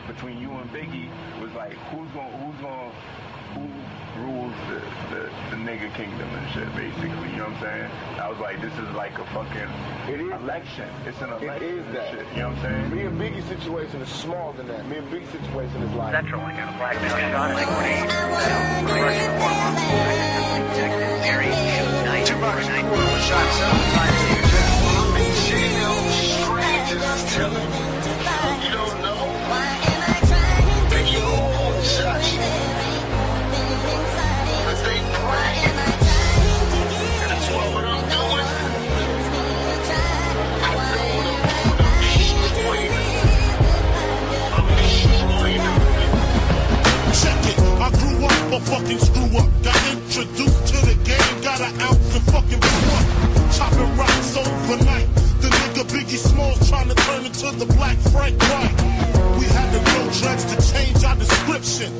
between you and Biggie was like, who rules the nigga kingdom and shit, basically, you know what I'm saying? I was like, this is like a fucking election. It's an election. It is that. Shit, you know what I'm saying? Me and Biggie's situation is smaller than that. Me and Biggie's situation is like... Central, I got a blackmail shot, like when he Russian warlord, detective Mary, night. 2 bucks, shots outside the I'm in jail, strangers telling me, you don't know. Biggie won't judge you. But they pray. And that's what I'm doing. I know what I'm destroying. I'm destroying. Check it, I grew up a fucking screw up. Got introduced to the game, got an ounce of fucking blew up. Chopping rocks overnight. The nigga Biggie Smalls trying to turn into the Black Frank White. We had to grow dreads to change our description.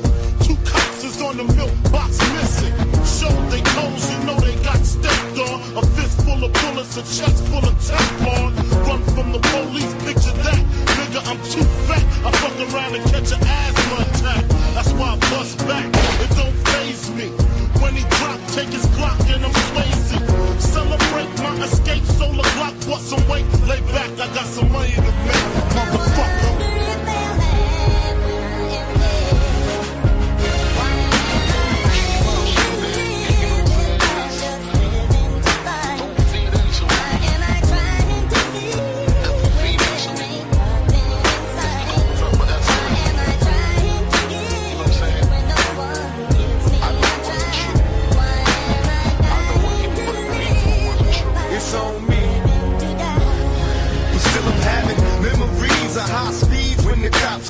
2 cops is on the milk box missing. Show they toes, you know they got stepped on. A fist full of bullets, a chest full of Teflon. Run from the police, picture that. Nigga, I'm too fat. I fuck around and catch an asthma attack. That's why I bust back. It don't faze me. When he drop, take his Glock and I'm Swayze. Celebrate my escape, solar Glock, bust some weight. Lay back, I got some money to make, motherfucker.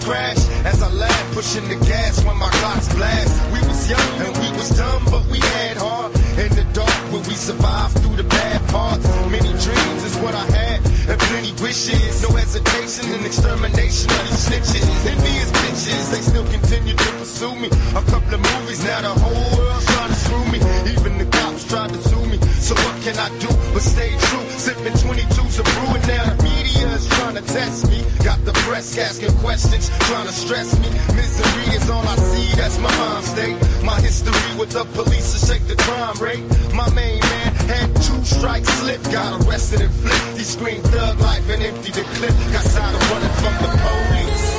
Crash as I laugh, pushing the gas when my clocks blast. We was young and we was dumb, but we had heart. In the dark, where we survived through the bad parts. Many dreams is what I had, and plenty wishes. No hesitation and extermination of these snitches. Envious bitches, they still continue to pursue me. A couple of movies, now the whole world's trying to screw me. Even the cops tried to sue me. So what can I do but stay true? Sipping 22s of brew, and now the media is trying to test me. Got the press asking questions, trying to stress me. Misery is all I see, that's my mind state. My history with the police to shake the crime rate. My main man had 2 strikes slip, got arrested and flipped. He screamed thug life and emptied the clip. Got tired of running from the police.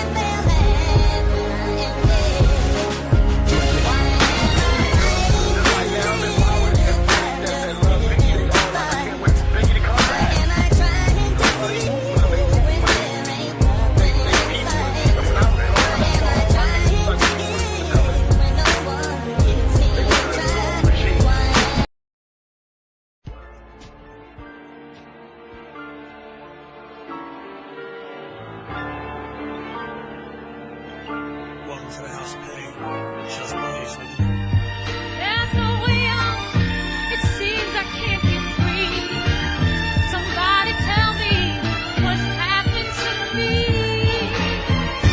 Welcome to the house of pain. Just police, nigga. There's no way out. It seems I can't get free. Somebody tell me what's happened to me.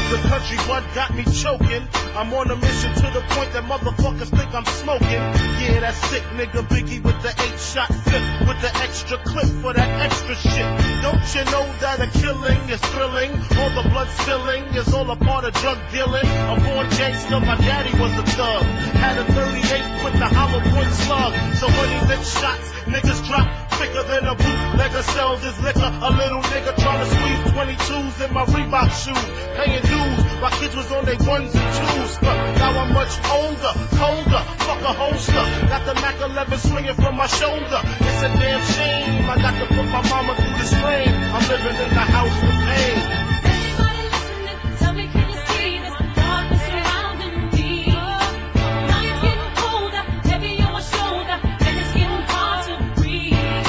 The country blood got me choking. I'm on a mission to the point that motherfuckers think I'm smoking. Yeah, that sick nigga Biggie with the 8-shot clip, with the extra clip for that extra shit. Don't you know that a killing is thrilling? All the blood spilling is all a part of drug dealing. A born gangster, my daddy was a thug. Had a 38 with the hollow point slug. So when he lit shots, niggas drop quicker than a bootlegger sells his liquor. A little nigga trying to squeeze 22s in my Reebok shoes, paying dues while kids was on their 1s and 2s. Now I'm much older, colder, fuck a holster. Got the Mac 11 swinging from my shoulder. It's a damn shame I got to put my mama through this flame. I'm living in the house of pain. Everybody listening, tell me, can you see this darkness surrounding me? Now it's getting colder, heavy on my shoulder, and it's getting hard to breathe.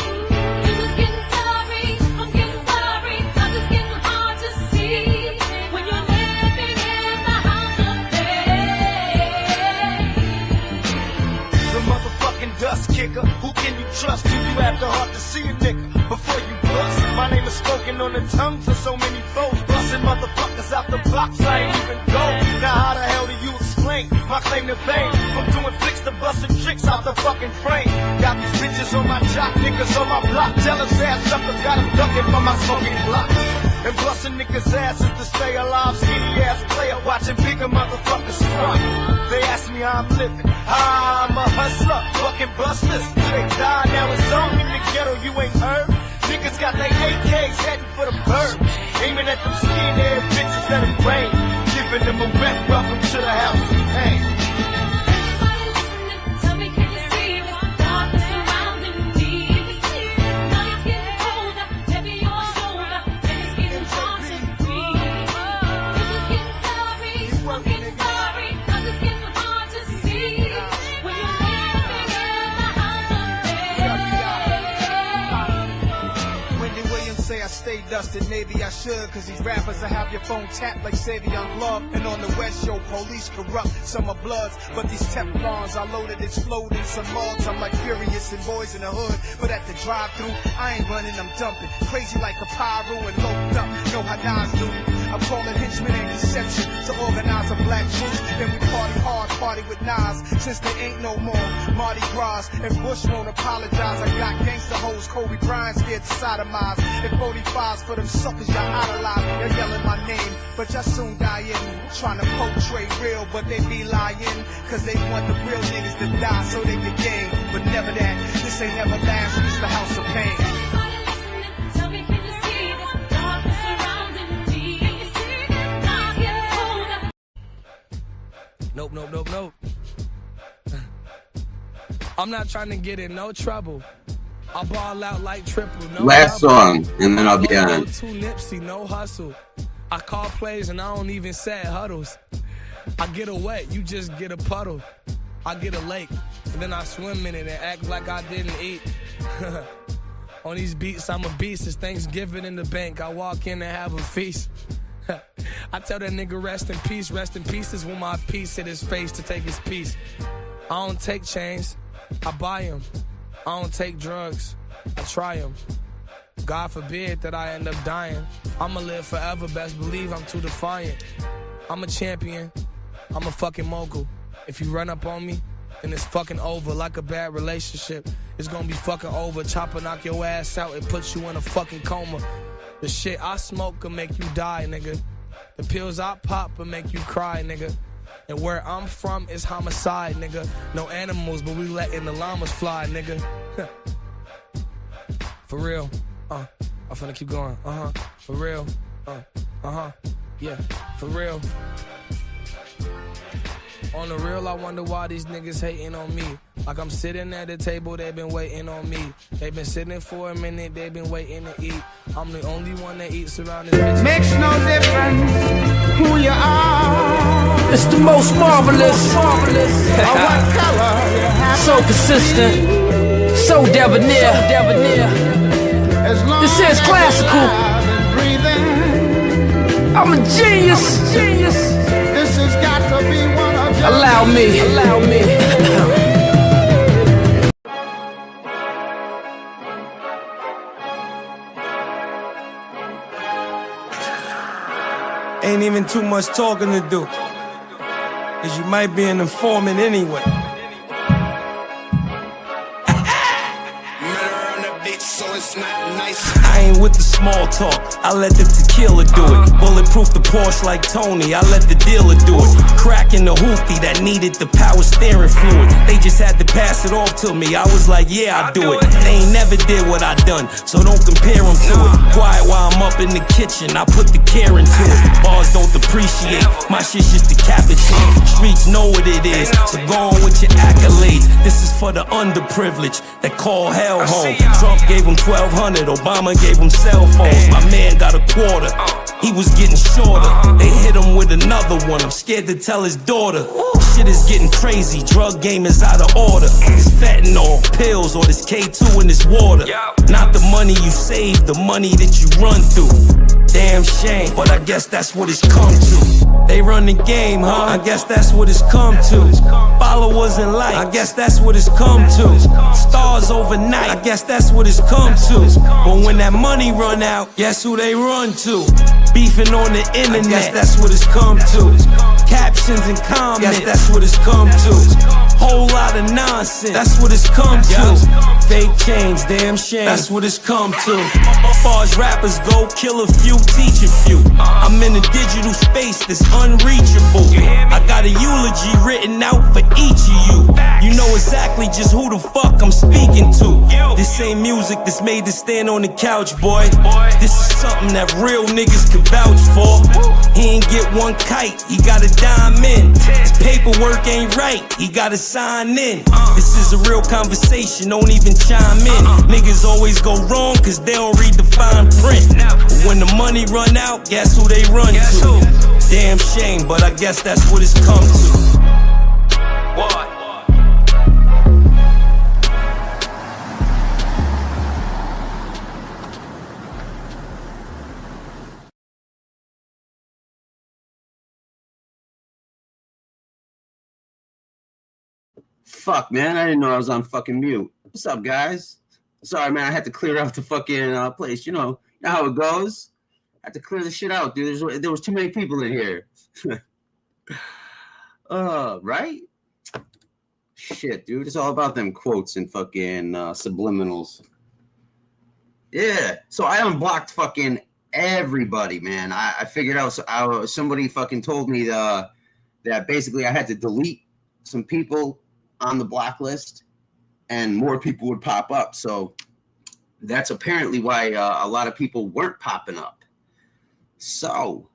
This is getting blurry, I'm getting worried, 'cause it's getting hard to see when you're living in the house of pain. The motherfucking dust kicker. Who can you trust? Do you have the heart to see a nigga before you bust? My name is spoken on the tongues of so many folks. Busting motherfuckers out the box, I ain't even go. Now how the hell do you explain my claim to fame? I'm doing flicks to busting tricks out the fucking frame. Got these bitches on my jock, niggas on my block. Jealous ass suckers got them ducking for my smoking block. and busting niggas' asses to stay alive. Skinny ass player watching bigger motherfuckers front. They ask me how I'm living. I'm a hustler, fucking busters. They die, now it's on in the ghetto, you ain't heard. Niggas got their AKs heading for the bird. Aiming at them skinhead bitches, let them rain. Giving them a wet welcome to the house of pain. Tell me, can you see the darkness surrounding me? Now it's getting colder, heavy on my shoulder, and it's getting hard to breathe. This is getting scary, I'm getting sorry, 'cause it's getting hard to see. When you're living in the house of pain. Wendy Williams say I stay dusted, maybe I should, 'cause these rappers will have your phone tapped like Savion Glove. And on the West, yo, police corrupt, some are bloods, but these Teflons are loaded, exploding, some mugs. I'm like Furious and Boys in the Hood, but at the drive-thru, I ain't running, I'm dumping. Crazy like a pyro and loped up, know how Nas do. I'm calling henchmen and deception to organize a black truth. Then we party hard, party with Nas, since there ain't no more Mardi Gras. And Bush won't apologize, I got gangsta hoes, Kobe Bryant scared to sodomize. And 45s for them suckers y'all idolize. They're yelling my name, but y'all soon die in. Trying to portray real, but they be lying. 'Cause they want the real niggas to die so they can gain. But never that, this ain't everlasting, it's the house of pain. Tell me, can you see the darkness surrounding me? Now it's getting colder. Nope. I'm not trying to get in no trouble. I ball out like triple. No Last double. song, and then I'll be No on. Too Nipsey, no hustle. I call plays and I don't even set huddles. I get a wet, you just get a puddle. I get a lake, and then I swim in it and act like I didn't eat. On these beats, I'm a beast. It's Thanksgiving in the bank. I walk in and have a feast. I tell that nigga rest in peace. Rest in pieces when my piece hit his face to take his piece. I don't take chains, I buy them. I don't take drugs, I try them. God forbid that I end up dying. I'ma live forever, best believe I'm too defiant. I'm a champion, I'm a fucking mogul. If you run up on me, then it's fucking over. Like a bad relationship, it's gonna be fucking over. Chopper knock your ass out and put you in a fucking coma. The shit I smoke can make you die, nigga. The pills I pop will make you cry, nigga. And where I'm from is homicide, nigga. No animals, but we letting the llamas fly, nigga. For real, I'm finna keep going, for real, yeah, for real. On the real, I wonder why these niggas hating on me. Like I'm sitting at the table, they been waiting on me. They been sitting for a minute, they been waiting to eat. I'm the only one that eats around this bitch. Makes no difference who you are. It's the most marvelous. Or what color you have. So consistent. So debonair. As long This is as classical. you're alive and breathing. I'm a genius. This has got to be one of your Allow me. Ain't even too much talking to do, 'cause you might be an informant anyway. I ain't with the small talk, I let the tequila do it. Bulletproof the Porsche like Tony, I let the dealer do it. Cracking the hoopty that needed the power steering fluid. They just had to pass it off to me, I was like, yeah, I do it. They ain't never did what I done, so don't compare them to it. Quiet while I'm up in the kitchen, I put the care into it. Bars don't depreciate, my shit's just decapitate. Streets know what it is, so go on with your accolades. This is for the underprivileged that call hell home. Trump gave them 1200, Obama gave him cell phones. My man got a quarter, he was getting shorter. They hit him with another one, I'm scared to tell his daughter. Shit is getting crazy, drug game is out of order. It's fentanyl, pills, or this K2 in this water. Not the money you save, the money that you run through. Damn shame, but I guess that's what it's come to. They run the game, huh? I guess that's what it's come to. Followers and likes, I guess that's what it's come to. Stars overnight, I guess that's what it's come to. But when that money run out, guess who they run to? Beefing on the internet, I guess that's what it's come to. captions and comments. Yes, that's what it's come to. Whole lot of nonsense. That's what it's come to. Fake change, damn shame. That's what it's come to. As far as rappers go, kill a few, teach a few. I'm in a digital space that's unreachable. I got a eulogy written out for each of you. You know exactly just who the fuck I'm speaking to. This ain't music that's made to stand on the couch, boy. This is something that real niggas can vouch for. He ain't get one kite, he got a dime in. His paperwork ain't right, he gotta sign in. This is a real conversation, don't even chime in. Niggas always go wrong cause they don't read the fine print. But when the money run out, guess who they run to? Damn shame, but I guess that's what it's come to. What? Fuck, man, I didn't know I was on fucking mute. What's up, guys? Sorry, man, I had to clear out the fucking place. You know how it goes. I had to clear the shit out, dude. There was too many people in here. Right? Shit, dude. It's all about them quotes and fucking subliminals. Yeah. So I unblocked fucking everybody, man. I figured out. Somebody fucking told me that basically I had to delete some people on the block list and more people would pop up. So that's apparently why a lot of people weren't popping up. So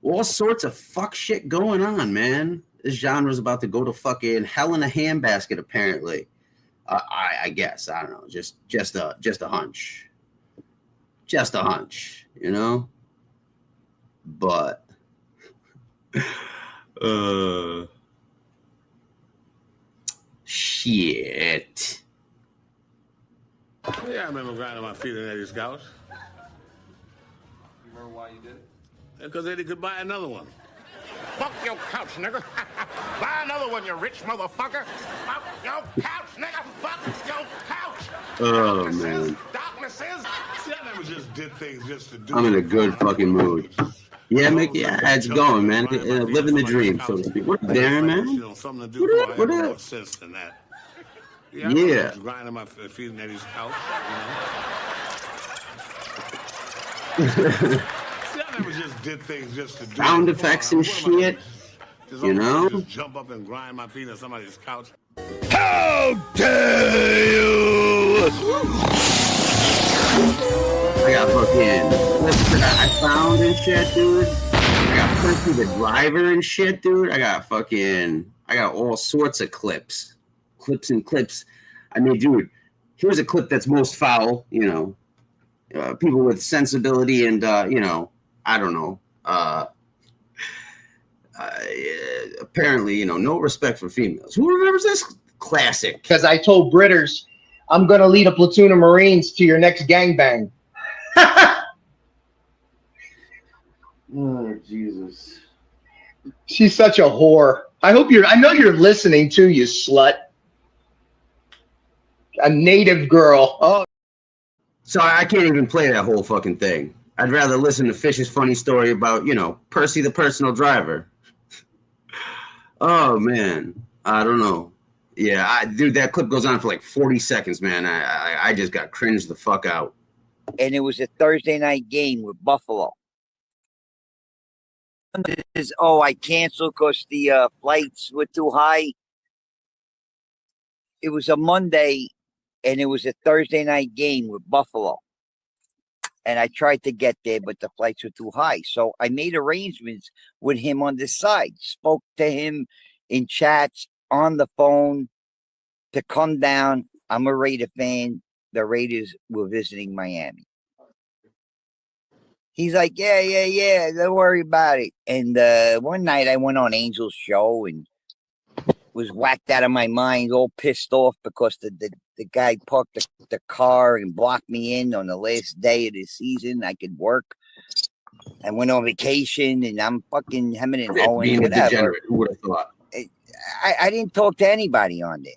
all sorts of fuck shit going on, man. This genre's about to go to fucking hell in a handbasket, apparently. I guess. I don't know. Just a hunch. Just a hunch, you know? But shit. Yeah, I remember grinding my feet in Eddie's couch. You remember why you did it? Because Eddie could buy another one. Fuck your couch, nigga. Buy another one, you rich motherfucker. Fuck your couch, nigga. Fuck your couch. Oh, man. Darkness is. See, I never just did things just to do. I'm in a good fucking mood. Yeah, Mickey, yeah, it's going, man. Living the dream, so to speak. What up, Darren, man? What up? What up? Sense than that. Yeah. Grinding my feet in Eddie's couch. See, I never just did things just to do. Sound effects and shit. You know? Just jump up and grind my feet on somebody's couch. How dare you! I got fucking clips that I found and shit, dude. I got Percy the driver and shit, dude. I got all sorts of clips. Clips and clips. I mean, dude, here's a clip that's most foul, you know. People with sensibility and, you know, I don't know. Apparently, you know, no respect for females. Who remembers this classic? Because I told Britters, I'm going to lead a platoon of Marines to your next gangbang. Oh, Jesus. She's such a whore. I know you're listening too, you slut. A native girl. Oh. So I can't even play that whole fucking thing. I'd rather listen to Fish's funny story about, you know, Percy the personal driver. Oh, man. I don't know. Yeah, dude, that clip goes on for like 40 seconds, man. I just got cringed the fuck out. And it was a Thursday night game with Buffalo. I canceled because the flights were too high. It was a Monday, and it was a Thursday night game with Buffalo. And I tried to get there, but the flights were too high. So I made arrangements with him on the side. Spoke to him in chats, on the phone, to come down. I'm a Raider fan. The Raiders were visiting Miami. He's like, yeah, don't worry about it. And one night I went on Angel's show and was whacked out of my mind, all pissed off because the guy parked the car and blocked me in on the last day of the season. I could work. I went on vacation and I'm fucking hemming and hawing, whatever. Who would have thought? I didn't talk to anybody on there.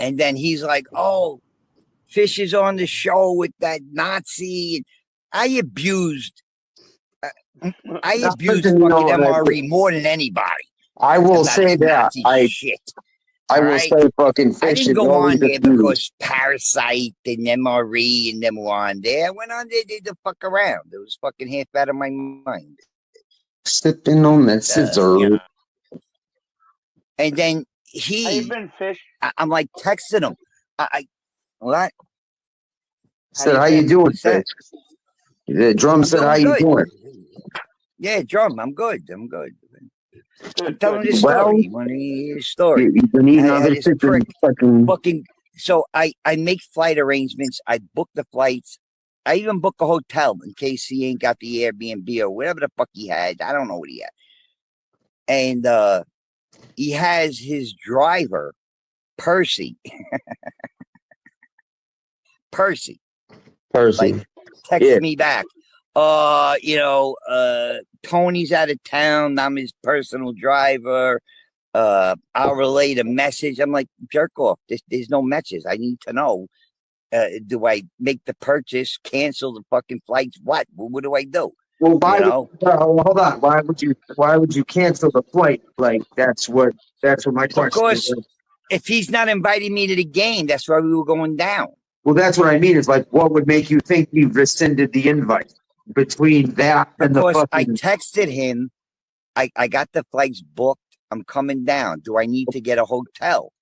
And then he's like, oh, Fish is on the show with that Nazi. I abused I Now, abuse listen, you fucking know, MRE more than anybody. I will About say his that Nazi shit. I will Alright? say fucking I Fish didn't is go always on there abused. because Parasite and MRE and them were on there. I went on there to fuck around. It was fucking half out of my mind. Sipping on that scissor. You know. And then How you been, Fish? I'm like texting him. What? Said, how you doing, What's that? Fish? The drum I'm said, doing how you good. doing? Yeah, Drum, I'm good. I'm Good, telling you a Well, story. You want to hear a story? You've been eating I other this shit than prick fucking... fucking. So I make flight arrangements. I book the flights. I even book a hotel in case he ain't got the Airbnb or whatever the fuck he had. I don't know what he had. And he has his driver, Percy. Percy. Like, text me back. Tony's out of town. I'm his personal driver. I'll relay the message. I'm like, jerk off. There's no message. I need to know. Do I make the purchase, cancel the fucking flights? What do I do? Well, hold on. Why would you cancel the flight? Like, that's what my question Because is. if he's not inviting me to the game, that's why we were going down. Well, that's what I mean. Is like, what would make you think he rescinded the invite between that and the Because I fucking... texted him, I got the flights booked. I'm coming down. Do I need to get a hotel?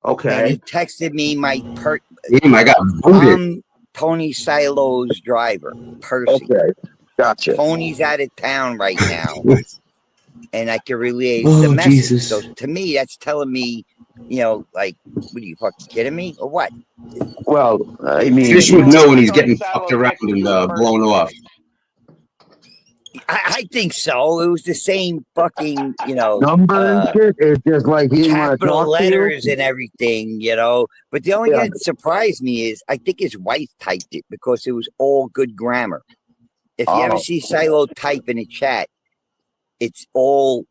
Okay. And he texted me Damn, I got booted. I'm Tony Silo's driver, Percy. Okay, gotcha. Tony's out of town right now, and I can relay the message. Jesus. So to me, that's telling me, like, what are you fucking kidding me or what? Well, I mean, Fish would know when he's getting fucked around and blown off. I think so. It was the same fucking, number and shit. It's just like he didn't want to capital talk to you. letters and everything, But the only thing that surprised me is I think his wife typed it because it was all good grammar. If you ever see Silo type in a chat, it's all,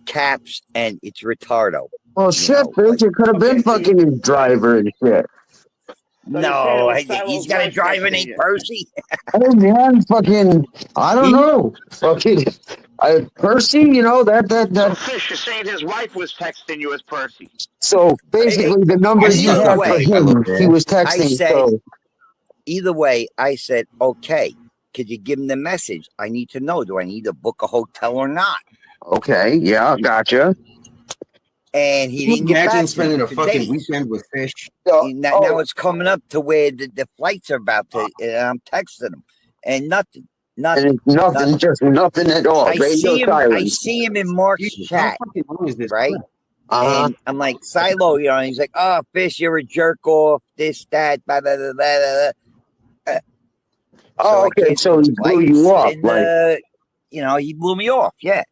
caps and it's retardo. Well, shit, bitch, it could have been fucking his driver and shit. No, he's got a driver named Percy. Oh man, fucking, I don't know, fucking, Percy, that. Fish, you're saying his wife was texting you as Percy. So basically, the numbers he had for him, he was texting. Either way, I said, okay, could you give him the message? I need to know. Do I need to book a hotel or not? Okay, yeah, gotcha. And he didn't get back. Imagine spending a fucking weekend with Fish. Now it's coming up to where the flights are about to, and I'm texting him, and nothing. Just nothing at all. I see him in Mark's chat, right? And I'm like, Silo, and he's like, oh, Fish, you're a jerk off, this, that, blah, blah, blah, blah, blah. Oh, okay, so he blew you off, he blew me off, yeah.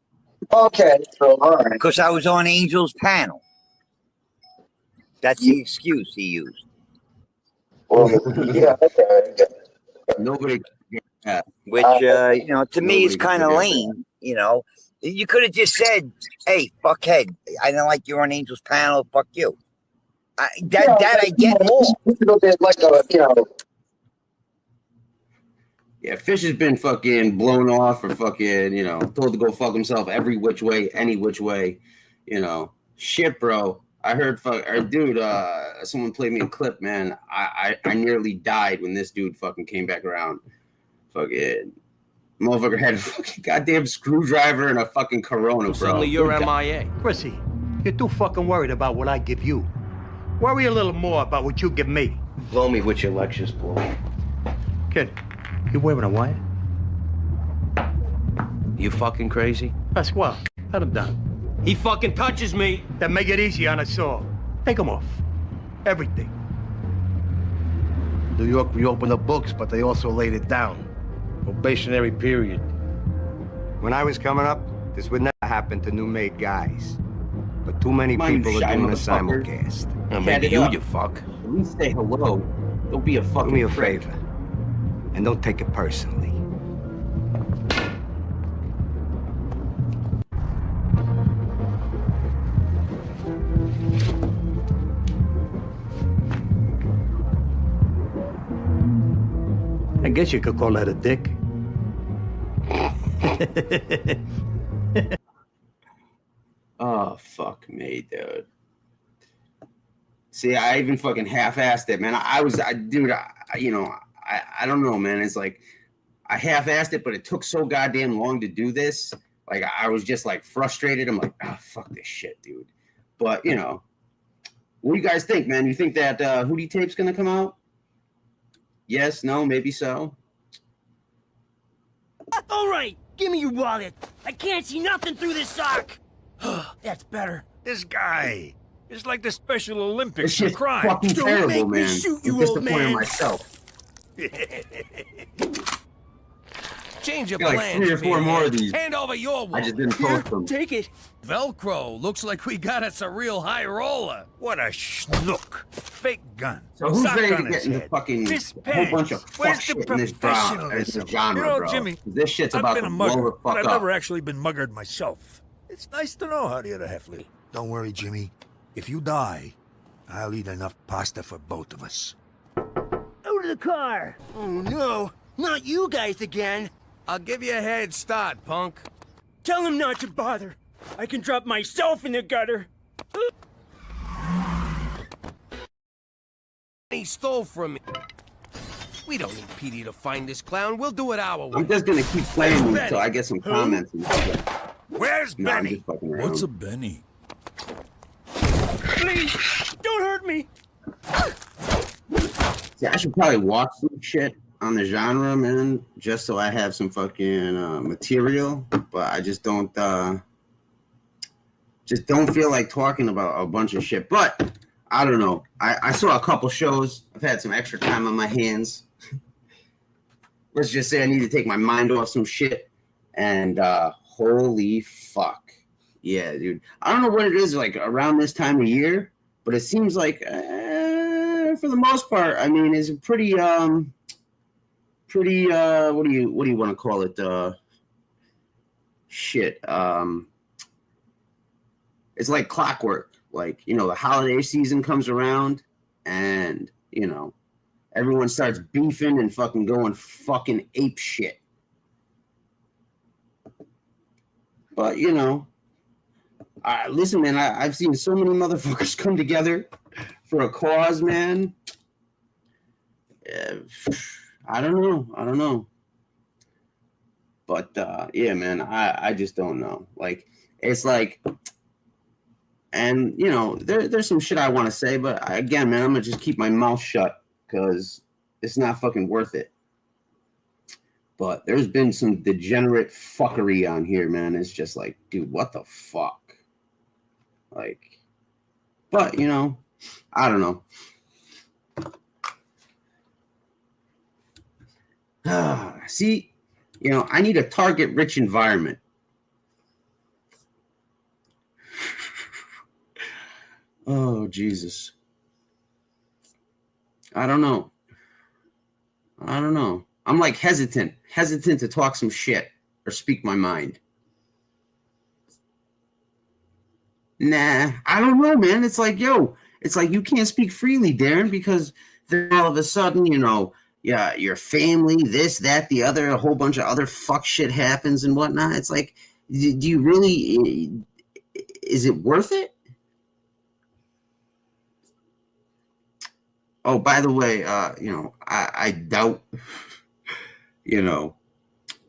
Okay, so all right. Because I was on Angel's panel. That's the excuse he used. Well, yeah, okay. Nobody. Yeah. Which, to me is kind of lame. You could have just said, "Hey, fuckhead, I don't like you on Angel's panel. Fuck you." I get more. Yeah, Fish has been fucking blown off or fucking, told to go fuck himself every which way, any which way, Shit, bro. I heard, dude, someone played me a clip, man. I nearly died when this dude fucking came back around. Fucking motherfucker had a fucking goddamn screwdriver and a fucking Corona, bro. Suddenly you're MIA. Chrissy, you're too fucking worried about what I give you. Worry a little more about what you give me. Blow me with your lectures, boy. Kid, you wearing a wire? You fucking crazy? That's well. Let him down. He fucking touches me. Then make it easy on us all. Take him off. Everything. New York reopened the books, but they also laid it down. Probationary period. When I was coming up, this would never happen to new-made guys. But too many people are doing a simulcast. Maybe you fuck. At least say hello. Don't be a fucking Do me a prick. favor. And don't take it personally. I guess you could call that a dick. Oh, fuck me, dude. See, I even fucking half-assed it, man. I don't know, man. It's like I half-assed it, but it took so goddamn long to do this. Like, I was just like frustrated. I'm like, oh, fuck this shit, dude. But what do you guys think, man? You think that Hootie tape's gonna come out? Yes, no, maybe so. All right, give me your wallet. I can't see nothing through this sock. That's better. This guy is like the Special Olympics It's for just crime. fucking terrible, make me man. shoot I'm you, old disappointed in man. myself. Change your Got like plans, 3 or 4 more of these. Hand over your wallet. I just didn't post them. Take it. Velcro. Looks like we got us a real high roller. What a schnook. Fake gun. So who's Sock ready on to get his into head. fucking Miss a whole bunch of Pants. fuck Where's the shit in this professionalism? genre, You know, bro? Jimmy, This shit's I've about been to a blow mugger, the but fuck I've up. never actually been muggered myself. It's nice to know how the other half live. Don't worry, Jimmy. If you die, I'll eat enough pasta for both of us. Out of the car. Oh, no. Not you guys again. I'll give you a head start, punk. Tell him not to bother. I can drop myself in the gutter. He stole from me. We don't need Petey to find this clown. We'll do it our way. I'm just gonna keep playing these until I get some comments and stuff. Where's No, I'm Benny? just fucking around. What's a Benny? Please, don't hurt me. See, I should probably watch some shit on the genre, man, just so I have some fucking material. But I just don't feel like talking about a bunch of shit. But I don't know. I saw a couple shows. I've had some extra time on my hands. Let's just say I need to take my mind off some shit. And holy fuck. Yeah, dude. I don't know what it is like around this time of year, but it seems like for the most part, I mean, it's pretty what do you want to call it? Shit. It's like clockwork. Like, the holiday season comes around and, everyone starts beefing and fucking going fucking ape shit. But, listen, man, I've seen so many motherfuckers come together for a cause, man. I don't know. But, yeah, man, I just don't know. Like, it's like, and, there's some shit I want to say, but again, man, I'm going to just keep my mouth shut because it's not fucking worth it. But there's been some degenerate fuckery on here, man. It's just like, dude, what the fuck? Like, but, I don't know. See, I need a target-rich environment. Oh, Jesus. I don't know. I'm like hesitant to talk some shit or speak my mind. Nah, I don't know, man. It's like, you can't speak freely, Darren, because then all of a sudden, yeah, your family, this, that, the other, a whole bunch of other fuck shit happens and whatnot. It's like, do you really, is it worth it? Oh, by the way, I doubt,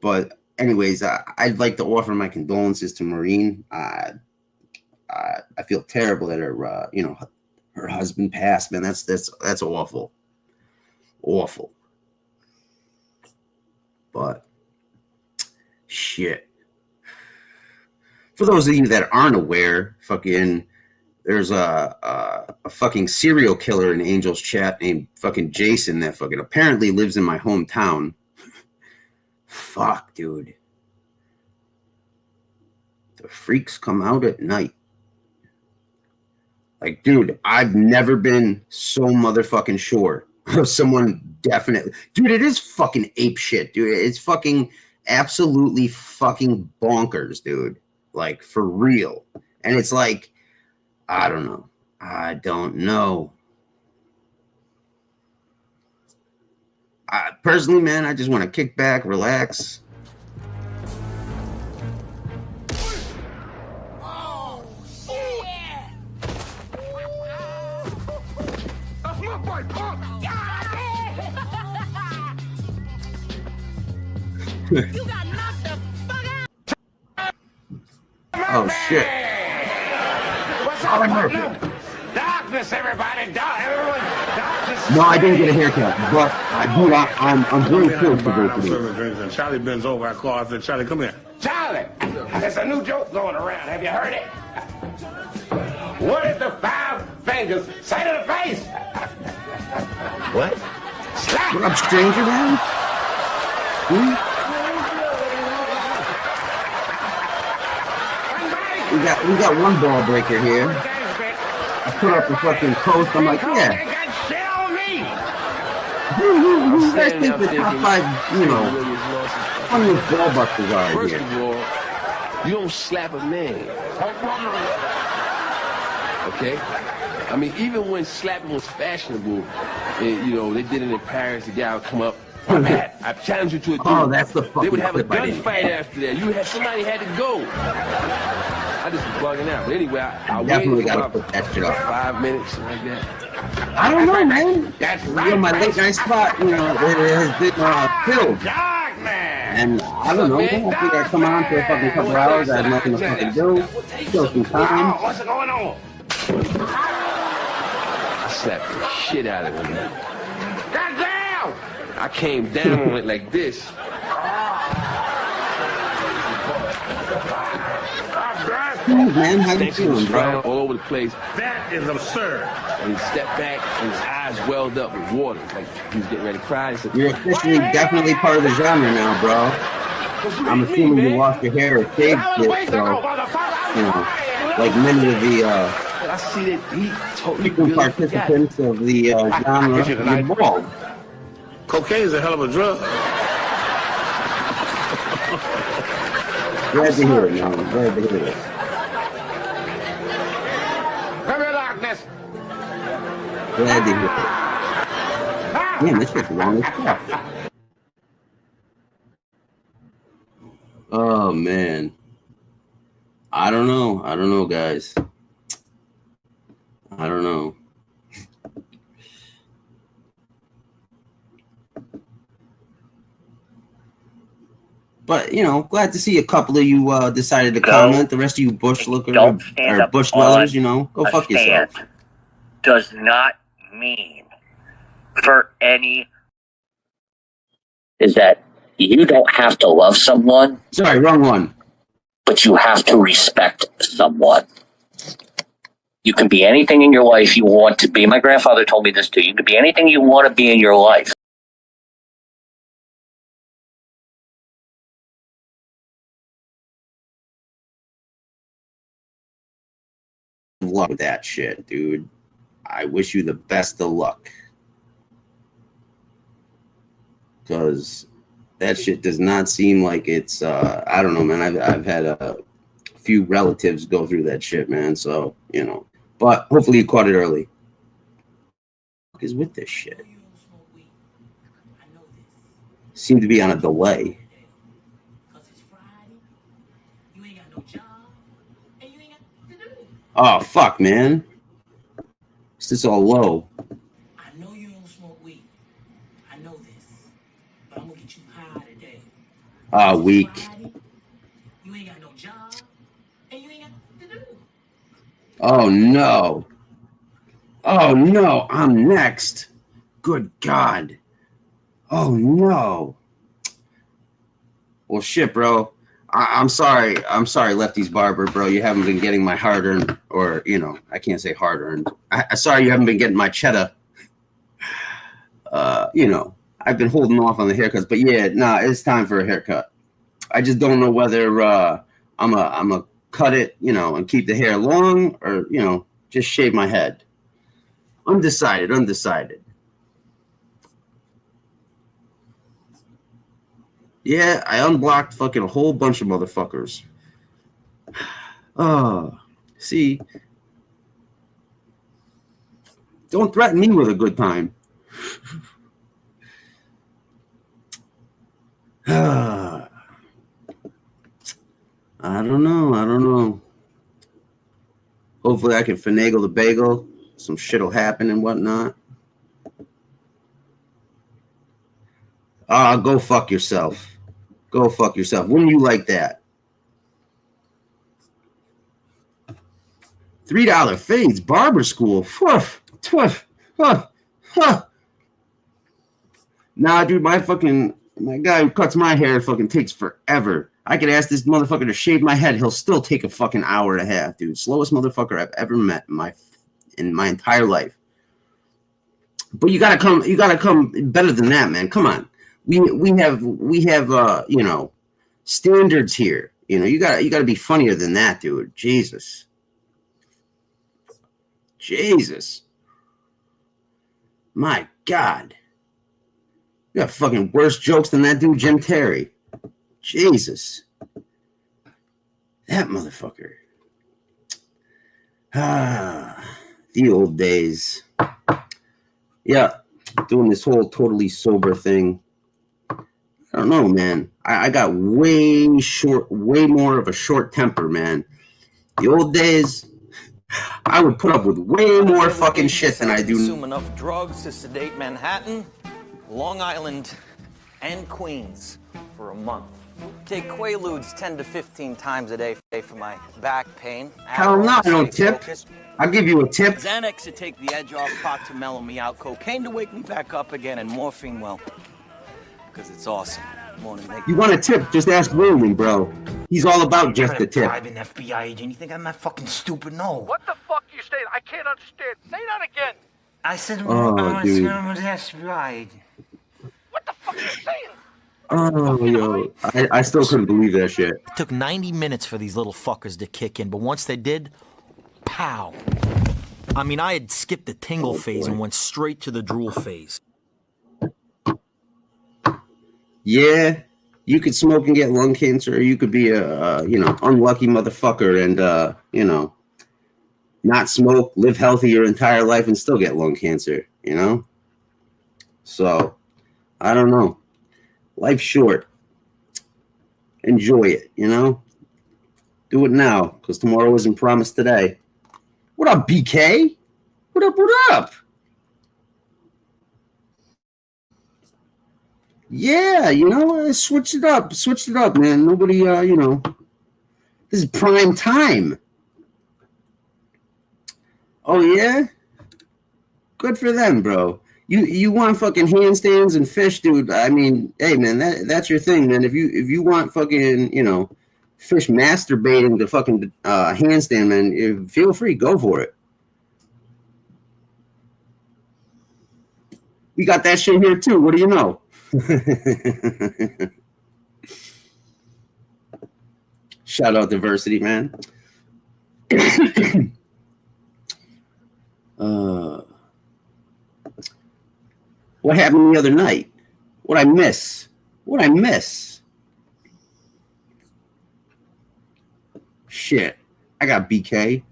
but anyways, I'd like to offer my condolences to Maureen. I feel terrible that her husband passed, man. That's awful. Awful. But shit. For those of you that aren't aware, there's a fucking serial killer in Angel's Chat named fucking Jason that fucking apparently lives in my hometown. Fuck, dude. The freaks come out at night. Like, dude, I've never been so motherfucking sure of someone definitely. Dude, it is fucking ape shit, dude. It's fucking absolutely fucking bonkers, dude. Like, for real. And it's like, I don't know. Personally, man, I just want to kick back, relax, Oh shit. What's up, partner? Darkness, everybody. Darkness. No, I didn't get a haircut, but I'm very close to go I'm through. serving drinks, and Charlie bends over. I call. I said, Charlie, come here. Charlie, there's a new joke going around. Have you heard it? What did the five fingers say to the face? What? Slap. What up, stranger man? We got one ball breaker here. I put up the fucking post. I'm like, yeah. Who guys think the top 5, you know, funniest ball busters are First here? of all, you don't slap a man. Okay? I mean, even when slapping was fashionable, and, you know, they did it in Paris, the guy would come up. I challenge you to a duel. Oh, that's the fucking They would have a clip I didn't gunfight after that. Somebody had to go. I just was bugging out. But anyway, I Definitely waited gotta about put that shit up. 5 minutes, something like that. I don't know, man. That's You right. know, my late night spot, you know, it has been filled. And I don't know, man. I think I come on for a fucking couple hours. I have nothing to fucking do. Kill some time. What's going on? I slapped the shit out of him. Goddamn! I came down on it like this. Man, how you Stank feeling, was bro? all over the place. That is absurd. And he stepped back, and his eyes welled up with water, like he was getting ready to cry. He said, You're officially definitely part of the genre now, bro. I'm assuming you washed your hair or shaved it, so, you know, like many of the I see that he totally frequent participants of the genre, you're bald. Cocaine is a hell of a drug. Glad to hear it, man. Glad to hear it. Come here, darkness. Glad to hear it. Damn, this shit's long as fuck. Oh, man. I don't know, guys. I don't know. But, you know, glad to see a couple of you decided to comment. The rest of you bush lookers or bush dwellers, you know, go fuck yourself. Does not mean for any is that you don't have to love someone. Sorry, wrong one. But you have to respect someone. You can be anything in your life you want to be. My grandfather told me this too. You can be anything you want to be in your life. Luck with that shit, dude. I wish you the best of luck. Because that shit does not seem like it's, I don't know, man. I've had a few relatives go through that shit, man. So, you know. But hopefully you caught it early. What is with this shit? Seem to be on a delay. Oh, fuck, man. Is this all low? I know you don't smoke weed. I know this. But I'm gonna get you high today. Ah, weak. You ain't got no job. And you ain't got nothing to do. Oh, no. Oh, no. I'm next. Good God. Oh, no. Well, shit, bro. I'm sorry, Lefty's barber, bro. You haven't been getting my hard-earned, or, you know, I can't say hard-earned. I sorry you haven't been getting my cheddar. You know, I've been holding off on the haircuts, but yeah, nah, it's time for a haircut. I just don't know whether I'm a cut it, you know, and keep the hair long, or, you know, just shave my head. Undecided. Yeah, I unblocked fucking a whole bunch of motherfuckers. Oh, see, don't threaten me with a good time. I don't know. Hopefully I can finagle the bagel. Some shit will happen and whatnot. Go fuck yourself. Go fuck yourself. Wouldn't you like that? $3 fades, barber school. Twoof, twoof, huh, huh. Nah, dude, my guy who cuts my hair fucking takes forever. I could ask this motherfucker to shave my head. He'll still take a fucking hour and a half, dude. Slowest motherfucker I've ever met in my entire life. But you gotta come better than that, man. Come on. We have you know, standards here. You know, you gotta be funnier than that, dude. Jesus. My God. You got fucking worse jokes than that dude, Jim Terry. Jesus. That motherfucker. The old days. Yeah, doing this whole totally sober thing. I don't know, man. I got way more of a short temper, man. The old days, I would put up with way more fucking shit than I do. Consume enough drugs to sedate Manhattan, Long Island, and Queens for a month. Take Quaaludes 10 to 15 times a day for my back pain. Hell no, I don't tip. I'll give you a tip. Xanax to take the edge off, pot to mellow me out, cocaine to wake me back up again, and morphine, well, because it's awesome. You want a tip? Just ask William, bro. He's all about just a tip. I'm an FBI agent. You think I'm that fucking stupid? No. What the fuck you saying? I can't understand. Say that again. I said Oh, I'm dude. an FBI agent. What the fuck are you saying? Oh, yo. I still couldn't believe that shit. It took 90 minutes for these little fuckers to kick in, but once they did, pow. I mean, I had skipped the tingle phase and went straight to the drool phase. Yeah, you could smoke and get lung cancer, or you could be a you know, unlucky motherfucker and you know, not smoke, live healthy your entire life and still get lung cancer, you know? So, I don't know. Life's short. Enjoy it, you know? Do it now, because tomorrow isn't promised today. What up, BK? What up, what up? Yeah, you know, switch it up, man. Nobody, you know, this is prime time. Oh yeah, good for them, bro. You want fucking handstands and fish, dude? I mean, hey, man, that's your thing, man. If you want fucking, you know, fish masturbating to fucking handstand, man, feel free, go for it. We got that shit here too. What do you know? Shout out diversity, man. What happened the other night? What'd I miss? Shit. I got BK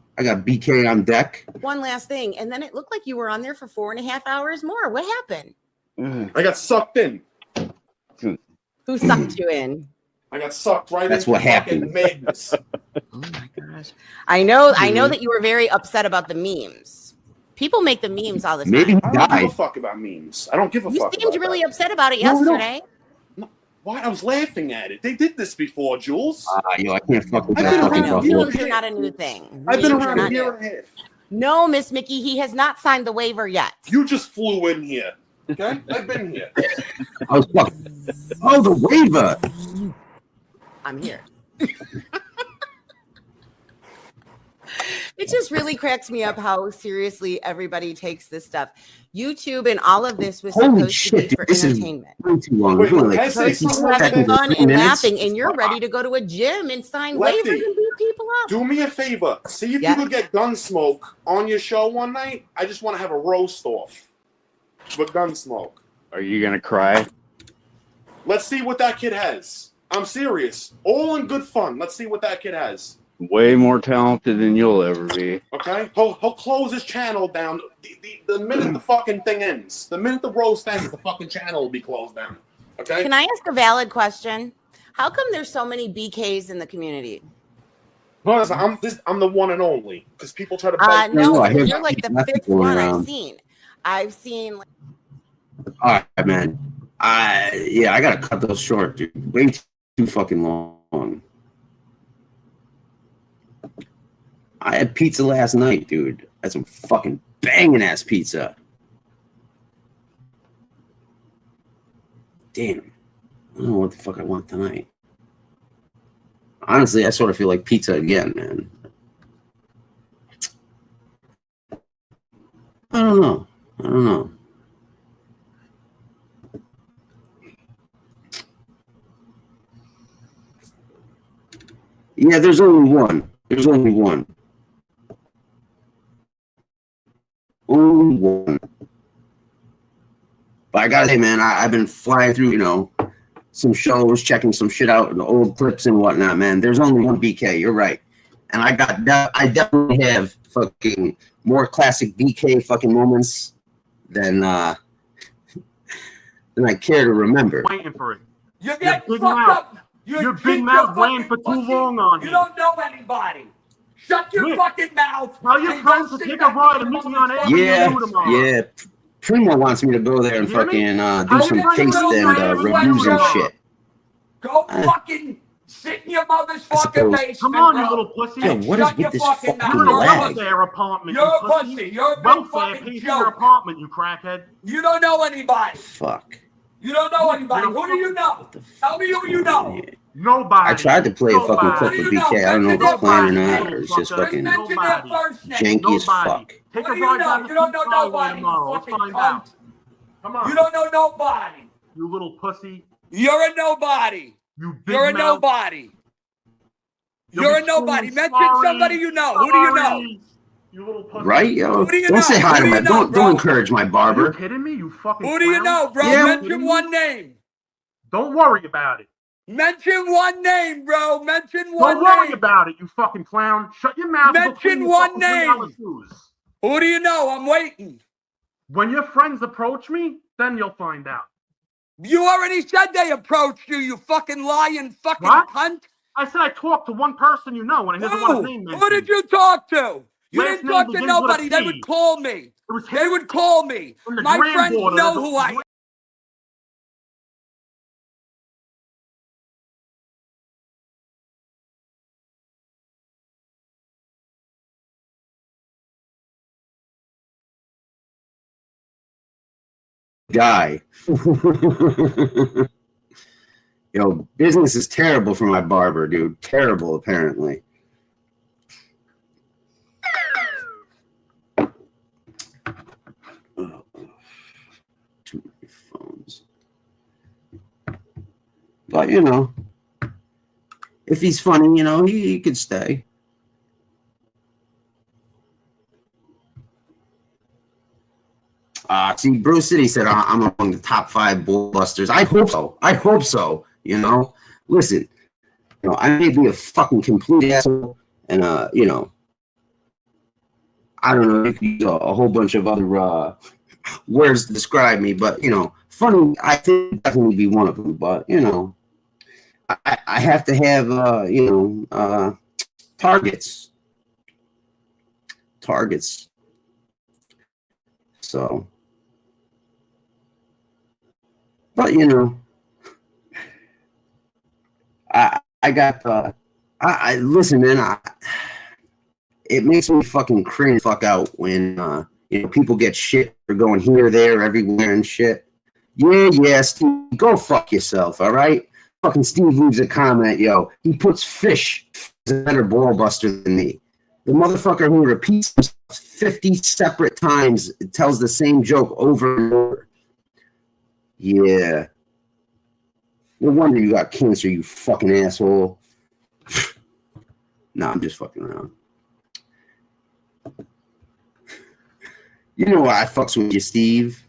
on deck. One last thing, and then it looked like you were on there for 4.5 hours more. What happened? I got sucked in. Who sucked you in? I got sucked right That's into what happened. fucking madness. Oh my gosh. I know that you were very upset about the memes. People make the memes all the time. Maybe he I don't give a died. fuck about memes. I don't give a You fuck. seemed about really that. upset about it No, no. yesterday. Why? I was laughing at it. They did this before, Jules. Yo, I can't fuck with I've that been fucking around buffalo. Memes are not a new thing. I've been Memes are around a not year new. and a half. No, Miss Mickey, he has not signed the waiver yet. You just flew in here. Okay? I've been here. I was fucking. Oh, the waiver. I'm here. It just really cracks me up how seriously everybody takes this stuff. YouTube and all of this was Holy supposed shit, to be for dude, this is entertainment. way too long. Wait, We're like can I say 50 something? We're having seconds, fun 3 and minutes. laughing, and you're ready to go to a gym and sign waivers Lefty, and beat people up. do me a favor. See if Yeah. you could get Gunsmoke on your show one night. I just want to have a roast off with Gunsmoke. Are you gonna cry? Let's see what that kid has. I'm serious. All in good fun. Let's see what that kid has. Way more talented than you'll ever be. Okay? He'll close his channel down the minute the fucking thing ends. The minute the roast ends, the fucking channel will be closed down. Okay? Can I ask a valid question? How come there's so many BKs in the community? Well, I'm the one and only. Because people try to bite me. No, I hear you're like the nothing fifth going one around. I've seen. All right, man. I gotta cut those short, dude. Way too fucking long. I had pizza last night, dude. I had some fucking banging ass pizza. Damn. I don't know what the fuck I want tonight. Honestly, I sort of feel like pizza again, man. I don't know. I don't know. Yeah, there's only one. There's only one. Only one. But I gotta say, man, I've been flying through, you know, some shows, checking some shit out, the old clips and whatnot, man. There's only one BK. You're right. And I definitely have fucking more classic BK fucking moments than I care to remember. Waiting for it. You get fucked up. Your big mouth waiting for too long on you. You don't know anybody. Shut your fucking mouth. Tell your friends to take a ride and meet me on Avenue tomorrow. Yeah. Primo wants me to go there and fucking do some taste and reviews and shit. Go fucking sit in your mother's fucking basement. Come on, you little pussy. Yo, what is with this fucking You're in a lag? welfare apartment. You're a pussy. You're a big welfare fucking pays joke. Your apartment, you crackhead. You don't know anybody. Fuck. You don't know anybody. Who do you know? Tell me who you know. Nobody. I tried to play a fucking clip with BK. I don't know if it's playing or not, or it's just fucking janky as fuck. Take What a do you ride know? down the You don't know Peace Highway nobody. tomorrow. Let's find out. Come on. You don't know nobody. You little pussy. You're a nobody. You're a nobody. You're a nobody. Mention somebody you know. Who do you know? You little pussy. Right, yo. Who do you Don't know? say hi Who to do my. you know, Don't encourage my barber. Are you kidding me? You fucking. Who do you know, bro? Yeah. Mention one name. Don't worry about it. Mention one name, bro. Mention one Don't worry name. about it, you fucking clown. Shut your mouth. Mention one name. Who do you know? I'm waiting. When your friends approach me, then you'll find out. You already said they approached you, you fucking lying fucking cunt. I said I talked to one person you know, and I never want his name mentioned. Who did you talk to? You Last didn't talk name to begins with a nobody. They P. would call me. They would call me. And the My friends granddaughter, know the who I am. Guy. Yo, business is terrible for my barber, dude. Terrible, apparently. Oh, too many phones. But, you know, if he's funny, you know, he could stay. See, Bruce City said I'm among the top 5 bull busters. I hope so. I hope so. You know, listen, you know, I may be a fucking complete asshole, and you know, I don't know. You could use a whole bunch of other words to describe me, but you know, funny. I think definitely be one of them. But you know, I have to have you know targets. So, but you know, I got I listen, man. It makes me fucking cringe fuck out when you know people get shit for going here, there, everywhere and shit. Yeah, Steve, go fuck yourself, all right? Fucking Steve leaves a comment, yo. He puts fish as a better ball buster than me. The motherfucker who repeats himself 50 separate times tells the same joke over and over. Yeah. No wonder you got cancer, you fucking asshole. Nah, I'm just fucking around. You know why I fucks with you, Steve?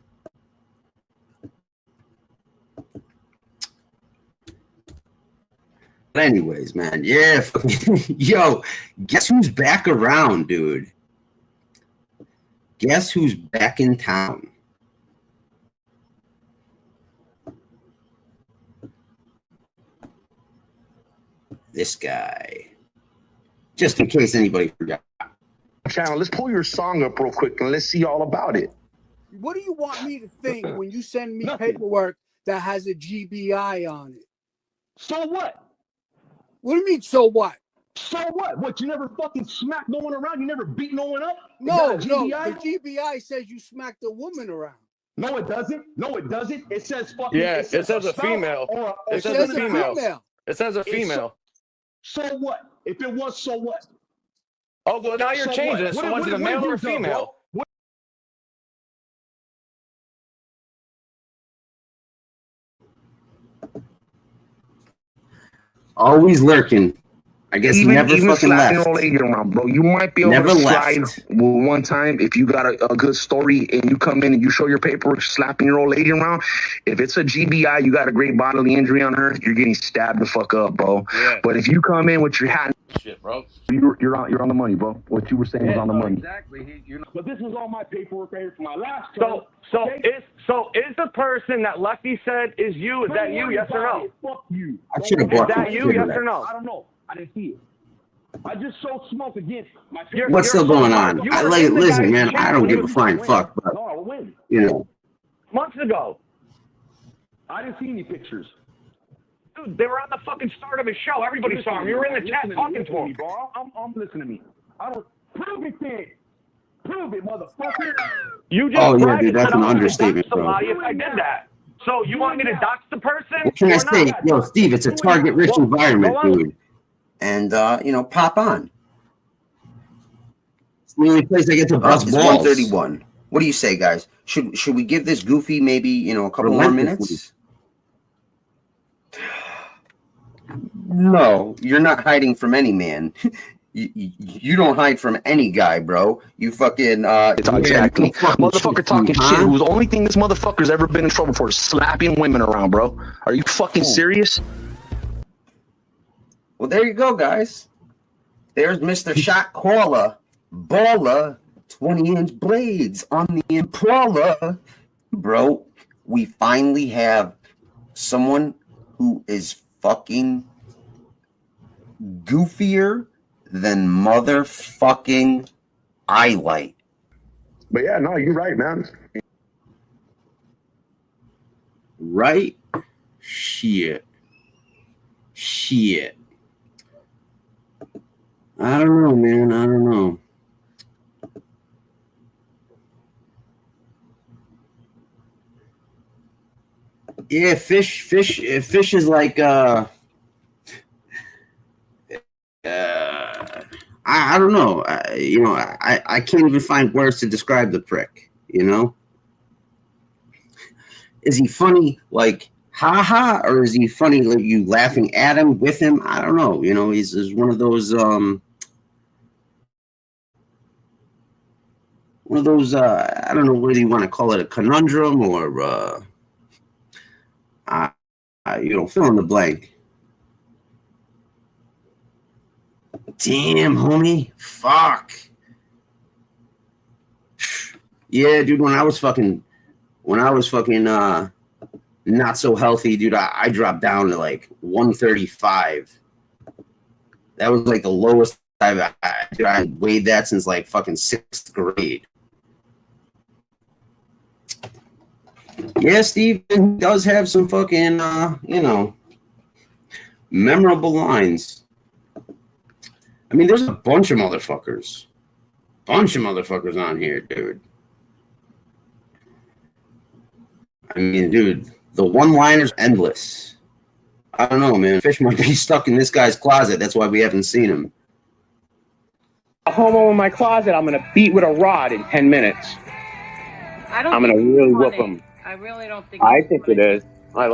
But anyways, man, yeah. Yo, guess who's back around, dude? Guess who's back in town? This guy. Just in case anybody forgot. Channel, let's pull your song up real quick and let's see all about it. What do you want me to think when you send me paperwork that has a GBI on it? So what? What do you mean, so what? So what? What, you never fucking smacked no one around? You never beat no one up? No, you got a GBI? the GBI says you smacked a woman around. No, it doesn't. No, it doesn't. It says fucking. Yeah, it says a female. It says a female. It says a female. So what? If it was, so what? Oh, well, now you're changing it. So was it a male or a female? Always lurking. I guess he never fucking left. Even slapping your around, bro. You might be able Never to slide left. one time if you got a good story and you come in and you show your paperwork slapping your old lady around. If it's a GBI, you got a great bodily injury on her, you're getting stabbed the fuck up, bro. Yeah. But if you come in with your hat, Shit, bro. you're on the money, bro. What you were saying was on the money. Exactly. But this is all my paperwork right here for my last. So is the person that Lefty said is you? Is that you? Yes or no? Fuck you. I should have Is bought that you? Yes or no? I don't know. I didn't see it. I just showed smoke against my. What's still going on? I like listen, man. I don't give a flying fuck, but No, I win. you know. Months ago. I didn't see any pictures. Dude, they were on the fucking start of his show. Everybody saw him. You were in the chat talking to him. Bro. I'm listening to me. I don't prove it, then. Prove it, motherfucker. You just Oh yeah, bragged dude, that's that an I was gonna understatement, dox bro. somebody if I did that. So you want me to dox the person? What can I or say? not? Yo, Steve, it's a target-rich Well, environment, go on. dude. And you know, pop on. It's the only place I get to bust It's balls. 1:31. What do you say, guys? Should we give this goofy maybe a couple more minutes? No, you're not hiding from any man. You don't hide from any guy, bro. You fucking Exactly. Motherfucker talking shit. Who's the only thing this motherfucker's ever been in trouble for is slapping women around, bro. Are you fucking serious? Well, there you go, guys. There's Mr. Shot Caller, Baller, 20-inch blades on the Impala. Bro, we finally have someone who is fucking goofier than motherfucking Eyelight. But yeah, no, you're right, man. Right? Shit. I don't know, man. I don't know. Yeah, fish is like I don't know. I can't even find words to describe the prick, you know? Is he funny like ha, or is he funny like you laughing at him, with him? I don't know. You know, he's one of those I don't know whether you want to call it a conundrum or fill in the blank. Damn, homie. Fuck. Yeah, dude, when I was fucking not so healthy, dude, I dropped down to like 135. That was like the lowest I weighed that since like fucking 6th grade. Yeah, Steve does have some fucking, memorable lines. I mean, there's a bunch of motherfuckers on here, dude. I mean, dude, the one-liner's endless. I don't know, man. Fish might be stuck in this guy's closet. That's why we haven't seen him. A homo in my closet, I'm gonna beat with a rod in 10 minutes. I don't. I'm gonna think really it's whoop funny. him. I really don't think. I it's think funny. it is. I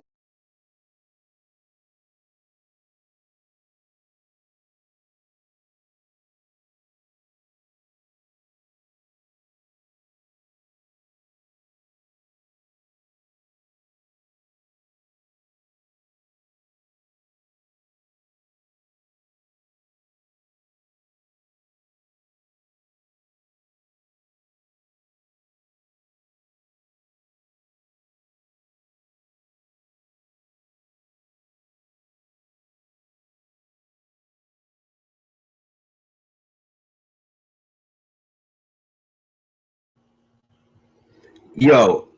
Yo,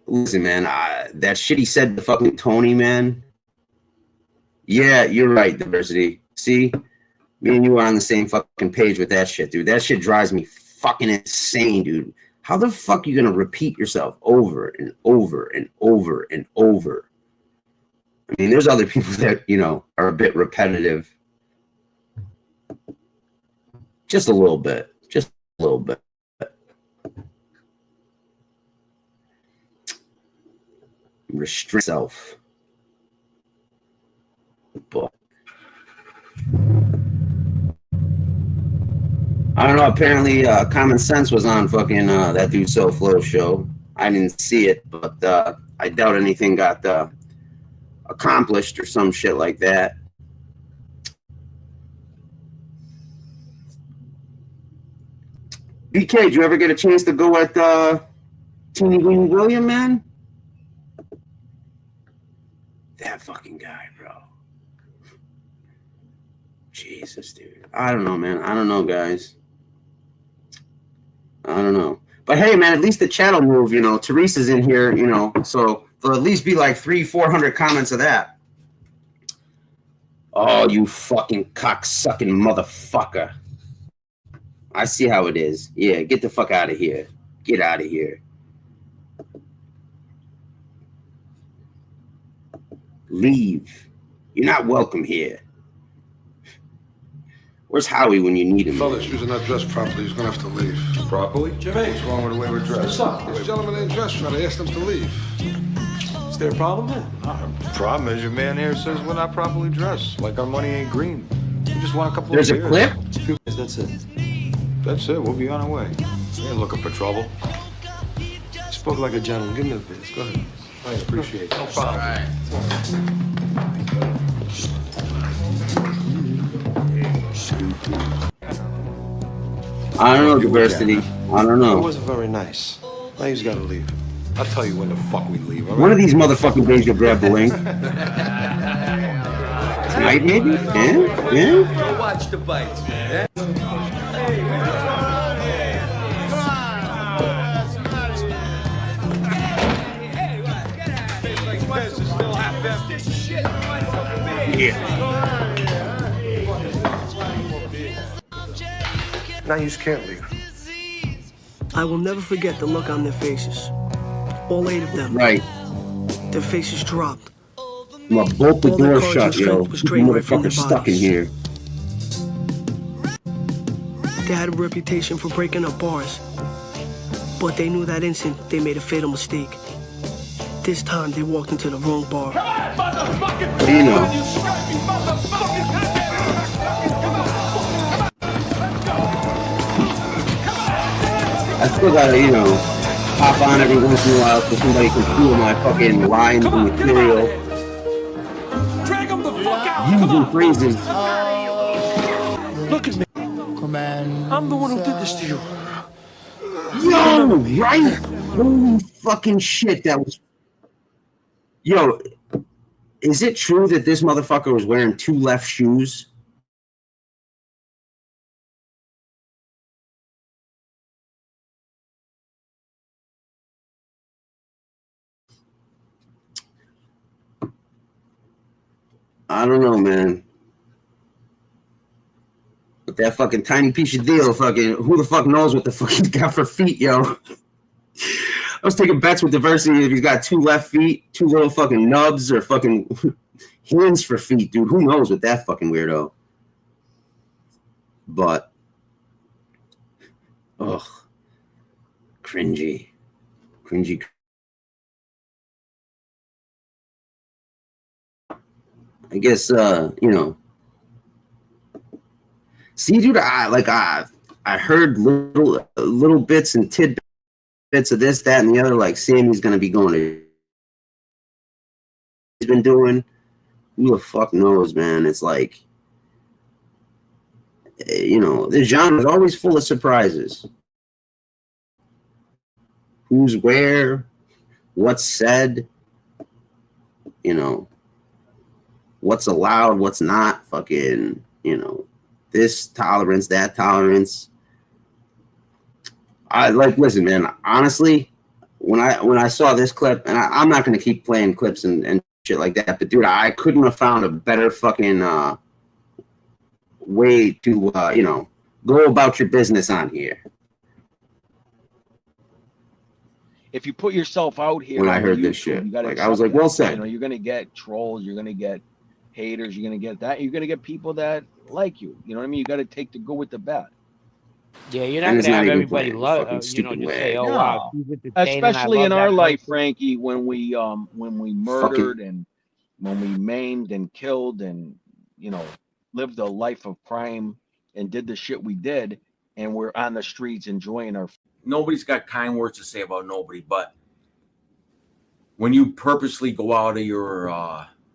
listen, man. That shit he said to fucking Tony, man. Yeah, you're right, diversity. See, me and you are on the same fucking page with that shit, dude. That shit drives me fucking insane, dude. How the fuck are you gonna repeat yourself over and over and over and over? I mean, there's other people that, you know, are a bit repetitive. Just a little bit. Just a little bit. Restrict self. But I don't know. Apparently, Common Sense was on fucking that dude So Flow show. I didn't see it, but I doubt anything got accomplished or some shit like that. BK, did you ever get a chance to go at Teeny Weeny William, man? That fucking guy, bro. Jesus, dude. I don't know, man. I don't know, guys. I don't know. But hey, man, at least the chat will move, you know. Teresa's in here, you know, so there'll at least be like 300-400 comments of that. Oh, you fucking cocksucking motherfucker. I see how it is. Yeah, get the fuck out of here. Get out of here. Leave. You're not welcome here. Where's Howie when you need him? Fellas, you're not dressed properly. He's gonna have to leave. Properly? Jimmy, what's wrong with the way we're dressed? What's up? This gentleman ain't dressed right. I asked him to leave. Is there a problem then? The problem is your man here says we're not properly dressed. Like our money ain't green. We just want a couple There's of a beers. clip? That's it. That's it. We'll be on our way. We ain't looking for trouble. Spoke like a gentleman. Give me the biz. Go ahead. I appreciate it. No problem. I don't know, diversity. I don't know. It wasn't very nice. Now he's got to leave. I'll tell you when the fuck we leave. One of these motherfucking days you'll grab the link. Tonight, maybe? Yeah? Yeah? Go watch the bites, man. Now you just can't leave. I will never forget the look on their faces. All 8 of them. Right. Their faces dropped. I'm gonna bolt the All their door courage shut, and yo. strength was You drained right from their motherfuckers stuck in bodies. here. They had a reputation for breaking up bars. But they knew that instant they made a fatal mistake. This time they walked into the wrong bar. What do you know? I still gotta, you know, hop on every once in a while so somebody can steal my fucking lines and material. Drag him the fuck out! Using phrases. Look at me. Command. I'm the one who did this to you. Yo, right? Holy fucking shit, that was... Yo, is it true that this motherfucker was wearing 2 left shoes? I don't know, man. But that fucking tiny piece of deal, fucking, who the fuck knows what the fuck he's got for feet, yo? I was taking bets with diversity if he's got 2 left feet, 2 little fucking nubs, or fucking hands for feet, dude. Who knows with that fucking weirdo? But, ugh, cringy. I guess, you know. See, dude, I heard little bits and tidbits of this, that, and the other. Like Sammy's gonna be going to. He's been doing. Who the fuck knows, man? It's like, you know, the genre is always full of surprises. Who's where? What's said? You know. What's allowed? What's not? Fucking, you know. This tolerance, that tolerance. I like, listen, man, honestly, when I saw this clip, and I'm not going to keep playing clips and shit like that. But dude, I couldn't have found a better fucking way to go about your business on here. If you put yourself out here, When I on heard YouTube, this shit, you gotta like I was accept like, well that. said. You know, you're gonna get trolls, you're gonna get haters, you're gonna get that. You're gonna get people that like you. You know what I mean? You got to take the good with the bad. Yeah, you're not And going it's to not have even everybody playing love, fucking just stupid say, way. "Oh No. wow, she's entertaining, I Especially love in that our life, person." Frankie, when we murdered and when we maimed and killed and lived a life of crime and did the shit we did, and we're on the streets enjoying our. Nobody's got kind words to say about nobody, but when you purposely go out of your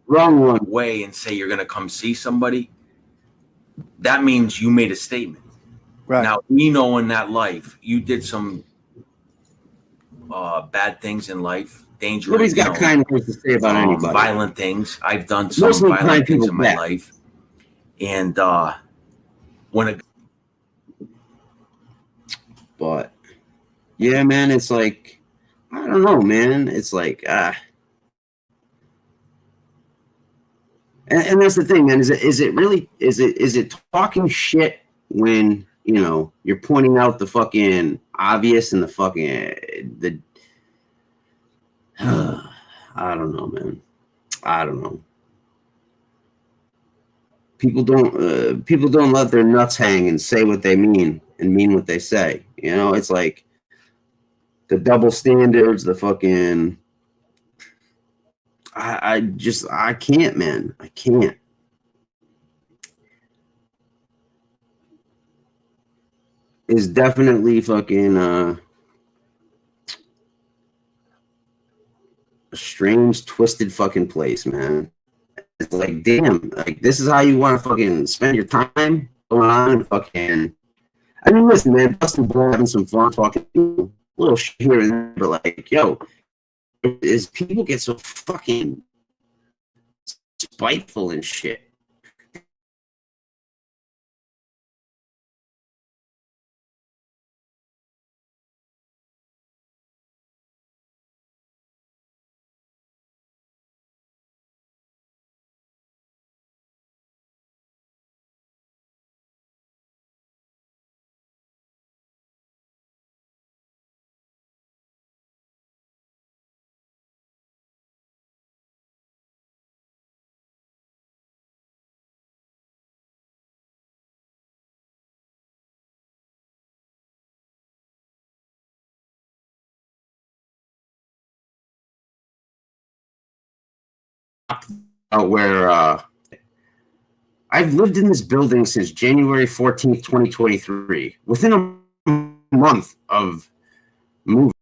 wrong one way and say you're gonna come see somebody, that means you made a statement. Right. Now we know in that life you did some bad things in life, dangerous. Nobody's got kind words to say about anybody. Violent things. I've done some Mostly violent kind things people in my back. life, and But yeah, man, it's like I don't know, man. It's like and that's the thing, man. Is it talking shit when you're pointing out the fucking obvious and the fucking I don't know, man. I don't know. People don't let their nuts hang and say what they mean and mean what they say. It's like the double standards, the fucking. I can't, man. I can't. It's definitely fucking a strange, twisted fucking place, man. It's like, damn, like this is how you want to fucking spend your time going on and fucking. I mean, listen, man, busting balls, having some fun, talking a little shit here and there, but like, yo, is people get so fucking spiteful and shit. Where I've lived in this building since January 14th, 2023. Within a month of moving.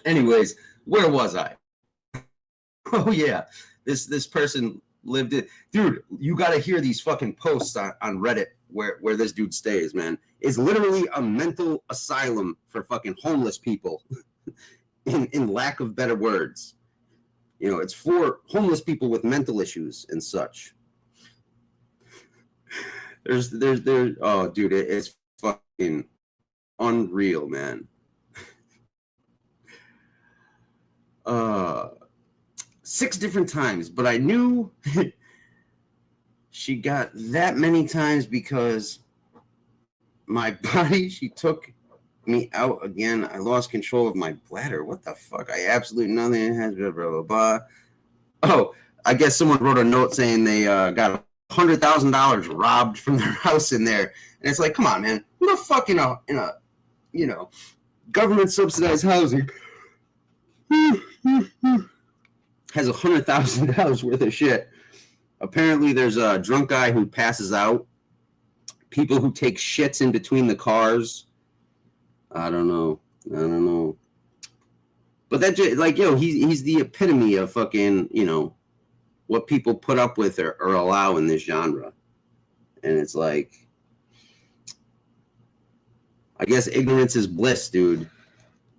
Anyways, where was I? Oh yeah, this person lived it, dude. You got to hear these fucking posts on Reddit where this dude stays, man. It's literally a mental asylum for fucking homeless people, in lack of better words. It's for homeless people with mental issues and such. There's oh dude, it's fucking unreal, man. 6 different times, but I knew she got that many times because my body, she took me out again. I lost control of my bladder. What the fuck? I absolutely nothing has blah blah blah blah. Oh, I guess someone wrote a note saying they got a $100,000 robbed from their house in there. And it's like, come on, man. Who the fuck in a you know, government subsidized housing has $100,000 worth of shit? Apparently there's a drunk guy who passes out. People who take shits in between the cars. I don't know. But that just, like, yo, he's the epitome of fucking, you know, what people put up with or allow in this genre. And it's like, I guess ignorance is bliss, dude.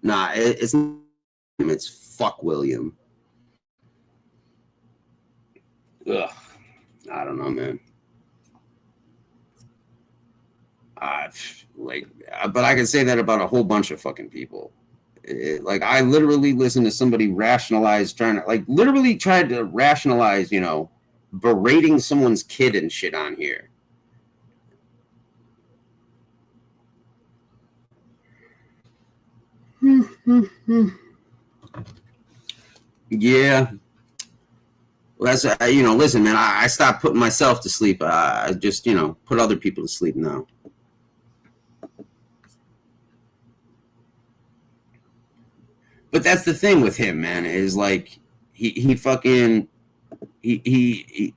Nah, it's fuck William. Ugh. I don't know, man. But I can say that about a whole bunch of fucking people. Like, I literally listened to somebody rationalize, literally tried to rationalize, you know, berating someone's kid and shit on here. Yeah. Well, that's, you know, listen, man, I stopped putting myself to sleep. I just, you know, put other people to sleep now. But that's the thing with him, man, is like he fucking he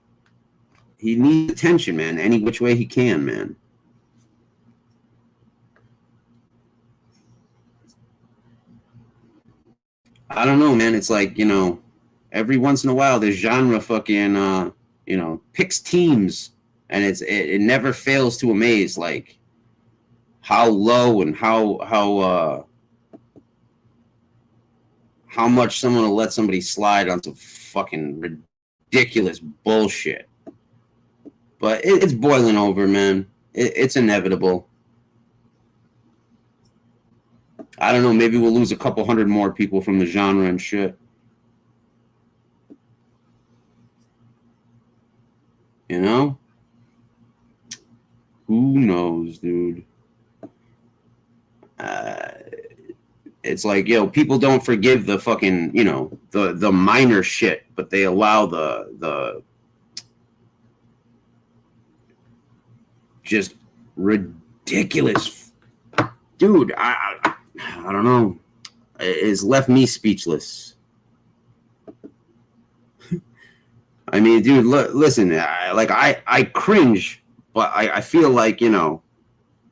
needs attention, man, any which way he can, man. I don't know, man. It's like, you know, every once in a while this genre fucking you know, picks teams, and it never fails to amaze, like how low and how much someone will let somebody slide on some fucking ridiculous bullshit. But it's boiling over, man. It's inevitable. I don't know, maybe we'll lose a couple hundred more people from the genre and shit. You know? Who knows, dude? It's like, yo, people don't forgive the fucking, you know, the minor shit, but they allow the just ridiculous. Dude, I don't know. It's left me speechless. I mean, dude, listen, I cringe, but I feel like, you know,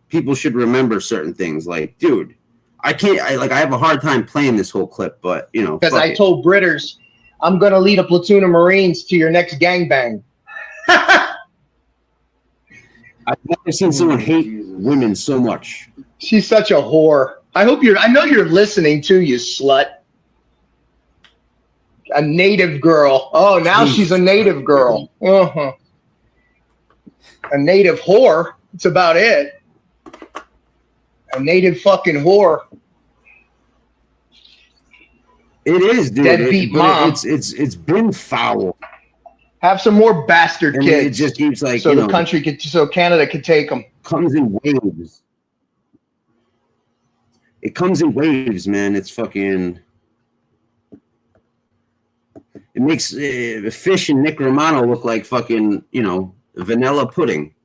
people should remember certain things. Like, dude, I have a hard time playing this whole clip, but, you know. Because I told Britters, I'm going to lead a platoon of Marines to your next gangbang. I've never seen someone hate women so much. She's such a whore. I know you're listening too, you slut. A native girl. Oh, now she's a native girl. Uh-huh. A native whore. That's about it. A native fucking whore. It is, dude. Deadbeat mom. It's been foul. Have some more bastard kids. It just keeps like, so you the know, country could, so Canada could take them. Comes in waves. It comes in waves, man. It's fucking. It makes Fish and Nick Romano look like fucking, you know, vanilla pudding.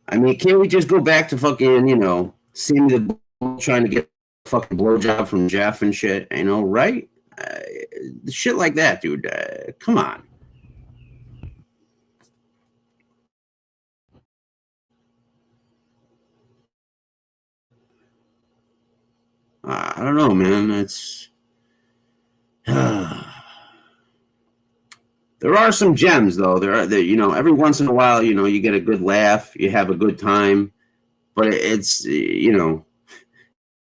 I mean, can't we just go back to fucking, you know, seeing the trying to get a fucking blowjob from Jeff and shit, you know, right? Shit like that, dude. Come on. I don't know, man. It's there are some gems, though. There, you know, every once in a while, you know, you get a good laugh, you have a good time, but it's, you know,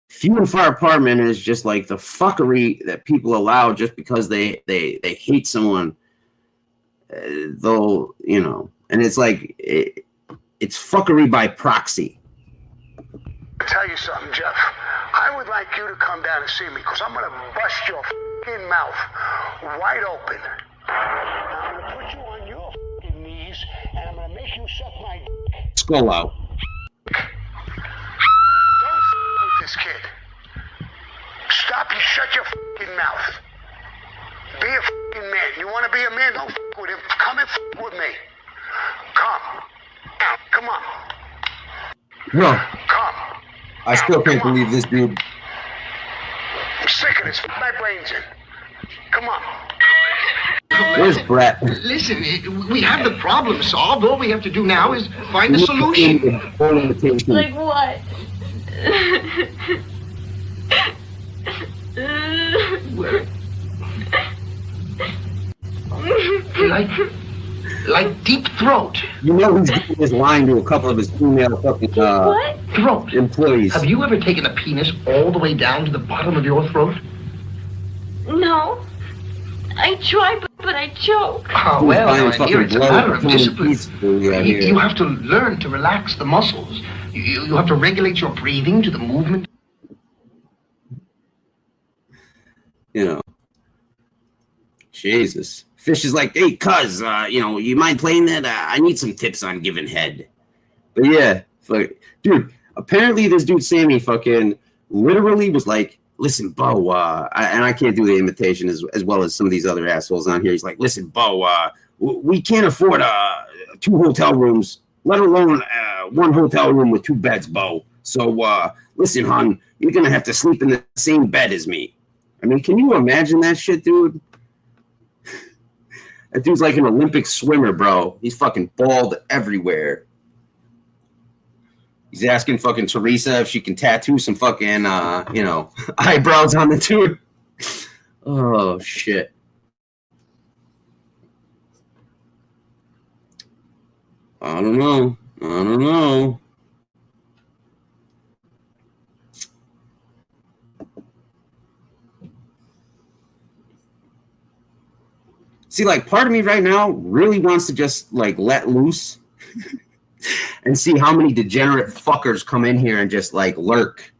few and far apart, man. Is just like the fuckery that people allow just because they hate someone, though, you know, and it's like it's fuckery by proxy. I'll tell you something, Jeff. I would like you to come down and see me, because I'm going to bust your f***ing mouth wide open. I'm going to put you on your f***ing knees, and I'm going to make you suck my dick. Skull out. Don't f*** with this kid. Stop, you shut your f***ing mouth. Be a f***ing man. You want to be a man, don't f with him. Come and f with me. Come. Now, come on. Bro, Come. I still can't believe this dude. I'm sick of this. My brains in. Come on. Where's Brett? Listen, we have the problem solved. All we have to do now is find a solution. Like what? Like deep throat. You know he's giving this line to a couple of his female fucking Throat. employees. Have you ever taken a penis all the way down to the bottom of your throat? No. I try, but I choke. Oh, well, now, dear, it's a matter of discipline. You You have to learn to relax the muscles. You have to regulate your breathing to the movement. You know. Jesus. Fish is like, hey, cuz, you mind playing that? I need some tips on giving head. But yeah, dude, apparently this dude Sammy fucking literally was like, listen, Bo, and I can't do the imitation as well as some of these other assholes on here. He's like, listen, Bo, we can't afford 2 hotel rooms, let alone 1 hotel room with 2 beds, Bo. So, listen, hon, you're going to have to sleep in the same bed as me. I mean, can you imagine that shit, dude? That dude's like an Olympic swimmer, bro. He's fucking bald everywhere. He's asking fucking Teresa if she can tattoo some fucking, eyebrows on the dude. Oh, shit. I don't know. See, like, part of me right now really wants to just, like, let loose and see how many degenerate fuckers come in here and just, like, lurk.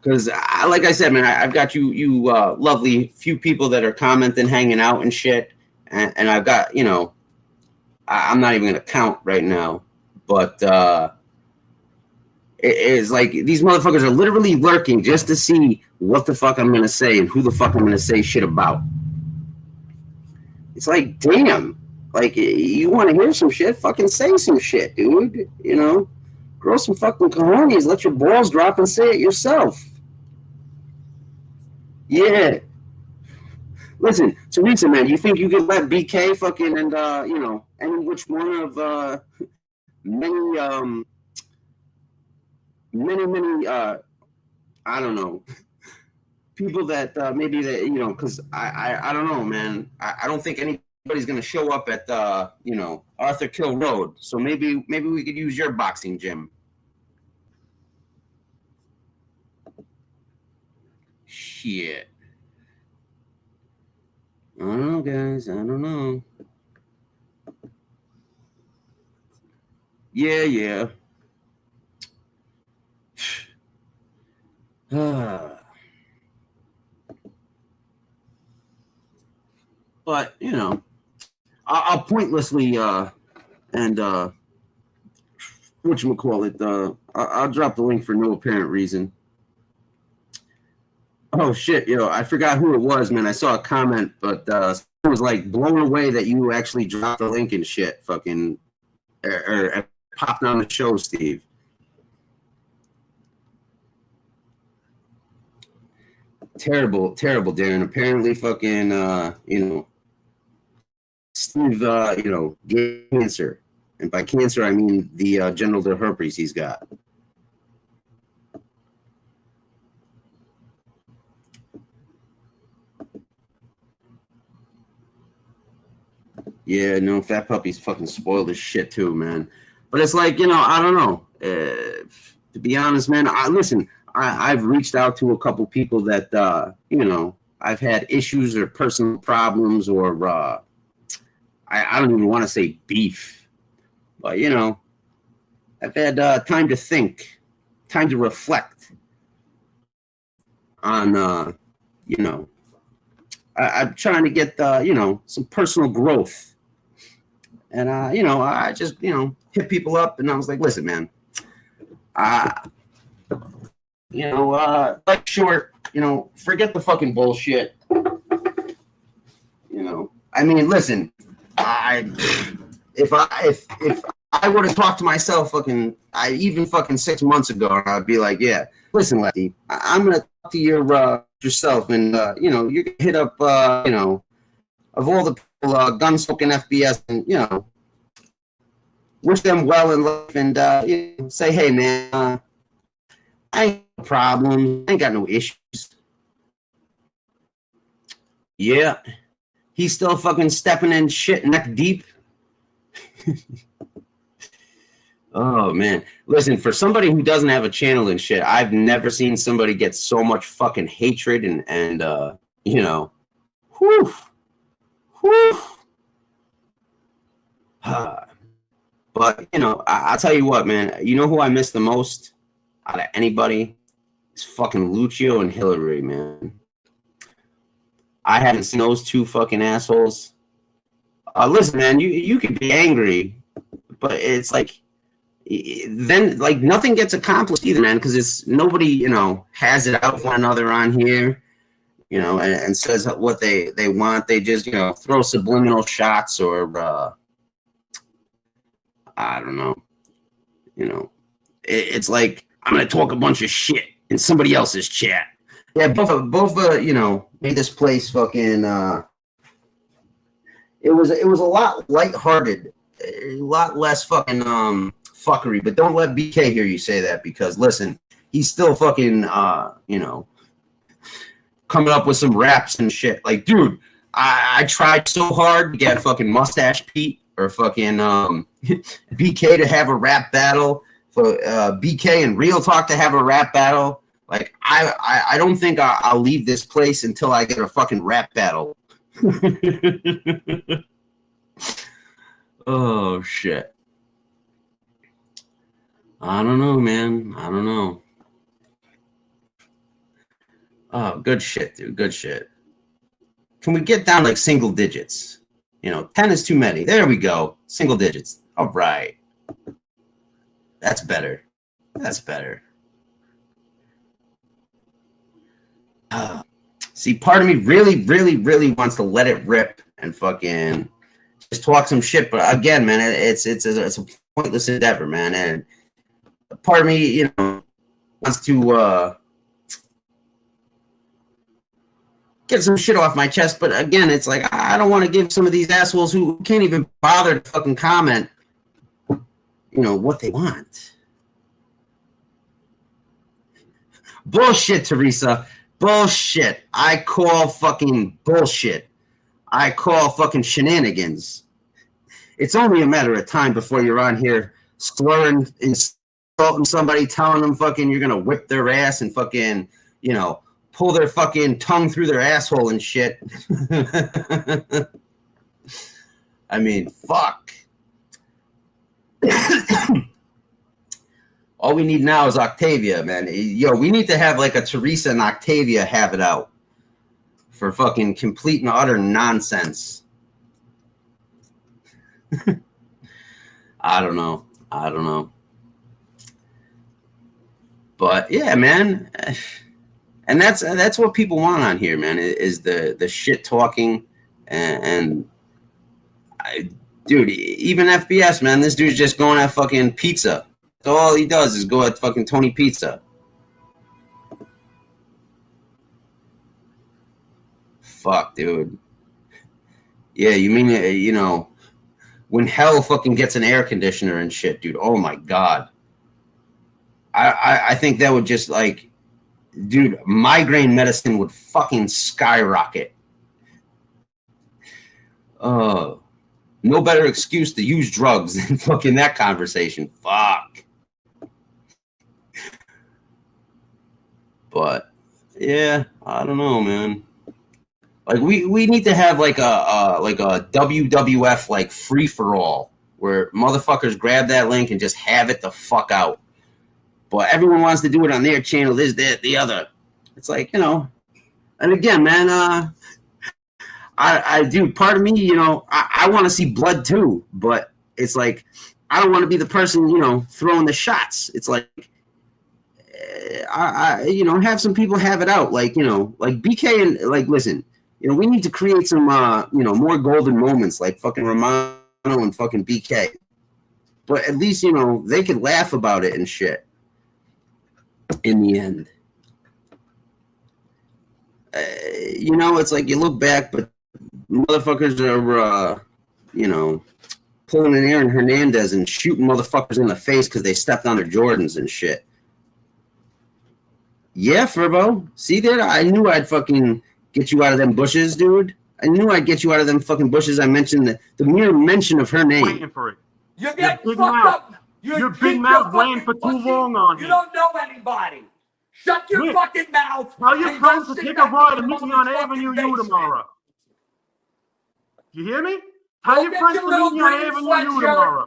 Because, like I said, man, I've got you lovely few people that are commenting, hanging out and shit. And I've got, I'm not even going to count right now. But it is like these motherfuckers are literally lurking just to see what the fuck I'm going to say and who the fuck I'm going to say shit about. It's like, damn, like, you want to hear some shit? Fucking say some shit, dude. Grow some fucking cojones. Let your balls drop and say it yourself. Yeah. Listen, Teresa, man, you think you could let BK fucking and, any which one of many, I don't know, people that maybe that because I don't know, man. I don't think anybody's gonna show up at Arthur Kill Road. So maybe we could use your boxing gym. Shit. I don't know, guys. I don't know. Yeah. But, I'll pointlessly, whatchamacallit, I'll drop the link for no apparent reason. Oh, shit, I forgot who it was, man. I saw a comment, but someone was, like, blown away that you actually dropped the link and shit, fucking, or popped on the show, Steve. Terrible, Darren. Apparently, fucking, Steve, gave cancer. And by cancer, I mean the genital herpes he's got. Yeah, no, Fat Puppy's fucking spoiled as shit too, man. But it's like, I don't know. To be honest, man, I've reached out to a couple people that, I've had issues or personal problems or, I don't even want to say beef, but, I've had time to think, time to reflect on, I'm trying to get, some personal growth. And, I just, hit people up and I was like, listen, man, life short, forget the fucking bullshit. You know, I mean, listen, if I would have talked to myself even 6 months ago, I'd be like, yeah, listen, Lefty, I'm gonna talk to yourself, and you know, you can hit up you know, of all the people gun smoking FBS, and you know, wish them well in life, and you know, say, hey man, I ain't no problem, I ain't got no issues. Yeah, he's still fucking stepping in shit neck deep. Oh man, listen, for somebody who doesn't have a channel and shit, I've never seen somebody get so much fucking hatred and you know, whew. But you know, I'll tell you what, man. You know who I miss the most out of anybody? It's fucking Lucio and Hillary, man. I haven't seen those two fucking assholes. Listen, man, you could be angry, but it's like then like nothing gets accomplished either, man, because it's nobody, you know, has it out with one another on here, you know, and says what they want. They just, you know, throw subliminal shots or I don't know, you know, it's like I'm gonna talk a bunch of shit in somebody else's chat. Yeah, both you know, made this place fucking it was a lot lighthearted, a lot less fucking fuckery. But don't let BK hear you say that, because listen, he's still fucking you know, coming up with some raps and shit. Like, dude, I tried so hard to get fucking Mustache Pete or fucking BK to have a rap battle, for BK and Real Talk to have a rap battle. Like, I don't think I'll leave this place until I get a fucking rap battle. Oh shit. I don't know, man. I don't know. Oh, good shit, dude. Good shit. Can we get down like single digits? You know, 10 is too many. There we go. Single digits. All right. That's better. That's better. See, part of me really, really, really wants to let it rip and fucking just talk some shit. But again, man, it's a pointless endeavor, man. And part of me, you know, wants to get some shit off my chest. But again, it's like I don't want to give some of these assholes who can't even bother to fucking comment, you know, what they want. Bullshit, Teresa. Bullshit. I call fucking bullshit. I call fucking shenanigans. It's only a matter of time before you're on here slurring, insulting somebody, telling them fucking you're gonna whip their ass and fucking, you know, pull their fucking tongue through their asshole and shit. I mean, fuck. All we need now is Octavia, man. Yo, we need to have like a Teresa and Octavia have it out for fucking complete and utter nonsense. I don't know. I don't know. But yeah, man. And that's what people want on here, man, is the shit talking and dude, even FBS, man, this dude's just going at fucking pizza. So all he does is go at fucking Tony Pizza. Fuck, dude. Yeah, you mean, you know, when hell fucking gets an air conditioner and shit, dude. Oh my God. I think that would just like, dude, migraine medicine would fucking skyrocket. No better excuse to use drugs than fucking that conversation. Fuck. But yeah, I don't know, man. Like we need to have like a WWF like free for all where motherfuckers grab that link and just have it the fuck out. But everyone wants to do it on their channel, this, that, the other. It's like, you know. And again, man, I do. Part of me, you know, I want to see blood too, but it's like I don't want to be the person, you know, throwing the shots. It's like I you know, have some people have it out, like, you know, like BK and like, listen, You know, we need to create some, you know, more golden moments like fucking Romano and fucking BK. But at least, you know, they could laugh about it and shit in the end. You know, it's like you look back, but motherfuckers are, you know, pulling an Aaron Hernandez and shooting motherfuckers in the face because they stepped on their Jordans and shit. Yeah, Furbo. See there? I knew I'd fucking get you out of them bushes, dude. I knew I'd get you out of them fucking bushes. I mentioned the mere mention of her name. Waiting for it. You're getting big fucked mouth. up. Your big mouth ran for too long on You me. don't know anybody. Shut your fucking mouth. Tell your and friends go to sit take a back ride in and your meet me on mother's Avenue fucking U basement. tomorrow. You hear me? Tell Go your get friends your to little meet me on green Avenue U sweatshirt. tomorrow.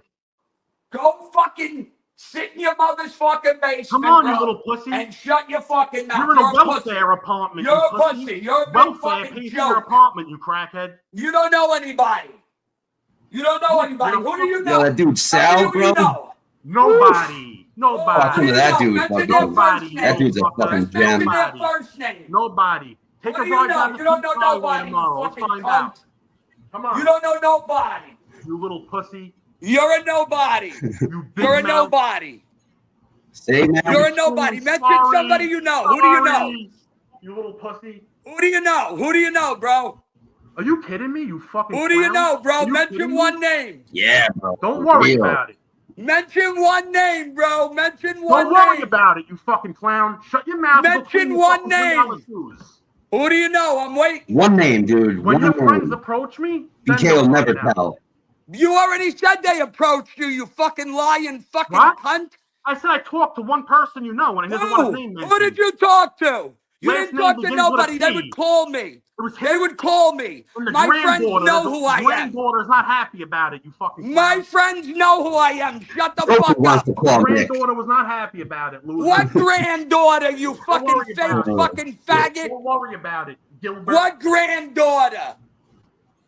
Go fucking sit in your mother's fucking basement, Come on, bro, you little pussy. and shut your fucking mouth. You're in a pussy. welfare apartment, You're you a pussy. You're a big welfare fucking pays for your joke. apartment, you crackhead. You don't know anybody. You don't know anybody. Who do you know? Yo, that dude Sal, Who do bro. you know? Nobody. Nobody. Talking to that dude. Mention Fucking, their first that dude's a name. fucking Just gem. mention their first name. Nobody. Take What a do you ride know? down the You don't know Peace Highway nobody, you tomorrow. Let's fucking find cunt. out. Come on. You don't know nobody. You little pussy. You're a nobody. You're a nobody. Say now. You're a nobody. Mention somebody you know. Who do you know? You little pussy. Who do you know? Who do you know, bro? Are you kidding me? You fucking Who do you clown? know, bro? Are you Mention kidding one me? name. Yeah, bro. Don't worry Real. about it. Mention one name, bro. Mention one Don't worry name. about it, you fucking clown. Shut your mouth. and go clean Mention your one fucking name. $3 shoes. Who do you know? I'm waiting. One name, dude. When One your friends name. approach me, then BK you'll will never find out. tell. You already said they approached you, you fucking lying fucking What? cunt. I said I talked to one person you know, and he doesn't want his name mentioned. Who did you talk to? You Last didn't name talk to begins with a nobody. They P. would call me. was They would call me. And the My friends granddaughter, know the who I am. granddaughter's not happy about it, you fucking My clown. friends know who I am. Shut the Goku fuck wants up. to call The Nick. granddaughter was not happy about it, loser. What granddaughter, you fucking worry fake about it. fucking faggot? Don't worry about it, Gilbert. What granddaughter?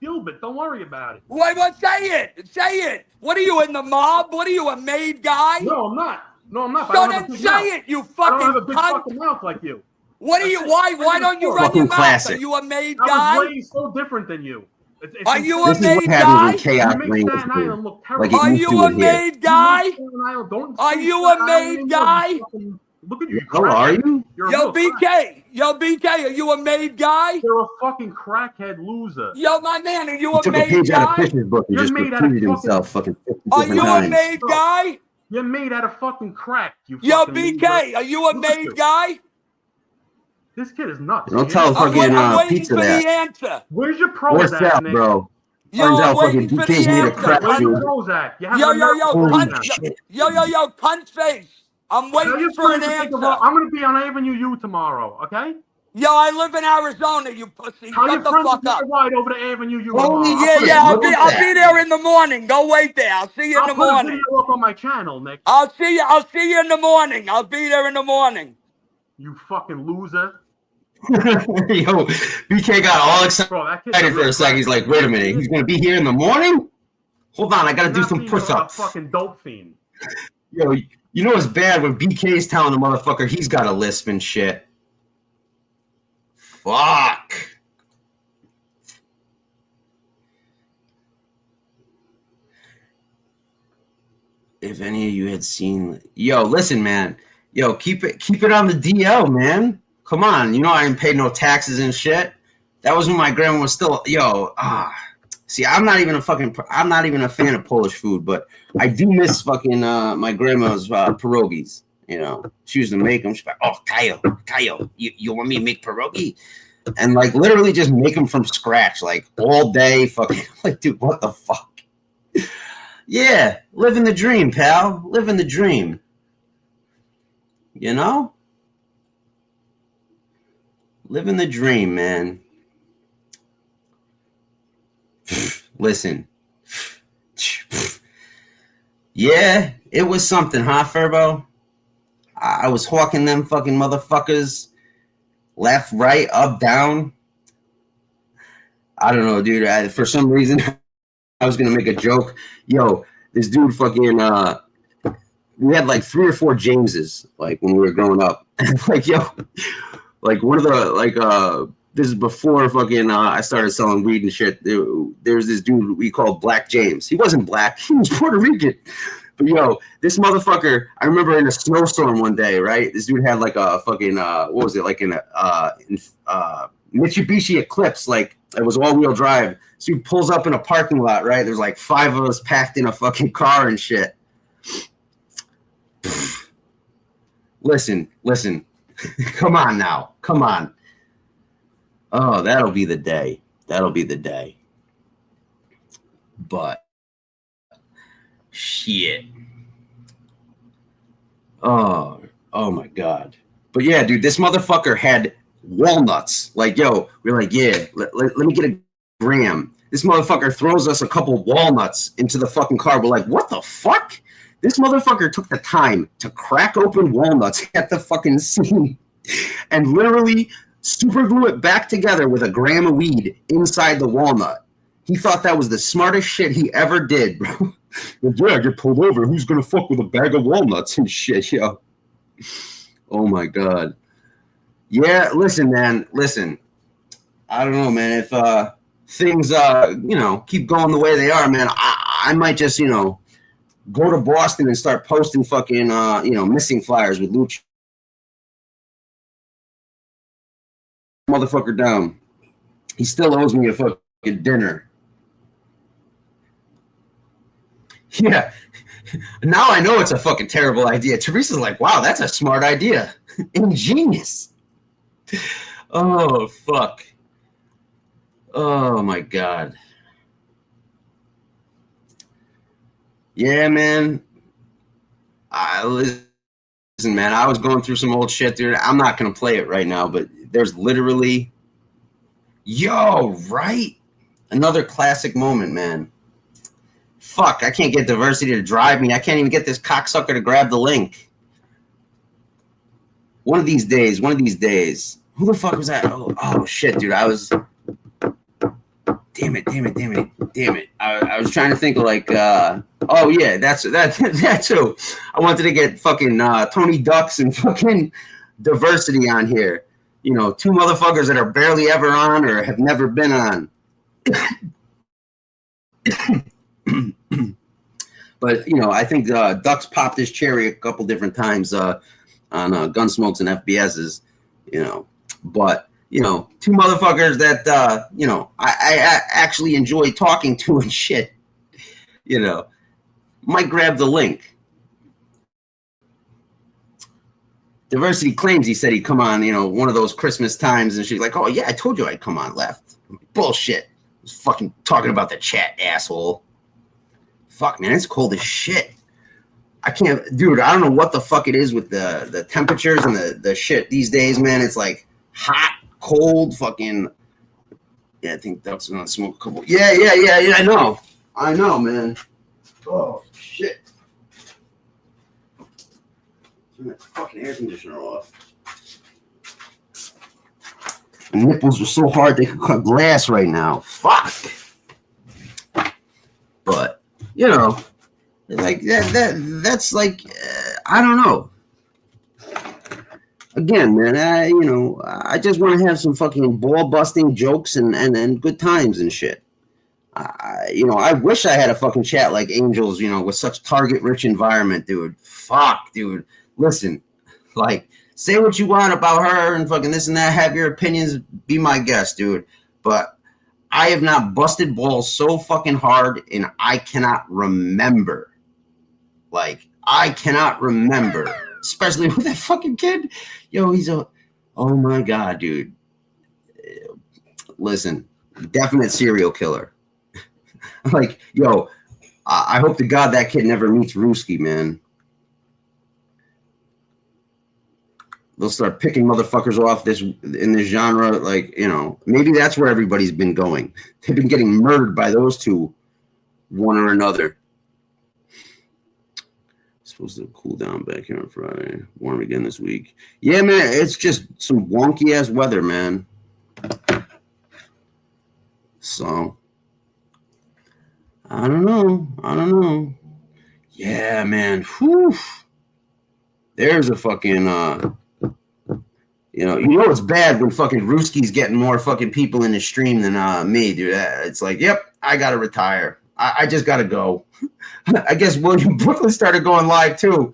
Gilbert, don't worry about it. What? Say it. Say it. What are you in the mob? What are you, a made guy? No, I'm not. No, I'm not. So I don't then have a big say mouth. it, you I fucking don't have a big cunt. fucking mouth like you. What are you? Why don't you run Fucking your mouth? classic. Are you a made I guy? was raised so different than you. It's Are you a This is what made happens when guy? chaos You make reigns, Staten Island dude. look Like terrible. it Are used you to a in here. made guy? Don't Are say you Staten a Island made anymore, guy? you fucking- Look at you. Hell, are you? You're a Yo, real crack. BK. Yo, BK. Are you a made guy? You're a fucking crackhead loser. Yo, my man. Are you He a took a made page out of guy? Fisher's book and You're just made out of repeated himself fucking 50 Are different you a times. made guy? You're made out of fucking crack, you Yo, fucking BK. loser. Are you a Look at you. made guy? This kid is nuts. Don't tell I'm fucking waiting pizza for the that. answer. Where's your What's Prozac, that, Nick? bro? Yo, Turns I'm out fucking waiting for the BK's made a answer. crack, Where's your dude. Prozac? You have Yo, a yo, nerve yo, Holy Prozac. shit. yo, cunt face. I'm Tell waiting your for an friends to take a answer. ride. I'm gonna be on Avenue U tomorrow, okay? Yo, I live in Arizona, you pussy. Tell your Shut the friends fuck to take up. a ride over to Avenue U Holy tomorrow. Yeah, shit, yeah, look at I'll that. be there in the morning. Go wait there. I'll see you in the I'll put a morning. video up on my channel, Nick. I'll see you in the morning. I'll be there in the morning. You fucking loser. Yo, BK got all excited Bro, that kid's for a second. He's like, wait a minute, he's gonna be here in the morning? Hold on, I gotta do some push-ups. A fucking dope fiend. Yo, you know it's bad when BK's telling the motherfucker he's got a lisp and shit. Fuck. If any of you had seen, yo, listen, man, yo, keep it on the DL, man. Come on, you know I didn't pay no taxes and shit. That was when my grandma was still, See, I'm not even a fan of Polish food, but I do miss fucking my grandma's pierogies. You know, she used to make them. She's like, oh, Kyle, you want me to make pierogi? And like literally just make them from scratch, like all day. Fucking like, dude, what the fuck? Yeah, living the dream, pal. Living the dream. You know? Living the dream, man. Listen. Yeah, it was something, huh, Furbo? I was hawking them fucking motherfuckers. Left, right, up, down. I don't know, dude. For some reason, I was going to make a joke. Yo, this dude fucking... we had like 3 or 4 Jameses, like, when we were growing up. Like, yo... Like, one of the, like, this is before fucking I started selling weed and shit. There's this dude we called Black James. He wasn't black. He was Puerto Rican. But yo, this motherfucker, I remember in a snowstorm one day, right? This dude had like a fucking what was it, like in Mitsubishi Eclipse, like it was all-wheel drive. So he pulls up in a parking lot, right? There's like 5 of us packed in a fucking car and shit. Listen. Come on now. Come on. Oh, that'll be the day. But shit. Oh my God. But yeah, dude, this motherfucker had walnuts. Like, yo, we're like, yeah, let me get a gram. This motherfucker throws us a couple walnuts into the fucking car. We're like, what the fuck? This motherfucker took the time to crack open walnuts at the fucking scene and literally super glue it back together with a gram of weed inside the walnut. He thought that was the smartest shit he ever did, bro. Yeah, get pulled over. Who's gonna fuck with a bag of walnuts and shit, yo? Oh my God. Yeah, listen, man. Listen. I don't know, man. If things keep going the way they are, man, I might just, go to Boston and start posting fucking missing flyers with Lucha. Motherfucker down. He still owes me a fucking dinner. Yeah. Now I know it's a fucking terrible idea. Teresa's like, wow, that's a smart idea. Ingenious. Oh, fuck. Oh, my God. Yeah, man. Listen, man, I was going through some old shit, dude. I'm not going to play it right now, but there's literally... Yo, right? Another classic moment, man. Fuck, I can't get diversity to drive me. I can't even get this cocksucker to grab the link. One of these days. Who the fuck was that? Oh shit, dude. I was... Damn it. I was trying to think of like... oh, yeah, that's too. I wanted to get fucking Tony Ducks and fucking diversity on here. 2 motherfuckers that are barely ever on or have never been on. But, I think Ducks popped his cherry a couple different times on Gunsmokes and FBS's, But, 2 motherfuckers that, I actually enjoy talking to and shit, might grab the link. Diversity claims he said he'd come on, one of those Christmas times, and she's like, oh, yeah, I told you I'd come on left. Bullshit. I was fucking talking about the chat, asshole. Fuck, man, it's cold as shit. I can't, dude, I don't know what the fuck it is with the temperatures and the shit these days, man. It's like hot, cold, fucking, yeah, I think Duck's gonna smoke a couple. Yeah, I know, man. Oh, shit. Turn that fucking air conditioner off. The nipples are so hard they could cut glass right now. Fuck. But, like that's like, I don't know. Again, man, I just want to have some fucking ball-busting jokes and good times and shit. I wish I had a fucking chat like Angels, with such target-rich environment, dude. Fuck, dude. Listen, like, say what you want about her and fucking this and that. Have your opinions. Be my guest, dude. But I have not busted balls so fucking hard, and I cannot remember. Like, I cannot remember. Especially with that fucking kid. Yo, oh my God, dude. Listen, definite serial killer. Like, yo, I hope to God that kid never meets Ruski, man. They'll start picking motherfuckers off in this genre. Like, maybe that's where everybody's been going. They've been getting murdered by those two, one or another. Supposed to cool down back here on Friday. Warm again this week. Yeah, man, it's just some wonky ass weather, man. So, I don't know. Yeah, man. Whew. There's a fucking You know it's bad when fucking Rooski's getting more fucking people in the stream than me, dude. It's like, yep, I gotta retire. I just gotta go. I guess William Brooklyn started going live too.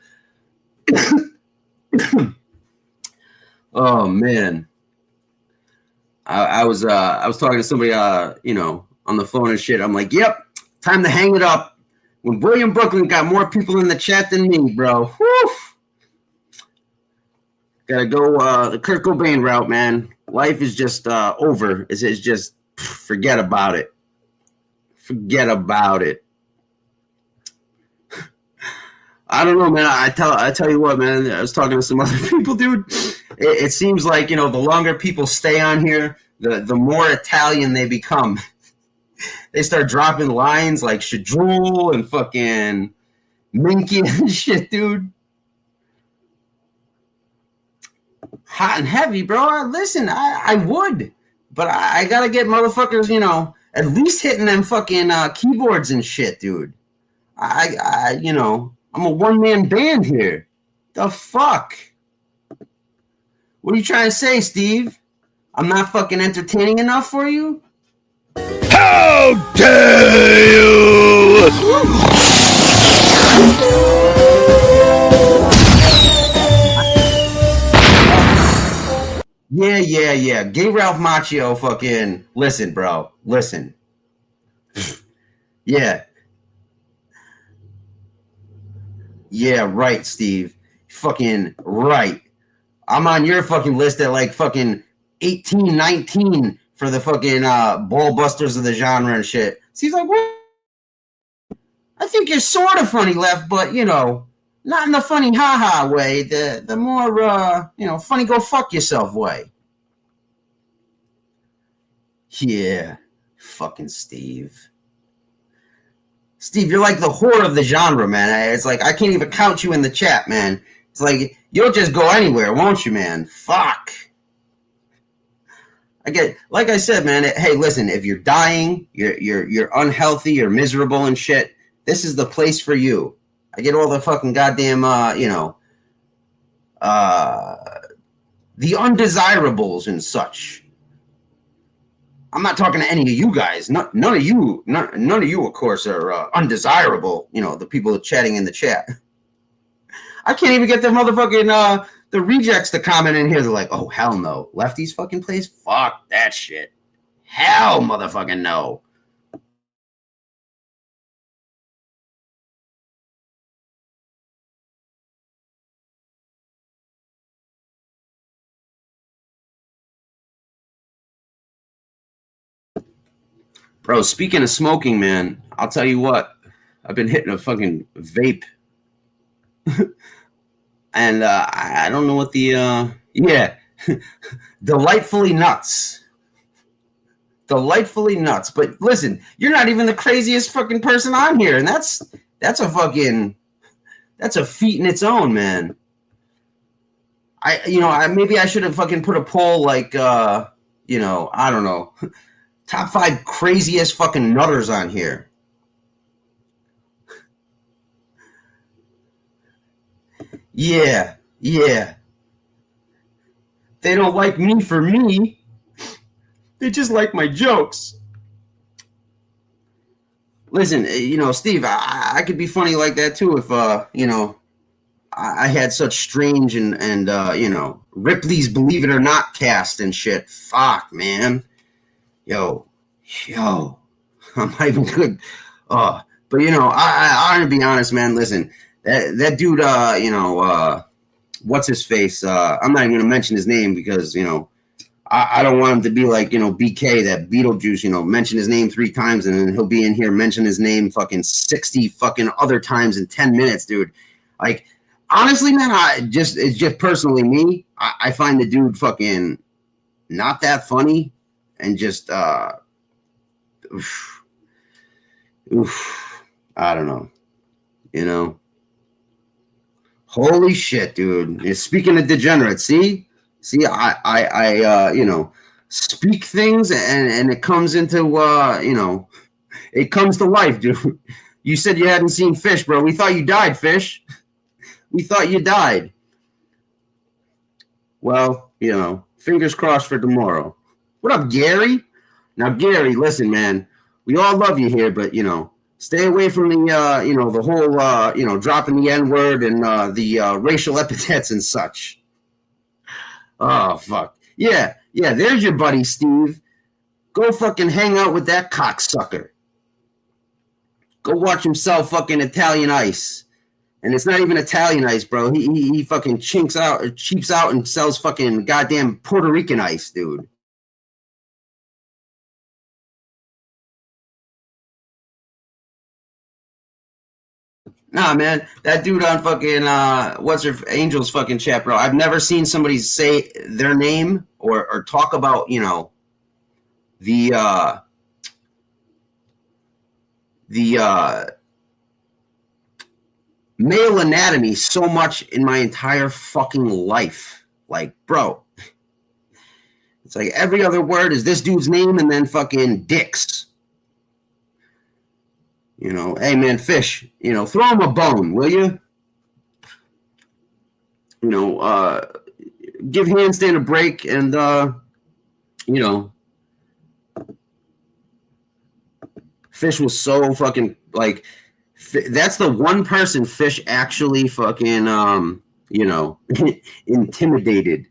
Oh man, I was talking to somebody on the phone and shit. I'm like, yep, time to hang it up. When William Brooklyn got more people in the chat than me, bro. Whew. Gotta go the Kurt Cobain route, man. Life is just over. It's just forget about it. Forget about it. I don't know, man. I tell you what, man. I was talking to some other people, dude. It seems like, the longer people stay on here, the more Italian they become. They start dropping lines like Shadrul and fucking Minky and shit, dude. Hot and heavy, bro. Listen, I would, but I gotta get motherfuckers, at least hitting them fucking keyboards and shit, dude. I'm a one-man band here. The fuck? What are you trying to say, Steve? I'm not fucking entertaining enough for you? How dare you! Yeah. Gay Ralph Macchio fucking... Listen, bro. Listen. Yeah. Yeah, right, Steve. Fucking right. I'm on your fucking list at like fucking 18, 19 for the fucking ball busters of the genre and shit. Steve's like, what? I think you're sort of funny, Left, but, not in the funny ha-ha way. The more, funny go fuck yourself way. Yeah. Fucking Steve. Steve, you're like the whore of the genre, man. It's like I can't even count you in the chat, man. It's like you'll just go anywhere, won't you, man? Fuck. Like I said, man. Hey, listen, if you're dying, you're unhealthy, you're miserable and shit, this is the place for you. I get all the fucking goddamn, the undesirables and such. I'm not talking to any of you guys. None of you, of course, are undesirable. The people chatting in the chat. I can't even get the motherfucking the rejects to comment in here. They're like, oh hell no, Lefty's fucking place. Fuck that shit. Hell, motherfucking no. Bro, speaking of smoking, man, I'll tell you what. I've been hitting a fucking vape. And I don't know what the... yeah. Delightfully nuts. Delightfully nuts. But listen, you're not even the craziest fucking person on here. And that's a fucking... That's a feat in its own, man. Maybe I should have fucking put a poll like, I don't know... Top 5 craziest fucking nutters on here. Yeah. They don't like me for me. They just like my jokes. Listen, Steve, I could be funny like that too if, I had such strange and Ripley's Believe It or Not cast and shit. Fuck, man. Yo, I'm not even good. But I want to be honest, man. Listen, that dude, what's his face? I'm not even gonna mention his name because I don't want him to be like BK, that Beetlejuice. Mention his name 3 times and then he'll be in here mention his name fucking 60 fucking other times in 10 minutes, dude. Like, honestly, man, it's just personally me. I find the dude fucking not that funny. And just, I don't know, Holy shit, dude. Speaking of degenerates, see, I speak things and it comes into, it comes to life, dude. You said you hadn't seen Fish, bro. We thought you died, Fish. We thought you died. Well, You know, fingers crossed for tomorrow. What up, Gary? Now, Gary, listen, man, we all love you here, but, you know, stay away from the, you know, the whole, you know, dropping the N-word and the racial epithets and such. Oh, fuck. Yeah, there's your buddy, Steve. Go fucking hang out with that cocksucker. Go watch him sell fucking Italian ice. And it's not even Italian ice, bro. He fucking cheaps out and sells fucking goddamn Puerto Rican ice, dude. Nah, man, that dude on fucking what's her Angel's fucking chat, bro. I've never seen somebody say their name or talk about, you know, the male anatomy so much in my entire fucking life. Like, bro, it's like every other word is this dude's name and then fucking dicks. You know, hey man, Fish, you know, throw him a bone, will you? You know, give Handstand a break and, you know, Fish was so fucking, like, that's the one person Fish actually fucking, you know, intimidated.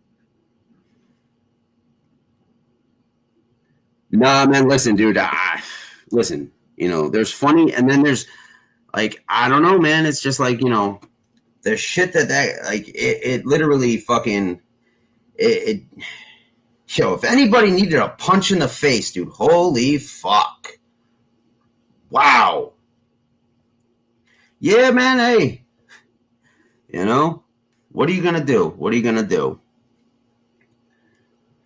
Nah, man, listen, dude, listen, you know, there's funny, and then there's, like, I don't know, man, it's just like, you know, the shit that like, it literally fucking, yo, if anybody needed a punch in the face, dude, holy fuck. Wow. Yeah, man, hey. You know, what are you going to do? What are you going to do?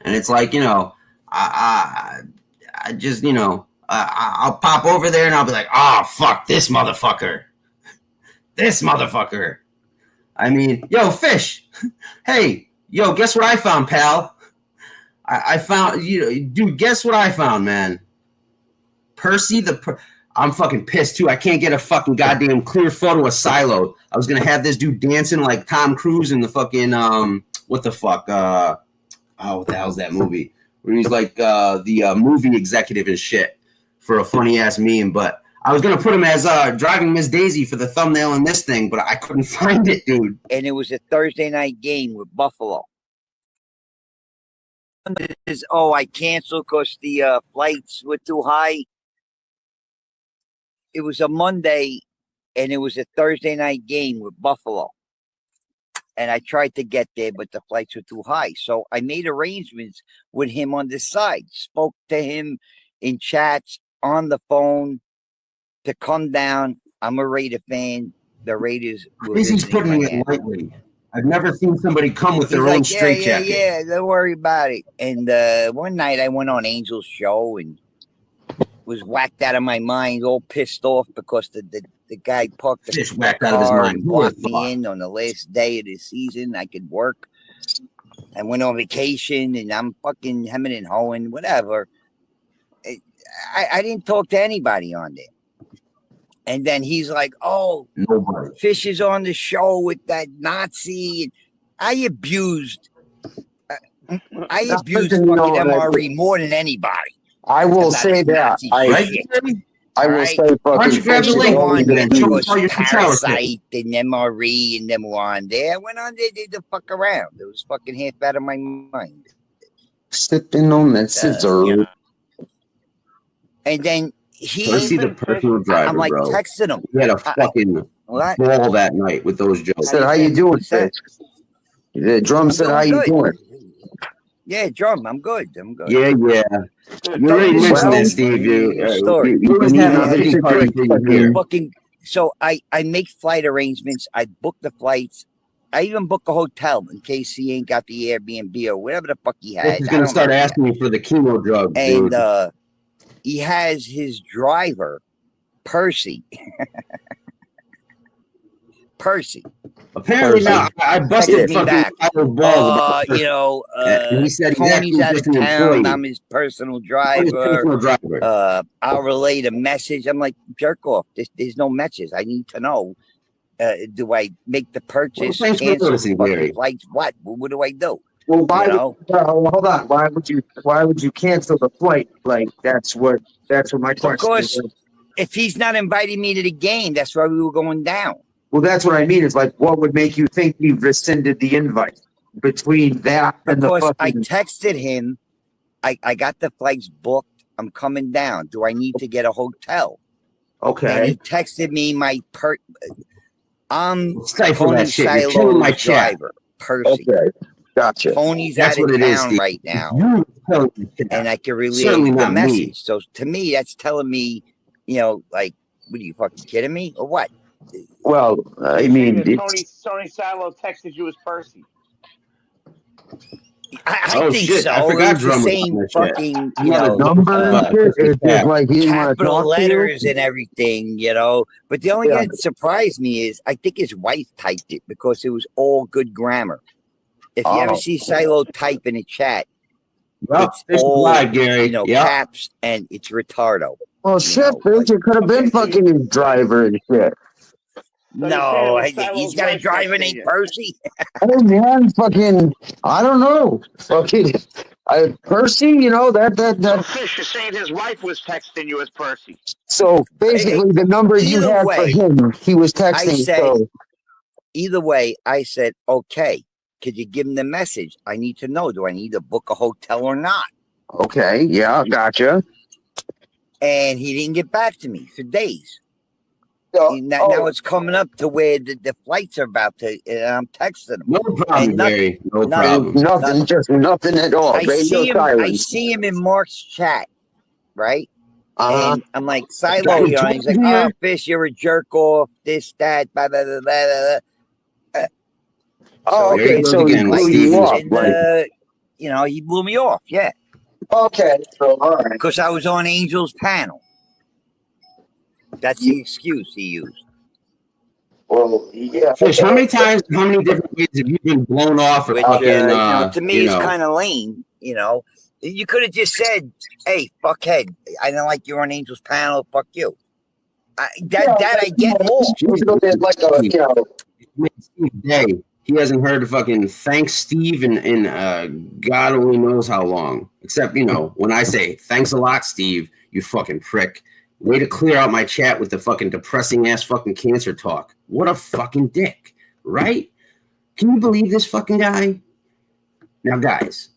And it's like, you know, I just, you know, I'll pop over there and I'll be like, oh, fuck, this motherfucker. This motherfucker. I mean, yo, Fish. Hey, yo, guess what I found, pal? I found, you know, dude, guess what I found, man? Percy I'm fucking pissed, too. I can't get a fucking goddamn clear photo of Silo. I was going to have this dude dancing like Tom Cruise in the fucking, what the fuck? What the hell's that movie? Where he's like the movie executive and shit for a funny-ass meme. But I was going to put him as Driving Miss Daisy for the thumbnail in this thing, but I couldn't find it, dude. And it was a Thursday night game with Buffalo. I canceled because the flights were too high. It was a Monday, and it was a Thursday night game with Buffalo. And I tried to get there, but the flights were too high. So I made arrangements with him on the side, spoke to him in chats, on the phone, to come down. I'm a Raider fan. The Raiders were He's putting it lightly. I've never seen somebody come with their own straitjacket. Yeah, don't worry about it. And one night I went on Angel's show and was whacked out of my mind, all pissed off because the guy parked the car and blocked me in on the last day of the season. I could work. I went on vacation and I'm fucking hemming and hoeing, whatever. I didn't talk to anybody on there. And then he's like, oh, nobody. Fish is on the show with that Nazi. And I abused fucking MRE more than anybody. I will say that. I will say fucking Parasite and MRE and them were on there. I went on there, did the fuck around. It was fucking half out of my mind. Sipping on that scissor. You know. And then see the personal driver, I'm like bro. texting him. He had a fucking ball that night with those jokes. I said, how you doing? The drum said, how you doing? Yeah, Drum, I'm good. Yeah. You already mentioned that, Steve. So I make flight arrangements. I book the flights. I even book a hotel in case he ain't got the Airbnb or whatever the fuck he has. He's gonna start asking me for the chemo drug, and dude. He has his driver, Percy. Apparently now I busted fucking balls. You know, he said Tony's out of town. I'm his personal driver. Driver. I'll relay the message. I'm like, jerk off. There's no message. I need to know. Do I make the purchase? Well, thanks for noticing, Gary. Like what? What do I do? Well, why? You know? Hold on. Why would you cancel the flight? Like that's what my question is. Because if he's not inviting me to the game, that's why we were going down. Well, that's what I mean. Is like, what would make you think he rescinded the invite between that and the Because I fucking? texted him. I got the flights booked. I'm coming down. Do I need to get a hotel? Okay. And he texted me my Stifle Tony that shit. You're killing my Silo's chat. driver, Percy. Okay. Gotcha. Tony's That's out what of it is, town Steve. right now, You tell me that. and I can relay Certainly the not me. message. So to me, that's telling me, you know, like, what are you fucking kidding me or what? Well, I mean, Tony Silo texted you as Percy. I think shit. so. I forgot It was the Drum was on same that shit. fucking, I'm you not a know, number and shit. It's just like he didn't want to capital talk to you. letters and everything, you know. But the only thing that surprised me is I think his wife typed it because it was all good grammar. If you ever see Silo type in a chat, it's all Gary. you know, caps, and it's retardo. Well, shit, bitch, it could have been fucking his driver and shit. No, he's got a driver named Percy. Oh man, fucking, I don't know, fucking, Percy, you know that. So Fish, you're saying his wife was texting you as Percy. So basically, the number you had for him, he was texting. I said, so either way, I said, okay, could you give him the message? I need to know. Do I need to book a hotel or not? okay, yeah, gotcha. And he didn't get back to me for days. Now it's coming up to where the flights are about to, and I'm texting him. No problem, Gary. No problem. Nothing, just nothing at all. I see him in Mark's chat, right? And I'm like, Silo, you know, he's like, oh, Fish, you're a jerk off, this, that, blah, blah, blah, blah, blah. Oh, okay, so he blew you off. You know, he blew me off, yeah. Okay, so all right. Because I was on Angel's panel. That's the excuse he used. Well, yeah. Fish, how many different ways have you been blown off? Or Which, fucking, you know, to me, it's kind of lame. You know, you could have just said, "Hey, fuckhead, I don't like you on Angel's panel. Fuck you." I get more. Like a, you know, Steve Day. He hasn't heard fucking thanks Steve in God only knows how long. Except, you know, when I say thanks a lot, Steve, you fucking prick. Way to clear out my chat with the fucking depressing ass fucking cancer talk. What a fucking dick, right? Can you believe this fucking guy? Now, guys,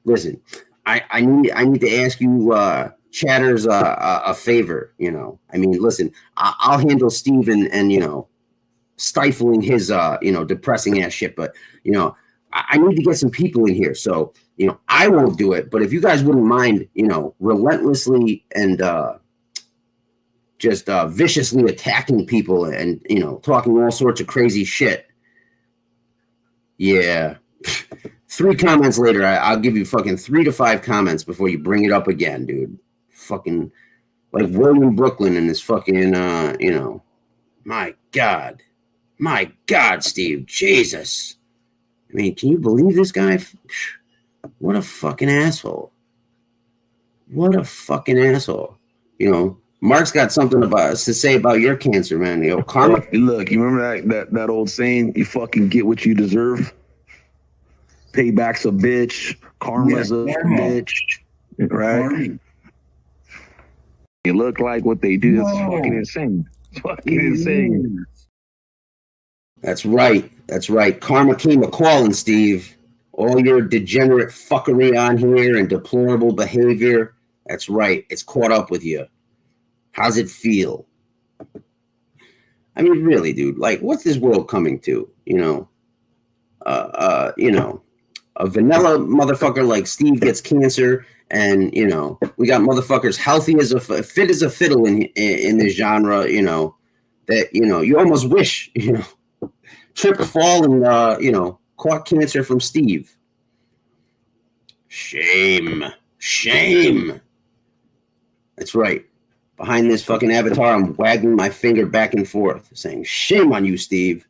listen. I need to ask you chatters a favor. You know, I mean, listen. I'll handle Steve and you know, stifling his you know, depressing ass shit. But you know, I need to get some people in here. So you know, I won't do it. But if you guys wouldn't mind, you know, relentlessly and just viciously attacking people and, you know, talking all sorts of crazy shit. Yeah. 3 comments later, I'll give you fucking 3 to 5 comments before you bring it up again, dude. Fucking like William Brooklyn and this fucking, you know, my God, Steve, Jesus. I mean, can you believe this guy? What a fucking asshole. What a fucking asshole. You know, Mark's got something to say about your cancer, man. You know, karma. Look, you remember that old saying, you fucking get what you deserve? Payback's a bitch. Karma's a bitch. Right? You look like what they do. It's fucking insane. It's fucking insane. That's right. That's right. Karma came a-calling, Steve. All your degenerate fuckery on here and deplorable behavior. That's right. It's caught up with you. How's it feel? I mean, really, dude, like, what's this world coming to? You know, you know, a vanilla motherfucker like Steve gets cancer, and, you know, we got motherfuckers healthy as fit as a fiddle in this genre, you know, that, you know, you almost wish, you know, trip, fall, and, you know, caught cancer from Steve. Shame. That's right. Behind this fucking avatar, I'm wagging my finger back and forth, saying, shame on you, Steve.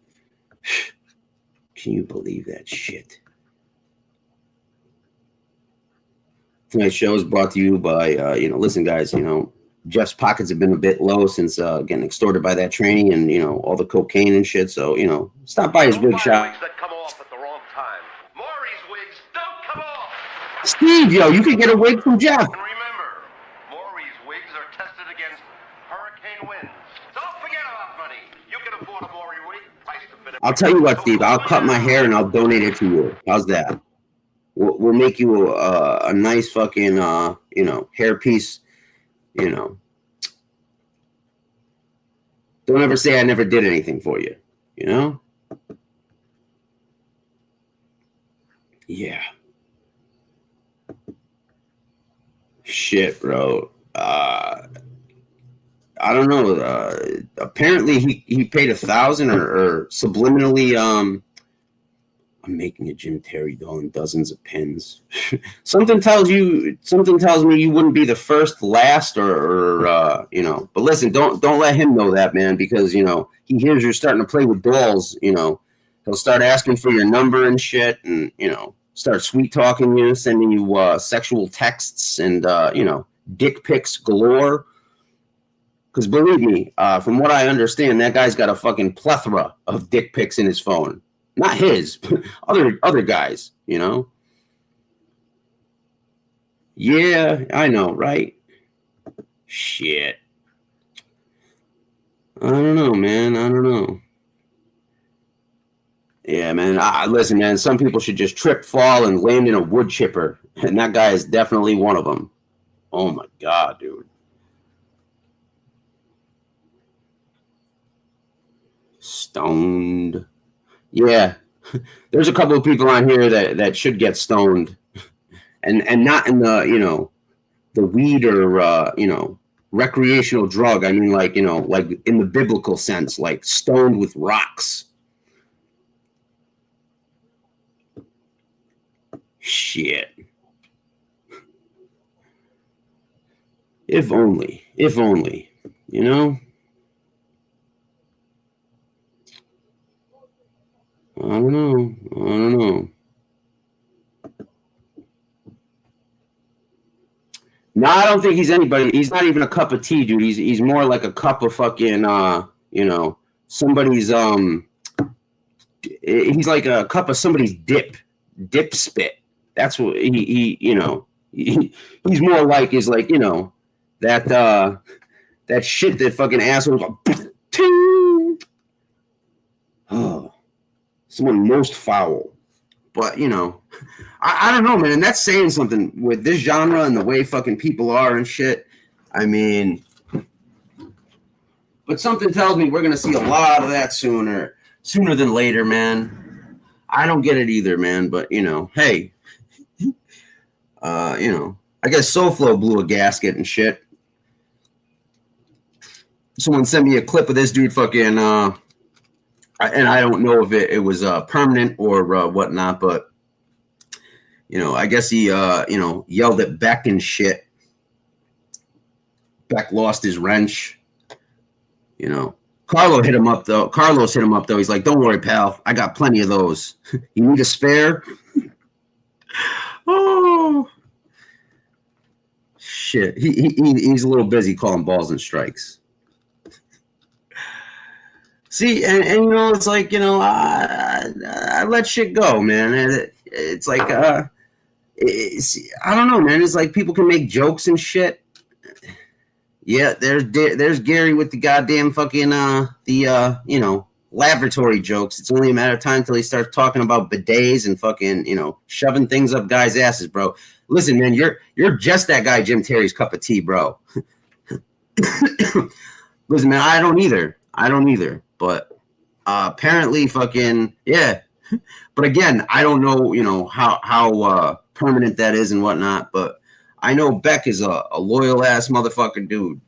Can you believe that shit? Tonight's show is brought to you by, you know, listen, guys, you know, Jeff's pockets have been a bit low since getting extorted by that training and, you know, all the cocaine and shit. So, you know, stop by his wig shop. That come off at the wrong time. Maury's wigs don't Steve, yo, you can get a wig from Jeff. Maury's wigs are tested against hurricane winds. Don't forget about money. You can afford a Maury wig. I'll tell you what, Steve. I'll cut my hair and I'll donate it to you. How's that? We'll make you a nice fucking hair piece. Don't ever say I never did anything for you. Yeah. Shit, bro. I don't know. Apparently he paid $1,000 or subliminally. I'm making a Jim Terry doll and dozens of pins. Something tells me you wouldn't be the first, last, or. But listen, don't let him know that, man, because he hears you're starting to play with dolls. He'll start asking for your number and shit, and start sweet talking you, sending you sexual texts and dick pics galore. Because believe me, from what I understand, that guy's got a fucking plethora of dick pics in his phone. Not his, but other guys, Yeah, I know, right? Shit. I don't know, man. I don't know. Yeah, man. Listen, man, some people should just trip, fall, and land in a wood chipper. And that guy is definitely one of them. Oh, my God, dude. Stoned. Yeah. There's a couple of people on here that should get stoned. And not in the, the weed or, recreational drug. I mean, like in the biblical sense, like stoned with rocks. Shit. If only, I don't know. No, I don't think he's anybody. He's not even a cup of tea, dude. He's more like a cup of fucking somebody's he's like a cup of somebody's dip spit. That's what he's more like is like, that shit that fucking assholes go, oh, someone most foul. But I don't know, man. That's saying something with this genre and the way fucking people are and shit. I mean, but something tells me we're gonna see a lot of that sooner than later, man. I don't get it either, man. But hey, I guess SoFlo blew a gasket and shit. Someone sent me a clip of this dude fucking, and I don't know if it was permanent or whatnot, but. I guess he, yelled at Beck and shit. Beck lost his wrench. Carlos hit him up, though. He's like, don't worry, pal. I got plenty of those. You need a spare? Oh. Shit. He's a little busy calling balls and strikes. See, and it's like, I let shit go, man. It's like, I don't know, man. It's like people can make jokes and shit. Yeah, there's Gary with the goddamn fucking laboratory jokes. It's only a matter of time till he starts talking about bidets and fucking shoving things up guys' asses, bro. Listen, man, you're just that guy Jim Terry's cup of tea, bro. Listen, man, I don't either, but apparently, fucking yeah. But again, I don't know, how permanent that is and whatnot. But I know Beck is a loyal ass motherfucking dude.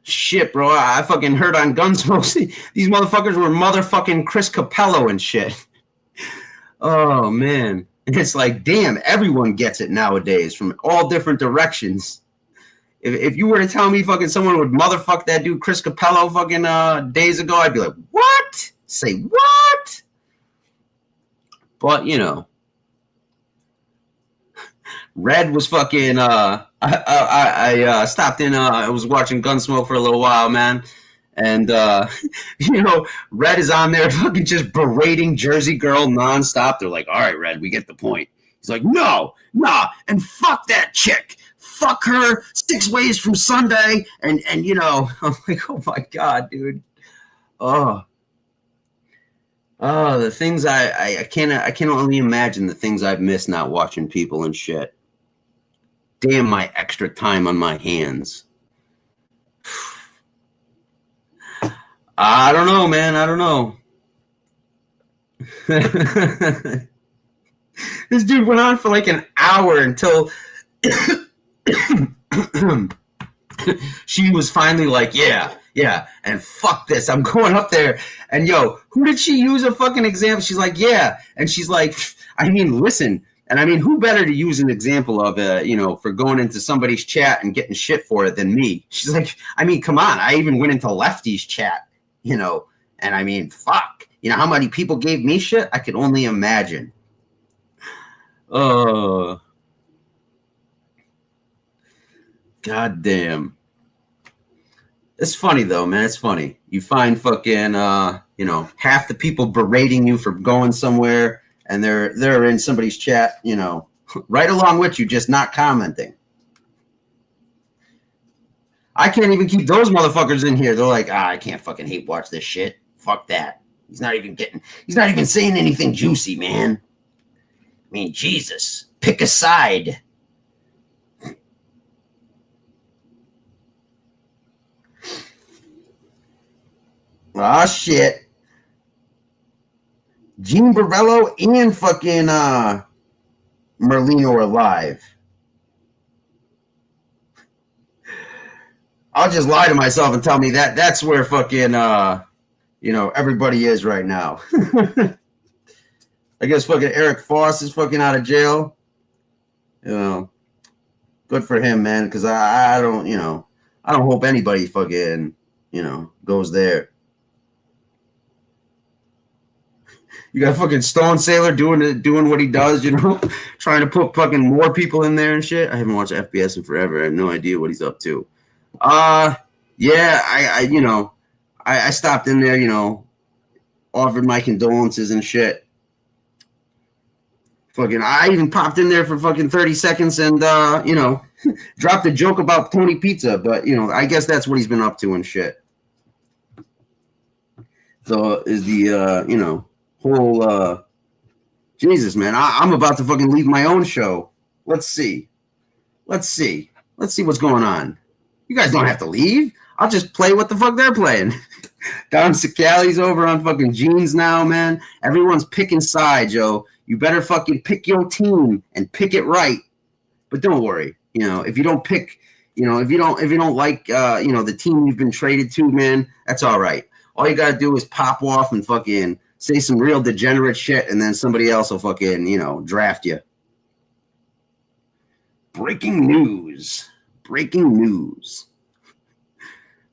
Shit, bro, I fucking heard on Gunsmoke these motherfuckers were motherfucking Chris Capello and shit. Oh man, it's like, damn, everyone gets it nowadays from all different directions. If you were to tell me fucking someone would motherfuck that dude Chris Capello fucking days ago, I'd be like, what? Say what? But Red was fucking I stopped in I was watching Gunsmoke for a little while, man, And you know, Red is on there fucking just berating Jersey Girl nonstop. They're like, all right, Red, we get the point. He's like, no, nah, and fuck that chick. Fuck her 6 ways from Sunday. And you know, I'm like, oh my God, dude. Oh, the things I can only imagine the things I've missed not watching people and shit. Damn my extra time on my hands. I don't know, man. I don't know. This dude went on for like an hour until she was finally like, yeah, and fuck this. I'm going up there. And yo, who did she use a fucking example? She's like, yeah. And she's like, I mean, listen. And I mean, who better to use an example of, you know, for going into somebody's chat and getting shit for it than me? She's like, I mean, come on. I even went into Lefty's chat, you know, and I mean, fuck. You know how many people gave me shit? I could only imagine. God damn. It's funny though, man. It's funny. You find fucking, you know, half the people berating you for going somewhere, and they're in somebody's chat, you know, right along with you, just not commenting. I can't even keep those motherfuckers in here. They're like, I can't fucking hate watch this shit. Fuck that. He's not even saying anything juicy, man. I mean, Jesus, pick a side. Ah, shit. Gene Borello and fucking Merlino are live. I'll just lie to myself and tell me that's where fucking, you know, everybody is right now. I guess fucking Eric Foss is fucking out of jail. You know, good for him, man, because I don't, you know, I don't hope anybody fucking, you know, goes there. You got fucking Stone Sailor doing what he does, you know, trying to put fucking more people in there and shit. I haven't watched FBS in forever. I have no idea what he's up to. Yeah, I you know, I stopped in there, you know, offered my condolences and shit. Fucking, I even popped in there for fucking 30 seconds and, you know, dropped a joke about Tony Pizza, but, you know, I guess that's what he's been up to and shit. So is the, you know, whole, Jesus, man, I'm about to fucking leave my own show. Let's see what's going on. You guys don't have to leave. I'll just play what the fuck they're playing. Don Cicali's over on fucking Jeans now, man. Everyone's picking sides, yo. You better fucking pick your team and pick it right. But don't worry, you know, if you don't pick, you know, if you don't like, you know, the team you've been traded to, man, that's all right. All you gotta do is pop off and fucking say some real degenerate shit, and then somebody else will fucking, you know, draft you. Breaking news.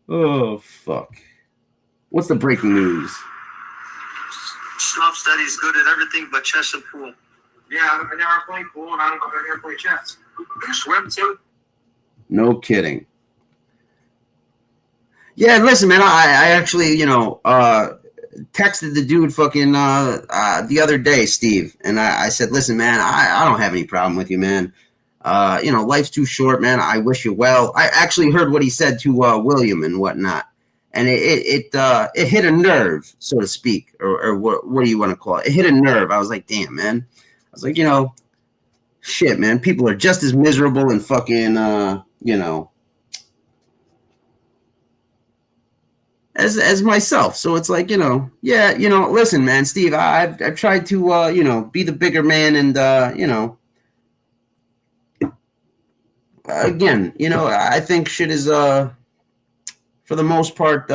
Oh, fuck. What's the breaking news? Snuff said he's good at everything but chess and pool. Yeah, I never play pool, and I never play chess. You swim, too? No kidding. Yeah, listen, man, I actually, you know, texted the dude fucking the other day, Steve, and I said, listen, man, I don't have any problem with you, man. You know, life's too short, man. I wish you well. I actually heard what he said to William and whatnot, and it hit a nerve, so to speak, or what do you want to call it? It hit a nerve. I was like, damn, man. I was like, you know, shit, man. People are just as miserable and fucking, you know, as myself. So it's like, you know, yeah, you know, listen, man, Steve, I've tried to, you know, be the bigger man and, you know. Again, you know, I think shit is, for the most part,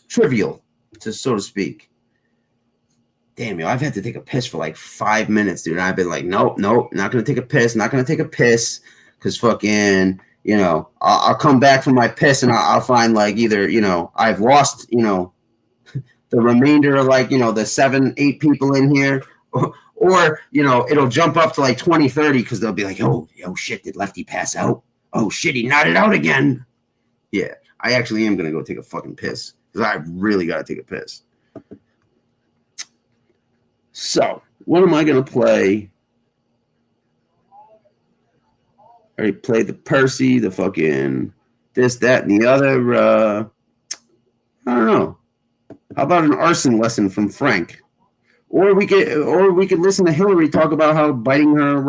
trivial, so to speak. Damn, yo, I've had to take a piss for like 5 minutes, dude. I've been like, nope, not gonna take a piss, because fucking, you know, I'll come back from my piss and I'll find like either, you know, I've lost, you know, the remainder of like, you know, the 7-8 people in here, or, you know, it'll jump up to like 20, 30 because they'll be like, oh, shit, did Lefty pass out? Oh, shit, he nodded out again. Yeah, I actually am going to go take a fucking piss. because I really got to take a piss. So, what am I going to play? I already played the Percy, the fucking this, that, and the other. I don't know. How about an arson lesson from Frank? Or we could listen to Hillary talk about how biting her,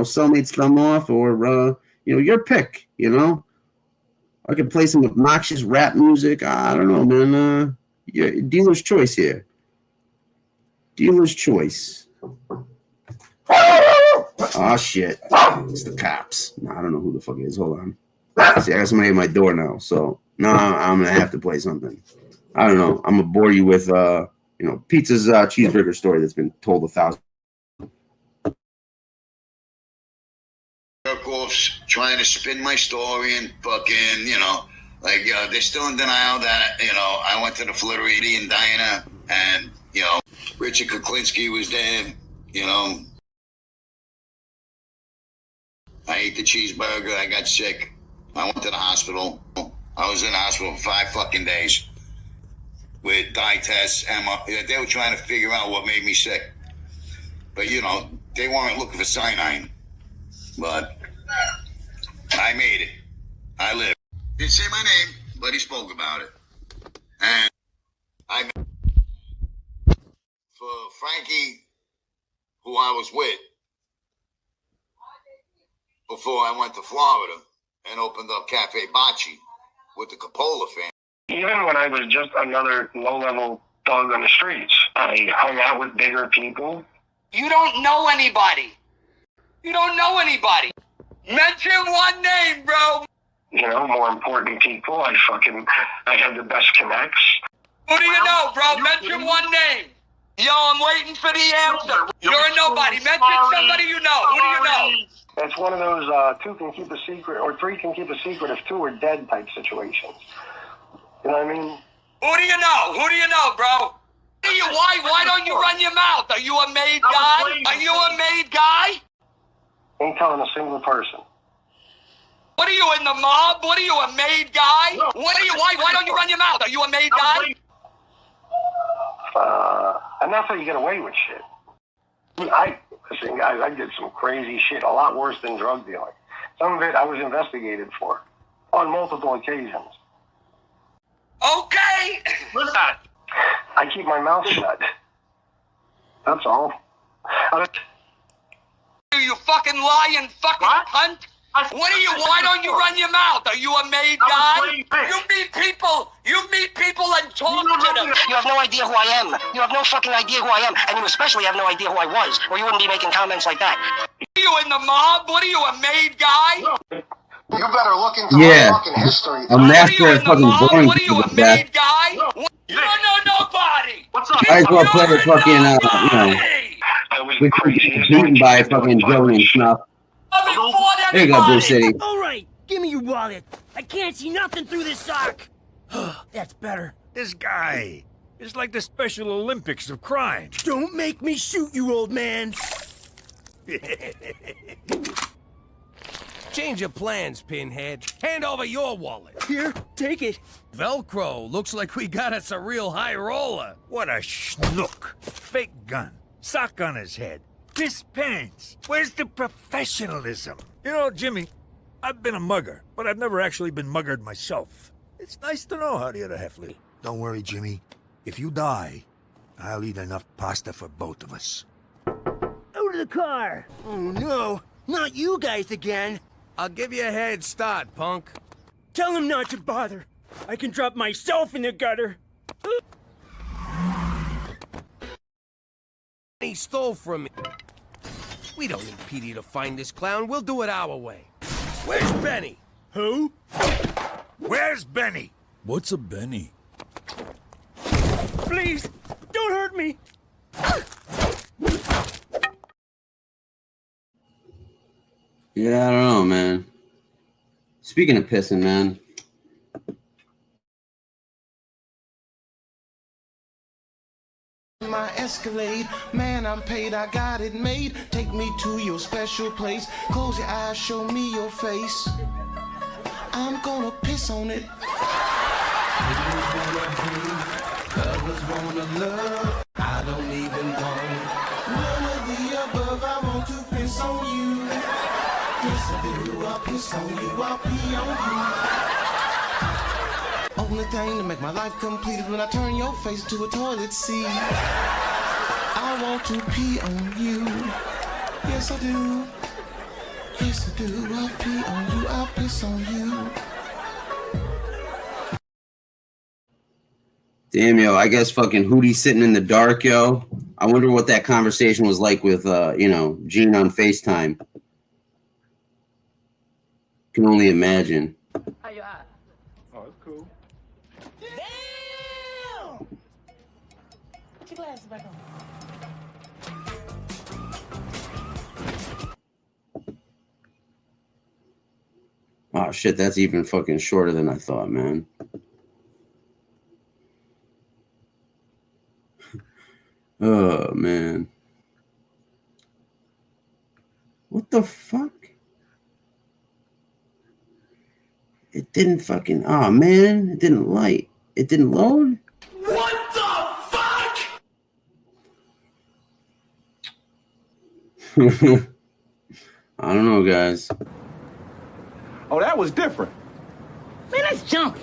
cellmate's thumb off, or your pick. I could play some obnoxious rap music. I don't know, man. Dealer's choice here. Dealer's choice. Oh shit! It's the cops. No, I don't know who the fuck it is. Hold on. See, I got somebody at my door now, so no, I'm gonna have to play something. I don't know. I'm gonna bore you with Pizza's cheeseburger story that's been told 1,000. Jerk-offs trying to spin my story and fucking, they're still in denial that, I went to the Floridian diner and, Richard Kuklinski was there, I ate the cheeseburger, I got sick, I went to the hospital. I was in the hospital for 5 fucking days with dye tests, and they were trying to figure out what made me sick. But, they weren't looking for cyanide. But I made it. I lived. Didn't say my name, but he spoke about it. And for Frankie, who I was with, before I went to Florida and opened up Cafe Bocce with the Coppola family. Even when I was just another low-level dog on the streets, I hung out with bigger people. You don't know anybody. You don't know anybody. Mention one name, bro. More important people. I had the best connects. Who do you know, bro? Mention one name. Yo, I'm waiting for the answer. You're a nobody. Mention somebody you know. Who do you know? It's one of those 2 can keep a secret, or 3 can keep a secret if 2 are dead type situations. You know what I mean? Who do you know? Who do you know, bro? Why don't you run your mouth? Are you a made guy? Are you a made guy? Ain't telling a single person. What are you, in the mob? What are you, a made guy? No. Why don't you run your mouth? Are you a made guy? And that's how you get away with shit. Listen, guys, I did some crazy shit, a lot worse than drug dealing. Some of it I was investigated for on multiple occasions. Okay. What's that? I keep my mouth shut. That's all. You fucking lying fucking cunt. What are you? Why don't you run your mouth? Are you a made guy? You meet people and talk to them. You have no idea who I am. You have no fucking idea who I am. And you especially have no idea who I was, or you wouldn't be making comments like that. Are you in the mob? What are you, a made guy? You better look into Yeah. my fucking history. A master of fucking boring What are you, a people like that. made guy? You don't know nobody. What's up? I just want to play the fucking, beaten by fucking Joey and Snuff. There you go, Blue City. All right, give me your wallet. I can't see nothing through this sock. That's better. This guy is like the Special Olympics of crime. Don't make me shoot you, old man. Change of plans, Pinhead. Hand over your wallet. Here, take it. Velcro. Looks like we got us a real high roller. What a schnook. Fake gun. Sock on his head. Piss pants. Where's the professionalism? You know, Jimmy, I've been a mugger, but I've never actually been muggered myself. It's nice to know how the other half lives. Don't worry, Jimmy. If you die, I'll eat enough pasta for both of us. Out of the car. Oh, no. Not you guys again. I'll give you a head start, punk. Tell him not to bother. I can drop myself in the gutter. He stole from me. We don't need Petey to find this clown. We'll do it our way. Where's Benny? Who? Where's Benny? What's a Benny? Please, don't hurt me. Yeah, I don't know, man. Speaking of pissing, man. My Escalade, man, I'm paid, I got it made. Take me to your special place. Close your eyes, show me your face. I'm gonna piss on it. Others wanna love, I don't even want none of the above. I want to piss on you. Yes, I do. I'll piss on you. I'll pee on you. Only thing to make my life complete is when I turn your face to a toilet seat. I want to pee on you. Yes, I do. Yes, I do. I'll pee on you. I'll piss on you. Damn, yo, I guess fucking Hootie's sitting in the dark, yo. I wonder what that conversation was like with, Gene on FaceTime. Can only imagine. How you at? Oh, it's cool. Damn! Put your glasses back on. Oh, shit, that's even fucking shorter than I thought, man. Oh, man. What the fuck? It didn't fucking... Oh, man. It didn't light. It didn't load? What the fuck? I don't know, guys. Oh, that was different. Man, that's jumpy.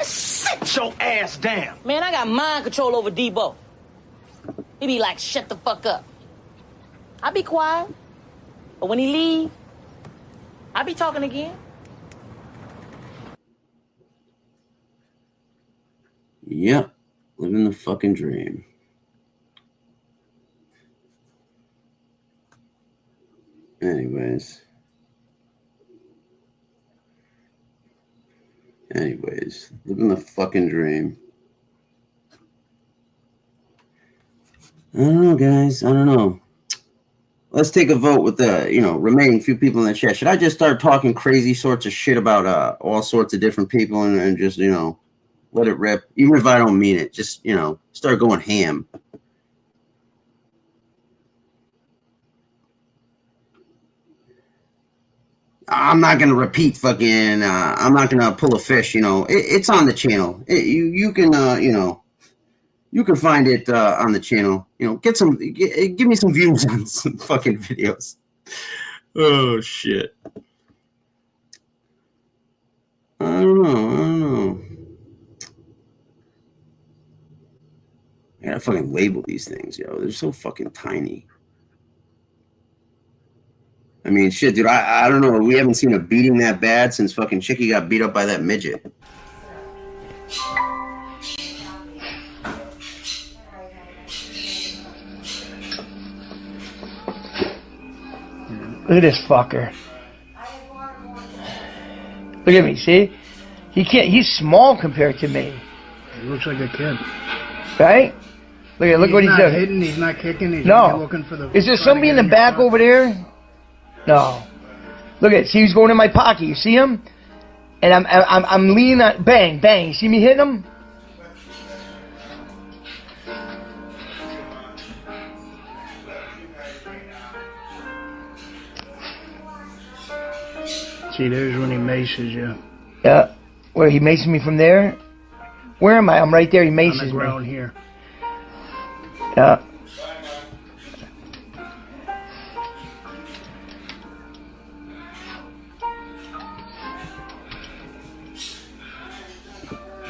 Sit your ass down. Man, I got mind control over Debo. He be like, shut the fuck up. I be quiet. But when he leave, I be talking again. Yep. Living the fucking dream. Anyways, living the fucking dream. I don't know, guys. I don't know. Let's take a vote with the, remaining few people in the chat. Should I just start talking crazy sorts of shit about all sorts of different people and just, let it rip? Even if I don't mean it, just, start going ham. I'm not going to repeat fucking, I'm not going to pull a fish, it's on the channel. You can, you can find it on the channel. Give me some views on some fucking videos. Oh, shit. I don't know. I gotta fucking label these things, yo. They're so fucking tiny. I mean, shit, dude, I don't know. We haven't seen a beating that bad since fucking Chicky got beat up by that midget. Look at this fucker. Look at me, see? He's small compared to me. He looks like a kid. Right? Look what he's doing. Hitting, he's not kicking, he's no. looking for the... Is there somebody in the back over there? No. Look at it. See, he's going in my pocket. You see him? And I'm leaning on... Bang, bang. You see me hitting him? See, there's when he maces you. Yeah. Where, he maces me from there? Where am I? I'm right there. He maces me. On the ground here. Yeah.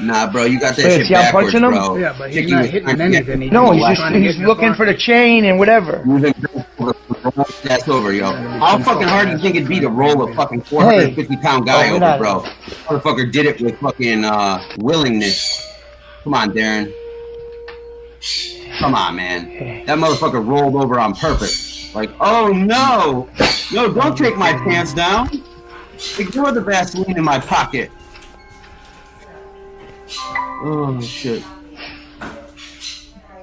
Nah, bro, you got that shit backwards, bro. Yeah, but he's not hitting anything. He's he's looking for the chain and whatever. That's over, yo. How fucking hard do you think it'd be to roll a fucking 450-pound guy over, bro? Motherfucker did it with fucking willingness. Come on, Darren. Come on, man. That motherfucker rolled over on purpose. Like, oh no! No, don't take my pants down. Ignore the Vaseline in my pocket. Oh, shit.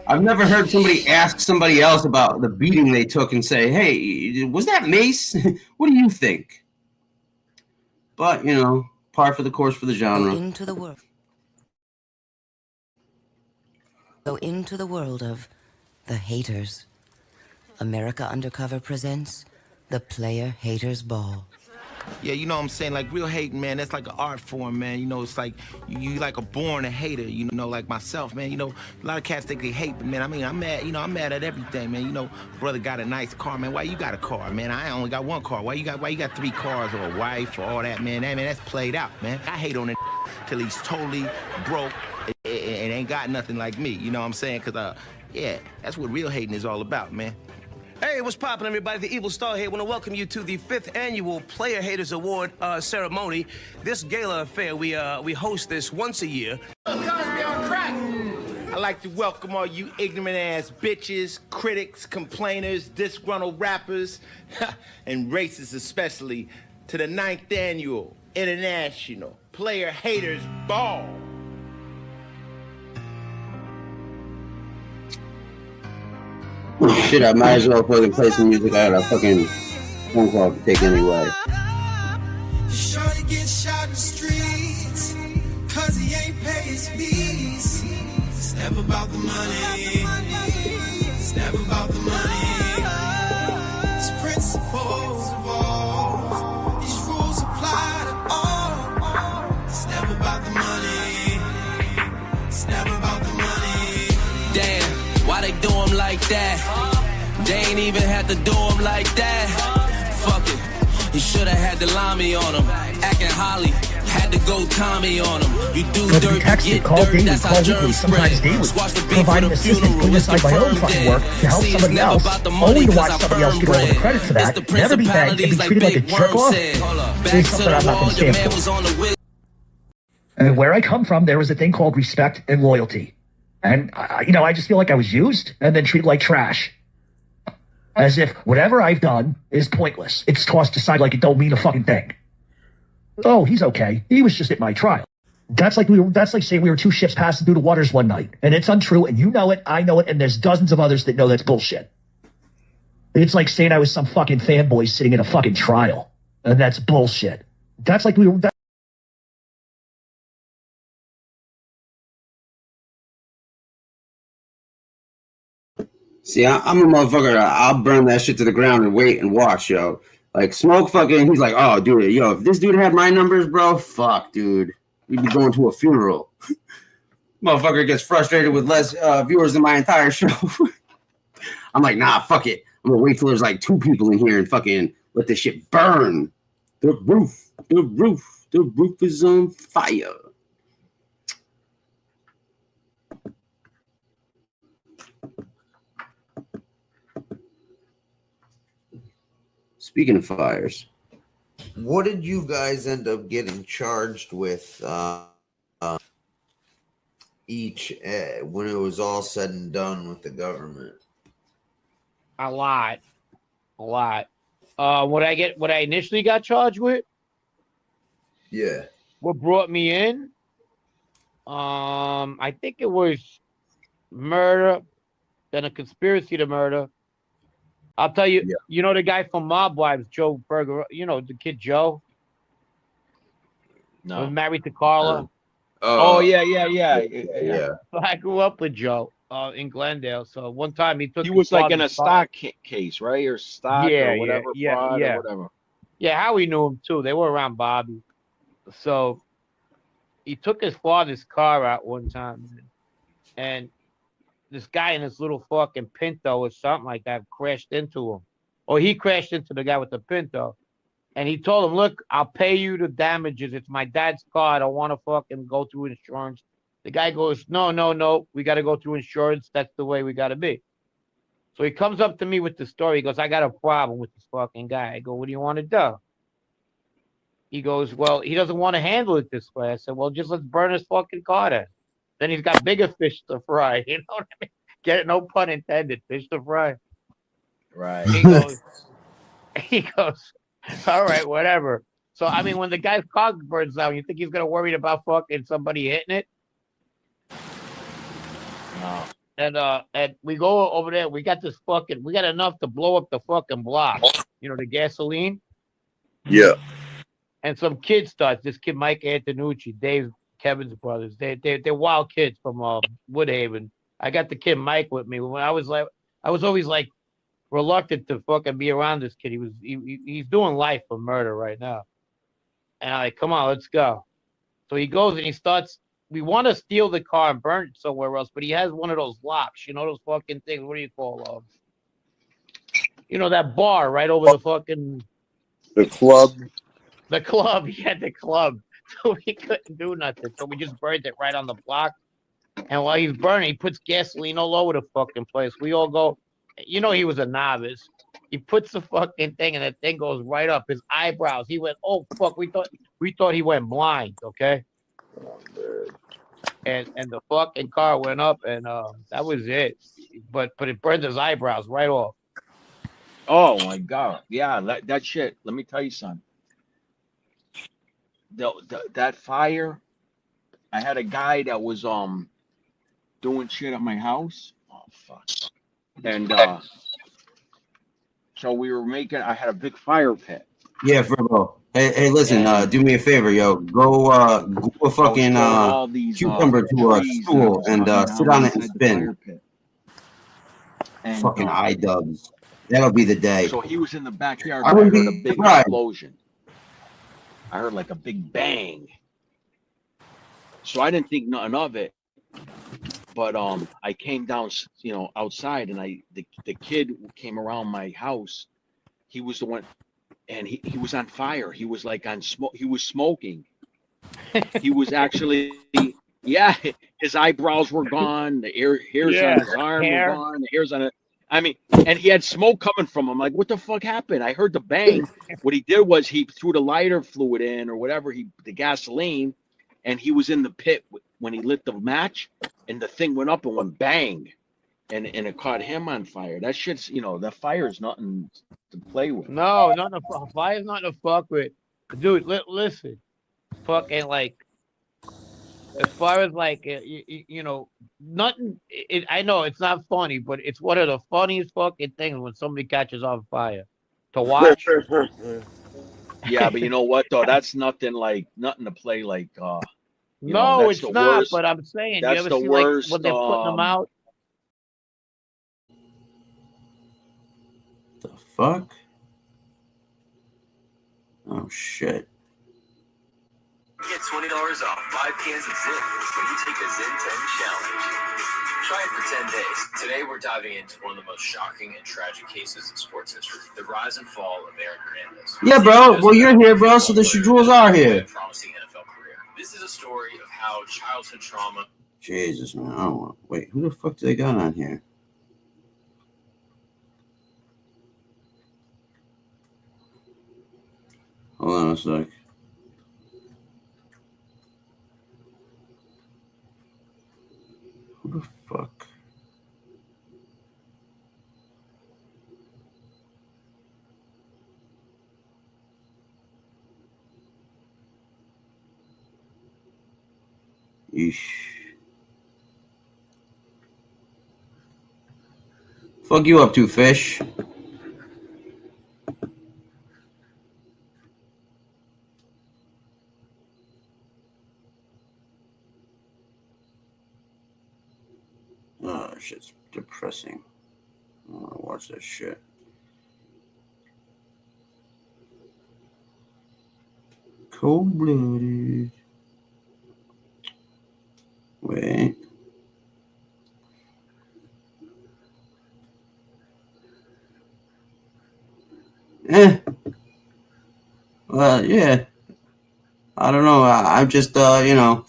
I've never heard somebody ask somebody else about the beating they took and say, hey, was that mace? What do you think? But, par for the course for the genre. Go into the world of the haters. America Undercover presents The Player Haters Ball. Yeah, you know what I'm saying? Like real hating, man, that's like an art form, man. You know, it's like you like a born a hater, you know, like myself, man. You know, a lot of cats think they hate, but man, I mean, I'm mad, you know, I'm mad at everything, man. You know, brother got a nice car, man. Why you got a car, man? I only got one car. Why you got 3 cars or a wife or all that, man? That's played out, man. I hate on it till he's totally broke and ain't got nothing like me, you know what I'm saying? Cause yeah, that's what real hating is all about, man. Hey, what's poppin', everybody? The Evil Star here. I want to welcome you to the 5th annual Player Haters Award ceremony. This gala affair, we host this once a year. I'd like to welcome all you ignorant-ass bitches, critics, complainers, disgruntled rappers, and racists especially, to the 9th annual International Player Haters Ball. Shit, I might as well fucking play some music. I got a fucking phone call to take anyway. Shorty get shot in the streets, cause he ain't pay his fees. It's never about the money. It's never about the money. It's principles involved. These rules apply to all. It's never about the money. It's never about the money. Damn, why they do them like that? They ain't even had to do them like that. Fuck it. He should have had the limey on him. Acting Holly, had to go Tommy on him. You do dirt, you get dirt, that's how germs spread. Squash the beef for the funeral, it's confirmed dead. See, it's never about the money, cause I burn bread. It's the principalities like Big Worm said. Back to the wall, your man was on the wheel. And where I come from, there was a thing called respect and loyalty. And, you know, I just feel like I was used and then treated like trash. As if whatever I've done is pointless. It's tossed aside like it don't mean a fucking thing. Oh, he's okay. He was just at my trial. That's like saying we were 2 ships passing through the waters one night. And it's untrue, and you know it, I know it, and there's dozens of others that know that's bullshit. It's like saying I was some fucking fanboy sitting in a fucking trial. And that's bullshit. That's like we were... See, I'm a motherfucker. I'll burn that shit to the ground and wait and watch, yo. Like, Smoke fucking, he's like, oh, dude, yo, if this dude had my numbers, bro, fuck, dude. We'd be going to a funeral. Motherfucker gets frustrated with less viewers than my entire show. I'm like, nah, fuck it. I'm gonna wait till there's like 2 people in here and fucking let this shit burn. The roof is on fire. Speaking of fires, what did you guys end up getting charged with each when it was all said and done with the government? A lot. What I initially got charged with? Yeah. What brought me in? I think it was murder, then a conspiracy to murder. I'll tell you, You know the guy from Mob Wives, Joe Berger, you know, the kid Joe? No. Was married to Carla. Yeah. I grew up with Joe in Glendale. So one time he took. He was like in a stock case, right? Or stock or whatever, fraud or whatever. Yeah, Howie knew him too. They were around Bobby. So he took his father's car out one time, and this guy in his little fucking Pinto or something like that crashed into him. Or he crashed into the guy with the Pinto. And he told him, look, I'll pay you the damages. It's my dad's car. I don't want to fucking go through insurance. The guy goes, no. We got to go through insurance. That's the way we got to be. So he comes up to me with the story. He goes, I got a problem with this fucking guy. I go, what do you want to do? He goes, well, he doesn't want to handle it this way. I said, well, just let's burn his fucking car then. Then he's got bigger fish to fry. You know what I mean? Get it? No pun intended. Fish to fry. Right. He goes, all right, whatever. So, I mean, when the guy's car burns down, you think he's going to worry about fucking somebody hitting it? No. And we go over there. We got enough to blow up the fucking block. You know, the gasoline? Yeah. And some kid starts. This kid, Mike Antonucci, Dave, Kevin's brothers. They're wild kids from Woodhaven. I got the kid Mike with me. When I was always reluctant to fucking be around this kid. He's doing life for murder right now. And I'm like, come on, let's go. So he goes and he starts. We want to steal the car and burn it somewhere else, but he has one of those locks. You know those fucking things. What do you call them? You know that bar right over the fucking The club. The club. He had the club, so we couldn't do nothing. So we just burned it right on the block. And while he's burning, he puts gasoline all over the fucking place. We all go. You know he was a novice. He puts the fucking thing, and the thing goes right up his eyebrows. He went, "Oh fuck!" We thought he went blind. Okay. And the fucking car went up, and that was it. But it burned his eyebrows right off. Oh my god, yeah, that shit. Let me tell you something. That fire. I had a guy that was doing shit at my house. Oh fuck. And so we were making. I had a big fire pit. Yeah, Verbo. Hey, listen. Do me a favor, yo. Go a fucking cucumber to a stool and sit on it and spin. And, fucking eye dubs. That'll be the day. So he was in the backyard. I I wouldn't heard a be big surprised. explosion. I heard like a big bang. So I didn't think nothing of it. But I came down, outside, and the kid came around my house. He was the one, and he was on fire. He was like on smoke. He was smoking. He was actually, yeah. His eyebrows were gone. The hairs on his arm were gone. The hairs on it. I mean, and he had smoke coming from him. Like, what the fuck happened? I heard the bang. What he did was he threw the lighter fluid in or whatever, the gasoline, and he was in the pit when he lit the match, and the thing went up and went bang, and it caught him on fire. That shit's, that fire is nothing to play with. No, fire's nothing to fuck with, dude. Listen, fucking like, as far as like, nothing. I know it's not funny, but it's one of the funniest fucking things when somebody catches on fire to watch. Yeah, but you know what though? That's nothing to play like. No, it's not. Worst. But I'm saying, That's you ever the see worst, like when they're putting them out? The fuck? Oh shit. Get $20 off 5 cans of Zyn when you take a Zyn 10 challenge. Try it for 10 days. Today we're diving into one of the most shocking and tragic cases in sports history: the rise and fall of Aaron Hernandez. Yeah, bro. Well, you're here, bro. So the Shadules are here. Promising NFL career. This is a story of how childhood trauma. Jesus, man. I don't want. Wait, who the fuck do they got on here? Hold on a sec. Who the fuck? Yeesh. Fuck you up to, fish. Oh, shit's depressing. I don't want to watch that shit. Cold-blooded. Wait. Well, yeah. I don't know. I'm just, not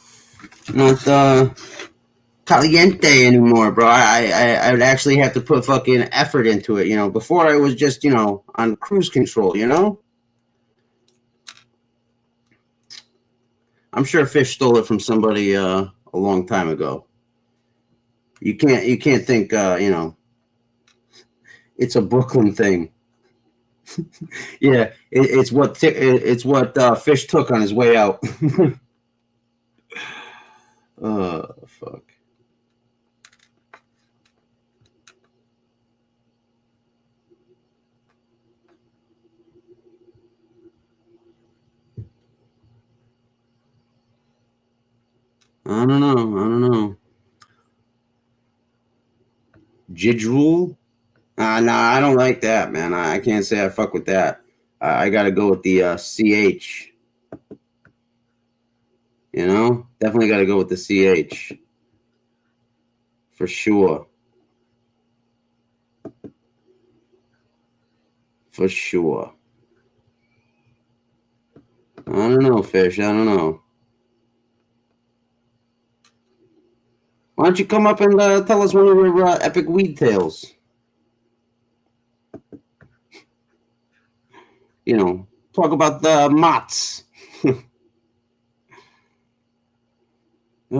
caliente anymore, bro. I would actually have to put fucking effort into it, Before I was just, on cruise control, I'm sure Fish stole it from somebody a long time ago. You can't think, it's a Brooklyn thing. Yeah, it's what Fish took on his way out. Oh, fuck. I don't know. Jidrul? Nah, I don't like that, man. I can't say I fuck with that. I gotta go with the CH. You know, definitely got to go with the CH for sure. For sure. I don't know, Fish. I don't know. Why don't you come up and tell us one of your epic weed tales? You know, talk about the Mott's. I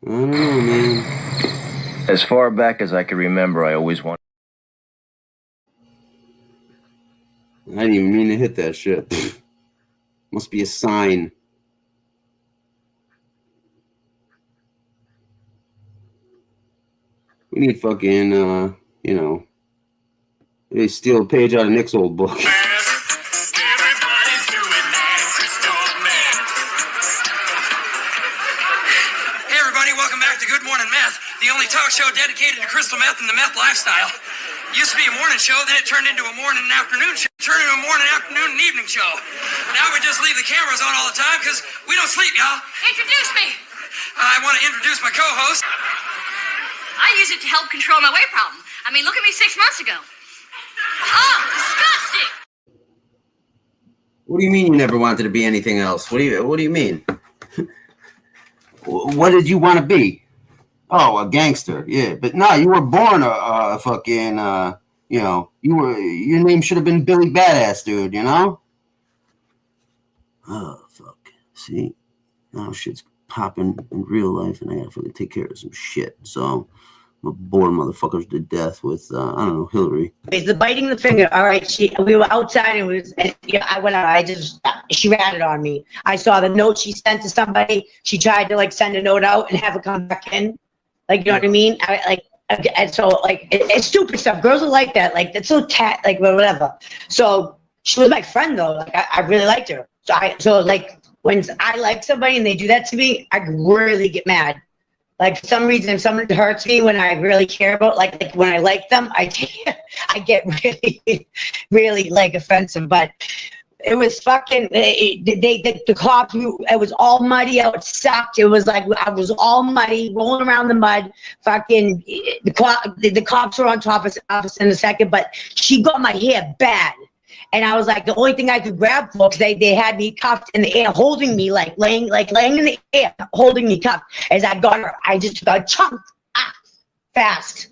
don't know, man. As far back as I can remember, I always wanted. I didn't even mean to hit that shit. Must be a sign. We need fucking, you know, they steal a page out of Nick's old book. The only talk show dedicated to crystal meth and the meth lifestyle. Used to be a morning show, then it turned into a morning and afternoon show, turned into a morning, afternoon, and evening show. Now we just leave the cameras on all the time because we don't sleep, y'all. Introduce me. I want to introduce my co-host. I use it to help control my weight problem. I mean, look at me 6 months ago. Oh, disgusting. What do you mean you never wanted to be anything else? What do you mean? What did you want to be? Oh, a gangster, yeah. But no, you were born a fucking, you know, your name should have been Billy Badass, dude, you know? Oh, fuck. See? Now shit's popping in real life, and I gotta fucking take care of some shit. So I'm gonna bore motherfuckers to death with, I don't know, Hillary. It's the biting the finger. All right, we were outside, and I went out. She ratted on me. I saw the note she sent to somebody. She tried to, like, send a note out and have it come back in. Like, you know what I mean? And so, like, it's stupid stuff. Girls are like that. Like, it's so like, whatever. So she was my friend, though. Like, I really liked her. So, like, when I like somebody and they do that to me, I really get mad. Like, for some reason, if someone hurts me when I really care about, like when I like them, I get really, really, like, offensive. But it was fucking, the cops, it was all muddy out, it sucked. It was like, I was all muddy, rolling around the mud, fucking, the cops were on top of us in a second, but she got my hair bad. And I was like, the only thing I could grab for, because they had me cuffed in the air, holding me, laying in the air, holding me cuffed. As I got her, I just got chunked fast.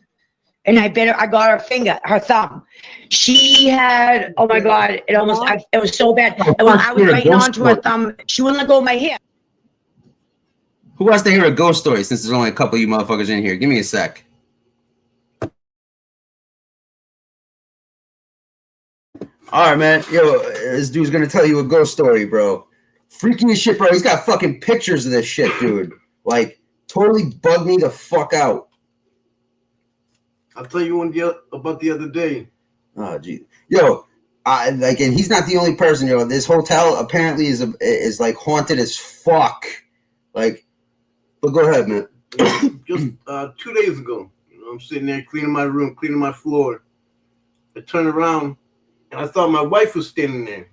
And I got her finger, her thumb. She had, oh my God, it was so bad. And when I was biting onto her thumb, she wouldn't let go of my hair. Who wants to hear a ghost story since there's only a couple of you motherfuckers in here? Give me a sec. All right, man. Yo, this dude's gonna tell you a ghost story, bro. Freaky as shit, bro. He's got fucking pictures of this shit, dude. Like, totally bugged me the fuck out. I'll tell you one about the other day. Oh, gee. Yo, and he's not the only person, yo. This hotel apparently is like haunted as fuck. Like, but go ahead, man. Just 2 days ago, I'm sitting there cleaning my room, cleaning my floor. I turn around, and I thought my wife was standing there.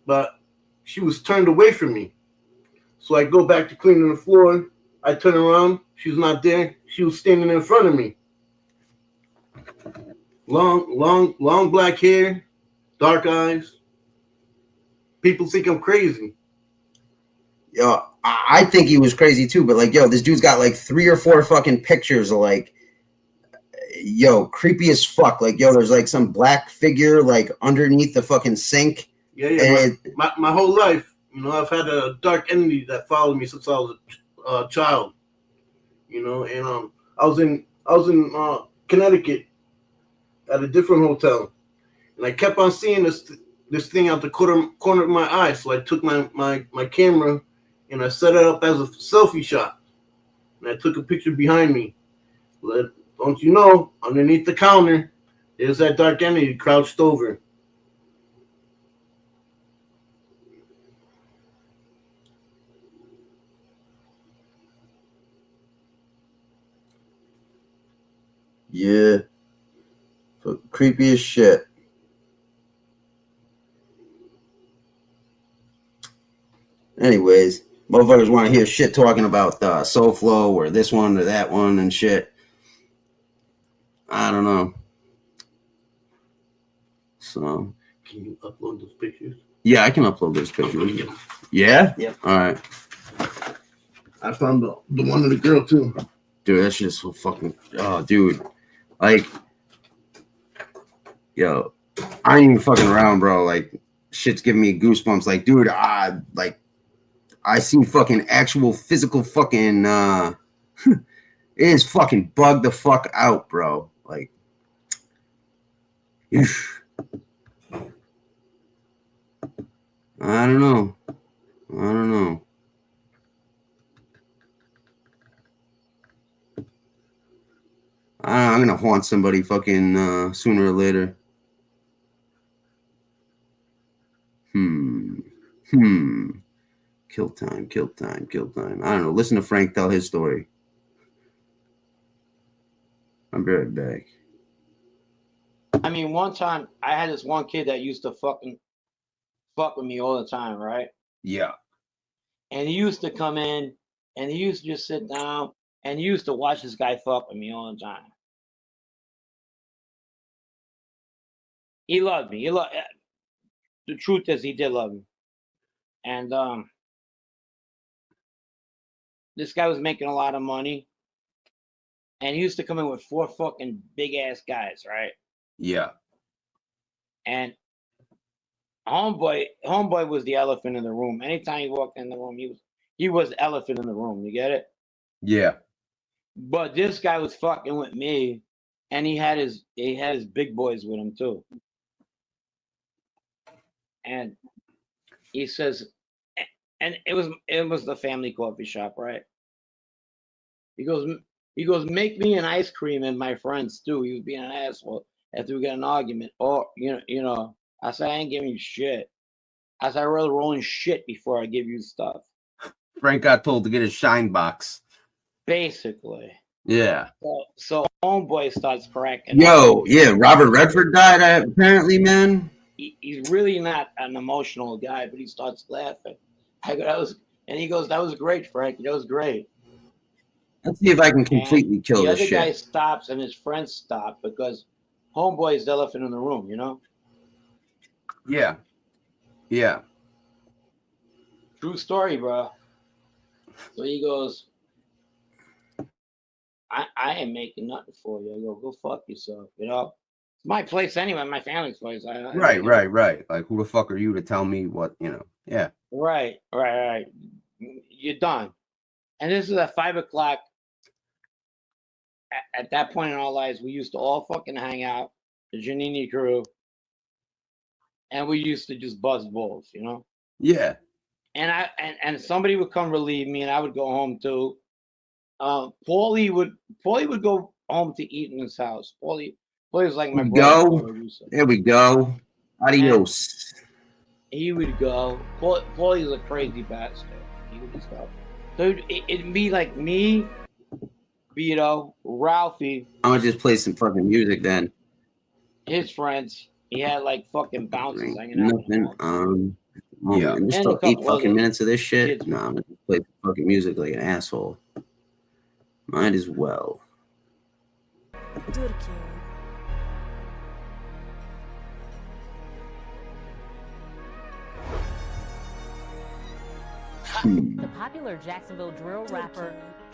But she was turned away from me. So I go back to cleaning the floor. I turn around. She's not there. She was standing in front of me. Long black hair, dark eyes. People think I'm crazy. Yo, I think he was crazy too, but like, yo, this dude's got like 3 or 4 fucking pictures of like, yo, creepy as fuck. Like, yo, there's like some black figure like underneath the fucking sink. Yeah. My whole life, I've had a dark entity that followed me since I was a child. And I was in Connecticut at a different hotel, and I kept on seeing this thing out the corner of my eye. So I took my camera and I set it up as a selfie shot, and I took a picture behind me. Don't you know, underneath the counter, there's that dark entity crouched over. Yeah. But creepy as shit. Anyways, motherfuckers want to hear shit talking about SoFlo or this one or that one and shit. I don't know. So. Can you upload those pictures? Yeah, I can upload those pictures. Yeah? Yeah. All right. I found the one of the girl too. Dude, that shit's so fucking. Oh, dude. Like, yo, I ain't even fucking around, bro. Like, shit's giving me goosebumps. Like, dude, I seen fucking actual physical fucking. It is fucking bugged the fuck out, bro. Like, I don't know. I'm gonna haunt somebody fucking sooner or later. Kill time. I don't know. Listen to Frank tell his story. I'll be right back. I mean, one time I had this one kid that used to fuck with me all the time, right? Yeah. And he used to come in and he used to just sit down and he used to watch this guy fuck with me all the time. He loved me. The truth is, he did love me. And this guy was making a lot of money. And he used to come in with 4 fucking big ass guys, right? Yeah. And homeboy was the elephant in the room. Anytime he walked in the room, he was the elephant in the room. You get it? Yeah. But this guy was fucking with me, and he had his big boys with him too. And he says, and it was the family coffee shop, right? He goes, make me an ice cream and my friends too. He was being an asshole after we got an argument. Or you know, I said, I ain't giving you shit. I said, I'd rather roll in shit before I give you stuff. Frank got told to get his shine box. Basically. Yeah. So homeboy starts cracking. Yo, yeah, Robert Redford died apparently, man. He's really not an emotional guy, but he starts laughing. I go, he goes, that was great, Frank. That was great. Let's see if I can completely kill this shit. The other guy stops and his friends stop because homeboy is the elephant in the room, you know? Yeah. Yeah. True story, bro. So he goes, I ain't making nothing for you. I go fuck yourself, you know? It's my place anyway, my family's place. Right. Like, who the fuck are you to tell me what, you know? Yeah. Right. You're done. And this is at 5 o'clock. At that point in our lives, we used to all fucking hang out, the Giannini crew, and we used to just bust balls, you know? Yeah. And somebody would come relieve me, and I would go home too. Paulie would go home to eat in his house. Paulie was like my brother. There we go. Adios. And he would go. Paulie's a crazy bastard. He would just go. So it'd be like me, Vito, Ralphie. I'm gonna just play some fucking music then. His friends. He had like fucking bouncers hanging out. Nothing. Yeah. Just 8 fucking minutes of this shit. No, I'm gonna play fucking music like an asshole. Might as well. The popular Jacksonville drill rapper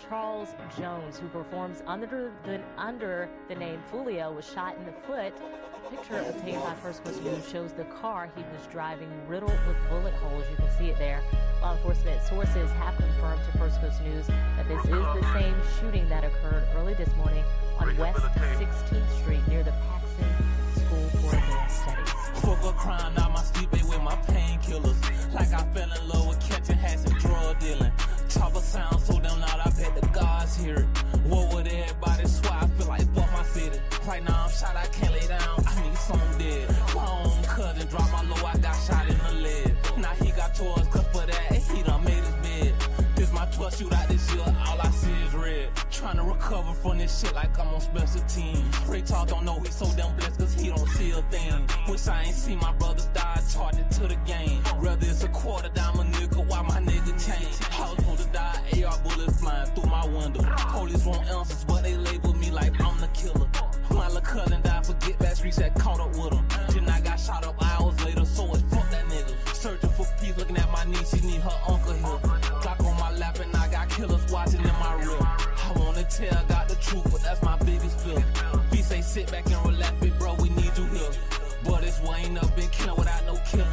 Charles Jones, who performs under the name Fulio, was shot in the foot. A picture obtained by First Coast News shows the car he was driving riddled with bullet holes. You can see it there. Law enforcement sources have confirmed to First Coast News that this is the same shooting that occurred early this morning on West 16th Street near the Paxson School for Advanced Studies. Fuck a crime, now my sleep ain't with my painkillers. Like I fell in love with catching hats and drug dealing. Chopper sound so damn loud, I bet the gods hear it. What would everybody swear? I feel like fuck my city. Right now I'm shot, I can't lay down. I need something dead. My own cousin dropped my low, I got shot in the leg. Now he got yours, cause for that he done made his bed. This my 12th shoot out this year, all I see is red. Trying to recover from this this shit like I'm on special teams. Ray Charles don't know he's so damn blessed cause he don't see a thing. Wish I ain't seen my brothers die, charging to the game. Rather it's a quarter dime a nickel while my nigga change. I was supposed to die, AR bullets flying through my window. Police want answers, but they label me like I'm the killer. My little cousin died for get back streets that caught up with him. Then I got shot up hours later, so it's fuck that nigga. Searching for peace, looking at my niece, she need her uncle here. Clock on my lap and I got killers watching in my rear. I wanna tell God the truth, but that's my biggest fear. B say sit back and relax, big bro, we need you here. But it's Wayne up been killing without no killing.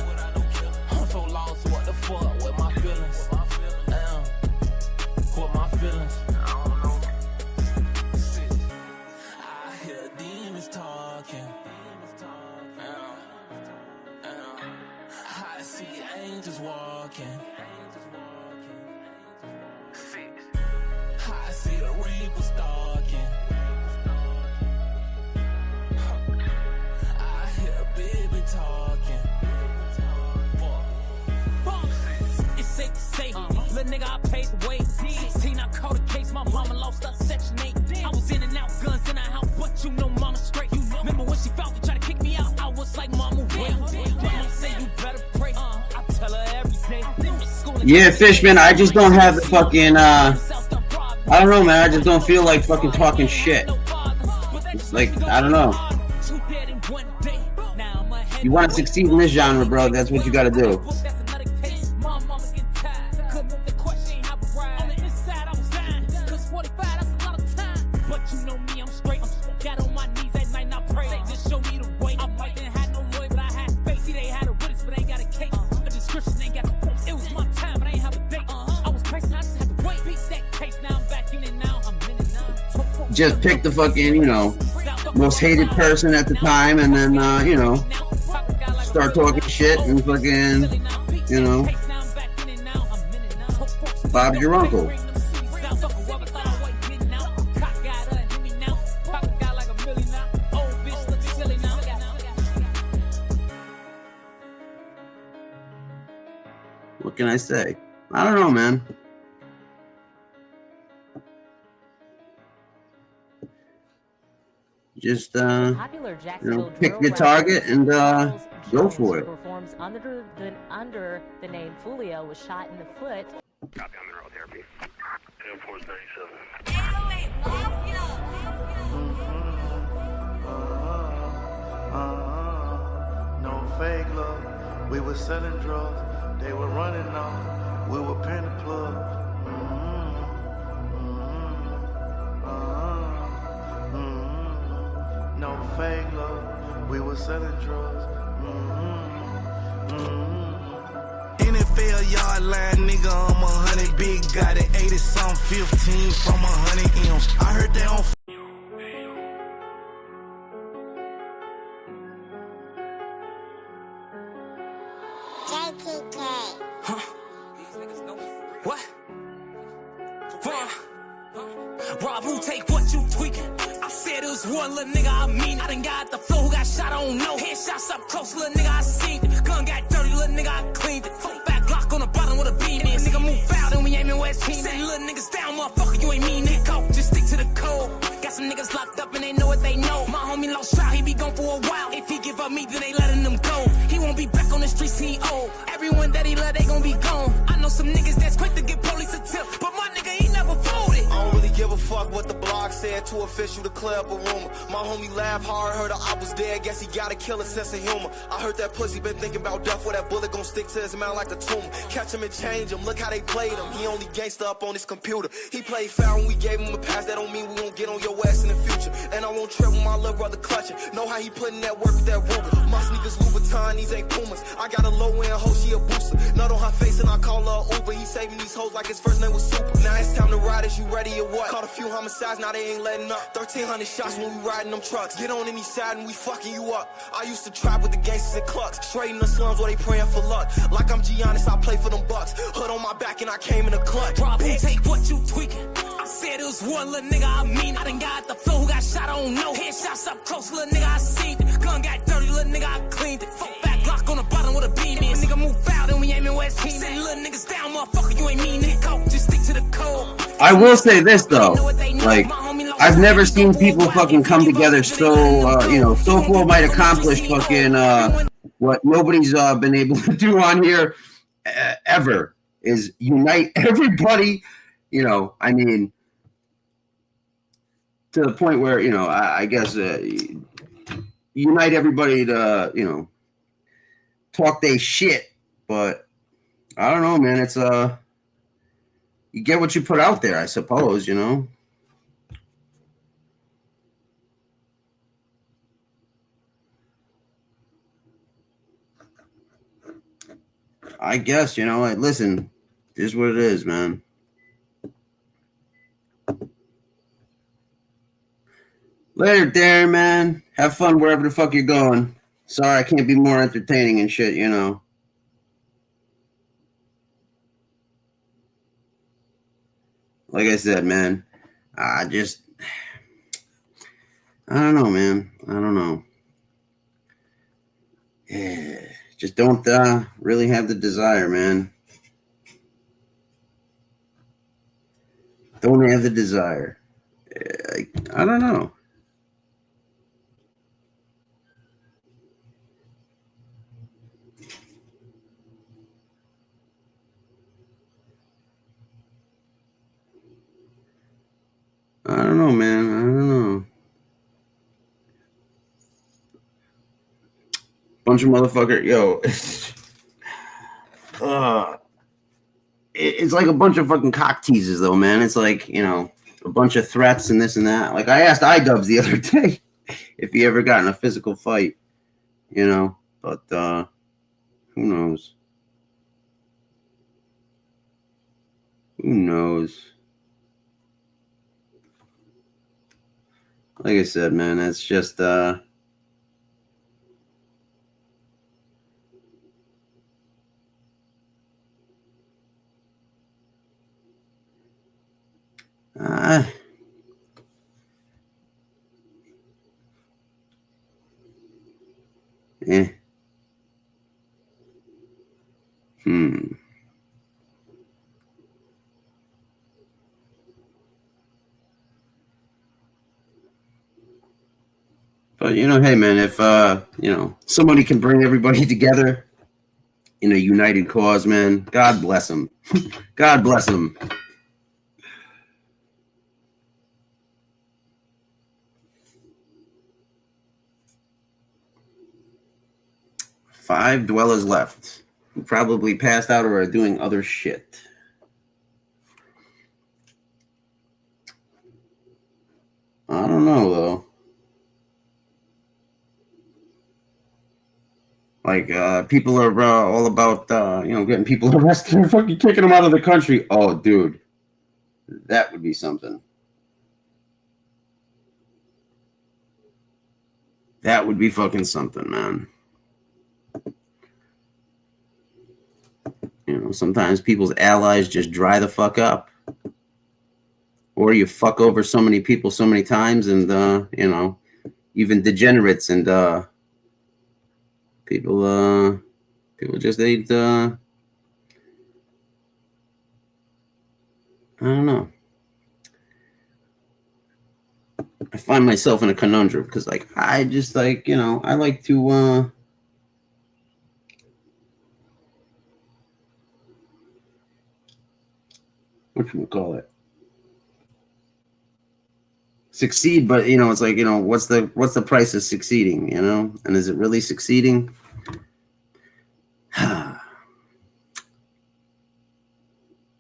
I'm so lost, what the fuck with my feelings? What my feelings? I hear demons talking. I see angels walking. I see the reaper stalking. I hear baby talking. It's safe to say, little nigga, I paid the way. 16, I caught a case, my mama lost her section 8. I was in and out, guns in the house, but you know mama straight. Remember when she found me, try to kick me out, I was like, mama, wait. Mama say you better pray. I tell her every day. Yeah, Fishman, I just don't have the fucking, I don't know, man, I just don't feel like fucking talking shit. Like, I don't know. You want to succeed in this genre, bro, that's what you gotta do. Just pick the fucking, you know, most hated person at the time and then, you know, start talking shit and fucking, you know, Bob's your uncle. What can I say? I don't know, man. Just you know, pick your target and go for it. Performs under the name Fulio was shot in the foot. Copy on mineral therapy. Air Force 97. No fake love. We were selling drugs. They were running off. We were paying the plug. No fake love, we were selling drugs. NFL yard line, nigga, I'm 100 big, got it 80 some 15 from 100 M's. I heard they on. Huh? What? Rob, who take what you tweaking? I said it was one little nigga, I mean. I done got the flow, who got shot, I don't know. Headshots up close, little nigga, I seen it. Gun got dirty, little nigga, I cleaned it. Fuck back, Glock on the bottom with a beam in. Nigga move out and we aiming where it's team. Say little niggas down, motherfucker, you ain't mean it. Go, just stick to the code. Got some niggas locked up and they know what they know. My homie lost trial, he be gone for a while. If he give up me, then they letting him go. He won't be back on the streets, he old. Everyone that he love, they gon' be gone. I know some niggas that's quick to get police a tip, but my nigga, he never folded. I don't really give a fuck what the blog said to official to clear up a rumor. My homie laughed hard, heard I was dead, guess he got a killer sense of humor. I heard that pussy been thinking about death, where that bullet gon' stick to his mouth like a tumor. Catch him and change him, look how they played him. He only gangsta up on his computer. He played foul when we gave him a pass, that don't mean we won't get on your ass in the future. And I won't trip with my little brother clutching. Know how he putting that work with that Ruger. My sneakers Louboutin, these ain't Pumas. I got a low end hoe, she a booster. Nut on her face and I call her Uber. He saving these hoes like his first name was Super. Now it's time to ride, is you ready or what? Caught a few homicides, now they ain't letting up. 1,300 shots when we riding them trucks. Get on any side and we fucking you up. I used to trap with the gangsters and clucks. Straight in the slums where they praying for luck. Like I'm Giannis, I play for them bucks. Hood on my back and I came in a clutch. Rob, who take what you tweaking? I said it was one little nigga, I mean. I done got the flow, who got shot, I don't know. Headshots up close, little nigga, I seen it. Gun got dirty, little nigga, I cleaned it. Fuck back, Glock on the bottom with a beam in. Nigga move out and we aiming where it's team. Say little niggas down, motherfucker, you ain't mean it. Go, just stick to the code. I will say this though, like I've never seen people fucking come together so, you know, so full might accomplish fucking what nobody's been able to do on here ever, is unite everybody, you know, I mean, to the point where, you know, I guess unite everybody to, you know, talk they shit, but I don't know, man. It's you get what you put out there, I suppose, you know. I guess, you know, like, listen, this is what it is, man. Later, Darren, man. Have fun wherever the fuck you're going. Sorry, I can't be more entertaining and shit, you know. Like I said, man, I don't know, man. I don't know. Yeah, just don't really have the desire, man. Don't have the desire. I don't know. I don't know, man. I don't know. Bunch of motherfucker, yo. It's like a bunch of fucking cock teases, though, man. It's like, you know, a bunch of threats and this and that. Like, I asked iDubbbz the other day if he ever got in a physical fight, you know, but who knows? Who knows? Like I said, man, it's just eh. But, you know, hey, man, if, you know, somebody can bring everybody together in a united cause, man, God bless them. God bless them. Five dwellers left, who probably passed out or are doing other shit. I don't know, though. Like, people are all about, you know, getting people arrested and fucking kicking them out of the country. Oh, dude. That would be something. That would be fucking something, man. You know, sometimes people's allies just dry the fuck up. Or you fuck over so many people so many times, and, you know, even degenerates and, people just ain't, I don't know. I find myself in a conundrum because, like, I just, like, you know, I like to, what can we call it? Succeed, but, you know, it's like, you know, what's the price of succeeding, you know? And is it really succeeding? I'm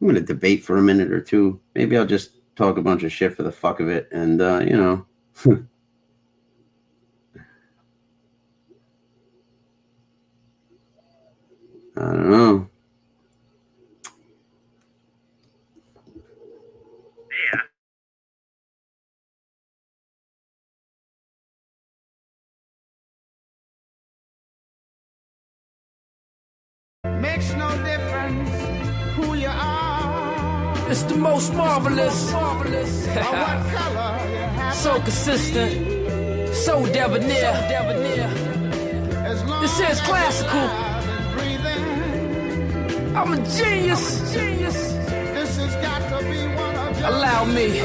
going to debate for a minute or two. Maybe I'll just talk a bunch of shit for the fuck of it. And, you know. I don't know. Makes no difference who you are. It's the most marvelous. What color you have. So consistent. So debonair. This is classical. I'm a genius. This has got to be one of your Allow me.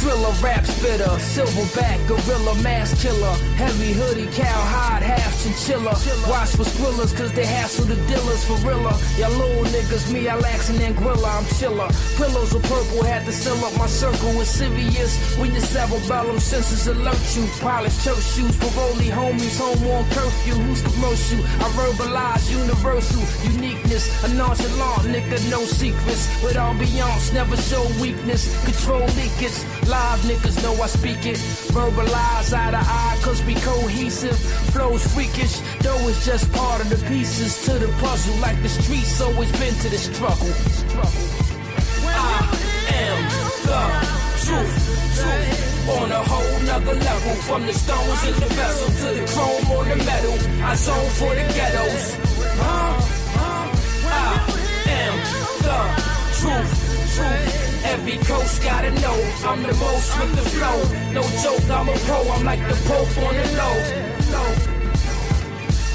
Thriller, rap spitter, silverback, gorilla, mass killer, heavy hoodie, cowhide, half chinchilla. Watch for squillers, cause they hassle the dealers for realer. Y'all little niggas, me, I lax and Anguilla, I'm chiller. Pillows of purple, had to seal up my circle with serious. When your cerebellum senses alert you, polished church shoes, parolee homies, home on curfew. Who's commercial? I verbalize universal uniqueness, a nonchalant nigga, no secrets. With ambiance, never show weakness. Control leakage, live niggas know I speak it. Verbalize eye to eye, cause we cohesive. Flows freakish, though it's just part of the pieces to the puzzle. Like the streets always been to the struggle. I am the truth. On a whole nother level, from the stones in the vessel to the chrome on the metal. I zone for the ghettos. I am the truth. Every coast gotta know I'm the most with the flow. No joke, I'm a pro. I'm like the Pope on the low.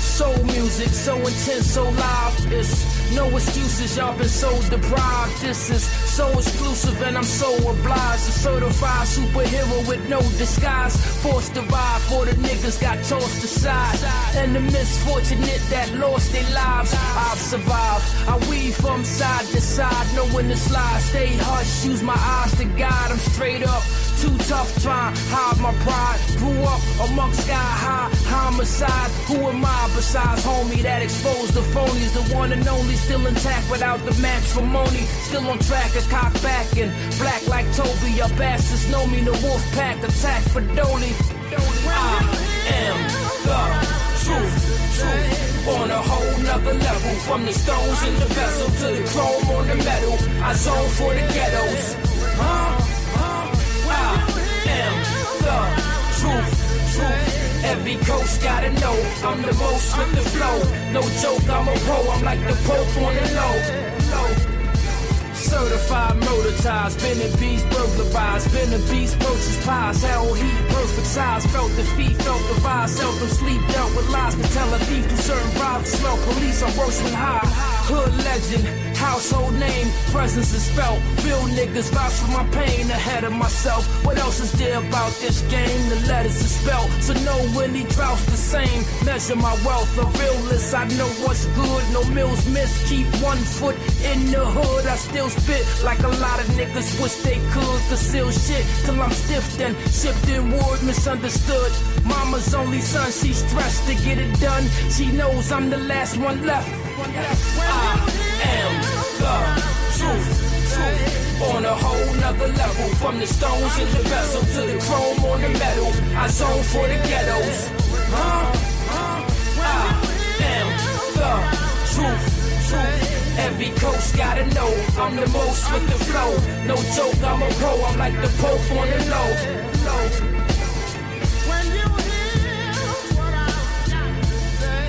Soul music, so intense, so live. It's no excuses, y'all been so deprived. This is so exclusive and I'm so obliged. A certified superhero with no disguise. Forced to ride for the niggas got tossed aside. And the misfortunate that lost their lives. I've survived, I weave from side to side, knowing the slide. Stay hush, use my eyes to guide. I'm straight up, too tough trying hide my pride. Grew up amongst sky high homicide. Who am I besides homie that exposed the phonies? The one and only, still intact without the matrimony. Still on track, a cock back and black like Toby. Your bastards know me, the wolf pack attack for Dolly. I am the truth. On a whole nother level, from the stones in the vessel to the chrome on the metal. I zone for the ghettos. I am the truth. Every coast gotta know I'm the most with the flow. No joke, I'm a pro. I'm like the Pope on the low. Certified motor ties, been in beast burglarized, been a beast purchase pies, hell heat, perfect size, felt the feet, felt the vibe, seldom sleep, dealt with lies, can tell a thief through certain vibes, smell police, I'm worse with high, hood legend, household name, presence is felt, real niggas vouch for my pain ahead of myself, what else is there about this game, the letters are spelled, so know when he droughts the same, measure my wealth, a realist, I know what's good, no mills miss, keep 1 foot in the hood, I still spit like a lot of niggas wish they could conceal shit till I'm stiff then shipped in word misunderstood. Mama's only son, she's stressed to get it done. She knows I'm the last one left. I am the truth. On a whole nother level, from the stones in the vessel to the chrome on the metal. I zone for the ghettos. I am the truth. Every coast gotta know I'm the most with the flow. No joke, I'm a pro. I'm like the Pope on the low. When you hear what I've got to say,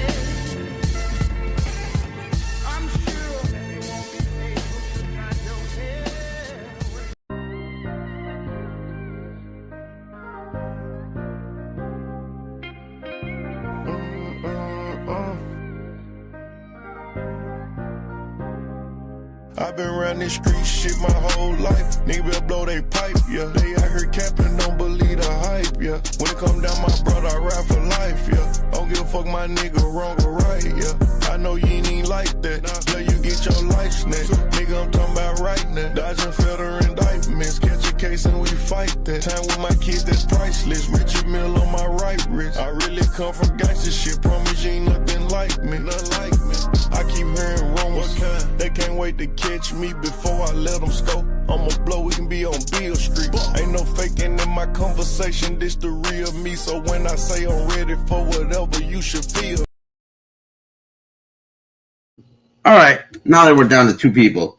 I'm sure you won't be able to cut your hair I've been around this street shit my whole life. Nigga better blow they pipe, yeah. They out here capping, don't believe the hype, yeah. When it come down, my brother, I ride for life, yeah. Don't give a fuck my nigga wrong or right, yeah. I know you ain't even like that. Till you get your life snatched. Nigga, I'm talking about right now. Dodging federal indictments. Catch a case and we fight that. Time with my kids, that's priceless. Richard Mill on my right wrist. I really come from gangsta shit. Promise you ain't nothing like me. Nothing like me. I keep hearing rumors. They can't wait to catch me before I let them scope. I'ma blow, we can be on Beale Street. Ain't no faking in my conversation, this the real me. So when I say I'm ready for whatever you should feel. All right, now that we're down to 2 people.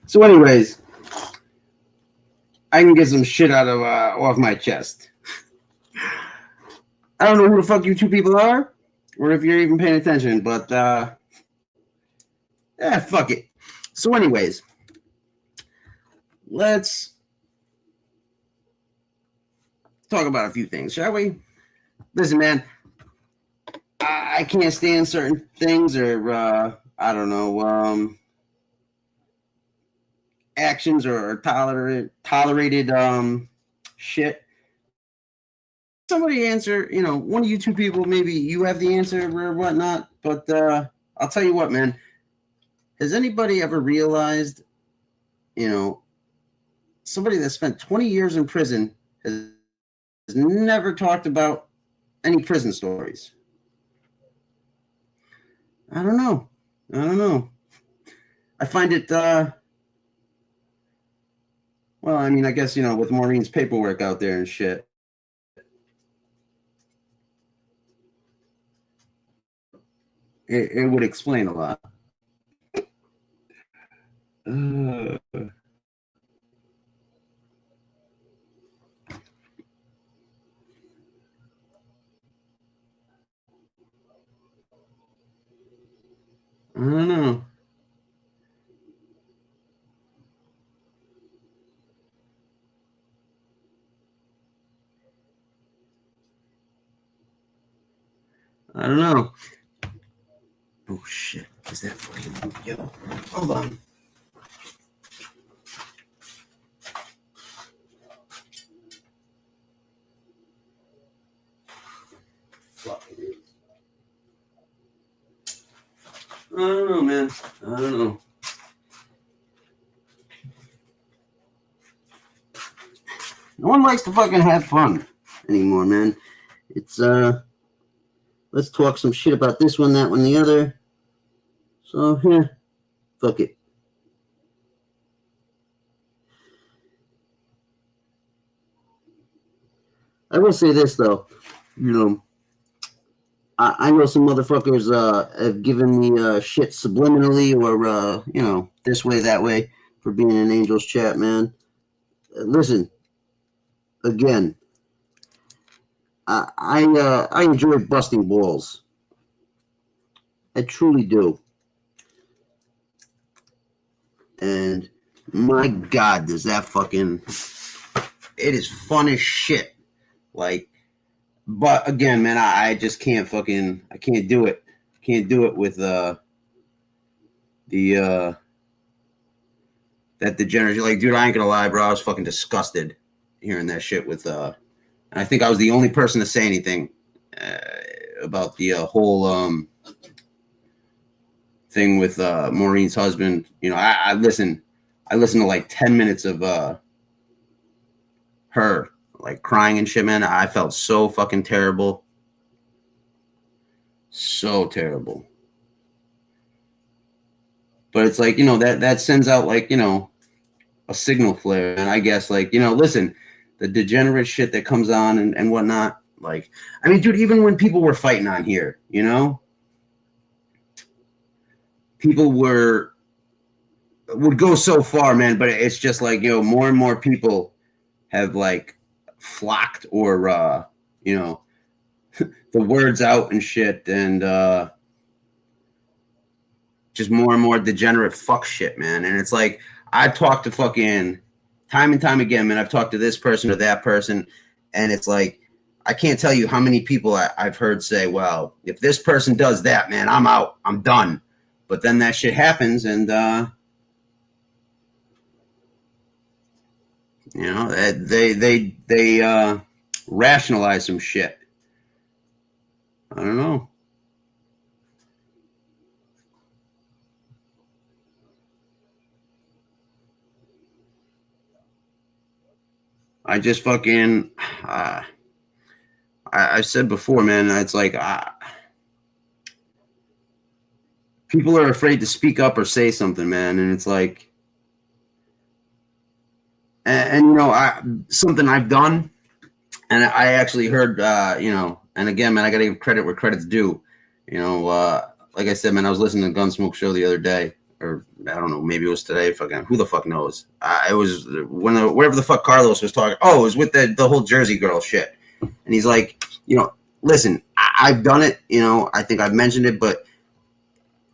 So anyways, I can get some shit out of off my chest. I don't know who the fuck you 2 people are, or if you're even paying attention, but fuck it. So anyways, let's talk about a few things, shall we? Listen, man, I can't stand certain things or I don't know, actions or tolerated shit. Somebody answer, you know, one of you two people, maybe you have the answer or whatnot, but I'll tell you what, man. Has anybody ever realized, you know, somebody that spent 20 years in prison has never talked about any prison stories? I don't know. I find it, well, I mean, I guess, you know, with Maureen's paperwork out there and shit. It would explain a lot. I don't know. I don't know. Oh shit! Is that fucking yo? Hold on. I don't know, man. I don't know. No one likes to fucking have fun anymore, man. It's let's talk some shit about this one, that one, the other. So yeah, fuck it. I will say this though, you know, I know some motherfuckers have given me shit subliminally or you know, this way, that way for being in Angel's chat, man. Listen, again, I enjoy busting balls. I truly do. And my God, does that fucking, it is fun as shit. Like, but again, man, I just can't fucking, I can't do it. Can't do it with that degenerate. Like, dude, I ain't gonna lie, bro. I was fucking disgusted hearing that shit with and I think I was the only person to say anything about the whole thing with Maureen's husband. You know, I listened to like 10 minutes of her like crying and shit, man. I felt so fucking terrible. So terrible. But it's like, you know, that sends out like, you know, a signal flare. And I guess like, you know, listen, the degenerate shit that comes on and whatnot. Like, I mean, dude, even when people were fighting on here, you know, people would go so far, man. But it's just like, you know, more and more people have like flocked or, you know, the words out and shit. And just more and more degenerate fuck shit, man. And it's like, I've talked to fucking time and time again, man. I've talked to this person or that person. And it's like, I can't tell you how many people I've heard say, well, if this person does that, man, I'm out. I'm done. But then that shit happens and, you know, they rationalize some shit. I don't know. I just fucking, I've said before, man, it's like, people are afraid to speak up or say something, man. And it's like, and you know, something I've done, and I actually heard, you know, and again, man, I got to give credit where credit's due. You know, like I said, man, I was listening to Gunsmoke show the other day, or I don't know, maybe it was today. Fucking who the fuck knows? It was wherever the fuck Carlos was talking. Oh, it was with the whole Jersey girl shit. And he's like, you know, listen, I've done it. You know, I think I've mentioned it, but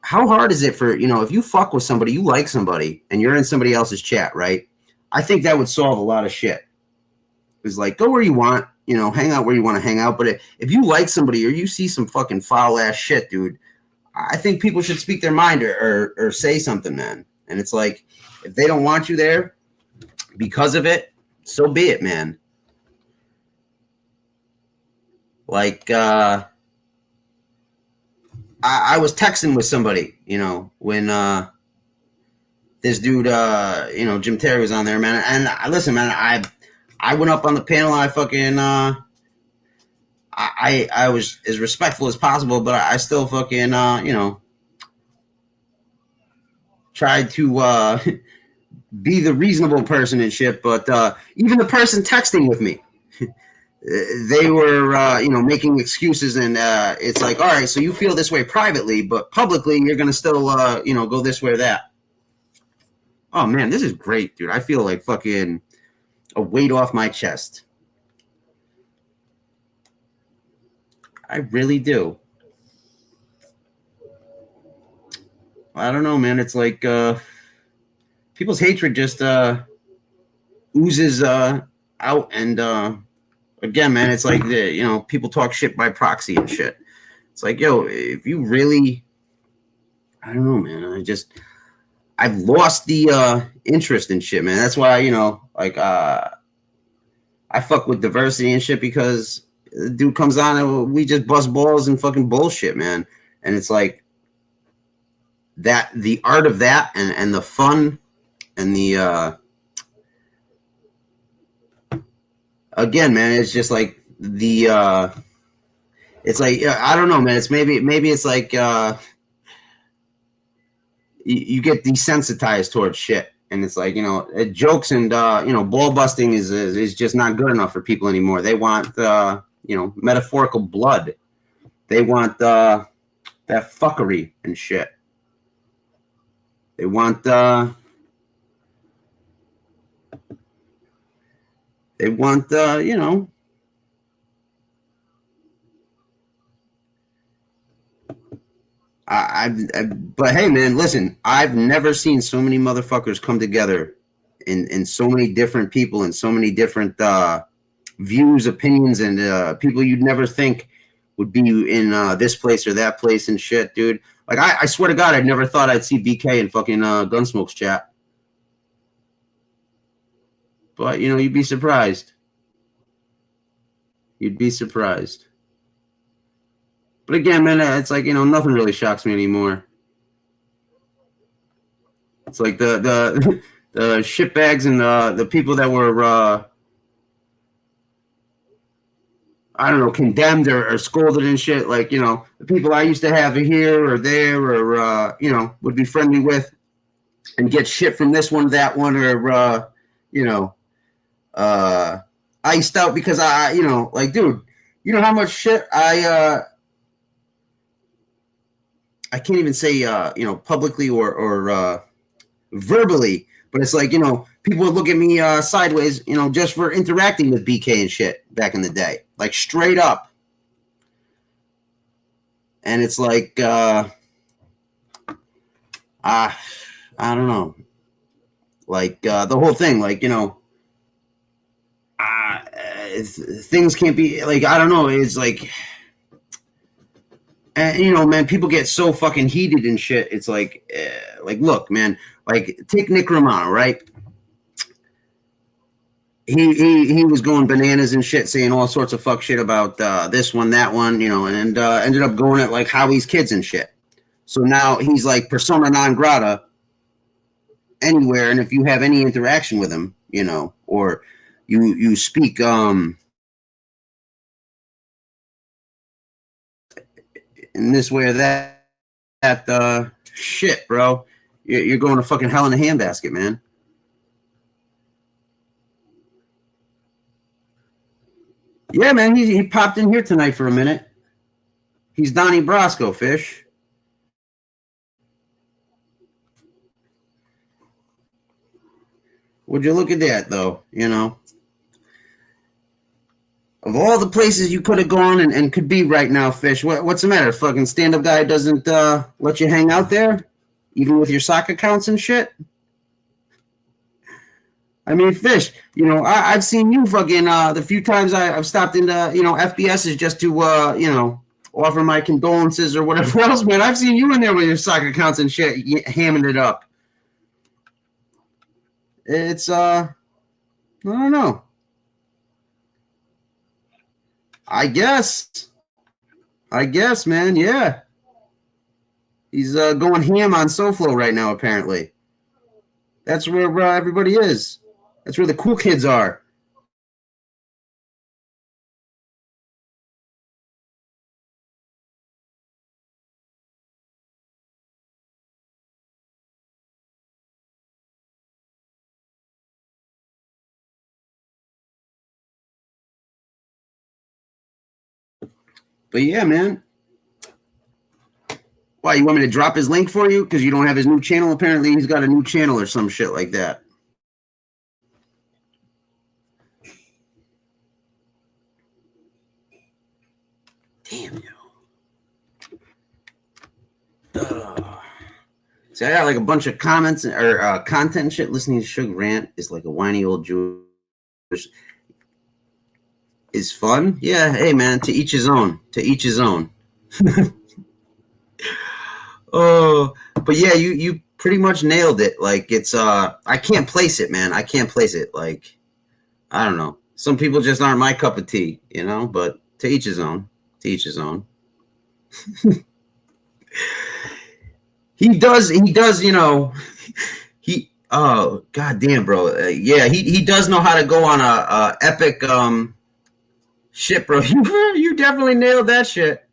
how hard is it for, you know, if you fuck with somebody, you like somebody, and you're in somebody else's chat, right? I think that would solve a lot of shit. It's like, go where you want, you know, hang out where you want to hang out. But if you like somebody or you see some fucking foul ass shit, dude, I think people should speak their mind or say something, man. And it's like, if they don't want you there because of it, so be it, man. Like, I was texting with somebody, you know, when this dude, you know, Jim Terry was on there, man. And listen, man, I went up on the panel. I fucking, I was as respectful as possible, but I still fucking, you know, tried to be the reasonable person and shit. But even the person texting with me, they were, you know, making excuses, and it's like, all right, so you feel this way privately, but publicly you're gonna still, you know, go this way or that. Oh man, this is great, dude. I feel like fucking a weight off my chest. I really do. I don't know, man. It's like people's hatred just oozes out, and again, man, it's like you know, people talk shit by proxy and shit. It's like, yo, if you really, I don't know, man. I've lost the interest in shit, man. That's why, you know, like I fuck with diversity and shit, because the dude comes on and we just bust balls and fucking bullshit, man. And it's like that, the art of that, and the fun and the again, man, it's just like the it's like, I don't know, man. It's maybe it's like you get desensitized towards shit, and it's like, you know, jokes and you know, ball busting is just not good enough for people anymore. They want you know, metaphorical blood. They want that fuckery and shit. They want you know, but hey, man, listen, I've never seen so many motherfuckers come together in so many different people and so many different views, opinions, and people you'd never think would be in this place or that place and shit, dude. Like, I swear to God, I never thought I'd see BK in fucking Gunsmoke's chat. But, you know, you'd be surprised. You'd be surprised. But again, man, it's like, you know, nothing really shocks me anymore. It's like the shitbags and the people that were, I don't know, condemned or scolded and shit. Like, you know, the people I used to have here or there, or, you know, would be friendly with and get shit from this one, that one, or, you know, iced out because you know, like, dude, you know how much shit I can't even say, you know, publicly or verbally, but it's like, you know, people would look at me sideways, you know, just for interacting with BK and shit back in the day, like straight up. And it's like, I don't know, like the whole thing, like, you know, things can't be like, I don't know, it's like, and you know, man, people get so fucking heated and shit. It's like look, man, like, take Nick Romano, right? He was going bananas and shit, saying all sorts of fuck shit about this one, that one, you know, and ended up going at like Howie's kids and shit. So now he's like persona non grata anywhere, and if you have any interaction with him, you know, or you speak in this way or that shit, bro, you're going to fucking hell in a handbasket, man. Yeah, man, he popped in here tonight for a minute. He's Donnie Brasco, Fish. Would you look at that, though, you know? Of all the places you could have gone and could be right now, Fish, what's the matter? Fucking stand-up guy doesn't let you hang out there? Even with your sock accounts and shit? I mean, Fish, you know, I've seen you fucking the few times I've stopped into, you know, FBS's just to, you know, offer my condolences or whatever else, man. I've seen you in there with your sock accounts and shit, hamming it up. It's, I don't know. I guess, man. Yeah, he's going ham on SoFlo right now. Apparently, that's where everybody is. That's where the cool kids are. But yeah, man. Why, you want me to drop his link for you? Because you don't have his new channel? Apparently he's got a new channel or some shit like that. Damn, yo. See, I got like a bunch of comments or content and shit. Listening to Suge rant is like a whiny old Jewish. Is fun? Yeah, hey, man, to each his own. To each his own. Oh, but yeah, you pretty much nailed it. Like, it's I can't place it, man. I can't place it. Like, I don't know. Some people just aren't my cup of tea, you know, but to each his own. To each his own. He does, you know, oh, goddamn, bro. Yeah, he does know how to go on a epic shit, bro. You definitely nailed that shit.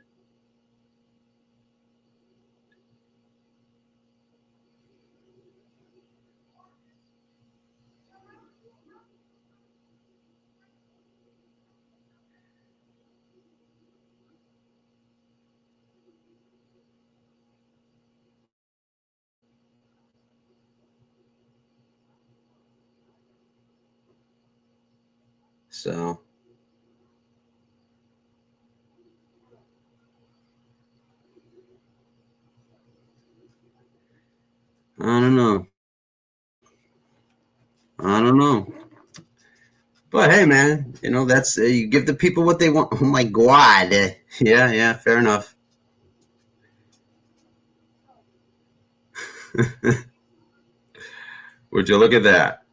So, I don't know. I don't know. But hey, man, you know, that's you give the people what they want. Oh my god. Yeah, fair enough. Would you look at that?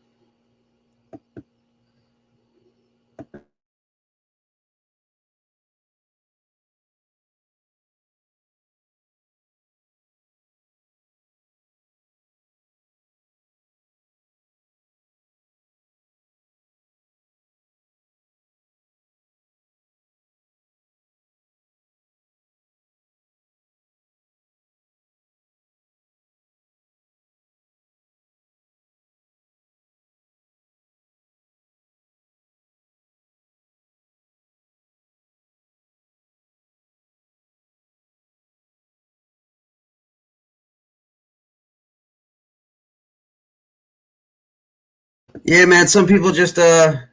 Yeah, man, some people just yeah,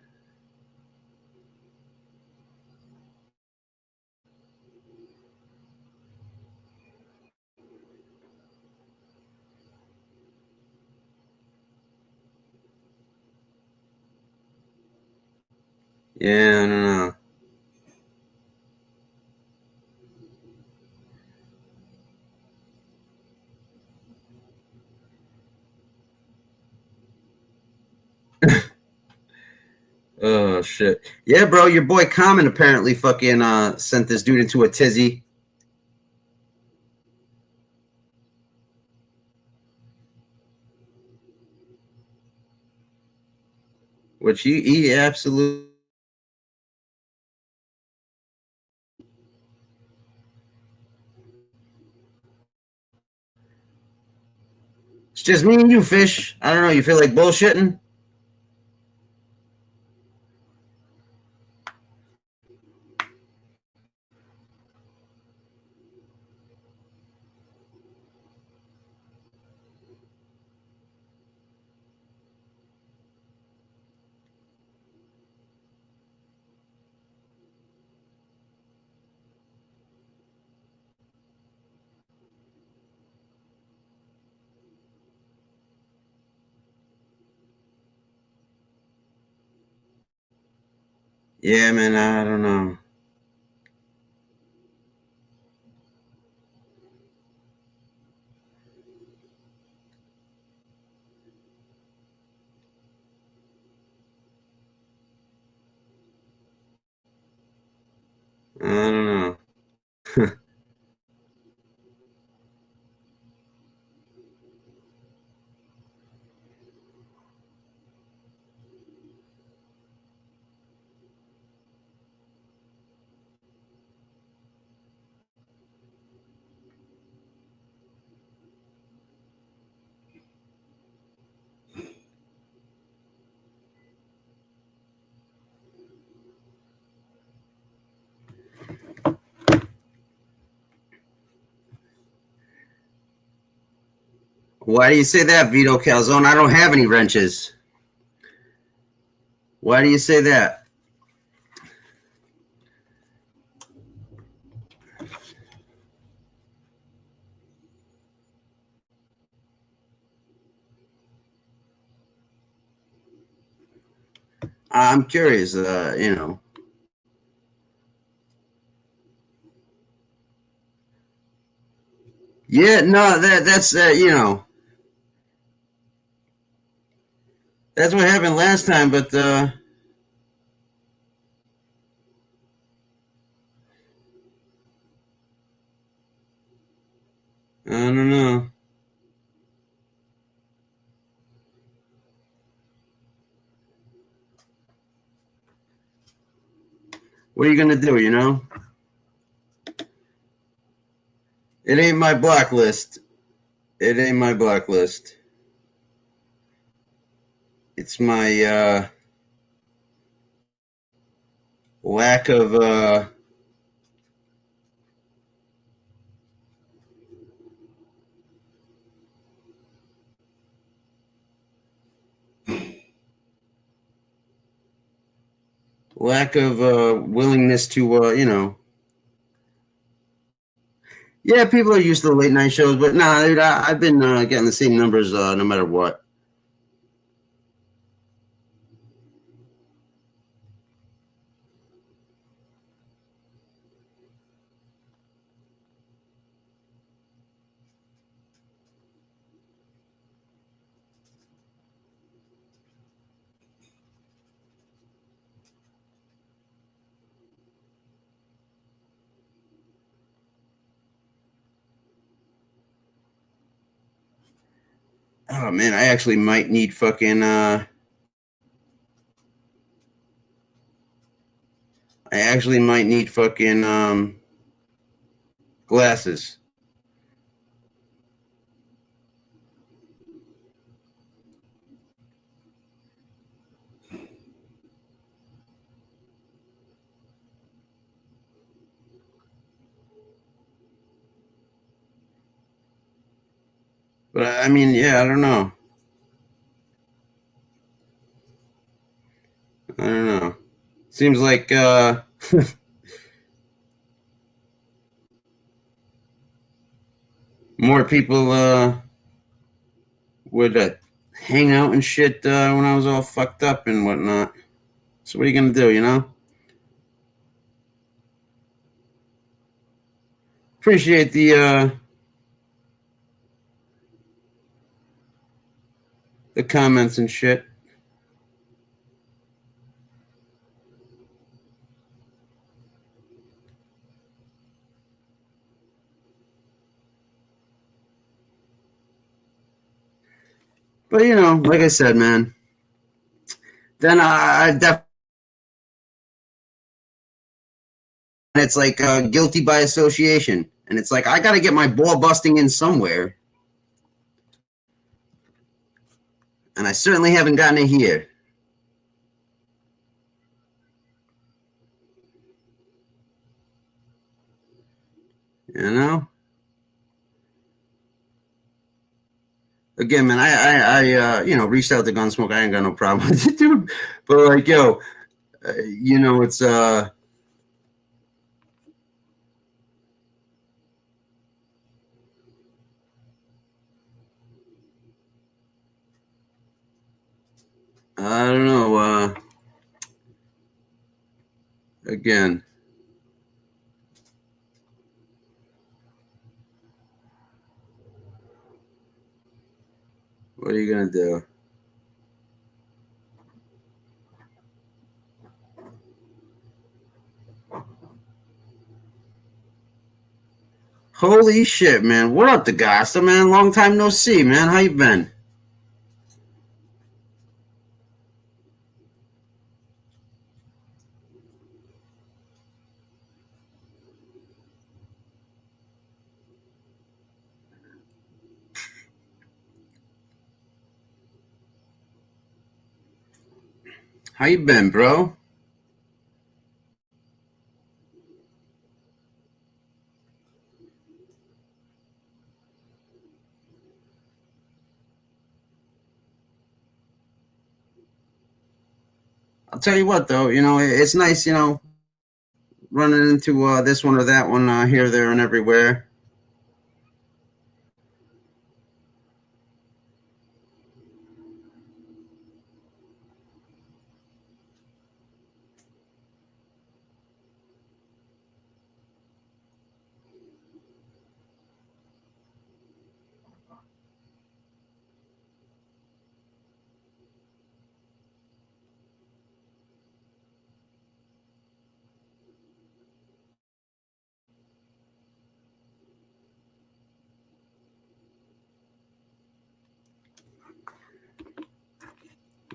I don't know. Oh shit. Yeah, bro, your boy Common apparently fucking sent this dude into a tizzy. Which he absolutely. It's just me and you, Fish. I don't know. You feel like bullshitting? Yeah, man. I don't know. I don't know. Why do you say that, Vito Calzone? I don't have any wrenches. Why do you say that? I'm curious, you know. Yeah, no, that's you know, that's what happened last time, but I don't know. What are you gonna do, you know? It ain't my block list. It ain't my block list. It's my lack of willingness to you know. Yeah, people are used to the late night shows, but nah, dude, I've been getting the same numbers no matter what. Oh man, I actually might need fucking I actually might need fucking glasses. But I mean, yeah, I don't know. I don't know. Seems like more people would hang out and shit when I was all fucked up and whatnot. So what are you gonna do, you know? Appreciate the comments and shit. But you know, like I said, man. Then I definitely it's like guilty by association, and it's like I got to get my ball busting in somewhere, and I certainly haven't gotten it here. You know. Again, man, I you know, reached out to Gunsmoke. I ain't got no problem with it, dude. But like, yo, you know, it's I don't know. Again, what are you gonna do? Holy shit, man. What up, DeGasta, man? Long time no see, man. How you been? How you been, bro? I'll tell you what, though, it's nice, running into this one or that one here, there, and everywhere.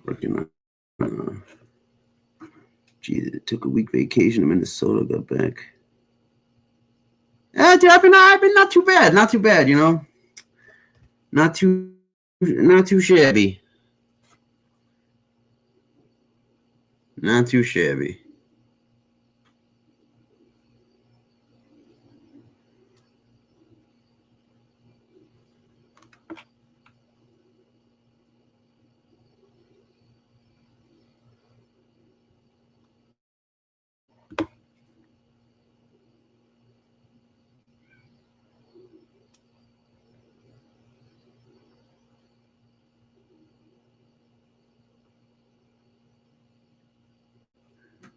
Working on, took a week vacation in Minnesota, got back. Dude, I've been not too bad, not too bad, not too shabby, not too shabby.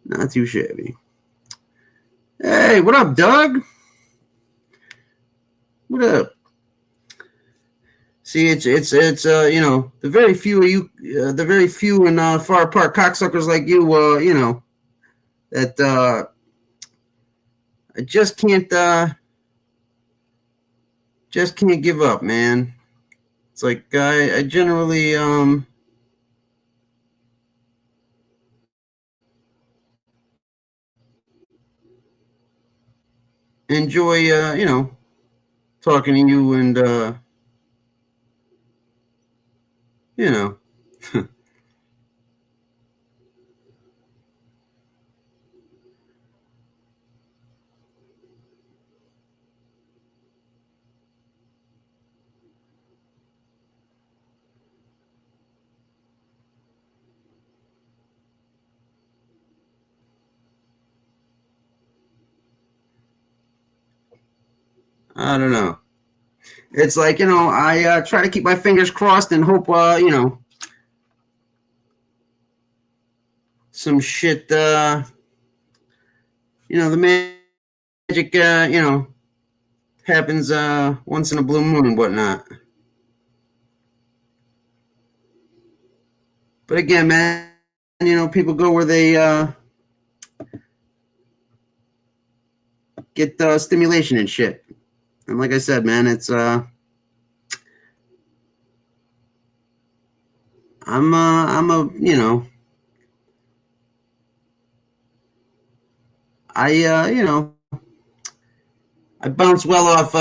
Not too shabby. Hey, what up, Doug? What up? See, it's the very few of you, the very few and far apart cocksuckers like you, that I just can't give up, man. It's like I generally enjoy talking to you and I don't know. It's like, I try to keep my fingers crossed and hope, some shit, the magic, happens once in a blue moon and whatnot. But again, man, people go where they get stimulation and shit. And like I said, man, it's I'm a I bounce well off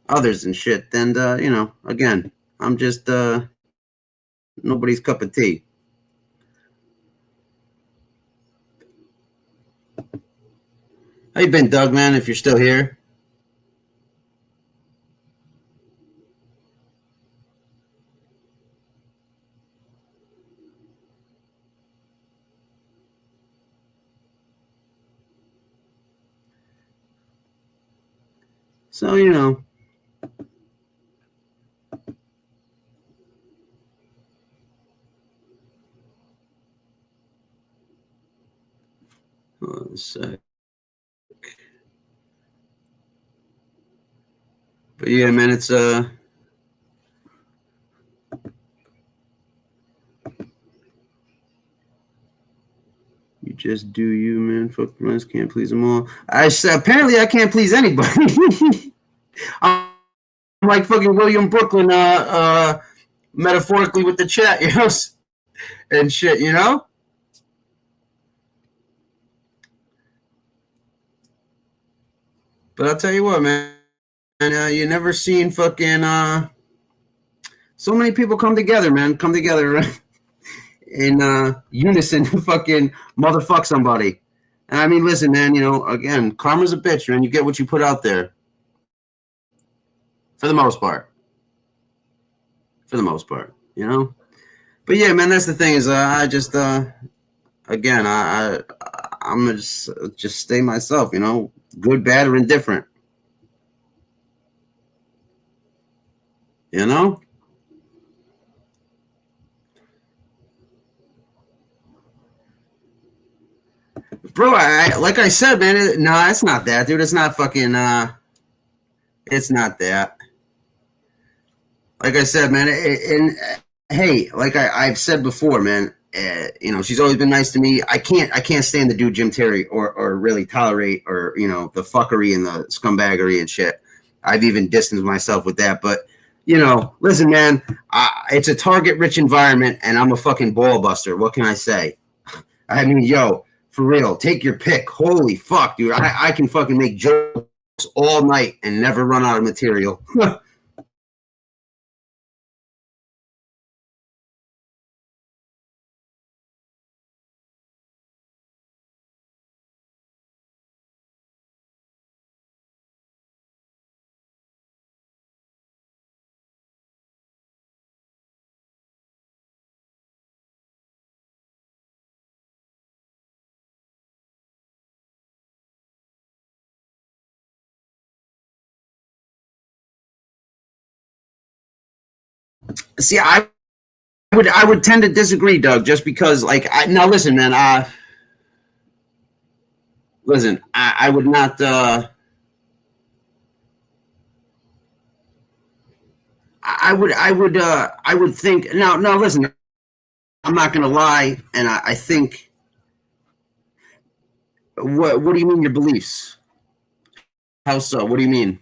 others and shit. And again, I'm just nobody's cup of tea. How you been, Doug, man, if you're still here? So, hold on a sec. But yeah, man, it's you just do you, man. Fuck the rest, can't please them all. Apparently I can't please anybody. I'm like fucking William Brooklyn, metaphorically with the chat, you know, and shit, you know. But I'll tell you what, man. And you never seen fucking so many people come together, man. Come together in unison to fucking motherfuck somebody. And I mean, listen, man, you know, again, karma's a bitch, man. You get what you put out there. For the most part. For the most part, you know? But yeah, man, that's the thing is I just again, I'm gonna just stay myself, you know, good, bad, or indifferent. You know? Bro, like I said, man, no, it's not that, dude. It's not fucking, it's not that. Like I said, man, and hey, like I've said before, man, you know, she's always been nice to me. I can't stand the dude Jim Terry or really tolerate or, you know, the fuckery and the scumbaggery and shit. I've even distanced myself with that, but you know, listen, man, it's a target-rich environment, and I'm a fucking ball buster. What can I say? I mean, yo, for real, take your pick. Holy fuck, dude. I can fucking make jokes all night and never run out of material. See, I would tend to disagree, Doug, just because, like, now listen, man, listen, I would not, I would think, now, listen, I'm not going to lie, and I think, what do you mean your beliefs? How so? What do you mean?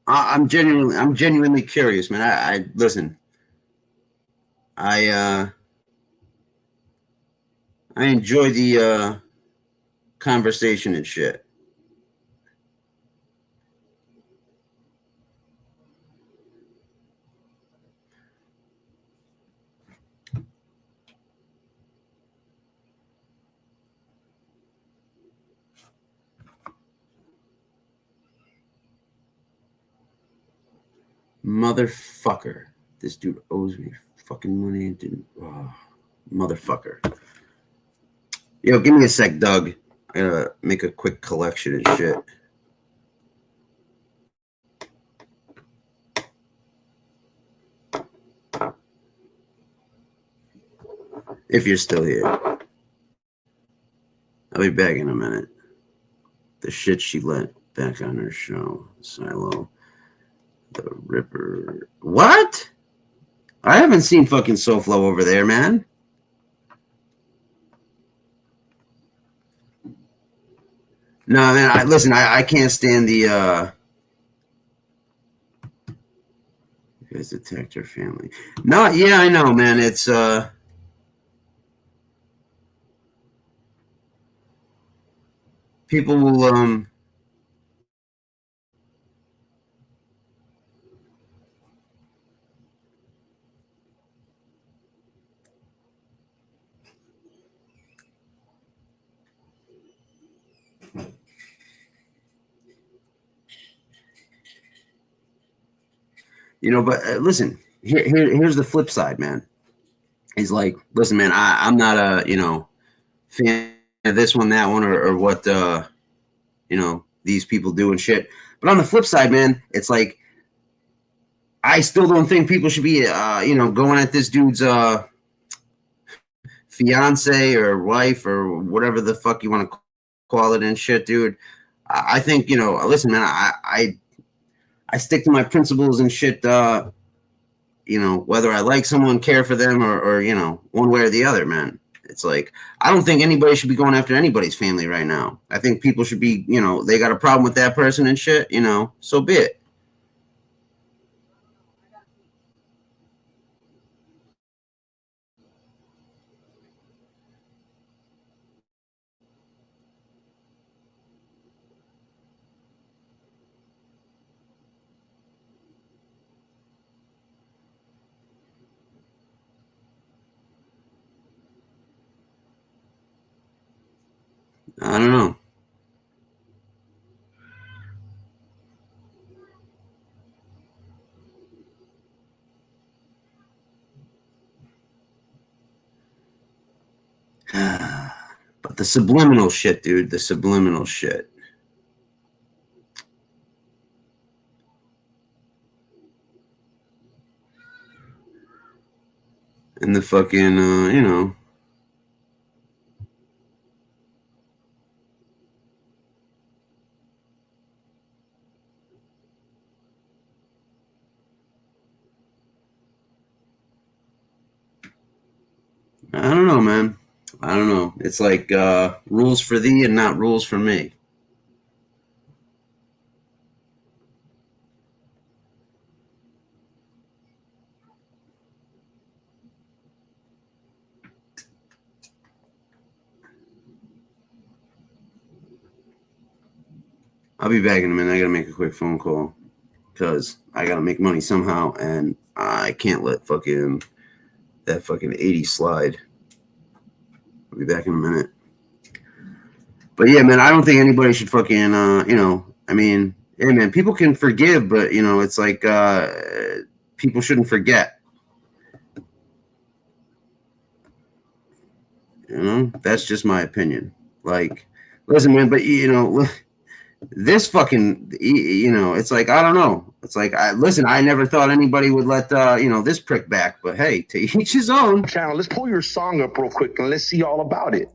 I'm genuinely curious, man. I listen. I enjoy the conversation and shit. Motherfucker. This dude owes me fucking money and didn't. Oh, motherfucker. Yo, give me a sec, Doug. I gotta make a quick collection and shit. If you're still here. I'll be back in a minute. The shit she let back on her show. Silo. The Ripper. What? I haven't seen fucking SoFlo over there, man. No, man, listen, I can't stand the, you guys attacked her family. No, yeah, I know, man. It's, people will, you know, but listen, here's the flip side, man. He's like, listen, man, I'm not a, you know, fan of this one, that one, or what, you know, these people do and shit. But on the flip side, man, it's like, I still don't think people should be, going at this dude's fiance or wife or whatever the fuck you want to call it and shit, dude. I think, listen, man, I stick to my principles and shit, whether I like someone, care for them, or one way or the other, man. It's like, I don't think anybody should be going after anybody's family right now. I think people should be, they got a problem with that person and shit, so be it. I don't know. But the subliminal shit, dude, the subliminal shit. And the fucking, I don't know, man. I don't know. It's like rules for thee and not rules for me. I'll be back in a minute. I gotta make a quick phone call because I gotta make money somehow, and I can't let that fucking 80 slide. I'll be back in a minute. But yeah, man, I don't think anybody should fucking, I mean, hey, man, people can forgive, but, it's like people shouldn't forget. That's just my opinion. Like, listen, man, but, this fucking, it's like, I don't know. It's like, listen, I never thought anybody would let, this prick back, but hey, to each his own. Channel, let's pull your song up real quick and let's see all about it.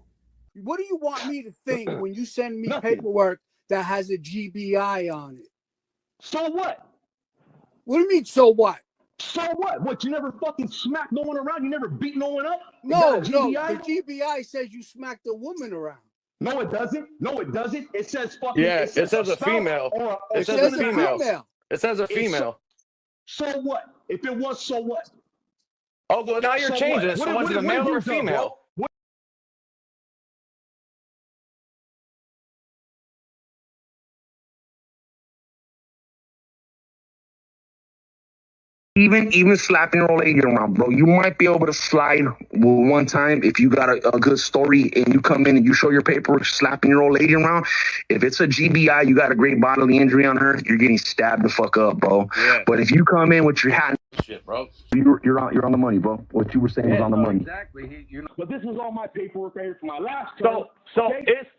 What do you want me to think when you send me paperwork that has a GBI on it? So what? What do you mean, so what? So what? What, you never fucking smacked no one around? You never beat no one up? No, the GBI says you smacked a woman around. No, it doesn't. No, it doesn't. It says fucking. Yeah, it says a female. It says a female. It says a female. So what? If it was, so what? Oh, well, now you're changing it. So was it a male or a female? Even slapping your old lady around, bro. You might be able to slide one time if you got a good story and you come in and you show your paperwork slapping your old lady around. If it's a GBI, you got a great bodily injury on her, you're getting stabbed the fuck up, bro. Yeah. But if you come in with your hat, shit, bro, you're on the money, bro. What you were saying was on the money. Exactly. But this was all my paperwork right here for my last term.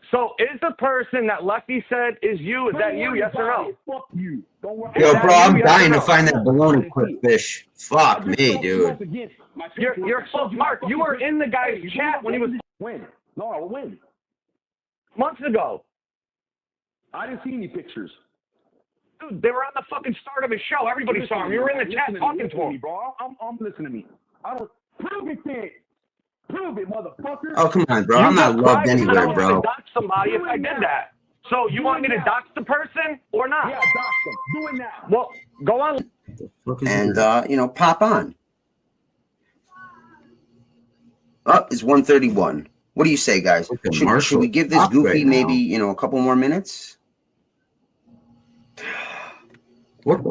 So is the person that Lefty said is you? Is that you? Yes or no? Fuck you. Yo, bro, I'm dying to find that baloney quick fish. Fuck me, dude. You're so smart. You were in the guy's chat when he was. When? No, when? Months ago. I didn't see any pictures. Dude, they were on the fucking start of his show. Everybody saw him. You were in the chat talking to him. Bro. I'm listening to me. I don't prove it, kid. Prove it, motherfucker. Oh, come on, bro. I'm not loved anywhere, bro. I would dox somebody if I did that. So you want me to dox the person or not? Yeah, dox them. Do it now. Well, go on. And pop on. Oh, it's 1:31. What do you say, guys? Should we give this goofy maybe a couple more minutes? What?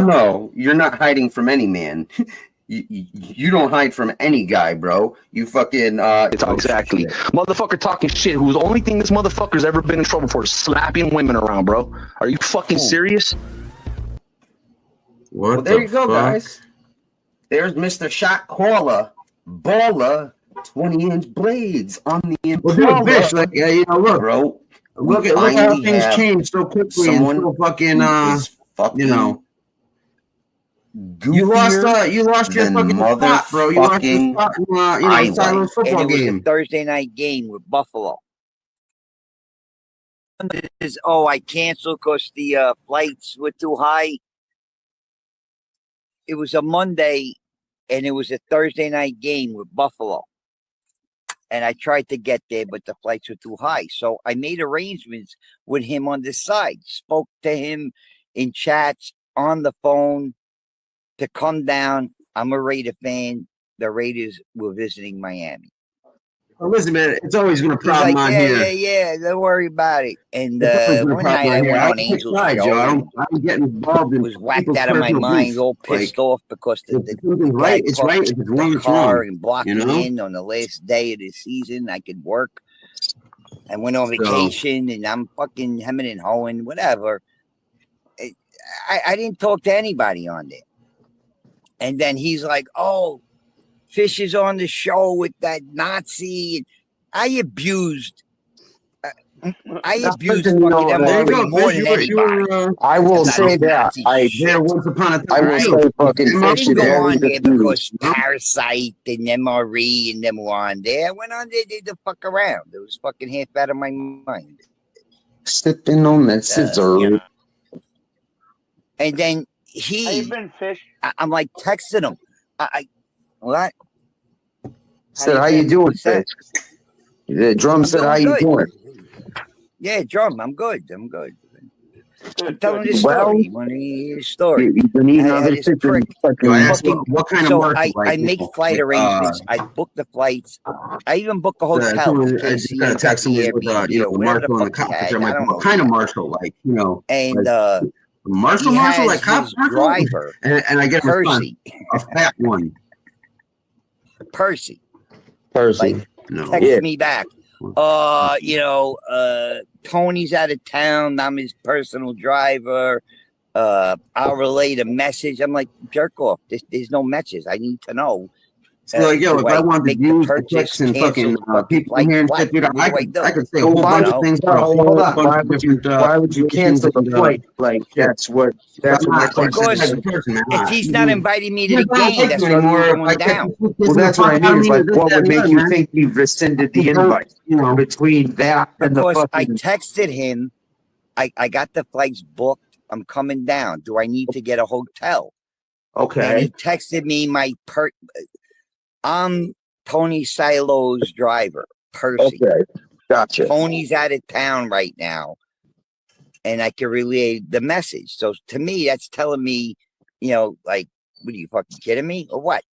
No, you're not hiding from any man. You don't hide from any guy, bro. You fucking exactly. Motherfucker talking shit who's the only thing this motherfucker's ever been in trouble for is slapping women around, bro. Are you fucking serious? What? Well, there you go, guys. There's Mr. Shot Caller, Baller, 20-inch blades on the Impala. Bitch, like, look, bro. Look how things change so quickly and so fucking You lost your than fucking spot, bro. You lost your motherfucking spot in, Silo's And football it was a game. Thursday night game with Buffalo. Oh, I canceled because the flights were too high. It was a Monday, and it was a Thursday night game with Buffalo. And I tried to get there, but the flights were too high. So I made arrangements with him on the side, spoke to him in chats on the phone to come down. I'm a Raider fan. The Raiders were visiting Miami. Well, listen, man, it's always been a He's problem like, on yeah, here. yeah, don't worry about it. And It's always been a one problem night I on here. went I on take Angel's sides, show. yo. I don't get involved in Was whacked people's out of my personal mind, beef. all pissed off because the something's guy right, it's parked right. If it's wrong, the it's car wrong. and blocked You know? me in on the last day of the season. I could work. I went on vacation and I'm fucking hemming and hoeing, whatever. I didn't talk to anybody on there. And then he's like, oh, Fish is on the show with that Nazi. I abused fucking MRE more than anybody. I will That say that Nazi I shit. once upon a time. I will say fucking I Fish didn't is go very on there confused. because Parasite and MRE and them were on there. I went on there to fuck around. It was fucking half out of my mind. Sipping on that scissor. And then How you been, Fish? I'm like texting him. What? Said, how you doing, Fish? The drum said, how you doing? Yeah, Drum, I'm good. I'm telling good. this Well, story. You want to hear the story? You've been eating I other this shit prick. What kind of So market? I make flight arrangements. I book the flights. I even book a hotel. I just got a text with the marshal and the cop. I'm like, what kind of marshal? Like, you know, and marshal, like cop driver, and I get Percy, a fat one. Percy. Like, text me back. Tony's out of town. I'm his personal driver. I'll relay the message. I'm like, jerk off. There's no message. I need to know. So like, yo, if I wanted to use the clicks and fucking people in here and shit, dude, I could say a whole bunch of things. Hold on. Why would you cancel the flight? Like, that's what my question is. If he's not inviting me to the game, that's why we're going down. Well, that's what I mean. Is like, what would make you think you've rescinded the invite? You know, between that and the fucking. I texted him. I got the flights booked. I'm coming down. Do I need to get a hotel? Okay. And he texted me I'm Tony Silo's driver, Percy. Okay, gotcha. Tony's out of town right now, and I can relay the message. So to me, that's telling me, like, what are you fucking kidding me or what?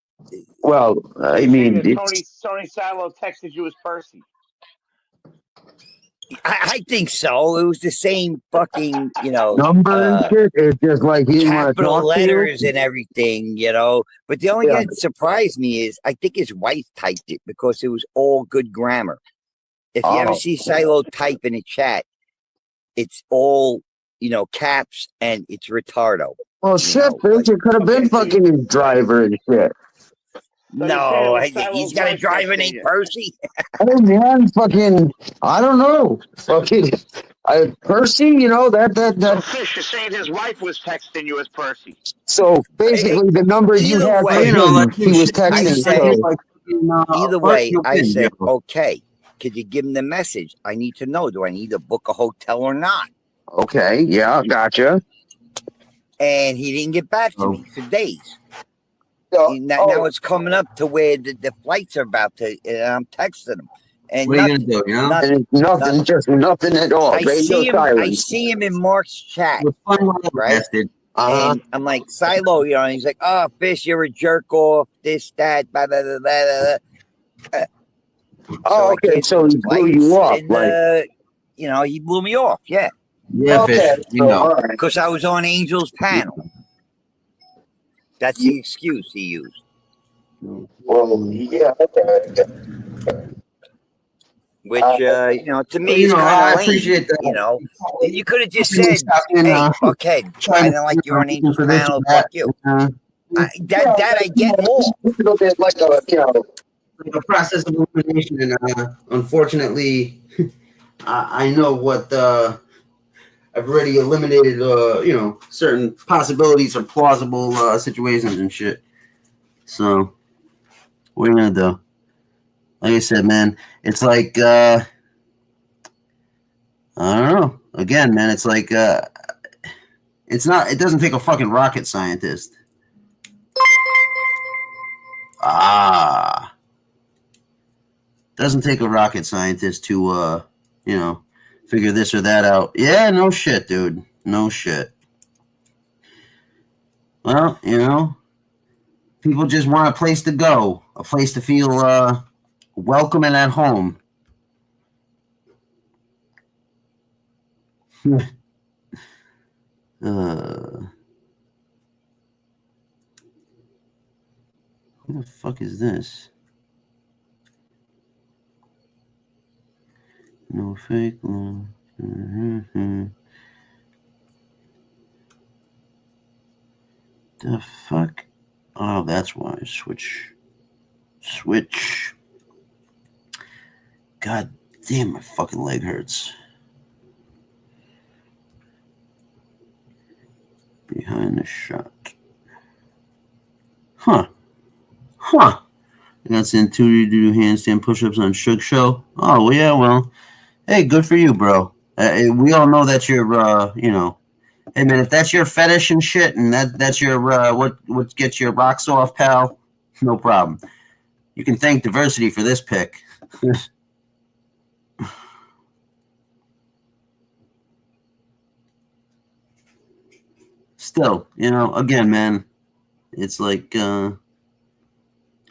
Well, I mean, Tony Silo texted you as Percy. I think so. It was the same fucking, number and shit. It's just like he capital letters and everything, But the only thing that surprised me is I think his wife typed it because it was all good grammar. If you ever see Silo type in a chat, it's all, caps and it's retardo. Well, shit, bitch, it could have been fucking his driver and shit. No, he's got a driver named Percy. Oh man, fucking, I don't know, fucking, Percy, So Fish, you're saying his wife was texting you as Percy. So basically, the number you had for him, he was texting. Either way, I said, okay, could you give him the message? I need to know. Do I need to book a hotel or not? Okay, yeah, gotcha. And he didn't get back to me for days. Now it's coming up to where the flights are about to, and I'm texting him. And what are you gonna do, Nothing, just nothing at all. I see him in Mark's chat, right? And I'm like, Silo, and he's like, oh, Fish, you're a jerk off, this, that, blah, blah, blah, blah, blah. Okay, so he blew you off. And, he blew me off, yeah. Yeah, okay, Fish, because I was on Angel's panel. That's the excuse he used. Well, yeah, okay. Which, to me is kind of lame. Appreciate that. You could have just said, hey, fuckhead, I don't like you on Angel's panel, fuck you. That I get more. Like a process of elimination, and unfortunately, I know what I've already eliminated, you know, certain possibilities or plausible situations and shit. So, what are you gonna do? Like I said, man, it's like I don't know. Again, man, it's like it's not. It doesn't take a fucking rocket scientist. Doesn't take a rocket scientist to you know, figure this or that out. Yeah, no shit, dude. No shit. Well, you know, people just want a place to go, a place to feel welcome and at home. Who the fuck is this? No fake love. The fuck? Oh, that's why. Switch. God damn, my fucking leg hurts. Behind the shot. Huh. That's into to do handstand push-ups on Shug Show. Oh, well, yeah, well. Hey, good for you, bro. We all know that you're, you know. Hey, man, if that's your fetish and shit, and that's your, what gets your rocks off, pal, no problem. You can thank diversity for this pick. Still, you know, again, man, it's like, how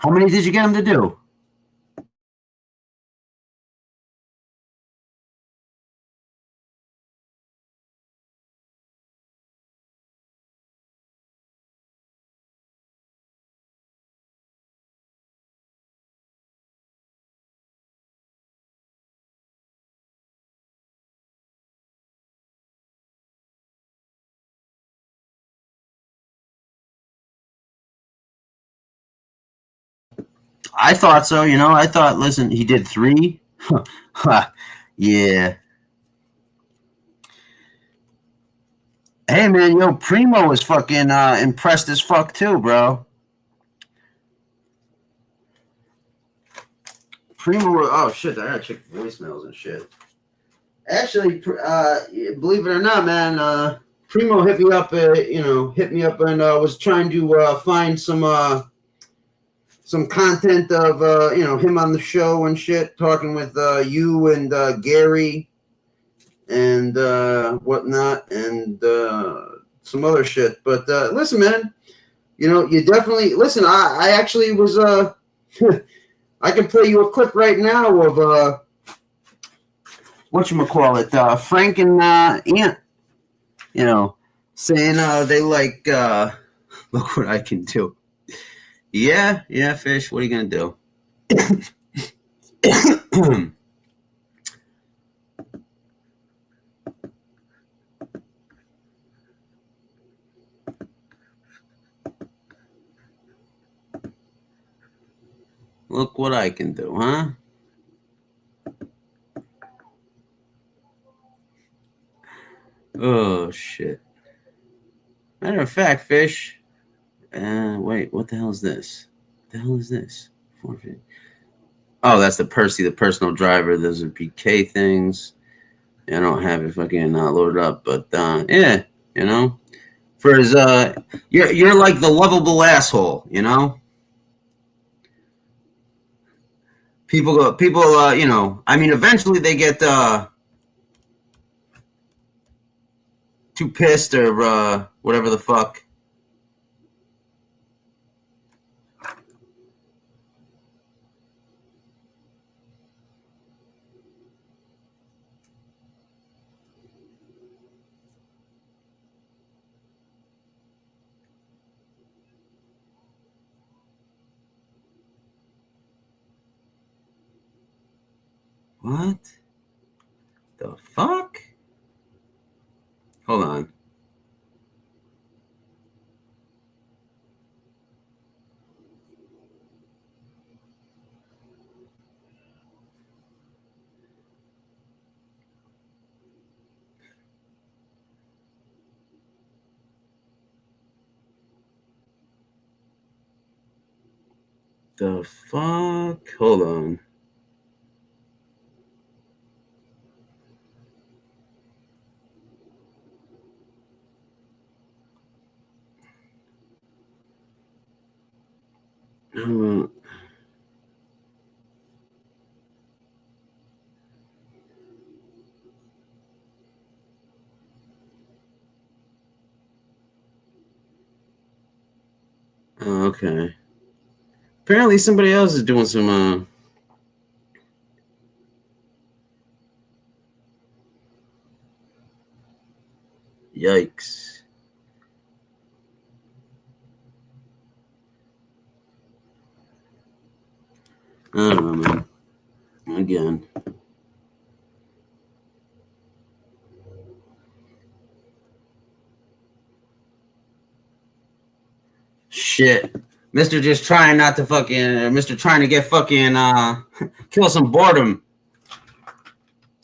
many did you get him to do? I thought so, you know. I thought, listen, he did 3. Yeah. Hey, man, yo, Primo was fucking impressed as fuck, too, bro. Primo, oh, shit, I gotta check voicemails and shit. Actually, believe it or not, man, Primo hit me up, and was trying to find some content of, you know, him on the show and shit, talking with you and Gary and whatnot, and some other shit. But listen, man, you know, you definitely listen. I actually was I can play you a clip right now of whatchamacallit, Frank and Aunt, you know, saying they like look what I can do. Yeah, Fish, what are you gonna do? Look what I can do, huh? Oh, shit. Matter of fact, Fish. Wait, what the hell is this? The hell is this? Oh, that's the Percy, the personal driver. Those are PK things. I don't have it fucking loaded up, but yeah, you know, for his you're like the lovable asshole, you know. People, you know, I mean, eventually they get too pissed or whatever the fuck. What the fuck? Hold on. the fuck? Hold on. Oh, okay. Apparently somebody else is doing some yikes. I don't know, man. Again. Shit. Mr. just trying not to fucking Mr. trying to get fucking kill some boredom.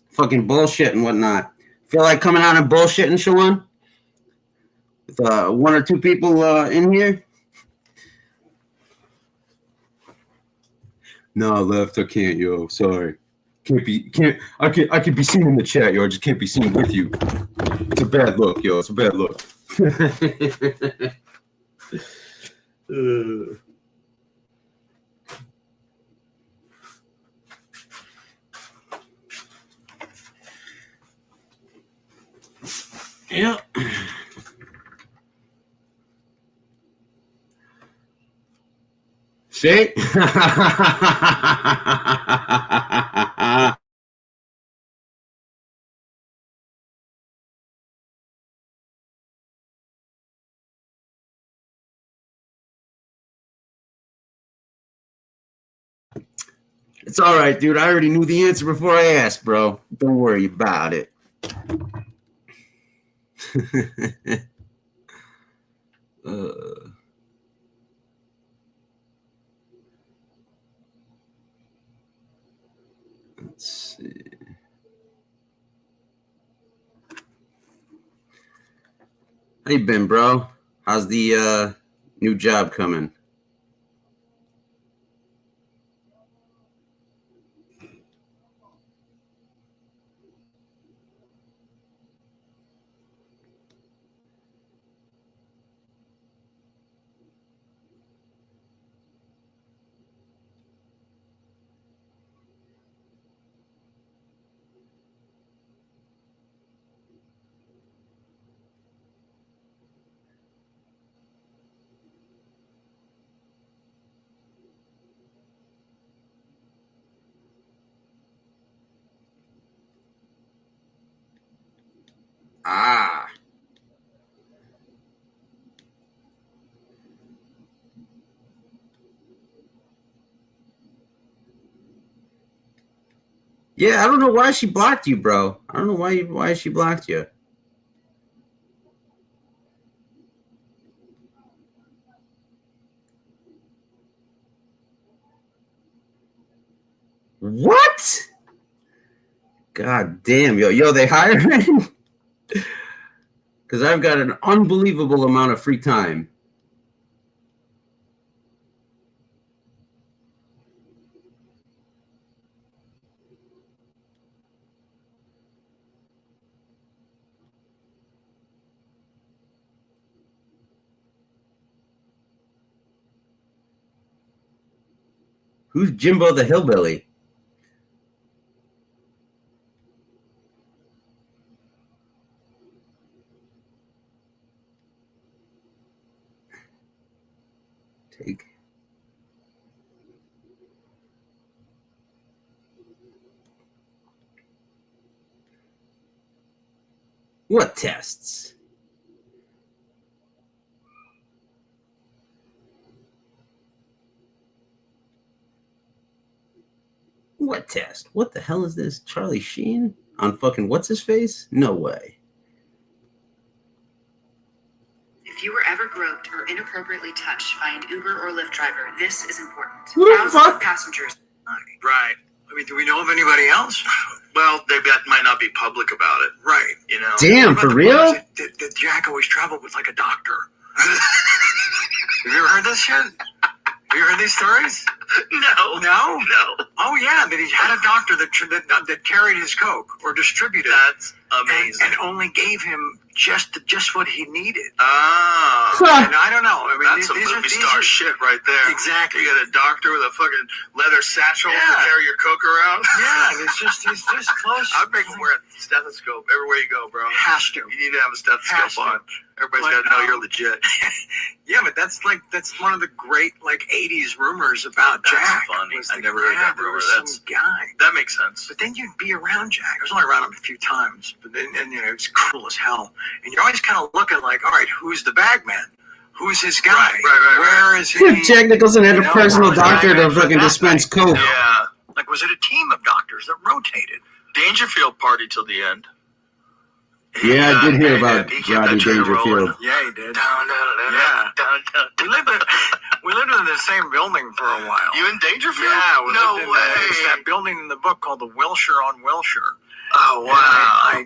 Fucking bullshit and whatnot. Feel like coming out and bullshitting, Shawan? With one or two people in here? No, left. I can't, yo. Sorry. I can be seen in the chat, yo. I just can't be seen with you. It's a bad look, yo. It's a bad look. Yeah. See? It's all right, dude. I already knew the answer before I asked, bro. Don't worry about it. Let's see. How you been, bro? How's the new job coming? Ah. Yeah, I don't know why she blocked you, bro. I don't know why she blocked you. What? God damn, yo, they hiring? Because I've got an unbelievable amount of free time. Who's Jimbo the Hillbilly? Take. What tests? What test? What the hell is this? Charlie Sheen on fucking what's his face? No way. If you were ever groped or inappropriately touched by an Uber or Lyft driver, this is important. Who the Thousands fuck? of passengers. Right. I mean, do we know of anybody else? Well, they might not be public about it. Right. You know. Damn, for real? That Jack always traveled with like a doctor. Have you ever heard this shit? Have you heard these stories? No. No? No. Oh, yeah, that he had a doctor that carried his coke or distributed. That's amazing. And only gave him just what he needed. Ah. And I don't know. I mean, that's some movie star shit right there. Exactly. You got a doctor with a fucking leather satchel to carry your coke around. Yeah, and he's just close. I'd make him wear a stethoscope everywhere you go, bro. Has to. You need to have a stethoscope on. Everybody's got to know you're legit. Yeah, but that's one of the great 80s rumors about Jack. Funny. I never heard that rumor. That's some guy. That makes sense. But then you'd be around Jack. I was only around him a few times, but then it's cruel as hell. And you're always kind of looking like, all right, who's the bag man? Who's his guy? Right. Where is he? Jack Nicholson had a personal doctor to fucking dispense coke. Yeah. Like, was it a team of doctors that rotated? Dangerfield party till the end. Yeah, I did hear about Johnny Dangerfield. Yeah, he did. Yeah. We lived in the same building for a while. You in Dangerfield? Yeah. No way. It's that building in the book called the Wilshire on Wilshire. Oh, wow. I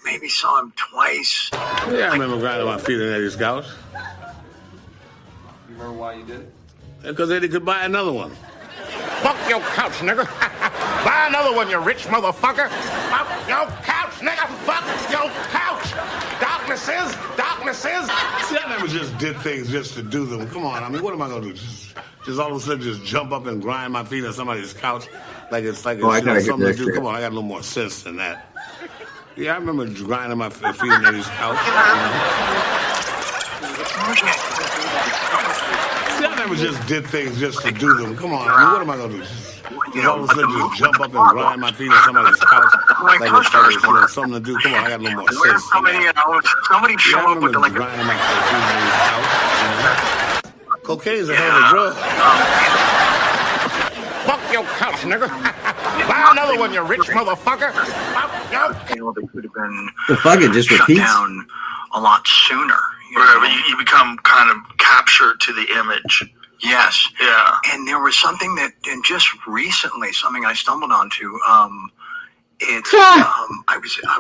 maybe saw him twice. Yeah, I remember grinding my feet in Eddie's couch. You remember why you did it? Because Eddie could buy another one. Fuck your couch, nigga. Buy another one, you rich motherfucker. Fuck your couch, nigga. Fuck your couch. Darkness is. See, I never just did things just to do them. Come on, I mean, what am I going to do? Just all of a sudden just jump up and grind my feet on somebody's couch like it's something to do. Come on, I got a little more sense than that. Yeah, I remember grinding my feet on Eddie's couch. See, I never just did things just to do them. Come on, I mean, what am I going to do? Just all of a sudden just jump up and grind my feet on somebody's couch like it's something to do. Come on, I got a little more sense. Somebody show up with grinding my feet on Eddie's couch. Cocaine's a hell of a drug. Fuck your couch, nigga. Buy another one, you rich motherfucker. Fuck your. They could have been the fuck it just shut repeats down a lot sooner. You become kind of captured to the image. Yes. Yeah. And there was something and just recently, something I stumbled onto. I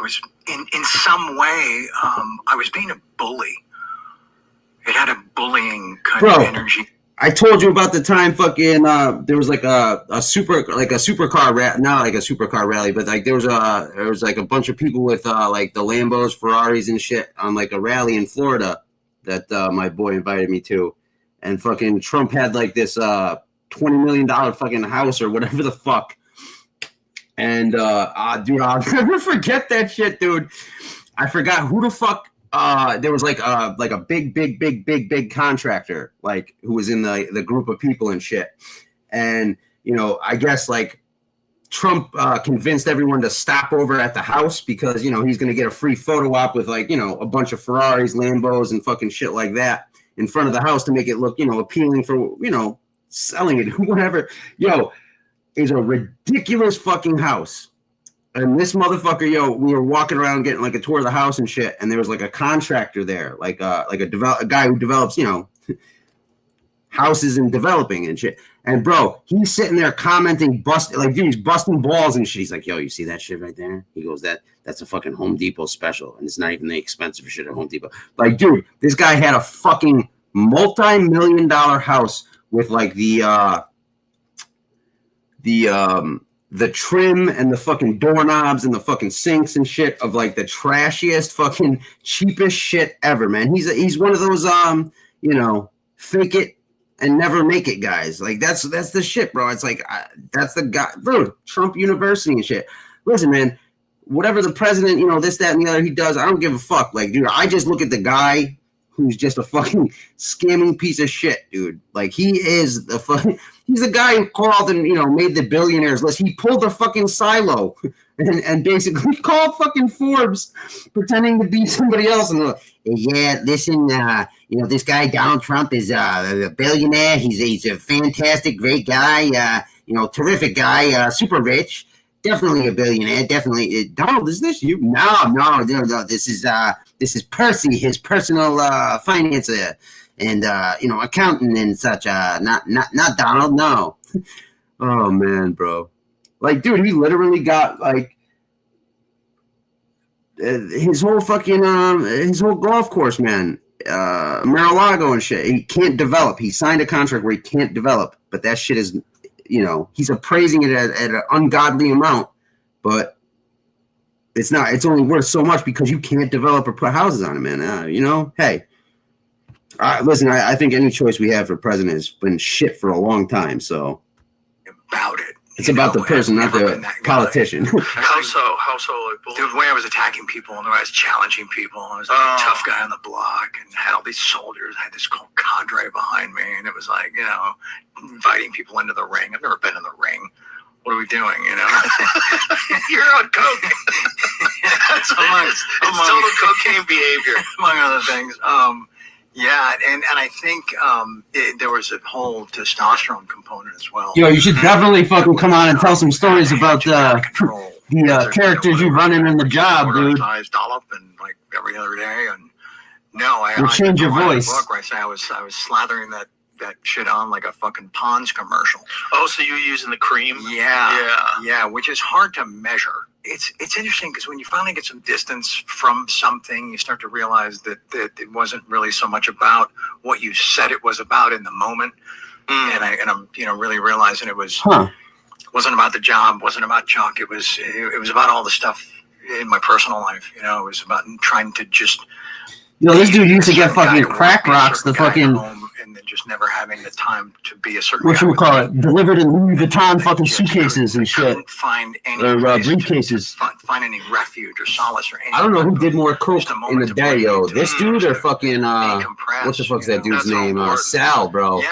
was in some way, I was being a bully. It had a bullying kind of energy. I told you about the time fucking there was like a supercar rally, not like a supercar rally, but like there was like a bunch of people with like the Lambos, Ferraris and shit on like a rally in Florida that my boy invited me to. And fucking Trump had like this $20 million fucking house or whatever the fuck. And dude, I'll never forget that shit, dude. I forgot who the fuck there was like a big contractor like who was in the group of people and shit. And I guess like Trump convinced everyone to stop over at the house because he's gonna get a free photo op with like a bunch of Ferraris, Lambos, and fucking shit like that in front of the house to make it look appealing for selling it, whatever. It's a ridiculous fucking house. And this motherfucker, we were walking around getting like a tour of the house and shit, and there was like a contractor there, like a guy who develops, houses and developing and shit. And bro, he's sitting there commenting, he's busting balls and shit. He's like, yo, you see that shit right there? He goes, that's a fucking Home Depot special, and it's not even the expensive shit at Home Depot. Like, dude, this guy had a fucking multi-million-dollar house with like the trim and the fucking doorknobs and the fucking sinks and shit of like the trashiest fucking cheapest shit ever, man. He's one of those fake it and never make it guys. Like that's the shit, bro. It's like that's the guy, bro. Trump University and shit. Listen, man, whatever the president, this, that, and the other he does, I don't give a fuck. Like, dude, I just look at the guy who's just a fucking scamming piece of shit, dude. Like, he is the fucking, he's the guy who called and, made the billionaires list. He pulled the fucking silo and basically called fucking Forbes pretending to be somebody else. And yeah, listen, this guy, Donald Trump, is a billionaire. He's a fantastic, great guy, terrific guy, super rich. Definitely a billionaire. Definitely. Donald, is this you? No. This is Percy, his personal financer and accountant and such. Not Donald. No. Oh man, bro. Like, dude, he literally got like his whole fucking his whole golf course, man. Mar-a-Lago and shit. He can't develop. He signed a contract where he can't develop, but that shit is, he's appraising it at an ungodly amount, but it's not. It's only worth so much because you can't develop or put houses on it, man. Hey, listen, I think any choice we have for president has been shit for a long time, so. About it. It's about the person, not the politician. How so? Like, the way I was attacking people and the way I was challenging people. I was like a tough guy on the block and had all these soldiers. I had this whole cadre behind me. And it was like, inviting people into the ring. I've never been in the ring. What are we doing, You're on coke. That's it's total cocaine behavior. Among other things. Yeah, and I think there was a whole testosterone component as well. Yo, you should definitely fucking come on and tell some stories about the characters you running in the job, dude. Dollop and like every other day, and I change your voice. Book where I say I was slathering that shit on like a fucking Pond's commercial. Oh, so you were using the cream? Yeah, which is hard to measure. It's interesting because when you finally get some distance from something, you start to realize that it wasn't really so much about what you said it was about in the moment, and I'm really realizing it wasn't about the job, wasn't about Chuck. It was about all the stuff in my personal life. It was about trying to just. This dude used to get fucking crack rocks. The fucking. And then just never having the time to be a certain. Whatchamacallit, delivered in Louis Vuitton fucking suitcases and shit. Couldn't find any briefcases. Find any refuge or solace or anything. I don't know who did more coke in the day, yo. This dude or fucking what the fuck's that dude's name? Sal, bro. Yeah,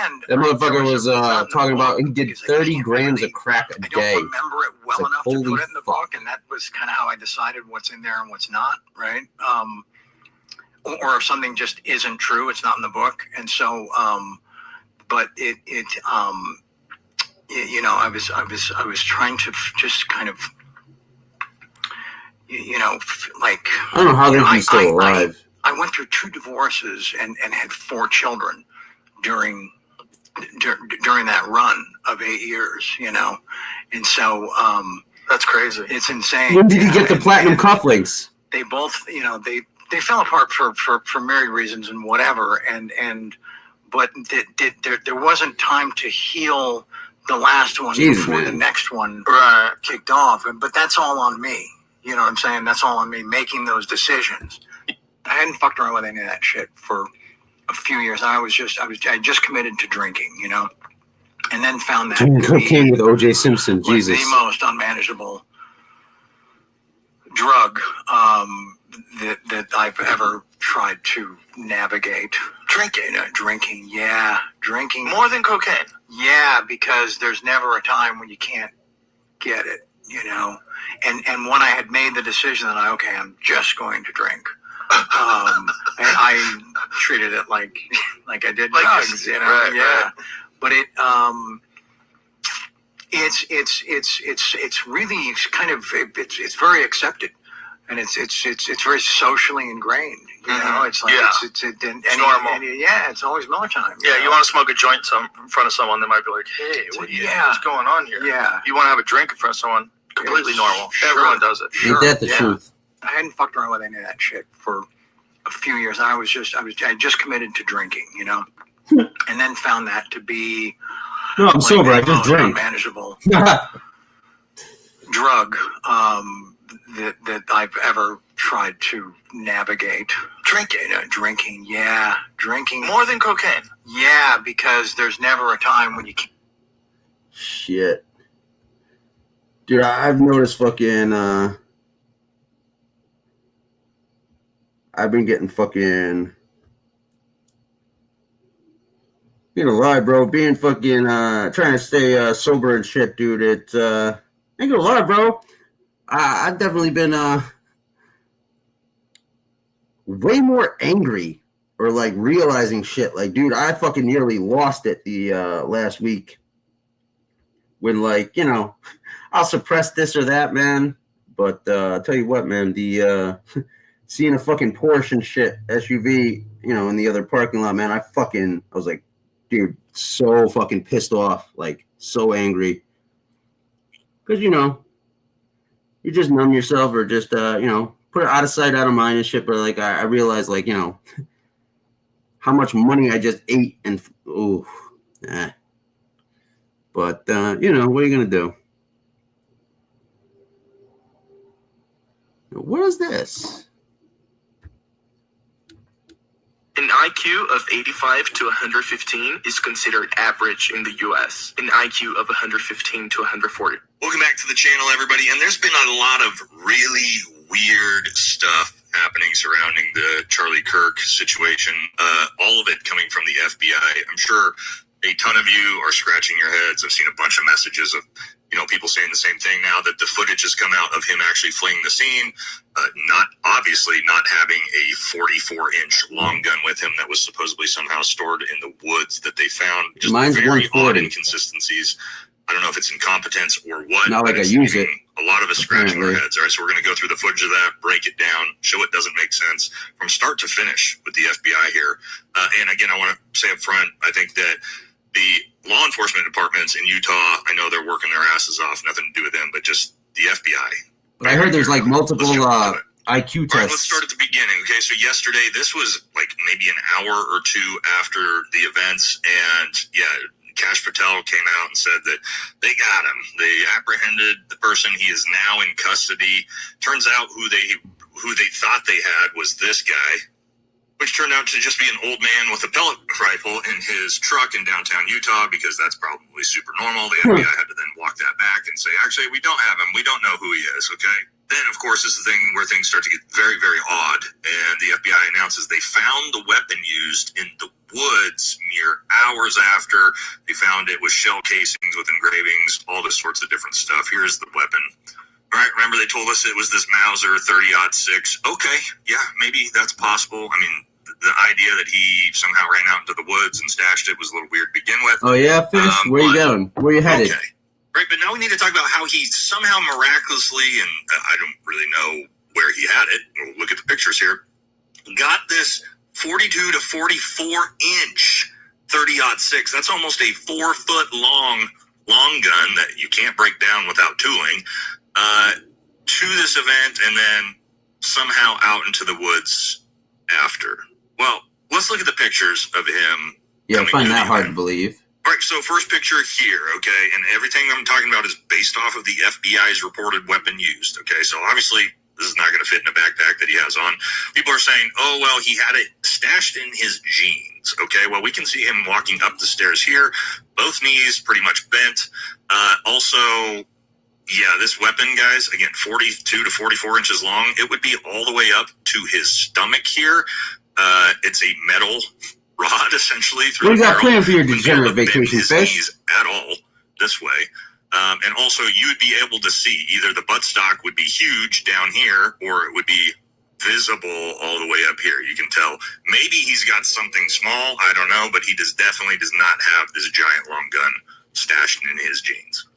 and that motherfucker was talking about he did 30 grams of crack a day. I don't remember it well enough to put it in the book, and that was kind of how I decided what's in there and what's not, right? Or if something just isn't true, it's not in the book. And so, but I was trying to just kind of, like. I don't know how he's still alive. I went through 2 divorces and had 4 children during that run of 8 years, and so that's crazy. It's insane. When did he get the platinum cufflinks? They both, they fell apart for myriad reasons and whatever, but there wasn't time to heal the last one before the next one kicked off. But that's all on me. You know what I'm saying? That's all on me making those decisions. I hadn't fucked around with any of that shit for a few years. I just committed to drinking, and then found that cocaine with O.J. Simpson. Jesus, the most unmanageable drug. That I've ever tried to navigate. Drinking, yeah. Drinking. More than cocaine? Yeah, because there's never a time when you can't get it, And when I had made the decision that I'm just going to drink, I treated it like I did drugs, Right, yeah. Right. But it's really kind of, it's very accepted. And it's very socially ingrained, It's like it's normal. It's always Miller time. Yeah, you want to smoke a joint in front of someone, they might be like, "Hey, what's going on here?" Yeah, you want to have a drink in front of someone, completely normal. Sure. Everyone does it. Ain't that the truth? I hadn't fucked around with any of that shit for a few years. I just committed to drinking, and then found that to be no, I'm sober. I just drink. Unmanageable drug. That I've ever tried to navigate. Drinking, yeah. Drinking. More than cocaine? Yeah, because there's never a time when you can't. Shit. Dude, I've noticed fucking, I've been getting fucking, being alive, bro, being fucking, trying to stay sober and shit, dude, it, ain't gonna lie, bro. I've definitely been way more angry or like realizing shit. Like, dude, I fucking nearly lost it the last week when, like, I'll suppress this or that, man. But I'll tell you what, man, the seeing a fucking Porsche and shit SUV, in the other parking lot, man, I was like, dude, so fucking pissed off, like so angry. Because, you just numb yourself or just, put it out of sight, out of mind and shit. But like, I realized, like, how much money I just ate and But you know, what are you gonna do? What is this? An IQ of 85 to 115 is considered average in the US. An IQ of 115 to 140. Welcome back to the channel, everybody. And there's been a lot of really weird stuff happening surrounding the Charlie Kirk situation. All of it coming from the FBI. I'm sure a ton of you are scratching your heads. I've seen a bunch of messages of, you know, people saying the same thing now that the footage has come out of him actually fleeing the scene. Not having a 44-inch long gun with him that was supposedly somehow stored in the woods that they found. Just Mine's very 140. odd inconsistencies. I don't know if it's incompetence or what. Not like I it's use it. A lot of us scratching our Apparently. heads. All right, so we're going to go through the footage of that, break it down, show it doesn't make sense from start to finish with the FBI here. And again, I want to say up front, I think that the law enforcement departments in Utah, I know they're working their asses off, nothing to do with them, but just the FBI. But I heard there's like multiple IQ All right, let's tests. start at the beginning. Okay, so yesterday, this was like maybe an hour or two after the events, and yeah, Kash Patel came out and said that they got him. They apprehended the person. He is now in custody. Turns out who they thought they had was this guy, which turned out to just be an old man with a pellet rifle in his truck in downtown Utah, because that's probably super normal. The FBI had to then walk that back and say, actually, we don't have him. We don't know who he is, okay? Then, of course, this is the thing where things start to get very, very odd, and the FBI announces they found the weapon used in the woods mere hours after. They found it with shell casings with engravings, all this sorts of different stuff. Here's the weapon. All right, remember they told us it was this Mauser 30-06. Okay, yeah, maybe that's possible. I mean, the idea that he somehow ran out into the woods and stashed it was a little weird to begin with. Oh yeah, Fish? Where you going? Where you headed? Okay. Right, but now we need to talk about how he somehow miraculously, and I don't really know where he had it. We'll look at the pictures here. Got this 42 to 44 inch 30-06. That's almost a 4 foot long gun that you can't break down without tooling. To this event, and then somehow out into the woods after. Well, let's look at the pictures of him. Yeah, I find that hard to believe. All right, so first picture here, okay, and everything I'm talking about is based off of the FBI's reported weapon used, okay? So obviously, this is not going to fit in a backpack that he has on. People are saying, oh, well, he had it stashed in his jeans, okay? Well, we can see him walking up the stairs here, both knees pretty much bent. Also, yeah, this weapon, guys, again, 42 to 44 inches long. It would be all the way up to his stomach here. It's a metal rod, essentially. Through What do you got the barrel. planned for your Wouldn't be able degenerate to bend vacation, his Fish? knees at all this way. And also, you'd be able to see either the buttstock would be huge down here, or it would be visible all the way up here. You can tell. Maybe he's got something small. I don't know, but he definitely does not have this giant long gun stashed in his jeans.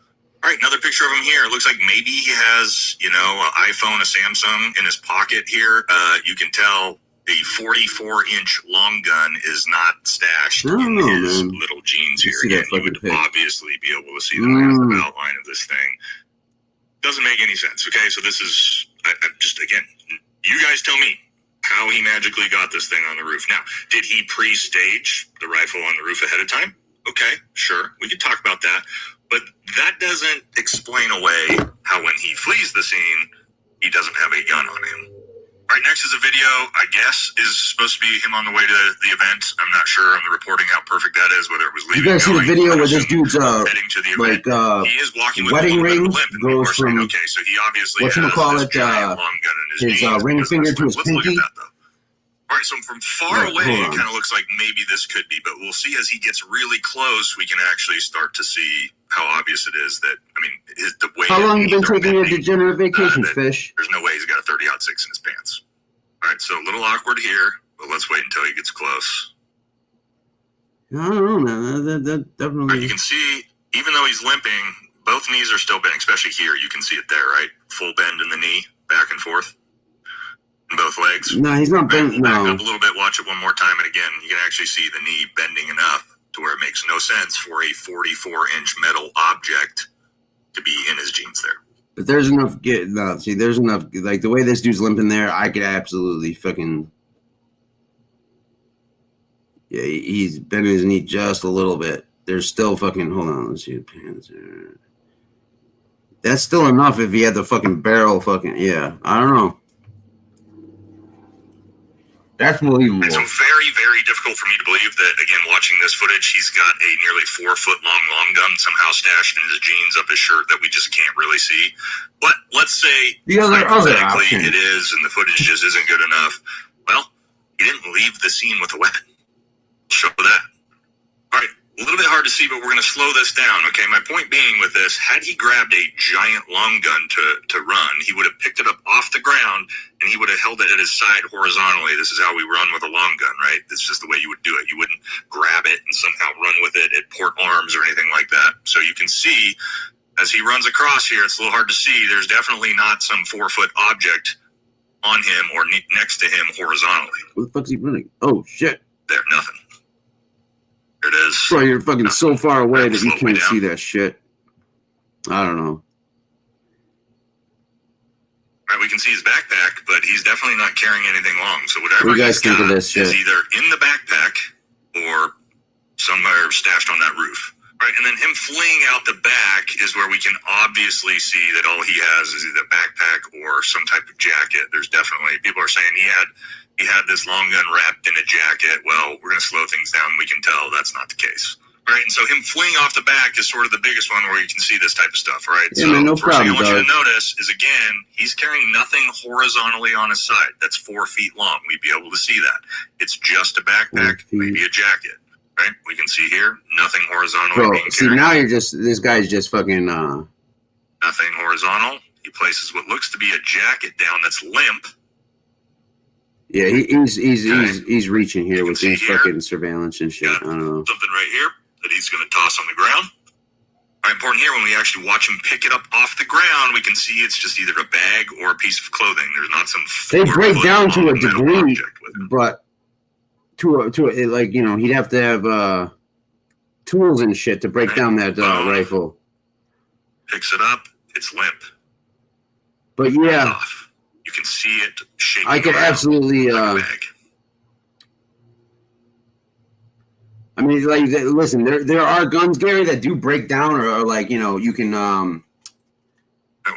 All right, another picture of him here. It looks like maybe he has, you know, an iPhone, a Samsung in his pocket here. You can tell the 44-inch long gun is not stashed in his little jeans here. Again, you would obviously be able to see the massive outline of this thing. Doesn't make any sense, okay? So this is, I'm just, again, you guys tell me how he magically got this thing on the roof. Now, did he pre-stage the rifle on the roof ahead of time? Okay, sure. We could talk about that. But that doesn't explain away how when he flees the scene, he doesn't have a gun on him. All right, next is a video, I guess, is supposed to be him on the way to the event. I'm not sure on the reporting how perfect that is, whether it was You leaving. guys see the video where this dude's heading to the event. like he is walking with wedding a little bit of ring a limp, and goes people are saying, from okay, so he obviously has whatchamacallit, this giant long gun in his jeans ring because finger that's to his what- let's look at pinky. that, though. All right, so from far Right, away, hold it on. kind of looks like maybe this could be, but we'll see as he gets really close, we can actually start to see how obvious it is that, I mean, the way... How long you been they're taking your bending, degenerate vacation, that Fish? There's no way he's got a 30-06 in his pants. All right, so a little awkward here, but let's wait until he gets close. I don't know, man. That definitely... All right, you can see, even though he's limping, both knees are still bending, especially here. You can see it there, right? Full bend in the knee, back and forth. In both legs. No, he's not bent. Back No. up a little bit, watch it one more time, and again, you can actually see the knee bending enough to where it makes no sense for a 44-inch metal object to be in his jeans there. But there's enough. There's enough. Like the way this dude's limping there, I could absolutely fucking. Yeah, he's bending his knee just a little bit. There's still fucking. Hold on, let's see the Panzer. That's still enough if he had the fucking barrel. Fucking yeah, I don't know. That's believable. And so very, very difficult for me to believe that, again, watching this footage, he's got a nearly 4-foot-long long gun somehow stashed in his jeans up his shirt that we just can't really see. But let's say hypothetically it is and the footage just isn't good enough. Well, he didn't leave the scene with a weapon. Show that. All right, a little bit hard to see, but we're going to slow this down, okay? My point being with this, had he grabbed a giant long gun to run, he would have picked it up off the ground and he would have held it at his side horizontally. This is how we run with a long gun, right? It's just the way you would do it. You wouldn't grab it and somehow run with it at port arms or anything like that. So you can see, as he runs across here, it's a little hard to see. There's definitely not some 4-foot object on him or next to him horizontally. What the fuck's he running? Oh, shit. There, nothing. There it is. Bro, you're fucking so far away that you can't see that shit. I don't know. Right, we can see his backpack, but he's definitely not carrying anything long. So whatever what do you guys think of this shit? is either in the backpack or somewhere stashed on that roof. Right, and then him fleeing out the back is where we can obviously see that all he has is either a backpack or some type of jacket. There's definitely, people are saying he had this long gun wrapped in a jacket. Well, we're going to slow things down. We can tell that's not the case. Right, and so him fleeing off the back is sort of the biggest one where you can see this type of stuff, right? Yeah, so man, no first thing I problem, want you to dog. notice is, again, he's carrying nothing horizontally on his side. That's 4 feet long. We'd be able to see that. It's just a backpack, maybe a jacket, right? We can see here, nothing horizontally Bro, being see, carried. now you're just, this guy's just fucking, Nothing horizontal. He places what looks to be a jacket down that's limp. yeah, he's reaching here with these fucking surveillance and shit. I don't know. Something right here that he's going to toss on the ground. All right, important here, when we actually watch him pick it up off the ground, we can see it's just either a bag or a piece of clothing. There's not some They break 4-foot down to a long metal degree, object. but to a, like, you know, he'd have to have tools and shit to break down that rifle. Picks it up, it's limp. But yeah, You can see it shaking I could around absolutely. like a bag. I mean, like, listen, there are guns, Gary, that do break down, or like, you know, you can We'll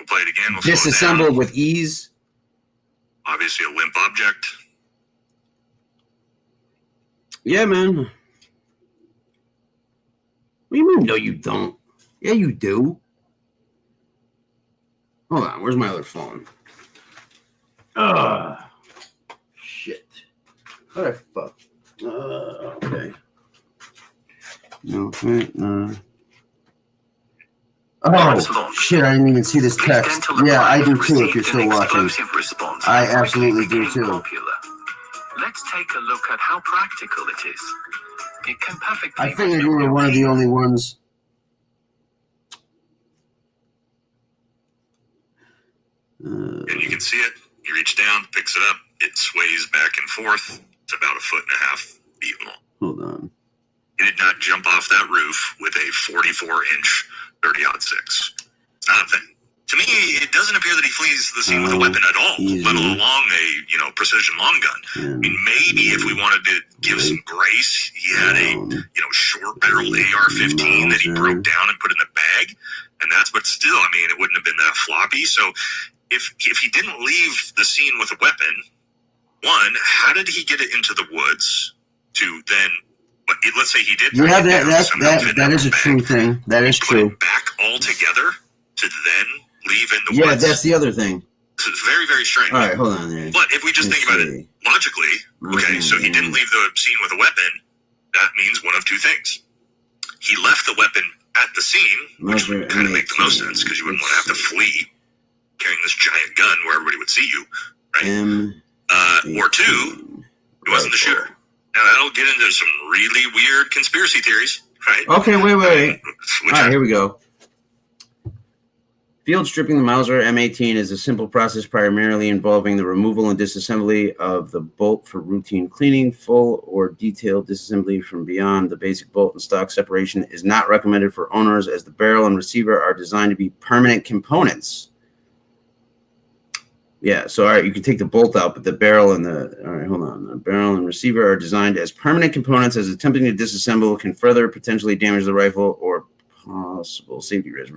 play it again. We'll slow it disassemble down. with ease. Obviously, a limp object. Yeah, man. What do you mean? No, you don't. Yeah, you do. Hold on, where's my other phone? Shit. How the fuck? Okay. No, oh, shit, I didn't even see this text. Yeah, I do too, if you're still watching. I absolutely do too. Let's take a look at how practical it is. It can perfectly. I figured you were one of the only ones. And you can see it. He reaches down, picks it up. It sways back and forth. It's about 1.5 feet long. Hold on. He did not jump off that roof with a 44-inch 30-06. It's not a thing. To me, it doesn't appear that he flees the scene with a weapon at all, let alone a precision long gun. I mean, maybe if we wanted to give some grace, he had a short-barreled AR-15 that he broke down and put in the bag, and that's. But still, I mean, it wouldn't have been that floppy. So, if he didn't leave the scene with a weapon, one, how did he get it into the woods? To then, let's say he did. Yeah, that is a true thing. That is true. Back altogether to then leave in the Yeah, woods. that's the other thing. It's very, very strange. All right, hold on there. But if we just think about it logically, okay, so he didn't leave the scene with a weapon. That means one of two things. He left the weapon at the scene, which would kind of make the most sense because you wouldn't want to have to flee carrying this giant gun where everybody would see you, right? Or two, he wasn't the shooter. Now that'll get into some really weird conspiracy theories, right? Okay, wait. All right, here we go. Field stripping the Mauser M18 is a simple process primarily involving the removal and disassembly of the bolt for routine cleaning. Full or detailed disassembly from beyond the basic bolt and stock separation is not recommended for owners, as the barrel and receiver are designed to be permanent components. Yeah, so all right, you can take the bolt out, but the barrel and the barrel and receiver are designed as permanent components. As attempting to disassemble can further potentially damage the rifle or possible safety risk.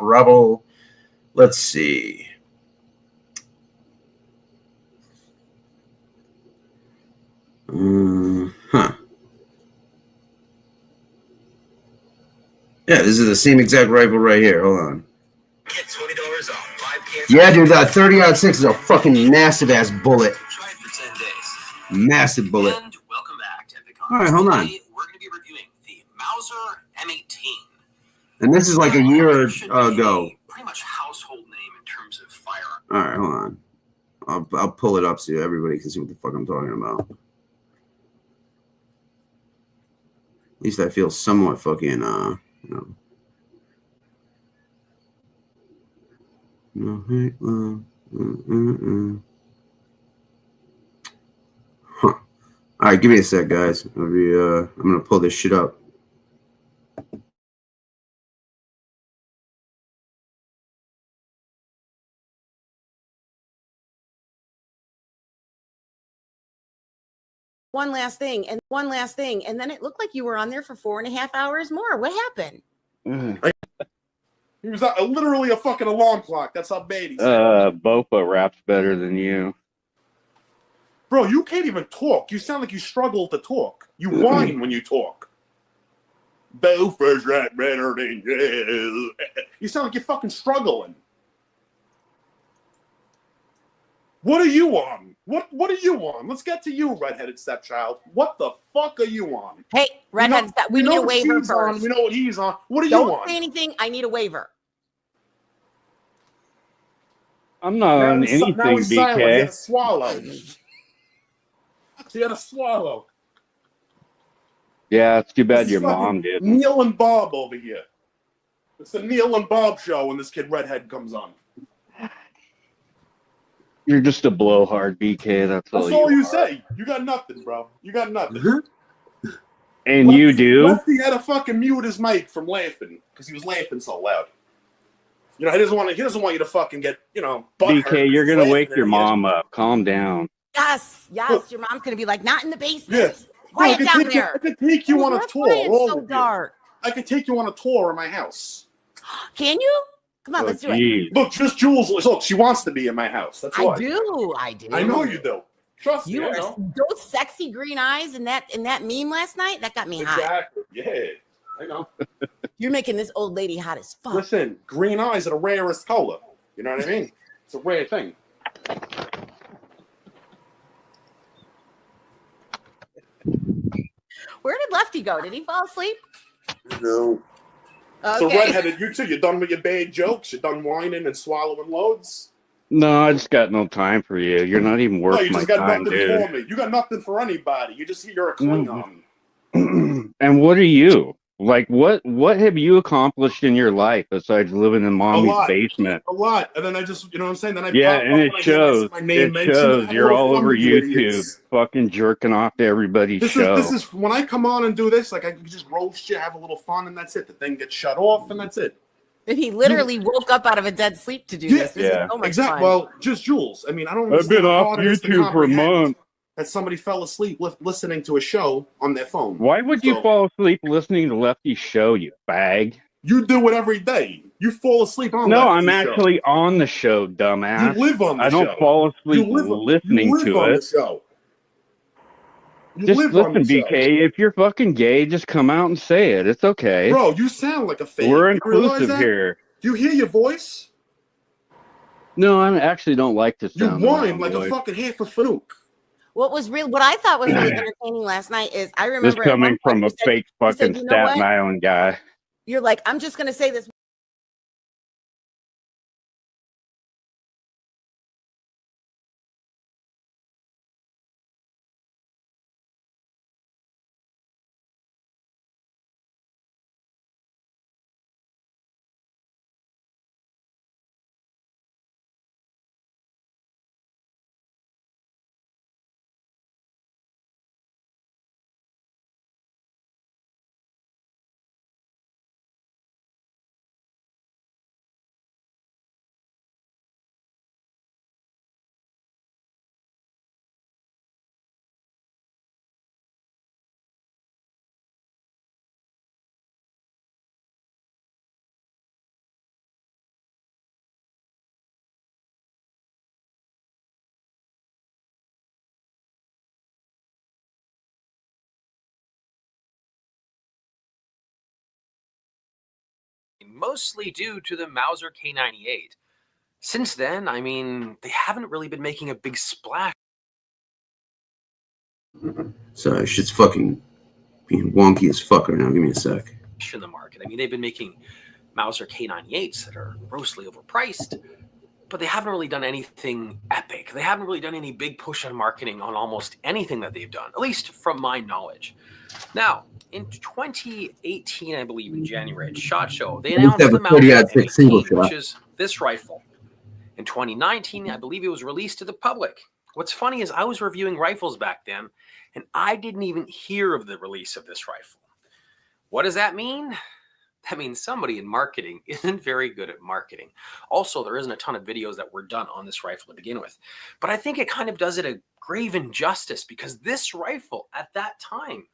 Rubble. Let's see. Yeah, this is the same exact rifle right here. Hold on. Get $20 off 5 cans. Yeah, dude, that 30-06 is a fucking massive ass bullet. Try it for 10 days. Massive bullet. And welcome back to Epic. All right, hold on. Today, we're going to be reviewing the Mauser M18. And this is like a year ago. Pretty much household name in terms of firearm. All right, hold on. I'll pull it up so everybody can see what the fuck I'm talking about. At least I feel somewhat fucking Huh. All right, give me a sec, guys. I'm gonna pull this shit up. One last thing, and then it looked like you were on there for 4.5 hours more. What happened? He was literally a fucking alarm clock. That's how bad he's. Bopa raps better than you. Bro, you can't even talk. You sound like you struggle to talk. You whine when you talk. Bopa's rap better than you. You sound like you're fucking struggling. What are you on? What are you on? Let's get to you, redheaded stepchild. What the fuck are you on? Hey, redhead, we need a waiver first. On. We know what he's on. What are Don't you on? say anything. I need a waiver. I'm not on anything, now he's BK. Silent. He had to swallow. He had to swallow. Yeah, it's too bad your mom did. Neil and Bob over here. It's the Neil and Bob show when this kid redhead comes on. You're just a blowhard, BK. That's all you say. You got nothing, bro. You got nothing. And you do? Lefty had to fucking mute his mic from laughing because he was laughing so loud. You know, he doesn't want you to fucking get, BK, you're gonna wake your mom up. Calm down. Yes. Your mom's gonna be like, not in the basement. Yeah. Quiet down there. I could take you on a tour. It's so dark. I could take you on a tour of my house. Can you? Come on, let's do it. Look, just Jules. Look, she wants to be in my house. That's why. I do. I know you do. Trust me. You those sexy green eyes and that meme last night, that got me hot. Exactly. Yeah. I know. You're making this old lady hot as fuck. Listen, green eyes are the rarest color. You know what I mean? It's a rare thing. Where did Lefty go? Did he fall asleep? No. Okay. So redheaded, you too. You're done with your bad jokes. You're done whining and swallowing loads. No, I just got no time for you. You're not even worth No, you my just got time, nothing dude. for me. You got nothing for anybody. You're a Klingon. And what are you? Like, what have you accomplished in your life besides living in mommy's basement? A lot. And then I just, you know what I'm saying? Then I Yeah, pop and up it when I shows. hear my name It mentioned. shows. I have You're no all fun over with you YouTube, idiots. fucking jerking off to everybody's show. This is when I come on and do this, like I can just roast you, have a little fun, and that's it. The thing gets shut off, and that's it. And he literally woke up out of a dead sleep to do this. This is so much exactly. fun. Well, just Jules. I mean, I don't. I've been understand how off hard it is to YouTube for a comprehend month. that somebody fell asleep listening to a show on their phone. Why would you fall asleep listening to Lefty's show, you fag? You do it every day. You fall asleep on. No, Lefty's I'm show. actually on the show, dumbass. You live on the I don't show. fall asleep You live listening to on it. the show. You Just live on listen, the show. BK. If you're fucking gay, just come out and say it. It's okay. Bro, you sound like a fake. We're You realize inclusive that? here. Do you hear your voice? No, I actually don't like to You sound my whine own like voice. a fucking half a fanuc. What I thought was really entertaining last night is I This remember at one coming point from a you said- fake you said, fucking "You know what? Staten Island guy. You're like, I'm just gonna say this mostly due to the Mauser K98. Since then, I mean, they haven't really been making a big splash. Sorry, shit's fucking being wonky as fuck right now. Give me a sec. In the market. I mean, they've been making Mauser K98s that are grossly overpriced, but they haven't really done anything epic. They haven't really done any big push on marketing on almost anything that they've done, at least from my knowledge. Now, in 2018, I believe in January at SHOT Show, they announced the Mauser M18, which is this rifle. In 2019, I believe it was released to the public. What's funny is I was reviewing rifles back then, and I didn't even hear of the release of this rifle. What does that mean? That means somebody in marketing isn't very good at marketing. Also, there isn't a ton of videos that were done on this rifle to begin with. But I think it kind of does it a grave injustice because this rifle at that time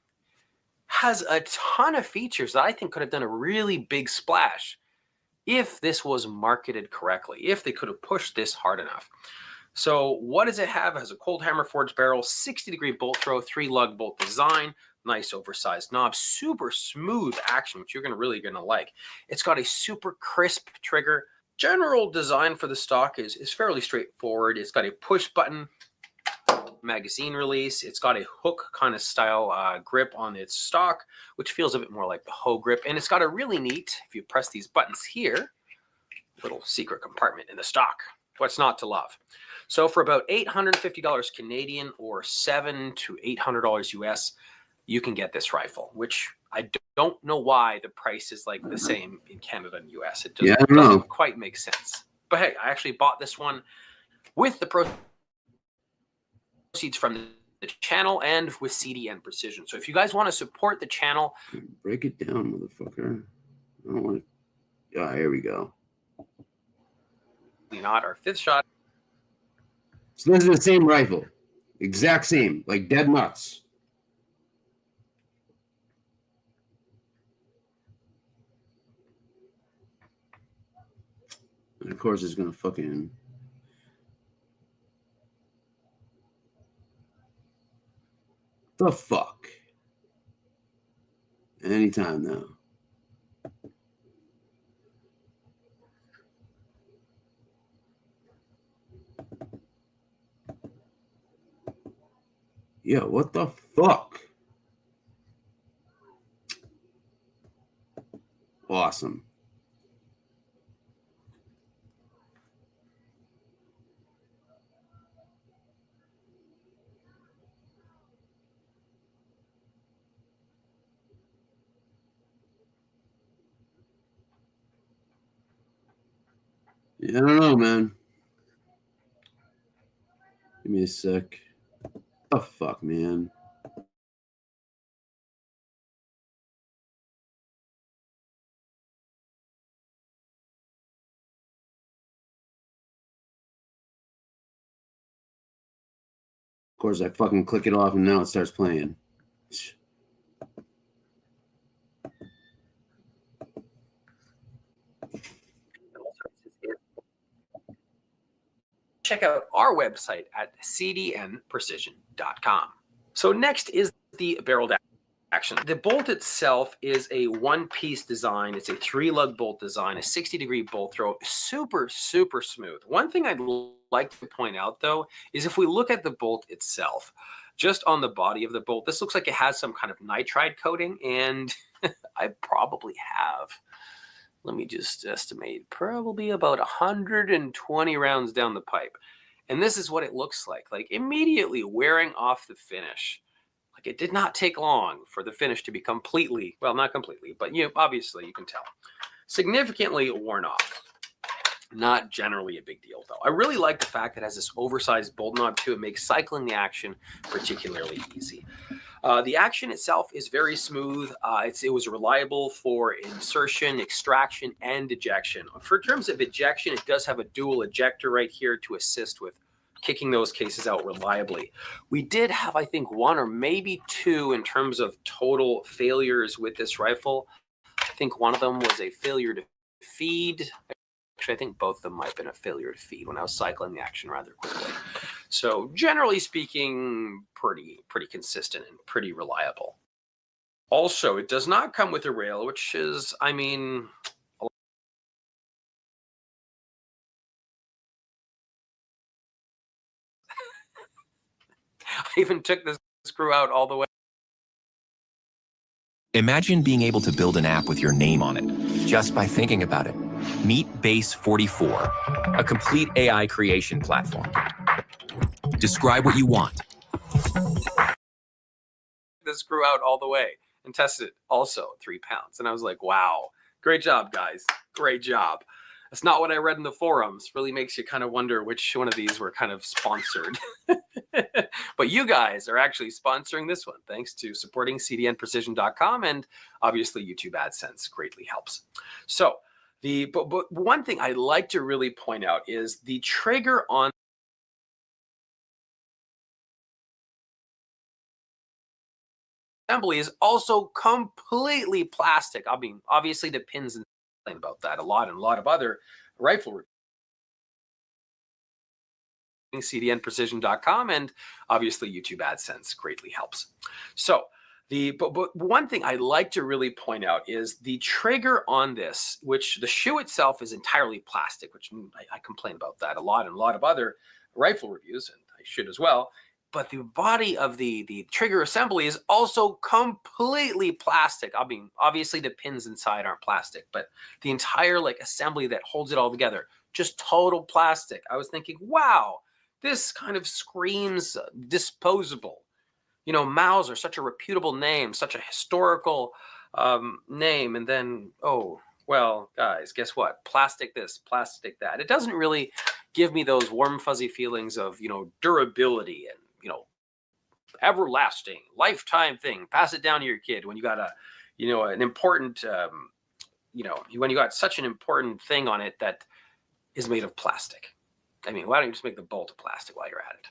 has a ton of features that I think could have done a really big splash if this was marketed correctly, if they could have pushed this hard enough. So what does it have? It has a cold hammer forged barrel, 60-degree bolt throw, 3-lug bolt design, nice oversized knob, super smooth action, which you're really going to like. It's got a super crisp trigger. General design for the stock is fairly straightforward. It's got a push button magazine release. It's got a hook kind of style grip on its stock, which feels a bit more like the hoe grip. And it's got a really neat, if you press these buttons here, little secret compartment in the stock. What's not to love? So for about $850 Canadian or $700 to $800 US, you can get this rifle, which I don't know why the price is like the same in Canada and US. It just doesn't quite make sense. But hey, I actually bought this one with the proceeds from the channel and with CDN Precision. So if you guys want to support the channel, break it down, motherfucker. I don't want to. Yeah, here we go. Not our fifth shot. So this is the same rifle, exact same, like dead nuts. And of course, it's gonna fucking. The fuck. Anytime now. Yeah, what the fuck? Awesome. Yeah, I don't know, man. Give me a sec. Oh, fuck, man. Of course, I fucking click it off and now it starts playing. Check out our website at cdnprecision.com. So next is the barreled action. The bolt itself is a one-piece design. It's a 3-lug bolt design, a 60-degree bolt throw, super, super smooth. One thing I'd like to point out, though, is if we look at the bolt itself, just on the body of the bolt, this looks like it has some kind of nitride coating, and I probably have, let me just estimate, probably about 120 rounds down the pipe. And this is what it looks like immediately wearing off the finish. Like it did not take long for the finish to be completely, well, not completely, but obviously you can tell, significantly worn off. Not generally a big deal, though. I really like the fact that it has this oversized bolt knob too. It makes cycling the action particularly easy. The action itself is very smooth. It was reliable for insertion, extraction, and ejection. For terms of ejection, it does have a dual ejector right here to assist with kicking those cases out reliably. We did have, I think, 1 or maybe 2 in terms of total failures with this rifle. I think one of them was a failure to feed. Actually, I think both of them might have been a failure to feed when I was cycling the action rather quickly. So generally speaking, pretty consistent and pretty reliable. Also, it does not come with a rail, which is, I mean, even took the screw out all the way. Imagine being able to build an app with your name on it, just by thinking about it. Meet Base 44, a complete AI creation platform. Describe what you want. The screw out all the way and tested it, also 3 pounds. And I was like, wow, great job, guys. Great job. That's not what I read in the forums. Really makes you kind of wonder which one of these were kind of sponsored. But you guys are actually sponsoring this one, thanks to supporting cdnprecision.com, and obviously YouTube AdSense greatly helps. So but one thing I like to really point out is the trigger on assembly is also completely plastic. I mean, obviously the pins and about that a lot, and a lot of other rifle cdnprecision.com, and obviously YouTube AdSense greatly helps. So but one thing I like to really point out is the trigger on this, which the shoe itself is entirely plastic, which I complain about that a lot, and a lot of other rifle reviews, and I should as well. But the body of the trigger assembly is also completely plastic. I mean, obviously the pins inside aren't plastic, but the entire like assembly that holds it all together, just total plastic. I was thinking, wow, this kind of screams disposable. You know, Mauser, such a reputable name, such a historical name, and then, oh, well, guys, guess what? Plastic this, plastic that. It doesn't really give me those warm, fuzzy feelings of, you know, durability and, you know, everlasting, lifetime thing. Pass it down to your kid when you got a, you know, an important, you know, when you got such an important thing on it that is made of plastic. I mean, why don't you just make the bolt of plastic while you're at it?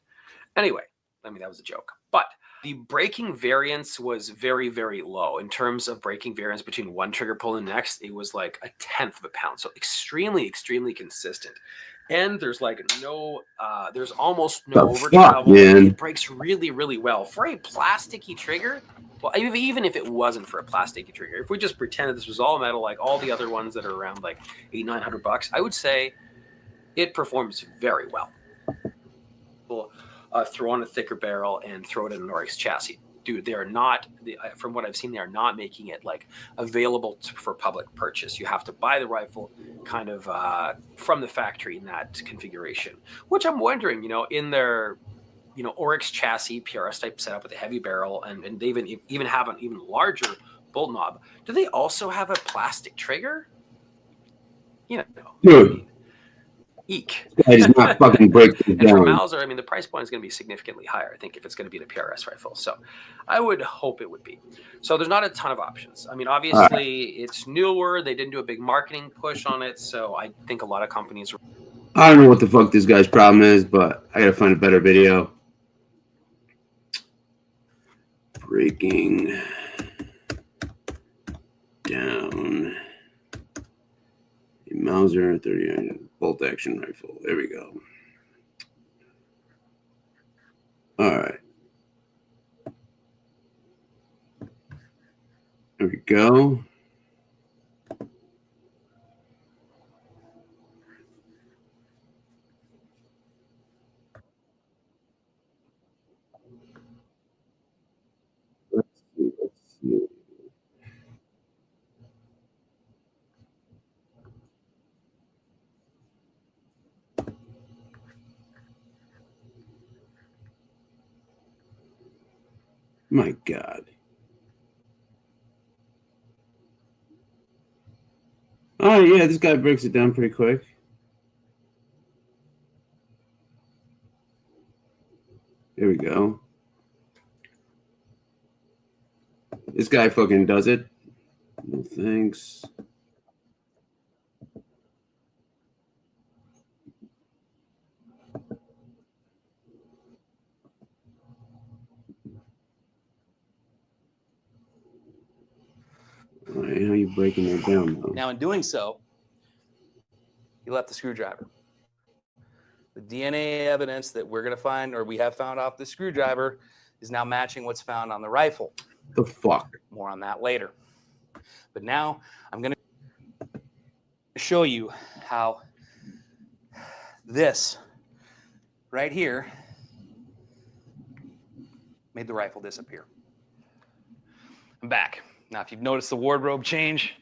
Anyway, I mean, that was a joke. But the braking variance was very, very low. In terms of braking variance between one trigger pull and the next, it was like 1/10 of a pound. So extremely, extremely consistent. And there's like no, there's almost no over travel. It breaks really, really well. For a plasticky trigger, well, even if it wasn't for a plasticky trigger, if we just pretended this was all metal, like all the other ones that are around like $800-900, I would say it performs very well. We'll throw on a thicker barrel and throw it in an Oryx chassis. Dude, they are not, from what I've seen, they are not making it like available for public purchase. You have to buy the rifle kind of from the factory in that configuration, which I'm wondering, you know, in their, you know, Oryx chassis, PRS type setup with a heavy barrel, and they even have an even larger bolt knob. Do they also have a plastic trigger? You know, Dude. Eek. I does not fucking break things And for down. Mauser, I mean, the price point is going to be significantly higher, I think, if it's going to be the PRS rifle. So I would hope it would be. So there's not a ton of options. I mean, obviously, it's newer. They didn't do a big marketing push on it. So I think a lot of companies. I don't know what the fuck this guy's problem is, but I gotta find a better video. Breaking down a Mauser 30 bolt action rifle. There we go. All right. There we go. Let's see. My God. Oh, yeah, this guy breaks it down pretty quick. Here we go. This guy fucking does it. No thanks. All right, how are you breaking that down, though? Now, in doing so, he left the screwdriver. The DNA evidence that we're going to find, or we have found off the screwdriver, is now matching what's found on the rifle. The fuck? More on that later. But now I'm going to show you how this right here made the rifle disappear. I'm back. Now, if you've noticed the wardrobe change,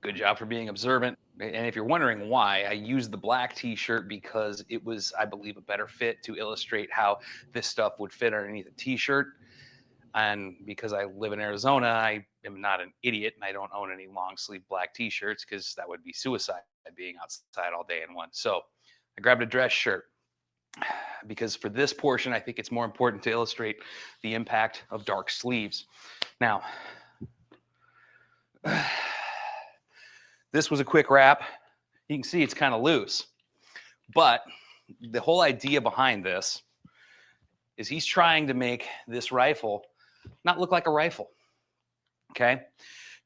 good job for being observant. And if you're wondering why, I used the black t-shirt because it was, I believe, a better fit to illustrate how this stuff would fit underneath a t-shirt. And because I live in Arizona, I am not an idiot and I don't own any long sleeve black t-shirts because that would be suicide being outside all day in one. So I grabbed a dress shirt because for this portion, I think it's more important to illustrate the impact of dark sleeves. Now, this was a quick wrap. You can see it's kind of loose, but the whole idea behind this is he's trying to make this rifle not look like a rifle. Okay.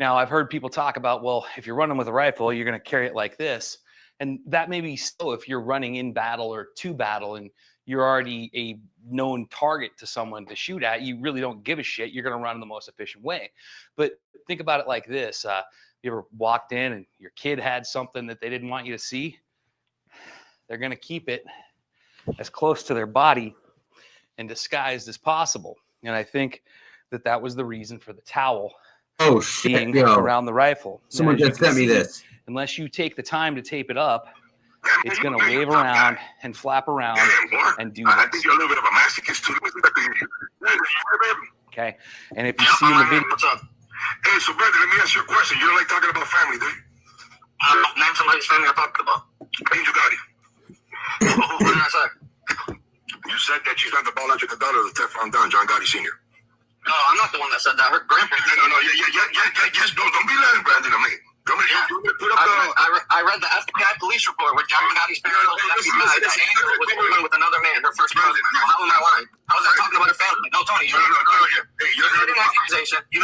Now I've heard people talk about, well, if you're running with a rifle, you're going to carry it like this. And that may be so if you're running in battle or to battle and you're already a known target to someone to shoot at, you really don't give a shit. You're going to run the most efficient way. But think about it like this. You ever walked in and your kid had something that they didn't want you to see? They're going to keep it as close to their body and disguised as possible. And I think that was the reason for the towel being around the rifle. Someone just sent me this. Unless you take the time to tape it up, it's going to wave around and flap around and do this. I think you're a little bit of a masochist too. Okay. And if you see in the video. What's up? Hey, so Brandon, let me ask you a question. You don't like talking about family, do you? Name somebody's family I'm talking about. Angel Gotti. What did I say? You said that she's not the biological daughter of the Teflon Don, John Gotti Sr. No, I'm not the one that said that. Her grandparents. No, yes, don't be lying, Brandon, to me. I read the FBI police report where John Gotti's parents told the FBI that Angel was living with another man, her first cousin. How am I lying? How was I talking about her family? No, Tony, you're an accusation. You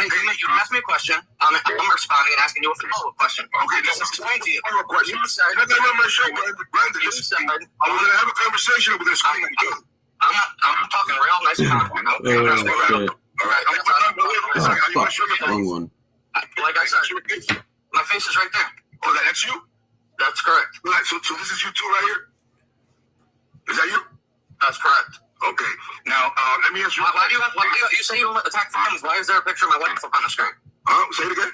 asked me a question. I'm responding and asking you a follow-up question. Okay, this is explain to you. Follow-up question. You said. I'm going to have a conversation over this. I'm talking real nice and calm. All right, wrong one. Like I said, my face is right there. Oh, that's you? That's correct. Right, so this is you two right here? Is that you? That's correct. Okay. Now, let me ask you. Why do you say you don't attack families? Why is there a picture of my wife up on the screen? Say it again.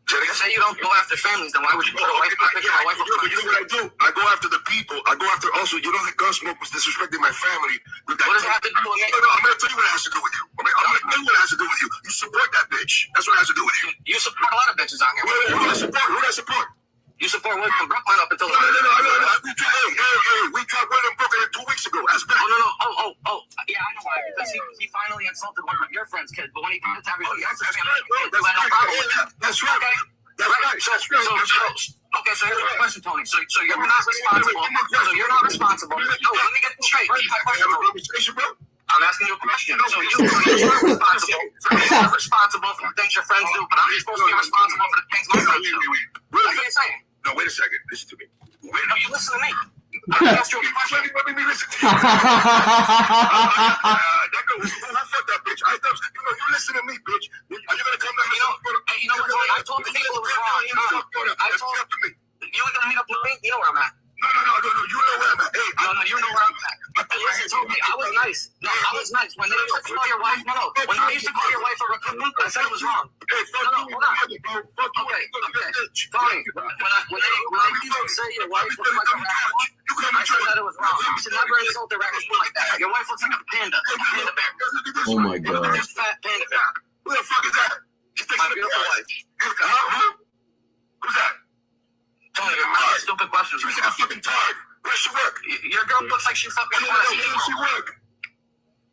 You say you don't go after families, then why would you put a picture of my wife up on the screen? You know what I do? I go after the people. I go after also, you know that Gunsmoke was disrespecting my family. What does that have to do with me? No, I'm going to tell you what it has to do with you. I'm going to tell you what it has to do with you. You support that bitch. That's what it has to do with you. You support a lot of bitches on here. Who do I support? Who do I support? You support William Brooklyn up until... No. We dropped William Brooklyn 2 weeks ago. That's bad. Oh. Yeah, I know why. Because he finally insulted one of your friends' kids, but when he did it to everybody else's family, you had no problem with that. That's right. Okay. That's right. Okay, so here's my question, Tony. So you're not responsible. No, let me get this straight. I'm asking you a question. So you're not responsible for the things your friends do, but I'm supposed to be responsible for the things my friends do. That's what you're saying. No, wait a second. Listen to me. No, you listen to me. I asked you a question. Let me listen to you. Fuck that bitch. You listen to me, bitch. Are you going to come down? You know what, Tony? I told the people it was wrong. I told them. You were going to meet up with me? You know where I'm at. No. You know where I'm at. Hey, no, you know where I'm at. Listen, Tony, I was nice. No, I was nice. When they used to call your wife, when they used to call your wife a recruitment, I said it was wrong. Hey, hold on. Okay. Tony, when I used to say your wife looks like a raccoon, I said that it was wrong. You should never insult a raccoon like that. Your wife looks like a panda bear. Oh my God. This fat panda bear. Who the fuck is that? My beautiful wife. Who's that? Tony, you're asking stupid questions. She's like a fucking tired. Where does she work? Your girl looks like she fucking wants to. Where does she work?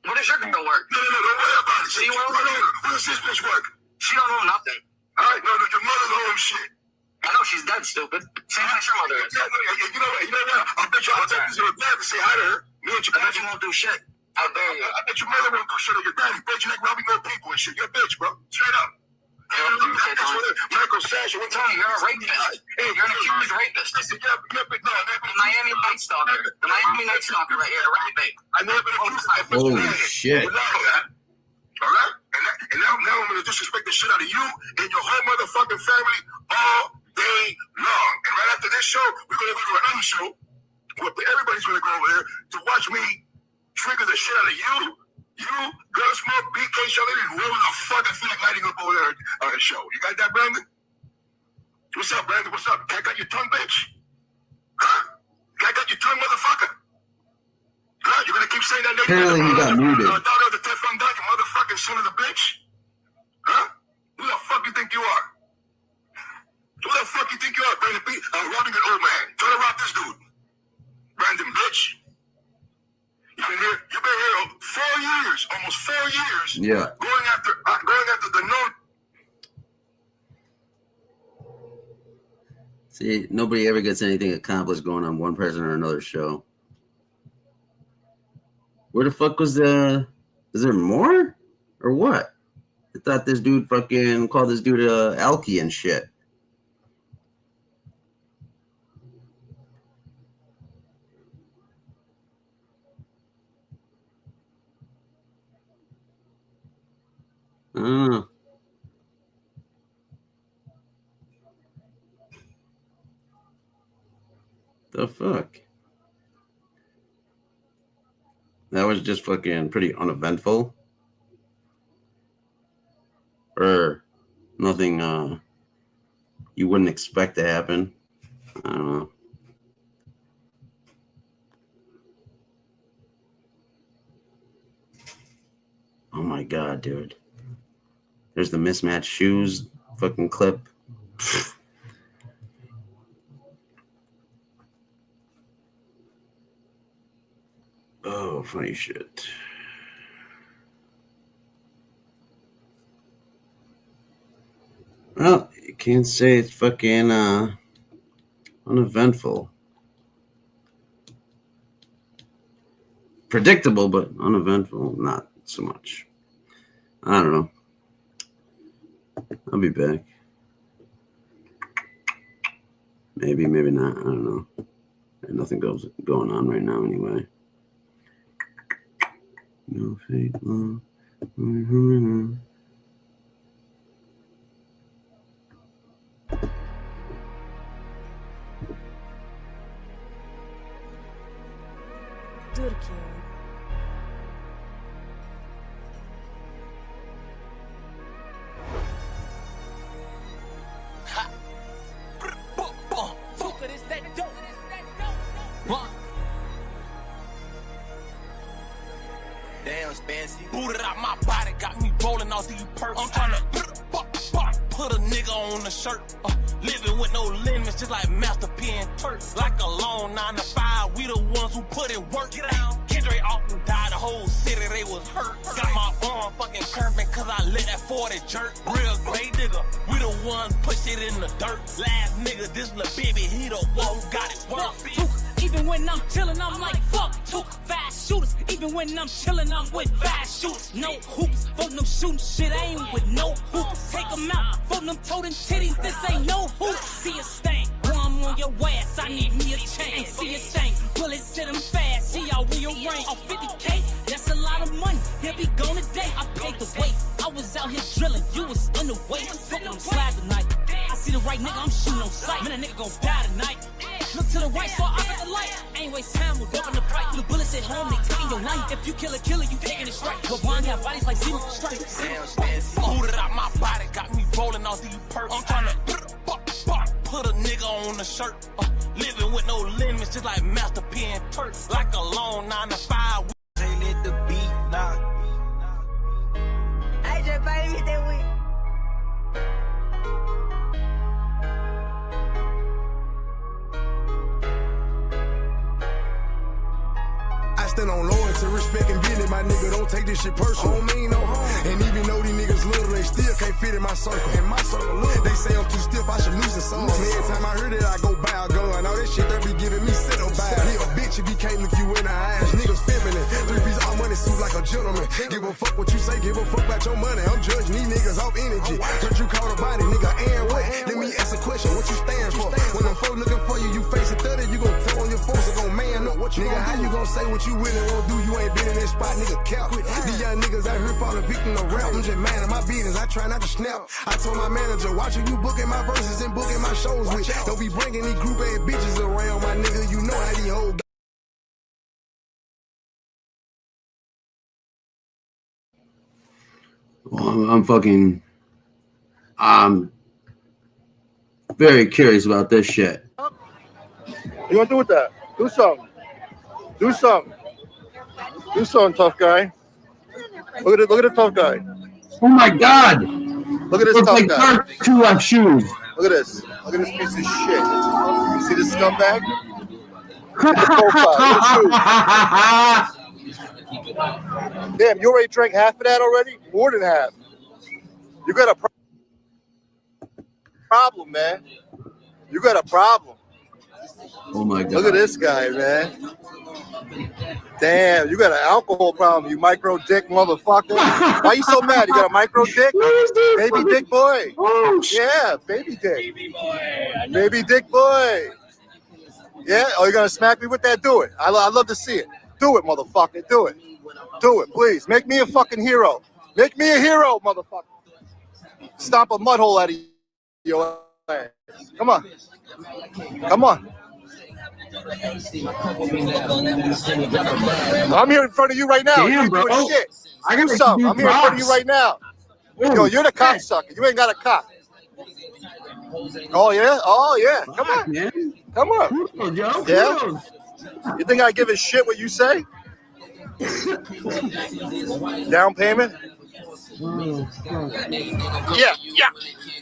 Where does your girl work? No, don't worry about it. See, where does this bitch work? She don't know nothing. All right, no, your mother don't know shit. I know she's dead, stupid. Same place your mother is. You know what? I bet you I'll take you to her dad to say hi to her. I bet you won't do shit. I bet your mother won't do shit on your daddy. Bet you like robbing more people and shit. You're a bitch, bro. Straight up. Michael Sash, Tony, you're a rapist. You're an accused rapist. The Miami Night Stalker. The Miami Night Stalker right here, the rape bait. I never been accused of Holy shit. All right? And now I'm going to disrespect the shit out of you and your whole motherfucking family all day long. And right after this show, we're going to go to another show where everybody's going to go over there to watch me trigger the shit out of you, You, Girl Smoke, BK Charlotte, and whoever the fuck I feel like lighting up over there on the show. You got that, Brandon? What's up, Brandon? What's up? Cat got your tongue, bitch? Huh? Cat got your tongue, motherfucker? Huh? You gonna keep saying that name? Apparently he got muted. Daughter of the Teflon Don, you motherfucking son of a bitch? Huh? Who the fuck you think you are? Who the fuck you think you are, Brandon B? Robbing an old man. Try to rob this dude. Brandon, bitch. You've been here 4 years, almost 4 years. Yeah. Going after the known. See, nobody ever gets anything accomplished going on one person or another show. Where the fuck was the? Is there more or what? I thought this dude fucking called this dude Alky and shit. I don't know. The fuck? That was just fucking pretty uneventful. Or nothing you wouldn't expect to happen. I don't know. Oh my god, dude. There's the mismatched shoes fucking clip. Oh, funny shit. Well, you can't say it's fucking uneventful. Predictable, but uneventful, not so much. I don't know. I'll be back. Maybe, maybe not. I don't know. Nothing going on right now anyway. No fake love. Turkey. Damn, fancy. Booted out my body, got me rolling off these perks. I'm trying to put a nigga on the shirt. Living with no limits, just like Master P and Turk. Like a long 9 to 5, we the ones who put in work. Kendrick often died, the whole city they was hurt. Got my arm fucking curving cause I let that 40 jerk. Real great nigga, we the ones push it in the dirt. Last nigga, this little baby, he the one who got it work. Even when I'm chillin', I'm like, fuck, two fast shooters. Even when I'm chillin', I'm with fast shooters. No hoops, for them shooting shit, I ain't with no hoops. Take them out, for them toting titties, this ain't no hoops. See a stain, while I'm on your ass, I need me a chain. See a stain, bullets hit them fast, see y'all rearrange. On 50K, that's a lot of money, he'll be gone today. I paid the weight, I was out here drilling, you was on the way. Fuck them slide tonight, I see the right nigga, I'm shooting on sight. Man, a nigga gon' die tonight. Look to the right, so I got the light. Ain't waste time, we're walking the pipe. The bullets at home, they taking your life. If you kill a killer, you taking it straight. But one have bodies like zero stripes. Booted out my body, got me rolling off these perks. I'm trying to put a nigga on the shirt. Living with no limits, just like Master P and Turk. Like a long 9 to 5. They let the beat knock. I just find me that way. Stand on loyalty, respect and business, my nigga, don't take this shit personal. Don't mean no harm. And even though these niggas little, they still can't fit in my circle. In my circle, look, they say I'm too stiff, I should loosen some. Every time I hear that, I go buy a gun. All that shit they be giving me sit up by. He a bitch if he can't look you in the eyes. Niggas feminine, 3-piece all money suit like a gentleman. Give a fuck what you say, give a fuck about your money. I'm judging these niggas off energy. Heard you call a body, nigga, and what? Let me ask a question, what you stand for? When them folks looking for you, you face a 30, you gon' tell on your folks, they gon' man up. What you nigga, how you gon' say what you really won't do? You ain't been in that spot, nigga, cap. These young niggas out here falling victim to rap. I'm just mad at my business, I try not to snap. I told my manager, watch who you booking my verses and booking my shows with. Don't be bringing these group A bitches around, my nigga. You know how these hoes I'm very curious about this shit. You want to do with that? Do something. Do something. Do something, tough guy. Look at it. Look at the tough guy. Oh my God! Look at this Looks tough like guy. two left shoes. Look at this. Look at this piece of shit. You see this scumbag? Look at the profile. Look at the shoes. Damn, you already drank half of that already? More than half. You got a problem, man. You got a problem. Oh my God! Look at this guy, man. Damn, you got an alcohol problem, you micro dick motherfucker. Why you so mad? You got a micro dick? Baby dick boy. Oh, yeah, baby dick. Baby dick boy. Yeah? Oh, you're going to smack me with that? Do it. I'd love to see it. Do it, motherfucker. Do it. Do it, please. Make me a fucking hero. Make me a hero, motherfucker. Stomp a mud hole out of your ass. Come on. Come on. I'm here in front of you right now. Damn, you bro. doing shit. I gotta Do something. I'm here in front of you right now. Yo, you're the cocksucker. You ain't got a cock. Oh, yeah? Oh, yeah. Come on. Man. Come on. Cool, Joe. Yeah? Cool. You think I give a shit what you say? Down payment? Yeah, yeah,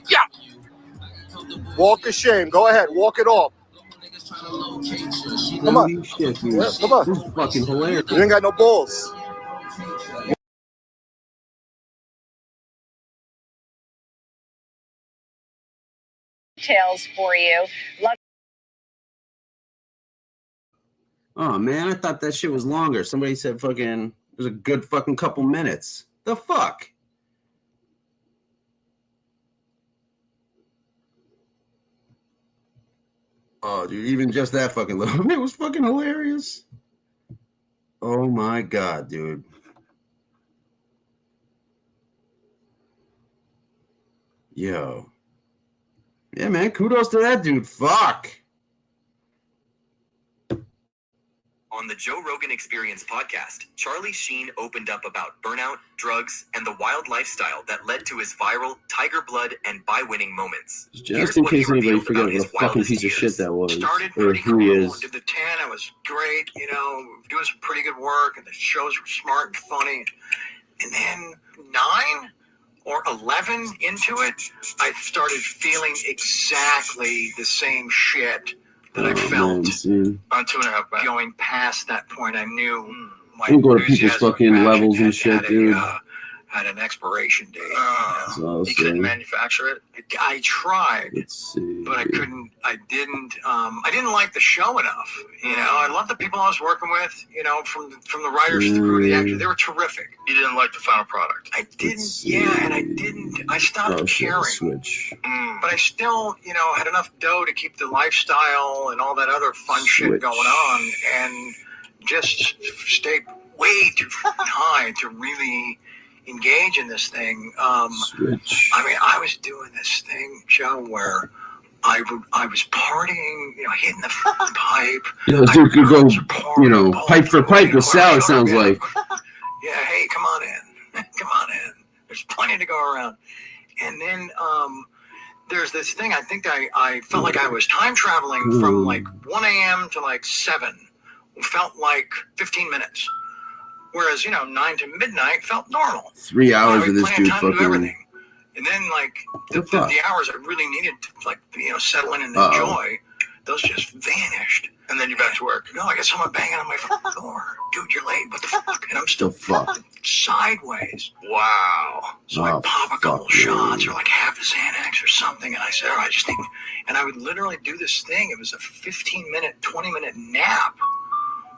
yeah. Walk of shame. Go ahead. Walk it off. Come on. Holy shit, dude. Yeah, come on. This is fucking hilarious. You ain't got no balls. Details for you. Oh man, I thought that shit was longer. Somebody said fucking it was a good fucking couple minutes. The fuck? Oh, dude, even just that fucking little bit was fucking hilarious. Oh my God, dude. Yo. Yeah, man, kudos to that dude. Fuck. On the Joe Rogan Experience podcast, Charlie Sheen opened up about burnout, drugs, and the wild lifestyle that led to his viral Tiger Blood and By-winning moments. Just in case anybody forgot what a fucking piece of shit that was, or who he is. Did the 10, I was great, you know, doing some pretty good work, and the shows were smart and funny. And then 9 or 11 into it, I started feeling exactly the same shit that I felt on 2.5 back. Going past that point, I knew my You go to people's fucking levels and shit, dude. had an expiration date. So You couldn't manufacture it. I tried, Let's see. but I couldn't. I didn't like the show enough. You know, I love the people I was working with. You know, from the writers through the actors, they were terrific. You didn't like the final product. I didn't. Yeah, and I didn't. I stopped caring. Switch. But I still, you know, had enough dough to keep the lifestyle and all that other fun shit going on, and just stayed way too high to really engage in this thing. I mean, I was doing this thing, Joe, where I was partying, you know, hitting the pipe. Yeah, so you could go, you know, pipe for pipe with Sal, it sounds like. Yeah, hey, come on in. Come on in. There's plenty to go around. And then there's this thing, I think I felt like I was time traveling from like 1 a.m. to like 7. It felt like 15 minutes. Whereas, you know, 9 to midnight felt normal. 3 hours of this dude fucking. fucking. And then, like, the hours I really needed to, like, you know, settle in and enjoy, those just vanished. And then you're back to work. No, I got someone banging on my front door. Dude, you're late. What the fuck? And I'm still sideways. Wow. So I pop a couple shots or like half a Xanax or something. And I said, I just think, and I would literally do this thing. It was a 15-minute, 20-minute nap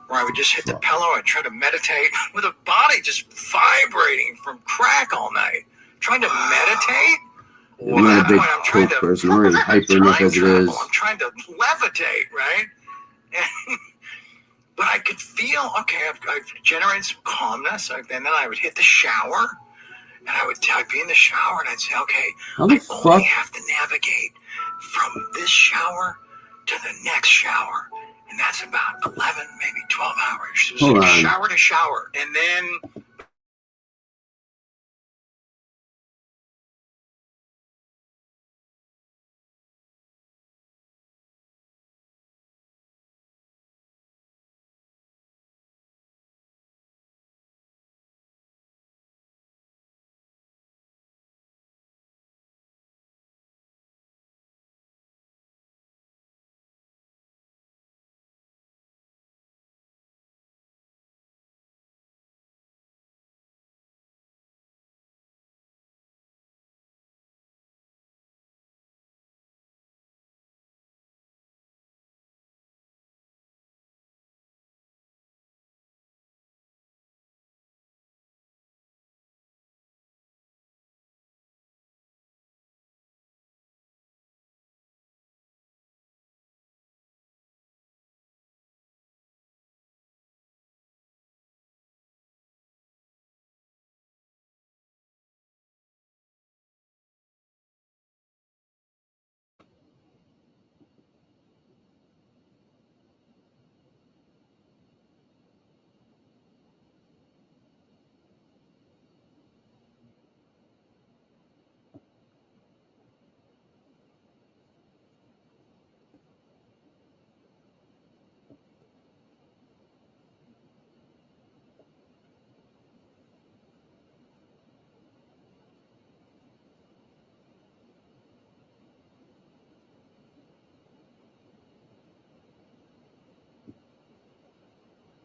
where I would just hit the pillow. I'd try to meditate with a body just vibrating from crack all night. Trying to meditate? I'm not a big coke person. I'm already hyper enough as it is. I'm trying to levitate, right? But I could feel, okay, I've generated some calmness. And then I would hit the shower. And I'd be in the shower and I'd say, okay, I only have to navigate from this shower to the next shower. And that's about 11, maybe 12 hours. So shower to shower. And then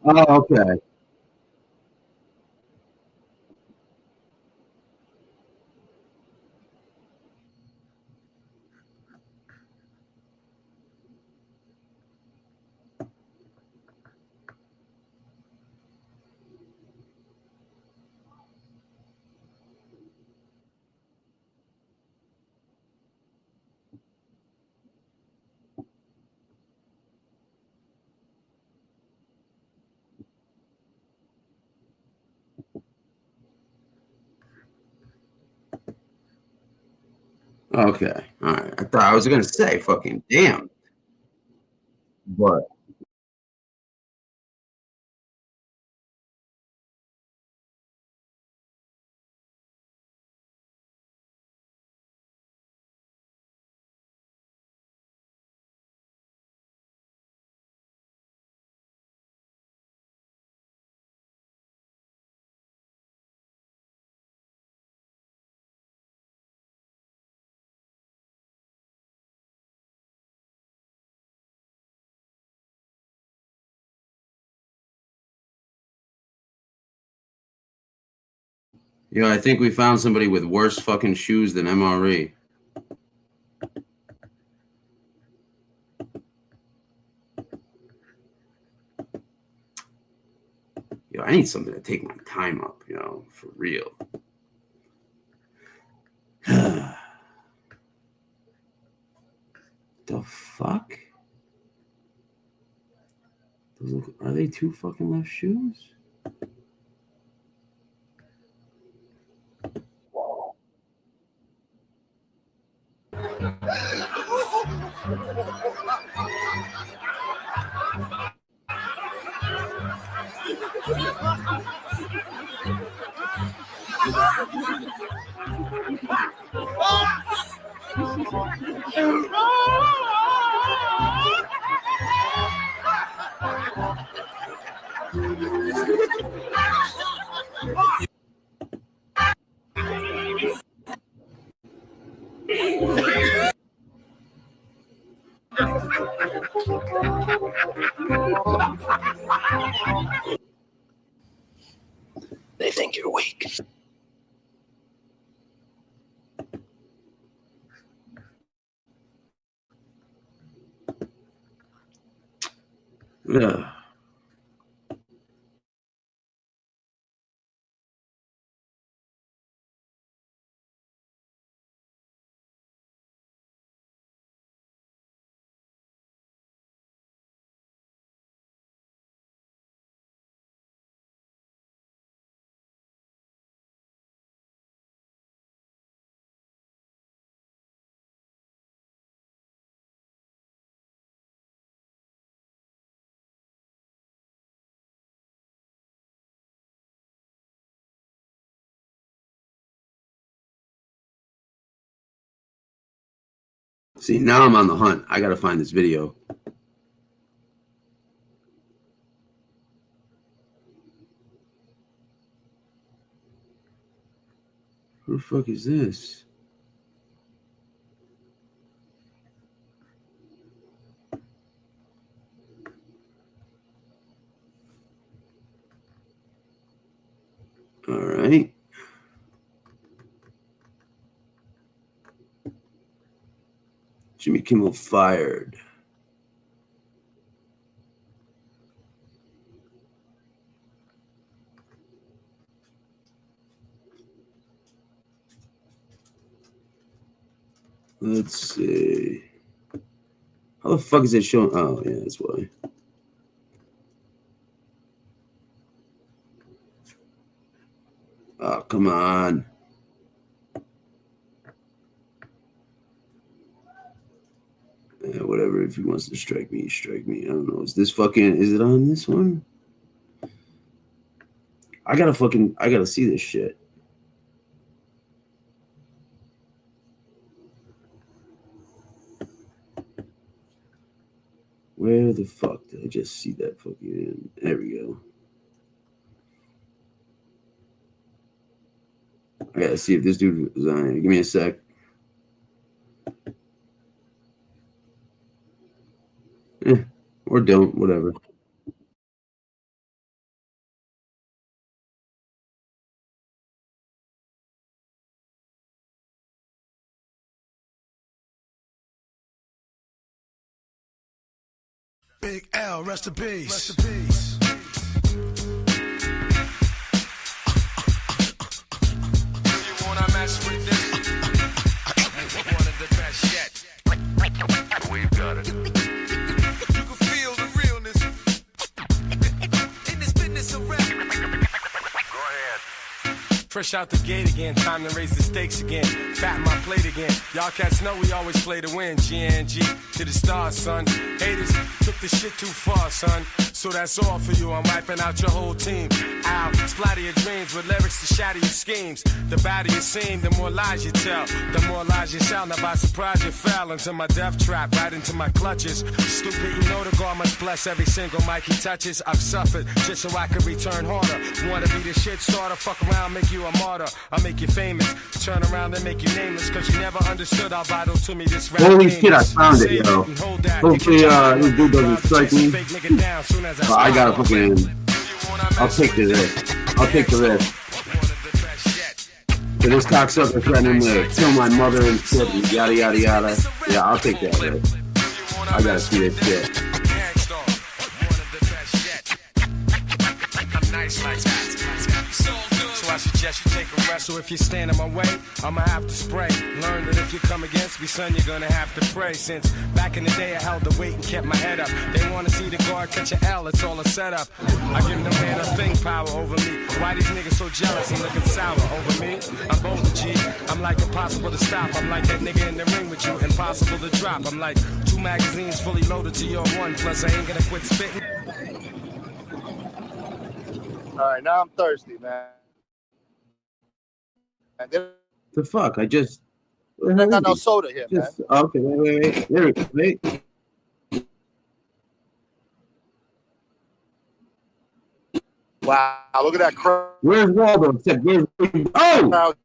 Oh, okay. Okay. All right. I thought I was gonna say fucking damn. But I think we found somebody with worse fucking shoes than MRE. I need something to take my time up, for real. The fuck? Are they two fucking left shoes? They think you're weak. Yeah. See, now I'm on the hunt. I gotta find this video. Who the fuck is this? All right. Jimmy Kimmel fired. Let's see. How the fuck is it showing? Oh, yeah, that's why. Oh, come on. Yeah, whatever. If he wants to strike me, strike me. I don't know. Is it on this one? I gotta see this shit. Where the fuck did I just see that fucking? There we go. I gotta see if this dude is on here. Give me a sec. Or don't, whatever. Big L, rest in peace. Rest in peace. You wanna mess with this? One of the best yet. We've got it. You can feel the realness in this business of rap. Go ahead. Fresh out the gate again, time to raise the stakes again. Fatten my plate again. Y'all cats know we always play to win. GNG to the stars, son. Haters took the shit too far, son. So that's all for you. I'm wiping out your whole team. I'll splatter your dreams with lyrics to shatter your schemes. The badder you seem, the more lies you tell. The more lies you shall. Now by surprise you fell into my death trap, right into my clutches. Stupid, you know the God must bless every single mic he touches. I've suffered just so I could return harder. Wanna be the shit starter, fuck around, make you a martyr. I'll make you famous, turn around and make you nameless. Cause you never understood how vital to me this rap. Holy shit, I found it, yo. Hopefully, this dude doesn't strike me. But I gotta fucking. I'll take the risk. I'll take the risk. So this cocksucker threatening to kill my mother and shit and yada yada yada. Yeah, I'll take that risk. I gotta see this shit. So I suggest you take a rest. So if you stand in my way, I'ma have to spray. Learn that if you come against me, son, you're gonna have to pray. Since back in the day I held the weight and kept my head up. They wanna see the guard catch an L, it's all a setup. I give no man a thing power over me. Why these niggas so jealous and looking sour over me? I'm bold G, I'm like impossible to stop. I'm like that nigga in the ring with you, impossible to drop. I'm like 2 magazines fully loaded to your 1. Plus I ain't gonna quit spitting. Alright, now I'm thirsty, man. The fuck? I just. I got no soda here, just, man. Okay, wait. There we go. Wait. Wow, look at that crowd. Where's Waldo? Except where's. Oh!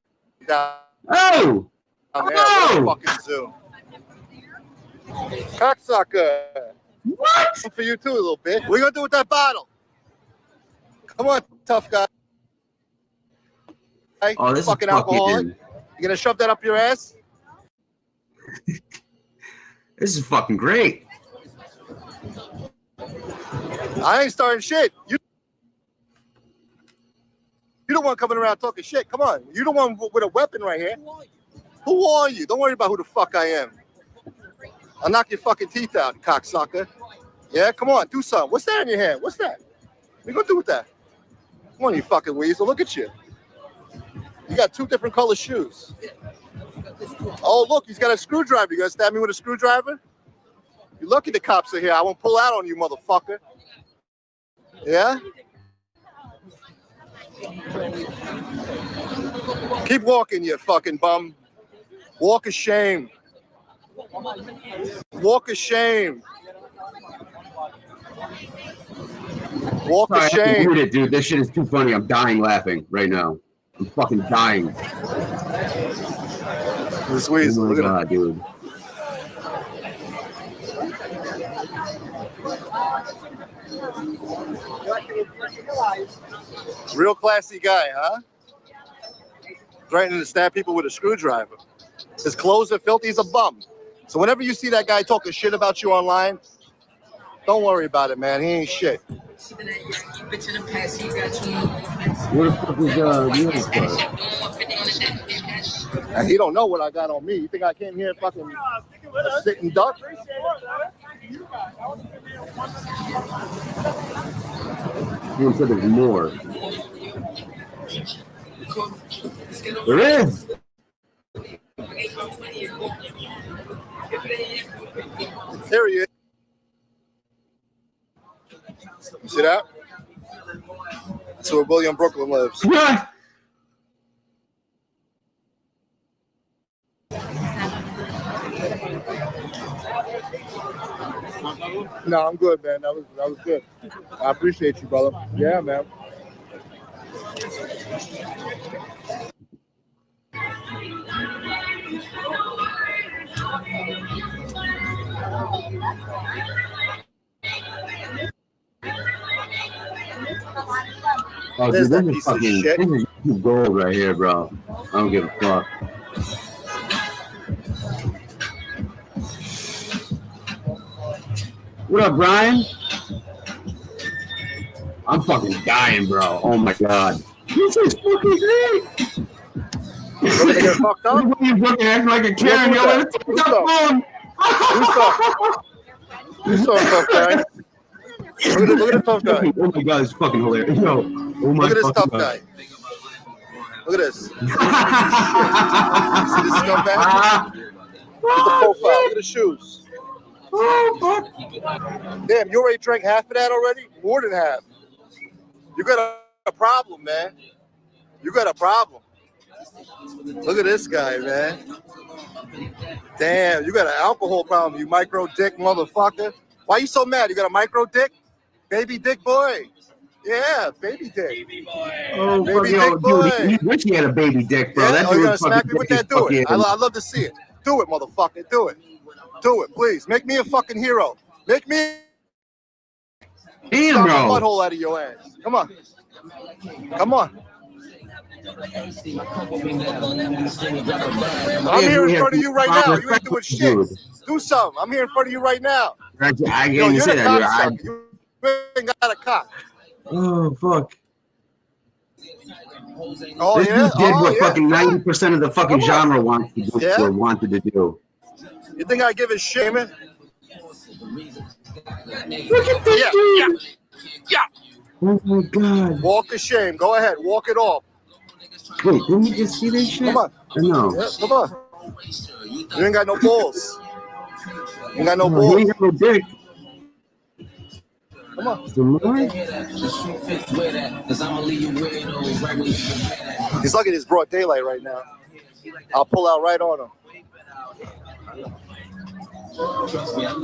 Oh! Oh! Fucking zoo. Cocksucker. What? For you too, a little bit. What are you gonna do with that bottle? Come on, tough guy. Hey, Oh, this fucking is alcoholic. You gonna shove that up your ass? This is fucking great. I ain't starting shit. You the one coming around talking shit. Come on. You the one with a weapon right here. Who are you? Don't worry about who the fuck I am. I'll knock your fucking teeth out, cocksucker. Yeah, come on, do something. What's that in your hand? What's that? What you gonna do with that? Come on, you fucking weasel. Look at you. You got 2 different color shoes. Oh, look, he's got a screwdriver. You gonna stab me with a screwdriver? You're lucky the cops are here. I won't pull out on you, motherfucker. Yeah? Keep walking, you fucking bum. Walk of shame. Walk of shame. Walk of Sorry, I have to shame. mute it, dude. This shit is too funny. I'm dying laughing right now. I'm fucking dying. This weasel. Oh my god, dude. Real classy guy, huh? Threatening to stab people with a screwdriver. His clothes are filthy. He's a bum. So whenever you see that guy talking shit about you online, don't worry about it, man. He ain't shit. What the fuck is And he don't know what I got on me. You think I came here fucking sitting duck? You said there's more. There is. There he is. You see that? That's where William Brooklyn lives. What? No, I'm good, man. That was good. I appreciate you, brother. Yeah, man. Oh, dude, this is fucking this is gold right here, bro. I don't give a fuck. What up, Brian? I'm fucking dying, bro. Oh my god. This is fucking great. Look at get fucked up. You fucking acting like a Karen. Yo, let's take that phone. You saw tough guy. Look at the tough guy. Oh my god, it's fucking hilarious. Yo, oh my look at this tough god. guy. Look at this. See this scumbag? Look at the profile. Look at the shoes. Damn, you already drank half of that already? More than half. You got a problem, man. You got a problem. Look at this guy, man. Damn, you got an alcohol problem, you micro dick motherfucker. Why you so mad? You got a micro dick? Baby dick boy. Yeah, baby dick. Oh, baby yo, dick boy. dude, you wish he had a baby dick, bro. Yeah? That Oh, you dude gonna smack me with that? Do it. fucking- I love to see it. Do it, motherfucker. Do it. Do it, please. Make me a fucking hero. Make me. Damn, bro. A butthole out of your ass. Come on. Come on. I'm here in front of you right now. You ain't doing shit. Do something. I'm here in front of you right now. I can't Yo, even you're say the that. cocksucker. You ain't got a cock. Oh, fuck. Oh, This yeah? dude did Oh, what yeah. fucking 90% of the fucking Come on. genre wants to do Yeah? or wanted to do. You think I give a shit, man? Look at this dude. Yeah. Oh my god. Walk the shame. Go ahead. Walk it off. Wait, didn't you just see this shit? Come on. No. Yeah, come on. You ain't got no balls. You ain't got no He balls. ain't got no dick. Come on. He's lucky it's broad daylight right now. I'll pull out right on him.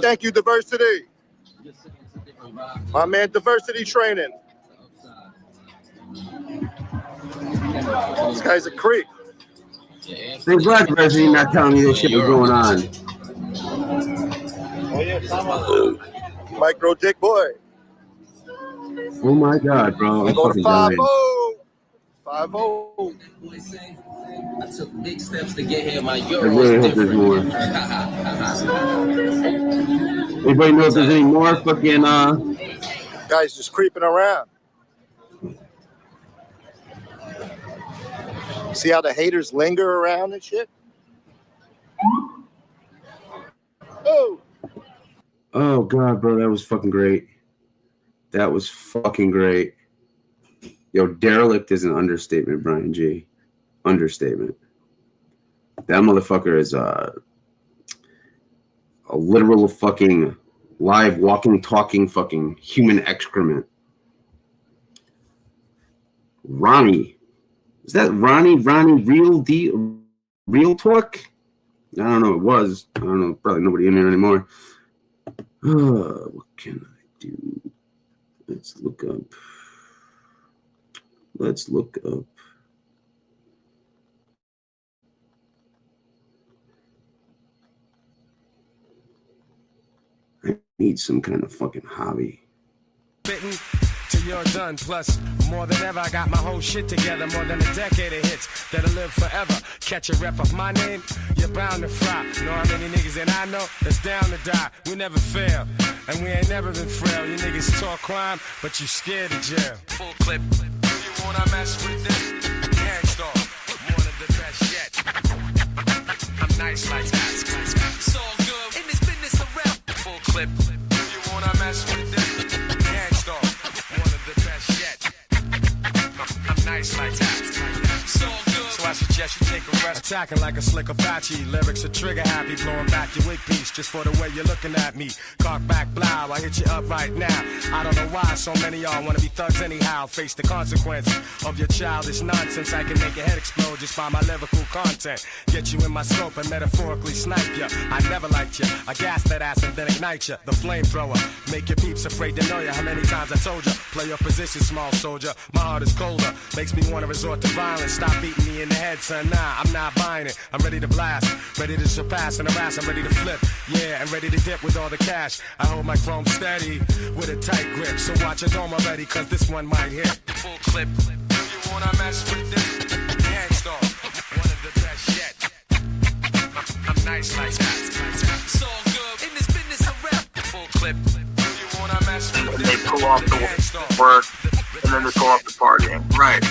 Thank you, diversity. My man, diversity training. This guy's a creep. Thank God diversity not telling me this shit was going on. Micro dick boy. Oh my god, bro. I'm Go to fucking dying. 5-0. 5-0. I took big steps to get here. My I really hope there's more. Anybody know if there's any more fucking Guys just creeping around. See how the haters linger around and shit? Oh. Oh god, bro, that was fucking great. That was fucking great. Yo, derelict is an understatement, Brian G. Understatement. That motherfucker is a literal fucking live, walking, talking fucking human excrement. Ronnie. Is that Ronnie Real Talk? I don't know. It was. I don't know. Probably nobody in there anymore. What can I do? Let's look up. I need some kind of fucking hobby. Bitten till you're done. Plus, more than ever, I got my whole shit together. More than a decade of hits that'll live forever. Catch a rep of my name, you're bound to fry. Know how many niggas that I know that's down to die. We never fail, and we ain't never been frail. You niggas talk crime, but you scared of jail. Full clip. You wanna mess with this? Gangsta, one of the best yet. I'm nice like that. It's all good in this business around. Full clip. You wanna mess with this? Gangsta, one of the best yet. I'm nice like that. It's all good. So I suggest you take a rest. Attacking like a slick Apache. Lyrics are trigger happy. Blowing back your wig piece just for the way you're looking at me. Cock back, blow. I hit you up right now. I don't know why so many y'all wanna be thugs anyhow. Face the consequence of your childish nonsense. I can make your head explode just by my lyrical content. Get you in my scope and metaphorically snipe ya. I never liked ya. I gas that ass and then ignite ya. The flamethrower. Make your peeps afraid to know ya. How many times I told ya? Play your position, small soldier. My heart is colder. Makes me wanna resort to violence. Stop beating me in the head, son. Nah, I'm not buying it. I'm ready to blast. Ready to surpass and harass. I'm ready to flip. Yeah, and ready to dip with all the cash. I hold my chrome steady with a tight grip. So watch your dome already, cause this one might hit. Full clip. You wanna mess with this? Gangsta, one of the best yet. I'm nice like that. It's all good in this business of rap. Full clip. pull off the work and then to pull off the partying. Right.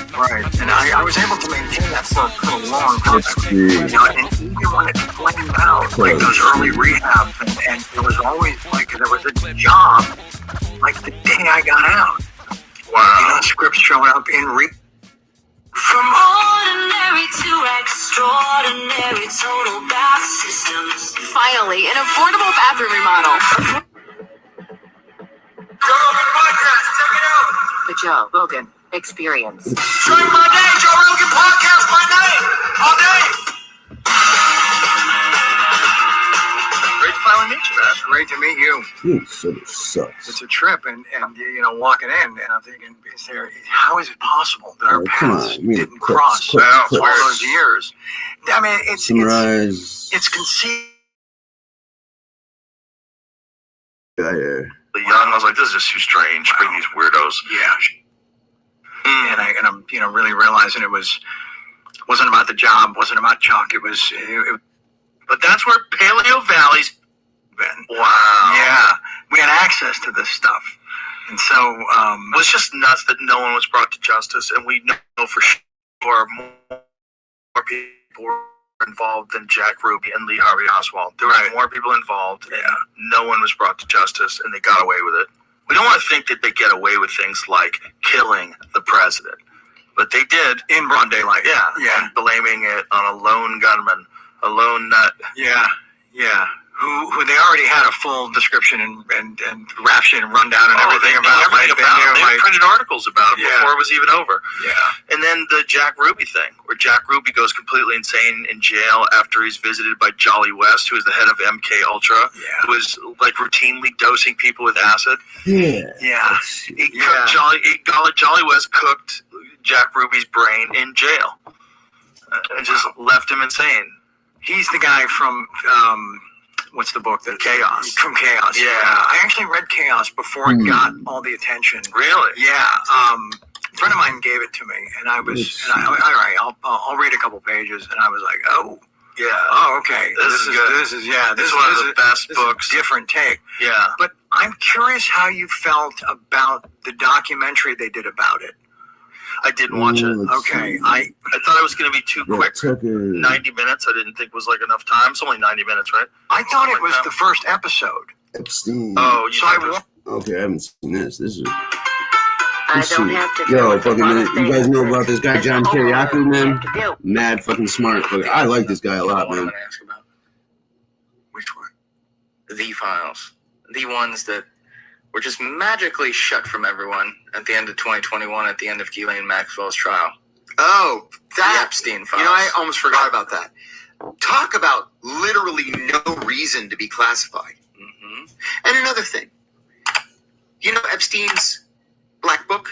And I was able to maintain that for a long time. You know, and even when it flamed out, like those early rehabs, and there was always like there was a job like the day I got out. Wow. You know, scripts showing up in From ordinary to extraordinary, total bath systems. Finally, an affordable bathroom remodel. Joe Rogan Podcast, check it out. The Joe Rogan Experience. Start my day, Joe Rogan Podcast, my night, all day. Great to finally meet you, man. Great to meet you. You sort of sucks. It's a trip, and you know, walking in, and I'm thinking, how is it possible that our paths didn't cross all those years? I mean, it's conceived. Young, I was like, this is just too strange. Bring these weirdos. Yeah. And I'm you know, really realizing it wasn't about the job, wasn't about Chuck. It was. But that's where Paleo Valley's been. Wow. Yeah, we had access to this stuff, and so it was just nuts that no one was brought to justice, and we know for sure more people were involved than Jack Ruby and Lee Harvey Oswald. There were more people involved, and no one was brought to justice, and they got away with it. We don't want to think that they get away with things like killing the president, but they did in broad daylight. Yeah, and blaming it on a lone gunman, a lone nut. Yeah. Who they already had a full description and rap sheet and rundown and everything about. They printed articles about it before it was even over. Yeah. And then the Jack Ruby thing, where Jack Ruby goes completely insane in jail after he's visited by Jolly West, who is the head of MK Ultra, who was like routinely dosing people with acid. Yeah. Jolly West cooked Jack Ruby's brain in jail and just left him insane. He's the guy from what's the book that Chaos? From Chaos. Yeah. I actually read Chaos before it got all the attention. Really? Yeah. A friend of mine gave it to me, and I was, all right, I'll read a couple pages, and I was like, oh. Yeah. Oh, okay. This is good. This is one of the best books. Different take. Yeah. But I'm curious how you felt about the documentary they did about it. I didn't watch it. Okay. I thought it was going to be too quick. 90 minutes. I didn't think was like enough time. It's only 90 minutes, right? I thought it was the first episode. Epstein. Oh, okay, I haven't seen this. This is. I don't have to. Yo, fucking, you guys know about this guy John Kiriakou, man? Mad fucking smart. I like this guy a lot, man. Which one? The files. The ones that were just magically shut from everyone at the end of 2021, at the end of Ghislaine Maxwell's trial. Oh, that. The Epstein files. You know, I almost forgot about that. Talk about literally no reason to be classified. Mm-hmm. And another thing. You know Epstein's Black Book?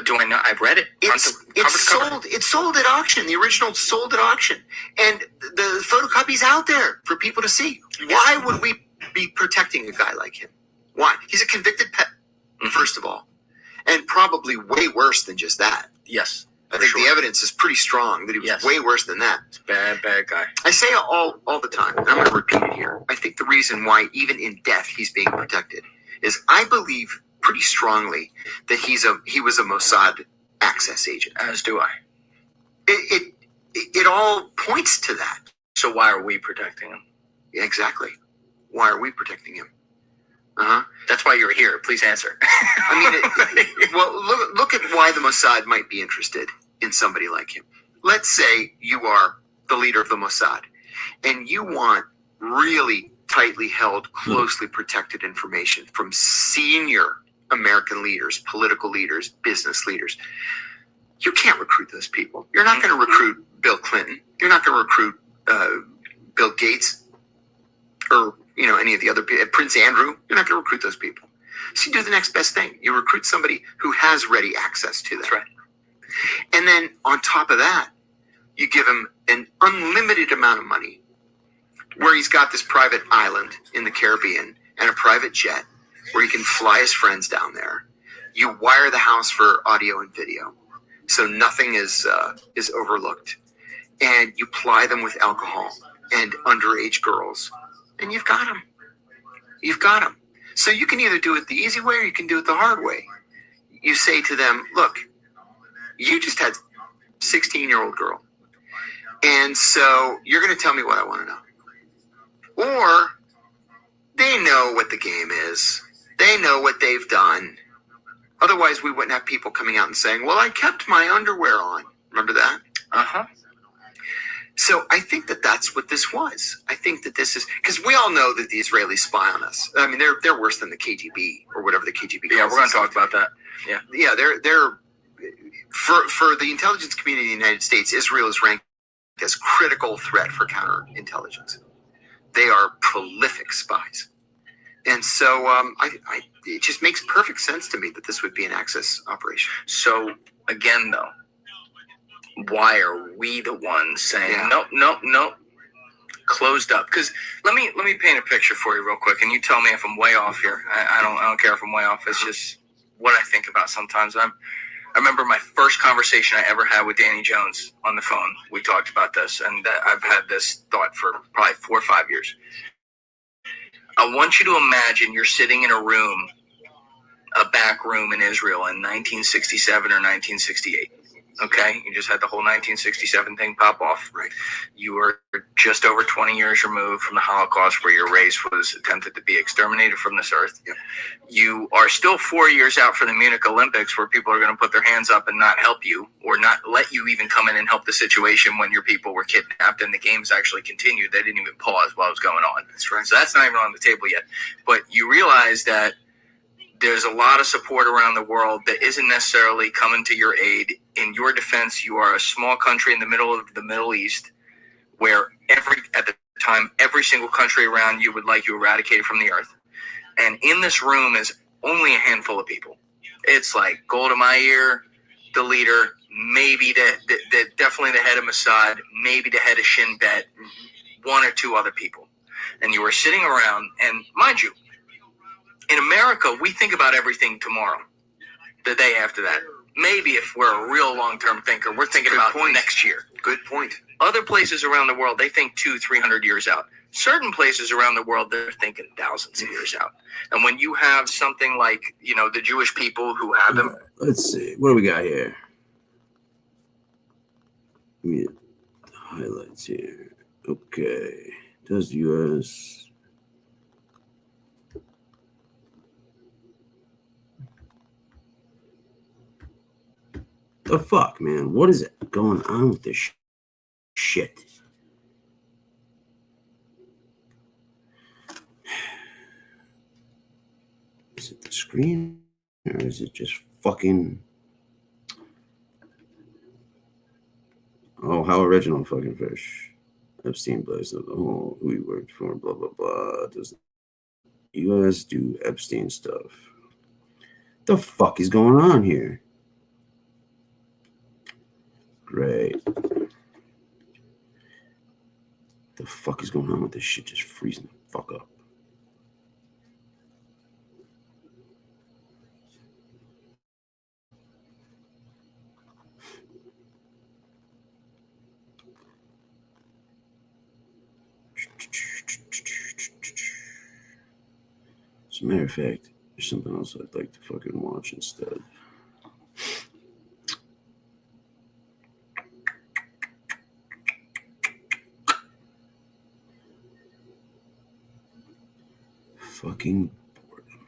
Do I know? I've read it. It's sold at auction. The original sold at auction. And the photocopy's out there for people to see. Why would we be protecting a guy like him? Why? He's a convicted pet, first of all. And probably way worse than just that. Yes. I think the evidence is pretty strong that he was way worse than that. Bad guy. I say all the time, and I'm going to repeat it here. I think the reason why, even in death, he's being protected is I believe pretty strongly that he was a Mossad access agent. As do I. It all points to that. So why are we protecting him? Yeah, exactly. Why are we protecting him? That's why you're here. Please answer. I mean, well, look at why the Mossad might be interested in somebody like him. Let's say you are the leader of the Mossad, and you want really tightly held, closely protected information from senior American leaders, political leaders, business leaders. You can't recruit those people. You're not going to recruit Bill Clinton. You're not going to recruit Bill Gates or any of the other people. Prince Andrew. You're not going to recruit those people. So you do the next best thing. You recruit somebody who has ready access to them. That's right. And then on top of that, you give him an unlimited amount of money where he's got this private island in the Caribbean and a private jet where he can fly his friends down there. You wire the house for audio and video, so nothing is overlooked. And you ply them with alcohol and underage girls, and you've got him. You've got him. So you can either do it the easy way or you can do it the hard way. You say to them, look, you just had 16-year-old girl. And so you're going to tell me what I want to know. Or they know what the game is. They know what they've done. Otherwise, we wouldn't have people coming out and saying, well, I kept my underwear on. Remember that? Uh-huh. So I think that that's what this was. I think that this is because we all know that the Israelis spy on us. I mean, they're worse than the KGB or whatever the KGB. Yeah, we're going to talk about that. Yeah, yeah, they're for the intelligence community in the United States, Israel is ranked as critical threat for counterintelligence. They are prolific spies, and so it just makes perfect sense to me that this would be an Axis operation. So again, though, why are we the ones saying no, closed up? Because let me paint a picture for you real quick, and you tell me if I'm way off here. I don't care if I'm way off. It's just what I think about sometimes. I remember my first conversation I ever had with Danny Jones on the phone. We talked about this, and I've had this thought for probably 4 or 5 years. I want you to imagine you're sitting in a room, a back room in Israel in 1967 or 1968. Okay, you just had the whole 1967 thing pop off. Right. You were just over 20 years removed from the Holocaust, where your race was attempted to be exterminated from this earth. Yep. You are still 4 years out from the Munich Olympics, where people are going to put their hands up and not help you, or not let you even come in and help the situation when your people were kidnapped and the games actually continued. They didn't even pause while it was going on. That's right. So that's not even on the table yet. But you realize that there's a lot of support around the world that isn't necessarily coming to your aid. In your defense, you are a small country in the middle of the Middle East, where at the time, every single country around you would like you eradicated from the earth. And in this room is only a handful of people. It's like Golda Meir, the leader, maybe definitely the head of Mossad, maybe the head of Shin Bet, one or two other people. And you are sitting around, and mind you, in America, we think about everything tomorrow, the day after that. Maybe if we're a real long-term thinker, we're thinking about next year. Good point. Other places around the world, they think 200-300 years out. Certain places around the world, they're thinking thousands of years out. And when you have something like, the Jewish people who have them. Let's see. What do we got here? Give me the highlights here. Okay. Does U.S. The fuck, man? What is going on with this shit? Is it the screen or is it just fucking? Oh, how original, fucking fish. Epstein plays the whole who he worked for, blah blah blah. Does the U.S. do Epstein stuff? The fuck is going on here? Great. The fuck is going on with this shit just freezing the fuck up? As a matter of fact, there's something else I'd like to fucking watch instead. Fucking boredom.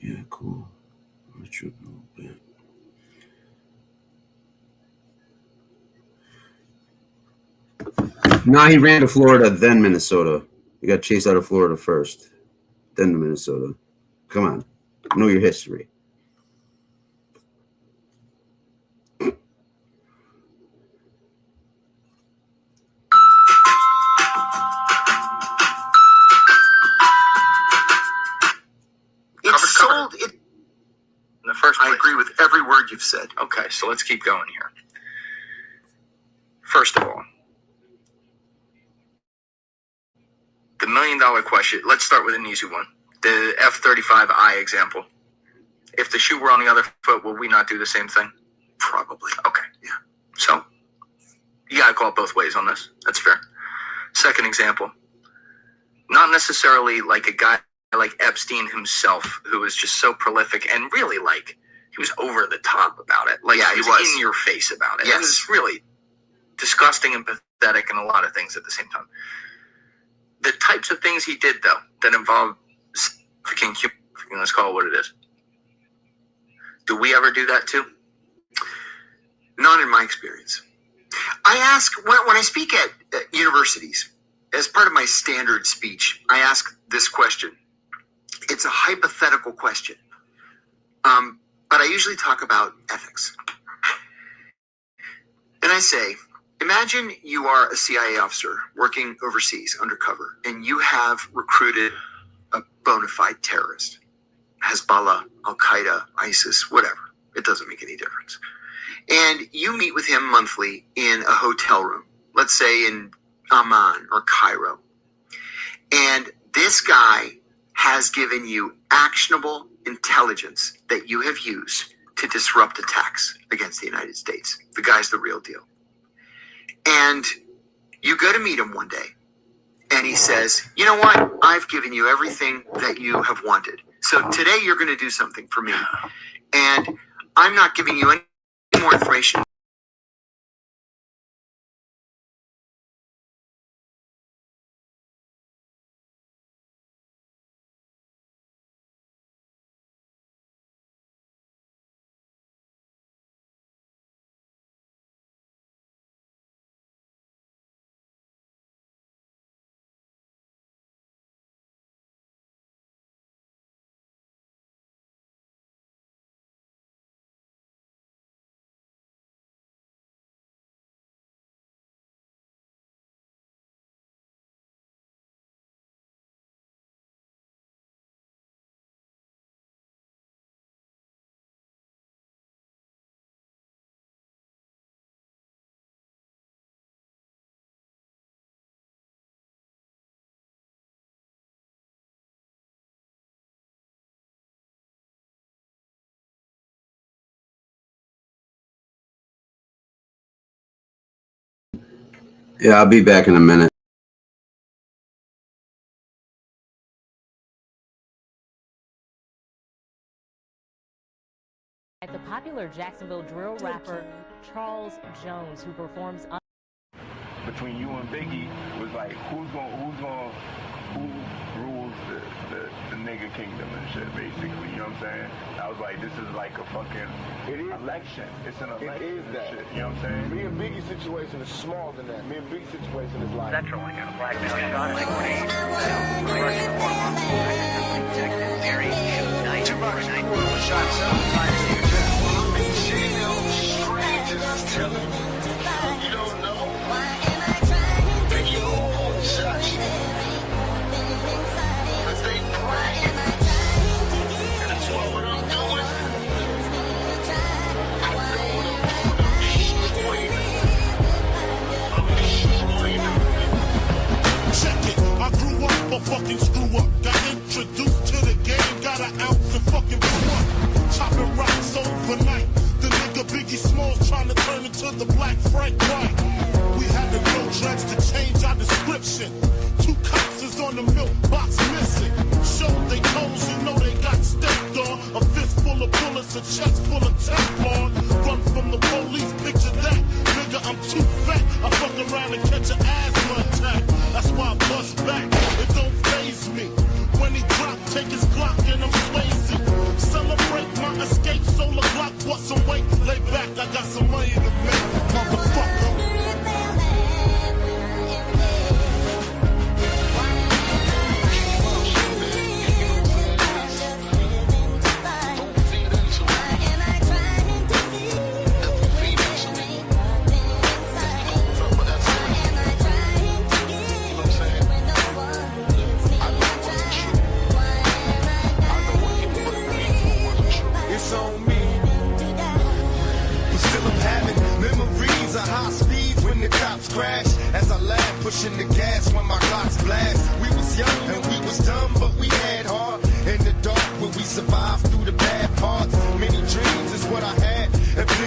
Yeah, cool. I should know a little bit. Nah, he ran to Florida, then Minnesota. He got chased out of Florida first, then to Minnesota. Come on. Know your history. In the first place. I agree with every word you've said. Okay, so let's keep going here. First of all, the $1 million question. Let's start with an easy one. The F-35I example. If the shoe were on the other foot, will we not do the same thing? Probably. Okay. Yeah. So, You got to call it both ways on this. That's fair. Second example, not necessarily like a guy like Epstein himself, who was just so prolific and really like, he was over the top about it. Like, he was in your face about it. Yes. It was really disgusting and pathetic and a lot of things at the same time. The types of things he did, though, that involve trafficking, let's call it what it is. Do we ever do that too? Not in my experience. I ask, when I speak at universities, as part of my standard speech, I ask this question. It's a hypothetical question. But I usually talk about ethics. And I say, imagine you are a CIA officer working overseas undercover, and you have recruited a bona fide terrorist. Hezbollah, Al-Qaeda, ISIS, whatever. It doesn't make any difference. And you meet with him monthly in a hotel room, let's say in Amman or Cairo. And this guy has given you actionable intelligence that you have used to disrupt attacks against the United States. The guy's the real deal. And you go to meet him one day, and he says, you know what? I've given you everything that you have wanted. So today you're going to do something for me. And I'm not giving you any more information. Yeah, I'll be back in a minute. The popular Jacksonville drill rapper Charles Jones, who performs between you and Biggie, was like who rules the nigga kingdom and shit, basically. You know what I'm saying? I was like, this is like a fucking election. It's an election. It is that. Shit, you know what I'm saying? Me and Biggie's situation is smaller than that. Me and Biggie's situation is like Central, like a black male shot like grenade. Two bucks, shot 7 times. You don't know. They all shots. But they pray. And that's what I'm doing. I know I'm destroying. Check it. I grew up a fucking screw up. Got introduced to the game. Got an ounce and fucking blew up. Chopping rocks overnight. The nigga Biggie Smalls trying to turn into the Black Frank White. We had to go dreads to change our description. 2 cops is on the milk box missing. Showed they toes, you know they got stepped on. A fist full of bullets, a chest full of Teflon. Run from the police, picture that. Nigga, I'm too fat. I fuck around and catch an asthma attack. That's why I bust back. It don't faze me. When he drop, take his Glock and I'm Swayze. Celebrate my escape, solar Glock, bought some weight, lay back, I got some money to make, motherfucker.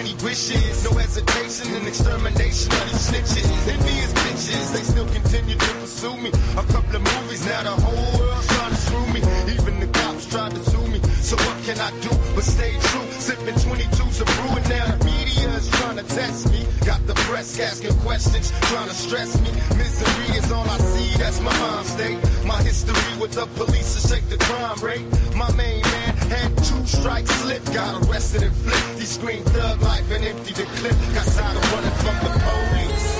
he wishes. No hesitation and extermination of these snitches. And me as bitches, they still continue to pursue me. A couple of movies, now the whole world's trying to screw me. Even the cops tried to sue me. So what can I do but stay true? Sipping 22s of brew, and now the media is trying to test me. Got the press asking questions, trying to stress me. Misery is all I see, that's my mind state. My history with the police to shake the crime rate. My main man had 2 strikes slip, got arrested and flipped. He screamed thug life and emptied the clip. Got tired of running from the police.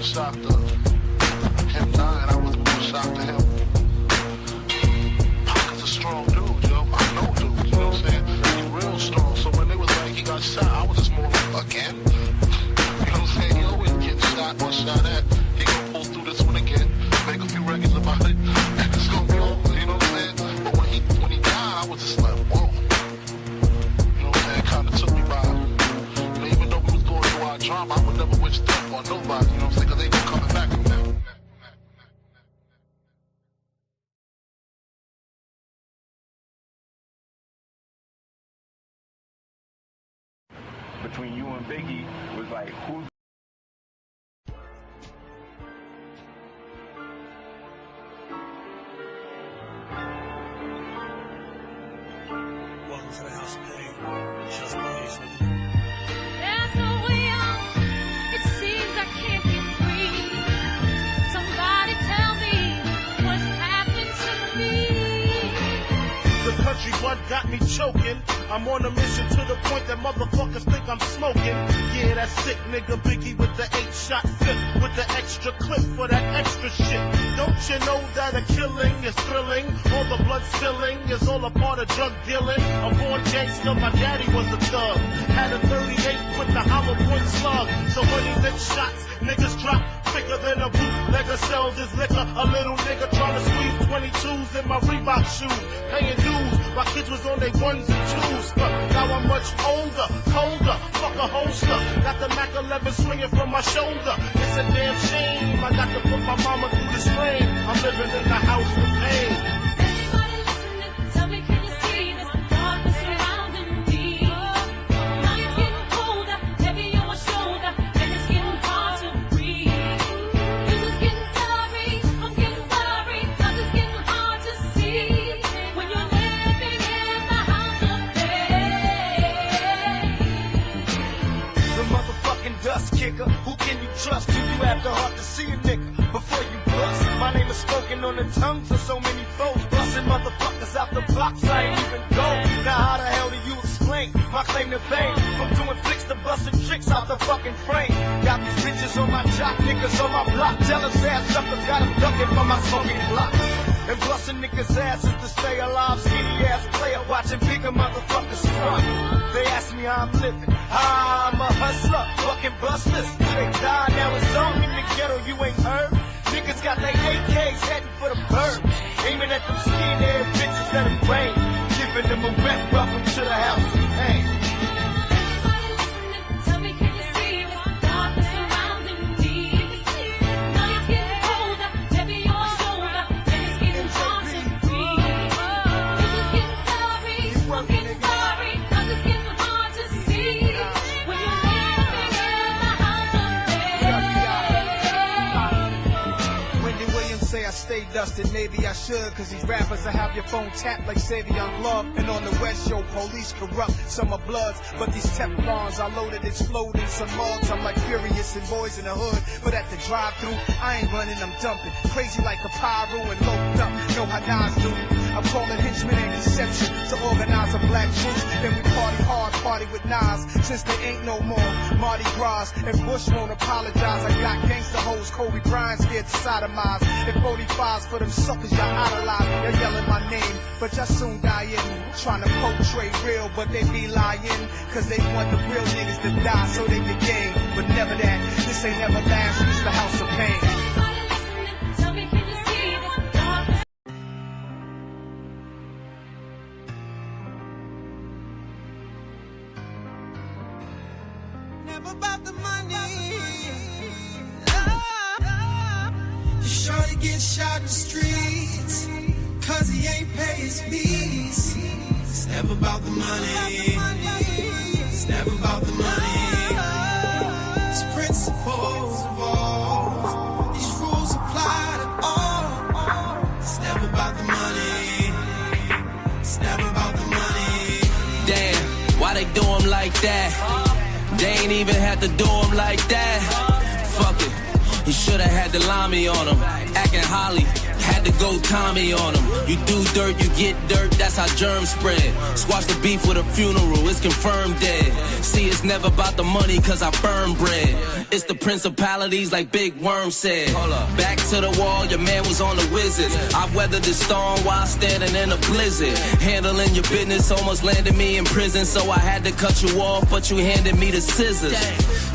Shocked of him dying, I was more shocked to him. Pocket's a strong dude, yo. I know dude, you know what I'm saying? He's real strong. So when they was like he got shot, I was just more like, again? You know what I'm saying? He always gets shot or shot at. He gonna pull through this one again, make a few records about it, and it's gonna be over, you know what I'm saying? But when he died, I was just like, whoa. You know what I'm saying? Kinda took me by. You know, even though we was going through our drama, I would never wish death on nobody, you know what I'm saying? Cause they ain't coming back from that. Between you and Biggie was like, who's welcome to the house of pain. Just police, nigga. There's no way out. It seems I can't get free. Somebody tell me what's happened to me. The country blood got me choking. I'm on a mission to the point that motherfuckers think I'm smoking. Yeah, that sick nigga Biggie with the 8-shot fifth, with the extra clip for that extra shit. Don't you know that a killing is thrilling? All the blood spilling is all a part of drug dealing. A born gangster, my daddy was a thug. Had a 38 with the hollow point slug. So when he hit shots, niggas drop quicker than a bootlegger sells his liquor. A little nigga trying to squeeze 22s in my Reebok shoes. Paying dues, my kids was on their 1s and 2s. But now I'm much older, colder, fuck a holster. Got the Mac 11 swinging from my shoulder. It's a damn shame, I got to put my mama through this rain. I'm living in the house with pain. Everybody listening, tell me, can you see this darkness surrounding me? Now it's getting colder, heavy on my shoulder, and it's getting hard to breathe. This is getting blurry, I'm getting worried, 'cause it's getting hard to see when you're living in the house of pain. The motherfucking dust kicker. Who can you trust? Do you have the heart to see a nigga before you bust? My name is spoken on the tongues of so many foes. Busting motherfuckers out the box, I ain't even go. Now how the hell do you explain my claim to fame? From doing flicks to busting tricks out the fucking frame. Got these bitches on my jock, niggas on my block. Jealous ass suckers got them ducking from my smoking block. And busting niggas' asses to stay alive. Skinny ass player watching bigger motherfuckers front. They ask me how I'm living. I'm a hustler, fucking busters. They die, now it's on in the ghetto, you ain't heard. Niggas got their AKs heading for the bird. Aiming at them skinhead bitches, let them rain. Giving them a wet welcome to the house. Hey. Everybody listening, tell me, can you see this darkness surrounding me? Now it's getting colder, heavy on my shoulder, and it's getting hard to breathe. This is getting blurry, I'm getting worried, 'cause it's getting hard to see when you're living in the house of pain. Wendy Williams say I stay dusted, maybe I should, 'cause these rappers will have your phone tapped like Savion Love. And on the West, yo, police corrupt, some are bloods, but these Teflons I loaded, exploding some mugs. I'm like furious and boys in the hood, but at the drive-thru, I ain't running, I'm dumping. Crazy like a pyro and loped up, know how Nas do. I'm calling henchmen and conception to organize a black truce. Then we party hard, party with Nas, since there ain't no more Mardi Gras. And Bush won't apologize. I got gangster hoes, Kobe Bryant scared to sodomize. And 45s for them suckers y'all idolize. Y'all yelling my name, but y'all soon die in. Trying to portray real, but they be lying. Cause they want the real niggas to die so they can gain. But never that, this ain't never last, it's the house of pain. Never about the money. Shorty get shot in the streets, cause he ain't pay his fees. It's never about the money. It's never about the money. It's principles involved. These rules apply to all. It's never about the money. It's never about the money. Damn, why they do him like that? They ain't even had to do him like that. Fuck it, he shoulda had the limey on him. Acting Holly, had to go Tommy on him. You do dirt, you get dirt, that's how germs spread. Squash the beef with a funeral, it's confirmed dead. See, it's never about the money, cause I burn bread. It's the principalities like Big Worm said. Back to the wall, your man was on the Wizards. I weathered the storm while standing in a blizzard. Handling your business almost landed me in prison, so I had to cut you off, but you handed me the scissors.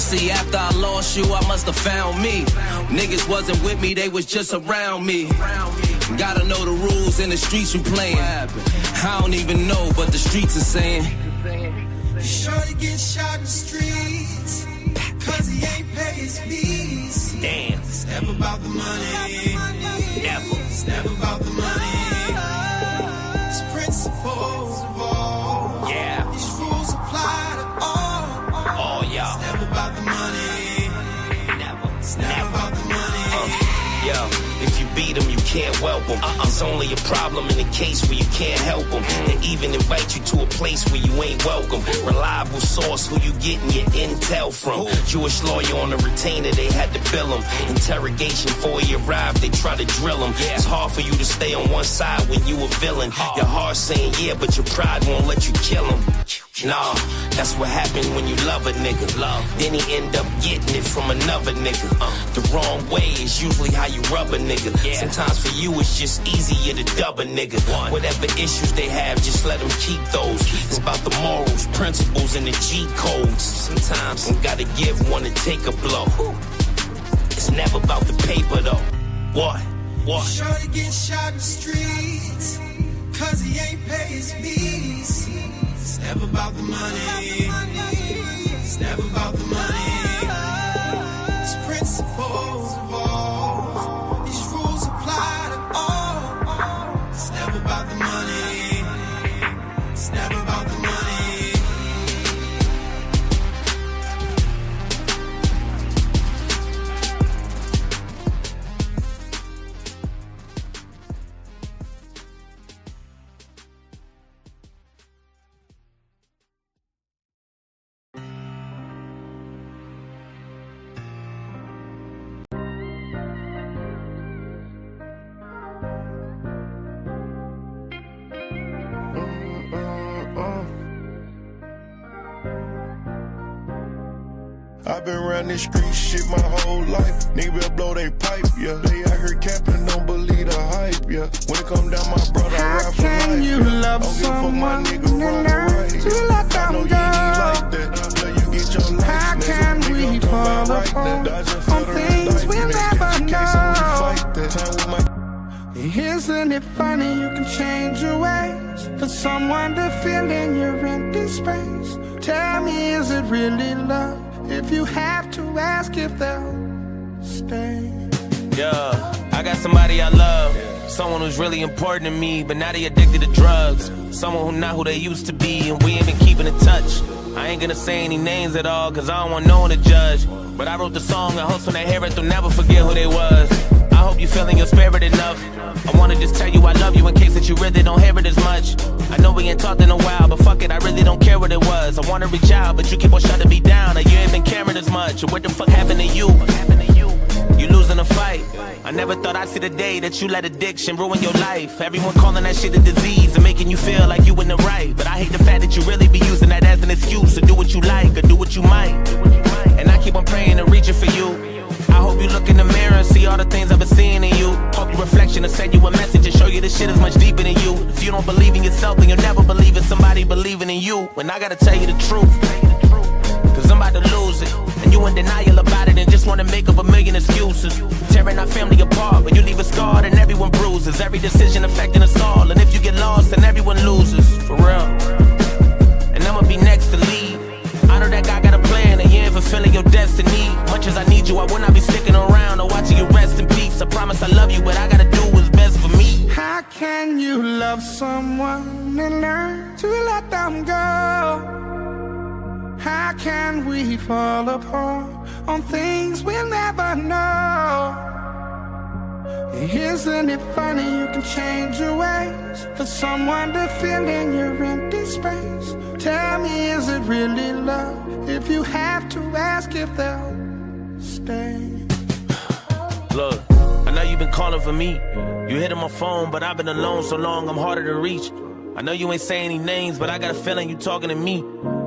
See, after I lost you, I must have found me. Niggas wasn't with me, they was just around me. Gotta know the rules in the streets you playing. I don't even know, but the streets are saying. Shorty get shot in the streets, cause he ain't pay his fees. Damn. It's never about the money. Never. It's never about the money. It's principles involved. Yeah. These rules apply to all. All y'all. It's never about the money. Never. It's never about the money. Yo, if you beat them, you can't whelp them. It's only a problem in the case where you can't help them. They even invite you to a place where you ain't welcome. Reliable source, who you getting your intel from. Jewish lawyer on a retainer, they had to bill him. Interrogation before he arrived, they try to drill him. It's hard for you to stay on one side when you a villain. Your heart saying yeah, but your pride won't let you kill him. Nah, that's what happened when you love a nigga. Then he end up getting it from another nigga. The wrong way is usually how you rub a nigga. Sometimes for you it's just easier to dub a nigga. Whatever issues they have, just let them keep those. It's about the morals, principles, and the G codes. Sometimes you gotta give one to take a blow. It's never about the paper though. What? Shorty get shot in the streets, cause he ain't pay his fees. It's never about the money. It's never about the money. It's principles involved. These rules apply to all. It's never about the money. It's never about the money. I've been around this street shit my whole life. Nigga better blow they pipe, yeah. They out here capping, don't believe the hype, yeah. When it come down, my brother, I ride for life, yeah. Don't give a fuck my nigga wrong or right, yeah. I know you ain't like that, till you get your life. How can we fall apart on things we never know? Isn't it funny you can change your ways for someone to fill in your empty space? Tell me, is it really love? If you have to ask if they'll stay. Yeah, I got somebody I love, someone who's really important to me, but now they addicted to drugs. Someone who not who they used to be, and we ain't been keeping in touch. I ain't gonna say any names at all, cause I don't want no one to judge. But I wrote the song, I hope when they hear it, they'll never forget who they was. I hope you feeling your spirit enough. I wanna just tell you I love you in case that you really don't hear it as much. I know we ain't talked in a while, but fuck it, I really don't care what it was. I wanna reach out, but you keep on shutting me down, and you ain't been caring as much. What the fuck happened to you? You losing wanna fight. I never thought I'd see the day that you let addiction ruin your life. Everyone calling that shit a disease and making you feel like you in the right. But I hate the fact that you really be using that as an excuse to do what you like or do what you might. And I keep on praying and reaching for you. I hope you look in the mirror and see all the things I've been seeing in you. Hope your reflection will send you a message and show you this shit is much deeper than you. If you don't believe in yourself, then you'll never believe in somebody believing in you. And I gotta tell you the truth, cause I'm about to lose it. And you in denial about it and just wanna make up a million excuses. Tearing our family apart, but you leave us scarred and everyone bruises. Every decision affecting us all, and if you get lost, then everyone loses. For real. And I'ma be next to leave. I know that God got a plan and you ain't fulfilling your destiny. Much as I need you, I will not be sticking around or watching you rest in peace. I promise I love you, but I gotta do what's best for me. How can you love someone and learn to let them go? How can we fall apart on things we'll never know? Isn't it funny you can change your ways for someone to fill in your empty space? Tell me, is it really love if you have to ask if they'll stay? Look, I know you've been calling for me. You hit on my phone, but I've been alone so long I'm harder to reach. I know you ain't saying any names, but I got a feeling you talking to me.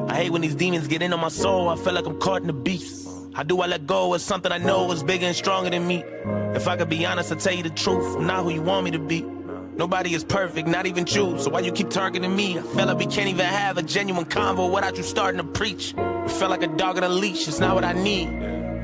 I hate when these demons get in on my soul. I feel like I'm caught in the beast. How do I let go of something I know is bigger and stronger than me? If I could be honest, I'll tell you the truth. I'm not who you want me to be. Nobody is perfect, not even you. So why you keep targeting me? I feel like we can't even have a genuine convo without you starting to preach. I feel like a dog on a leash, it's not what I need.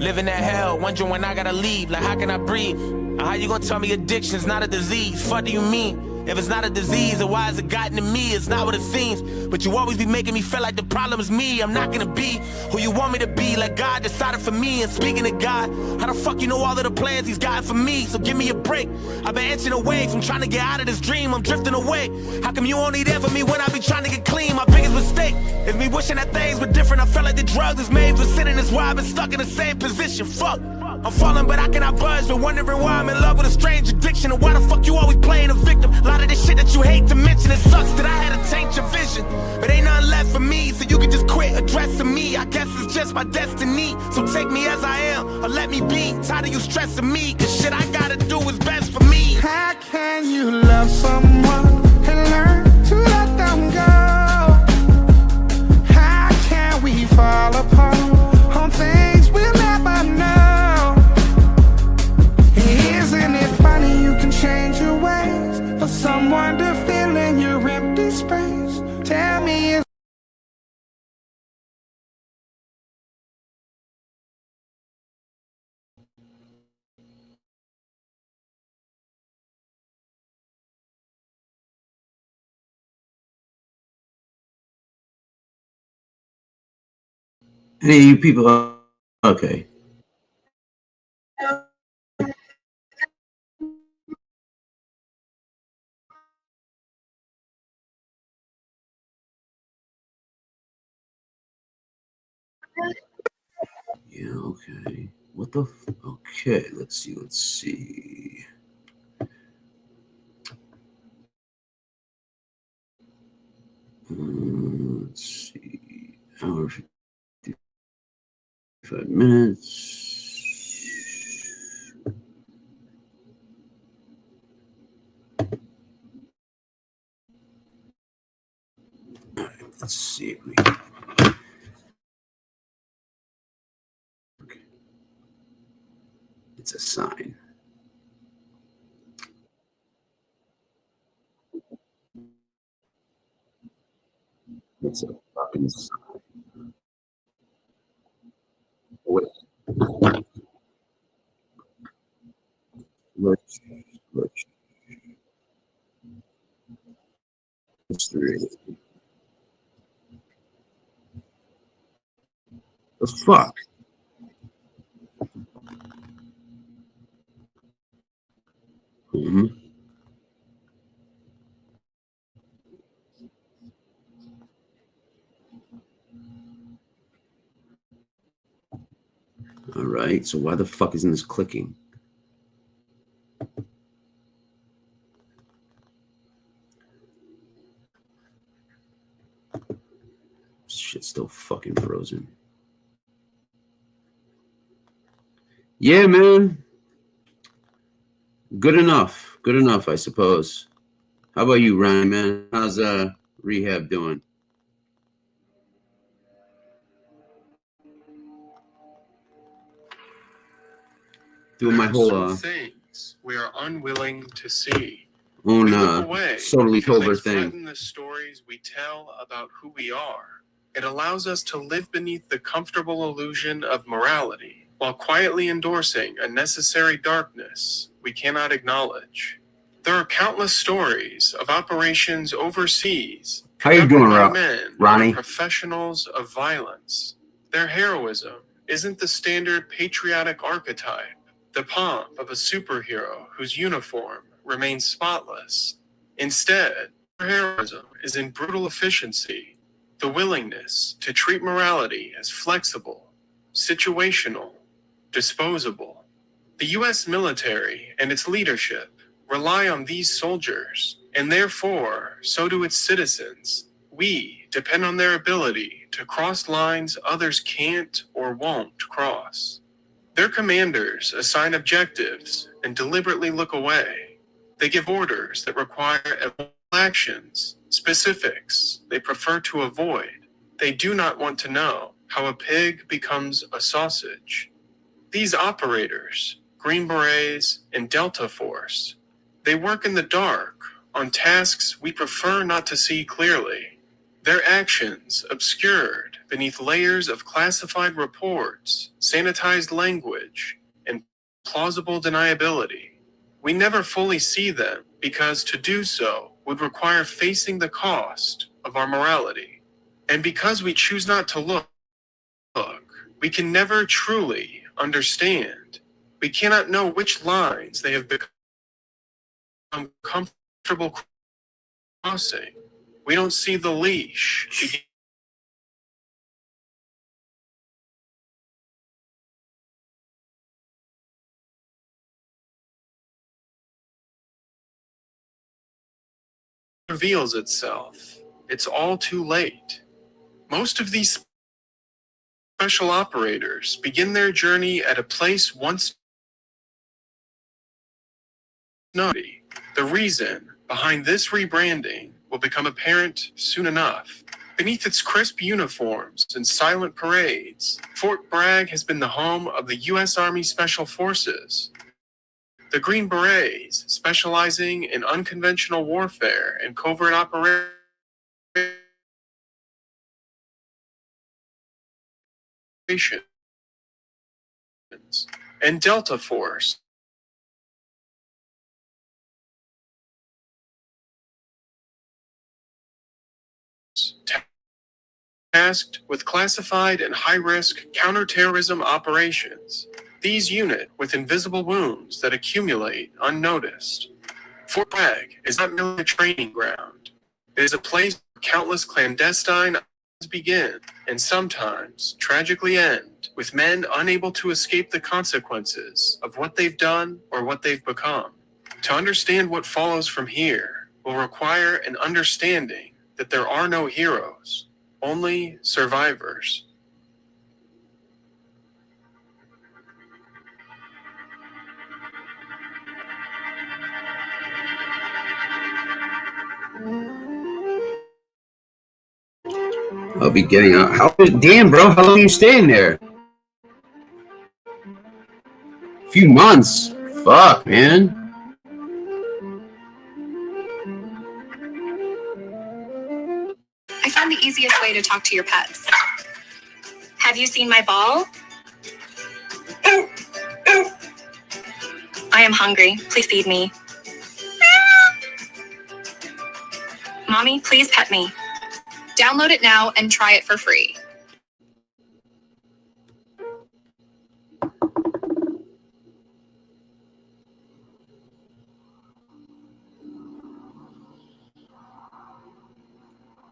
Living that hell, wondering when I gotta leave. Like how can I breathe? How you gonna tell me addiction's not a disease? What do you mean? If it's not a disease, then why has it gotten to me? It's not what it seems. But you always be making me feel like the problem is me. I'm not gonna be who you want me to be. Like God decided for me. And speaking of God, how the fuck you know all of the plans he's got for me? So give me a break. I've been inching away from trying to get out of this dream. I'm drifting away. How come you only there for me when I be trying to get clean? My biggest mistake is me wishing that things were different. I felt like the drugs is made for sinning. That's why I've been stuck in the same position. Fuck. I'm falling, but I cannot budge. Been wondering why I'm in love with a strange addiction. And why the fuck you always playing a victim? A lot of this shit that you hate to mention. It sucks that I had to change your vision. But ain't nothing left for me, so you can just quit addressing me. I guess it's just my destiny. So take me as I am, or let me be. Tired of you stressing me, cause shit I gotta do is best for me. How can you love someone and learn to let them go? How can we fall apart on things we'll never know? Isn't it funny you can change your ways for someone to fill in your empty space? Tell me, is Hey, you people. Okay. Yeah, okay. What the okay, let's see. Let's see. Hour 55 minutes. All right, let's see. Okay. It's a sign. It's a fucking sign. Wait. Look. It's 380. The fuck? Mm-hmm. All right. So why the fuck isn't this clicking? Shit's still fucking frozen. Yeah, man. Good enough. Good enough, I suppose. How about you, Ryan, man? How's rehab doing? Doing my whole things we are unwilling to see. own We look away Totally because Tober they thing. threaten the stories we tell about who we are. It allows us to live beneath the comfortable illusion of morality, while quietly endorsing a necessary darkness we cannot acknowledge. There are countless stories of operations overseas. How you doing, Men Ronnie? are professionals of violence. Their heroism isn't the standard patriotic archetype, the pomp of a superhero whose uniform remains spotless. Instead, their heroism is in brutal efficiency, the willingness to treat morality as flexible, situational, disposable. The U.S. military and its leadership rely on these soldiers, and therefore, so do its citizens. We depend on their ability to cross lines others can't or won't cross. Their commanders assign objectives and deliberately look away. They give orders that require actions, specifics they prefer to avoid. They do not want to know how a pig becomes a sausage. These operators, Green Berets and Delta Force, they work in the dark on tasks we prefer not to see clearly. Their actions obscured beneath layers of classified reports, sanitized language, and plausible deniability. We never fully see them because to do so would require facing the cost of our morality. And because we choose not to look, we can never truly understand. We cannot know which lines they have become comfortable crossing. We don't see the leash reveals itself. It's all too late. Most of these special operators begin their journey at a place once known. The reason behind this rebranding will become apparent soon enough. Beneath its crisp uniforms and silent parades, Fort Bragg has been the home of the U.S. Army Special Forces. The Green Berets, specializing in unconventional warfare and covert operations, and Delta Force, tasked with classified and high-risk counterterrorism operations. These units with invisible wounds that accumulate unnoticed. Fort Bragg is not merely a training ground. It is a place where countless clandestine begin and sometimes tragically end with men unable to escape the consequences of what they've done or what they've become. To understand what follows from here will require an understanding that there are no heroes, only survivors. I'll be getting out. Damn, bro, how long are you staying there? A few months. Fuck, man. I found the easiest way to talk to your pets. Have you seen my ball? I am hungry. Please feed me. Mommy, please pet me. Download it now and try it for free.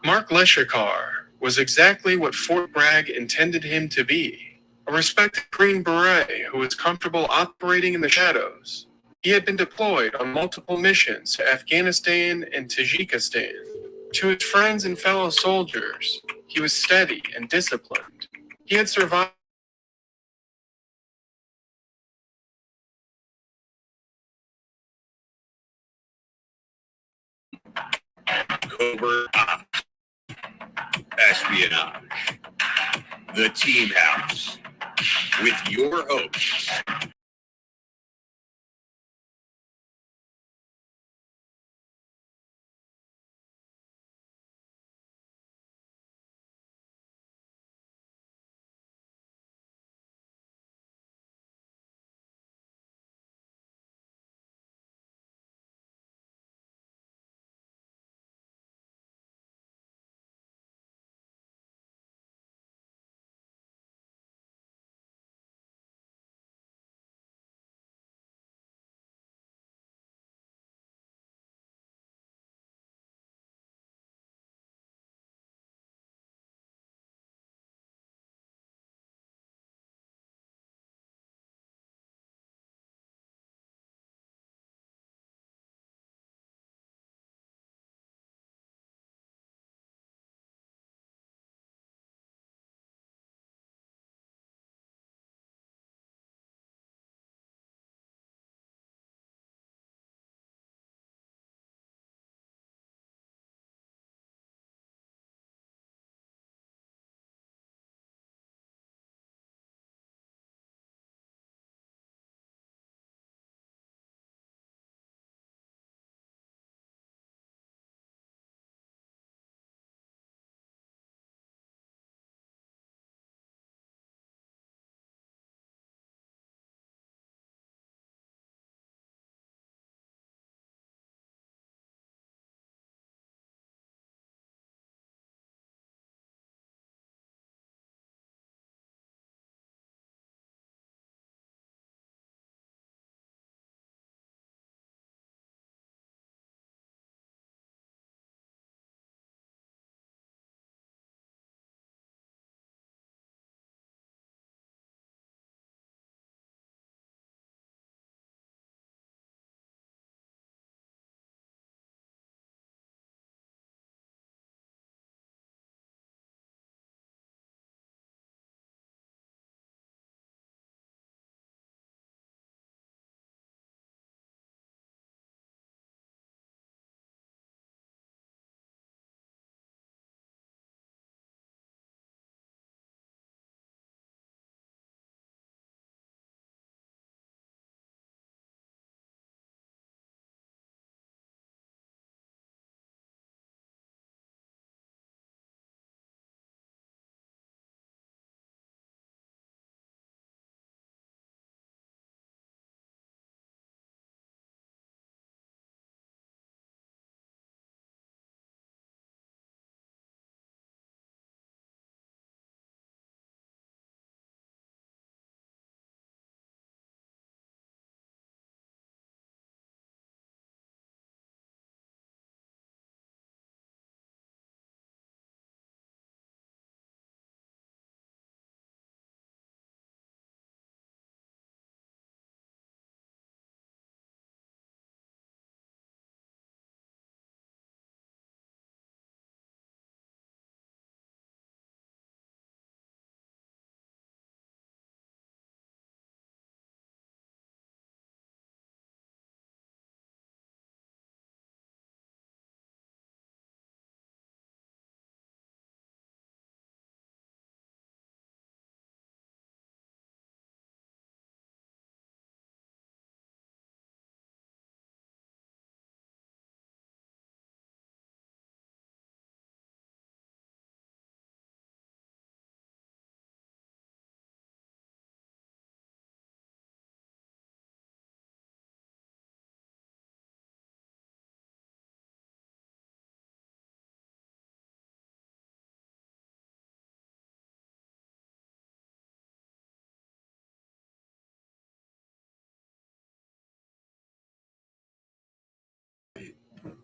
Mark Leshikar was exactly what Fort Bragg intended him to be, a respected Green Beret who was comfortable operating in the shadows. He had been deployed on multiple missions to Afghanistan and Tajikistan. To his friends and fellow soldiers, he was steady and disciplined. He had survived covert ops, espionage, the Team House, with your hosts,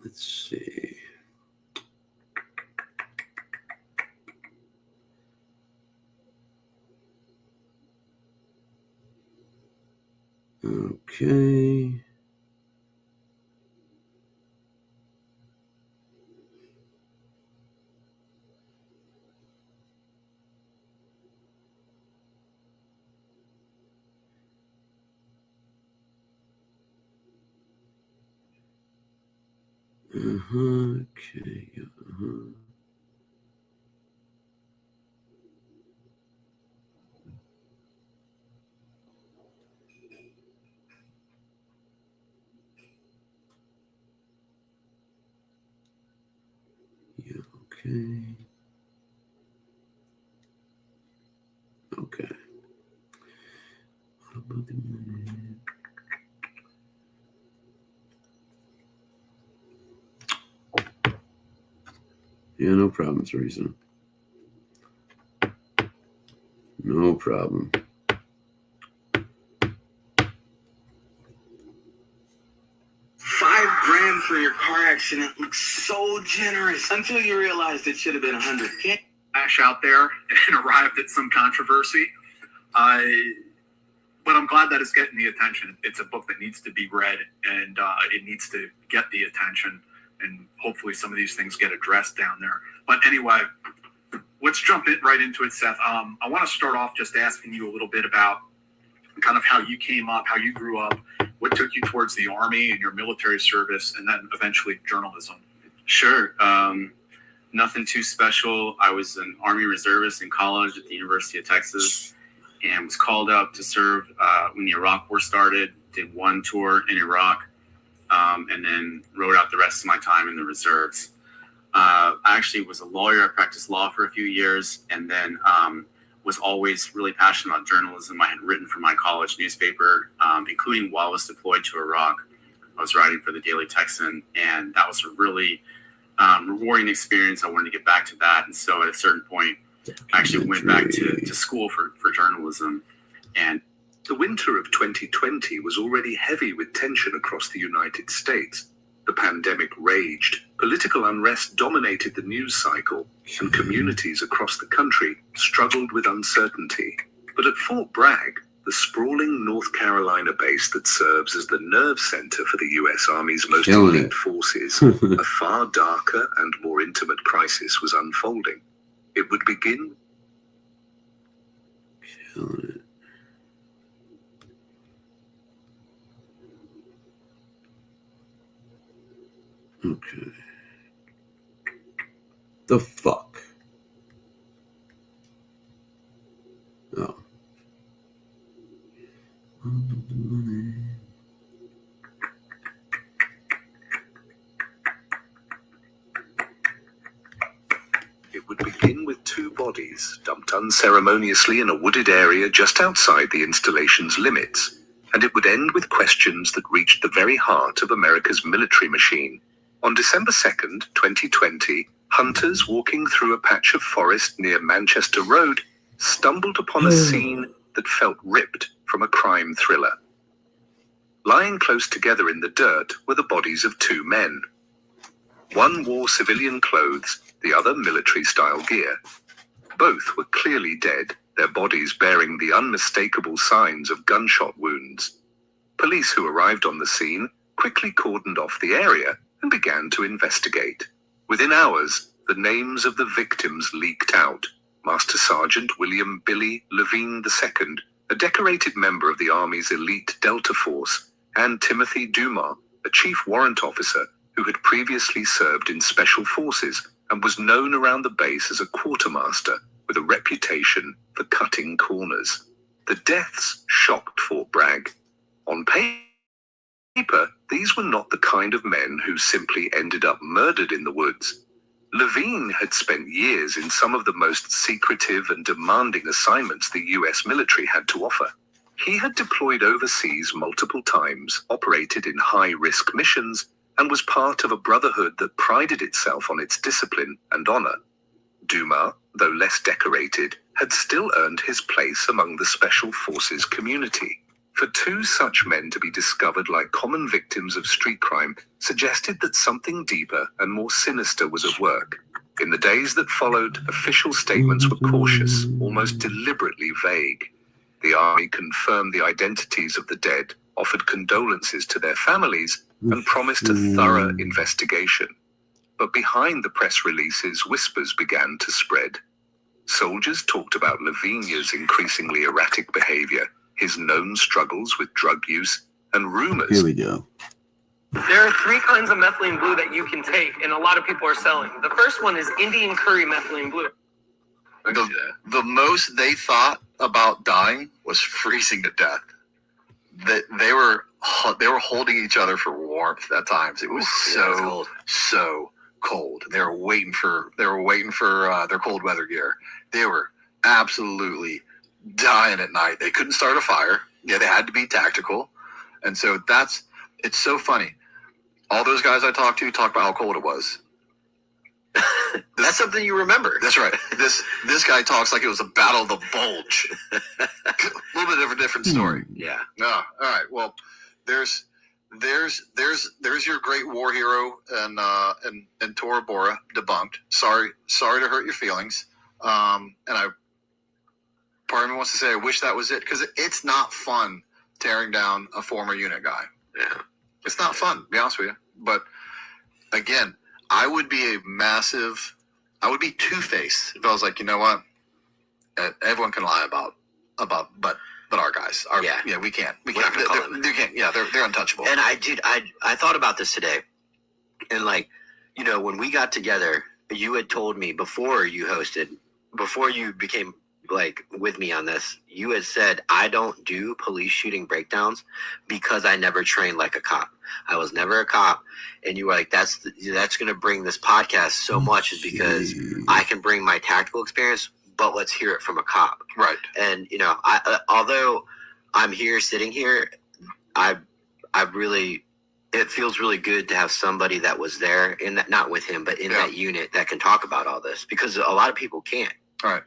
Let's see. Okay. Okay. Okay. Okay. What about the money? Yeah, no problem, Teresa. No problem. $5,000 for your car accident looks so generous until you realized it should have been $100,000. Ash out there and arrived at some controversy. But I'm glad that it's getting the attention. It's a book that needs to be read, and it needs to get the attention, and hopefully some of these things get addressed down there. But anyway, let's jump right into it, Seth. I want to start off just asking you a little bit about kind of how you came up, how you grew up, what took you towards the Army and your military service, and then eventually journalism. Sure. Nothing too special. I was an Army reservist in college at the University of Texas and was called up to serve when the Iraq War started, did one tour in Iraq, and then wrote out the rest of my time in the reserves. I actually was a lawyer. I practiced law for a few years, and then was always really passionate about journalism. I had written for my college newspaper, including while I was deployed to Iraq. I was writing for the Daily Texan, and that was a really rewarding experience. I wanted to get back to that. And so at a certain point, I actually went back to school for journalism. And the winter of 2020 was already heavy with tension across the United States. The pandemic raged, political unrest dominated the news cycle, and communities across the country struggled with uncertainty. But at Fort Bragg, the sprawling North Carolina base that serves as the nerve center for the U.S. Army's most elite forces, a far darker and more intimate crisis was unfolding. It would begin. Killing it. Okay. The fuck? Oh. It would begin with two bodies dumped unceremoniously in a wooded area just outside the installation's limits, and it would end with questions that reached the very heart of America's military machine. On December 2nd, 2020, hunters walking through a patch of forest near Manchester Road stumbled upon a scene that felt ripped from a crime thriller. Lying close together in the dirt were the bodies of two men. One wore civilian clothes, the other military-style gear. Both were clearly dead, their bodies bearing the unmistakable signs of gunshot wounds. Police who arrived on the scene quickly cordoned off the area and began to investigate. Within hours, the names of the victims leaked out. Master Sergeant William Billy Levine II, a decorated member of the Army's elite Delta Force, and Timothy Dumas, a chief warrant officer who had previously served in special forces and was known around the base as a quartermaster with a reputation for cutting corners. The deaths shocked Fort Bragg. On paper, these were not the kind of men who simply ended up murdered in the woods. Levine had spent years in some of the most secretive and demanding assignments the U.S. military had to offer. He had deployed overseas multiple times, operated in high-risk missions, and was part of a brotherhood that prided itself on its discipline and honor. Dumas, though less decorated, had still earned his place among the Special Forces community. For two such men to be discovered like common victims of street crime suggested that something deeper and more sinister was at work. In the days that followed, official statements were cautious, almost deliberately vague. The Army confirmed the identities of the dead, offered condolences to their families, and promised a thorough investigation. But behind the press releases, whispers began to spread. Soldiers talked about Lavinia's increasingly erratic behavior, his known struggles with drug use, and rumors. Here we go. There are 3 kinds of methylene blue that you can take, and a lot of people are selling. The first one is Indian curry methylene blue. The most they thought about dying was freezing to death. They were holding each other for warmth at times. It was so cold. They were waiting for their cold weather gear. They were absolutely dying at night. They couldn't start a fire. Yeah, they had to be tactical. And so it's so funny. All those guys I talked about how cold it was. That's something you remember. That's right. This guy talks like it was a battle of the bulge. A little bit of a different story. Yeah. No. All right. Well, there's your great war hero and Tora Bora debunked. Sorry to hurt your feelings. And part of me wants to say I wish that was it, because it's not fun tearing down a former unit guy. Yeah. It's not fun, to be honest with you. But again, I would be two-faced if I was like, you know what? Everyone can lie about, but our guys, we can't. They're untouchable. And I thought about this today, and when we got together, you had told me before you became with me on this, you had said, I don't do police shooting breakdowns because I never trained like a cop. I was never a cop. And you were like, that's going to bring this podcast so much, is because I can bring my tactical experience, but let's hear it from a cop. Right. And, although I'm sitting here, it feels really good to have somebody that was there in that, not with him, but in that unit that can talk about all this, because a lot of people can't. All right.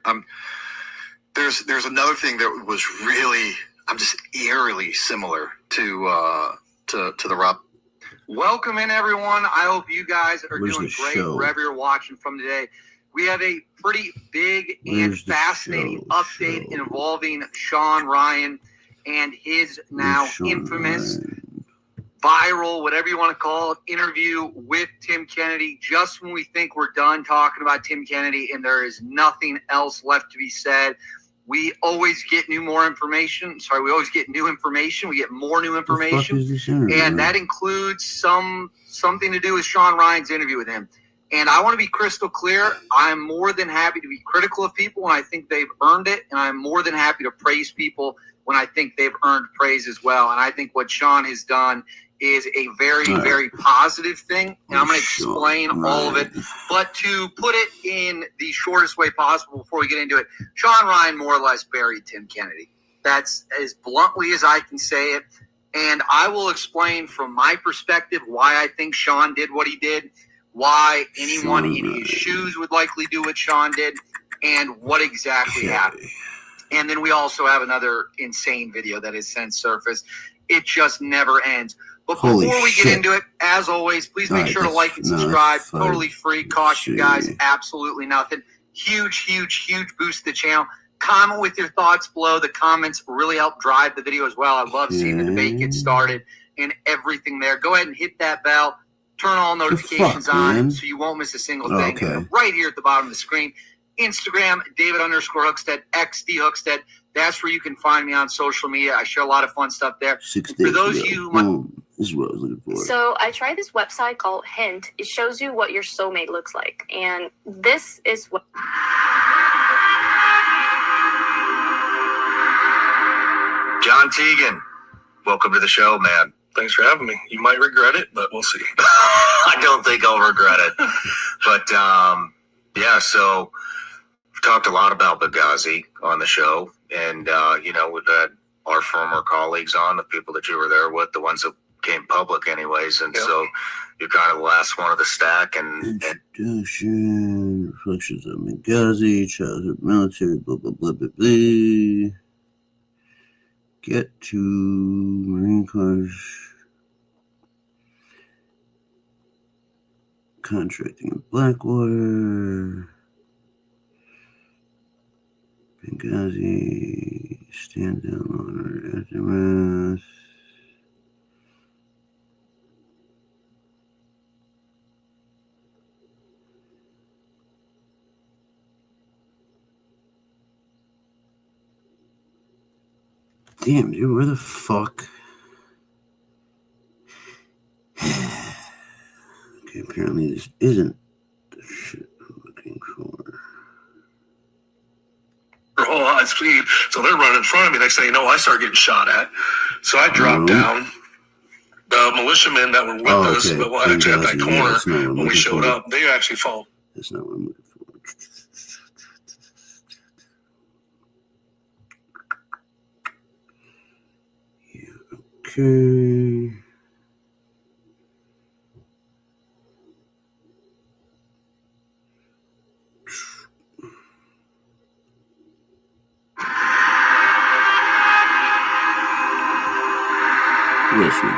There's another thing that was really, I'm just eerily similar to the Rob. Welcome in, everyone. I hope you guys are doing great wherever you're watching from today. We have a pretty big and fascinating update involving Sean Ryan and his now infamous, viral, whatever you want to call it, interview with Tim Kennedy. Just when we think we're done talking about Tim Kennedy and there is nothing else left to be said, we always get new information. We always get new information. We get more new information. And that includes something to do with Sean Ryan's interview with him. And I want to be crystal clear. I'm more than happy to be critical of people when I think they've earned it. And I'm more than happy to praise people when I think they've earned praise as well. And I think what Sean has done is a very, very positive thing. And I'm going to explain all of it. But to put it in the shortest way possible before we get into it, Sean Ryan more or less buried Tim Kennedy. That's as bluntly as I can say it. And I will explain from my perspective why I think Sean did what he did, why anyone in his shoes would likely do what Sean did, and what exactly happened. And then we also have another insane video that has since surfaced. It just never ends. But before we get into it, as always, please make sure to like and subscribe. Totally free. Cost you guys absolutely nothing. Huge, huge, huge boost to the channel. Comment with your thoughts below. The comments really help drive the video as well. I love seeing the debate get started and everything there. Go ahead and hit that bell. Turn all notifications on so you won't miss a single thing. Right here at the bottom of the screen. Instagram, David_Hookstead, XD_Hookstead. That's where you can find me on social media. I share a lot of fun stuff there. For those of you who this is what I was looking for. So I tried this website called Hint. It shows you what your soulmate looks like. And this is what... John Teagan, welcome to the show, man. Thanks for having me. You might regret it, but we'll see. I don't think I'll regret it. But, so we've talked a lot about Benghazi on the show. And, we've had our former colleagues on, the people that you were there with, the ones that came public anyways. And so you're kind of the last one of the stack. Introduction, reflections of Benghazi, childhood military, blah, blah, blah, blah, blah. Get to Marine Corps. Contracting in Blackwater. Benghazi, stand down on aftermath. Damn, dude, where the fuck? Okay, apparently this isn't the shit I'm looking for. All high speed, so they're running in front of me. Next thing you know, I start getting shot at. So I dropped down. The militiamen that were with us, but actually at that corner when we showed up, they actually fall. That's not what I'm looking for. Yeah, okay.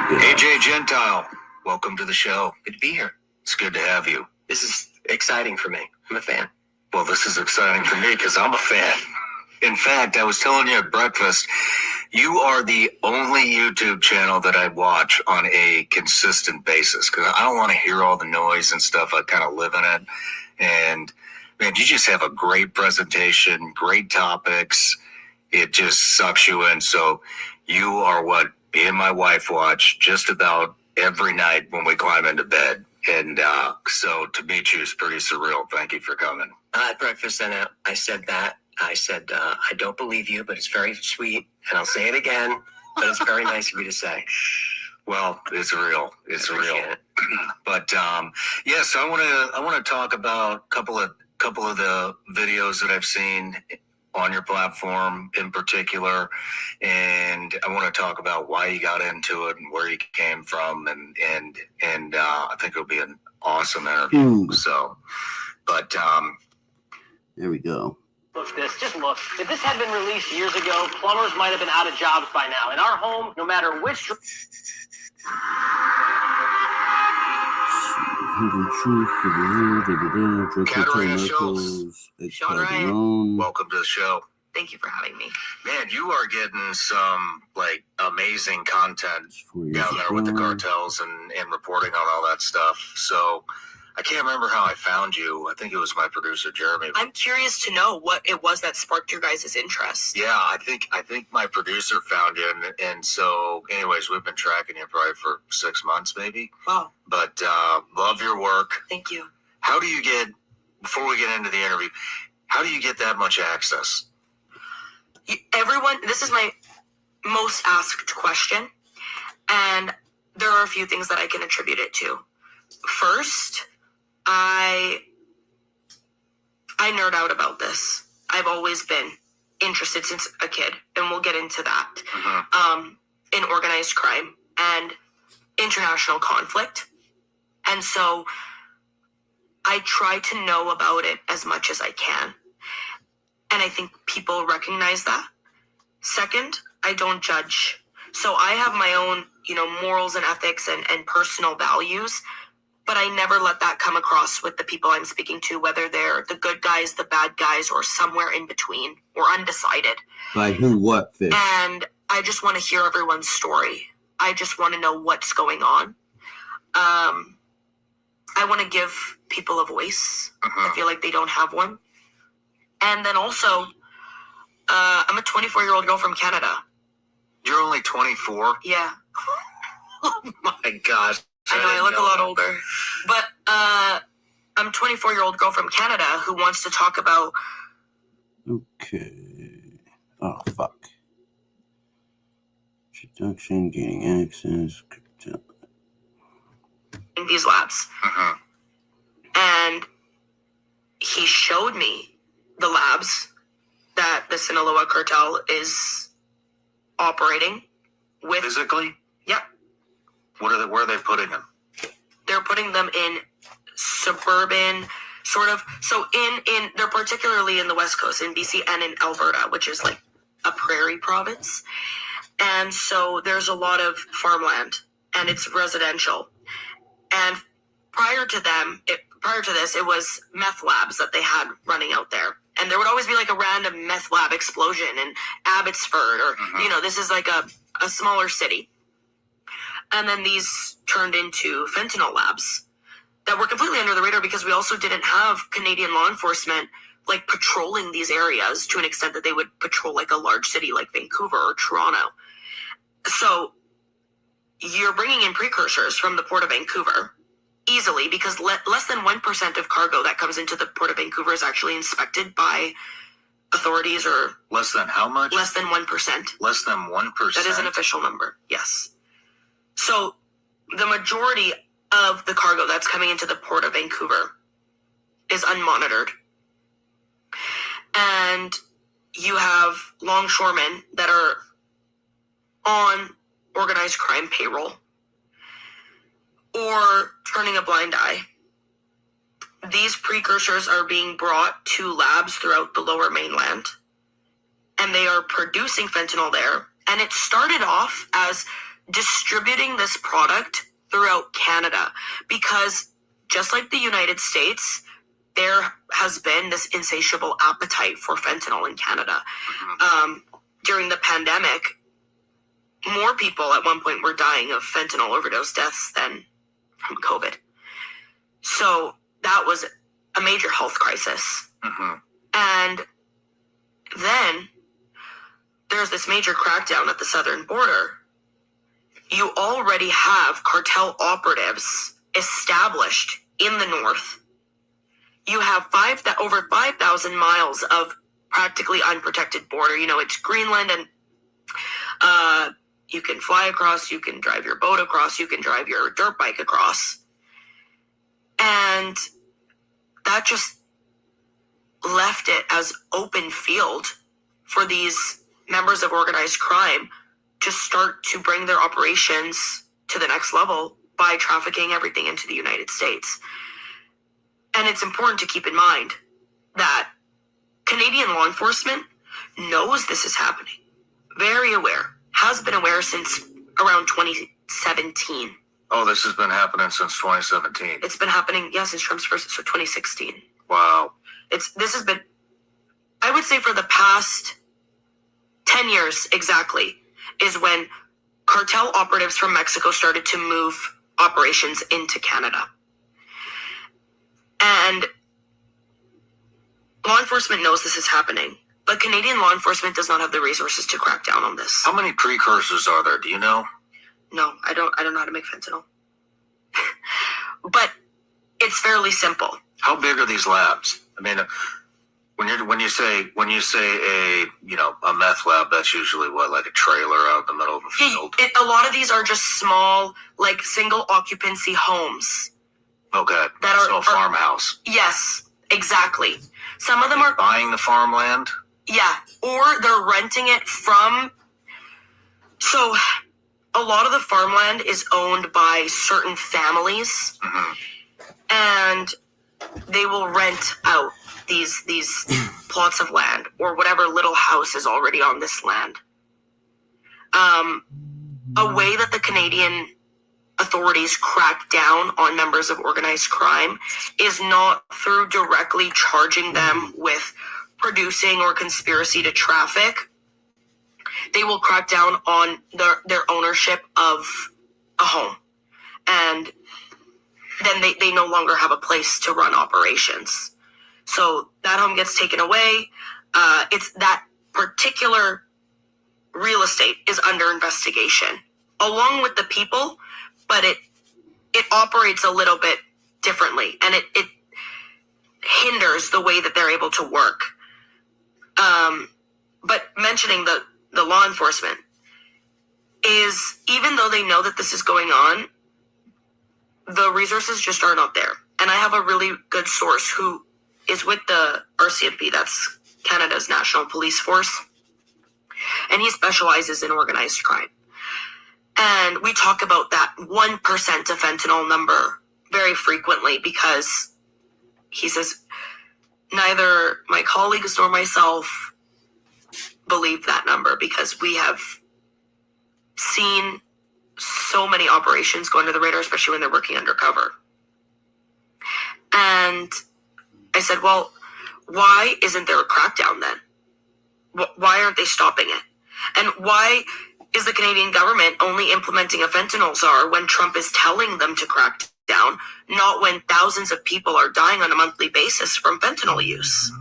AJ Gentile, welcome to the show. Good to be here. It's good to have you. This is exciting for me. I'm a fan. Well, this is exciting for me because I'm a fan. In fact, I was telling you at breakfast, you are the only YouTube channel that I watch on a consistent basis because I don't want to hear all the noise and stuff. I kind of live in it. And, man, you just have a great presentation, great topics. It just sucks you in. So you are what me and my wife watch just about every night when we climb into bed. And so to meet you is pretty surreal. Thank you for coming. At breakfast, and I said that. I said, I don't believe you, but it's very sweet. And I'll say it again, but it's very nice of you to say. Well, it's real. It's real. It. But yeah, so I want to talk about a couple of the videos that I've seen on your platform in particular, and I want to talk about why you got into it and where you came from, and I think it'll be an awesome interview. So, but there we go. Look, just look. If this had been released years ago, plumbers might have been out of jobs by now. In our home, no matter which. Katarina Schultz, Sean Ryan, welcome to the show. Thank you for having me. Man, you are getting some like amazing content down there with the cartels and reporting on all that stuff. So I can't remember how I found you. I think it was my producer Jeremy. I'm curious to know what it was that sparked your guys' interest. Yeah, I think my producer found you, and so anyways, we've been tracking you probably for 6 months maybe. Wow. But love your work. Thank you. How do you get, before we get into the interview, how do you get that much access? Everyone, this is my most asked question, and there are a few things that I can attribute it to. First, I nerd out about this. I've always been interested since a kid, and we'll get into that. In organized crime and international conflict. And so I try to know about it as much as I can. And I think people recognize that. Second, I don't judge. So I have my own, morals and ethics and personal values, but I never let that come across with the people I'm speaking to, whether they're the good guys, the bad guys, or somewhere in between, or undecided. By who, what, fish? And I just want to hear everyone's story. I just want to know what's going on. I want to give people a voice. I feel like they don't have one. And then also, I'm a 24-year-old girl from Canada. You're only 24? Yeah. Oh my gosh. I know I look a lot older. But I'm a 24-year-old girl from Canada who wants to talk about... Okay. Oh, fuck. Introduction, gaining access, these labs. And he showed me the labs that the Sinaloa cartel is operating with. Physically? Yep. Where are they putting them? They're putting them in suburban sort of. So they're particularly in the West Coast, in BC and in Alberta, which is like a prairie province. And so there's a lot of farmland and it's residential. And prior to this, it was meth labs that they had running out there. And there would always be like a random meth lab explosion in Abbotsford or, this is like a smaller city. And then these turned into fentanyl labs that were completely under the radar because we also didn't have Canadian law enforcement like patrolling these areas to an extent that they would patrol like a large city like Vancouver or Toronto. So you're bringing in precursors from the Port of Vancouver easily, because less than 1% of cargo that comes into the Port of Vancouver is actually inspected by authorities, or less than how much? Less than 1%. Less than 1%? That is an official number, yes. So the majority of the cargo that's coming into the Port of Vancouver is unmonitored. And you have longshoremen that are on organized crime payroll or turning a blind eye. These precursors are being brought to labs throughout the Lower Mainland, and they are producing fentanyl there. And it started off as distributing this product throughout Canada, because just like the United States, there has been this insatiable appetite for fentanyl in Canada. During the pandemic, more people at one point were dying of fentanyl overdose deaths than from COVID. So that was a major health crisis. And then there's this major crackdown at the southern border. You already have cartel operatives established in the north. You have over 5,000 miles of practically unprotected border. You know, it's Greenland, and you can fly across, you can drive your boat across, you can drive your dirt bike across. And that just left it as open field for these members of organized crime to start to bring their operations to the next level by trafficking everything into the United States. And it's important to keep in mind that Canadian law enforcement knows this is happening. Very aware. Has been aware since around 2017. Oh, this has been happening since 2017. It's been happening, since Trump's first, so 2016. Wow. This has been, I would say, for the past 10 years exactly, is when cartel operatives from Mexico started to move operations into Canada. And law enforcement knows this is happening, but Canadian law enforcement does not have the resources to crack down on this. How many precursors are there? Do you know? No, I don't know how to make fentanyl. But it's fairly simple. How big are these labs? I mean, when you say a meth lab, that's usually what, like a trailer out in the middle of a field? A lot of these are just small, like single occupancy homes. Okay. So a farmhouse. Yes, exactly. Some of them are buying the farmland. Yeah, or they're renting it from. So, a lot of the farmland is owned by certain families, and they will rent out these plots of land or whatever little house is already on this land. A way that the Canadian authorities crack down on members of organized crime is not through directly charging them with producing or conspiracy to traffic. They will crack down on their ownership of a home. And then they no longer have a place to run operations. So that home gets taken away. It's that particular real estate is under investigation, along with the people, but it operates a little bit differently, and it hinders the way that they're able to work. But mentioning the law enforcement is, even though they know that this is going on, the resources just are not there. And I have a really good source who is with the RCMP, that's Canada's National Police Force, and he specializes in organized crime. And we talk about that 1% of fentanyl number very frequently, because he says neither my colleagues nor myself believe that number, because we have seen so many operations go under the radar, especially when they're working undercover. And I said, well, why isn't there a crackdown then? Why aren't they stopping it? And why is the Canadian government only implementing a fentanyl czar when Trump is telling them to crack down, not when thousands of people are dying on a monthly basis from fentanyl use?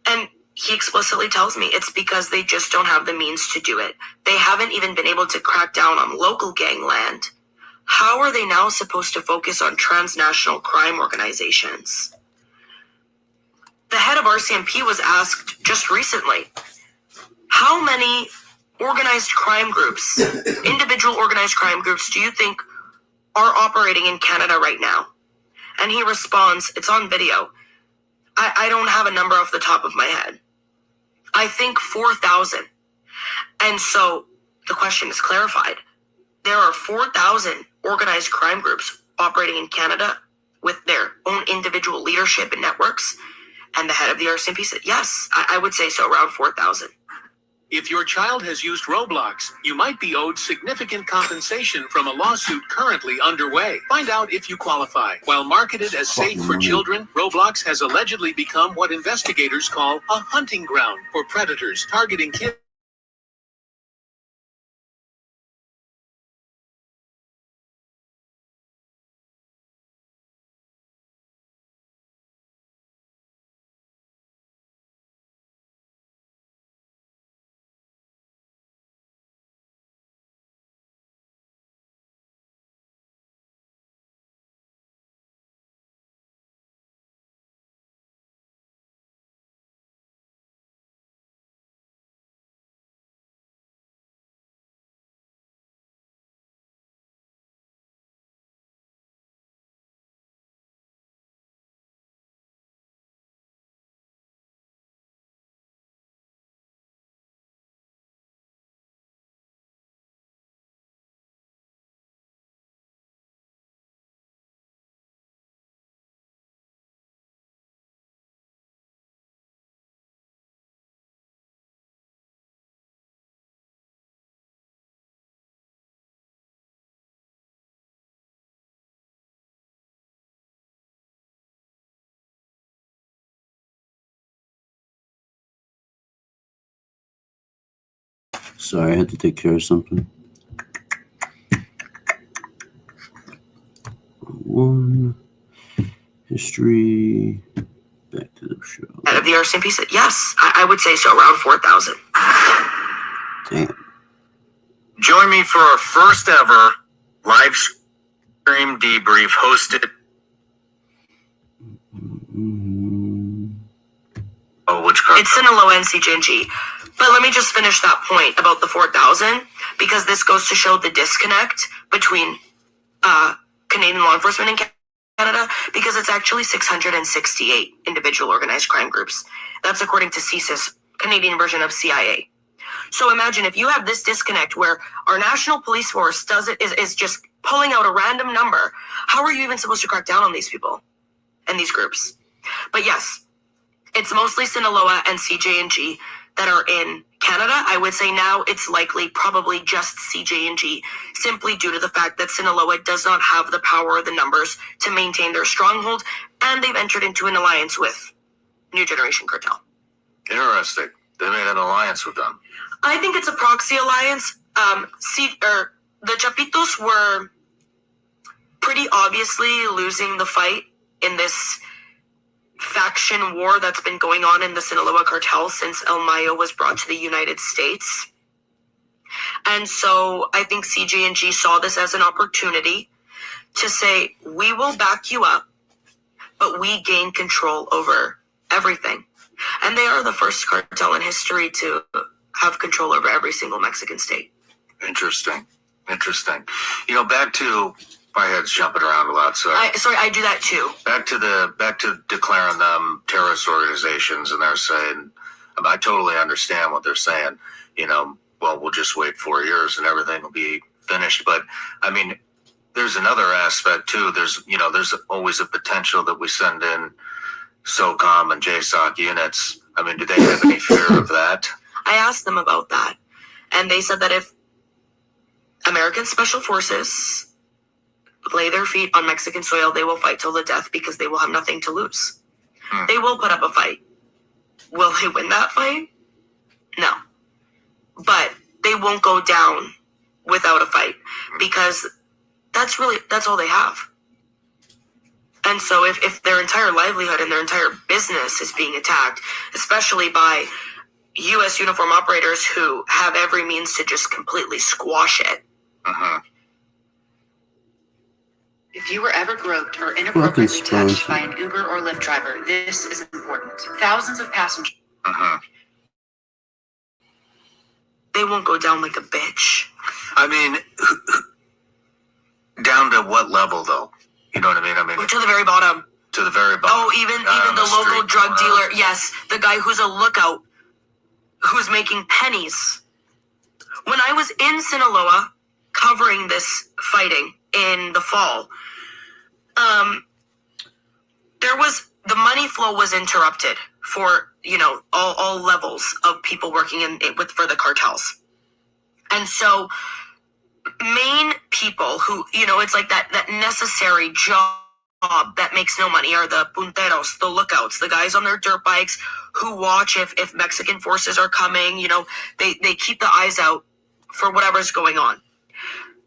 And he explicitly tells me it's because they just don't have the means to do it. They haven't even been able to crack down on local gangland, how are they now supposed to focus on transnational crime organizations? The head of RCMP was asked just recently, how many organized crime groups, individual organized crime groups, do you think are operating in Canada right now? And he responds, it's on video. I don't have a number off the top of my head. I think 4,000. And so the question is clarified. There are 4,000 organized crime groups operating in Canada with their own individual leadership and networks. And the head of the RCMP said, yes, I would say so, around 4,000. If your child has used Roblox, you might be owed significant compensation from a lawsuit currently underway. Find out if you qualify. While marketed as safe for children, Roblox has allegedly become what investigators call a hunting ground for predators targeting kids. Sorry, I had to take care of something. One history. Back to the show. Head of the RCMP said, yes, I would say so, around 4,000. Damn. Join me for our first ever live stream debrief hosted. Oh, which card? It's Sinaloa and CJNG. But let me just finish that point about the 4,000, because this goes to show the disconnect between Canadian law enforcement in Canada, because it's actually 668 individual organized crime groups. That's according to CSIS, Canadian version of CIA. So imagine if you have this disconnect where our national police force is just pulling out a random number. How are you even supposed to crack down on these people and these groups? But yes, it's mostly Sinaloa and CJNG that are in Canada. I would say now it's likely probably just CJNG, simply due to the fact that Sinaloa does not have the power or the numbers to maintain their stronghold, and they've entered into an alliance with New Generation Cartel. Interesting. They made an alliance with them. I think it's a proxy alliance. The Chapitos were pretty obviously losing the fight in this faction war that's been going on in the Sinaloa cartel since El Mayo was brought to the United States. And so I think CJNG saw this as an opportunity to say, we will back you up, but we gain control over everything. And they are the first cartel in history to have control over every single Mexican state. Interesting. You know, back to my head's jumping around a lot. So I do that too. Back to declaring them terrorist organizations, and they're saying, I totally understand what they're saying. You know, well, we'll just wait 4 years and everything will be finished. But I mean, there's another aspect too. There's always a potential that we send in SOCOM and JSOC units. I mean, do they have any fear of that? I asked them about that, and they said that if American Special Forces lay their feet on Mexican soil, they will fight till the death because they will have nothing to lose. They will put up a fight. Will they win that fight? No. But they won't go down without a fight because that's all they have. And so if their entire livelihood and their entire business is being attacked, especially by U.S. uniform operators who have every means to just completely squash it, If you were ever groped or inappropriately touched by an Uber or Lyft driver, this is important. Thousands of passengers. They won't go down like a bitch. I mean, down to what level, though? You know what I mean? To the very bottom. To the very bottom. Oh, even the local drug dealer. Yes, the guy who's a lookout, who's making pennies. When I was in Sinaloa covering this fighting in the fall, the money flow was interrupted for, all levels of people working for the cartels. And so main people who, it's like that necessary job that makes no money are the punteros, the lookouts, the guys on their dirt bikes who watch if Mexican forces are coming, they keep the eyes out for whatever's going on.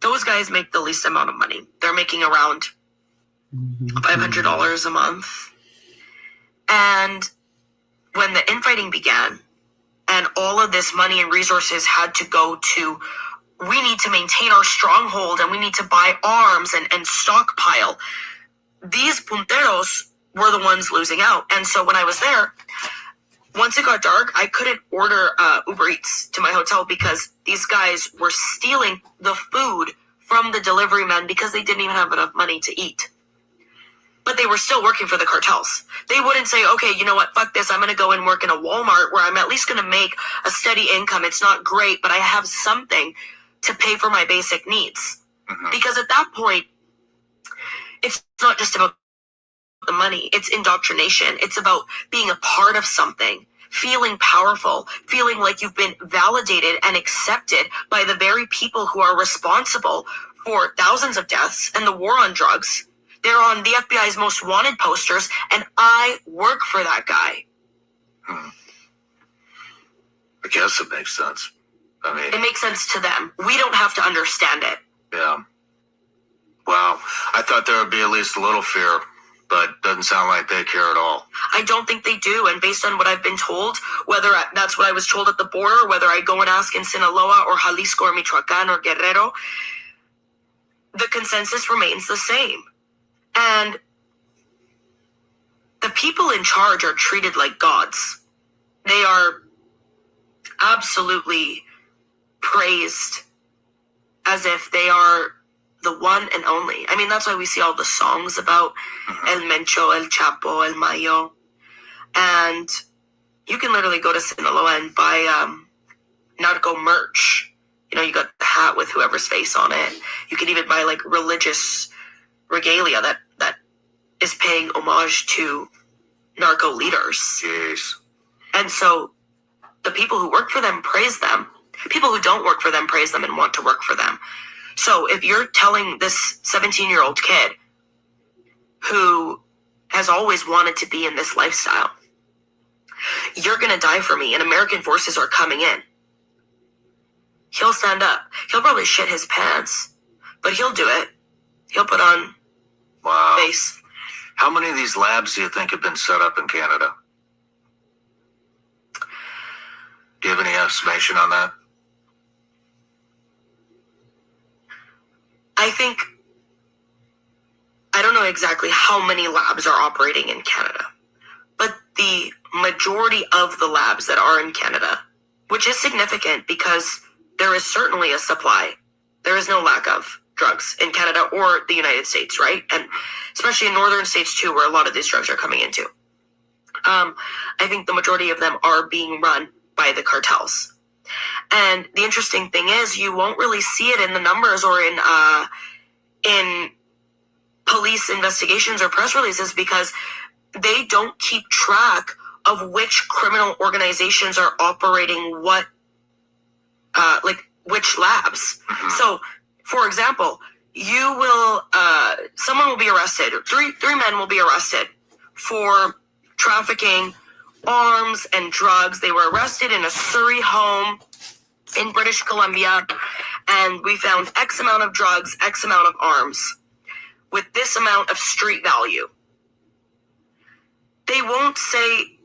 Those guys make the least amount of money. They're making around $500 a month. And when the infighting began and all of this money and resources had to go to, we need to maintain our stronghold and we need to buy arms and stockpile, these punteros were the ones losing out. And so when I was there, once it got dark, I couldn't order Uber Eats to my hotel because these guys were stealing the food from the delivery men because they didn't even have enough money to eat. But they were still working for the cartels. They wouldn't say, okay, you know what, fuck this, I'm going to go and work in a Walmart where I'm at least going to make a steady income. It's not great, but I have something to pay for my basic needs. Because at that point, it's not just about the money, it's indoctrination. It's about being a part of something, feeling powerful, feeling like you've been validated and accepted by the very people who are responsible for thousands of deaths and the war on drugs. They're on the FBI's most wanted posters, and I work for that guy. I guess it makes sense. It makes sense to them. We don't have to understand it. Yeah. Wow. I thought there would be at least a little fear, but doesn't sound like they care at all. I don't think they do. And based on what I've been told, whether that's what I was told at the border, whether I go and ask in Sinaloa or Jalisco or Michoacan or Guerrero, the consensus remains the same. And the people in charge are treated like gods. They are absolutely praised as if they are the one and only. I mean, that's why we see all the songs about El Mencho, El Chapo, El Mayo. And you can literally go to Sinaloa and buy narco merch. You got the hat with whoever's face on it. You can even buy like religious regalia that is paying homage to narco leaders. Jeez. And so the people who work for them praise them. People who don't work for them praise them and want to work for them. So if you're telling this 17-year-old kid who has always wanted to be in this lifestyle, you're going to die for me and American forces are coming in, he'll stand up. He'll probably shit his pants, but he'll do it. He'll put on face. How many of these labs do you think have been set up in Canada? Do you have any estimation on that? I don't know exactly how many labs are operating in Canada, but the majority of the labs that are in Canada, which is significant because there is certainly a supply. There is no lack of drugs in Canada or the United States, right? And especially in northern states too, where a lot of these drugs are coming into. I think the majority of them are being run by the cartels. And the interesting thing is you won't really see it in the numbers or in police investigations or press releases because they don't keep track of which criminal organizations are operating what, which labs. So, for example, you will, someone will be arrested, three men will be arrested for trafficking arms and drugs. They were arrested in a Surrey home in British Columbia, and we found X amount of drugs, X amount of arms, with this amount of street value. They won't say,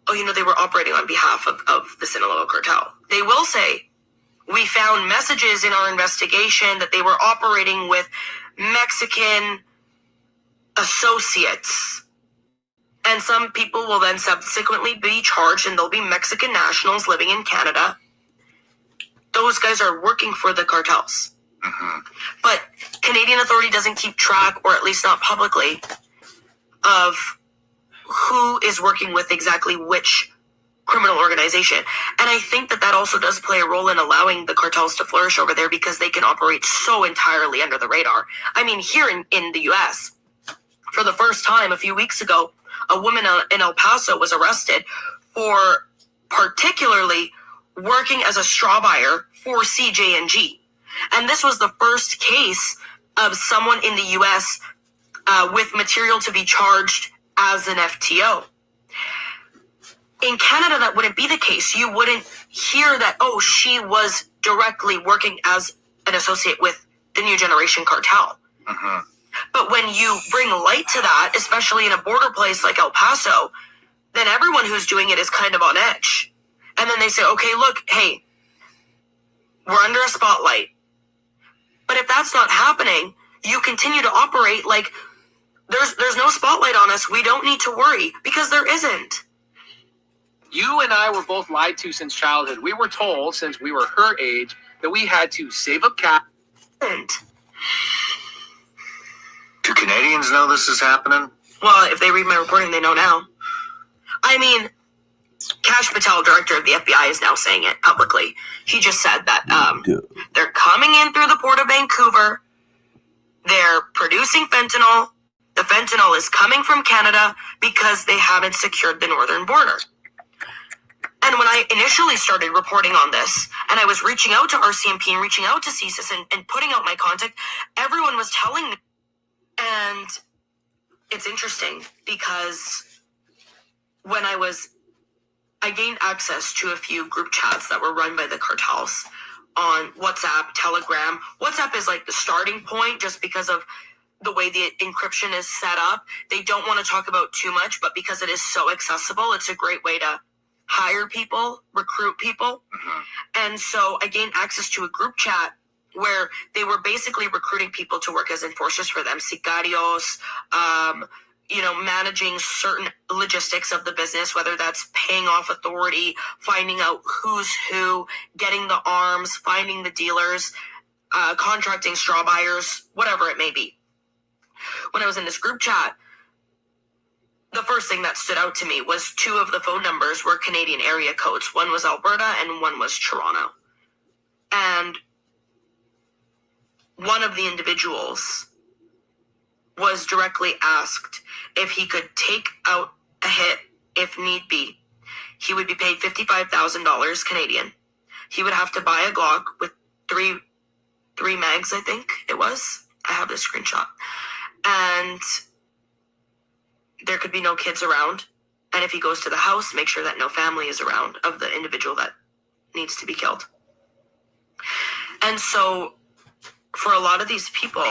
oh, they were operating on behalf of the Sinaloa cartel. They will say, we found messages in our investigation that they were operating with Mexican associates. And some people will then subsequently be charged, and they'll be Mexican nationals living in Canada. Those guys are working for the cartels. But Canadian authority doesn't keep track, or at least not publicly, of who is working with exactly which criminal organization. And I think that that also does play a role in allowing the cartels to flourish over there, because they can operate so entirely under the radar. I mean, here in the U.S., for the first time a few weeks ago, a woman in El Paso was arrested for particularly working as a straw buyer for CJ&G. And this was the first case of someone in the U.S. With material to be charged as an FTO. In Canada, that wouldn't be the case. You wouldn't hear that, oh, she was directly working as an associate with the New Generation Cartel. But when you bring light to that, especially in a border place like El Paso, then everyone who's doing it is kind of on edge. And then they say, okay, look, hey, we're under a spotlight. But if that's not happening, you continue to operate like there's no spotlight on us. We don't need to worry, because there isn't. You and I were both lied to since childhood. We were told, since we were her age, that we had to save up cash. Do Canadians know this is happening? Well, if they read my reporting, they know now. I mean, Kash Patel, director of the FBI, is now saying it publicly. He just said that they're coming in through the port of Vancouver. They're producing fentanyl. The fentanyl is coming from Canada because they haven't secured the northern border. And when I initially started reporting on this, and I was reaching out to RCMP and reaching out to CSIS and putting out my contact, everyone was telling me. And it's interesting because when I gained access to a few group chats that were run by the cartels on WhatsApp, Telegram. WhatsApp is like the starting point just because of the way the encryption is set up. They don't want to talk about too much, but because it is so accessible, it's a great way to hire people, recruit people. And so I gained access to a group chat where they were basically recruiting people to work as enforcers for them, sicarios, managing certain logistics of the business, whether that's paying off authority, finding out who's who, getting the arms, finding the dealers, contracting straw buyers, whatever it may be. When I was in this group chat, the first thing that stood out to me was two of the phone numbers were Canadian area codes. One was Alberta and one was Toronto. And one of the individuals was directly asked if he could take out a hit if need be. He would be paid $55,000 Canadian. He would have to buy a Glock with three mags, I think it was. I have the screenshot. And there could be no kids around. And if he goes to the house, make sure that no family is around of the individual that needs to be killed. And so for a lot of these people,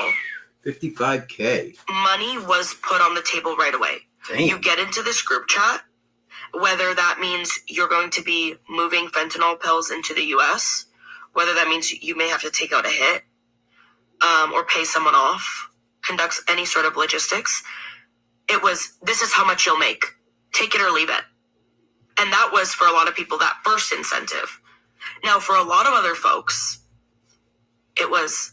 $55K. money was put on the table right away. Damn. You get into this group chat, whether that means you're going to be moving fentanyl pills into the U.S., whether that means you may have to take out a hit or pay someone off, conducts any sort of logistics. It was, this is how much you'll make. Take it or leave it. And that was, for a lot of people, that first incentive. Now, for a lot of other folks, it was,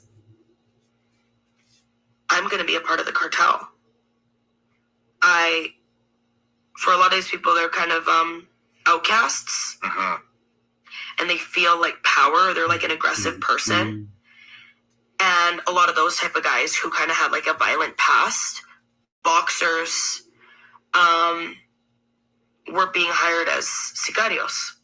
I'm going to be a part of the cartel. For a lot of these people, they're kind of outcasts. And they feel like power. They're like an aggressive person. And a lot of those type of guys who kind of had like a violent past, boxers, were being hired as sicarios.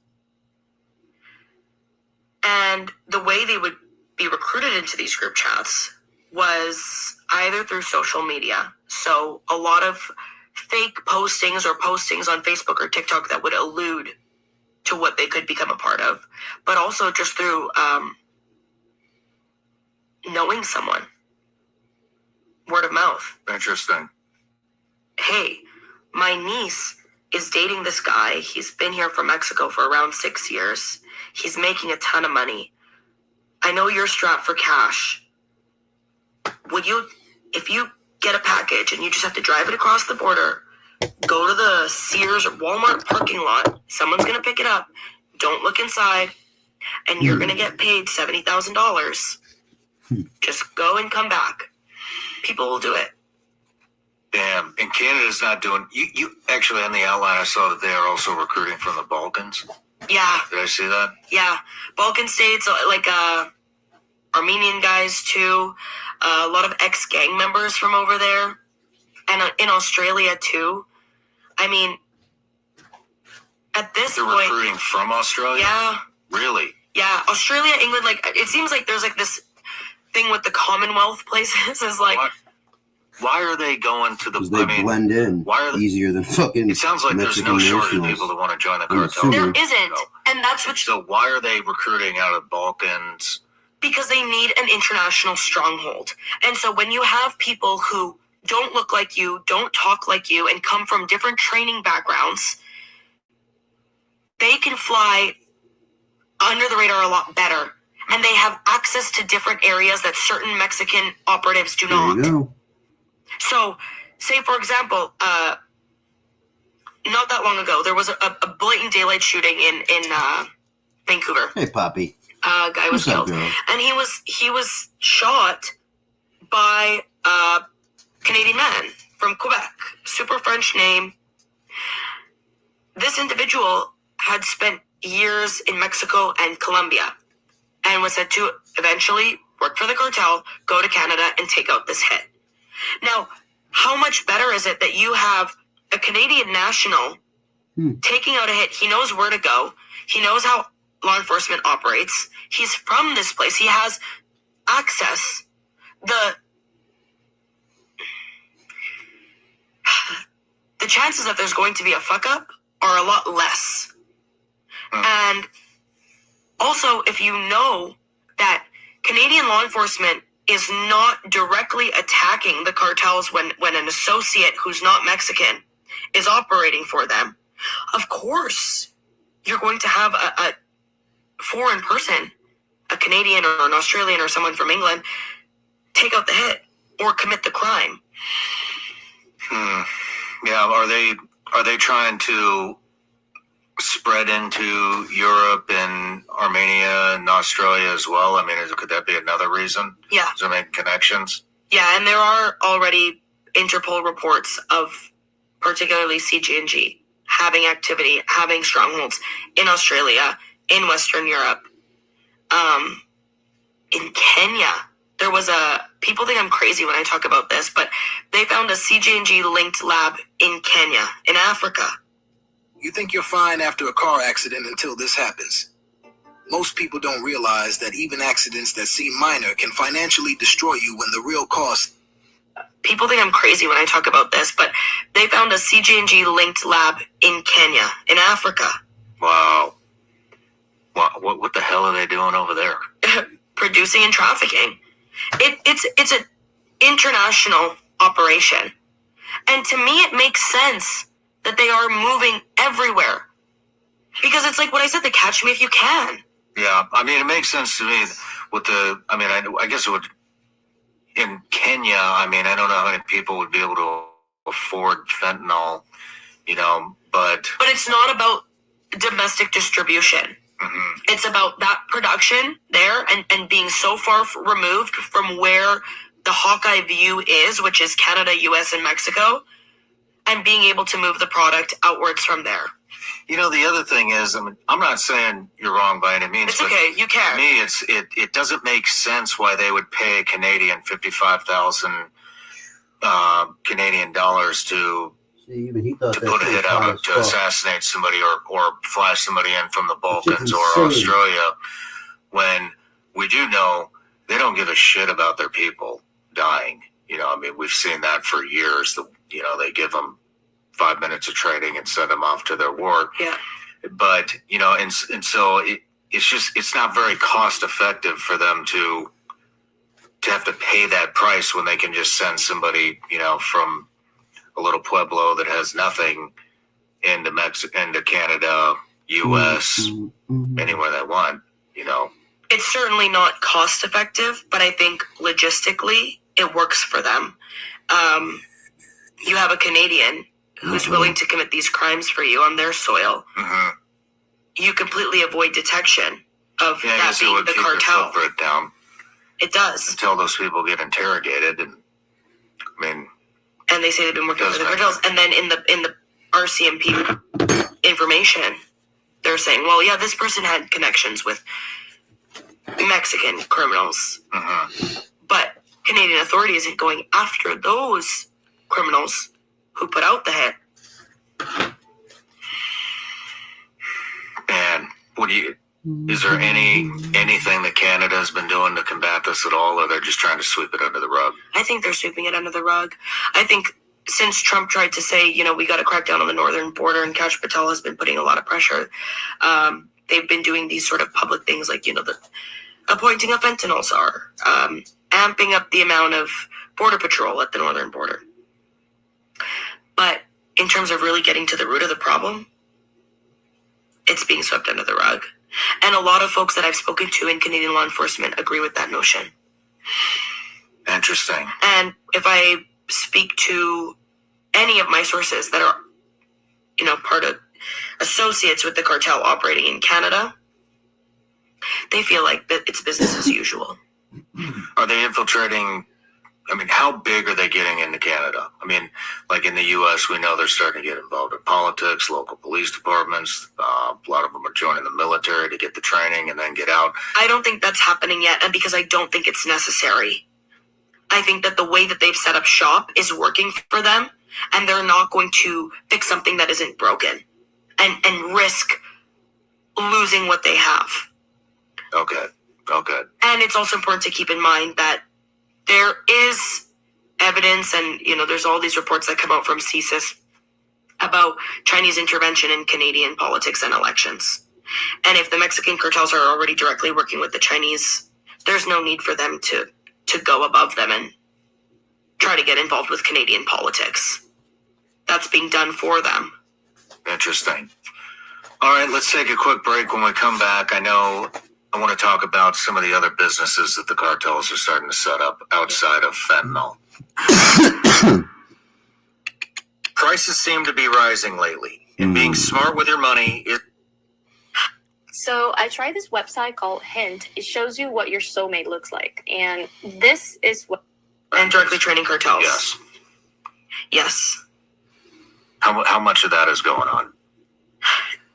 And the way they would be recruited into these group chats was either through social media. So a lot of fake postings or postings on Facebook or TikTok that would allude to what they could become a part of, but also just through knowing someone. Word of mouth. Interesting. Hey, my niece is dating this guy. He's been here from Mexico for around 6 years. He's making a ton of money. I know you're strapped for cash. Would you, if you get a package and you just have to drive it across the border, go to the Sears or Walmart parking lot, someone's going to pick it up, don't look inside, and you're going to get paid $70,000. Just go and come back. People will do it. Damn. And Canada's not doing... You actually, on the outline, I saw that they are also recruiting from the Balkans. Yeah. Did I see that? Yeah. Balkan states, like Armenian guys, too. A lot of ex-gang members from over there. And in Australia, too. I mean, at this They're point... recruiting from Australia? Yeah. Really? Yeah. Australia, England, like, it seems like there's, like, this thing with the Commonwealth places is, like... Why are they going to the... Because they blend in easier than fucking It sounds like Mexican there's no shortage of nationals. people that want to join the I'm cartel. assuming. There isn't. And that's what... So why are they recruiting out of Balkans? Because they need an international stronghold. And so when you have people who don't look like you, don't talk like you, and come from different training backgrounds, they can fly under the radar a lot better. And they have access to different areas that certain Mexican operatives do not. There you go. So, say for example, not that long ago, there was a blatant daylight shooting in Vancouver. Hey, Poppy. A guy was What's up, killed, girl? and he was shot by a Canadian man from Quebec, super French name. This individual had spent years in Mexico and Colombia, and was said to eventually work for the cartel, go to Canada, and take out this hit. Now, how much better is it that you have a Canadian national taking out a hit? He knows where to go. He knows how law enforcement operates. He's from this place. He has access. The chances that there's going to be a fuck up are a lot less. And also, if you know that Canadian law enforcement is not directly attacking the cartels when an associate who's not Mexican is operating for them, of course you're going to have a foreign person, a Canadian or an Australian or someone from England, take out the hit or commit the crime. Yeah, are they trying to spread into Europe and Armenia and Australia as well? I mean, could that be another reason? Yeah. To make connections? Yeah, and there are already Interpol reports of particularly CG&G having activity, having strongholds in Australia, in Western Europe, in Kenya. There was people think I'm crazy when I talk about this, but they found a CG&G linked lab in Kenya, in Africa. You think you're fine after a car accident until this happens. Most people don't realize that even accidents that seem minor can financially destroy you when the real cost... People think I'm crazy when I talk about this, but they found a CG&G linked lab in Kenya, in Africa. Wow. What the hell are they doing over there? Producing and trafficking. It's an international operation. And to me, it makes sense that they are moving everywhere. Because it's like what I said, the catch me if you can. Yeah, I mean, it makes sense to me with I guess it would, in Kenya, I mean, I don't know how many people would be able to afford fentanyl, but... But it's not about domestic distribution. Mm-hmm. It's about that production there and being so far removed from where the Hawkeye view is, which is Canada, US, and Mexico, and being able to move the product outwards from there. The other thing is, I'm not saying you're wrong by any means. It's okay, you can. To me, it doesn't make sense why they would pay a Canadian 55,000 Canadian dollars to put a hit out to assassinate somebody or fly somebody in from the Balkans or Australia, when we do know they don't give a shit about their people dying. We've seen that for years. They give them 5 minutes of training and send them off to their war. Yeah. But, and so it's not very cost effective for them to have to pay that price when they can just send somebody, from a little pueblo that has nothing into Canada, US, anywhere they want, It's certainly not cost effective, but I think logistically it works for them. you have a Canadian who's willing to commit these crimes for you on their soil. You completely avoid detection of that being the cartel. Footprint down. It does. Until those people get interrogated, and and they say they've been working for the cartels. And then in the RCMP information, they're saying, well, yeah, this person had connections with Mexican criminals. But Canadian authority isn't going after those criminals who put out the hit. And is there anything that Canada's been doing to combat this at all, or they're just trying to sweep it under the rug? I think they're sweeping it under the rug. I think since Trump tried to say, we got to crack down on the northern border, and Kash Patel has been putting a lot of pressure, they've been doing these sort of public things like, the appointing a fentanyl czar, amping up the amount of border patrol at the northern border. But in terms of really getting to the root of the problem, it's being swept under the rug. And a lot of folks that I've spoken to in Canadian law enforcement agree with that notion. Interesting. And if I speak to any of my sources that are, part of associates with the cartel operating in Canada, they feel like that it's business as usual. Are they infiltrating? How big are they getting into Canada? Like in the U.S., we know they're starting to get involved in politics, local police departments. A lot of them are joining the military to get the training and then get out. I don't think that's happening yet, and because I don't think it's necessary. I think that the way that they've set up shop is working for them, and they're not going to fix something that isn't broken and risk losing what they have. Okay. And it's also important to keep in mind that there is evidence, and there's all these reports that come out from CSIS about Chinese intervention in Canadian politics and elections. And if the Mexican cartels are already directly working with the Chinese, there's no need for them to go above them and try to get involved with Canadian politics. That's being done for them. Interesting. All right, let's take a quick break. When we come back, I want to talk about some of the other businesses that the cartels are starting to set up outside of fentanyl. Prices seem to be rising lately, and being smart with your money is... So I tried this website called Hint. It shows you what your soulmate looks like. And this is what... And directly training cartels. Yes. How much of that is going on?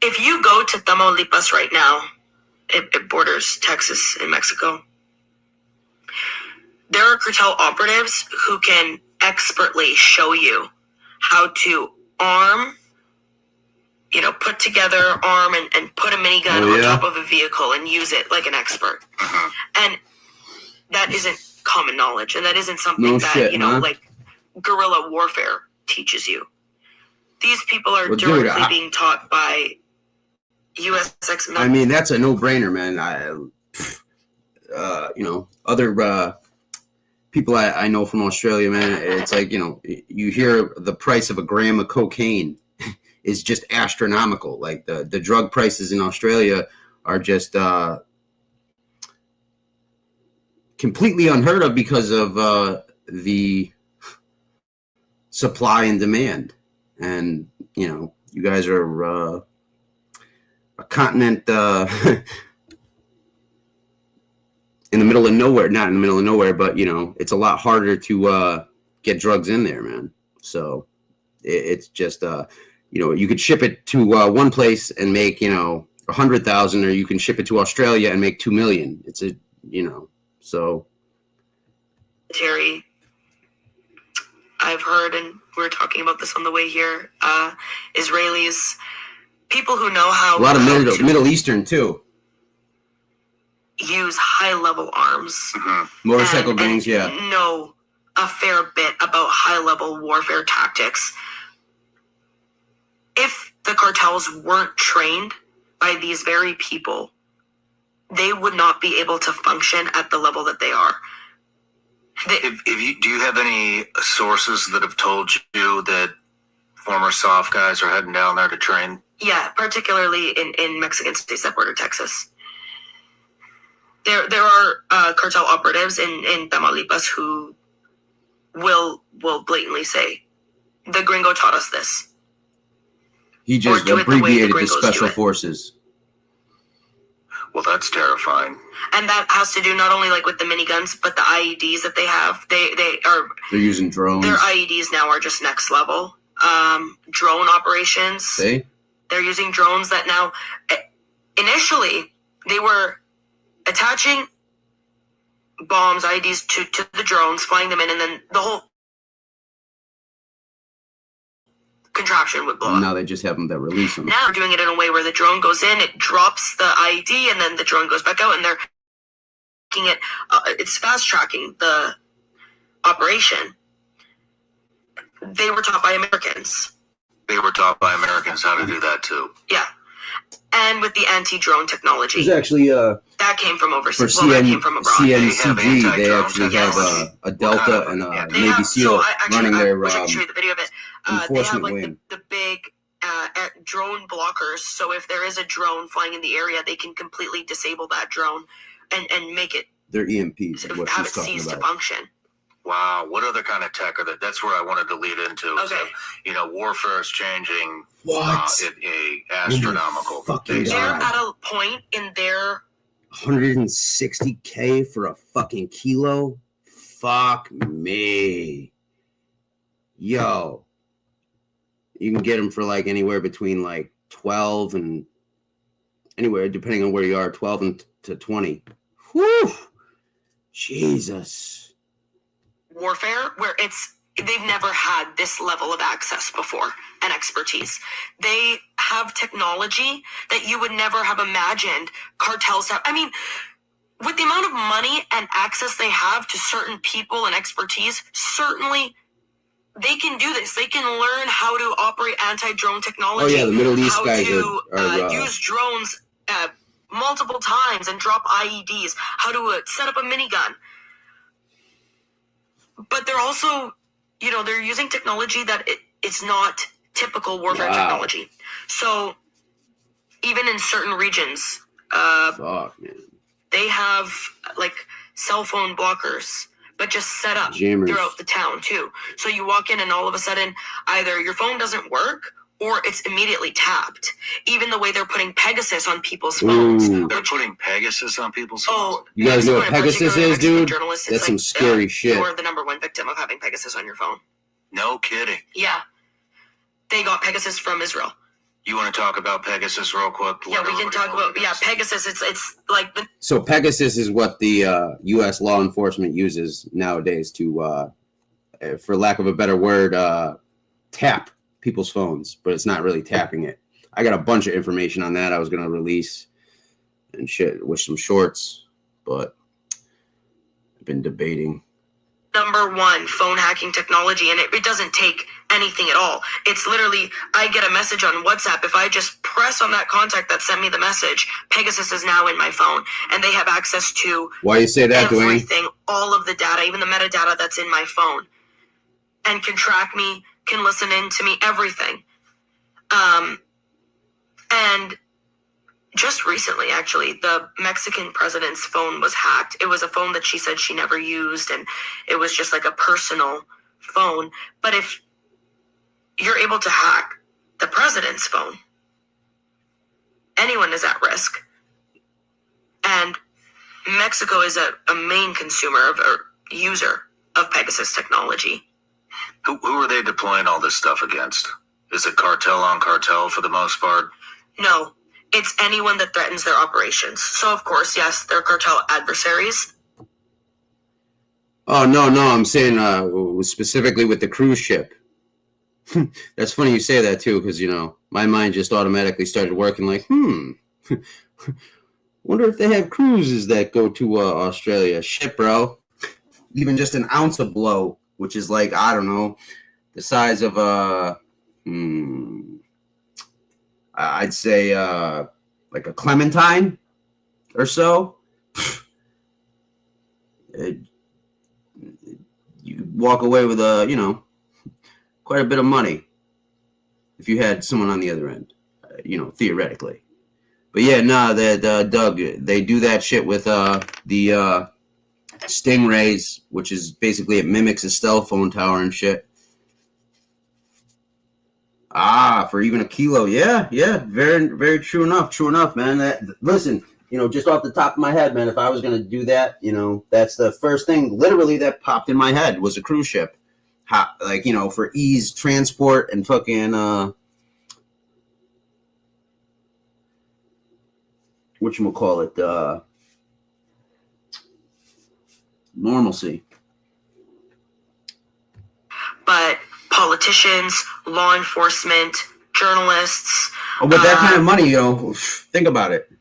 If you go to Tamaulipas right now, it borders Texas and Mexico, there are cartel operatives who can expertly show you how to put together, arm, and put a minigun on top of a vehicle and use it like an expert. And that isn't common knowledge, and that isn't something like guerrilla warfare teaches you. These people are directly being taught by USX military. That's a no-brainer, man. Other people I know from Australia, man, it's like, you hear the price of a gram of cocaine is just astronomical. Like the drug prices in Australia are just completely unheard of because of the supply and demand. And, you guys are a continent in the middle of nowhere. Not in the middle of nowhere, but, it's a lot harder to get drugs in there, man. So it's just, you could ship it to one place and make, 100,000, or you can ship it to Australia and make 2 million. It's so. Terry, I've heard, and we were talking about this on the way here, Israelis, people who know how... A lot of Middle Eastern, too. Use high-level arms. Motorcycle gangs, know a fair bit about high-level warfare tactics. If the cartels weren't trained by these very people, they would not be able to function at the level that they are. Do you have any sources that have told you that former SOF guys are heading down there to train? Yeah, particularly in Mexican states that border Texas. There are cartel operatives in Tamaulipas who will blatantly say, the gringo taught us this. He just abbreviated the special forces. Well, that's terrifying. And that has to do not only like with the miniguns, but the IEDs that they have. They're using drones. Their IEDs now are just next level. Drone operations. See? They're using drones that now, initially, they were attaching bombs, IEDs to the drones, flying them in, and then the whole contraption would blow up. Now they just have them that release them. Now they're doing it in a way where the drone goes in, it drops the IED, and then the drone goes back out, and they're making it, it's fast tracking the operation. They were taught by Americans. They were taught by Americans how to do that too. Yeah. And with the anti-drone technology. There's actually that came from overseas. For that came from abroad. CNCG, they actually have a Delta and a Navy SEAL running their I show you the video of it. They have like wing. the big drone blockers. So if there is a drone flying in the area, they can completely disable that drone and make it Their EMPs. What have she's it talking cease to about. function. Wow, what other kind of tech are that? That's where I wanted to lead into. Okay. So, you know, warfare is changing What? at a astronomical fucking pace. They're God. at a point in their 160K for a fucking kilo? Fuck me. Yo. You can get them for like anywhere between like 12 and anywhere, depending on where you are, 12 and to 20. Whew. Jesus. warfare where they've never had this level of access before and expertise. They have technology that you would never have imagined cartels have. I mean, with the amount of money and access they have to certain people and expertise, certainly they can do this. They can learn how to operate anti-drone technology. Oh yeah, the Middle East guys are use drones multiple times and drop IEDs, how to set up a minigun. But they're also, you know, they're using technology that it's not typical warfare technology. So even in certain regions, they have like cell phone blockers, but just set up Jammers. throughout the town too. So you walk in and all of a sudden either your phone doesn't work or it's immediately tapped. Even the way they're putting Pegasus on people's phones. Ooh. They're putting Pegasus on people's phones. Oh, You guys know what Mexico, Pegasus in is, particular, dude? journalists, That's it's some scary like, shit. You're the number one victim of having Pegasus on your phone. No kidding. Yeah. They got Pegasus from Israel. You want to talk about Pegasus real quick? Yeah, we can talk about Pegasus. It's like the So Pegasus is what the U.S. law enforcement uses nowadays to, for lack of a better word, tap people's phones, but it's not really tapping it. I got a bunch of information on that I was going to release and shit with some shorts, but I've been debating. number one phone hacking technology, and it doesn't take anything at all. It's literally, I get a message on WhatsApp. If I just press on that contact that sent me the message, Pegasus is now in my phone, and they have access to Why you say that, Dwayne? everything, all of the data, even the metadata that's in my phone, and can track me, can listen in to me, everything. And just recently, actually, the Mexican president's phone was hacked. It was a phone that she said she never used, and it was just like a personal phone. But if you're able to hack the president's phone, anyone is at risk. And Mexico is a main consumer of or user of Pegasus technology. Who are they deploying all this stuff against? Is it cartel on cartel for the most part? No, it's anyone that threatens their operations. So, of course, yes, they're cartel adversaries. Oh, no, I'm saying specifically with the cruise ship. That's funny you say that, too, because, you know, my mind just automatically started working like, wonder if they have cruises that go to Australia. Shit, bro. Even just an ounce of blow, which is like, I don't know, the size of I'd say like a clementine or so. You walk away with quite a bit of money if you had someone on the other end, theoretically. But yeah, Doug, they do that shit with the Stingrays, which is basically it mimics a cell phone tower and shit. For even a kilo. Yeah. Very, very true enough, man. Listen, just off the top of my head, man, if I was going to do that, that's the first thing literally that popped in my head was a cruise ship. For ease, transport, and fucking, whatchamacallit, normalcy. But politicians, law enforcement, journalists. Oh, but that kind of money, think about it.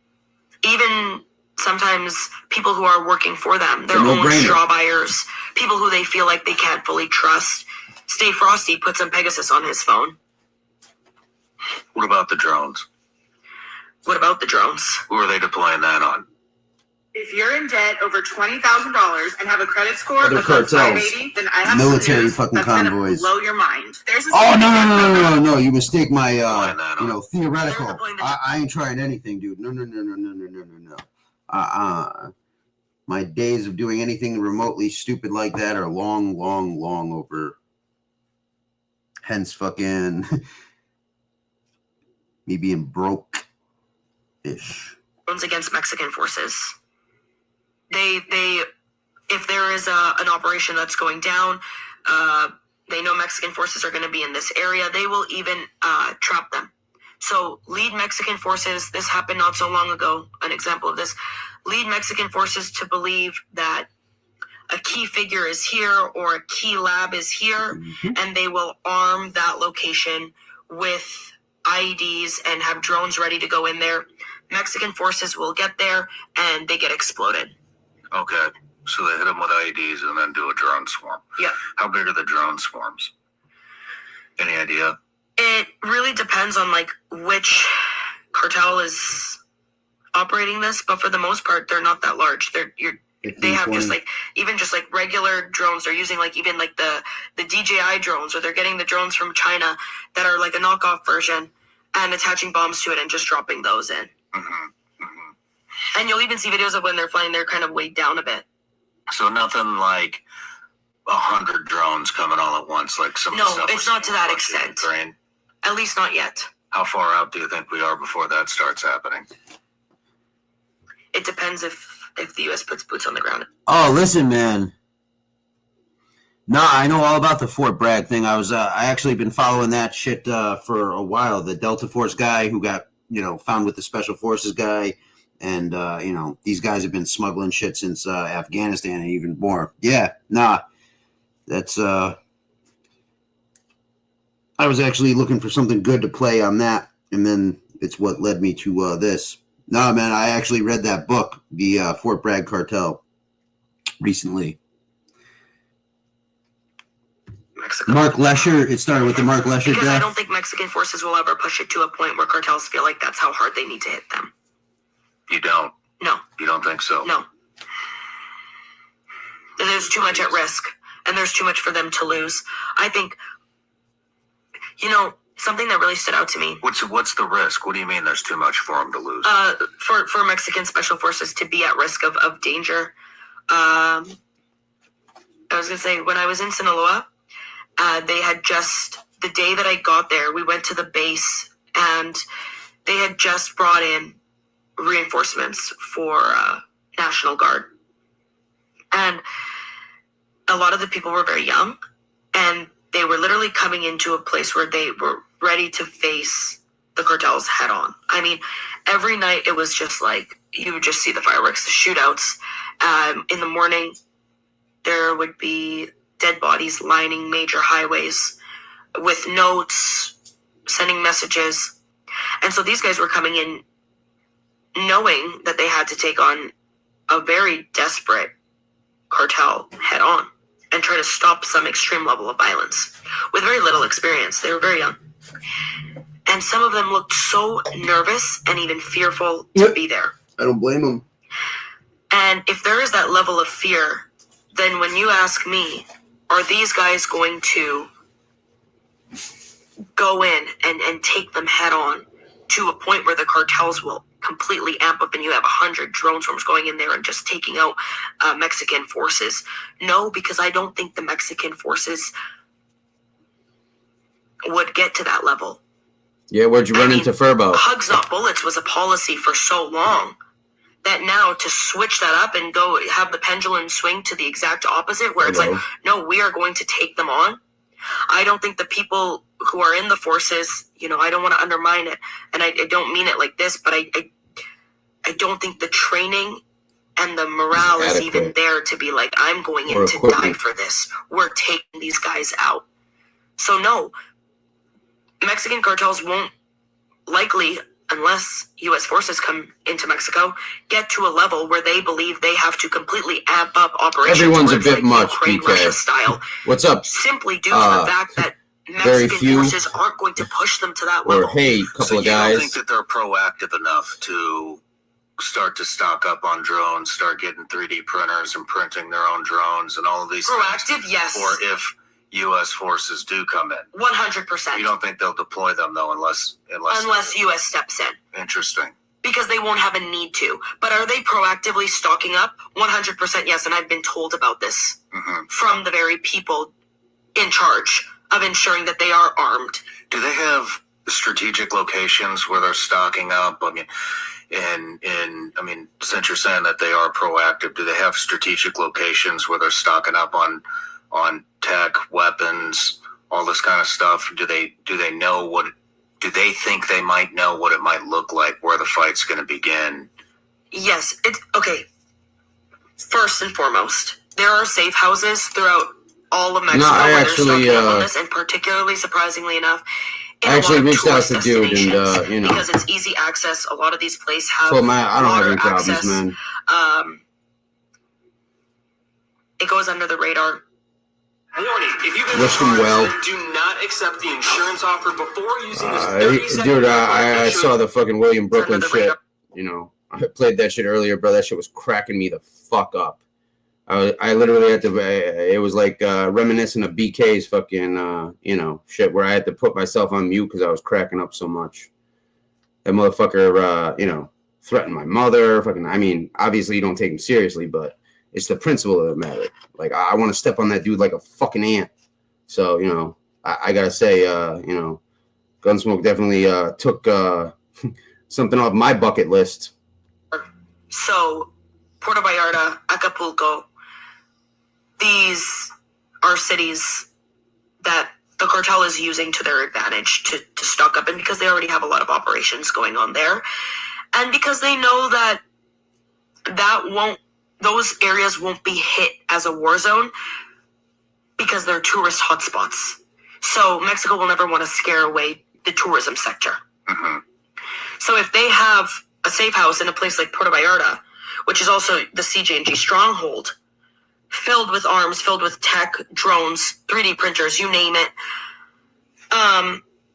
Even sometimes people who are working for them, their own straw buyers, people who they feel like they can't fully trust. Stay Frosty put some Pegasus on his phone. What about the drones? What about the drones? Who are they deploying that on? If you're in debt over $20,000 and have a credit score Other of cartels. 580, then I have Military some news fucking that's convoys. gonna blow your mind. There's a No. You mistake my, theoretical. I ain't trying anything, dude. No. My days of doing anything remotely stupid like that are long over. Hence fucking me being broke-ish. Against Mexican forces. They if there is an operation that's going down, they know Mexican forces are going to be in this area. They will even trap them. So lead Mexican forces, this happened not so long ago, an example of this, lead Mexican forces to believe that a key figure is here or a key lab is here, and they will arm that location with IEDs and have drones ready to go in there. Mexican forces will get there and they get exploded. Okay, so they hit them with IEDs and then do a drone swarm. Yeah. How big are the drone swarms? Any idea? It really depends on which cartel is operating this, but for the most part, they're not that large. They have just regular drones. They're using even the DJI drones, or they're getting the drones from China that are like a knockoff version and attaching bombs to it and just dropping those in. And you'll even see videos of when they're flying, they're kind of weighed down a bit. So nothing like 100 drones coming all at once, like some. No, it's not to that extent. At least not yet. How far out do you think we are before that starts happening? It depends if the U.S. puts boots on the ground. Oh, listen, man. I know all about the Fort Bragg thing. I actually been following that shit for a while. The Delta Force guy who got found with the Special Forces guy, and these guys have been smuggling shit since Afghanistan and even more. Yeah, that's I was actually looking for something good to play on that, and then it's what led me to this. No, man, I actually read that book, the Fort Bragg Cartel, recently. Mexico. Mark Lesher. It started with the Mark Lesher because death. I don't think Mexican forces will ever push it to a point where cartels feel like that's how hard they need to hit them. You don't? No. You don't think so? No. There's too much at risk, and there's too much for them to lose. I think, something that really stood out to me. What's the risk? What do you mean there's too much for them to lose? For Mexican special forces to be at risk of danger. I was going to say, when I was in Sinaloa, they had just, the day that I got there, we went to the base, and they had just brought in reinforcements for National Guard. And a lot of the people were very young, and they were literally coming into a place where they were ready to face the cartels head on. I mean, every night it was just like, you would just see the fireworks, the shootouts. In the morning, there would be dead bodies lining major highways with notes, sending messages. And so these guys were coming in knowing that they had to take on a very desperate cartel head on and try to stop some extreme level of violence with very little experience. They were very young. And some of them looked so nervous and even fearful to be there. I don't blame them. And if there is that level of fear, then when you ask me, are these guys going to go in and take them head on to a point where the cartels will completely amp up and you have 100 drone swarms going in there and just taking out Mexican forces. No, because I don't think the Mexican forces would get to that level. Yeah, where'd you run into Furbo? Hugs not bullets was a policy for so long that now to switch that up and go have the pendulum swing to the exact opposite where it's like, no, we are going to take them on. I don't think the people who are in the forces, you know, I don't want to undermine it, and I don't mean it like this, but I don't think the training and the morale is even there to be like, I'm going in to die for this. We're taking these guys out. So no, Mexican cartels won't likely, unless U.S. forces come into Mexico, get to a level where they believe they have to completely amp up operations. Everyone's a bit much, Ukraine, Russia style. What's up? Simply due to the fact that Mexican forces aren't going to push them to that level. Or hey, couple of guys. You don't think that they're proactive enough to start to stock up on drones, start getting 3D printers and printing their own drones and all of these proactive, things? yes. Or if U.S. forces do come in. 100%. You don't think they'll deploy them, though, unless U.S. steps in. Interesting. Because they won't have a need to. But are they proactively stocking up? 100% yes, and I've been told about this from the very people in charge of ensuring that they are armed. Do they have strategic locations where they're stocking up? I mean, since you're saying that they are proactive, do they have strategic locations where they're stocking up on tech, weapons, all this kind of stuff? Do they know what? Do they think they might know what it might look like, where the fight's going to begin? Yes, it's okay. First and foremost, there are safe houses throughout all of Mexico where they're stocking up on this, and particularly surprisingly enough, I actually reached out to dude, and you know, because it's easy access. A lot of these places have I don't have any access. problems, man. It goes under the radar. Warning, if you've been Wish him well. do not accept the insurance offer before using this 30-second dude, I saw the fucking William Brooklyn shit. You know, I played that shit earlier, bro. That shit was cracking me the fuck up. I literally had to. It was like reminiscent of BK's fucking, you know, shit where I had to put myself on mute because I was cracking up so much. That motherfucker, you know, threatened my mother. Fucking, I mean, obviously you don't take him seriously, but it's the principle of the matter. Like, I want to step on that dude like a fucking ant. So, you know, I gotta say, you know, Gunsmoke definitely took something off my bucket list. So, Puerto Vallarta, Acapulco, these are cities that the cartel is using to their advantage to stock up in, because they already have a lot of operations going on there. And because they know that those areas won't be hit as a war zone because they're tourist hotspots. So Mexico will never want to scare away the tourism sector. So if they have a safe house in a place like Puerto Vallarta, which is also the CJ&G stronghold, filled with arms, filled with tech, drones, 3D printers, you name it,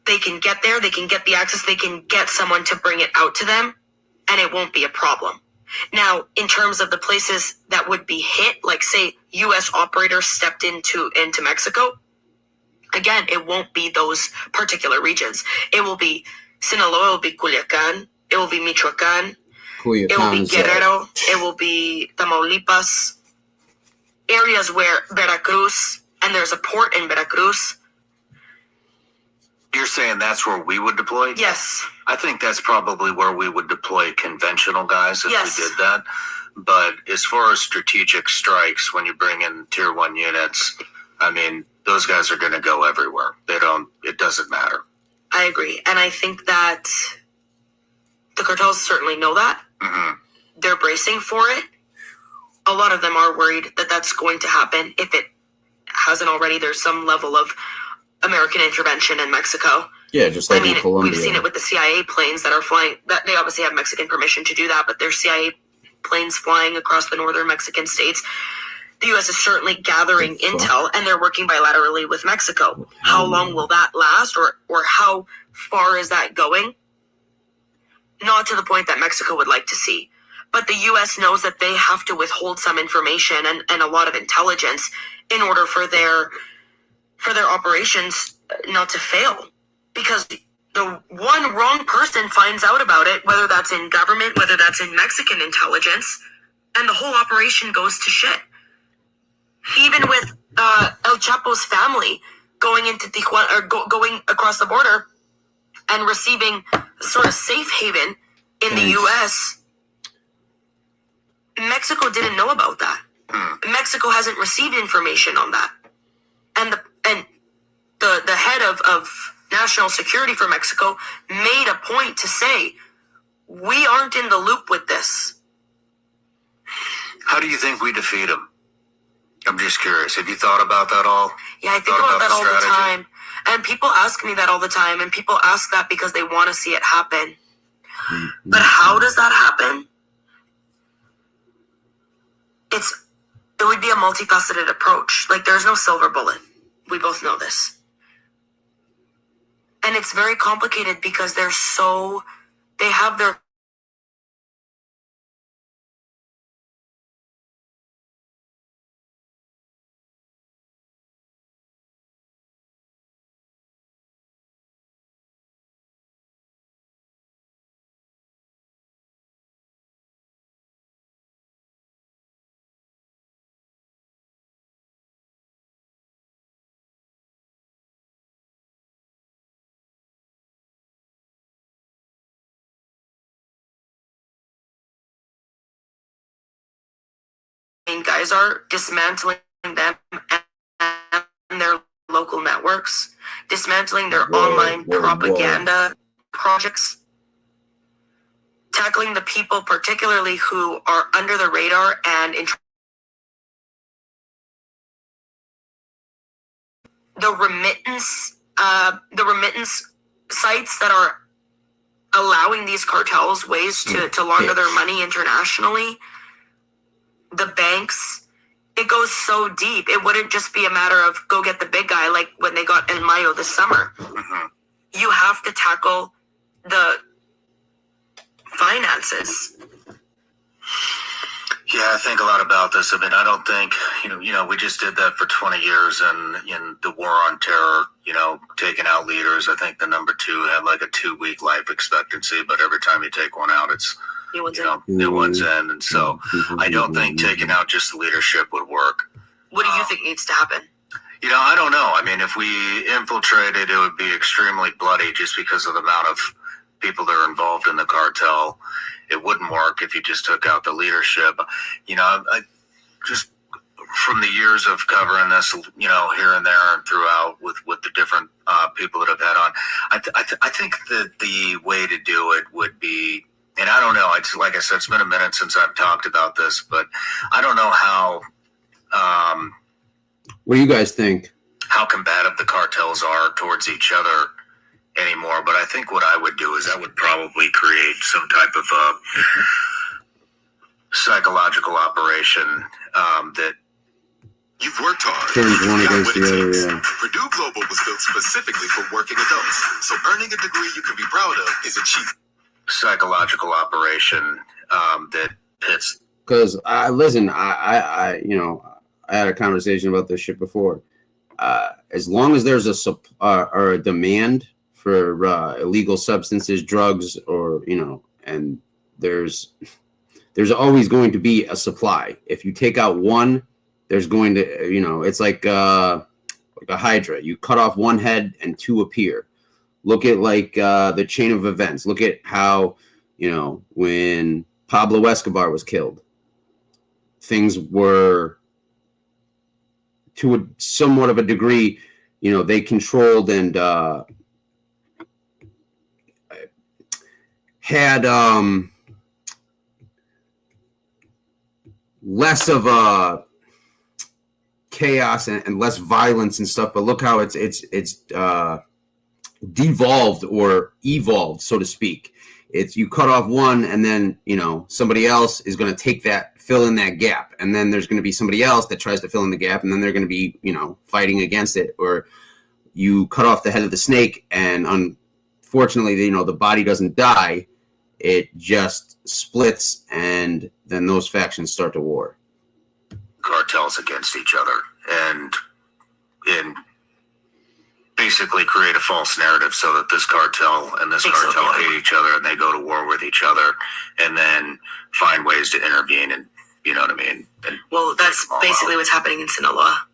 they can get there, they can get the access, they can get someone to bring it out to them, and it won't be a problem. Now, in terms of the places that would be hit, like say U.S. operators stepped into Mexico, again, it won't be those particular regions. It will be Sinaloa, it will be Culiacan, it will be Michoacan, it will be Guerrero, it will be Tamaulipas, areas where Veracruz, and there's a port in Veracruz. You're saying that's where we would deploy? Yes. I think that's probably where we would deploy conventional guys if we did that. But as far as strategic strikes, when you bring in tier 1 units, I mean, those guys are going to go everywhere. It doesn't matter. I agree. And I think that the cartels certainly know that. They're bracing for it. A lot of them are worried that that's going to happen. If it hasn't already, there's some level of American intervention in Mexico. Yeah, just like in Colombia. We've seen it with the CIA planes that are flying. That they obviously have Mexican permission to do that, but there's CIA planes flying across the northern Mexican states. The U.S. is certainly gathering intel, and they're working bilaterally with Mexico. How long will that last, or how far is that going? Not to the point that Mexico would like to see. But the U.S. knows that they have to withhold some information and a lot of intelligence in order for their operations not to fail. Because the one wrong person finds out about it, whether that's in government, whether that's in Mexican intelligence, and the whole operation goes to shit. Even with El Chapo's family going into Tijuana, or going across the border and receiving a sort of safe haven in the U.S., Mexico didn't know about that. Mexico hasn't received information on that. And the head of national security for Mexico made a point to say, we aren't in the loop with this. How do you think we defeat him? I'm just curious. Have you thought about that all? Yeah, I think about that all the time. And people ask me that all the time. And people ask that because they want to see it happen. But how does that happen? It would be a multifaceted approach. Like, there's no silver bullet. We both know this. And it's very complicated because they have their guys are dismantling them and their local networks, dismantling their online propaganda projects, tackling the people particularly who are under the radar and the remittance sites that are allowing these cartels ways to launder their money internationally. The banks, it goes so deep. It wouldn't just be a matter of go get the big guy like when they got El Mayo this summer. You have to tackle the finances. Yeah, I think a lot about this. I mean, I don't think, we just did that for 20 years and in the war on terror, taking out leaders. I think the number 2 had like a 2-week life expectancy, but every time you take one out, it's, new one's in. And so I don't think taking out just the leadership would work. What do you think needs to happen? I don't know. I mean, if we infiltrated, it would be extremely bloody just because of the amount of people that are involved in the cartel. It wouldn't work if you just took out the leadership. I just from the years of covering this, here and there and throughout with the different people that I've had on, I think that the way to do it would be, and I don't know, like I said, it's been a minute since I've talked about this, but I don't know how. What do you guys think? How combative the cartels are towards each other anymore, but I think what I would do is I would probably create some type of psychological operation that you've worked hard. Turns one against the other, yeah. Purdue Global was built specifically for working adults, so earning a degree you can be proud of is achievable. Psychological operation that hits. Because listen, I had a conversation about this shit before. As long as there's a demand for illegal substances, drugs, or and there's always going to be a supply. If you take out one, there's going to it's like a hydra. You cut off one head and 2 appear. Look at the chain of events. Look at how when Pablo Escobar was killed, things were to a somewhat of a degree, they controlled and had less of a chaos and less violence and stuff. But look how it's devolved or evolved, so to speak. It's you cut off one, and then somebody else is going to fill in that gap, and then there's going to be somebody else that tries to fill in the gap, and then they're going to be fighting against it. Or you cut off the head of the snake, and unfortunately, the body doesn't die; it just splits, and then those factions start to war. Cartels against each other, and in basically create a false narrative so that this cartel and this cartel hate each other and they go to war with each other and then find ways to intervene and, you know what I mean? And well, that's basically what's happening in Sinaloa.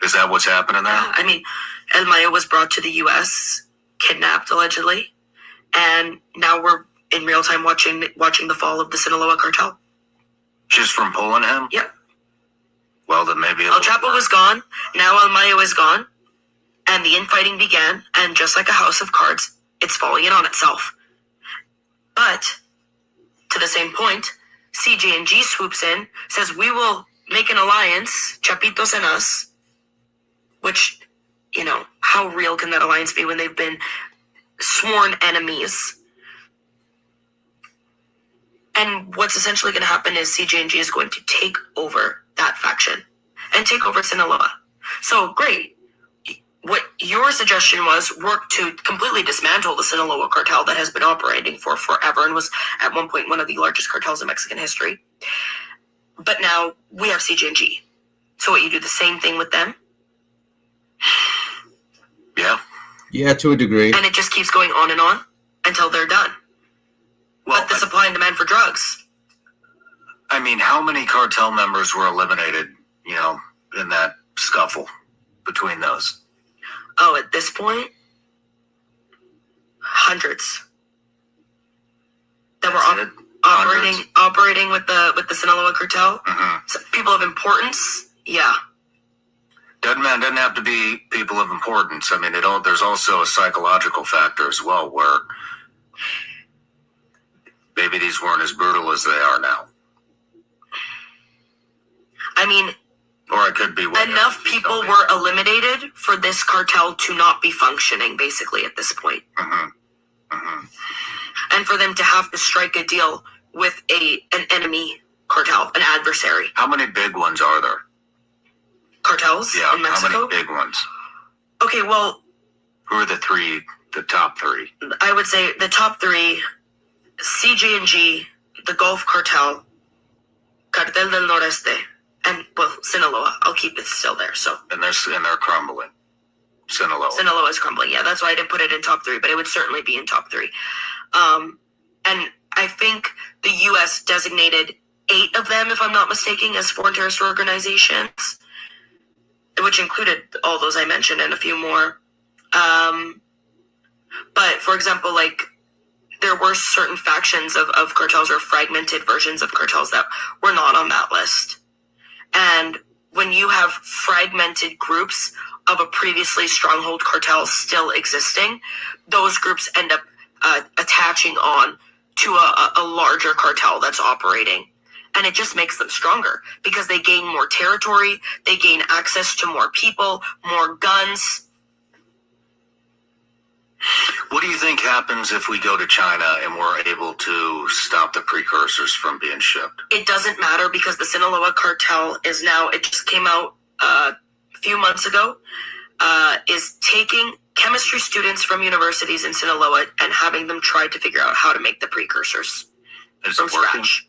Is that what's happening there? I mean, El Mayo was brought to the U.S., kidnapped allegedly, and now we're in real time watching the fall of the Sinaloa cartel. Just from pulling him? Yep. Well, then maybe El Chapo was gone. Now El Mayo is gone, and the infighting began. And just like a house of cards, it's falling in on itself. But to the same point, CJ&G swoops in, says we will make an alliance, Chapitos and us. Which, you know, how real can that alliance be when they've been sworn enemies? And what's essentially going to happen is CJ&G is going to take over that faction and take over Sinaloa. So, great. What your suggestion was work to completely dismantle the Sinaloa cartel that has been operating for forever and was at one point one of the largest cartels in Mexican history. But now we have CJ&G. So what, you do the same thing with them? Yeah, to a degree. And it just keeps going on and on until they're done. Well, but the supply and demand for drugs. I mean, how many cartel members were eliminated, you know, in that scuffle between those? Oh, at this point, hundreds that were operating with the Sinaloa cartel. So people of importance, yeah. Doesn't have to be people of importance. I mean, there's also a psychological factor as well, where maybe these weren't as brutal as they are now. I mean, or it could be enough people were eliminated for this cartel to not be functioning, basically, at this point. And for them to have to strike a deal with an enemy cartel, an adversary. How many big ones are there? Cartels in Mexico? How many big ones? Okay, well... Who are the top three? I would say the top three, CJ&G, the Gulf Cartel, Cartel del Noreste, and, well, Sinaloa. I'll keep it still there, so... And they're crumbling. Sinaloa is crumbling, yeah. That's why I didn't put it in top three, but it would certainly be in top three. And I think the U.S. designated 8 of them, if I'm not mistaken, as foreign terrorist organizations, which included all those I mentioned and a few more. But, for example, like, there were certain factions of cartels or fragmented versions of cartels that were not on that list. And when you have fragmented groups of a previously stronghold cartel still existing, those groups end up attaching on to a larger cartel that's operating. And it just makes them stronger because they gain more territory, they gain access to more people, more guns. What do you think happens if we go to China and we're able to stop the precursors from being shipped? It doesn't matter because the Sinaloa cartel is now, it just came out a few months ago, is taking chemistry students from universities in Sinaloa and having them try to figure out how to make the precursors from scratch.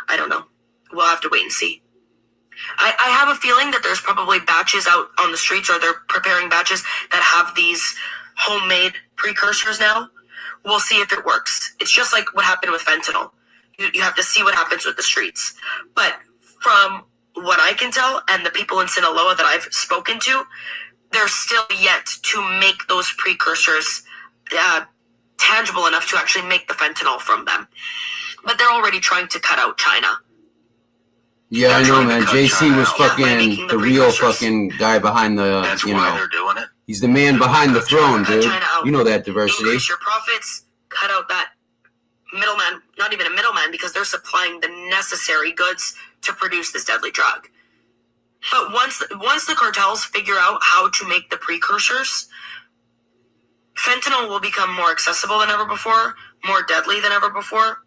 I don't know. We'll have to wait and see. I have a feeling that there's probably batches out on the streets, or they're preparing batches that have these homemade precursors now. We'll see if it works. It's just like what happened with fentanyl. You have to see what happens with the streets. But from what I can tell, and the people in Sinaloa that I've spoken to, they're still yet to make those precursors tangible enough to actually make the fentanyl from them. But they're already trying to cut out China. Yeah, I know, man. JC was fucking the real fucking guy behind the, That's why they're doing it. He's the man behind the throne, dude. You know that diversity. Increase your profits, cut out that middleman, not even a middleman, because they're supplying the necessary goods to produce this deadly drug. But once the cartels figure out how to make the precursors, fentanyl will become more accessible than ever before, more deadly than ever before.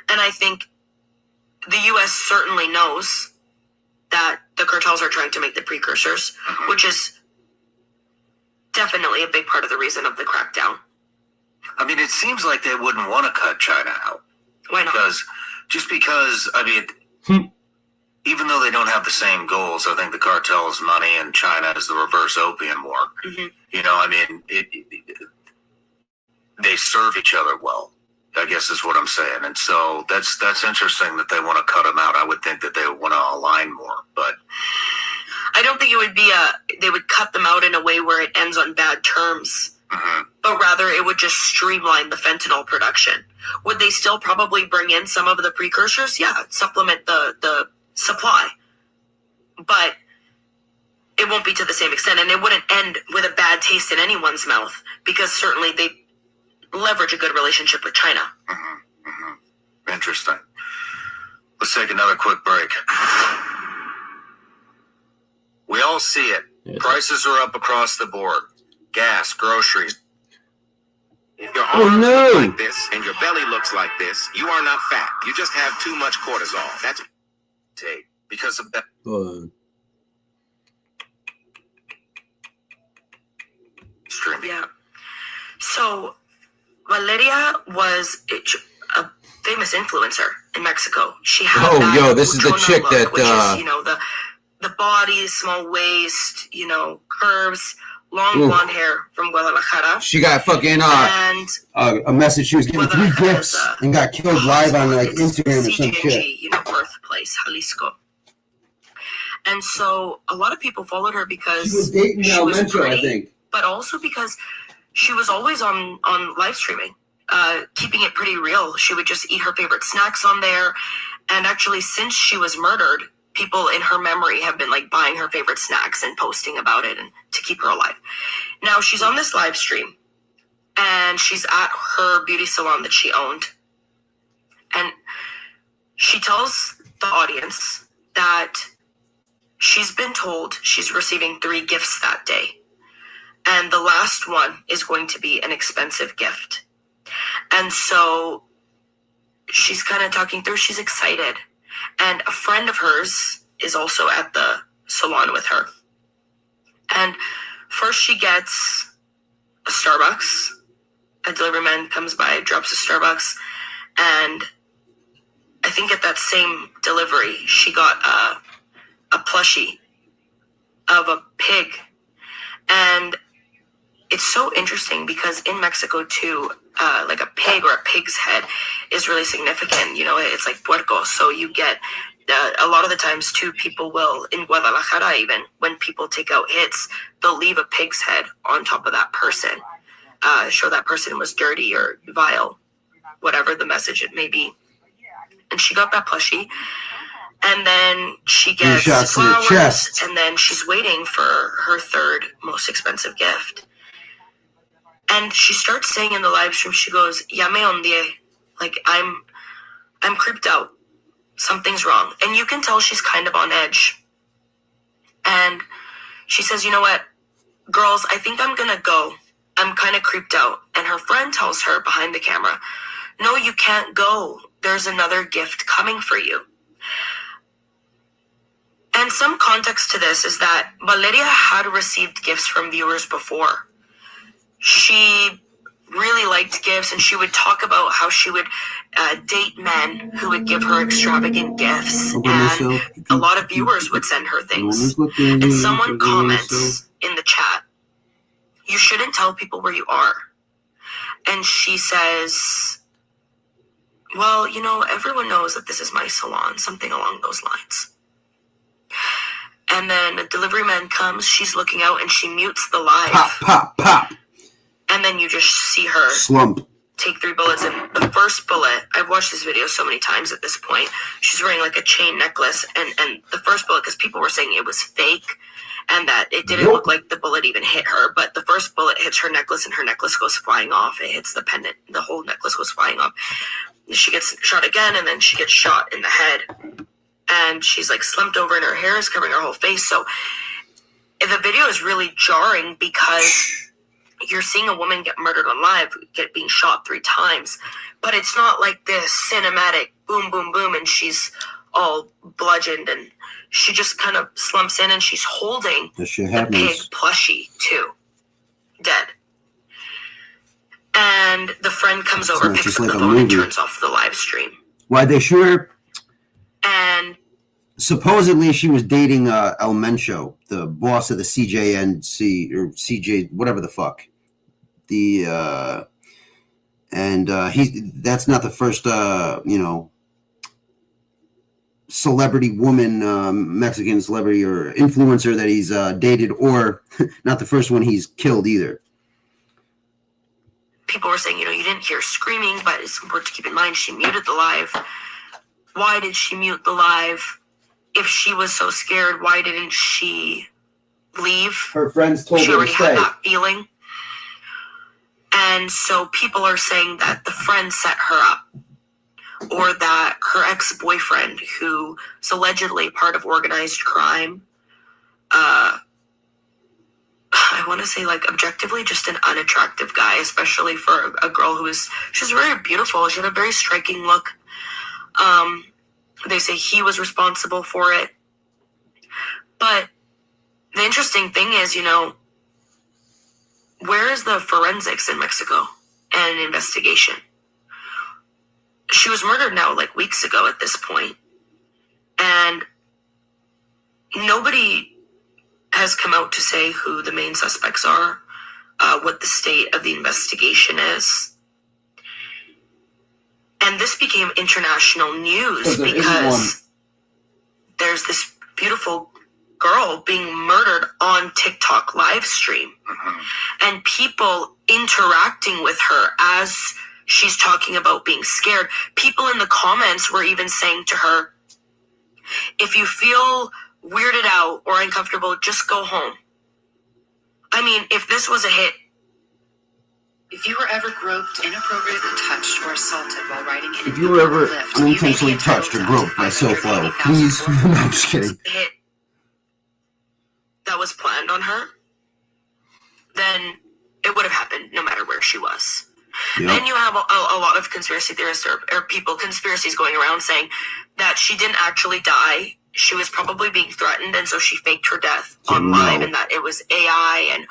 And I think the U.S. certainly knows that the cartels are trying to make the precursors, which is definitely a big part of the reason of the crackdown. I mean, it seems like they wouldn't want to cut China out. Why not? Because, I mean, even though they don't have the same goals, I think the cartel is money and China is the reverse opium war. Mm-hmm. You know, I mean, they serve each other well, I guess is what I'm saying. And so that's interesting that they want to cut them out. I would think that they would want to align more, but I don't think it would be they would cut them out in a way where it ends on bad terms, but rather it would just streamline the fentanyl production. Would they still probably bring in some of the precursors? Yeah, supplement the supply, but it won't be to the same extent, and it wouldn't end with a bad taste in anyone's mouth, because certainly they leverage a good relationship with China. Interesting. Let's take another quick break. We all see it. Yeah. Prices are up across the board. Gas, groceries. If your Oh, arms no. look like this and your belly looks like this, you are not fat. You just have too much cortisol. That's because of that. Yeah. So Valeria was a famous influencer in Mexico. She had this is the chick look, that which is, you know, the body, small waist, you know, curves, long blonde hair from Guadalajara. She got fucking and a message. She was giving 3 gifts and got killed live on like Instagram or some shit. you know, birthplace, Jalisco. And so a lot of people followed her because She was dating she was Mentor, I pretty, think. but also because she was always on live streaming, keeping it pretty real. She would just eat her favorite snacks on there. And actually, since she was murdered, people in her memory have been like buying her favorite snacks and posting about it and to keep her alive. Now she's on this live stream and she's at her beauty salon that she owned. And she tells the audience that she's been told she's receiving 3 gifts that day. And the last one is going to be an expensive gift. And so she's kind of talking through, she's excited. And a friend of hers is also at the salon with her. And first she gets a Starbucks. A delivery man comes by, drops a Starbucks. And I think at that same delivery, she got a plushie of a pig. And it's so interesting because in Mexico too, like a pig or a pig's head is really significant. You know, it's like puerco. So you get a lot of the times too, people will, in Guadalajara even, when people take out hits, they'll leave a pig's head on top of that person. Show that person was dirty or vile, whatever the message it may be. And she got that plushie. And then she gets flowers, and then she's waiting for her 3rd most expensive gift. And she starts saying in the live stream, she goes, "Ya me ondie," like I'm creeped out. Something's wrong. And you can tell she's kind of on edge. And she says, "You know what, girls, I think I'm gonna go. I'm kind of creeped out." And her friend tells her behind the camera, "No, you can't go. There's another gift coming for you." And some context to this is that Valeria had received gifts from viewers before. She really liked gifts, and she would talk about how she would date men who would give her extravagant gifts, and a lot of viewers would send her things. And someone comments in the chat, "You shouldn't tell people where you are." And she says, "Well, you know, everyone knows that this is my salon," something along those lines. And then a delivery man comes, she's looking out, and she mutes the live. Pop. And then you just see her Slump. take 3 bullets. And the first bullet, I've watched this video so many times at this point, she's wearing like a chain necklace. And the first bullet, because people were saying it was fake and that it didn't look like the bullet even hit her. But the first bullet hits her necklace, and her necklace goes flying off. It hits the pendant. The whole necklace goes flying off. She gets shot again, and then she gets shot in the head. And she's like slumped over, and her hair is covering her whole face. So the video is really jarring because you're seeing a woman get murdered on live, being shot 3 times. But it's not like this cinematic boom, boom, boom, and she's all bludgeoned. And she just kind of slumps in, and she's holding the pig plushie too, dead. And the friend comes over, picks up the phone, and turns off the live stream. Why'd they shoot her? And supposedly she was dating El Mencho, the boss of the CJNC or CJ, whatever the fuck. That's not the first, celebrity woman, Mexican celebrity or influencer that he's dated, or not the first one he's killed either. People were saying, you didn't hear screaming, but it's important to keep in mind she muted the live. Why did she mute the live? If she was so scared, why didn't she leave? Her friends told her to stay. She already had that feeling. And so people are saying that the friend set her up, or that her ex-boyfriend, who is allegedly part of organized crime, I want to say, objectively just an unattractive guy, especially for a girl she's very beautiful. She had a very striking look. They say he was responsible for it. But the interesting thing is, where is the forensics in Mexico and investigation? She was murdered now, weeks ago at this point. And nobody has come out to say who the main suspects are, what the state of the investigation is. And this became international news because there's this beautiful girl being murdered on TikTok live stream. And people interacting with her as she's talking about being scared. People in the comments were even saying to her, if you feel weirded out or uncomfortable, just go home. I mean, if this was a hit. If you were ever groped, inappropriately touched, or assaulted while riding in if you were ever unintentionally touched or groped by SoFlo, please. No, I'm just kidding. Hit that was planned on her, then it would have happened no matter where she was. Yep. Then you have a lot of conspiracy theorists or conspiracies going around saying that she didn't actually die. She was probably being threatened, and so she faked her death online, and that it was AI, and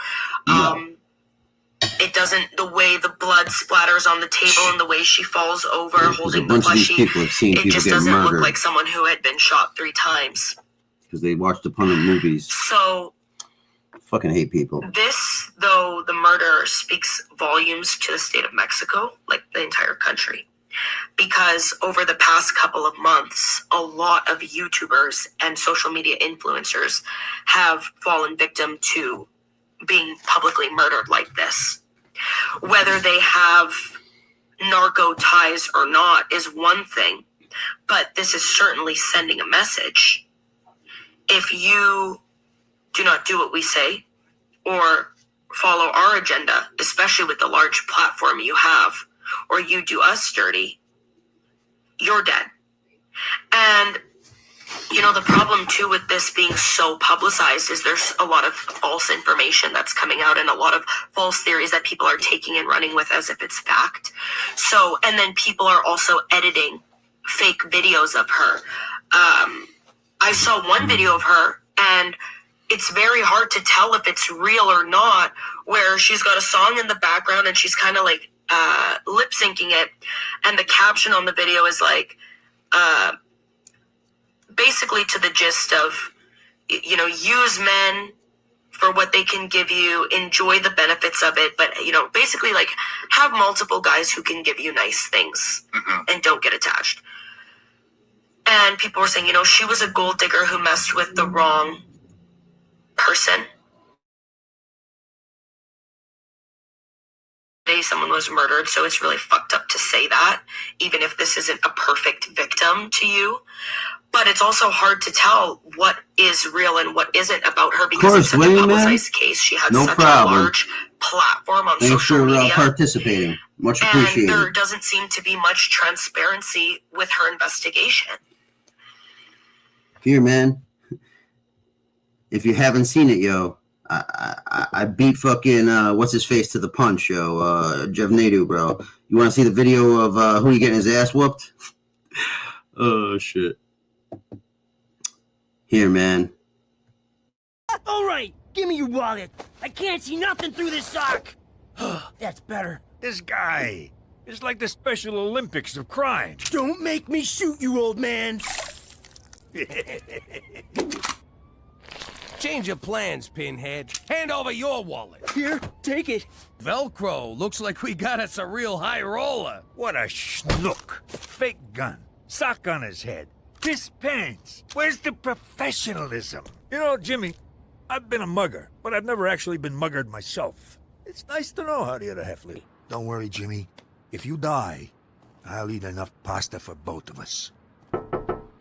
it doesn't, the way the blood splatters on the table and the way she falls over holding the plushie, it just doesn't look like someone who had been shot 3 times. Because they watched a ton of movies. So, fucking hate people. This, though, the murder speaks volumes to the state of Mexico, the entire country. Because over the past couple of months, a lot of YouTubers and social media influencers have fallen victim to being publicly murdered like this. Whether they have narco ties or not is one thing, but this is certainly sending a message. If you do not do what we say or follow our agenda, especially with the large platform you have, or you do us dirty, you're dead. And the problem too with this being so publicized is there's a lot of false information that's coming out and a lot of false theories that people are taking and running with as if it's fact. So, and then people are also editing fake videos of her. I saw one video of her, and it's very hard to tell if it's real or not, where she's got a song in the background and she's kind of lip syncing it, and the caption on the video is basically to the gist of, use men for what they can give you, enjoy the benefits of it, but, basically have multiple guys who can give you nice things and don't get attached. And people were saying, she was a gold digger who messed with the wrong person. Someone was murdered, so it's really fucked up to say that, even if this isn't a perfect victim to you. But it's also hard to tell what is real and what isn't about her, because it's such a publicized case. She had such a large platform on social media. Thanks for participating. Much appreciated. And there doesn't seem to be much transparency with her investigation. Here, man. If you haven't seen it, yo, I beat fucking what's his face to the punch, yo. Jeff Nadu, bro. You want to see the video of who he getting his ass whooped? Oh shit. Here, man. All right, give me your wallet. I can't see nothing through this sock. That's better. This guy is like the Special Olympics of crime. Don't make me shoot you, old man. Change of plans, Pinhead. Hand over your wallet. Here, take it. Velcro. Looks like we got us a real high roller. What a schnook. Fake gun. Sock on his head. Piss pants. Where's the professionalism? You know, Jimmy, I've been a mugger, but I've never actually been muggered myself. It's nice to know how the other half lives. Don't worry, Jimmy. If you die, I'll eat enough pasta for both of us. Out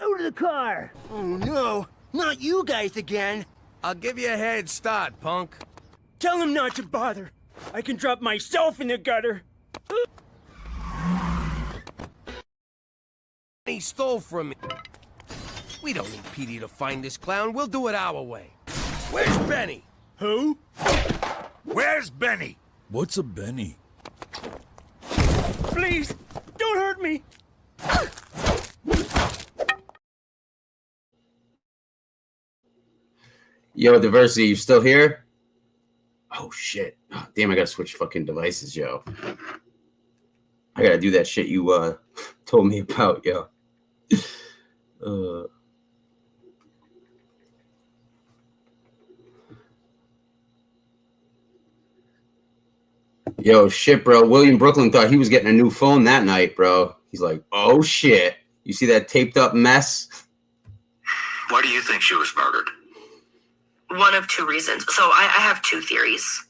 of the car. Oh, no. Not you guys again. I'll give you a head start, punk. Tell him not to bother. I can drop myself in the gutter. He stole from me. We don't need Petey to find this clown. We'll do it our way. Where's Benny? Who? Where's Benny? What's a Benny? Please, don't hurt me. Yo, Diversity, you still here? Oh, shit. Oh, damn, I gotta switch fucking devices, yo. I gotta do that shit you told me about, yo. Yo, shit, bro. William Brooklyn thought he was getting a new phone that night, bro. He's like, oh, shit. You see that taped up mess? Why do you think she was murdered? One of two reasons. So I have two theories.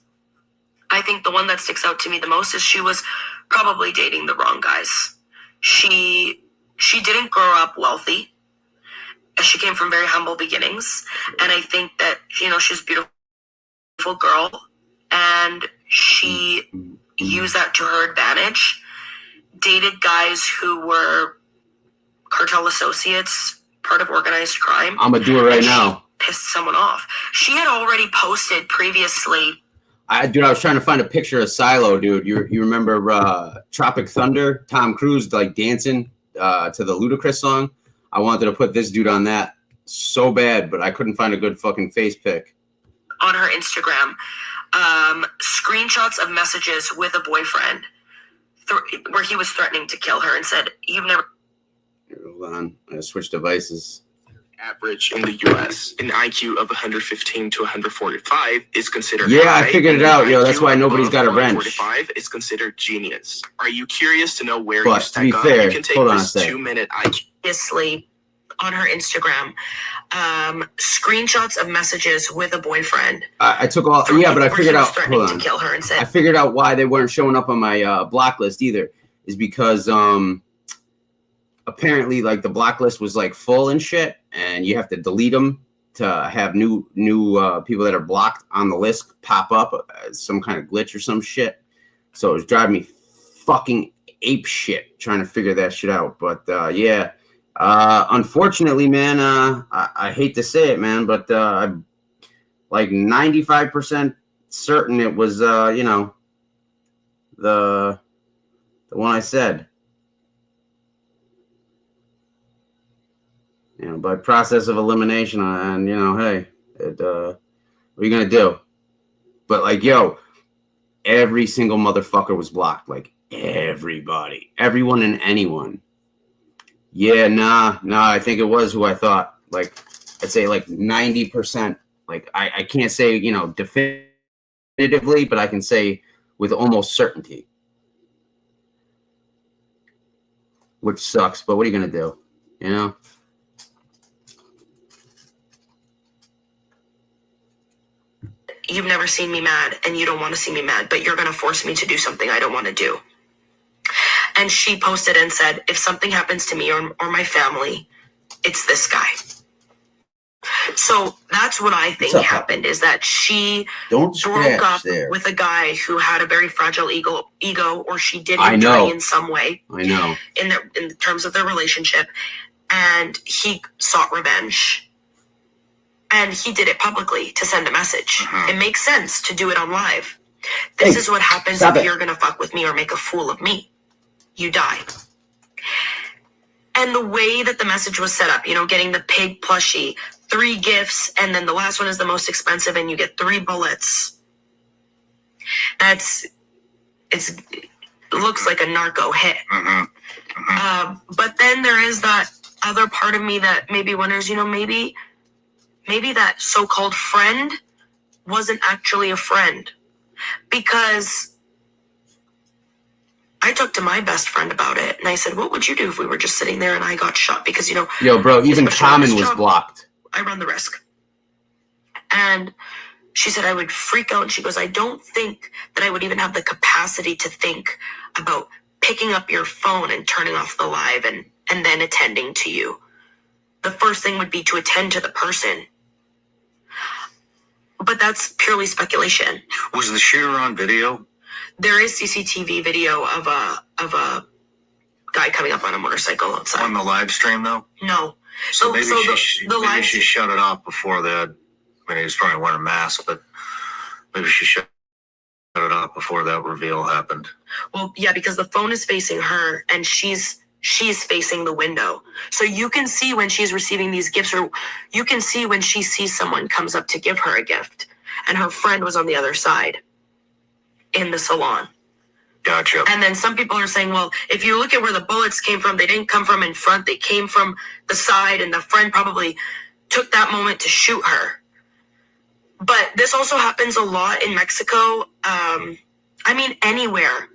I think the one that sticks out to me the most is she was probably dating the wrong guys. She didn't grow up wealthy. She came from very humble beginnings. And I think that, you know, she's a beautiful girl. And she used that to her advantage. Dated guys who were cartel associates, part of organized crime. I'm gonna do it right now. Pissed someone off. She had already posted previously. Dude, I was trying to find a picture of Silo, dude. You remember Tropic Thunder? Tom Cruise like dancing to the Ludacris song? I wanted to put this dude on that so bad, but I couldn't find a good fucking face pic. On her Instagram, screenshots of messages with a boyfriend where he was threatening to kill her and said, "You've never." Hold on, I gotta switch devices. Average in the U.S. an IQ of 115 to 145 is considered Yeah, high, I figured it and out, an yo. That's IQ why nobody's above got a wrench. 145 is considered genius. Are you curious to know where But you to stack be up? fair, You can take hold on a this sec. 2-minute IQ. Obviously, on her Instagram, screenshots of messages with a boyfriend. I took all, yeah, but I where figured he was out. threatening Hold to on. kill her and said, I figured out why they weren't showing up on my block list either. Is because apparently like the block list was like full and shit, and you have to delete them to have new people that are blocked on the list pop up. Some kind of glitch or some shit. So it was driving me fucking ape shit trying to figure that shit out. But yeah, unfortunately, man, I hate to say it, man, but I'm like 95% certain it was you know, the one I said. You know, by process of elimination, and you know, hey, what are you gonna do? But like, yo, every single motherfucker was blocked. Like everybody, everyone and anyone. Yeah, nah. I think it was who I thought. Like, I'd say like 90%. Like, I can't say, you know, definitively, but I can say with almost certainty. Which sucks, but what are you gonna do? You know. "You've never seen me mad and you don't want to see me mad, but you're going to force me to do something I don't want to do." And she posted and said, "If something happens to me or my family, it's this guy." So that's what I think happened, is that she broke up with a guy who had a very fragile ego, or she did him dirty in some way. I know. In terms of their relationship, and he sought revenge. And he did it publicly to send a message. It makes sense to do it on live. This is what happens if you're going to fuck with me or make a fool of me. You die. And the way that the message was set up, you know, getting the pig plushie, 3 gifts, and then the last one is the most expensive, and you get 3 bullets. It looks like a narco hit. But then there is that other part of me that maybe wonders, maybe that so-called friend wasn't actually a friend, because I talked to my best friend about it, and I said, what would you do if we were just sitting there and I got shot? Because, Yo, bro, even Common was blocked. I run the risk. And she said I would freak out, and she goes, I don't think that I would even have the capacity to think about picking up your phone and turning off the live and then attending to you. The first thing would be to attend to the person. But that's purely speculation. Was the shooter on video? There is CCTV video of a guy coming up on a motorcycle outside. On the live stream, though? No. So maybe she shut it off before that. I mean, he was probably wearing a mask, but maybe she shut it off before that reveal happened. Well, yeah, because the phone is facing her, and she's facing the window. So you can see when she's receiving these gifts, or you can see when she sees someone comes up to give her a gift, and her friend was on the other side in the salon. Gotcha. And then some people are saying, well, if you look at where the bullets came from, they didn't come from in front, they came from the side, and the friend probably took that moment to shoot her. But this also happens a lot in Mexico. Anywhere.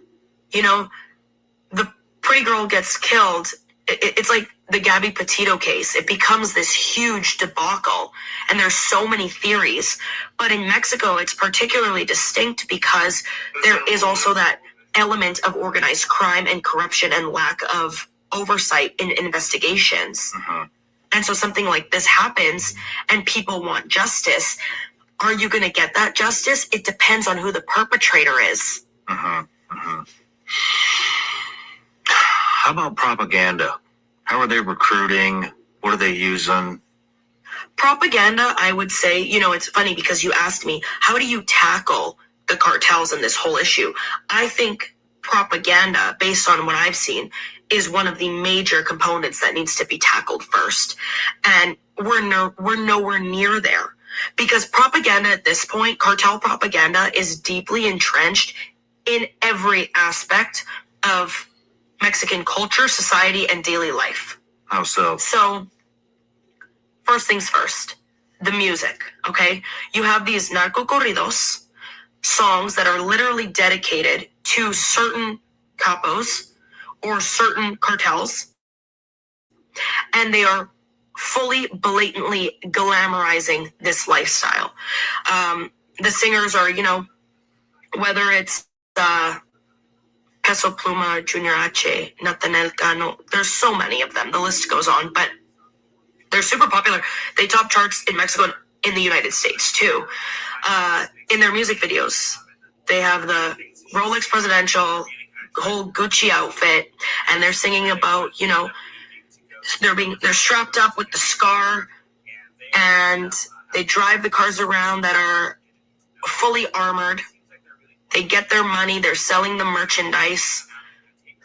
The pretty girl gets killed. It's like the Gabby Petito case. It becomes this huge debacle, and there's so many theories. But in Mexico, it's particularly distinct because there is also that element of organized crime and corruption and lack of oversight in investigations. And so something like this happens, and people want justice. Are you going to get that justice? It depends on who the perpetrator is. How about propaganda? How are they recruiting? What are they using? Propaganda, I would say, it's funny because you asked me, how do you tackle the cartels in this whole issue? I think propaganda, based on what I've seen, is one of the major components that needs to be tackled first. And we're nowhere near there. Because propaganda at this point, cartel propaganda, is deeply entrenched in every aspect of Mexican culture, society, and daily life. How so? So, first things first, the music, okay? You have these narco corridos, songs that are literally dedicated to certain capos or certain cartels, and they are fully, blatantly glamorizing this lifestyle. The singers are, whether it's Peso Pluma, Junior H, Nathaniel Cano, there's so many of them. The list goes on, but they're super popular. They top charts in Mexico and in the United States, too. In their music videos, they have the Rolex Presidential, whole Gucci outfit, and they're singing about, they're strapped up with the scar, and they drive the cars around that are fully armored. They get their money, they're selling the merchandise,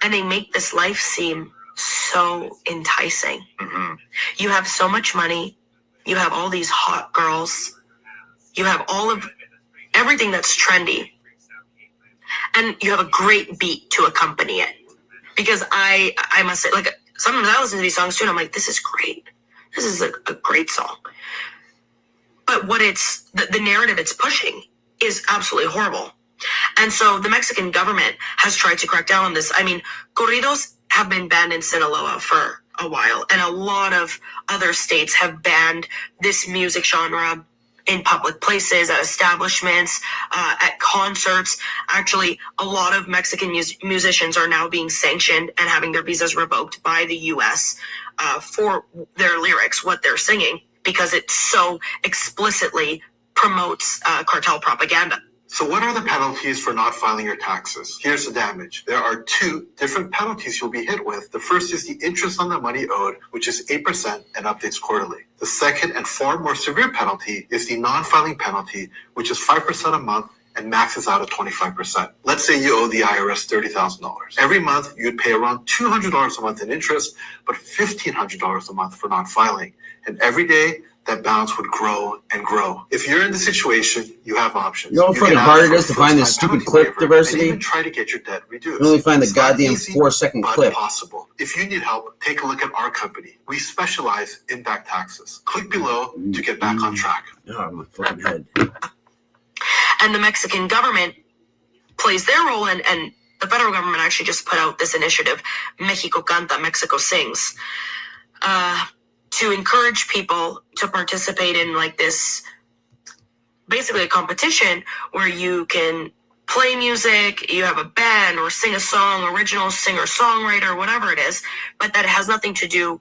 and they make this life seem so enticing. You have so much money, you have all these hot girls, you have all of everything that's trendy, and you have a great beat to accompany it. Because I must say, like, sometimes I listen to these songs too, and I'm like, this is great. This is a great song. But what the narrative it's pushing is absolutely horrible. And so the Mexican government has tried to crack down on this. Corridos have been banned in Sinaloa for a while, and a lot of other states have banned this music genre in public places, at establishments, at concerts. Actually, a lot of Mexican musicians are now being sanctioned and having their visas revoked by the U.S. For their lyrics, what they're singing, because it so explicitly promotes cartel propaganda. So what are the penalties for not filing your taxes? Here's the damage. There are 2 different penalties you'll be hit with. The first is the interest on the money owed, which is 8% and updates quarterly. The second and far more severe penalty is the non-filing penalty, which is 5% a month and maxes out at 25%. Let's say you owe the IRS $30,000. Every month, you'd pay around $200 a month in interest, but $1,500 a month for not filing. And every day, that balance would grow and grow. If you're in the situation, you have options. You know how fucking hard it is to find this stupid clip diversity? Even try to get your debt reduced. You only find the goddamn 4-second clip. Possible. If you need help, take a look at our company. We specialize in back taxes. Click below to get back on track. Oh, my fucking head. And the Mexican government plays their role, and the federal government actually just put out this initiative, Mexico Canta, Mexico Sings, to encourage people to participate in like this, basically a competition where you can play music, you have a band, or sing a song, original singer-songwriter, whatever it is, but that has nothing to do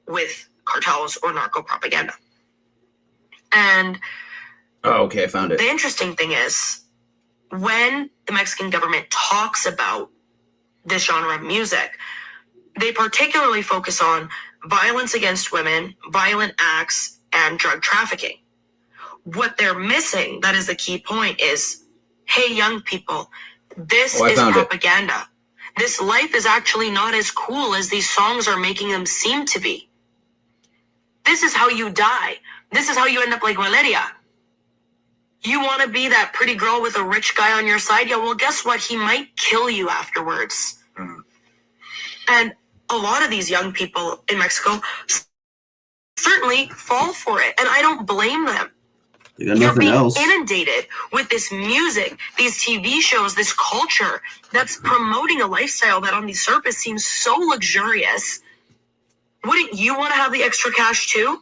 with cartels or narco propaganda. And oh, okay, I found it. The interesting thing is, when the Mexican government talks about this genre of music, they particularly focus on violence against women, violent acts, and drug trafficking. What they're missing, that is the key point, is, hey, young people, this is propaganda. This life is actually not as cool as these songs are making them seem to be. This is how you die. This is how you end up like Valeria. You want to be that pretty girl with a rich guy on your side? Yeah, well, guess what? He might kill you afterwards. And a lot of these young people in Mexico certainly fall for it, and I don't blame them. They got nothing else. You're being inundated with this music, these TV shows, this culture that's promoting a lifestyle that on the surface seems so luxurious. Wouldn't you want to have the extra cash too?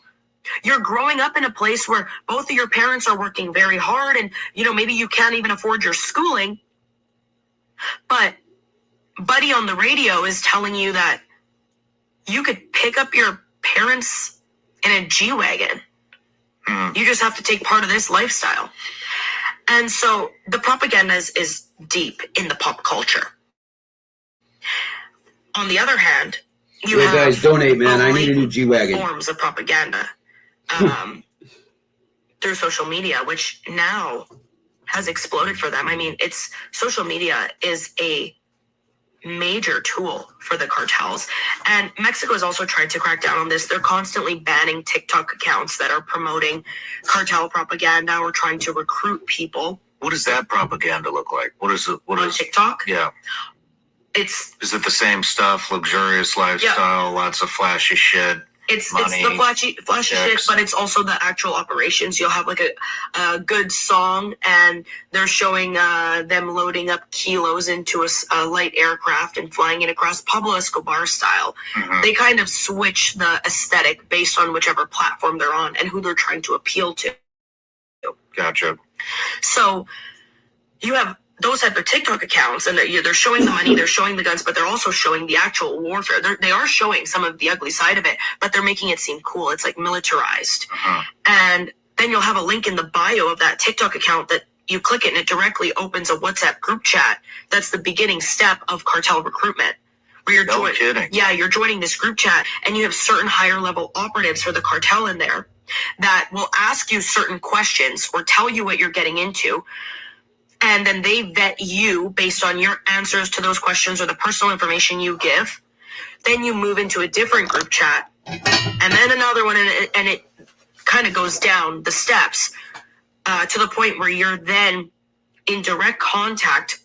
You're growing up in a place where both of your parents are working very hard, and maybe you can't even afford your schooling. But Buddy on the radio is telling you that you could pick up your parents in a G-Wagon. You just have to take part of this lifestyle. And so the propaganda is deep in the pop culture. On the other hand, you have guys donate, man. I need a new G-Wagon. Forms of propaganda through social media, which now has exploded for them. I mean, social media is a major tool for the cartels, and Mexico has also tried to crack down on this. They're constantly banning TikTok accounts that are promoting cartel propaganda or trying to recruit people. What does that propaganda look like? What is it? On TikTok? Yeah. Is it the same stuff? Luxurious lifestyle, lots of flashy shit. It's the flashy shit, but it's also the actual operations. You'll have like a good song, and they're showing them loading up kilos into a light aircraft and flying it across Pablo Escobar style. They kind of switch the aesthetic based on whichever platform they're on and who they're trying to appeal to. Gotcha. So you have those type of TikTok accounts, and they're showing the money, they're showing the guns, but they're also showing the actual warfare. They are showing some of the ugly side of it, but they're making it seem cool. It's like militarized. And then you'll have a link in the bio of that TikTok account that you click it and it directly opens a WhatsApp group chat. That's the beginning step of cartel recruitment. Where you're kidding. Yeah, you're joining this group chat, and you have certain higher level operatives for the cartel in there that will ask you certain questions or tell you what you're getting into. And then they vet you based on your answers to those questions or the personal information you give. Then you move into a different group chat, and then another one, and it kind of goes down the steps to the point where you're then in direct contact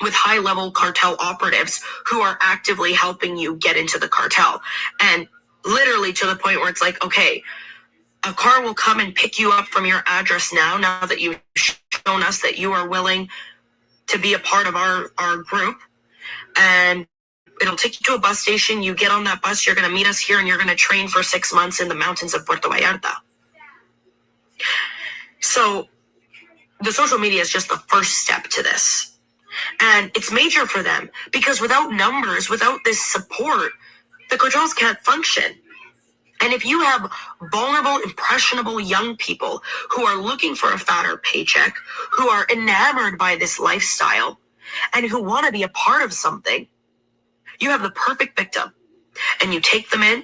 with high-level cartel operatives who are actively helping you get into the cartel. And literally to the point where it's like, okay, a car will come and pick you up from your address now that you've shown us that you are willing to be a part of our group. And it'll take you to a bus station. You get on that bus, you're going to meet us here, and you're going to train for 6 months in the mountains of Puerto Vallarta. So the social media is just the first step to this. And it's major for them because without numbers, without this support, the cartels can't function. And if you have vulnerable, impressionable young people who are looking for a fatter paycheck, who are enamored by this lifestyle, and who want to be a part of something, you have the perfect victim. And you take them in,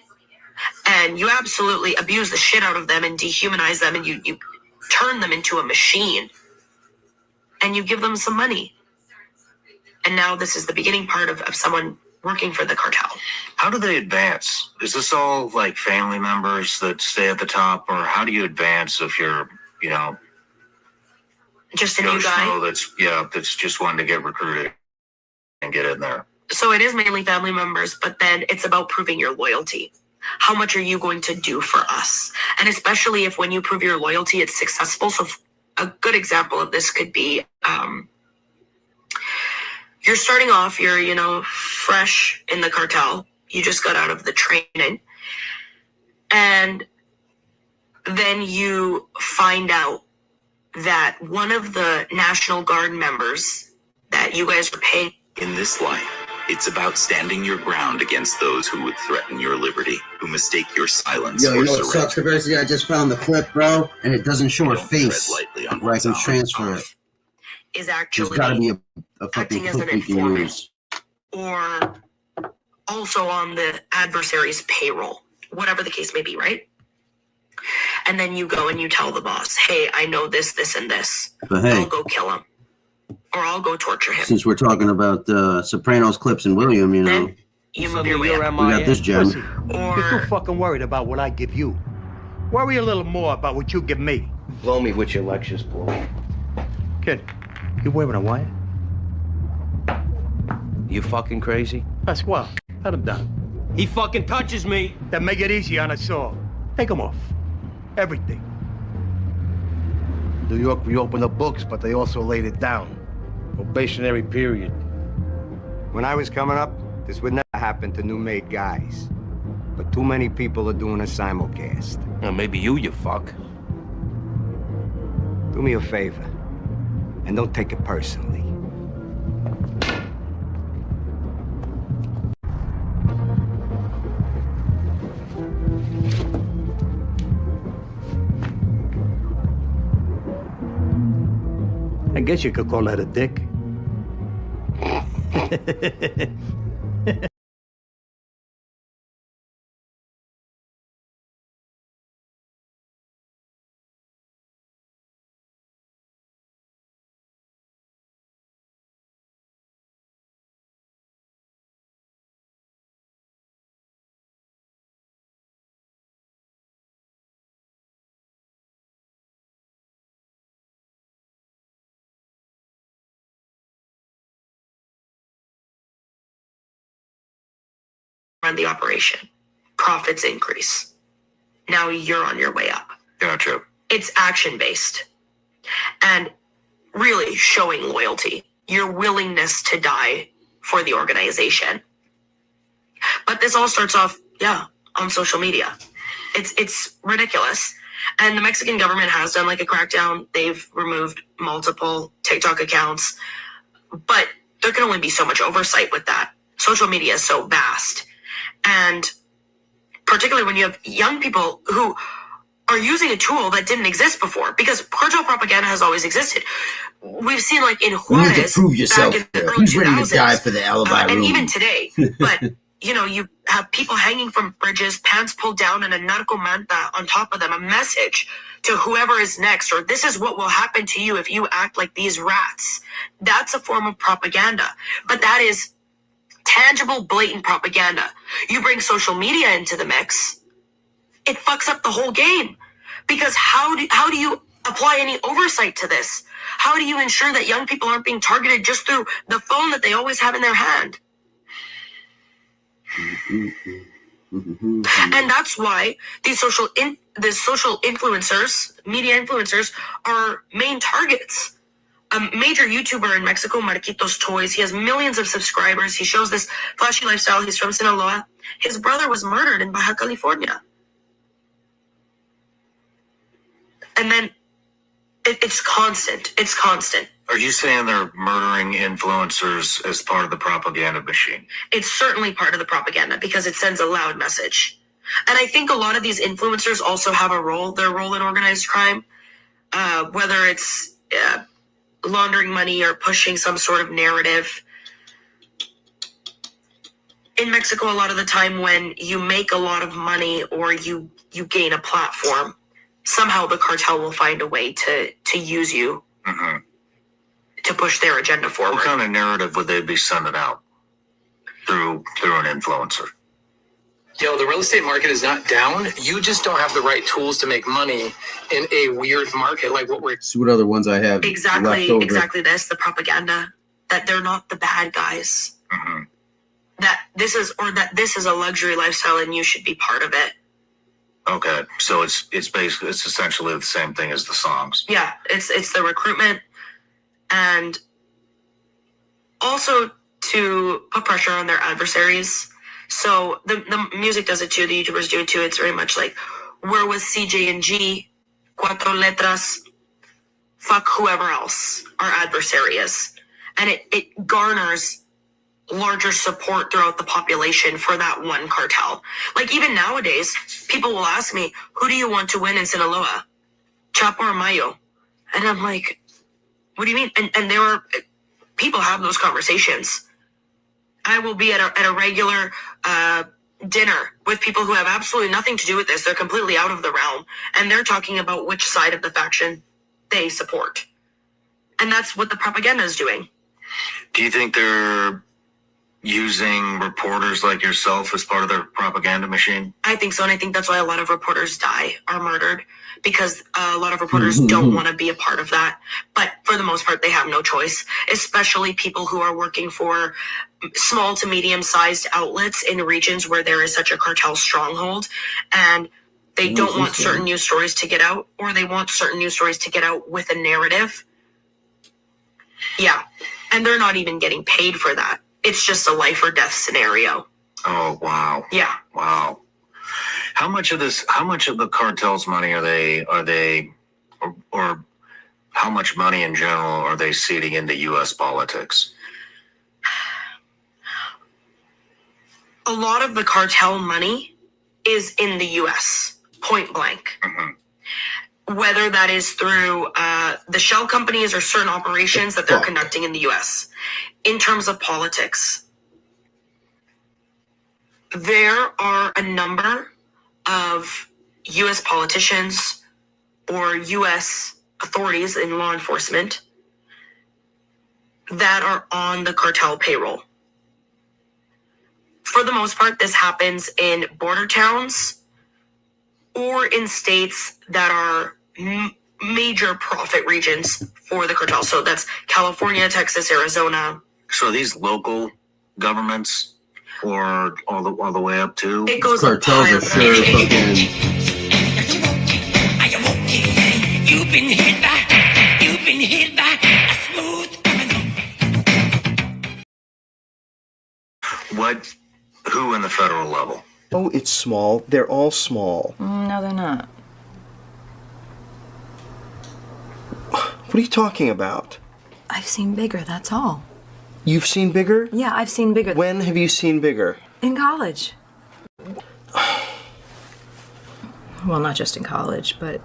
and you absolutely abuse the shit out of them and dehumanize them, and you turn them into a machine. And you give them some money. And now this is the beginning part of someone working for the cartel. How do they advance? Is this all like family members that stay at the top, or how do you advance if you're, just a new guy? That's just wanting to get recruited and get in there? So it is mainly family members, but then it's about proving your loyalty. How much are you going to do for us? And especially if when you prove your loyalty, it's successful. So a good example of this could be you're starting off, you're, fresh in the cartel. You just got out of the training. And then you find out that one of the National Guard members that you guys are paying. In this life, it's about standing your ground against those who would threaten your liberty, who mistake your silence Yo, for you know what surrender. sucks, Diversity? I just found the clip, bro, and it doesn't show her face where I can transfer it. Is actually There's gotta be a fucking clip we can use. Or also on the adversary's payroll, whatever the case may be, right? And then you go and you tell the boss, hey, I know this, this, and this. But hey, I'll go kill him. Or I'll go torture him. Since we're talking about Sopranos clips and William, you move your way up. We got this gem. You're too fucking worried about what I give you. Worry a little more about what you give me. Blow me with your lectures, boy. Kid, you wearing a wire? You fucking crazy? That's well. Let him down. He fucking touches me. Then make it easy on us all. Take him off. Everything. New York reopened the books, but they also laid it down. Probationary period. When I was coming up, this would never happen to new-made guys. But too many people are doing a simulcast. Well, maybe you fuck. Do me a favor, and don't take it personally. I guess you could call that a dick. Run the operation. Profits increase. Now you're on your way up. Gotcha. It's action-based. And really showing loyalty. Your willingness to die for the organization. But this all starts off, on social media. It's ridiculous. And the Mexican government has done like a crackdown. They've removed multiple TikTok accounts. But there can only be so much oversight with that. Social media is so vast. And particularly when you have young people who are using a tool that didn't exist before, because cartel propaganda has always existed. We've seen like in Juarez, you need to prove yourself. back in the early Who's ready 2000s, to die for the alibi room? and even today. But you have people hanging from bridges, pants pulled down, and a narcomanta on top of them, a message to whoever is next, or this is what will happen to you if you act like these rats. That's a form of propaganda, but that is tangible, blatant propaganda. You bring social media into the mix, it fucks up the whole game. Because how do you apply any oversight to this? How do you ensure that young people aren't being targeted just through the phone that they always have in their hand? And that's why these social influencers, media influencers, are main targets. A major YouTuber in Mexico, Marquitos Toys, he has millions of subscribers. He shows this flashy lifestyle. He's from Sinaloa. His brother was murdered in Baja California. And then it's constant. It's constant. Are you saying they're murdering influencers as part of the propaganda machine? It's certainly part of the propaganda because it sends a loud message. And I think a lot of these influencers also have their role in organized crime, whether it's laundering money or pushing some sort of narrative. In Mexico, a lot of the time when you make a lot of money or you gain a platform, somehow the cartel will find a way to use you to push their agenda forward. What kind of narrative would they be sending out through an influencer? The real estate market is not down. You just don't have the right tools to make money in a weird market like what we're... See what other ones I have Exactly this, the propaganda, that they're not the bad guys. that this is a luxury lifestyle and you should be part of it. Okay, so it's essentially the same thing as the songs. Yeah, it's the recruitment, and also to put pressure on their adversaries. So the music does it too, the YouTubers do it too. It's very much like, we're with CJ and G, cuatro letras, fuck whoever else our adversary is. And it garners larger support throughout the population for that one cartel. Like, even nowadays, people will ask me, who do you want to win in Sinaloa? Chapo or Mayo? And I'm like, what do you mean? And there are, people have those conversations. I will be at a regular dinner with people who have absolutely nothing to do with this. They're completely out of the realm. And they're talking about which side of the faction they support. And that's what the propaganda is doing. Do you think they're using reporters like yourself as part of their propaganda machine? I think so, and I think that's why a lot of reporters are murdered, because a lot of reporters don't want to be a part of that. But for the most part, they have no choice, especially people who are working for small to medium-sized outlets in regions where there is such a cartel stronghold, and they don't want certain news stories to get out, or they want certain news stories to get out with a narrative. Yeah, and they're not even getting paid for that. It's just a life or death scenario. Oh, wow. Yeah. Wow. How much of the cartel's money or how much money in general are they seeding into U.S. politics? A lot of the cartel money is in the U.S., point blank. Mm-hmm. Whether that is through the shell companies or certain operations that they're conducting in the U.S. In terms of politics, there are a number of U.S. politicians or U.S. authorities in law enforcement that are on the cartel payroll. For the most part, this happens in border towns or in states that are major profit regions for the cartel. So that's California, Texas, Arizona. So are these local governments or all the way up to? It goes cartels are sure fucking. You've been hit by a smooth criminal. Who in the federal level? Oh, it's small. They're all small. No, they're not. What are you talking about? I've seen bigger, that's all. You've seen bigger? Yeah, I've seen bigger. When have you seen bigger? In college. Well, not just in college, but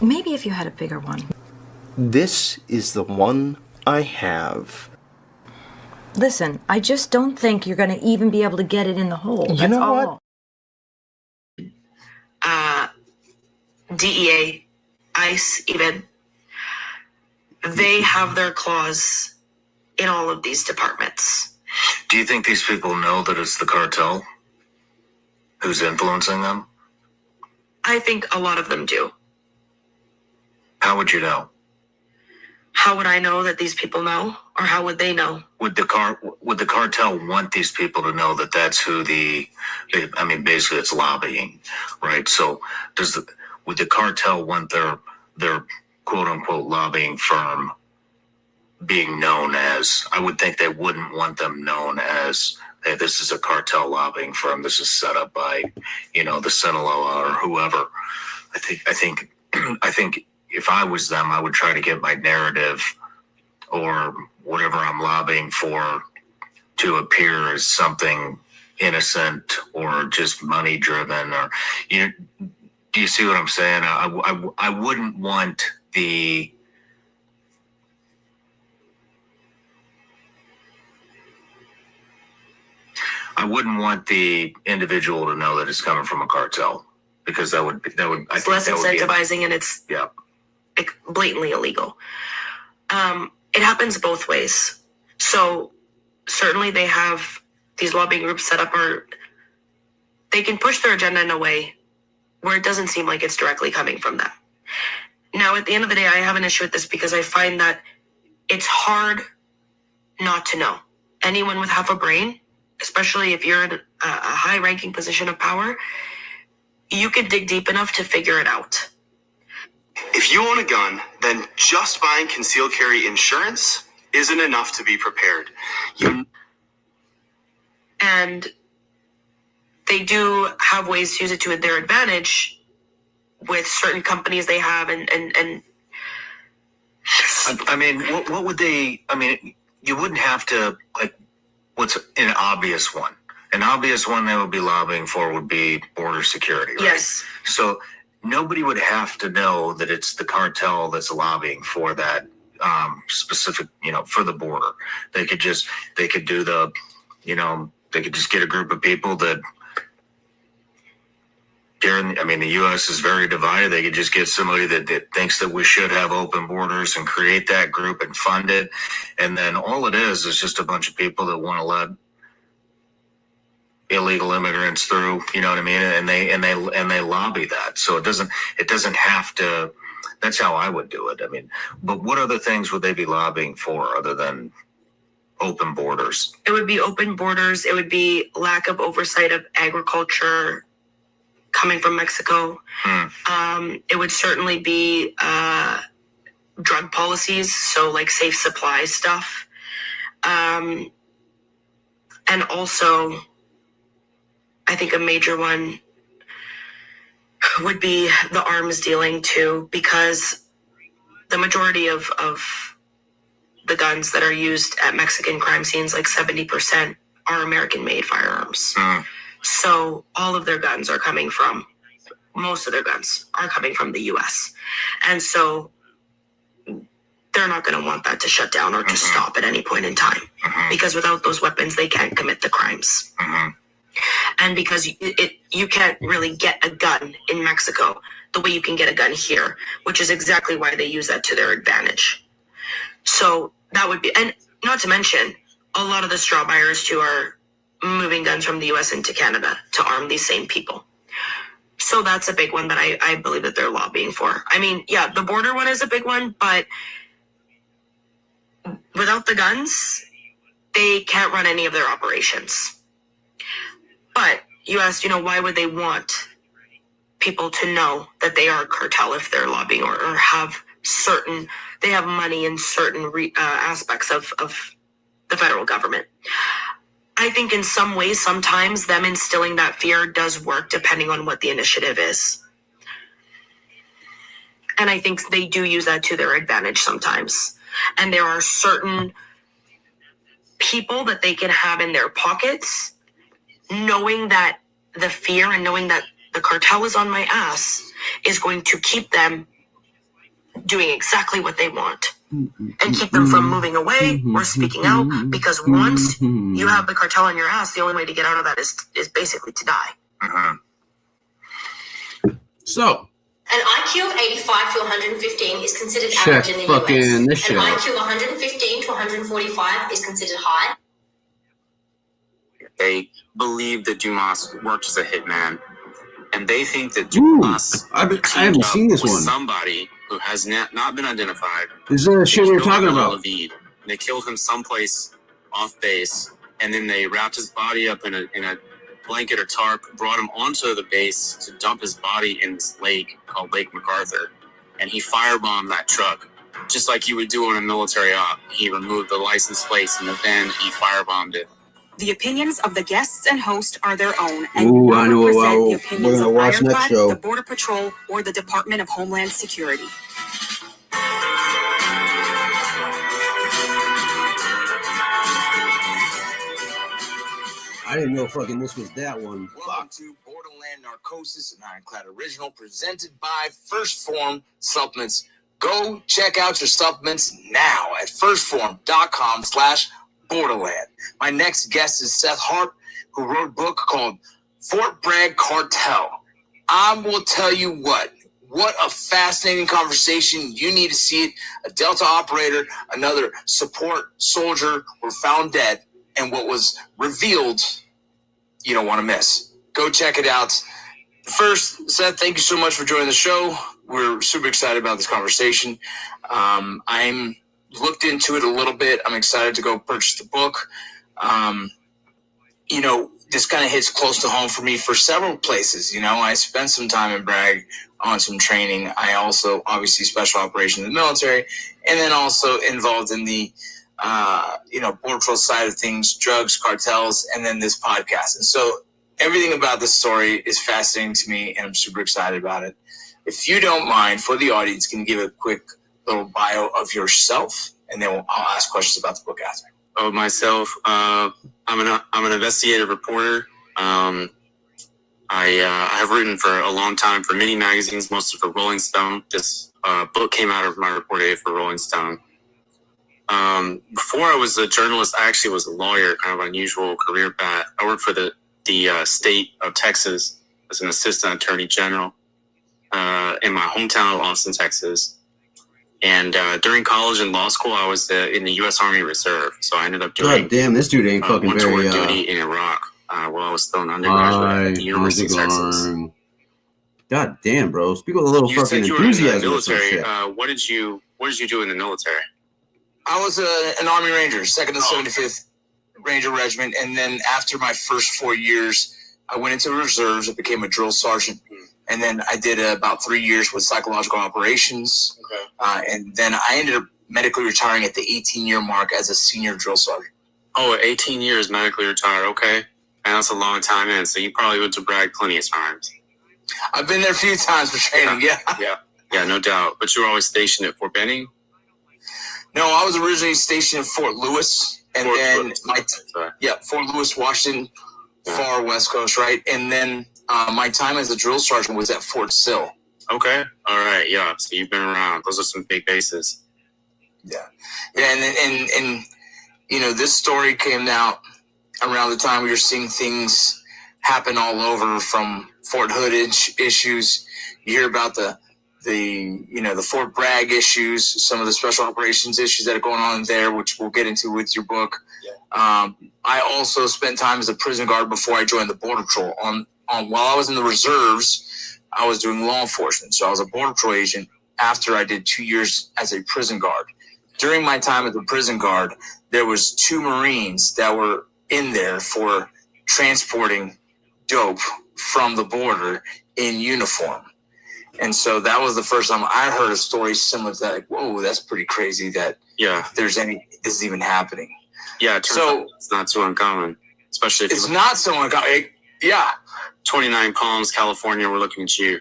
maybe if you had a bigger one. This is the one I have. Listen, I just don't think you're going to even be able to get it in the hole. You know what? DEA, ICE even, they have their claws in all of these departments. Do you think these people know that it's the cartel who's influencing them? I think a lot of them do. How would you know? How would I know that these people know? Or how would they know? Would the cartel want these people to know that that's who basically it's lobbying, right? So would the cartel want their quote unquote lobbying firm being known as? I would think they wouldn't want them known as, hey, this is a cartel lobbying firm. This is set up by, the Sinaloa or whoever. I think if I was them, I would try to get my narrative or whatever I'm lobbying for to appear as something innocent or just money driven, or do you see what I'm saying? I wouldn't want the individual to know that it's coming from a cartel, because that would it's less incentivizing, and it's blatantly illegal. It happens both ways. So certainly they have these lobbying groups set up, or they can push their agenda in a way where it doesn't seem like it's directly coming from them. Now, at the end of the day, I have an issue with this because I find that it's hard not to know. Anyone with half a brain especially if you're in a high-ranking position of power, you could dig deep enough to figure it out. If you own a gun, then just buying concealed carry insurance isn't enough to be prepared. And they do have ways to use it to their advantage with certain companies they have, and I mean, what would they? I mean, you wouldn't have to, like, what's an obvious one? An obvious one they would be lobbying for would be border security, right? Yes. So nobody would have to know that it's the cartel that's lobbying for that specific, for the border. They could just get a group of people that. I mean, the U.S. is very divided. They could just get somebody that thinks that we should have open borders and create that group and fund it. And then all it is just a bunch of people that want to let illegal immigrants through, you know what I mean? And they lobby that. So it doesn't have to, that's how I would do it. I mean, but what other things would they be lobbying for other than open borders? It would be open borders. It would be lack of oversight of agriculture coming from Mexico. It would certainly be drug policies, so like safe supply stuff. And also, I think a major one would be the arms dealing too, because the majority of the guns that are used at Mexican crime scenes, like 70%, are American-made firearms. So all of their guns are coming from, most of their guns are coming from the U.S. And so they're not going to want that to shut down or to stop at any point in time, because without those weapons, they can't commit the crimes. And because you can't really get a gun in Mexico the way you can get a gun here, which is exactly why they use that to their advantage. So that would be, and not to mention, a lot of the straw buyers too are moving guns from the U.S. into Canada to arm these same people. So that's a big one that I believe that they're lobbying for. I mean, yeah, the border one is a big one, but without the guns, they can't run any of their operations. But you asked, why would they want people to know that they are a cartel if they're lobbying or have they have money in certain aspects of the federal government? I think in some ways, sometimes them instilling that fear does work depending on what the initiative is. And I think they do use that to their advantage sometimes. And there are certain people that they can have in their pockets, knowing that the fear and knowing that the cartel is on my ass is going to keep them doing exactly what they want. And keep them from moving away or speaking out, because once you have the cartel on your ass, the only way to get out of that is basically to die. So an IQ of 85 to 115 is considered check average in the fucking this US. An shit. IQ of 115 to 145 is considered high. They believe that Dumas worked as a hitman, and they think that Dumas I haven't seen this with one. somebody who has not been identified. This is the shit we were talking about. Levine. They killed him someplace off base, and then they wrapped his body up in a blanket or tarp, brought him onto the base to dump his body in this lake called Lake MacArthur, and he firebombed that truck, just like you would do on a military op. He removed the license plates, and then he firebombed it. The opinions of the guests and host are their own and Ooh, not I know. represent the We're opinions gonna of watch next Ironclad, show. the Border Patrol, or the Department of Homeland Security. I didn't know fucking this was that one. Welcome to Borderland Narcosis, an Ironclad original presented by First Form Supplements. Go check out your supplements now at firstform.com/Borderland. My next guest is Seth Hart, who wrote a book called Fort Bragg Cartel. I will tell you what a fascinating conversation. You need to see it. A Delta operator, another support soldier were found dead, and what was revealed, you don't want to miss. Go check it out. First, Seth, thank you so much for joining the show. We're super excited about this conversation. I'm looked into it a little bit. I'm excited to go purchase the book. this kind of hits close to home for me for several places. I spent some time in Bragg on some training. I also obviously special operations in the military, and then also involved in the border patrol side of things, drugs, cartels, and then this podcast. And so everything about this story is fascinating to me, and I'm super excited about it. If you don't mind, for the audience, can you give a quick little bio of yourself, and then I'll ask questions about the book after. Of myself, I'm an investigative reporter. I have written for a long time for many magazines, mostly for Rolling Stone. This book came out of my reporting for Rolling Stone. Before I was a journalist, I actually was a lawyer, kind of unusual career path. I worked for the state of Texas as an assistant attorney general in my hometown of Austin, Texas. And during college and law school, I was in the U.S. Army Reserve. So I ended up doing God damn, this dude ain't fucking one very tour duty in Iraq while I was still an undergraduate at the University of Texas. God damn, bro. Speak with a little You fucking said you were in the enthusiasm or some military. shit. What did you do in the military? I was an Army Ranger, 2nd and 75th Ranger Regiment. And then after my first 4 years, I went into the reserves. I became a drill sergeant. And then I did about 3 years with psychological operations. Okay. And then I ended up medically retiring at the 18-year mark as a senior drill sergeant. Oh, 18 years medically retired. Okay. And that's a long time in. So you probably went to Bragg plenty of times. I've been there a few times for training, Yeah, no doubt. But you were always stationed at Fort Benning? No, I was originally stationed in Fort Lewis. And Fort Lewis, Washington, far west coast, right? And then my time as a drill sergeant was at Fort Sill. Okay. All right. Yeah. So you've been around. Those are some big bases. Yeah. And this story came out around the time we were seeing things happen all over, from Fort Hood issues. You hear about the Fort Bragg issues, some of the special operations issues that are going on there, which we'll get into with your book. Yeah. I also spent time as a prison guard before I joined the Border Patrol. While I was in the reserves, I was doing law enforcement. So I was a Border Patrol agent after I did 2 years as a prison guard. During my time as a prison guard, there was 2 Marines that were in there for transporting dope from the border in uniform. And so that was the first time I heard a story similar to that. Like, whoa, that's pretty crazy that this is even happening. Yeah, it turns out it's not so uncommon, especially if it's not so uncommon. Yeah. 29 Palms, California, we're looking at you.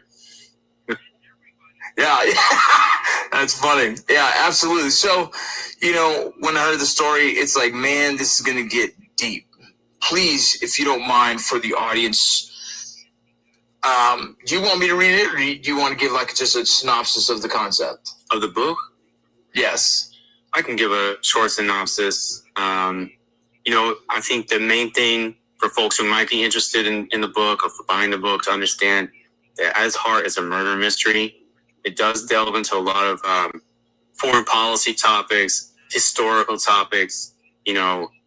Yeah, that's funny. Yeah, absolutely. So, when I heard the story, it's like, man, this is going to get deep. Please, if you don't mind, for the audience, do you want me to read it, or do you want to give just a synopsis of the concept? Of the book? Yes. I can give a short synopsis. I think the main thing for folks who might be interested in the book or for buying the book to understand that At Its Heart is a murder mystery. It does delve into a lot of foreign policy topics, historical topics,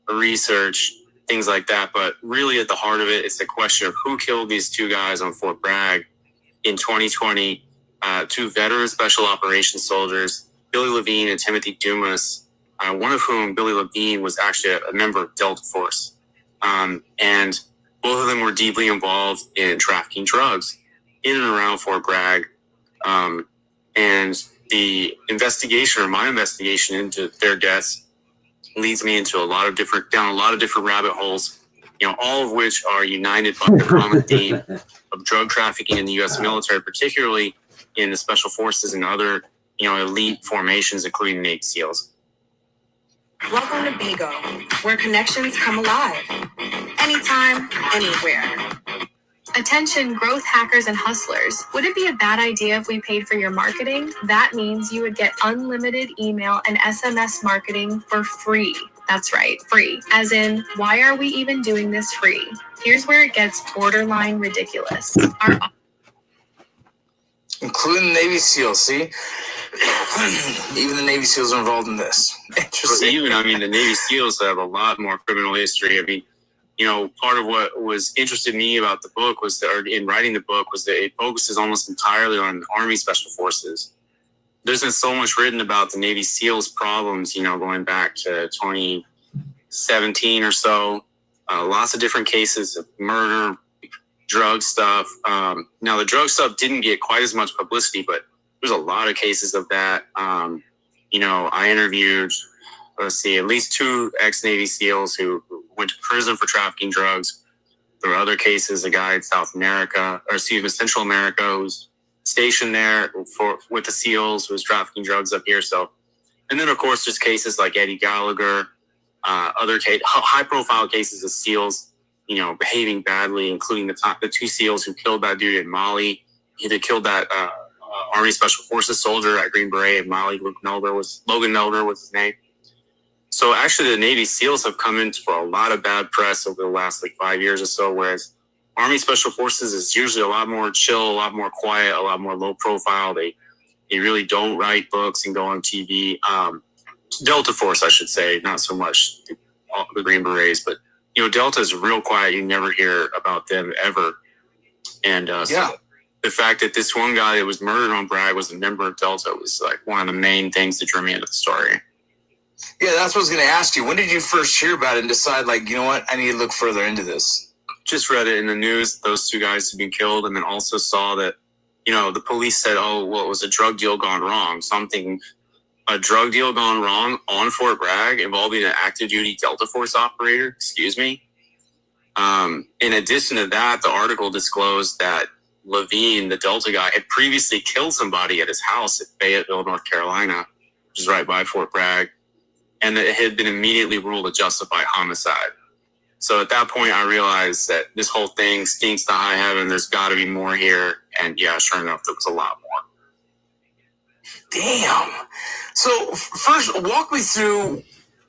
research, things like that. But really at the heart of it, it's the question of who killed these 2 guys on Fort Bragg in 2020, 2 veteran special operations soldiers, Billy Levine and Timothy Dumas, one of whom, Billy Levine, was actually a member of Delta Force. And both of them were deeply involved in trafficking drugs in and around Fort Bragg. And the investigation, or my investigation into their deaths, leads me into down a lot of different rabbit holes, all of which are united by the common theme of drug trafficking in the U.S. military, particularly in the special forces and other, elite formations, including the Navy SEALs. Welcome to Bigo, where connections come alive. Anytime, anywhere. Attention growth hackers and hustlers. Would it be a bad idea if we paid for your marketing? That means you would get unlimited email and SMS marketing for free. That's right, free. As in, why are we even doing this free? Here's where it gets borderline ridiculous. Including Navy SEALs, see? Even the Navy SEALs are involved in this. Interesting. The Navy SEALs have a lot more criminal history. Part of what was interested me about the book in writing the book was that it focuses almost entirely on Army Special Forces. There's been so much written about the Navy SEALs problems, going back to 2017 or so. lots of different cases of murder, drug stuff. Now, the drug stuff didn't get quite as much publicity, but there's a lot of cases of that. I interviewed, at least 2 ex-Navy SEALs who went to prison for trafficking drugs. There were other cases, a guy in Central America who's stationed there with the SEALs who was trafficking drugs up here. So, and then of course there's cases like Eddie Gallagher, high-profile cases of SEALs, behaving badly, including the 2 SEALs who killed that dude in Mali. They killed that Army Special Forces soldier at Green Beret in Mali. Logan Nelder was his name. So actually, the Navy SEALs have come in for a lot of bad press over the last 5 years or so, whereas Army Special Forces is usually a lot more chill, a lot more quiet, a lot more low profile. They really don't write books and go on TV. Delta Force, I should say, not so much the Green Berets, but Delta is real quiet. You never hear about them ever. And so the fact that this one guy that was murdered on Bragg was a member of Delta was one of the main things that drew me into the story. Yeah, that's what I was going to ask you. When did you first hear about it and decide, you know what, I need to look further into this? Just read it in the news, those 2 guys had been killed, and then also saw that, the police said, it was a drug deal gone wrong. So I'm thinking, a drug deal gone wrong on Fort Bragg involving an active duty Delta Force operator? Excuse me? In addition to that, the article disclosed that Levine, the Delta guy, had previously killed somebody at his house at Fayetteville, North Carolina, which is right by Fort Bragg, and that it had been immediately ruled a justified homicide. So at that point, I realized that this whole thing stinks to high heaven. There's got to be more here. And yeah, sure enough, there was a lot more. Damn. So first, walk me through.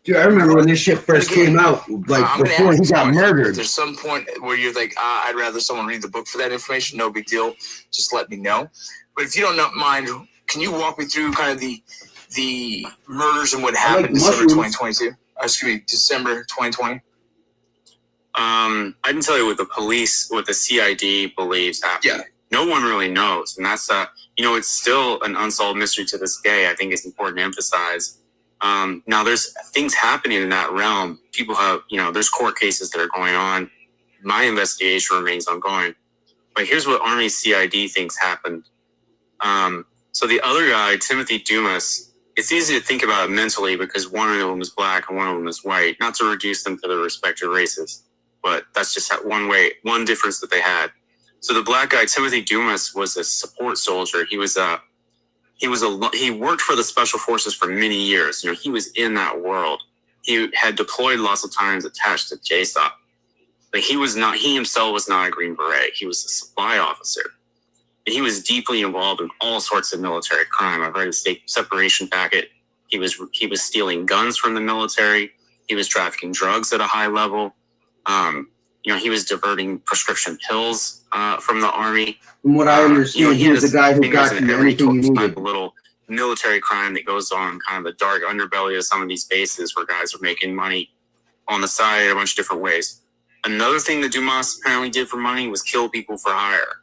Dude, I remember when this shit first came out, before he got murdered. If there's some point where you're like, I'd rather someone read the book for that information, no big deal. Just let me know. But if you don't mind, can you walk me through kind of the murders and what happened December 2022? December 2020. I can tell you what the police, what the CID believes happened. Yeah. No one really knows. And that's, it's still an unsolved mystery to this day. I think it's important to emphasize. Now there's things happening in that realm. People have, there's court cases that are going on. My investigation remains ongoing. But here's what Army CID thinks happened. So the other guy, Timothy Dumas, it's easy to think about it mentally because one of them is black and one of them is white, not to reduce them to their respective races, but that's just one difference that they had. So the black guy, Timothy Dumas, was a support soldier. He worked for the Special Forces for many years. He was in that world. He had deployed lots of times attached to JSOC. But he himself was not a Green Beret. He was a supply officer. And he was deeply involved in all sorts of military crime. I've read his state separation packet. He was stealing guns from the military. He was trafficking drugs at a high level. He was diverting prescription pills from the Army. From what I understand, he was the guy who got you everything you needed. A little military crime that goes on kind of the dark underbelly of some of these bases where guys are making money on the side a bunch of different ways. Another thing that Dumas apparently did for money was kill people for hire.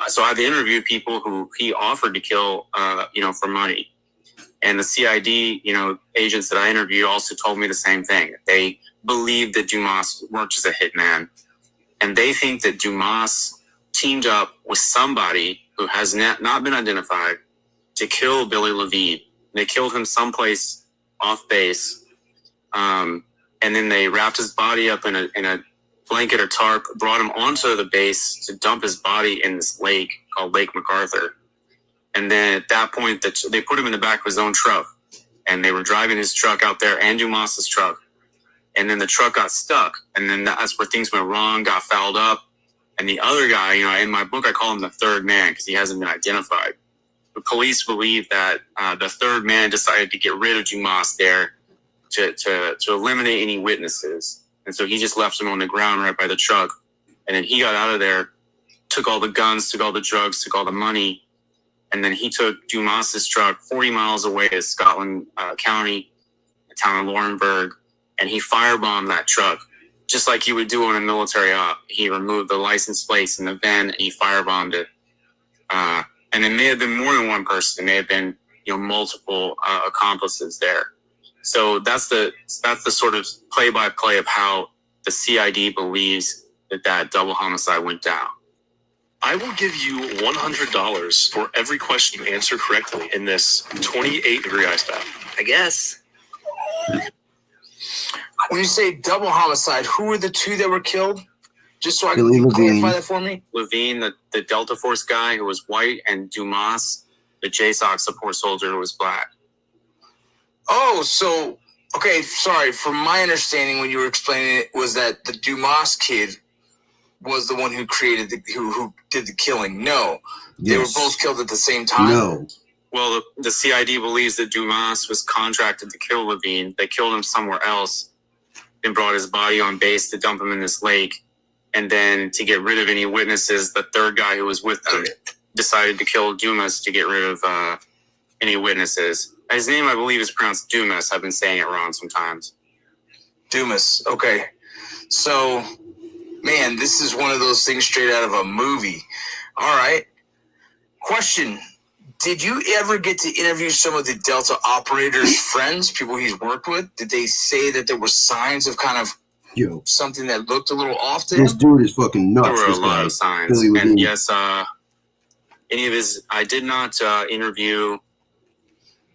So I've interviewed people who he offered to kill, for money. And the CID, agents that I interviewed also told me the same thing. They believe that Dumas worked as a hitman. And they think that Dumas teamed up with somebody who has not been identified to kill Billy Levine. They killed him someplace off base. And then they wrapped his body up in a blanket or tarp, brought him onto the base to dump his body in this lake called Lake MacArthur. And then at that point, they put him in the back of his own truck. And they were driving his truck out there and Dumas's truck. And then the truck got stuck. And then that's where things went wrong, got fouled up. And the other guy, in my book, I call him the third man because he hasn't been identified. The police believe that the third man decided to get rid of Dumas there to eliminate any witnesses. And so he just left him on the ground right by the truck. And then he got out of there, took all the guns, took all the drugs, took all the money. And then he took Dumas's truck 40 miles away to Scotland County, the town of Laurenburg, and he firebombed that truck, just like you would do on a military op. He removed the license plates and the VIN, and he firebombed it. And it may have been more than one person. It may have been, multiple accomplices there. So that's the sort of play-by-play of how the CID believes that double homicide went down. I will give you $100 for every question you answer correctly in this 28-degree ice bath. I guess. When you say double homicide, who were the two that were killed? Just so I can clarify that for me. Levine, the Delta Force guy who was white, and Dumas, the JSOC support soldier who was black. Oh, so, okay, sorry. From my understanding when you were explaining it was that the Dumas kid was the one who created who did the killing. No. They were both killed at the same time? No. Well, the CID believes that Dumas was contracted to kill Levine. They killed him somewhere else and brought his body on base to dump him in this lake. And then to get rid of any witnesses, the third guy who was with them decided to kill Dumas to get rid of any witnesses. His name, I believe, is pronounced Dumas. I've been saying it wrong sometimes. Dumas. Okay. So, man, this is one of those things straight out of a movie. All right. Question. Did you ever get to interview some of the Delta operators' friends, people he's worked with? Did they say that there were signs of kind of something that looked a little off to him? This dude is fucking nuts. There were this a lot guy. of signs. Billy Levine. And yes, any of his, I did not interview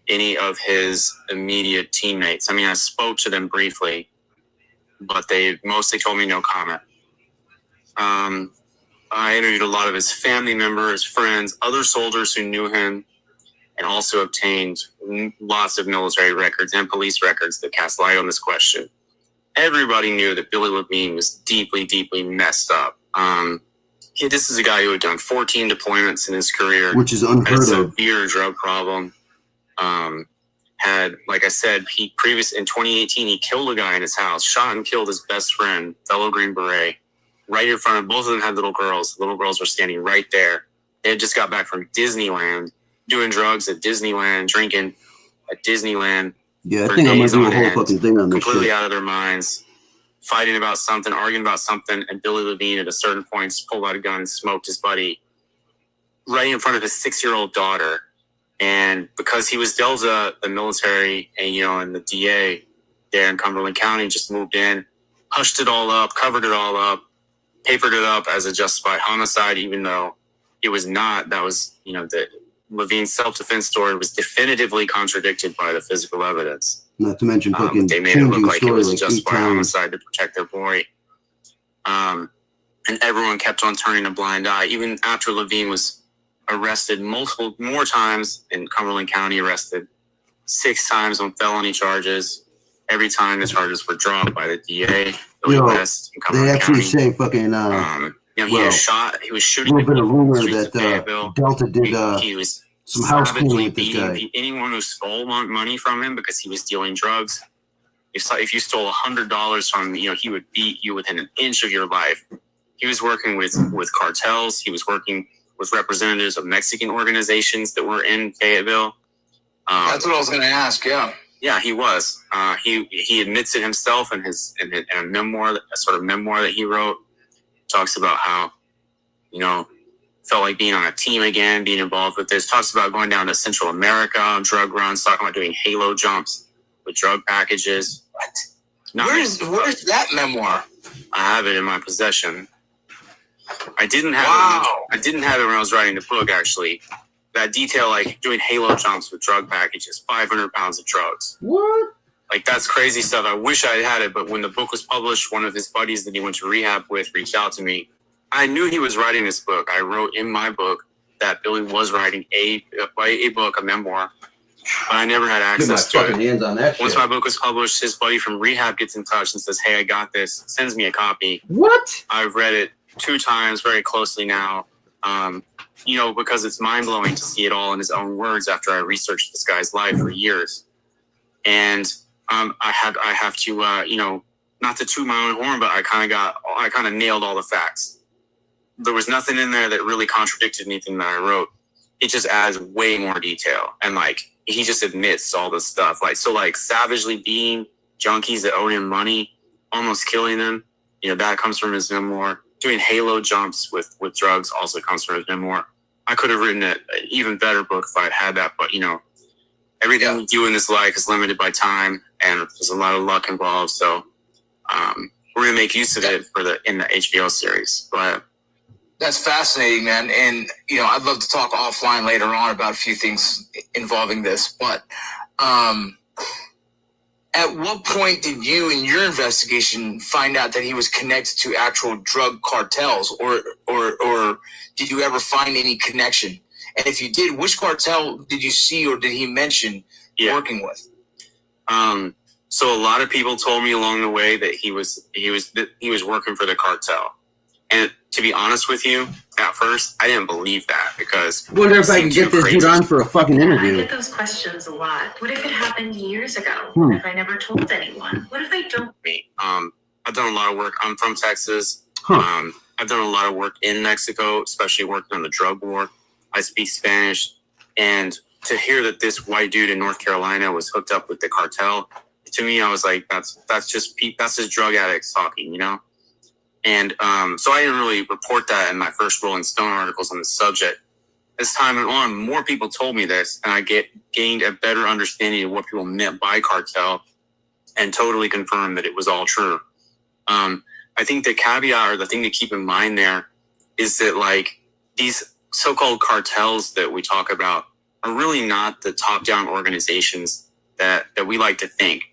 any of his immediate teammates. I mean, I spoke to them briefly, but they mostly told me no comment. I interviewed a lot of his family members, friends, other soldiers who knew him, and also obtained lots of military records and police records that cast light on this question. Everybody knew that Billy Levine was deeply, deeply messed up. This is a guy who had done 14 deployments in his career, which is unheard had a of. severe drug problem. Had, like I said, in 2018, he killed a guy in his house, shot and killed his best friend, fellow Green Beret, right in front of, both of them had little girls. The little girls were standing right there. They had just got back from Disneyland, doing drugs at Disneyland, drinking at Disneyland. Yeah, I think I'm gonna do a whole end, fucking thing on this completely shit. out of their minds, fighting about something, arguing about something, and Billy Levine at a certain point pulled out a gun and smoked his buddy right in front of his 6-year-old daughter. And because he was Delta, the military and the DA there in Cumberland County just moved in, hushed it all up, covered it all up, papered it up as a justified homicide, even though it was not. That was, the Levine's self-defense story was definitively contradicted by the physical evidence. Not to mention fucking they made it look changing like it story was a like 8 justified times. homicide to protect their boy. And everyone kept on turning a blind eye, even after Levine was arrested more times in Cumberland County, arrested 6 times on felony charges. Every time the charges were dropped by the DA, Billy West, in They Cumberland actually County. say fucking He was shooting a little bit of rumor streets of that Fayetteville. Delta did He was some house cleaning savagely with this beating guy. anyone who stole money from him because he was dealing drugs. If you stole $100 from him, he would beat you within an inch of your life. He was working with cartels. He was working with representatives of Mexican organizations that were in Fayetteville. That's what I was going to ask. Yeah. Yeah, he was. He admits it himself in a memoir, a sort of memoir that he wrote. Talks about how, felt like being on a team again, being involved with this. Talks about going down to Central America on drug runs. Talking about doing halo jumps with drug packages. What? Where's that memoir? I have it in my possession. I didn't have it when I was writing the book, actually. That detail, like doing halo jumps with drug packages, 500 pounds of drugs. What? Like, that's crazy stuff. I wish I had it, but when the book was published, one of his buddies that he went to rehab with reached out to me. I knew he was writing this book. I wrote in my book that Billy was writing a book, a memoir, but I never had access to it. Hands on that Once shit. my book was published, his buddy from rehab gets in touch and says, "Hey, I got this." Sends me a copy. What? I've read it 2 times very closely now. Because it's mind blowing to see it all in his own words after I researched this guy's life for years. And I have to, not to toot my own horn, but I kind of nailed all the facts. There was nothing in there that really contradicted anything that I wrote. It just adds way more detail. And he just admits all this stuff. Savagely beating junkies that owed him money, almost killing them. That comes from his memoir. Doing halo jumps with drugs also comes from his memoir. I could have written an even better book if I had that, but everything we do in this life is limited by time, and there's a lot of luck involved. So we're gonna make use of it in the HBO series. But That's fascinating, man. And, you know, I'd love to talk offline later on about a few things involving this. But at what point did you, in your investigation, find out that he was connected to actual drug cartels, or did you ever find any connection? And if you did, which cartel did you see or did he mention working with? So a lot of people told me along the way that he was working for the cartel. And to be honest with you, at first I didn't believe that because I wonder if I can get this dude on for a fucking I interview. get those questions a lot. What if it happened years ago? Hmm. What if I never told anyone? What if I don't? I've done a lot of work. I'm from Texas. Huh. I've done a lot of work in Mexico, especially working on the drug war. I speak Spanish, and to hear that this white dude in North Carolina was hooked up with the cartel, to me, I was like, that's just drug addicts talking, you know? And so I didn't really report that in my first Rolling Stone articles on the subject. As time went on, more people told me this, and I gained a better understanding of what people meant by cartel and totally confirmed that it was all true. I think the caveat or the thing to keep in mind there is that, like, these so-called cartels that we talk about are really not the top-down organizations that we like to think.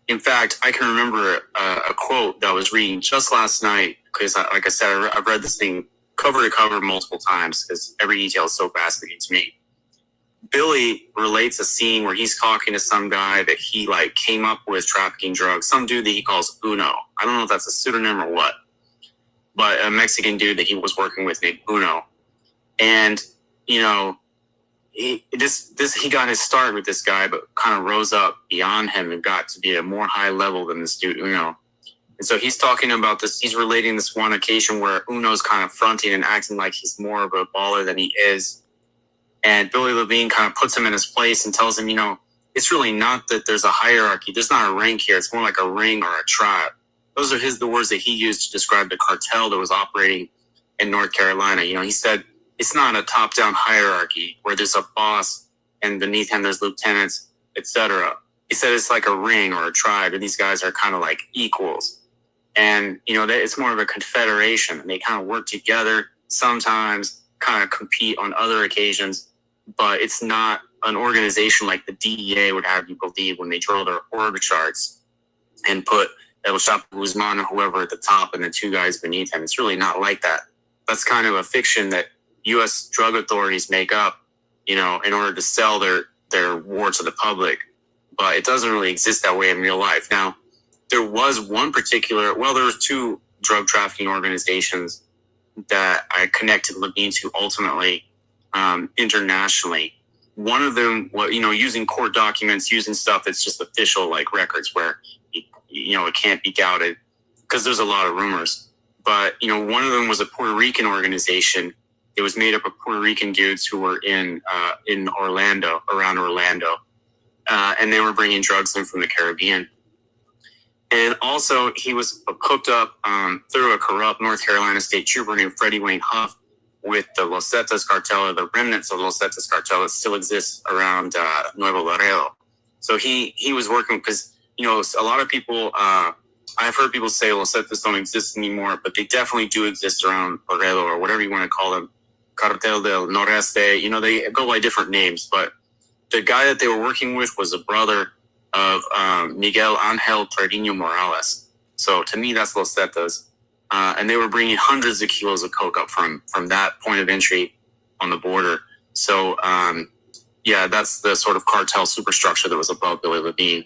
In fact, I can remember a quote that I was reading just last night because, like I said, I've read this thing cover to cover multiple times because every detail is so fascinating to me. Billy relates a scene where he's talking to some guy that he like came up with trafficking drugs, some dude that he calls Uno. I don't know if that's a pseudonym or what, but a Mexican dude that he was working with named Uno. And, you know, he got his start with this guy, but kind of rose up beyond him and got to be a more high level than this dude, Uno. And so he's talking about this. He's relating this one occasion where Uno's kind of fronting and acting like he's more of a baller than he is. And Billy Levine kind of puts him in his place and tells him, you know, it's really not that there's a hierarchy. There's not a rank here. It's more like a ring or a tribe. Those are the words that he used to describe the cartel that was operating in North Carolina. You know, he said it's not a top-down hierarchy where there's a boss and beneath him there's lieutenants, etc. He said it's like a ring or a tribe, and these guys are kind of like equals. And, you know, it's more of a confederation. They kind of work together, sometimes kind of compete on other occasions, but it's not an organization like the DEA would have you believe when they draw their org charts and put El Chapo Guzman or whoever at the top and the two guys beneath him. It's really not like that. That's kind of a fiction that U.S. drug authorities make up, you know, in order to sell their war to the public. But it doesn't really exist that way in real life. Now, there was one particular, well, there was two drug trafficking organizations that I connected Levine to ultimately internationally. One of them, well, you know, using court documents, using stuff that's just official, like records where, you know, it can't be doubted because there's a lot of rumors. But, you know, one of them was a Puerto Rican organization. It was made up of Puerto Rican dudes who were in Orlando, around Orlando. And they were bringing drugs in from the Caribbean. And also, he was hooked up through a corrupt North Carolina state trooper named Freddie Wayne Huff with the Los Zetas cartel, or the remnants of Los Zetas cartel that still exists around Nuevo Laredo. So he was working because, you know, a lot of people, I've heard people say Los Zetas don't exist anymore, but they definitely do exist around Laredo, or whatever you want to call them. Cartel del Noreste, you know, they go by different names, but the guy that they were working with was a brother of Miguel Angel Trevino Morales. So to me, that's Los Zetas. And they were bringing hundreds of kilos of coke up from that point of entry on the border. So, yeah, that's the sort of cartel superstructure that was above Billy Levine.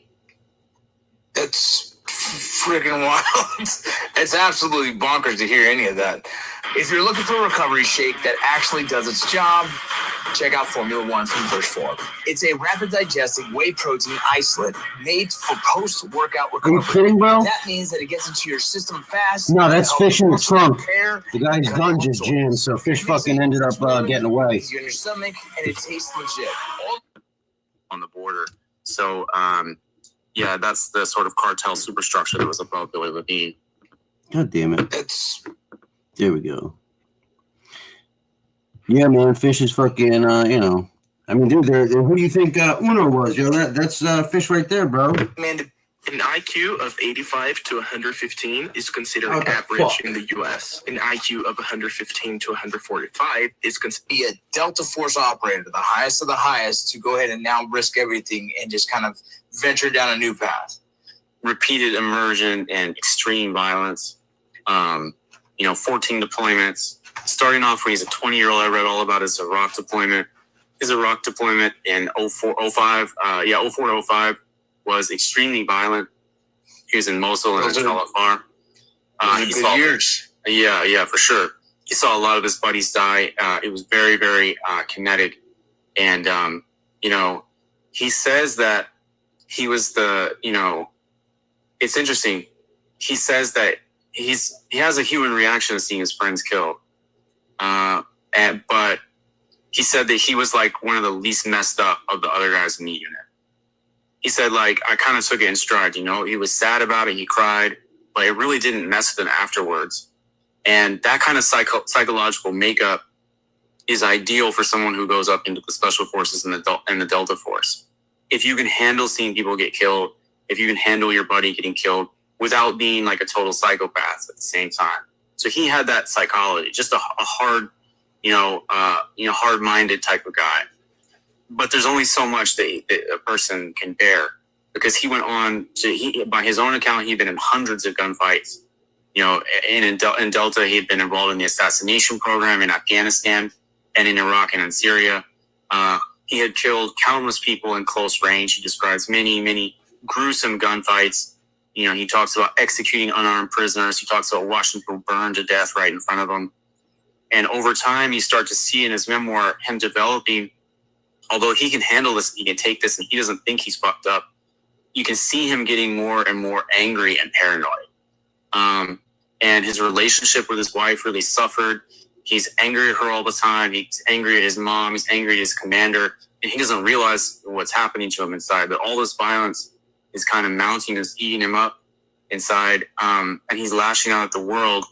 That's freaking wild. It's absolutely bonkers to hear any of that. If you're looking for a recovery shake that actually does its job, check out Formula One from First Form. It's a rapid digesting whey protein isolate made for post-workout recovery. Are you kidding, bro? That means that it gets into your system fast. No, that's fish in the trunk. Repair, The guy's gun just jammed, so fish fucking ended up getting away. easier in your stomach, and it tastes legit. On the border. So, yeah, that's the sort of cartel superstructure that was above Billy Levine. God damn it. There we go. Yeah, man, fish is fucking, you know. I mean, dude, who do you think Uno was, yo? That's fish right there, bro. Man, An IQ of 85 to 115 is considered What the average fuck? in the US. An IQ of 115 to 145 is considered. Be a Delta Force operator, the highest of the highest, to go ahead and now risk everything and just kind of venture down a new path. Repeated immersion and extreme violence. 14 deployments. Starting off when he's a 20-year-old, I read all about his Iraq deployment. His Iraq deployment in 04 to 05 was extremely violent. He was in Mosul and Al-Afar. He saw years. Yeah, for sure. He saw a lot of his buddies die. It was very, very kinetic. And, he says that he was it's interesting. He says that he has a human reaction to seeing his friends killed. But he said that he was like one of the least messed up of the other guys in the unit. He said, I kind of took it in stride, he was sad about it, he cried, but it really didn't mess with him afterwards. And that kind of psychological makeup is ideal for someone who goes up into the special forces and the Delta Force. If you can handle seeing people get killed, if you can handle your buddy getting killed without being like a total psychopath at the same time. So he had that psychology, just a hard, hard-minded type of guy. But there's only so much that a person can bear, because he went on to, by his own account, he'd been in hundreds of gunfights. In Delta, he had been involved in the assassination program in Afghanistan and in Iraq and in Syria. He had killed countless people in close range. He describes many, many gruesome gunfights. He talks about executing unarmed prisoners. He talks about watching people burn to death right in front of him. And over time, you start to see in his memoir him developing, although he can handle this, he can take this, and he doesn't think he's fucked up, you can see him getting more and more angry and paranoid. And his relationship with his wife really suffered. He's angry at her all the time. He's angry at his mom. He's angry at his commander. And he doesn't realize what's happening to him inside. But all this violence is kind of mounting, is eating him up inside. And he's lashing out at the world,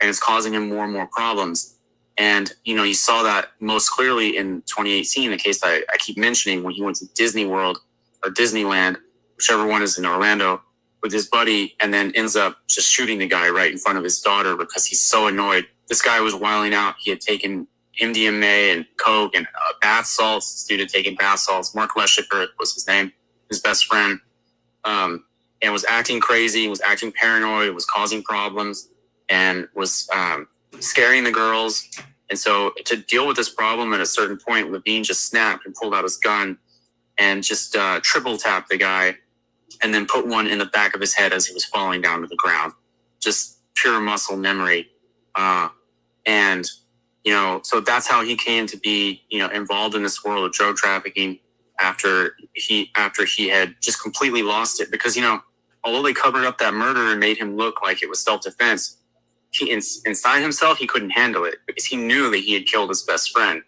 and it's causing him more and more problems. And, you saw that most clearly in 2018, the case I keep mentioning, when he went to Disney World or Disneyland, whichever one is in Orlando, with his buddy, and then ends up just shooting the guy right in front of his daughter because he's so annoyed. This guy was wilding out. He had taken MDMA and coke and bath salts. This dude had taken bath salts. Mark Leshiker was his name, his best friend, and was acting crazy, was acting paranoid, was causing problems, and was scaring the girls. And so to deal with this problem at a certain point, Levine just snapped and pulled out his gun and just triple tapped the guy, and then put one in the back of his head as he was falling down to the ground. Just pure muscle memory. So that's how he came to be, involved in this world of drug trafficking after he had just completely lost it. Because, although they covered up that murder and made him look like it was self-defense, inside himself, he couldn't handle it because he knew that he had killed his best friend.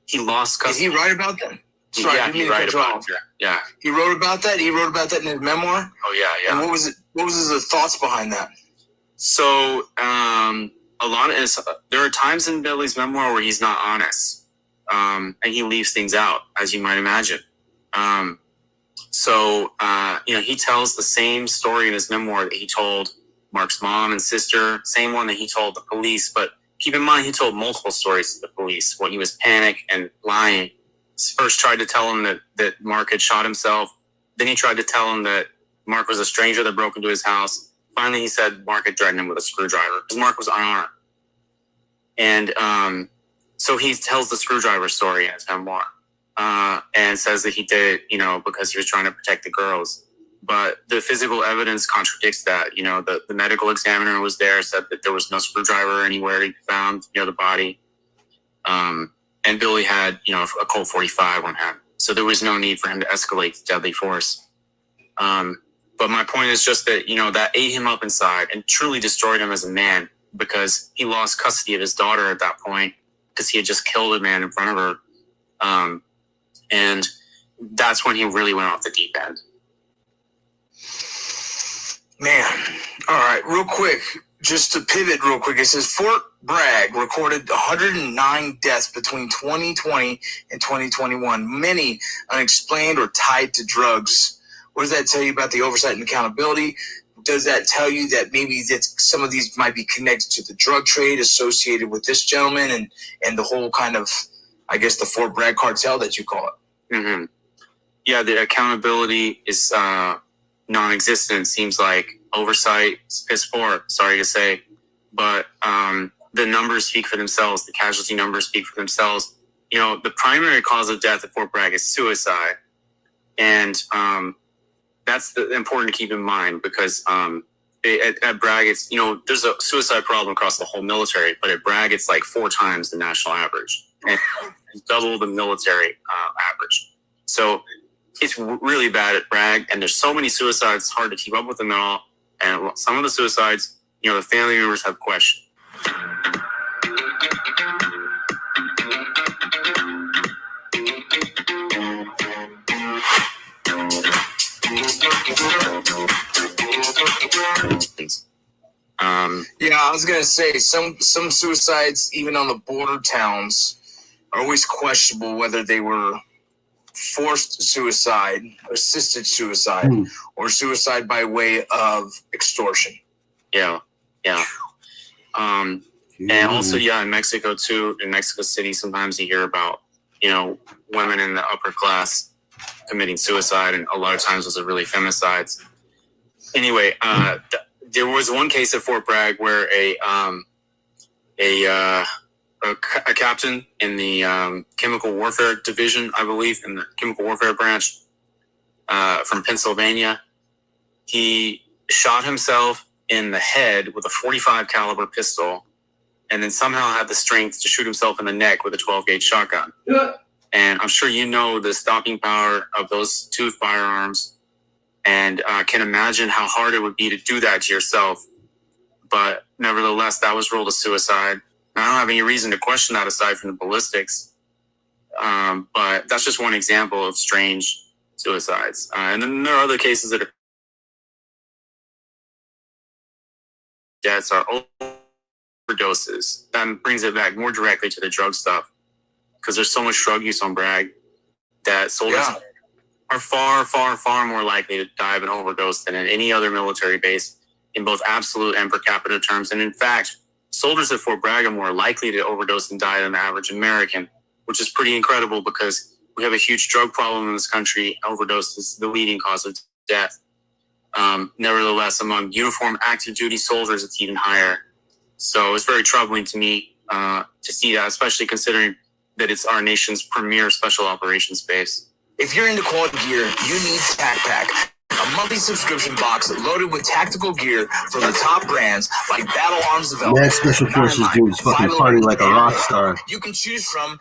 He lost custody. Did he write about that? Sorry, yeah, he wrote about it. Yeah. He wrote about that? He wrote about that in his memoir? Oh, yeah. And what was his thoughts behind that? So, there are times in Billy's memoir where he's not honest. And he leaves things out, as you might imagine. He tells the same story in his memoir that he told Mark's mom and sister, same one that he told the police. But keep in mind, he told multiple stories to the police when he was panicked and lying. First tried to tell him that Mark had shot himself. Then he tried to tell him that Mark was a stranger that broke into his house. Finally, he said Mark had threatened him with a screwdriver because Mark was unarmed. And so he tells the screwdriver story in his memoir and says that he did it, because he was trying to protect the girls. But the physical evidence contradicts that. The medical examiner was there, said that there was no screwdriver anywhere to be found near the body. And Billy had, a Colt 45 on him. So there was no need for him to escalate to deadly force. But my point is just that, that ate him up inside and truly destroyed him as a man, because he lost custody of his daughter at that point because he had just killed a man in front of her. And that's when he really went off the deep end. Man. All right, real quick, just to pivot real quick, it says Fort Bragg recorded 109 deaths between 2020 and 2021, many unexplained or tied to drugs. What does that tell you about the oversight and accountability? Does that tell you that maybe that some of these might be connected to the drug trade associated with this gentleman and the whole kind of, I guess, the Fort Bragg cartel that you call it? Mm-hmm. Yeah, the accountability is non-existent. Seems like oversight is piss poor. Sorry to say, but the numbers speak for themselves. The casualty numbers speak for themselves. You know, the primary cause of death at Fort Bragg is suicide, and that's important to keep in mind because at Bragg, it's, you know, there's a suicide problem across the whole military, but at Bragg, it's like 4 times the national average and double the military average. So it's really bad at Bragg, and there's so many suicides, it's hard to keep up with them all. And some of the suicides, you know, the family members have questioned. Yeah, I was gonna say some suicides, even on the border towns, are always questionable whether they were forced suicide, assisted suicide, or suicide by way of extortion. Yeah. And also, in Mexico too, in Mexico City, sometimes you hear about, you know, women in the upper class committing suicide, and a lot of times those are really femicides. Anyway, there was one case at Fort Bragg where a captain in the chemical warfare division, I believe, in the chemical warfare branch from Pennsylvania, he shot himself in the head with a .45 caliber pistol, and then somehow had the strength to shoot himself in the neck with a 12-gauge shotgun. Yeah. And I'm sure you know the stopping power of those 2 firearms, and can imagine how hard it would be to do that to yourself. But nevertheless, that was ruled a suicide. I don't have any reason to question that aside from the ballistics. But that's just one example of strange suicides. And then there are other cases that are deaths are overdoses. That brings it back more directly to the drug stuff, because there's so much drug use on Bragg that soldiers are far, far, far more likely to die of an overdose than at any other military base in both absolute and per capita terms. And in fact, soldiers at Fort Bragg are more likely to overdose and die than the average American, which is pretty incredible because we have a huge drug problem in this country. Overdose is the leading cause of death. Nevertheless, among uniformed active duty soldiers, it's even higher. So it's very troubling to me to see that, especially considering that it's our nation's premier special operations base. If you're into quality gear, you need Tac Pack, a monthly subscription box loaded with tactical gear from the top brands like Battle Arms Development. Mad Special Forces dudes fucking party like a rock star. You can choose from.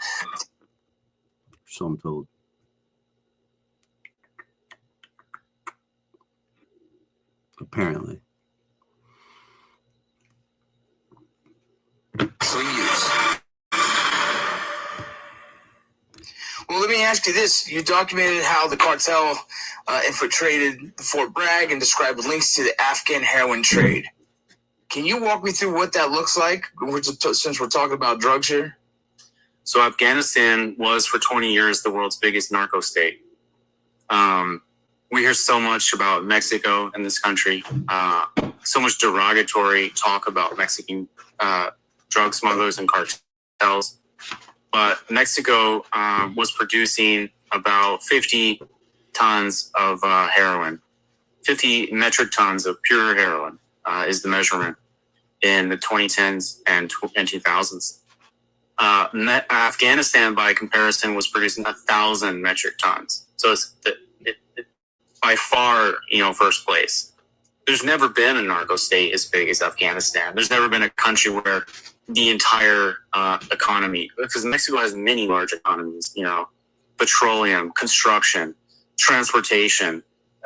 So I'm told. Apparently. Well, let me ask you this. You documented how the cartel infiltrated Fort Bragg and described links to the Afghan heroin trade. Can you walk me through what that looks like, since we're talking about drugs here? So Afghanistan was for 20 years the world's biggest narco state. We hear so much about Mexico in this country, so much derogatory talk about Mexican drug smugglers and cartels. But Mexico was producing about 50 tons of heroin. 50 metric tons of pure heroin is the measurement in the 2010s and 2000s. Afghanistan, by comparison, was producing 1,000 metric tons. So it's by far, first place. There's never been a narco state as big as Afghanistan. There's never been a country where the entire economy, because Mexico has many large economies, petroleum, construction, transportation,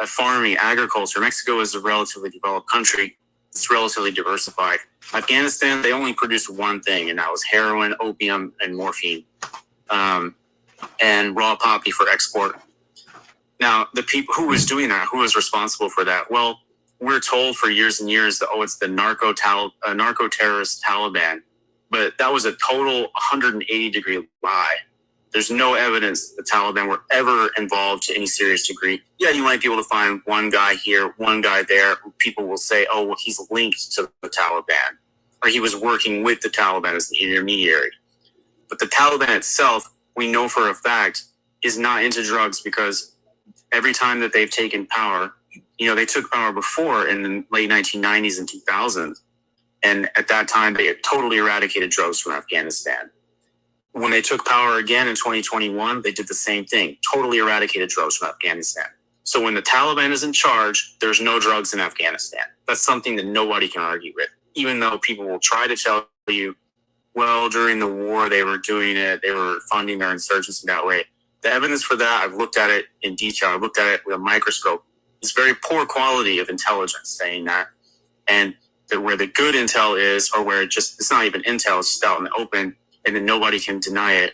farming, agriculture. Mexico is a relatively developed country. It's relatively diversified. Afghanistan, they only produced one thing, and that was heroin, opium, and morphine, and raw poppy for export. Now, the people who was doing that, who was responsible for that? Well, we're told for years and years that, it's the narco terrorist Taliban. But that was a total 180-degree lie. There's no evidence the Taliban were ever involved to any serious degree. Yeah, you might be able to find one guy here, one guy there. People will say, oh, well, he's linked to the Taliban, or he was working with the Taliban as the intermediary. But the Taliban itself, we know for a fact, is not into drugs, because every time that they've taken power, they took power before in the late 1990s and 2000s. And at that time, they had totally eradicated drugs from Afghanistan. When they took power again in 2021, they did the same thing, totally eradicated drugs from Afghanistan. So when the Taliban is in charge, there's no drugs in Afghanistan. That's something that nobody can argue with, even though people will try to tell you, well, during the war, they were doing it. They were funding their insurgents in that way. The evidence for that, I've looked at it in detail. I've looked at it with a microscope. It's very poor quality of intelligence saying that. And that where the good intel is, or where it's not even intel, it's just out in the open, and then nobody can deny it,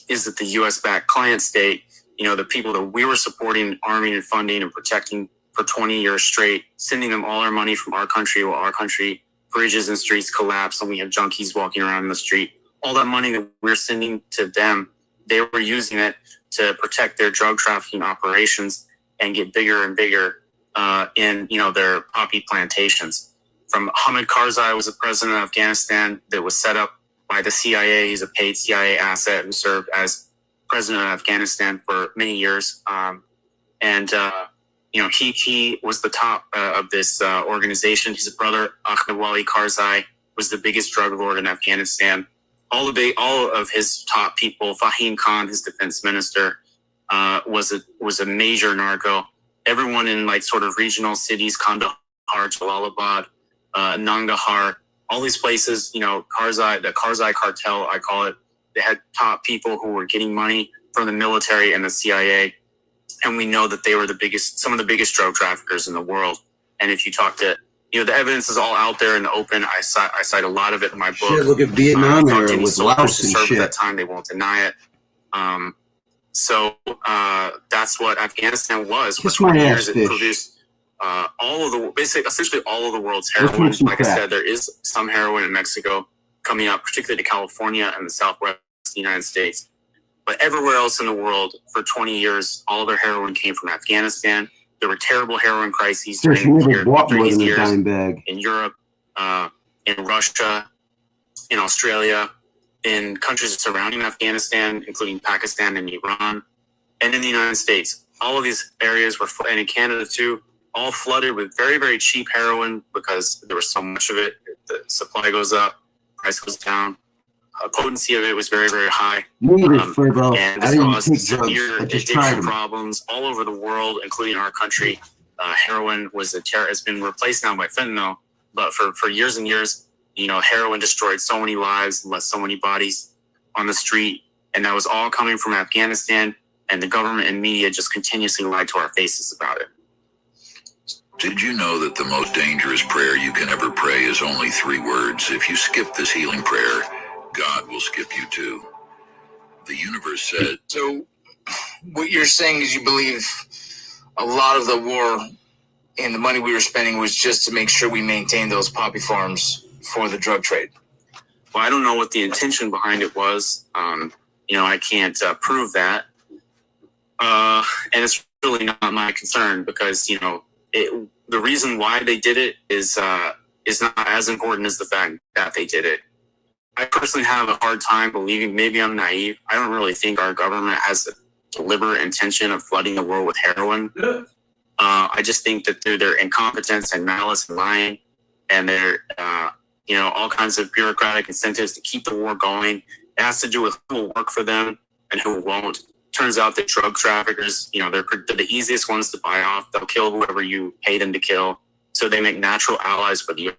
is that the U.S.-backed client state, the people that we were supporting, arming and funding and protecting for 20 years straight, sending them all our money from our country, while our country, bridges and streets collapse and we have junkies walking around in the street. All that money that we're sending to them, they were using it to protect their drug trafficking operations and get bigger and bigger in their poppy plantations. From Hamid Karzai was the president of Afghanistan that was set up by the CIA. He's a paid CIA asset who served as president of Afghanistan for many years. He was the top of this organization. His brother, Ahmed Wali Karzai, was the biggest drug lord in Afghanistan. All of his top people, Fahim Khan, his defense minister, was a major narco. Everyone in sort of regional cities, Kandahar, Jalalabad, Nangarhar, all these places, the Karzai cartel, I call it, they had top people who were getting money from the military and the CIA. And we know that they were some of the biggest drug traffickers in the world. And if you talk to, the evidence is all out there in the open. I cite a lot of it in my book. Shit, look at Vietnam era with Laos and shit. At that shit. time, they won't deny it. That's what Afghanistan was. For Kiss my 20 ass, years, it bitch. produced essentially all of the world's heroin. Like I said, there is some heroin in Mexico coming up, particularly to California and the Southwest of the United States. But everywhere else in the world, for 20 years, all of their heroin came from Afghanistan. There were terrible heroin crises She never bought more these than a years dime bag. in Europe, in Russia, in Australia, in countries surrounding Afghanistan, including Pakistan and Iran, and in the United States. All of these areas were, and in Canada too, all flooded with very, very cheap heroin because there was so much of it. The supply goes up, price goes down. Potency of it was very, very high. And this caused severe addiction problems all over the world, including our country. Heroin has been replaced now by fentanyl, but for years and years, heroin destroyed so many lives, left so many bodies on the street, and that was all coming from Afghanistan, and the government and media just continuously lied to our faces about it. Did you know that the most dangerous prayer you can ever pray is only 3 words? If you skip this healing prayer, God will skip you too. The universe said... So, what you're saying is you believe a lot of the war and the money we were spending was just to make sure we maintained those poppy farms for the drug trade? Well, I don't know what the intention behind it was. I can't prove that. And it's really not my concern because, the reason why they did it is not as important as the fact that they did it. I personally have a hard time believing, maybe I'm naive, I don't really think our government has the deliberate intention of flooding the world with heroin. I just think that through their incompetence and malice and lying and their, all kinds of bureaucratic incentives to keep the war going, it has to do with who will work for them and who won't. Turns out that drug traffickers, they're the easiest ones to buy off. They'll kill whoever you pay them to kill. So they make natural allies for the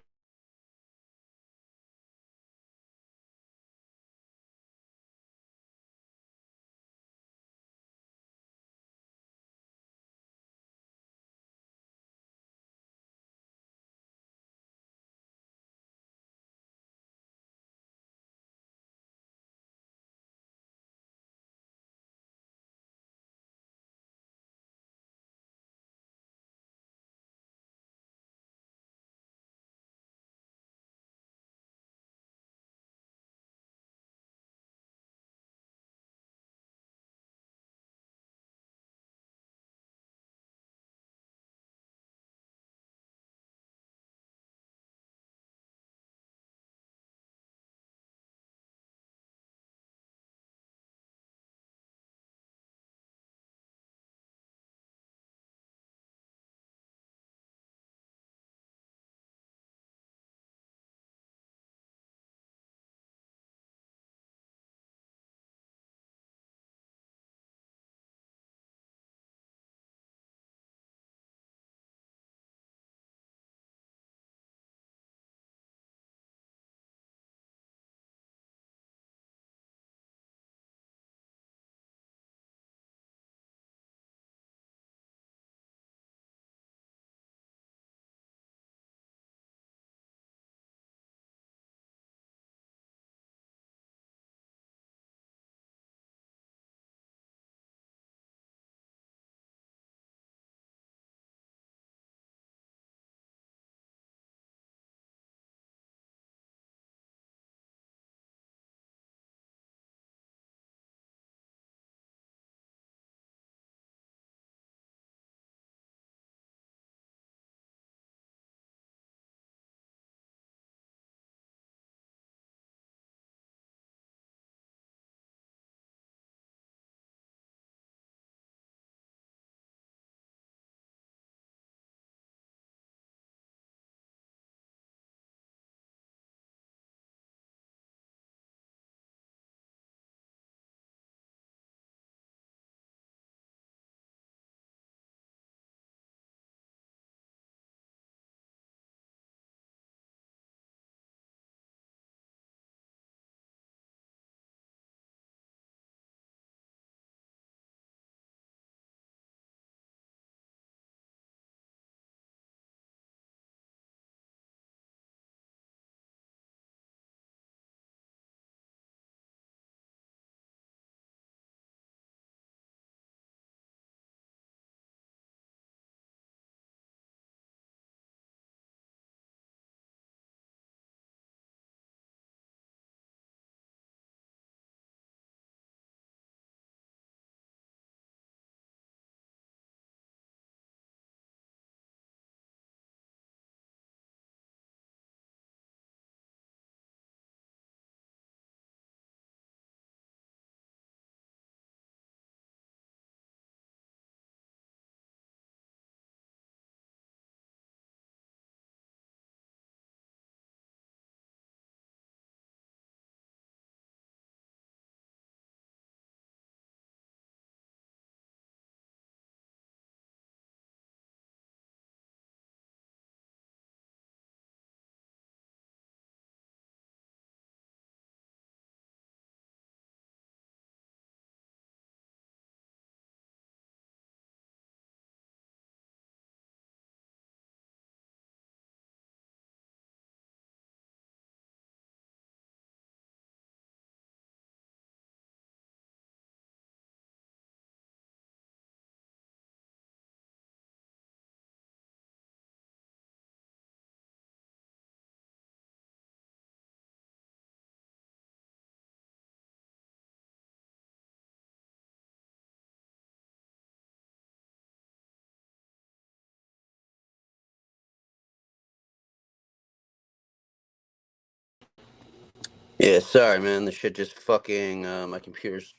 Yeah, sorry, man. The shit just fucking, my computer's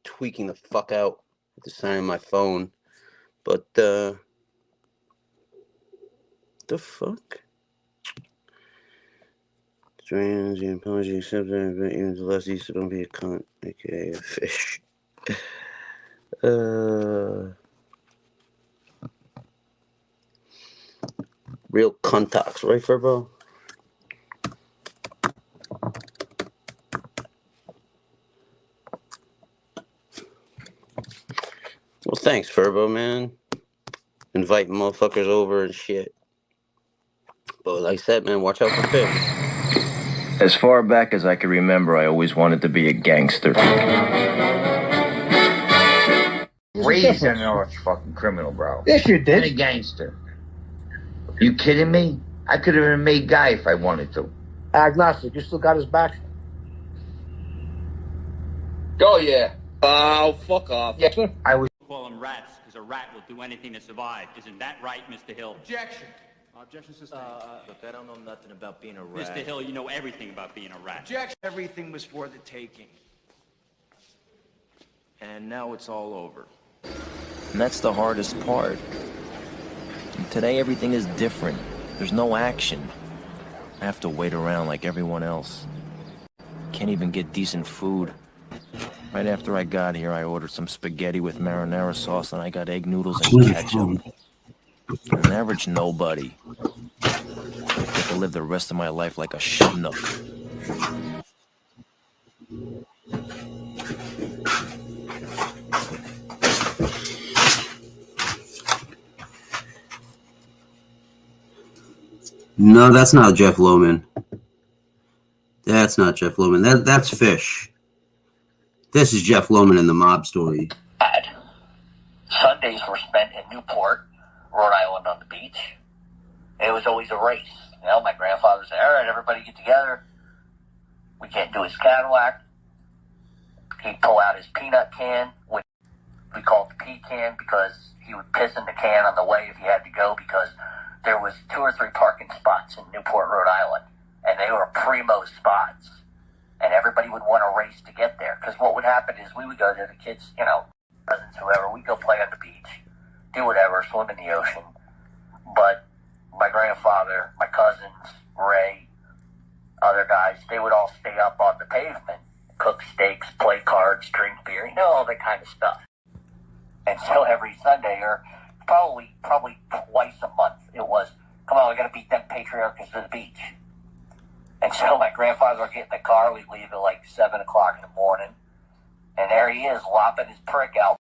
tweaking the fuck out with the sign on my phone. But, the fuck? Strange, the apology accepted, but even the less easy, don't be a cunt, aka a fish. Real cuntox, right, Furbo? Well, thanks, Furbo, man. Inviting motherfuckers over and shit. But like I said, man, watch out for fish. As far back as I can remember, I always wanted to be a gangster. Raised an arch fucking criminal, bro. Yes, you did. And a gangster. You kidding me? I could have been a made guy if I wanted to. Agnostic, you still got his back? Oh, yeah. Oh, fuck off. Yes, sir. I was... Call them rats, because a rat will do anything to survive. Isn't that right, Mr. Hill? Objection. Objection sustained. Look, I don't know nothing about being a rat. Mr. Hill, you know everything about being a rat. Objection. Everything was for the taking. And now it's all over. And that's the hardest part. And today everything is different. There's no action. I have to wait around like everyone else. Can't even get decent food. Right after I got here, I ordered some spaghetti with marinara sauce, and I got egg noodles and ketchup. An average nobody. I get to live the rest of my life like a schnook. No, that's not Jeff Lohman. That's not Jeff Lohman. That's Fish. This is Jeff Lohman in the Mob Story. Sundays were spent in Newport, Rhode Island on the beach. It was always a race. You know, my grandfather said, all right, everybody get together. We can't do his Cadillac. He'd pull out his peanut can, which we called the pea can, because he would piss in the can on the way if he had to go, because there was 2 or 3 parking spots in Newport, Rhode Island, and they were primo spots. And everybody would want to race to get there. Because what would happen is we would go there, the kids, you know, cousins, whoever, we'd go play on the beach, do whatever, swim in the ocean. But my grandfather, my cousins, Ray, other guys, they would all stay up on the pavement, cook steaks, play cards, drink beer, you know, all that kind of stuff. And so every Sunday, or probably twice a month, it was, come on, we got to beat them patriarchs to the beach. And so my grandfather would get in the car, we'd leave at like 7 o'clock in the morning, and there he is, lopping his prick out,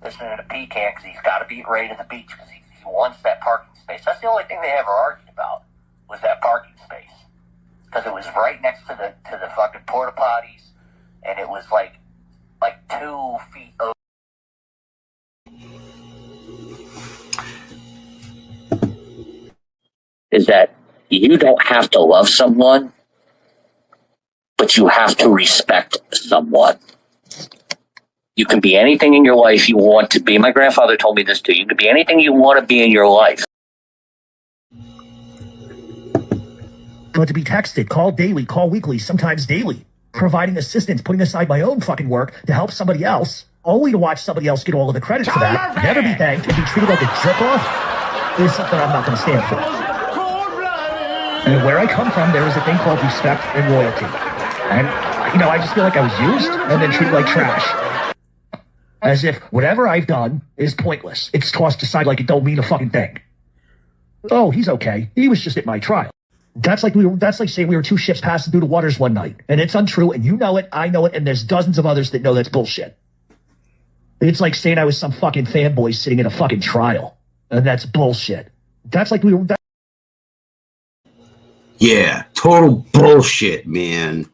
listening to pecan, because he's got to beat Ray to the beach, because he wants that parking space. That's the only thing they ever argued about, was that parking space. Because it was right next to the fucking porta potties, and it was like 2 feet over. Is that you don't have to love someone, but you have to respect someone. You can be anything in your life you want to be. My grandfather told me this too. You can be anything you want to be in your life. But to be texted, call daily, call weekly, sometimes daily. Providing assistance, putting aside my own fucking work to help somebody else, only to watch somebody else get all of the credit for that, never be thanked, and be treated like a jerk-off, is something I'm not going to stand for. And where I come from, there is a thing called respect and loyalty. And, you know, I just feel like I was used and then treated like trash. As if whatever I've done is pointless. It's tossed aside like it don't mean a fucking thing. Oh, he's okay. He was just at my trial. That's like saying we were 2 ships passing through the waters one night. And it's untrue, and you know it, I know it, and there's dozens of others that know that's bullshit. It's like saying I was some fucking fanboy sitting in a fucking trial. And that's bullshit. That's like we were... Yeah, total bullshit, man.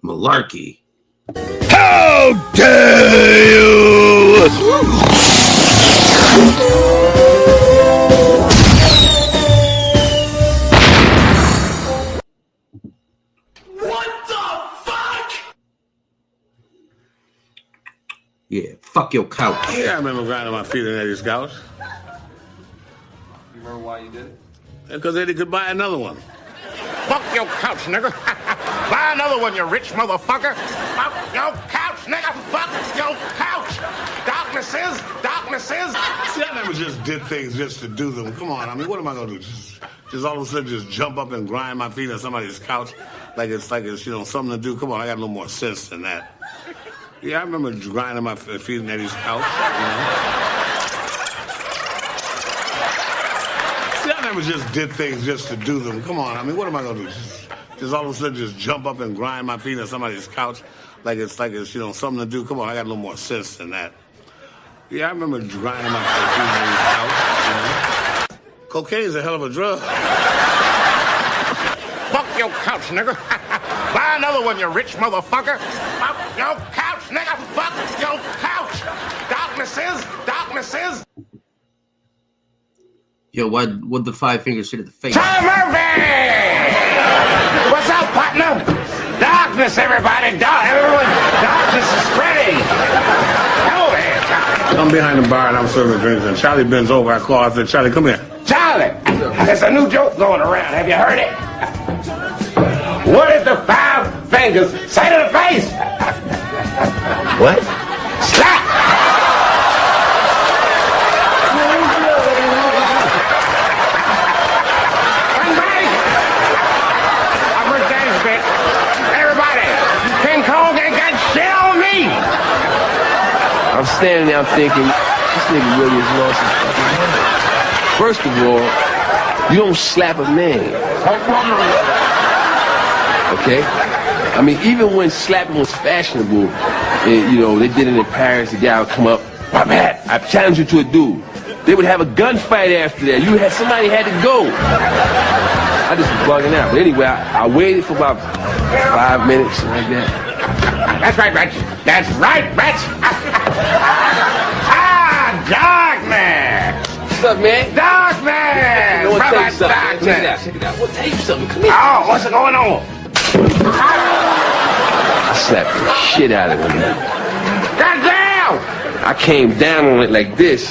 Malarkey. How dare you! What the fuck? Yeah, fuck your couch. Yeah, I remember grinding my feet in Eddie's couch. You remember why you did it? Because Eddie could buy another one. Fuck your couch, nigga. Buy another one, you rich motherfucker. Fuck your couch, nigga. Fuck your couch. Darkness is. See, I never just did things just to do them. Come on, I mean, what am I gonna do? Just all of a sudden just jump up and grind my feet on somebody's couch like it's something to do. Come on, I got a little more sense than that. Yeah, I remember grinding my feet on Eddie's couch, you know. See, I never just did things just to do them. Come on, I mean, what am I gonna do? Just all of a sudden just jump up and grind my feet on somebody's couch like it's something to do. Come on, I got a little more sense than that. Yeah, I remember grinding my feet on Eddie's couch, you know. Cocaine's a hell of a drug. Fuck your couch, nigga. Buy another one, you rich motherfucker. Fuck your couch, nigga. Fuck your couch. Darkness is. Yo, what the five fingers hit at the face? Tom Murphy! What's up, partner? Darkness, everybody. Darkness is spreading. Over here, Charlie. I'm behind the bar and I'm serving drinks, and Charlie bends over. I call. I said, Charlie, come here. Charlie, there's a new joke going around. Have you heard it? What did the five fingers say to the face? What? Slap! Everybody! Upper James bit. Everybody! King Kong ain't got shit on me! I'm standing there thinking, this nigga really has lost his fucking mind. First of all, you don't slap a man. Okay? I mean, even when slapping was fashionable, and, you know, they did it in Paris, the guy would come up, my man, I challenge you to a duel. They would have a gunfight after that. Somebody had to go. I just was bugging out. But anyway, I waited for about 5 minutes, something like that. That's right, Rich. That's right, Rich. Dog man. What's up, man? Dog man. You know what, Brother, take something. Dog Check it man. out, check it out. Well, tell you something. Come here. Oh, what's going on? I slapped the shit out of him. Goddamn! I came down on it like this.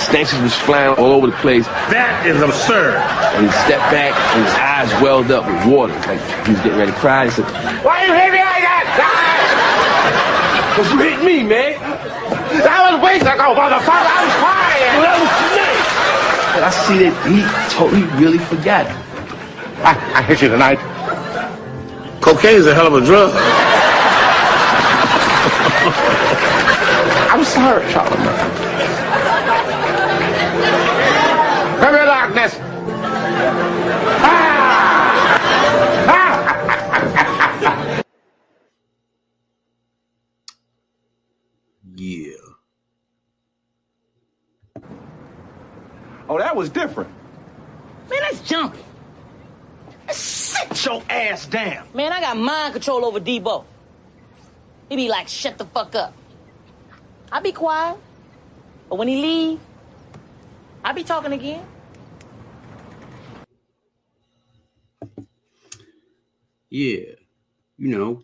Stanchions was flying all over the place. That is absurd. And he stepped back and his eyes welled up with water. Like he was getting ready to cry. He said, Why you hit me like that? because you hit me, man. That was weeks ago, motherfucker. I was crying. Well, that was today. But I see that he totally really forgot. I hit you tonight. Cocaine's a hell of a drug. I'm sorry, Charlie. Come here, darkness. Yeah. Oh, that was different. Man, that's jumpy. Sit your ass down. Man, I got mind control over Debo. He be like, shut the fuck up. I be quiet. But when he leave, I be talking again. Yeah. You know.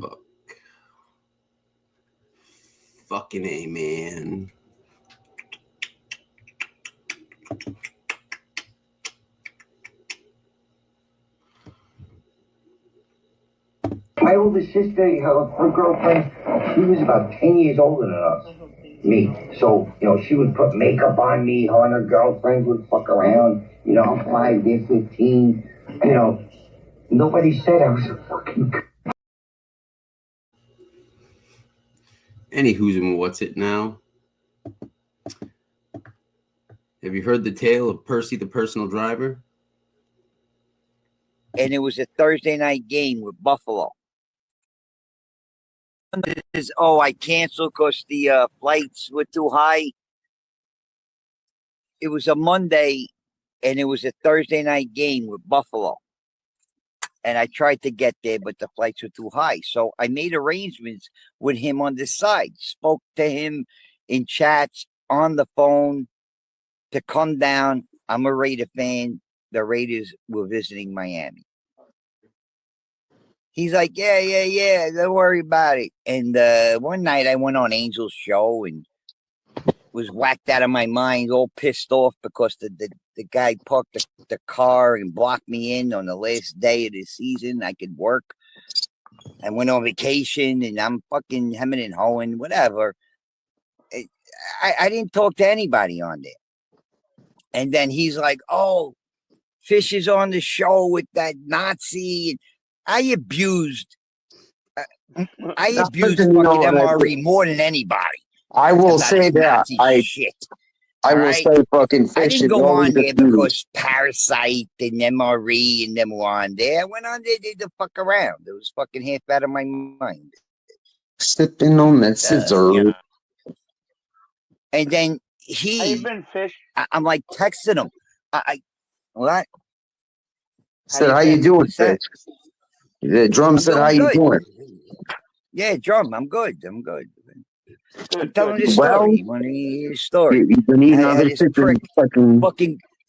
Fuck. Fucking A, man. My older sister, her girlfriend, she was about 10 years older than us. Me. So, she would put makeup on me, her and her girlfriend would fuck around. I'm 5, they're 15. Nobody said I was a fucking... Anywho's and what's it now? Have you heard the tale of Percy the personal driver? And it was a Thursday night game with Buffalo. I canceled because the flights were too high. It was a Monday, and it was a Thursday night game with Buffalo. And I tried to get there, but the flights were too high. So I made arrangements with him on the side. Spoke to him in chats, on the phone, to come down. I'm a Raider fan. The Raiders were visiting Miami. He's like, yeah, don't worry about it. And one night I went on Angel's show and was whacked out of my mind, all pissed off because the guy parked the car and blocked me in on the last day of the season. I could work. I went on vacation and I'm fucking hemming and hawing, whatever. I didn't talk to anybody on there. And then he's like, oh, Fish is on the show with that Nazi. I abused fucking MRE more than anybody. I will say that. Shit. I will say fucking Fish. I didn't go on there because Parasite and MRE and them were on there. I went on there to fuck around. It was fucking half out of my mind. Sipping on that scissor. You know. And then How you been, Fish? I'm like texting him. What? Said, how you doing, Fish? The drum said, how you doing? Yeah, Drum, I'm good. I'm telling you a story. You want to hear a story?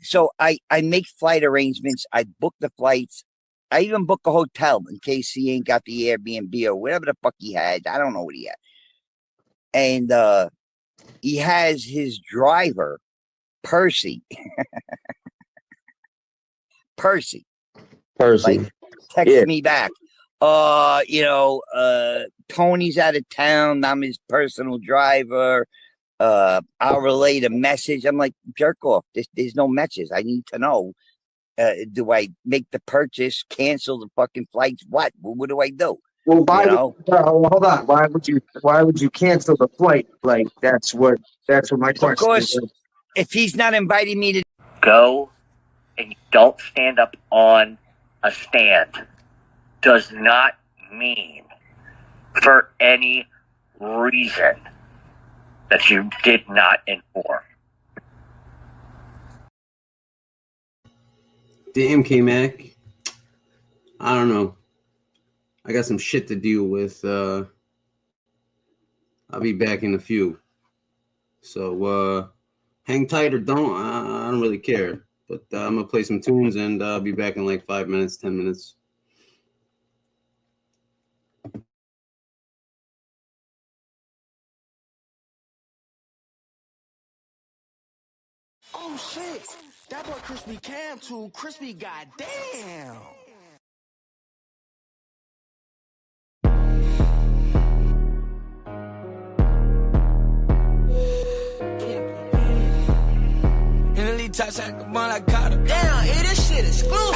So I make flight arrangements. I book the flights. I even book a hotel in case he ain't got the Airbnb or whatever the fuck he had. I don't know what he had. And he has his driver, Percy. Percy. Like, text me back. Tony's out of town. I'm his personal driver. I'll relay a message. I'm like, jerk off. There's no message. I need to know. Do I make the purchase, cancel the fucking flights? What do I do? Well, hold on. Why would you cancel the flight? Like, that's what my question is. Because if he's not inviting me to go and you don't stand up on a stand does not mean for any reason that you did not inform. Damn, K-Mac. I don't know. I got some shit to deal with. I'll be back in a few. So hang tight or don't. I don't really care. But I'm going to play some tunes and I'll be back in like 5 minutes, 10 minutes. Oh shit! That boy Crispy Cam too crispy, goddamn! Touch like a bun, I caught her. Damn, this shit exclusive.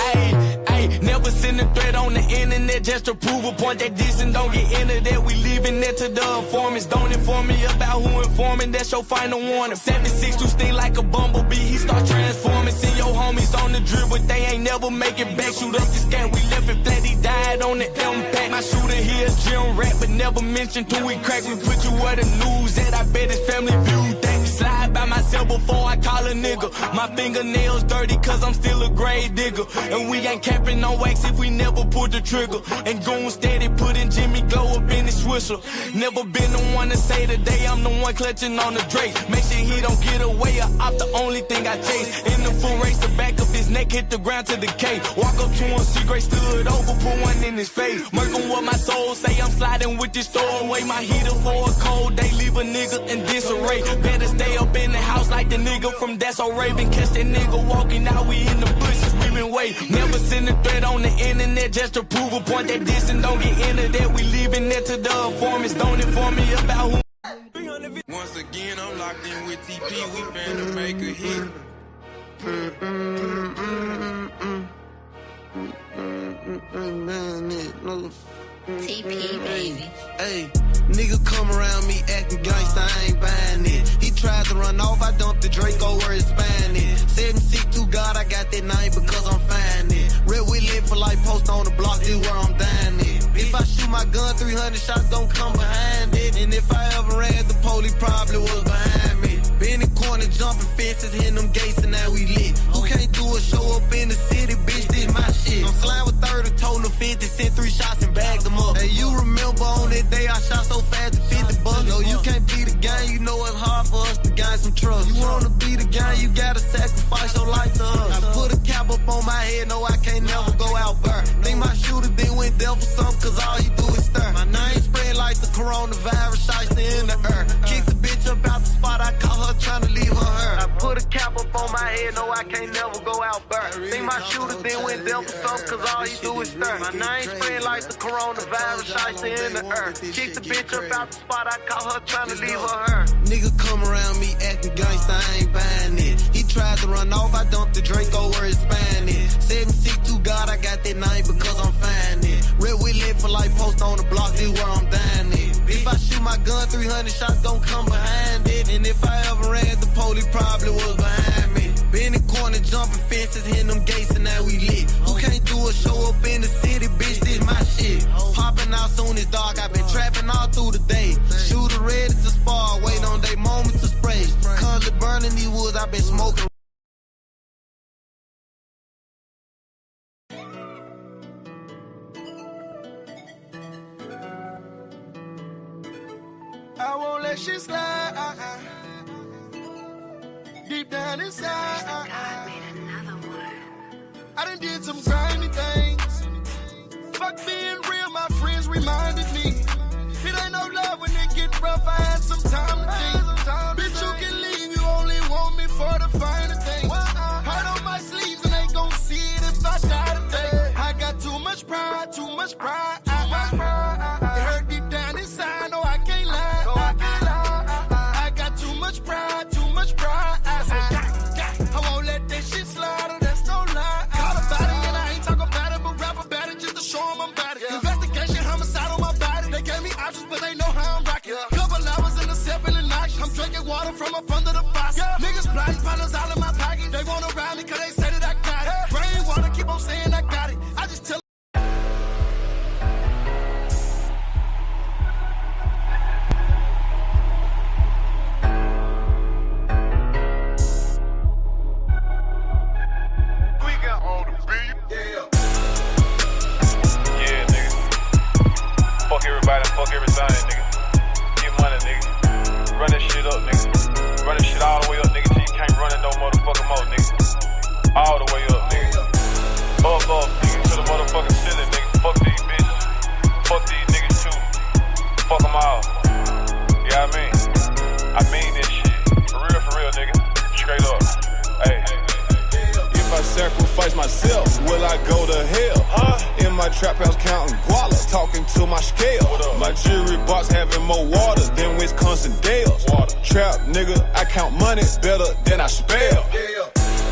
Ayy, never send a threat on the internet just to prove a point that this and don't get into that. We leaving it to the informants. Don't inform me about who informing. That's your final warning. 76 to sting like a bumblebee. He start transforming. See your homies on the drip, but they ain't never make it back. Shoot up this game, we left it flat. He died on the impact. My shooter here, gym rat, but never mentioned till we crack. We put you where the news at. I bet his family viewed that. Slide by myself before I call a nigga. My fingernails dirty cause I'm still a grave digger. And we ain't capping no wax if we never pulled the trigger. And goon steady putting Jimmy Glow up in his swisher. Never been the one to say today I'm the one clutching on the Drake. Make sure he don't get away or off the only thing I chase. In the full race, the back of his neck hit the ground to decay. Walk up to him, see Gray stood over, put one in his face. Murking what my soul say, I'm sliding with this throwaway. My heater for a cold day, leave a nigga in disarray. Better stay up in the house like the nigga from That's So Raven. Catch that nigga walking out, we in the bushes, we been waiting. Never send a threat on the internet just to prove a point that this and don't get into that. We leaving it to the informants, don't inform me about who. Once again, I'm locked in with TP, we finna make a hit. TP, baby. Hey, nigga come around me acting gangsta, I ain't buying it. He tried to run off, I dumped the Draco where it's Spanish. 762 God, I got that name because I'm finding it. Red we live for life, post on the block, this where I'm dying it. If I shoot my gun, 300 shots don't come behind it. And if I ever ran, the police probably was behind me. Been in the corner, jumping fences, hitting them gates, and now we lit. Who can't do a show up in the city, bitch, this my shit. I'm flying with 30, told them 50, sent 3 shots and bagged them up. Hey, you remember on that day I shot so fast to 50 bucks? No, you can't be the gang, you know it's hard for us to gain some trust. You wanna be the gang, you gotta sacrifice your life to us. I put a cap up on my head, no, I can't never go out there. Think my shooter then went there for something. know I can't never go out burn. Think my shooter then went there for something, cause all he do is stir. My name spread like the coronavirus, I stay in the earth. Kick the bitch up out the spot, I caught her trying to leave her. Nigga come around me acting gangsta, I ain't buying it. He tried to run off, I dumped the Draco where it's finding. 762 God, I got that name because I'm finding. Red we live for life, post on the block, this where I'm dining. If I shoot my gun, 300 shots gon' come behind it. And if I ever ran, the police probably was behind me. Been in corner, jumping fences, hitting them gates, and now we lit. Who can't do a show up in the city, bitch, this my shit. Popping out soon as dark, I been trapping all through the day. Shooter ready to spar, wait on they moment to spray. Constantly burning these woods, I been smoking. I won't let shit slide. Deep down inside, I done did some grimy things. Fuck being real, my friends reminded me. It ain't no love when it get rough, I had some time to think. Bitch, you can leave, you only want me for the finer things. Heart on my sleeves and ain't gon' see it if I die today. I got too much pride, too much pride. It hurt deep down inside, no I can't lie. I got too much pride, too much pride. I won't let that shit slide, oh, that's no lie. Caught about it and I ain't talking about it, but rap about it just to show them I'm about it. Investigation, homicide on my body. They gave me options, but they know how I'm rocking. Couple hours in the cell feeling nice. I'm drinking water from up under the faucet. Niggas plotting partners all in my pocket. They wanna ride me cause they say that I got it. Rain water, keep on saying I got it. I just tell Fuck everybody, fuck everything, nigga. Get money, nigga. Run that shit up, nigga. Run that shit all the way up, nigga, till you can't run it no motherfucking more, nigga. All the way up, nigga. Up, nigga, to the motherfucking ceiling, nigga. Fuck these bitches. Fuck these niggas too. Fuck them all. You know what I mean this shit. For real, nigga. Straight up. Hey. If I sacrifice myself, will I go to hell? In my trap house counting guala, talking to my scale. My jewelry box having more water than Wisconsin Dells. Trap nigga, I count money better than I spell.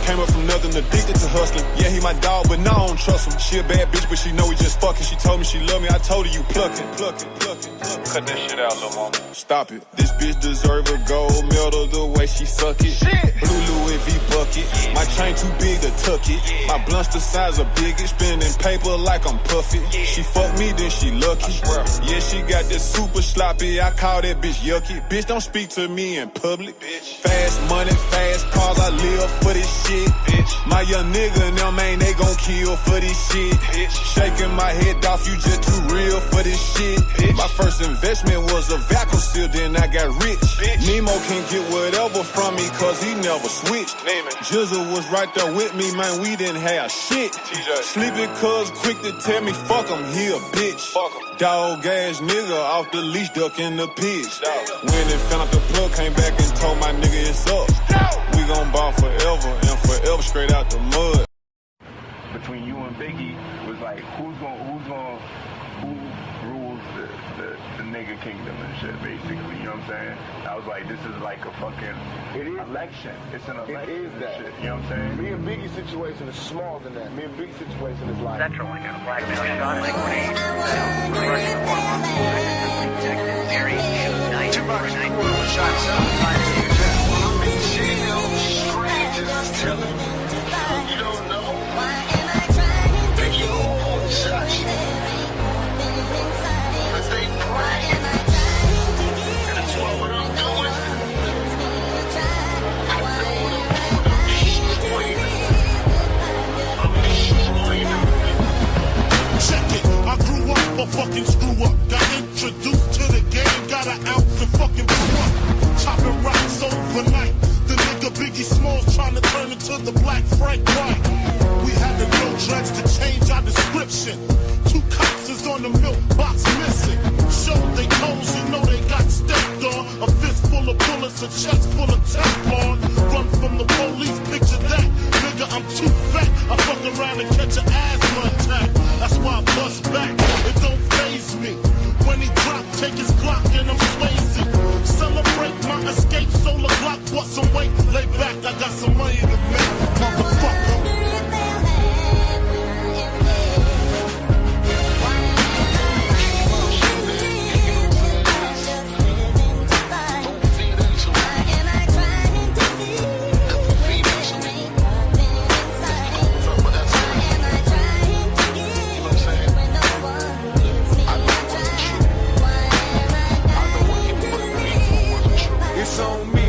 Came up from nothing, addicted to hustling. Yeah, he my dog, but no, I don't trust him. She a bad bitch, but she know we just fucking. She told me she love me, I told her you plucking. Cut that shit out, little mama. Stop it. This bitch deserve a gold medal the way she suck it. Blue Louis V bucket. My chain too big to tuck it. My blunts the size of Biggie. Spinning paper like I'm puffy. She fuck me, then she lucky. Yeah, she got this super sloppy. I call that bitch yucky. Bitch, don't speak to me in public. Fast money, fast cars. I live for this shit. My young nigga and them, man, they gon' kill for this shit. Shaking my head off, you just too real for this shit. My first investment was a vacuum seal, then I got rich. Nemo can get whatever from me, cause he never switched. Jizzle was right there with me, man, we didn't have shit. Sleepy cuz quick to tell me, fuck him, he a bitch. Dog ass nigga off the leash, ducking the pigs. When they found out the plug, came back and told my nigga it's up. We gon' ball forever, and forever straight out the mud. Between you and Biggie was like, who rules the nigga kingdom and shit, basically, you know what I'm saying? I was like, this is like a fucking election. It's an election. It is that. Shit, you know what I'm saying? Me and Biggie's situation is smaller than that. Me and Biggie's situation is like Central, like a black male shot like grenade. Russian form. Detective Gary shoots 9 shots outside of you. Tell him you don't know. They all shot you. But they pray. And that's what I'm doing. I know what I'm destroying. Check it, I grew up a fucking screw up. Got introduced to the game, got an ounce and fucking blew up. Chopping rocks overnight. The nigga Biggie Smalls trying to turn into the Black Frank White. We had to grow dreads to change our description. 2 cops is on the milk box missing. Show they toes, you know they got stepped on. A fist full of bullets, a chest full of Teflon. Run from the police, picture that. what's some weight? Lay back, I got some money to make, motherfucker. It's on me.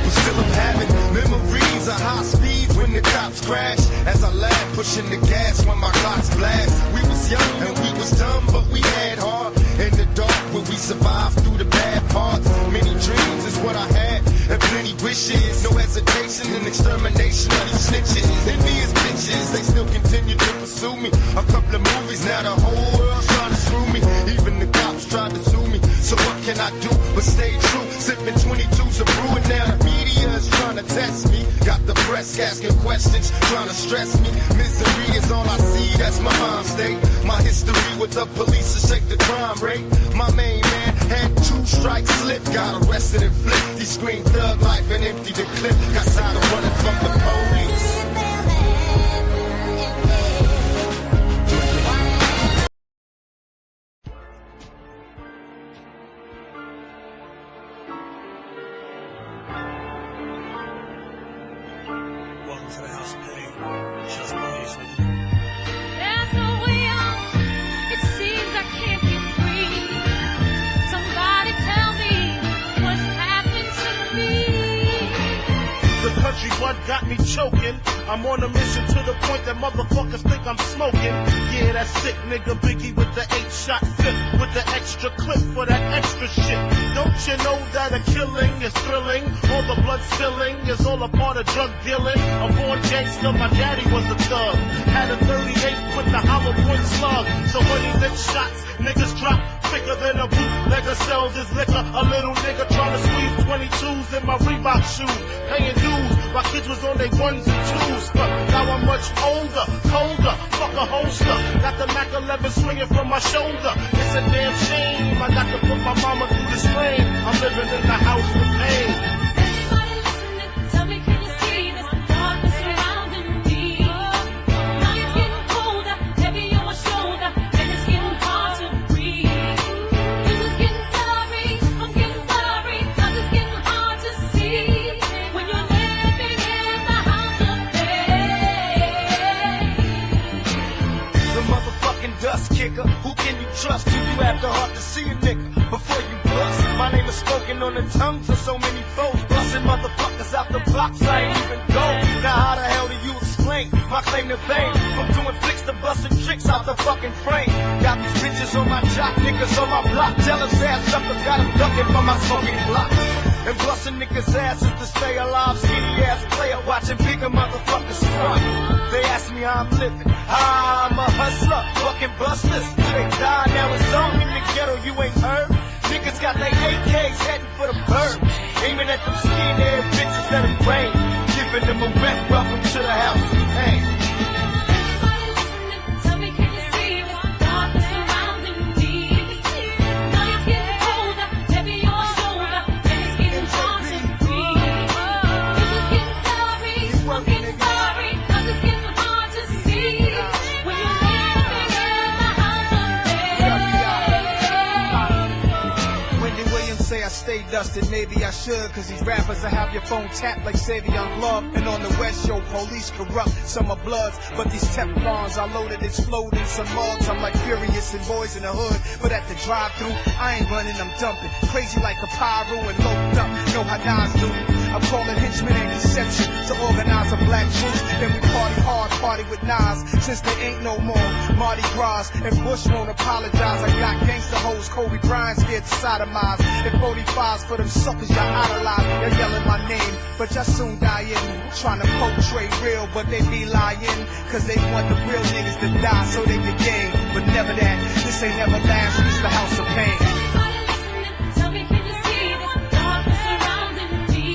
But still I'm having memories of high speed when the cops crash. As I laugh, pushing the gas when my clocks blast. We was young and we was dumb, but we had heart. In the dark where we survived through the bad parts. Many dreams is what I had, and plenty wishes. No hesitation and extermination of these snitches. Envious bitches, they still continue to pursue me. A couple of movies, now the whole world's trying to screw me. Even the cops tried to sue me. So what can I do but stay true? Sipping 22s of brew and now the media is trying to test me. Got the press asking questions, trying to stress me. Misery is all I see, that's my mind state. My history with the police to shake the crime rate. My main man had 2 strikes slip, got arrested and flipped. He screamed thug life and emptied the clip. Got tired of running from the police. Welcome to the house of pain. Just police, nigga. There's no way out. It seems I can't get free. Somebody tell me what's happened to me. The country blood got me choking. I'm on a mission to the point that motherfuckers think I'm smoking. Yeah, that sick nigga Biggie with the 8-shot clip, with the extra clip for that extra shit. Don't you know that a killing is thrilling? All the blood spilling is all a part of drug dealing. A born gangster, my daddy was a thug. Had a 38 with the hollow point slug. So when he lit shots, niggas drop quicker than a bootlegger sells his liquor. A little nigga trying to squeeze 22s in my Reebok shoes, paying dues while kids was on their 1s and 2s. Now I'm much older, colder, fuck a holster. Got the Mac 11 swinging from my shoulder. It's a damn shame I got to put my mama through this flame. I'm living in the house with pain. Everybody listening, tell me, can you see this darkness surrounding me? Nights getting colder, heavy on my shoulder, and it's getting hard to breathe. This is getting blurry, I'm getting worried, 'cause it's getting hard to see when you're living in the house of pain. The motherfucking dust kicker. Who can you trust? Do you have the heart to see a nigga before you bust? My name is spoken on the tongues of so many folks. Busting motherfuckers out the blocks, I ain't even go. Now how the hell do you explain my claim to fame? From doing flicks to busting tricks out the fucking frame. Got these bitches on my jock, niggas on my block. Jealous ass suckers got them ducking from my smoking block. And busting niggas' asses to stay alive. Skinny ass player watching bigger motherfuckers front. They ask me how I'm living. I'm a hustler, fucking busters. They die, now it's on in the ghetto, you ain't heard. Niggas got their AKs heading for the birds. Aiming at them skinhead bitches that them rain. Giving them a wet welcome to the house of pain. Everybody listening, tell me, can you see this darkness surrounding me? Nights getting colder, heavy on my shoulder, and it's getting hard to breathe. This is getting blurry, I'm getting worried, 'cause it's getting hard to see when you're living in the house of pain. Wendy Williams say I stay dusted, maybe I should, 'cause these rappers will have your phone tapped like Savion Glove. And on the West, yo, police corrupt, some are bloods, but these Teflons I loaded, exploding some mugs. I'm like furious and boys in the hood, but at the drive-thru, I ain't running, I'm dumping. Crazy like a pyro and loaded up, know how Nas do. I'm calling henchmen and deception to organize a black juice. Then we party hard, party with Nas, since there ain't no more Mardi Gras. And Bush won't apologize. I got gangster hoes, Kobe Bryant scared to sodomize. And 45s for them suckers y'all idolize. They're yelling my name, but y'all soon die in. Trying to portray real, but they be lying. 'Cause they want the real niggas to die so they can gain. But never that, this ain't never last, it's the house of pain. Everybody listening, tell me, can you see this darkness surrounding me?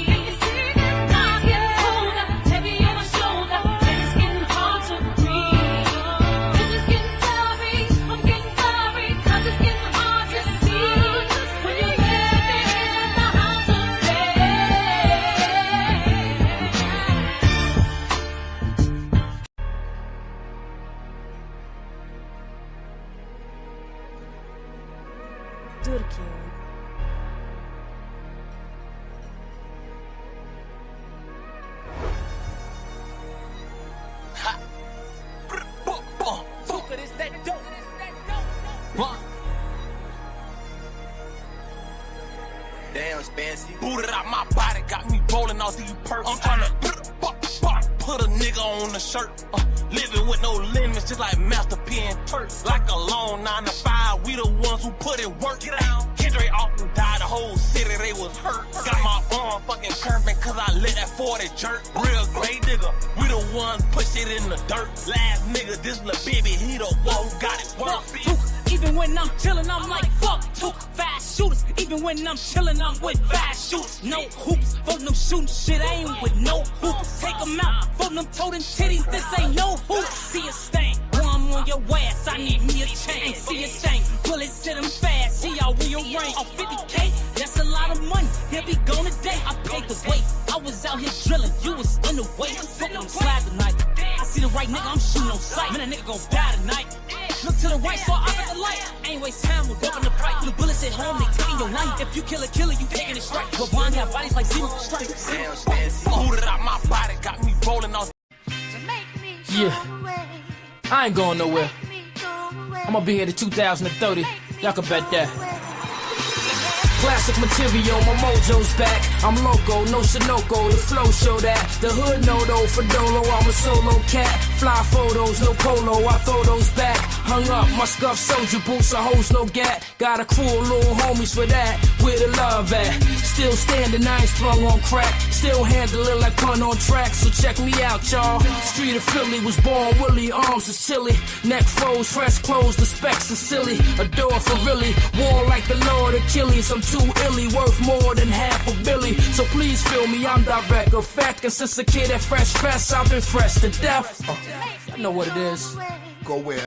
Nights getting colder, heavy on my shoulder, and it's getting hard to breathe. This is getting blurry, I'm getting worried, 'cause it's getting hard to see when you're living in the house of pain. Booted out my body, got me rolling off these perks. I'm tryna put a nigga on the shirt. Living with no limits, just like Master P and Turk. Like a long 9 to 5, we the ones who put in work. Kendrick often died, the whole city they was hurt. Got my arm fucking curving cause I let that 40 jerk. Real great nigga, we the ones push it in the dirt. Last nigga, this little baby, he the one who got it work. Even when I'm chillin', I'm like, fuck, took fast shooters. Even when I'm chillin', I'm with fast shooters. No hoops, for no shooting shit, I ain't with no hoops. Take them out, for them toting titties, this ain't no hoops. See a stain, boy, I'm on your ass, I need me a chain. See a stain, bullets hit them fast, see y'all rearrange. Off 50K, that's a lot of money, he'll be gone today. I paid the weight, I was out here drilling, you was in the way. Fucking on slab tonight, I see the right nigga, I'm shooting on sight. Man, that nigga gon' die tonight. Look to the right, so I got the light. Ain't waste time, we're dumping the price. The bullets at home, they taking your life. If you kill a killer, you taking it straight. But blind got bodies like zero stripes. Booted out my body, got me rolling off. Yeah, I ain't going nowhere. I'm gonna be here to 2030. Y'all can bet that. Classic material, my mojo's back. I'm loco, no Sunoco, the flow show that. The hood no though, for Dolo, I'm a solo cat. Fly photos, no polo, I throw those back. Hung up, my scuff soldier boots, a hose no gat. Got a crew of little homies for that, where the love at? Still standing, I ain't sprung on crack. Still handling like pun on track, so check me out, y'all. Street of Philly, was born Willie, arms is chilly. Neck froze, fresh clothes, the specs are silly. Adore for really, war like the Lord Achilles. I'm too illy, worth more than half a billy. So please feel me, I'm direct of fact. And since a kid at Fresh Fest, I've been fresh to death. I know what it is. Go where?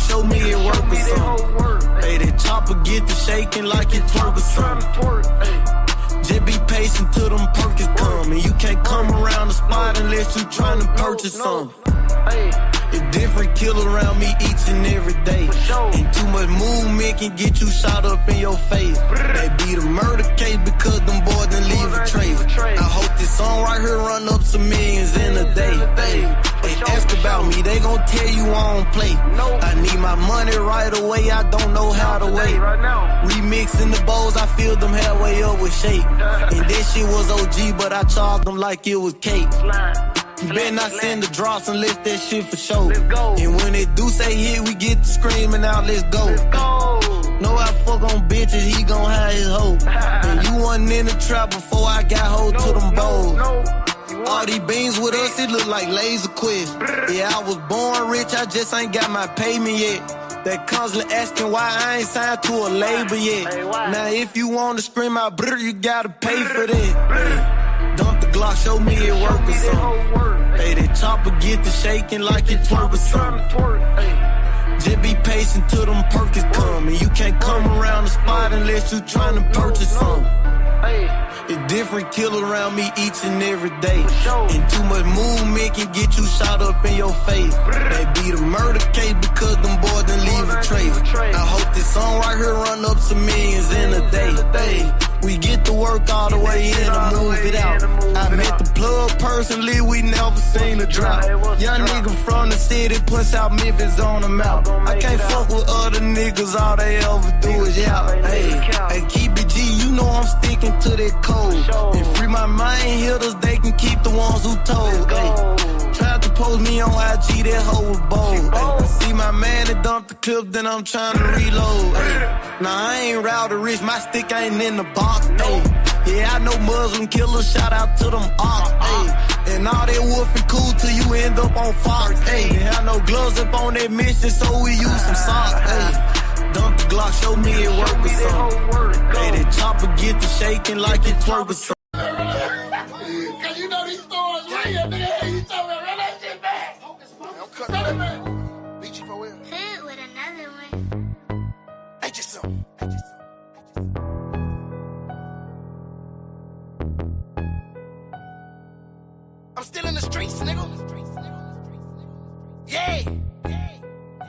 Show me it work or something. Hey, that chopper get to shaking like it twerk or something. Just be patient till them perkins come. And you can't come around the spot unless you trying to purchase something. It's different kill around me each and every day. And too much movement can get you shot up in your face. They be the murder case because them boys done leave a trace. I hope this song right here run up some millions in a day. They ask about me, they gon' tell you I don't play. I need my money right away, I don't know how to wait. Remixing the bowls, I filled them halfway up with shake. And that shit was OG, but I charged them like it was cake. You better not send the drops unless that shit for show. And when they do say hit, we get to screaming out, let's go. Know I fuck on bitches, he gon' have his hoe. And you wasn't in the trap before I got hold to them bowls. All these beans with us, it look like laser quest. Yeah, I was born rich, I just ain't got my payment yet. They constantly asking why I ain't signed to a label yet. Now if you wanna scream out brr, you gotta pay for that. Dump the Glock, show me it work or something. Hey, that chopper get to shaking like it twerk or something. Just be patient till them perkins come. And you can't come around the spot unless you trying to purchase something. It's different kill around me each and every day. And too much movement can get you shot up in your face. They be the murder case because them boys done leave a trace. I hope this song right here run up some millions in a day. We get to work all the way in and move it out. I met the plug personally, we never seen a drop. Young nigga from the city, put South Memphis on the map. I can't fuck with other niggas, all they ever do is yell. Hey, keep it G, you know I'm sticking to that code. And free my mind hitters, they can keep the ones who told. Hey, tried to post me on IG, that hoe was bold. Ay, see my man that dumped the clip, then I'm trying to reload. Ay, nah, I ain't rowdy rich, my stick ain't in the box. Ay, yeah, I know Muslim killers, shout out to them ops. Ay, and all that wolfing cool till you end up on Fox. Ay, I know gloves up on that mission, so we use some socks. Ay, dump the Glock, show me it work or something. Hey, that chopper get to shaking like it twerk or something. Cause you know these stores real, nigga. You told me to run that shit back. Don't cut me. Beat you for real. Hit with another one. Hey, just some. I'm still in the streets, nigga. Yeah.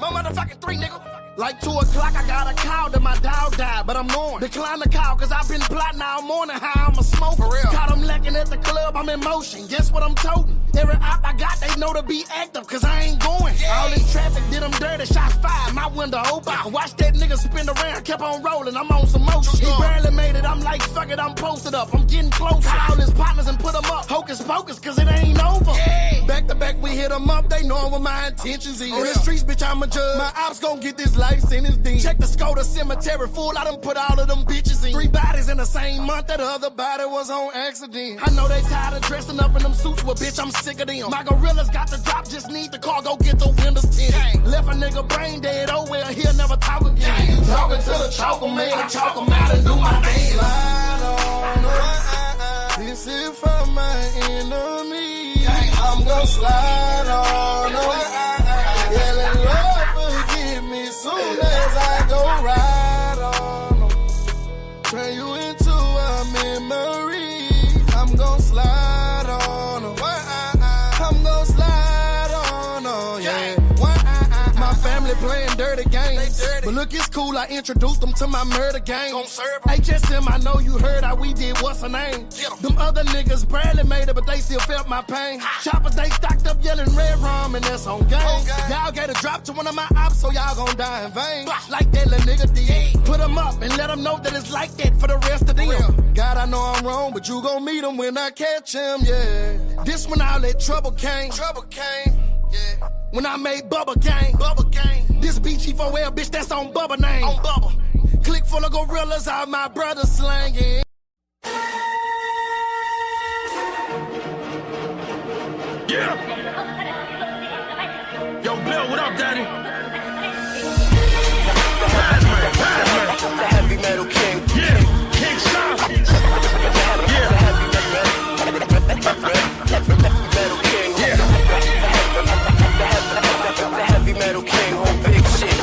My motherfucking 3, nigga. Like 2 o'clock, I got a call that my dog died, but I'm knowing. Decline the call, cause I've been plotting all morning how I'm a smoker. For real. Caught them lacking at the club, I'm in motion. Guess what I'm toting? Every op I got, they know to be active, cause I ain't going. Yeah. All this traffic did them dirty, shots fired, my window open. I watched that nigga spin around, kept on rolling, I'm on some motion. He barely made it, I'm like, fuck it, I'm posted up, I'm getting close. Call his partners and put them up, hocus pocus, cause it ain't over. Yeah. Back to back, we hit them up, they know what my intentions is. On the streets, bitch, I'm a judge. My ops gon' get this life sentence dean. Check the Skoda cemetery full, I done put all of them bitches in. 3 bodies in the same month, that other body was on accident. I know they tired of dressing up in them suits, but bitch, I'm sick of them. My gorillas got the drop, just need the car, go get the windows tinted. Left a nigga brain dead, oh well, he'll never talk again. Talking to the choker man, I chalk him out and do my dance. Slide on, this is for my enemy. I'm gon' slide on, yeah, let love forgive me soon as I go ride on. Turn you into a memory. I'm gon' slide on, I'm gon' slide on, yeah. My family playing dirty games, but look, it's cool, I introduced them to my murder gang. HSM, I know you heard how we did, what's her name? Them other niggas barely made it, but they still felt my pain. Choppers, they stocked up yelling red rum, and that's on game. Y'all get a drop to one of my ops, so y'all gon' die in vain. Like that little nigga did. Put them up and let them know that it's like that for the rest of them. God, I know I'm wrong, but you gon' meet them when I catch him, yeah. This when all that trouble came. Yeah. When I made Bubba Gang. This BG4L, bitch, that's on Bubba name. On Bubba. Click full of gorillas, all my brothers slanging. Yeah. Yo, Bill, what up, Daddy? The heavy metal king. Yeah, King Sean. Yeah. Metal king. Yeah. The heavy metal king, whole big shit.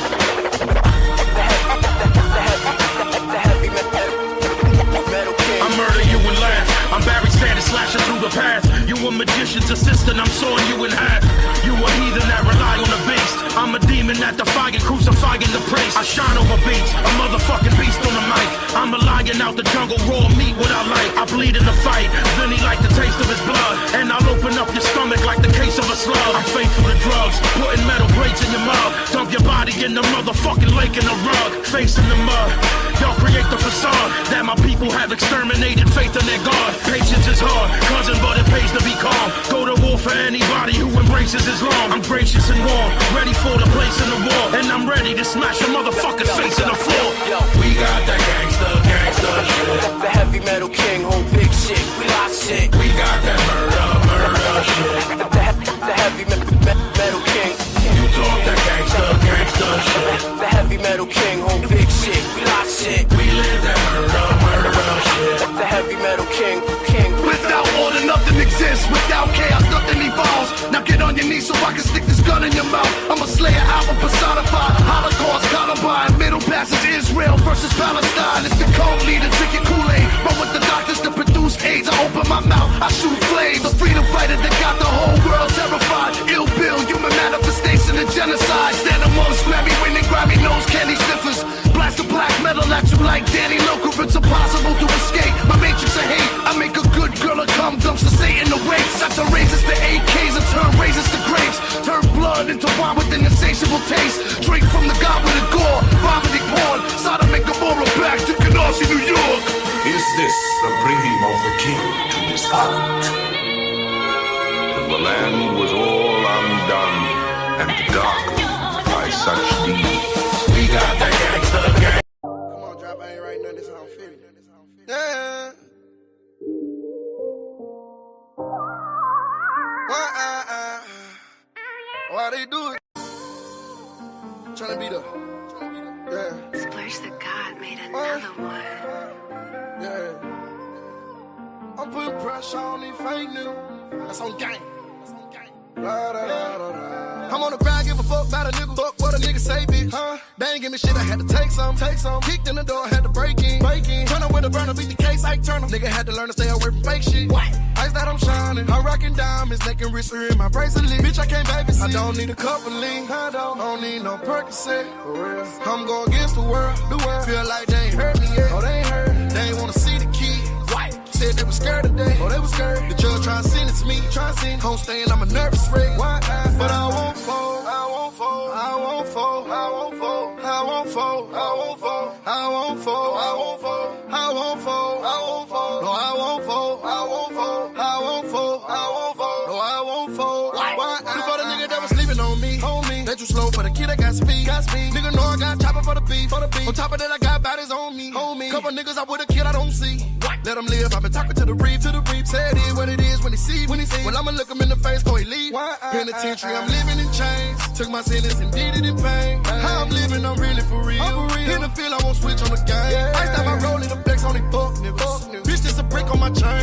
The heavy metal king. I murder you and laugh. I'm Barry Sanders slashing through the path. You a magician's assistant, I'm sawing you in half. You a heathen that rely on the beast. I'm a demon that defying, crucifying the priest. I shine over beats, a motherfucking beast on the mic. I'm a lion out the jungle, raw meat what I like. I bleed in the fight, then he like the taste of his blood. And I'll open up your stomach like the case of a slug. I'm faithful to drugs, putting metal plates in your mug. Dump your body in the motherfucking lake in the rug. Face in the mud, y'all create the facade that my people have exterminated faith in their God. Patience is hard, cousin, but it pays to be calm. Go to war for anybody who embraces Islam. I'm gracious and warm, ready for the place in the war. And I'm ready to smash a motherfucker's face in the floor. Yo, we got that gangsta shit. The heavy metal king, whole big shit. We lost shit. We got that murder shit. The heavy metal king. You talk that gangsta shit. The heavy metal king, whole big shit. We lost shit. We live that murder shit. The heavy metal king. Without order, nothing exists. Without chaos, nothing evolves. Now get on your knees so I can stick this gun in your mouth. I'm a slayer, alpha personified. Holocaust, Columbine, Middle Passage, Israel versus Palestine. It's the code leader, drinking Kool-Aid. Run with the doctors to produce AIDS. I open my mouth, I shoot flames. The freedom fighter that got the whole world terrified. Ill Bill, human manifestation of genocide. Stand amongst Grammy winning, Grammy nose candy sniffers. Blast the black metal at you like Danny Loker. It's impossible to escape my matrix of hate. I make a good girl a cum dumps to Satan the race. I turn razors to AKs and turn razors to grapes. Turn blood into wine with an insatiable taste. Drink from the goblet of gore, vomiting porn. Sodom and Gomorrah back to Canarsie, New York. Is this the bringing of the king to this island? The land was all undone and darkened by such deeds. We got that gangsta gang. Come on, drop, I ain't writing nothing, this how I'm feeling. Yeah. Why they do it? Tryna be the yeah. Splurge the God made another one. Yeah. I'm putting pressure on these fake news. That's on gang. La da da da da. I'm on the grind, give a fuck about a nigga. Fuck what a nigga say, bitch. They ain't give me shit, I had to take some. Kicked in the door, had to break in. Turn up with a burner, beat the case, I turn them. Nigga had to learn to stay away from fake shit. Ice that I'm shining, I'm rocking diamonds, neck and wrist are in my bracelet. Bitch, I can't babysit. I don't need a couple lean, I don't need no Percocet. For real, I'm going against the world. Feel like they ain't hurt me yet. Oh, they ain't hurt. They ain't wanna see the kid. Said they was scared today. Oh, they was scared. The judge trying to sentence me. Home staying, I'm a nervous wreck. But I won't fold. I won't fold. I won't fold. I won't fold. I won't fold. I won't fold. I won't fold. I won't fold. I won't fold. I won't fold. No, I won't fold. I won't fold. I won't fold. I won't fold. No, I won't fold. Before the nigga that was sleeping on me. That you slow for the kid that got speed. Nigga know I got chopper for the beef. On top of that, I got bodies on me. Couple niggas I would've killed, I don't see. Let him live, I've been talking to the reef. Say it is what it is when he see. Well, I'ma look him in the face before he leave. Penitentiary, I'm living in chains. Took my sentence and did it in pain. How I'm living, I'm really for real. In the field, I won't switch on the game. I stop my roll in the flex on these fuck niggas. Bitch, just a brick on my chain.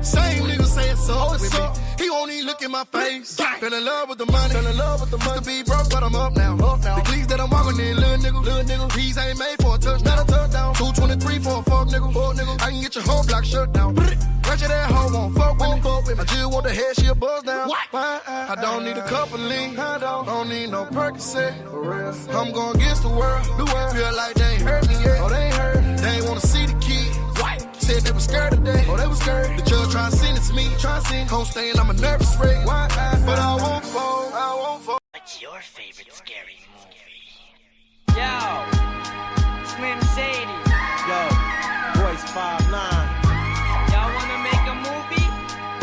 Same nigga say it's up with me. He won't even look in my face. Fell in love with the money. Used to be broke, but I'm up now. The cleats that I'm walking in, little nigga. These ain't made for a touchdown. 223 for a fuck nigga. I can get your whole block shut down. Ratchet that hoe won't fuck with me. I just want the head, she a buzz down. I don't need a couple lean. I don't need no Percocet. For real, I'm going against the world. Feel like they ain't hurt me yet. Oh, they ain't hurt. They ain't wanna see the kid. Said they was scared today. Oh, they was scared. The judge trying to sentence me. Home staying, I'm a nervous wreck. But I won't fold. I won't fold. What's your favorite scary movie? Yo, Slim Shady. Yo, Royce 5'9". Y'all wanna make a movie?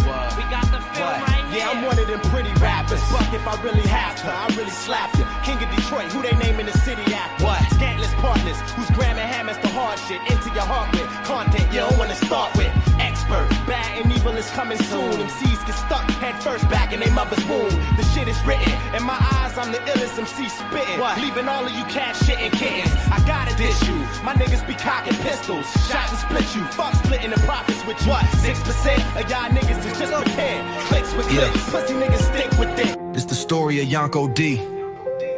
What? We got the film right here. Yeah, I'm one of them pretty rappers. Fuck if I really have to, I really slap you. King of Detroit, who they name in the city after? What? Scantless partners, who's gramming hammers the hard shit into your heart with content you don't wanna start with. Expert, bad and evil is coming soon. MCs get stuck head first back in their mother's womb. The shit is written. In my eyes, I'm the illest MC spitting. What? Leaving all of you cat shitting kittens. I gotta dish you. My niggas be cocking pistols. Shot and split you. Fuck splitting the profits with you. What? 6% of y'all niggas is just pretend. Clicks with clicks. Pussy niggas stick with it. It's the story of Yonko D.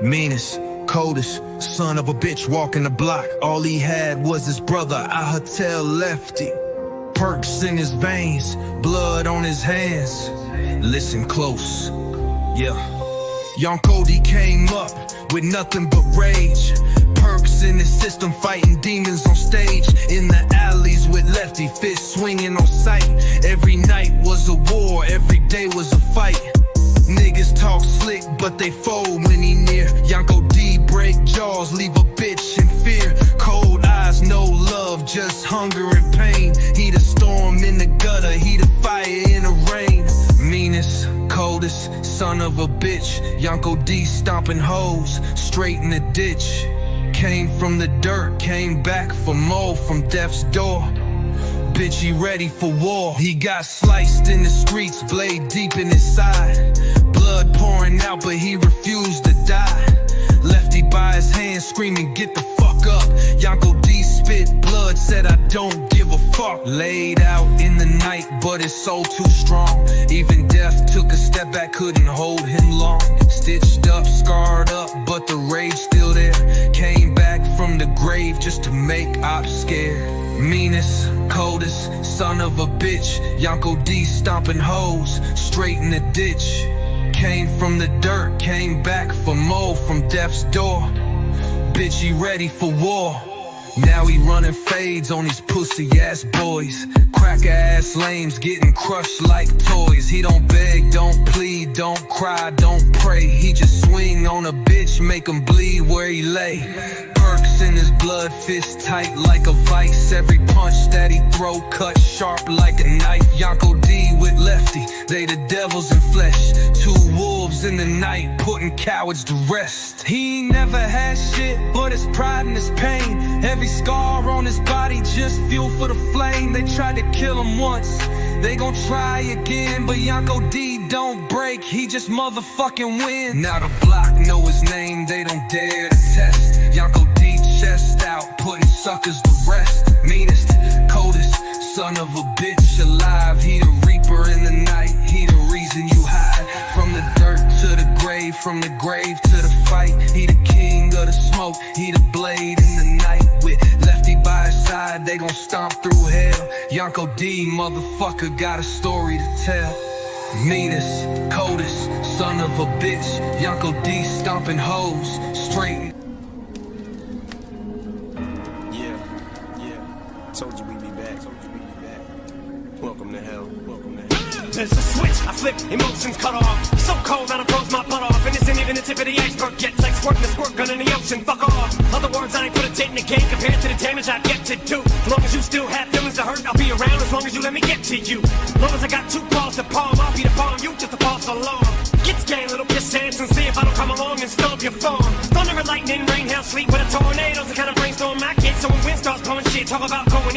Meanest, coldest, son of a bitch walking the block. All he had was his brother, Ahatel Lefty. Perks in his veins, blood on his hands. Listen close, yeah. Yonko D came up with nothing but rage. Perks in his system fighting demons on stage. In the alleys with Lefty, fist swinging on sight. Every night was a war, every day was a fight. Niggas talk slick, but they fold when he near. Yonko D break jaws, leave a bitch in fear. Cold eyes, no love, just hunger and pain. He the storm in the gutter, he the fire in the rain. Meanest, coldest, son of a bitch. Yonko D stomping hoes, straight in the ditch. Came from the dirt, came back for more from death's door. Bitch, he ready for war. He got sliced in the streets, blade deep in his side. Blood pouring out, but he refused to die. Lefty by his hand, screaming, get the fuck up. Yonko D spit blood, said I don't give a fuck. Laid out in the night, but his soul too strong. Even death took a step back, couldn't hold him long. Stitched up, scarred up, but the rage still there. Came back from the grave just to make ops scared. Meanest, coldest, son of a bitch. Yonko D stomping hoes, straight in the ditch. Came from the dirt, came back for more from death's door. Bitch, he ready for war. Now he running fades on these pussy ass boys. Cracker ass lames getting crushed like toys. He don't beg, don't plead, don't cry, don't pray. He just swing on a bitch, make him bleed where he lay. Perks in his blood, fist tight like a vice. Every punch that he throw cut sharp like a knife. Yonko D with Lefty, they the devils in flesh. Two wolves in the night, putting cowards to rest. He ain't never had shit but his pride and his pain. Every scar on his body just fuel for the flame. They tried to kill him once, they gon' try again. But Yonko D don't break, he just motherfucking win. Now the block know his name, they don't dare to test. Yonko D chest out, putting suckers to rest. Meanest, coldest, son of a bitch alive. He the reaper in the night, he the reason you hide. From the dirt to the grave, from the grave to the fight. He the king of the smoke, he the blade in the night. With Lefty by his side, they gon' stomp through hell. Yonko D, motherfucker, got a story to tell. Meanest, coldest, son of a bitch. Yonko D stomping hoes, straight. Told you we'd be back. Welcome to hell. There's a switch, I flip, emotions cut off. So cold that I froze my butt off. And this ain't even the tip of the iceberg yet. It's like squirting a squirt gun in the ocean, fuck off. Other words, I ain't put a date in the game compared to the damage I've yet to do. As long as you still have feelings to hurt, I'll be around as long as you let me get to you. As long as I got 2 balls to palm, I'll be the bomb, you just a false alarm. Get scared, little piss dance, and see if I don't come along and stomp your farm. Thunder and lightning, rain, hail, sleet with a tornado's the kind of brainstorm I get. So when wind starts blowing shit, talk about going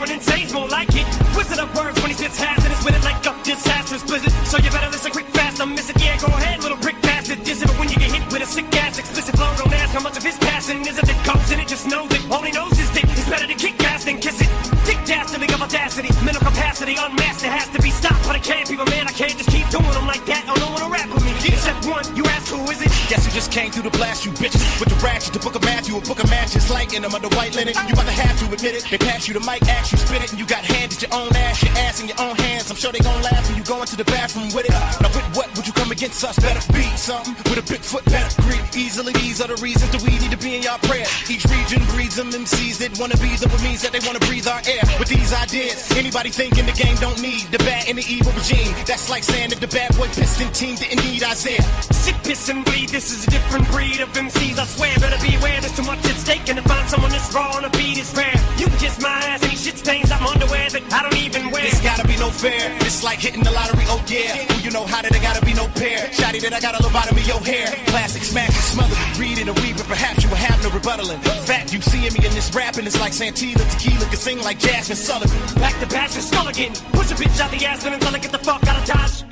insane's more like it. Wizard of words when he spits hazardous with it like a disastrous blizzard. So you better listen quick, fast, I'm missing. Yeah, go ahead, little brick bastard, diss it. But when you get hit with a sick ass explicit flow, don't ask how much of his passing is it that goes in it. Just know that all he knows is dick. It's better to kick ass than kiss it. Dick dastardly of audacity, mental capacity, unmasked. It has to be stopped, but I can't, people, man. I can't just keep doing them like that. I don't wanna rap with me. Except one, you ask who is it? Guess who just came through the blast, you bitches. With the ratchet, the book of Matthew, a book of matches, like in them under white linen. You about to have to admit it. They pass you the mic, ask you spit it, and you got handed your own ass in your own hands. I'm sure they gon' laugh when you go into the bathroom with it. Now with what would you come against us? Better be something with a big foot pedigree. Easily, these are the reasons that we need to be in y'all prayer. Each region breeds them MCs that wanna be them, it means that they wanna breathe our air. With these ideas, anybody thinking the game don't need the bad and the evil regime. That's like saying that the bad boy Piston team didn't need Isaiah. Sick, piss, and bleed, this is a different breed of MCs, I swear. Better beware, there's too much at stake, and to find someone that's raw on a beat is rare. You can kiss my ass, any shit stains, I'm underwear that I don't even wear. It's gotta be no fair, it's like hitting the lottery, oh yeah. Who you know how that there gotta be no pair. Shotty that I got a lobotomy your hair. Plastic smack and smother, read it and weave it, perhaps you will have no rebuttal. In fact, you seeing me in this rapping, it's like Santilla Tequila can sing like Jasmine Sullivan. Back to bash and skull again, push a bitch out the ass until I get the fuck out of Dodge.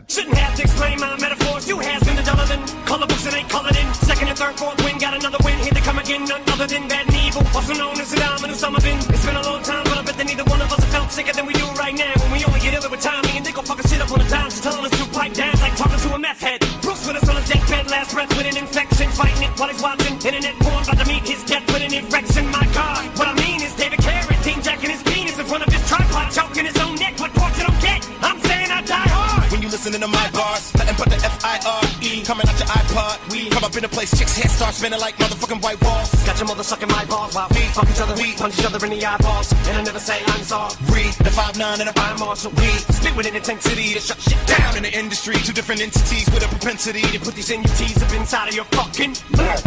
Shouldn't have to explain my metaphors, you has been the duller than color books that ain't colored in. Second and third, fourth win, got another win, here they come again, none other than bad and evil. Also known as Saddam and Osama bin. It's been a long time, but I bet that neither one of us have felt sicker than we do right now. When we only get ill with timing and they gon' fucking shit up on the dime, just telling us to pipe down like talking to a meth head. Bruce Willis on his deathbed, last breath with an infection, fighting it while he's watching internet porn, about to meet his death with an erection. My God, what I mean is David Carradine jacking his penis in front of his tripod, choking his own neck. What part you don't get? I'm saying I die hard. When you listening to my bars, nothing but the F-I-R-E coming out your iPod. We come up in a place, chicks' heads start spinning like motherfucking white walls. Got your mother sucking my balls while we fuck each other, we punch each other in the eyeballs, and I never say I'm sorry. The 5'9" and a fire marshal, we spit with an intensity to shut shit down in the industry. Two different entities with a propensity to put these NUTs up inside of your fucking mouth.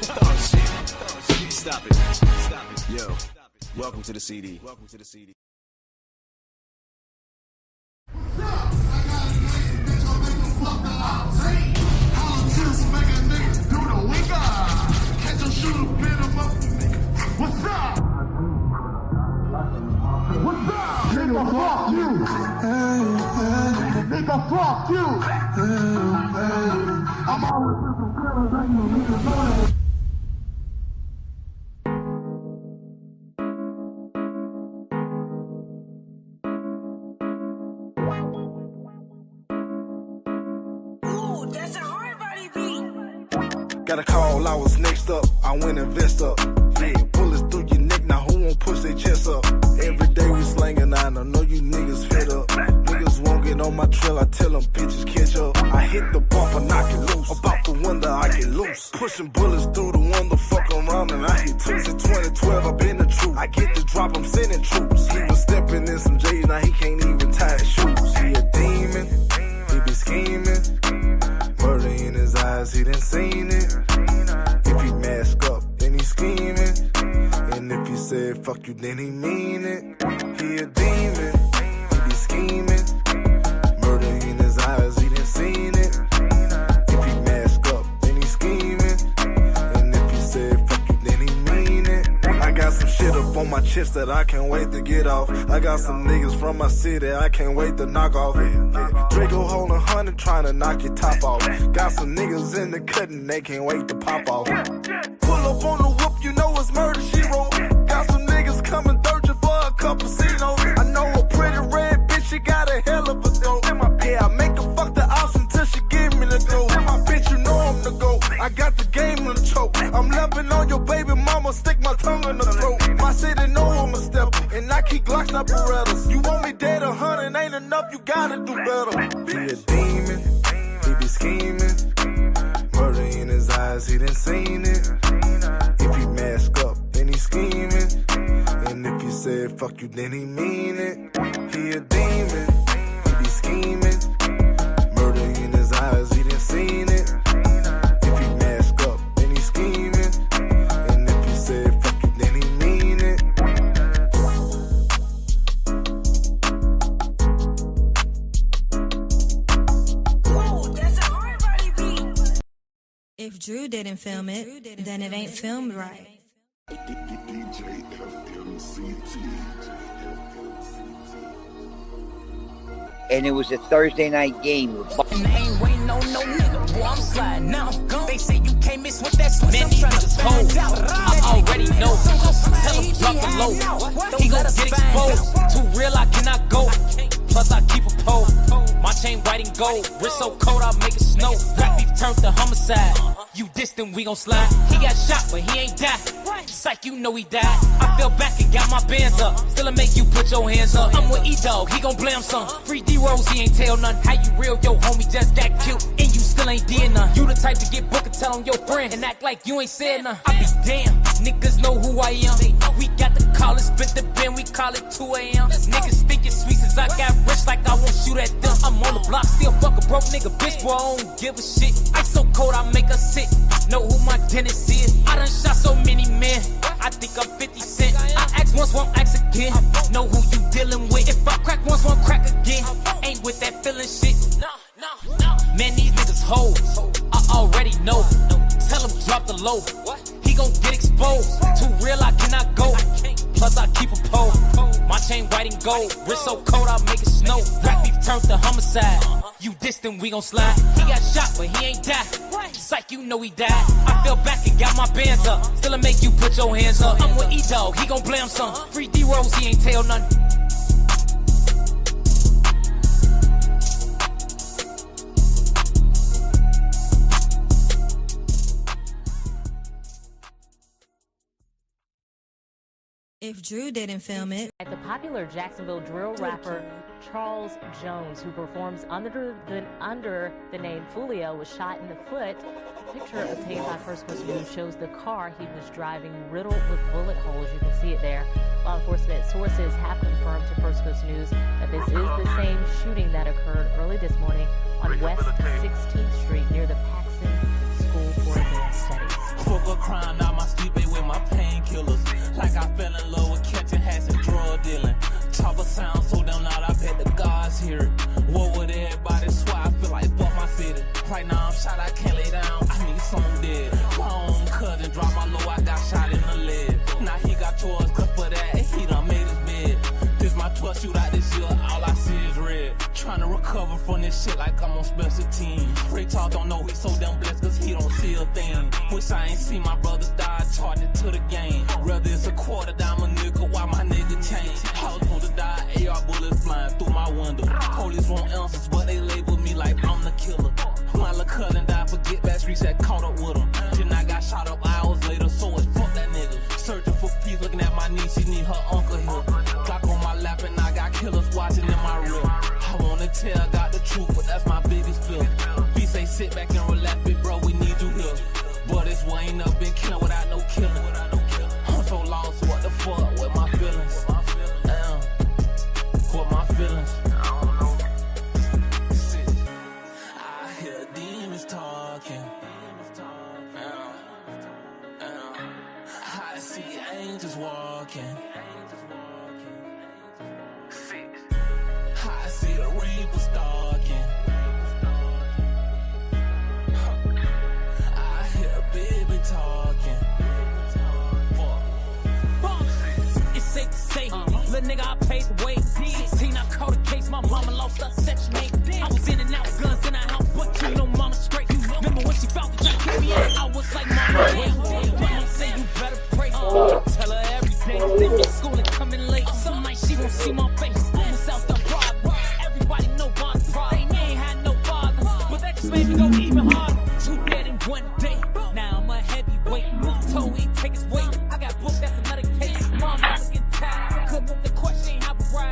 Oh shit. Stop it. Yo, welcome to the CD. What's up? Nigga, fuck you. Nigga, fuck you. I'm always with some girls, ain't no niggas on it. Got a call, I was next up. I went and vest up. Yeah, bullets through your neck, now who won't push their chest up? Every day we slangin', I know you niggas fed up. Niggas won't get on my trail, I tell them bitches catch up. I hit the bumper, knock it loose. About the window, I get loose. Pushing bullets through the window, fuck around and I hit two. Since 2012, I've been the truth. I get the drop, I'm sending troops. He was stepping in some J's, now he can't even tie his shoes. He a demon, he be scheming. Murder in his eyes, he done seen it. If he mask up, then he scheming. And if he said fuck you, then he mean it. He a demon, he be scheming. Murder in his eyes, he done seen it. If he mask up, then he scheming. And if he said fuck you, then he mean it. I got some shit up on my chest that I can't wait to get off. I got some niggas from my city I can't wait to knock off. Yeah. Draco holding 100 trying to knock your top off. Got some niggas in the cutting, they can't wait to pop off. Pull up on the whoop, you know it's murder she wrote. Got some niggas coming searching for a couple Cinos. I know a pretty red bitch, she got a hell of a throat. Yeah, I make her fuck the ops until she give me the dough. Berettas. You want me dead 100, ain't enough, you gotta do better. He a demon, he be scheming. Murder in his eyes, he done seen it. If he mask up, then he scheming. And if he said fuck you, then he mean it. He a demon, he be scheming. Murder in his eyes, he done seen it. If he mask up, then he scheming. And if he said fuck you, then he mean it. If Drew didn't film it, then it ain't filmed right. And it was a Thursday night game with And I ain't waiting on no nigga, boy, I'm sliding now. They say you can't miss with that switch. Man, these niggas cold. I already know. Tell him drop the low. He gon' get exposed. Too real, I cannot go. Plus, I keep a pole. My chain white and gold. Wrist so cold, I'll make it snow. Rap beef turned to homicide. You distant, we gon' slide. He got shot, but he ain't died. Psych, you know he died. I fell back and got my bands up. Still I make you put your hands up. I'm with E-Dog, he gon' blame some. Free D-Rose, he ain't tell none. How you real, yo homie just got killed. And you still ain't did none. You the type to get booked and tell on your friend. And act like you ain't said none. I be damn, niggas know who I am. We got the call and spit the bin, we call it 2 a.m. Niggas think it's sweet since I got rich like I won't shoot at them. I'm on the block, still fuck a broke nigga, bitch, boy, I don't give a shit. Ice so cold, I make her sick. Know who my dentist is. I done shot so many men. I think I'm 50 Cent. I ask once, won't ask again. Know who you dealing with. If I crack once, won't crack again. Ain't with that feeling shit. Man, these niggas hoes. I already know. Tell him drop the low. He gon' get exposed. Too real, I cannot go. Plus, I keep a pole. My chain white and gold. Wrist so cold, I'll make it snow. Rap beef turned to homicide. You distant, we gon' slide. He got shot, but he ain't died. Psych, you know he died. I fell back and got my bands up. Still I make you put your hands up. I'm with E-Dog, he gon' blame some. Free D-Rose, he ain't tell none. If Drew didn't film it. The popular Jacksonville drill rapper Charles Jones, who performs under the name Fulio, was shot in the foot. A picture obtained by First Coast News shows the car he was driving riddled with bullet holes. You can see it there. Law enforcement sources have confirmed to First Coast News that this is the same shooting that occurred early this morning on West 16th Street near the Paxton School for Advanced Studies. Fuck a crime, now my sleep ain't with my painkillers. Like I fell in love with catching hats and drug dealing. Chopper sound so damn loud, I bet the gods hear it. What would everybody swear? I feel like fuck my city. Right now I'm shot, I can't lay down. I need something dead. My own cousin dropped my low, I got shot in the leg. Now he got yours, cause for that he done made his bed. This my 12th shootout this year, all I see is red. Trying to recover from this shit like I'm on special teams. Ray Talk don't know he's so damn blessed cause he don't see a thing. Wish I ain't seen my brothers die, charged it to the game. Rather it's a quarter diamond nigga, why my nigga change? I was supposed to die, AR bullets flying through my window. Police want answers, but they label me like I'm the killer. My little cousin died for get back streets that caught up with him. Then I got shot up hours later, so it's fuck that nigga. Searching for peace, looking at my niece, she need her uncle here. Clock on my lap and I got killers watching in my rear. I wanna tell God the truth, but that's my biggest fear. B say sit back and relax, big bro, we need you here. But this way ain't up been killing without no killing. I'm so lost, what the fuck with my feelings? What my feelings? I hear demons talking. I see angels walking. I see the reaper stalking. I hear baby talking. It's safe to say, little nigga, I paid the way. 16, I caught a case, my mama lost her section 8. I was in and out, guns in the house, but you know mama straight. Remember when she found the jack in me out, I was like, mama, damn. Mama say you better pray. Tell her every day, leave me school and coming late. Some nights she won't see my face. Almost out the broad. Everybody know Bond's pride. They ain't had no father, but that just made me go even harder. 2 dead in 1 day. Now I'm a heavyweight. Told he take his weight. I got booked, that's another case. Mom, I was getting tired. Couldn't move the question, how to ride.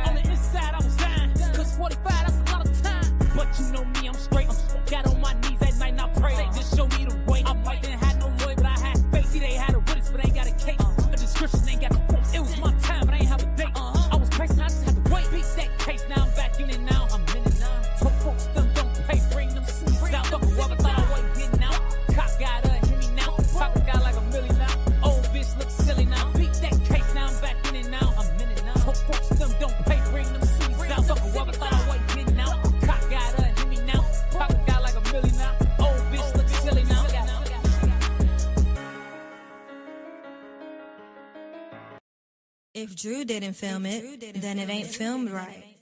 If Drew didn't film it, then it ain't filmed right.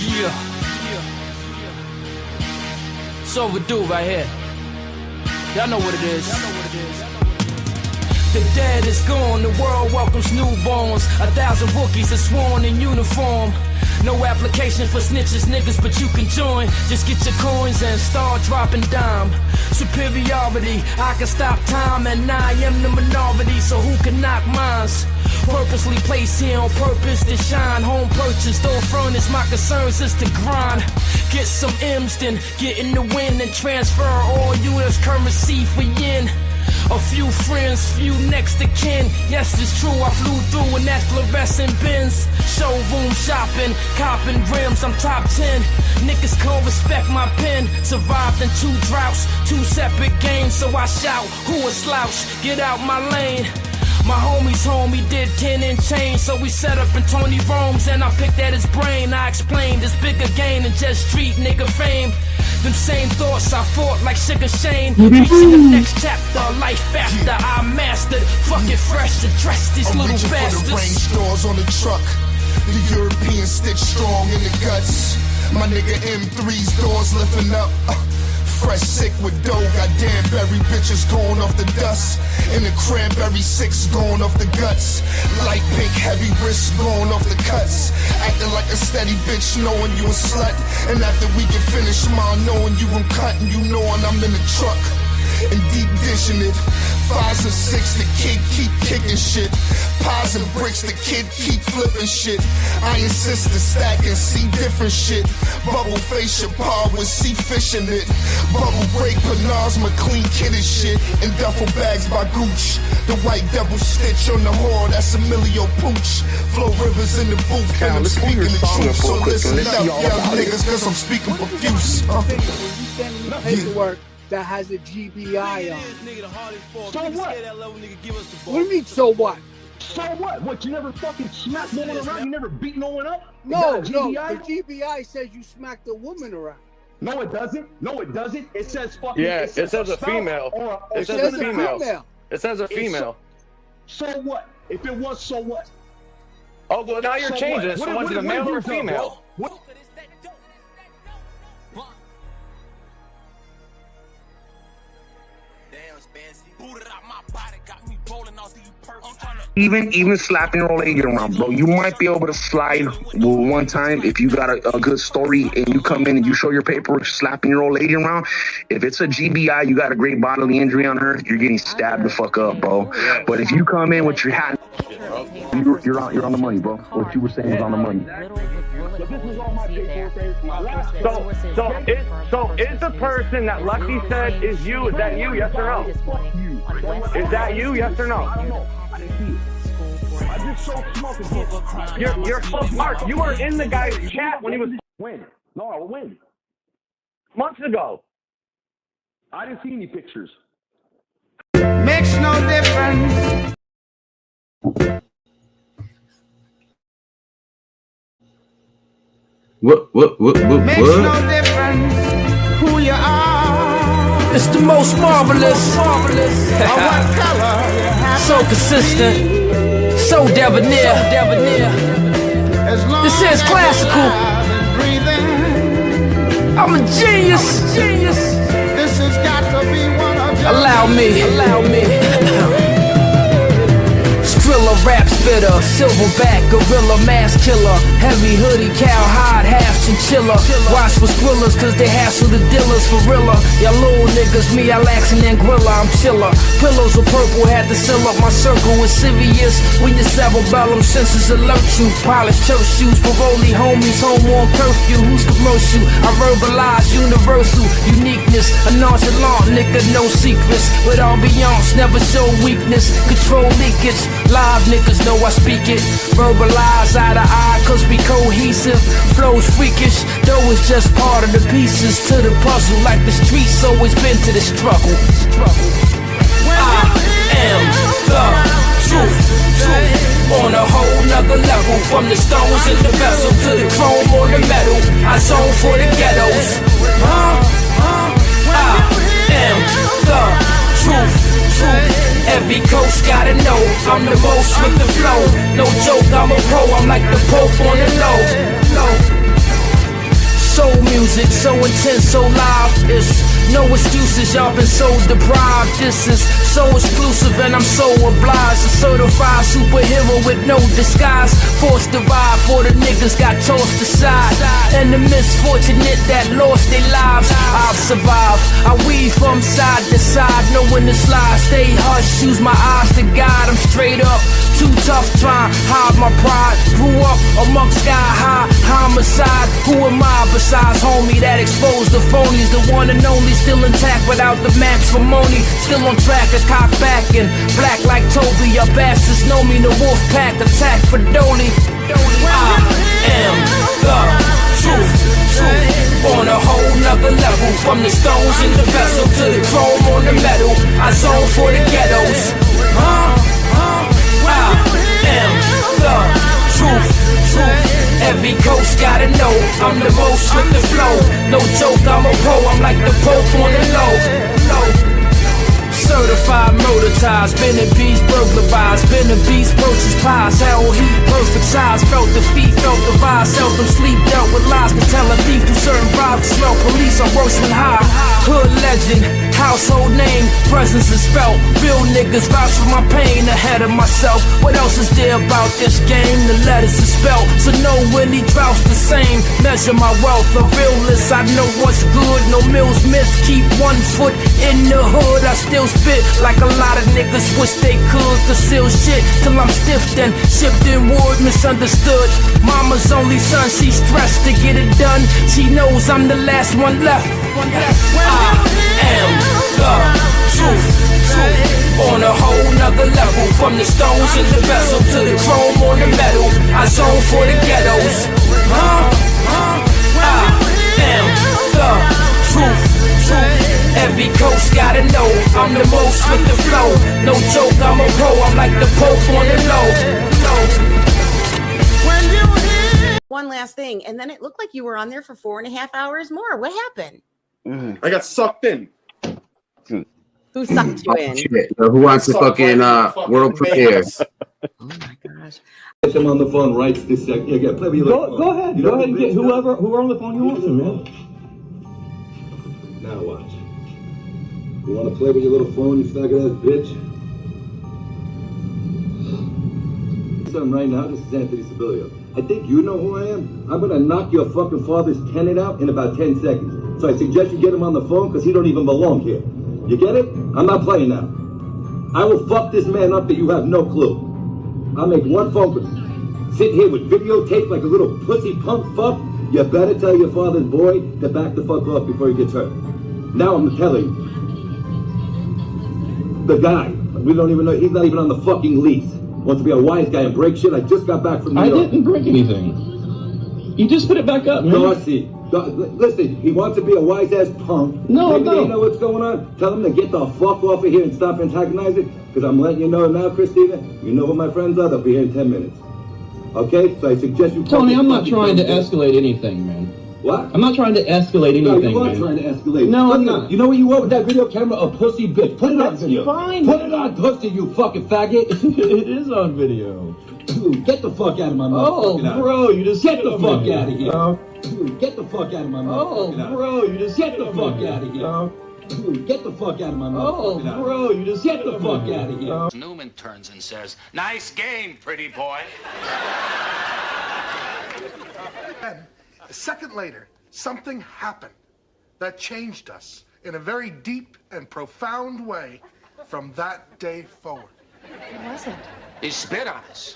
Yeah. It's overdue right here. Y'all know what it is. The dead is gone, the world welcomes newborns. 1,000 rookies are sworn in uniform. No application for snitches, niggas, but you can join. Just get your coins and start dropping dime. Superiority, I can stop time, and I am the minority, so who can knock mines? Purposely placed here on purpose to shine. Home purchase, door furnace, my concerns is to grind. Get some M's, then get in the wind and transfer all US currency for yen. A few friends, few next to kin. Yes, it's true, I flew through in that fluorescent Benz. Showroom shopping, copping rims, I'm top 10. Niggas can't respect my pen. Survived in 2 droughts, 2 separate games. So I shout, who a slouch? Get out my lane. My homie's home, he did 10 and change. So we set up in Tony Rome's and I picked at his brain. I explained it's bigger gain than just street nigga fame. Them same thoughts I fought like Sugar Shane. Reaching the next chapter, life after I mastered. Fucking fresh to dress these I'm little reaching bastards. for the range doors on the truck. The European stick strong in the guts. My nigga M3's doors lifting up. Fresh sick with dough, goddamn berry bitches going off the dust. And the cranberry 6 going off the guts. Light pink heavy wrists going off the cuts. Acting like a steady bitch knowing you a slut. And after we get finished mine knowing you gon' cut and you knowing I'm in the truck. And deep dishing it. 5s and 6, the kid keep kicking shit. Pies and bricks, the kid keep flipping shit. I insist to stack and see different shit. Bubble face your par with sea fish in it. Bubble break, Panars, McLean kitted shit. And duffel bags by Gooch. The white devil stitch on the whore, that's Emilio Pooch. Flow rivers in the booth, and I'm speaking the truth. So listen up, young niggas, cause I'm speaking profuse. Paperwork that has a GBI on it. So what? What do you mean, so what? So what? What, you never fucking smacked no one around? You never beat no one up? No, You no, got a the GBI says you smacked a woman around. No, it doesn't. No, it doesn't. It says fucking. Yeah, it says a female. It says a female. It says a female. So what? If it was, so what? Oh, well, now you're changing it. So was it a male or a female? What? Even slapping your old lady around, bro. You might be able to slide one time if you got a good story and you come in and you show your paperwork slapping your old lady around. If it's a GBI, you got a great bodily injury on her, you're getting stabbed the fuck up, bro. But if you come in with your hat, you're on the money, bro. What you were saying is on the money. So is the person that Lucky said is you? Is that you? Yes or no? Is that you? Yes or no? You're so smart. You were in the guy's chat when he was. When? No, when? Months ago. I didn't see any pictures. Makes no difference. What? Makes no difference who you are. It's the most marvelous. So consistent. So debonair. This is classical. I'm a genius. This has got to be one of your. Allow me. Skrilla rap spitter, silverback, gorilla, mask killer, heavy hoodie, cowhide, half chinchilla. Watch for squillers, cause they hassle the dealers for realer. Y'all little niggas, me, I laxin' and grilla, I'm chiller. Pillows of purple, had to seal up my circle with serious. When your cerebellum senses alert you. Polished church shoes, parolee homies, home on curfew. Who's commercial? I verbalize universal uniqueness. A nonchalant nigga, no secrets. With ambiance, never show weakness. Control leakage. Live niggas know I speak it. Verbalize eye to eye, cause we cohesive. Flows freakish, though it's just part of the pieces to the puzzle. Like the streets always been to the struggle. I am the truth. On a whole nother level. From the stones in the vessel to the chrome on the metal. I zone for the ghettos. I am the truth. gotta know I'm the most with the flow. No joke, I'm a pro, I'm like the Pope on the low. Soul music, so intense, so live. It's no excuses, y'all been so deprived. This is so exclusive and I'm so obliged. A certified superhero with no disguise. Forced to ride for the niggas got tossed aside. And the misfortunate that lost their lives. I've survived, I weave from side to side, knowing the slide. Stay hush, use my eyes to guide. I'm straight up, too tough trying hide my pride. Grew up amongst sky high homicide. Who am I besides homie that exposed the phonies? The one and only, still intact without the matrimony. Still on track, a cock back and black like Toby. Your bastards know me, the wolf pack attack for Dolly. I am the truth, on a whole nother level. From the stones in the vessel to the chrome on the metal, I zone for the ghettos. I am the truth. Every coast gotta know I'm the most with the flow. No joke, I'm a pro, I'm like the Pope on the low. Certified motor ties, been in beast burglarized, been a beast roaches pies, hell heat, perfect size, felt the feet, felt the rise, seldom sleep, dealt with lies, can tell a thief through certain vibes, smell police, I'm worse than high. Hood legend, household name, presence is felt, real niggas vouch for my pain ahead of myself. What else is there about this game? The letters are spelled, so know when he droughts the same. Measure my wealth, a realist, I know what's good, no mills miss, keep 1 foot in the hood, I still spit like a lot of niggas wish they could. Conceal shit till I'm stiff, then shipped in wood, misunderstood. Mama's only son, she stressed to get it done. She knows I'm the last one left. I am the truth, on a whole nother level. From the stones in the vessel to the chrome on the metal, I zone for the ghettos. I am the truth. Every coast gotta know I'm the most with the flow. No joke, I'm a pro, I'm like the Pope on the low. One last thing, and then it looked like you were on there for 4.5 hours more. What happened? I got sucked in. Who sucked you in? Shit. Who wants to fucking world premiere? Oh my gosh. Get them on the phone right this second. Yeah, play with your phone. Go ahead. Go ahead and get whoever on the phone you want to, man. Now watch. You want to play with your little phone, you faggot ass bitch? Something right now. This is Anthony Sibilio. I think you know who I am. I'm gonna knock your fucking father's tenant out in about 10 seconds. So I suggest you get him on the phone because he don't even belong here. You get it? I'm not playing now. I will fuck this man up that you have no clue. I'll make one phone call. Sit here with videotape like a little pussy punk fuck. You better tell your father's boy to back the fuck off before he gets hurt. Now I'm telling you. The guy, we don't even know, he's not even on the fucking lease. Wants to be a wise guy and break shit. I just got back from New York. I didn't break anything. You just put it back up, man. Darcy, listen, he wants to be a wise ass punk. No, maybe they know what's going on. Tell him to get the fuck off of here and stop antagonizing. Because I'm letting you know now, Christina, you know who my friends are. They'll be here in 10 minutes. Okay? So I suggest you... Tony, I'm not trying to escalate anything, man. What? I'm not trying to escalate anything, no, you are man. Trying to escalate. No, I'm not. You know what you are with that video camera? A pussy bitch. Put it on video. Fine. Put it on pussy, you fucking faggot. It is on video. Get the fuck out of my mouth. Oh, bro, you just get the fuck out of here. Get the fuck out of my mouth. Oh, bro, you just get the fuck out of here. Get the fuck out of my mouth. Oh, bro, you just get the fuck out of here. Newman turns and says, "Nice game, pretty boy." A second later, something happened that changed us in a very deep and profound way from that day forward. What was it? He spit on us.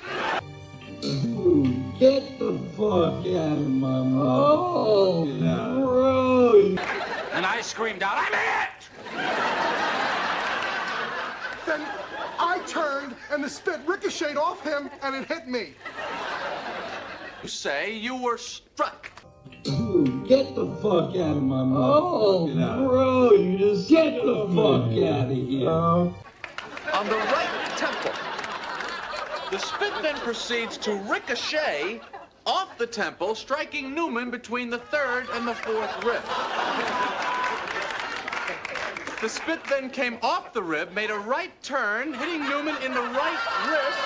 Get the fuck out of my mouth. Oh, bro. And I screamed out, "I'm it!" Then I turned and the spit ricocheted off him and it hit me. You say you were struck. Get the fuck out of my mouth. Oh, bro, you just get the fuck out of here. On the right temple. The spit then proceeds to ricochet off the temple, striking Newman between the 3rd and the 4th rib. The spit then came off the rib, made a right turn, hitting Newman in the right wrist,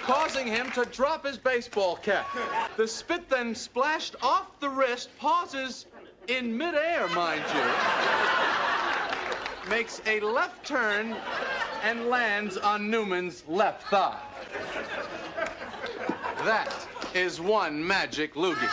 causing him to drop his baseball cap. The spit then splashed off the wrist, pauses in midair, mind you, makes a left turn, and lands on Newman's left thigh. That is one magic loogie.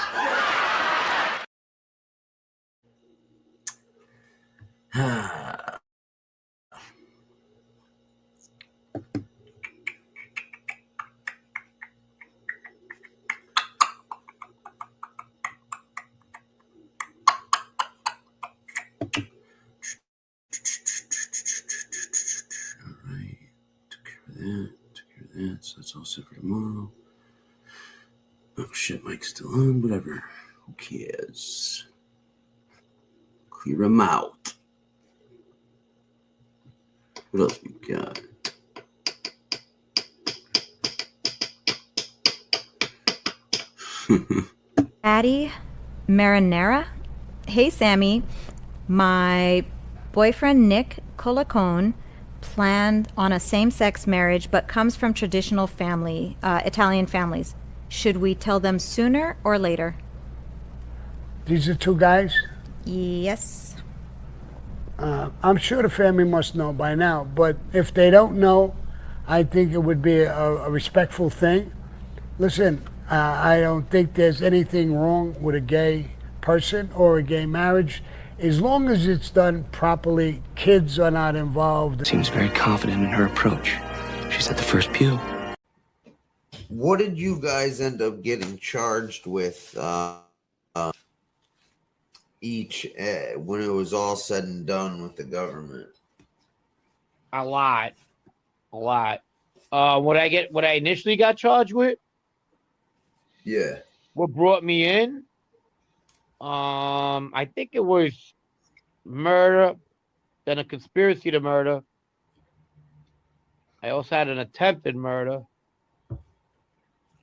That, so that's all set for tomorrow. Oh shit, mic's still on, whatever. Who cares? Clear them out. What else we got? Addie Marinara. Hey, Sammy. My boyfriend, Nick Colacone, planned on a same-sex marriage but comes from traditional family, Italian families. Should we tell them sooner or later? These are two guys? Yes. I'm sure the family must know by now, but if they don't know, I think it would be a respectful thing. Listen, I don't think there's anything wrong with a gay person or a gay marriage. As long as it's done properly, kids are not involved. Seems very confident in her approach. She's at the first pew. What did you guys end up getting charged with each when it was all said and done with the government? A lot. What I initially got charged with? Yeah. What brought me in? I think it was murder, then a conspiracy to murder. I also had an attempted murder.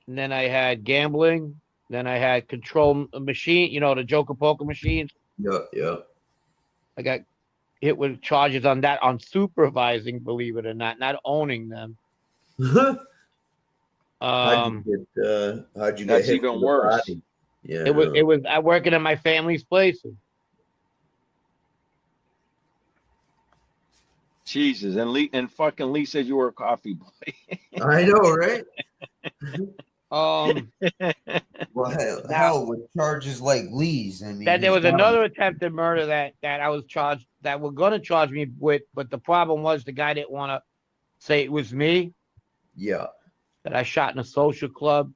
And then I had gambling. Then I had control machine, the Joker poker machines. Yeah. I got hit with charges on that, on supervising, believe it or not owning them. How'd you get That's hit even in the worse. body? Yeah. It was I working in my family's places. Jesus, and fucking Lee said you were a coffee boy. I know, right? Well, hell, with charges like Lee's, I mean, that there was another attempted murder that I was charged, that were going to charge me with, but the problem was the guy didn't want to say it was me. Yeah. That I shot in a social club,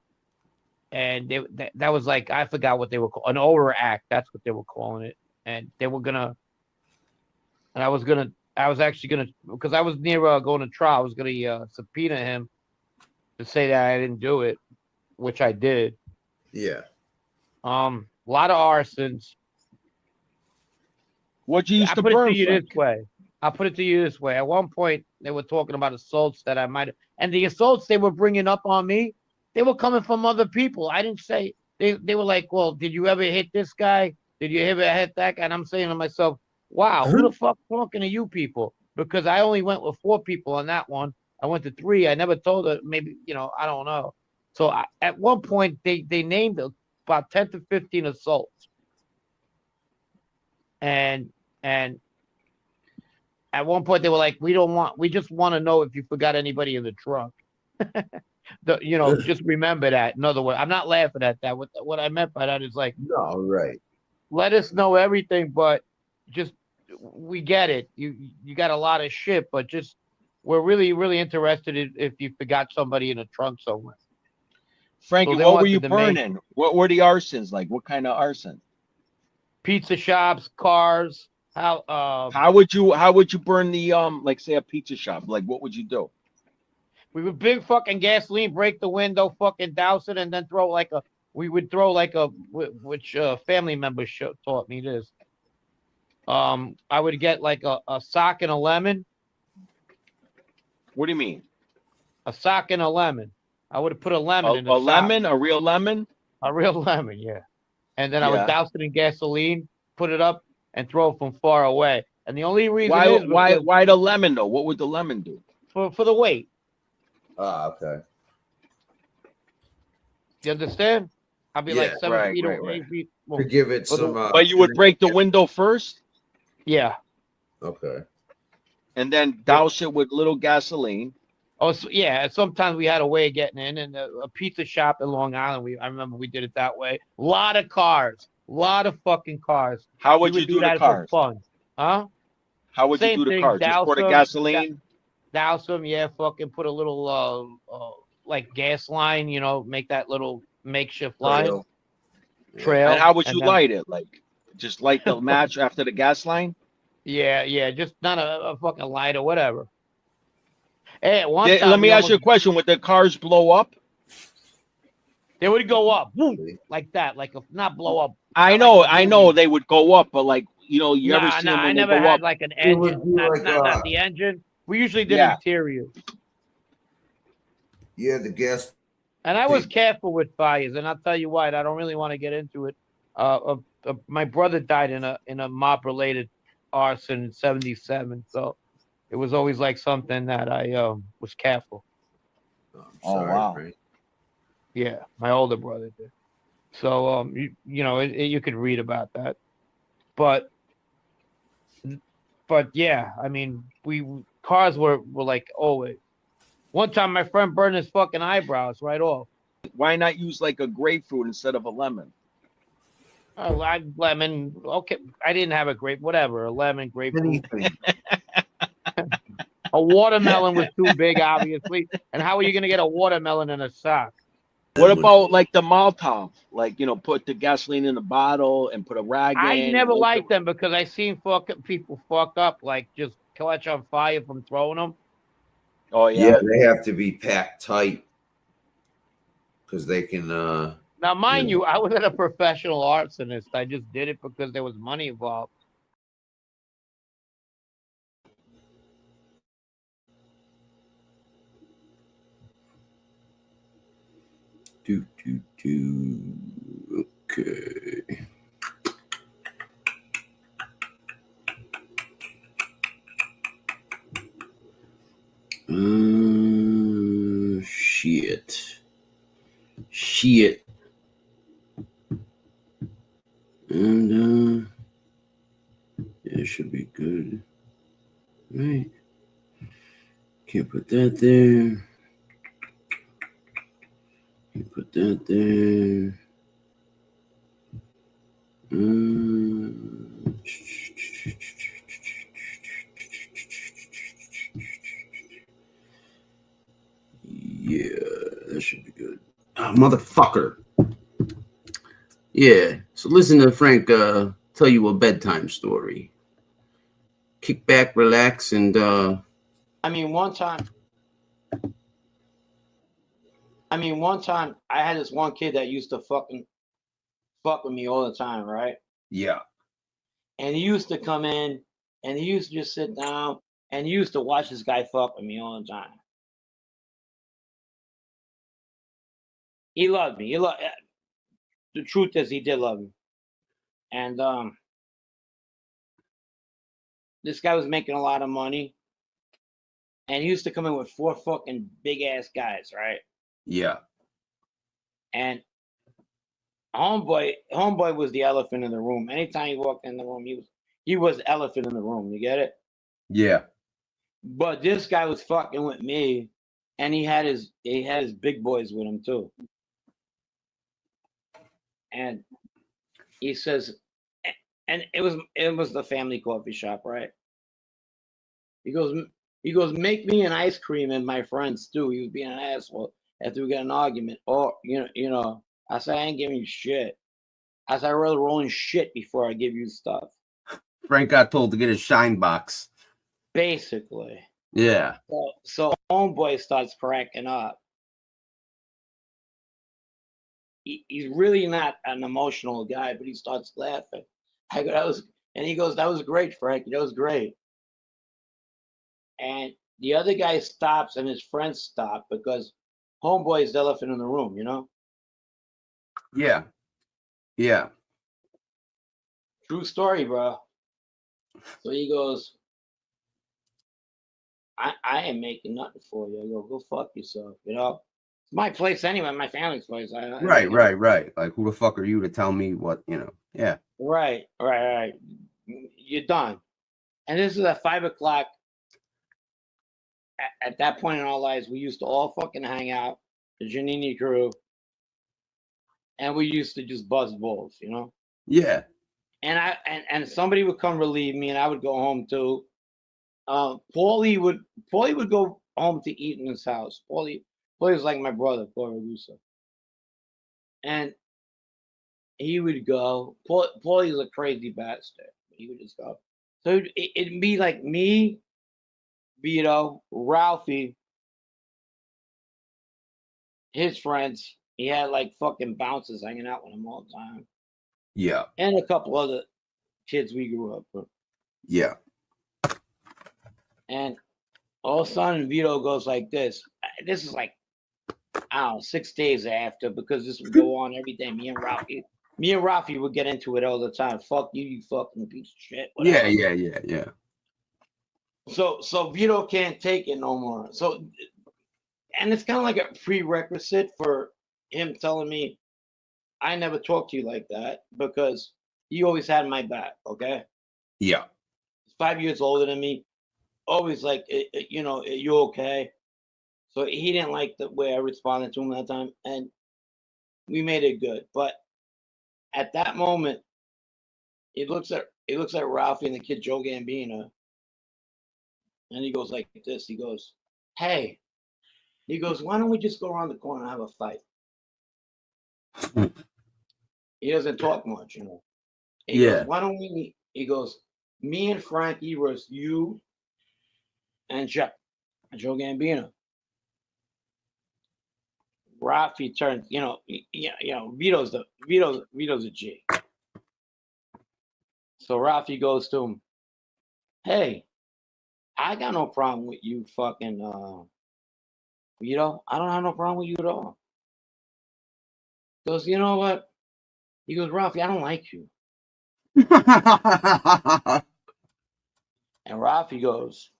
and that was like, I forgot what they were calling, an overact. That's what they were calling it, and they were gonna, and I was actually gonna, because I was near going to trial. I was gonna subpoena him to say that I didn't do it, which I did. Yeah. A lot of arsons. What you used to burn? I'll put it to you this way. At one point, they were talking about assaults that I might have, and the assaults they were bringing up on me, they were coming from other people. I didn't say, they were like, well, did you ever hit this guy? Did you ever hit that guy? And I'm saying to myself, wow, who the fuck talking to you people? Because I only went with 4 people on that one. I went to 3. I never told her, maybe, I don't know. So at one point, they named about 10 to 15 assaults. And at one point, they were like, we just want to know if you forgot anybody in the trunk. Just remember that. In other words, I'm not laughing at that. What I meant by that is like, no, right. Let us know everything, but just, we get it. You got a lot of shit, but just, we're really, really interested if you forgot somebody in a trunk somewhere. Frankie, So what were you burning? What were the arsons like? What kind of arson? Pizza shops, cars. How would you burn the like, say, a pizza shop? Like, what would you do? We would big fucking gasoline, break the window, fucking douse it, and then we would throw which family members taught me this. I would get like a sock and a lemon. What do you mean? A sock and a lemon. I would have put a lemon in the sock. Lemon, a real lemon? A real lemon, yeah. And then I would douse it in gasoline, put it up, and throw it from far away. And the only reason Why? is because Why the lemon though? What would the lemon do? for the weight. Ah, okay. You understand? I'll be like Yeah, 7 right, feet right, or 8 right. feet. To give it For the- some. But you would break the window first, yeah. Okay. and then douse it with little gasoline. Oh, so, yeah. Sometimes we had a way of getting in, and a pizza shop in Long Island. I remember we did it that way. A lot of cars, a lot of fucking cars. How We would you do the that for cars? fun, huh? How would you Same do the thing. cars? Just pour the gasoline. Douse them. Yeah. Fucking put a little like gas line. You know, make that little makeshift line trail. And how would you then- light it? Like, just light the match after the gas line? Yeah. Just not a fucking light or whatever. Hey, one Yeah, time let me we ask you a almost- question. Would the cars blow up? They would go up, boom, like that, not blow up. I know they would go up, but like, you ever see them I when they never go had up? like an It would engine, be like, not the engine. We usually did Yeah. interior. Yeah, the gas. And I was careful with fires, and I'll tell you what, I don't really want to get into it. My brother died in a mob-related arson in '77, so it was always like something that I was careful. Sorry, wow. Frank. Yeah, my older brother did. So you could read about that, but yeah, I mean, cars were like always. One time, my friend burned his fucking eyebrows right off. Why not use like a grapefruit instead of a lemon? Lemon. Okay, I didn't have a grape. Whatever, a lemon, grapefruit. A watermelon was too big, obviously. And how are you gonna get a watermelon in a sock? What about like the Molotov? Like, put the gasoline in a bottle and put a rag in. I never and liked them because I seen fucking people fuck up, like just catch on fire from throwing them. Oh Yeah, they have to be packed tight because they can. Now, mind you, I wasn't a professional arsonist. I just did it because there was money involved. Okay. Shit. And yeah, it should be good. Right. Can't put that there. Can't put that there. Yeah, that should be good. Oh, motherfucker. Yeah. So listen to Frank tell you a bedtime story. Kick back, relax, and I mean, one time I had this one kid that used to fuck with me all the time, right? yeah. And he used to come in and he used to just sit down and he used to watch this guy fuck with me all the time. He loved me. The truth is he did love me. And this guy was making a lot of money. And he used to come in with 4 fucking big ass guys, right? Yeah. And homeboy was the elephant in the room. Anytime he walked in the room, he was the elephant in the room. You get it? Yeah. But this guy was fucking with me, and he had his big boys with him too. And he says, and it was the family coffee shop, right? He goes, make me an ice cream and my friends too. He was being an asshole after we got an argument. Or you know, I said I ain't giving you shit. I said I'd rather roll in shit before I give you stuff. Frank got told to get a shine box. Basically. Yeah. So homeboy starts cracking up. He's really not an emotional guy, but he starts laughing. I go, he goes, that was great, Frank. That was great. And the other guy stops and his friends stop because homeboy is the elephant in the room, you know? Yeah. Yeah. True story, bro. So he goes, I ain't making nothing for you. I go fuck yourself. You know, it's my place anyway, my family's place. Right, right, right. Like, who the fuck are you to tell me what, Yeah. Right. You're done. And this is at 5 o'clock. At that point in our lives, we used to all fucking hang out, the Janini crew, and we used to just buzz balls, you know. Yeah. And somebody would come relieve me, and I would go home too. Paulie would go home to eat in his house. Paulie was like my brother, Paulie Russo, and he would go. Paulie's a crazy bastard. He would just go. So it'd be like me, Vito, Ralphie, his friends. He had like fucking bouncers hanging out with him all the time. Yeah. And a couple other kids we grew up with. Yeah. And all of a sudden, Vito goes like this. This is like, I don't know, 6 days after, because this would go on every day. Me and Ralphie would get into it all the time. Fuck you, you fucking piece of shit. Whatever. Yeah. So Vito can't take it no more. So, and it's kind of like a prerequisite for him telling me, I never talked to you like that, because he always had my back, okay? Yeah. He's 5 years older than me. Always like, you know, you okay? So he didn't like the way I responded to him that time, and we made it good. But at that moment, he looks at Ralphie and the kid Joe Gambino, and he goes like this. He goes, "Hey," he goes, "why don't we just go around the corner and have a fight?" He doesn't talk much, you know. He goes, "Why don't we?" He goes, "Me and Frankie versus you and Joe Gambino." Rafi turns, Vito's a G. So Rafi goes to him, "Hey, I got no problem with you fucking Vito. I don't have no problem with you at all." He goes, "You know what?" He goes, "Rafi, I don't like you." And Rafi goes,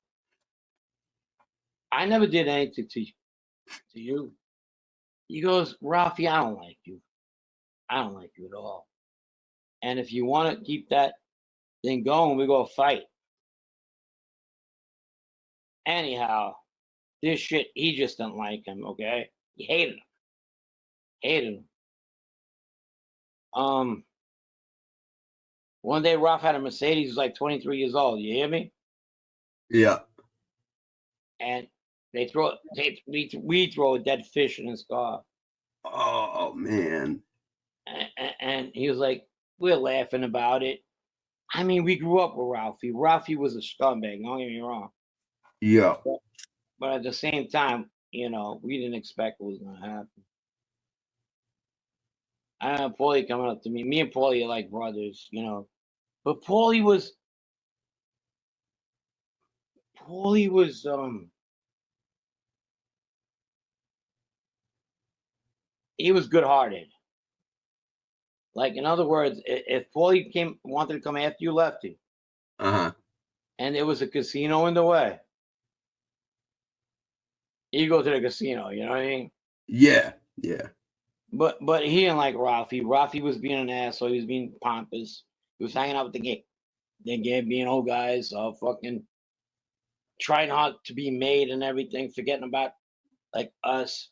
"I never did anything to you." He goes, "Rafi, I don't like you. I don't like you at all. And if you want to keep that thing going, we go fight." Anyhow, this shit, he just didn't like him, okay? He hated him. Hated him. One day Ralph had a Mercedes, he was like 23 years old. You hear me? Yeah. And we throw a dead fish in his car. Oh man. And he was like, we're laughing about it. I mean, we grew up with Ralphie. Ralphie was a scumbag, don't get me wrong. Yeah. But at the same time, you know, we didn't expect what was going to happen. I know Paulie coming up to me. Me and Paulie are like brothers, you know. But Paulie was he was good-hearted. Like, in other words, if Paulie wanted to come after you, Lefty, and there was a casino in the way, he'd go to the casino. You know what I mean? Yeah. But he didn't like Ralphie. Ralphie was being an asshole. He was being pompous. He was hanging out with the Gambino guys, fucking trying hard to be made and everything, forgetting about like us.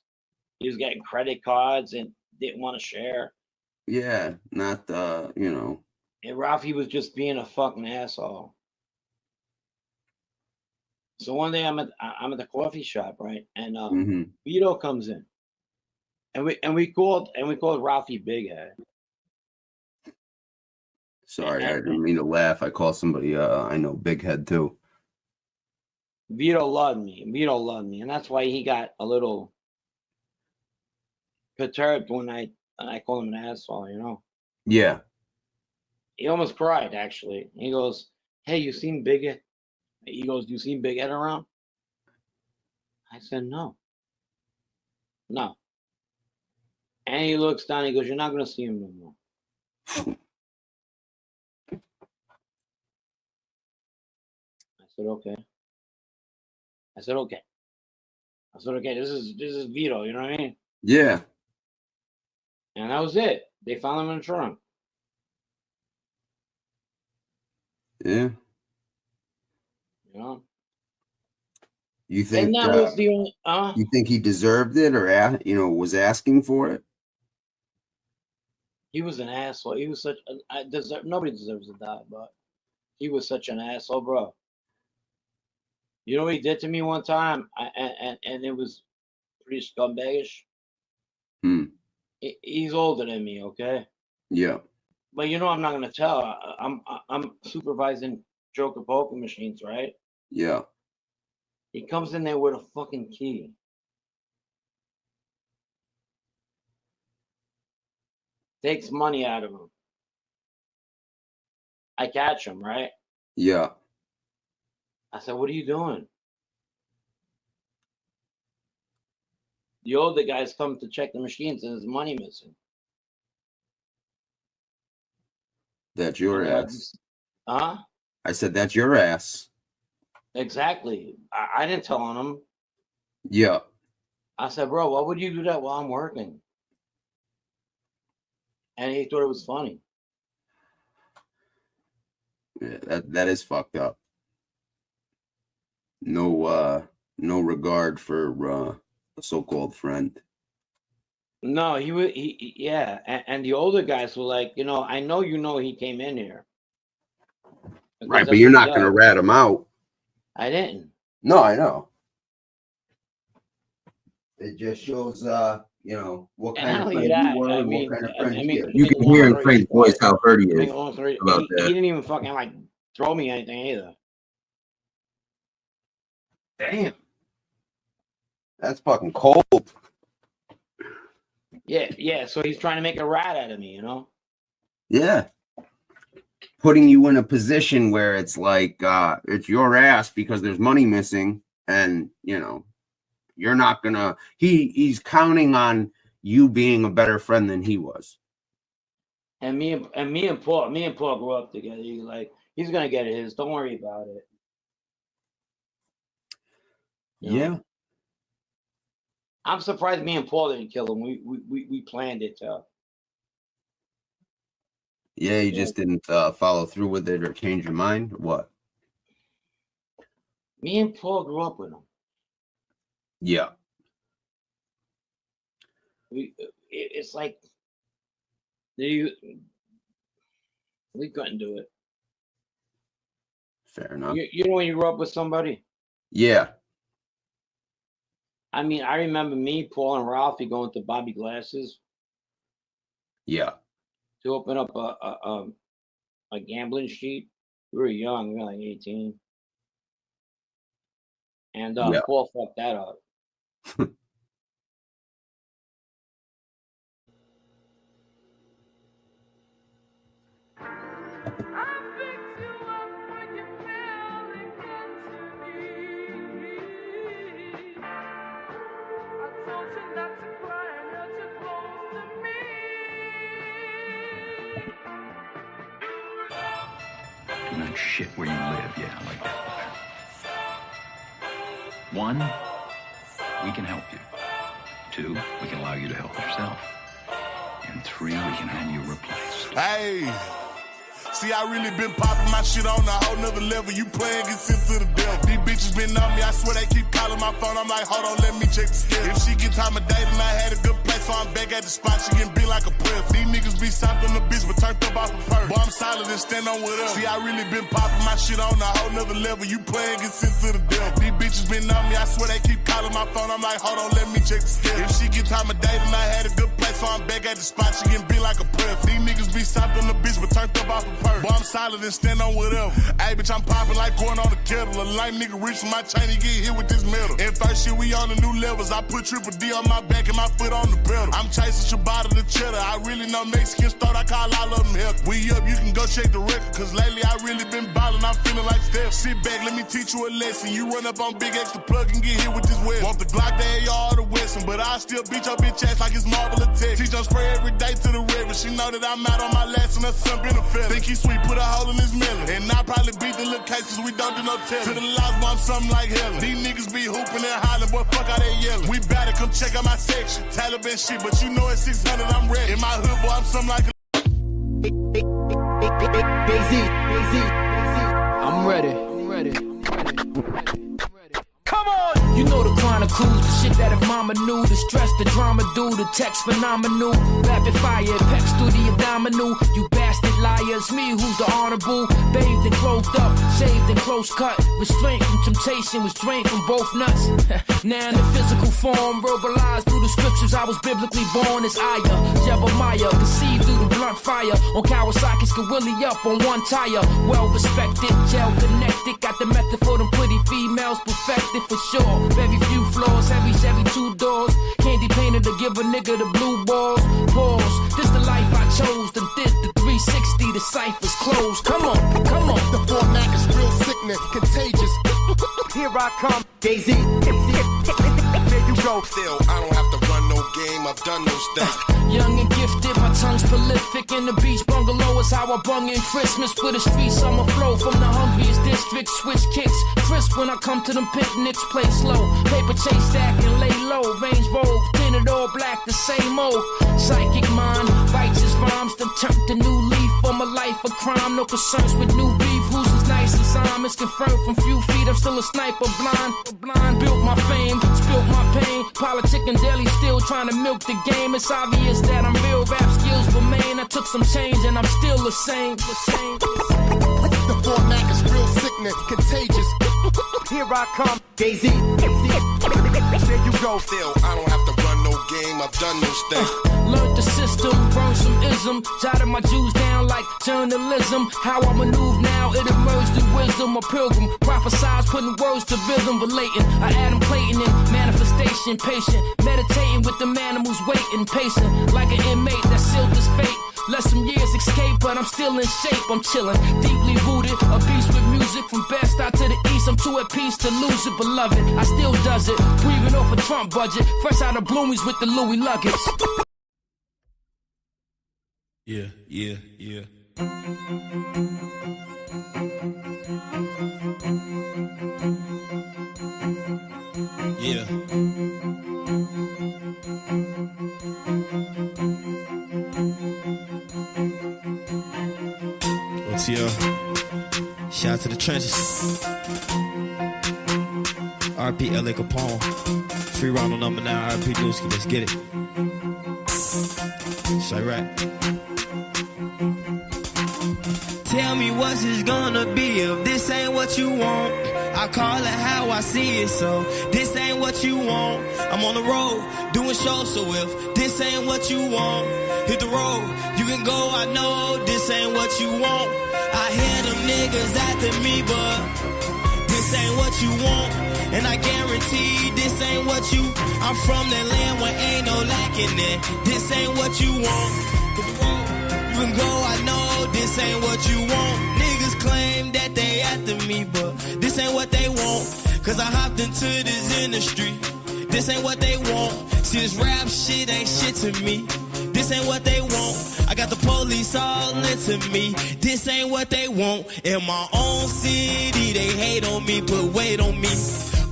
He was getting credit cards and didn't want to share. Yeah. Not And Ralphie was just being a fucking asshole. So one day I'm at the coffee shop, right? And Vito comes in. And we called Ralphie Big Head. Sorry, I didn't mean to laugh. I call somebody I know Big Head too. Vito loved me, and that's why he got a little perturbed when I called him an asshole, you know. Yeah. He almost cried, actually. He goes, "Hey, you seen Big Head?" He goes, "Do you see Big Head around?" I said, "No." And he looks down, he goes, "You're not gonna see him no more." said, okay. I said, okay. This is Vito, you know what I mean? Yeah. And that was it. They found him in the trunk. Yeah. You know? You think And that was the only you think he deserved it, or was asking for it? he was an asshole. He was such nobody deserves to die, but he was such an asshole, bro. You know what he did to me one time? And it was pretty scumbagish. He's older than me, okay? Yeah. But you know I'm not gonna tell. I'm supervising Joker poker machines, right? Yeah. He comes in there with a fucking key. Takes money out of him. I catch him, right? Yeah. I said, what are you doing? The older guys come to check the machines and there's money missing. That's your And they're like, ass. huh? I said, that's your ass. Exactly. I didn't tell on him. Yeah. I said, bro, why would you do that while I'm working? And he thought it was funny. Yeah, that is fucked up. No regard for a so-called friend. No, yeah. And the older guys were like, I know he came in here. Because Right, but that's you're what he not going to does. rat him out. I didn't. No, I know. It just shows, what And kind not of only friend that, you were, I and mean, what kind of I friend he mean, is. You can hear in Frank's voice how hurt he is about he that. didn't even fucking throw me anything either. Damn. That's fucking cold. Yeah. So he's trying to make a rat out of me, Yeah. Putting you in a position where it's like it's your ass because there's money missing, and you're not gonna he's counting on you being a better friend than he was. And me and Paul grew up together. He's like, he's gonna get his. Don't worry about it. Yeah. I'm surprised me and Paul didn't kill him. We planned it too. Yeah, you just didn't follow through with it or change your mind, or what? Me and Paul grew up with him. Yeah. It's like we couldn't do it. Fair enough. You know when you grew up with somebody? Yeah. I mean, I remember me, Paul, and Ralphie going to Bobby Glass's. Yeah. To open up a gambling sheet. We were young, we were like 18. And Yeah. Paul fucked that up. Do not shit where you live. Yeah, I like that better. 1, we can help you. 2, we can allow you to help yourself. And 3, we can have you replaced. Hey, see, I really been popping my shit on a whole nother level. You playing, get sent to the devil. These bitches been on me, I swear they keep calling my phone. I'm like, hold on, let me check the schedule. If she get time of day, then I had a good place, so I'm back at the spot. She getting beat like a puff. These niggas be soft on the bitch, but turned up off the perk. Boy, I'm solid and stand on with us. See, I really been popping my shit on a whole nother level. You playing, get sent to the devil. These bitches been on me, I swear they keep calling my phone. I'm like, hold on, let me check the schedule. If she get time of day, then I had a good place, so I'm back at the spot. She getting beat like a puff. These niggas be soft on the bitch, but turned up off the perk. Boy, I'm solid and stand on whatever. Hey, bitch, I'm popping like going on the kettle. A lame nigga rich for my chain to get hit with this metal. And first shit, we on the new levels. I put triple D on my back and my foot on the pedal. I'm chasing ciabatta the cheddar. I really know Mexican start. I call all of them health. We up, you can go check the record. Cause lately I really been ballin'. I'm feeling like Steph. Sit back, let me teach you a lesson. You run up on Big X to plug and get hit with this web. Want the Glock, the AR, or the Wesson. But I still beat your bitch ass like it's Marvel Attack. Teach her spray every day to the river. She know that I'm out on my last and her son been a fella. Think he sweet, put a hole in his melon. And I probably beat the little case cause we don't do no telling. To the lost, boy, I'm something like hell. These niggas be hooping and hollering, boy, fuck how they yelling. We bout to come check out my section. Taliban shit, but you know it's 600, I'm ready. In my hood, boy, I'm something like a I'm ready. Come on! You know the chronicles, the shit that if mama knew, the stress, the drama do, the text phenomenal, rapid fire, pecs through the abdominal, you bastard liars, me who's the honorable, bathed and clothed up, shaved and close cut, restraint from temptation, was drained from both nuts, now in the physical form, verbalized through the scriptures, I was biblically born as Aya, Jebemiah, conceived through the blunt fire, on Kawasaki's Willie up on one tire, well respected, gel connected, got the method for them pretty females, perfected for sure. Very few floors, heavy Chevy 2 doors. Candy painted to give a nigga the blue balls. Pause, this the life I chose. The 360, the ciphers closed. Come on. The format is real sickness, contagious. Here I come, Daisy. There you go. Still, I don't have to run no game, I've done those things. Young and gifted, my tongue's prolific. In the beach bungalow is how I bung in Christmas. With a street summer flow from the hungriest district. Switch kicks, crisp when I come to them picnics. Play slow, paper chase stack and lay low. Range Rover, tinted all black, the same old. Psychic mind, righteous rhymes. Them turned the new leaf on my life of crime. No concerns with new beef, who's as nice as I'm. It's confirmed from few feet, I'm still a sniper blind. Built my fame, spilt my pain. Politic and daily still trying to milk the game. It's obvious that I'm real, rap skills remain. I took some change and I'm still the same. The format is real sickness, contagious. Here I come, Daisy. There you go. Still, I don't have to run no game, I've done those things. Learned the system, burned some ism. Jotted my Jews down like journalism. How I maneuver now, it emerged in wisdom. A pilgrim, prophesize, putting words to rhythm, relating. I Adam Clayton in manifestation, patient. Meditating with the man who's waiting, pacing. Like an inmate that sealed his fate. Let some years escape, but I'm still in shape. I'm chilling, deeply rooted, a beast with music. From best out to the east, I'm too at peace to lose it, beloved. I still does it, breathing off a Trump budget. Fresh out of Bloomies with the Louis luggage. Yeah. Yeah. What's your shout out to the trenches. RP LA Capone. Free Ronald number 9, RP Newski. Let's get it. Say right. Tell me what's this gonna be if this ain't what you want. I call it how I see it, so this ain't what you want. I'm on the road, doing shows, so if this ain't what you want, hit the road, you can go, I know this ain't what you want. I hear them niggas after me, but this ain't what you want. And I guarantee this ain't what you, I'm from that land where ain't no lacking it. This ain't what you want. You can go, I know this ain't what you want. Niggas claim that they after me, but this ain't what they want. Cause I hopped into this industry. This ain't what they want. See, this rap shit ain't shit to me. This ain't what they want. I got the police all into me. This ain't what they want. In my own city, they hate on me, put weight on me.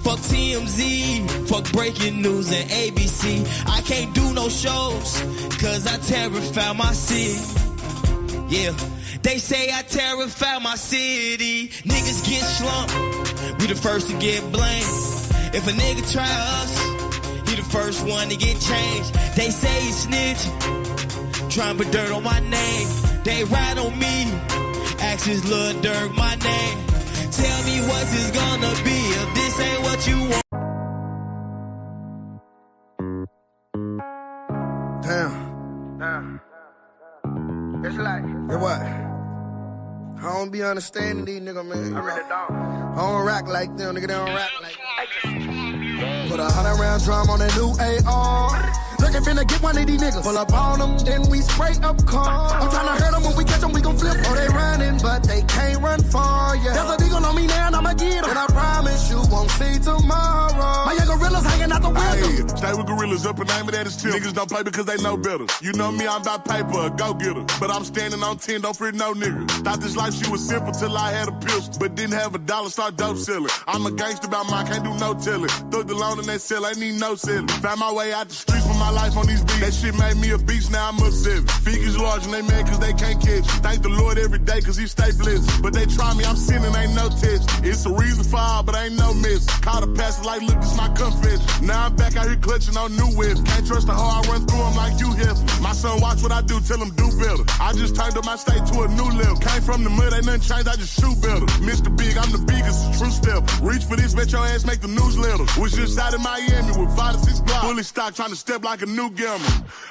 Fuck TMZ, fuck breaking news and ABC. I can't do no shows, cause I terrify my city. Yeah, they say I terrify my city. Niggas get slumped, we the first to get blamed. If a nigga try us, he the first one to get changed. They say he snitch, trying to put dirt on my name. They ride on me, ask his Lil Durk my name. Tell me what's this gonna be if this ain't what you want. Damn. It's like, yeah, what? I don't be understanding these niggas, man. I really don't. I don't rock like them, nigga. They don't rock like them. Put 100 round drum on that new AR. Looking finna get one of these niggas. Pull up on them, then we spray up cars. I'm tryna hurt them, when we catch them, we gon' flip. Oh, they running, but they can't run far, yeah. There's a deagle on me now, and I'ma get 'em. And I promise you won't see tomorrow. My young gorillas hanging out the window. Hey, stay with gorillas up and name of that is chill. Niggas don't play because they know better. You know me, I'm about paper, a go-getter. But I'm standing on 10, don't fear no nigga. Thought this life shit was simple till I had a pistol. But didn't have $1, start dope selling. I'm a gangster about mine, can't do no telling. Thug the loan in that cell, ain't need no selling. Found my way out the streets for my life on these beats. That shit made me a beast, now I'm upset. Figures large and they mad cause they can't catch. Thank the Lord every day cause he stay blessed. But they try me, I'm sinning, ain't no test. It's a reason for all, but ain't no miss. Caught a pastor like, look, this my confession. Now I'm back out here clutching on new whips. Can't trust the hoe, I run through them like you have. My son watch what I do, tell him do better. I just turned up my state to a new level. Came from the mud, ain't nothing changed, I just shoot better. Mr. Big, I'm the biggest, it's a true step. Reach for this, bet your ass make the newsletter. Was just out in Miami with 5 to 6 blocks. Fully stocked, trying to step like a new gamer.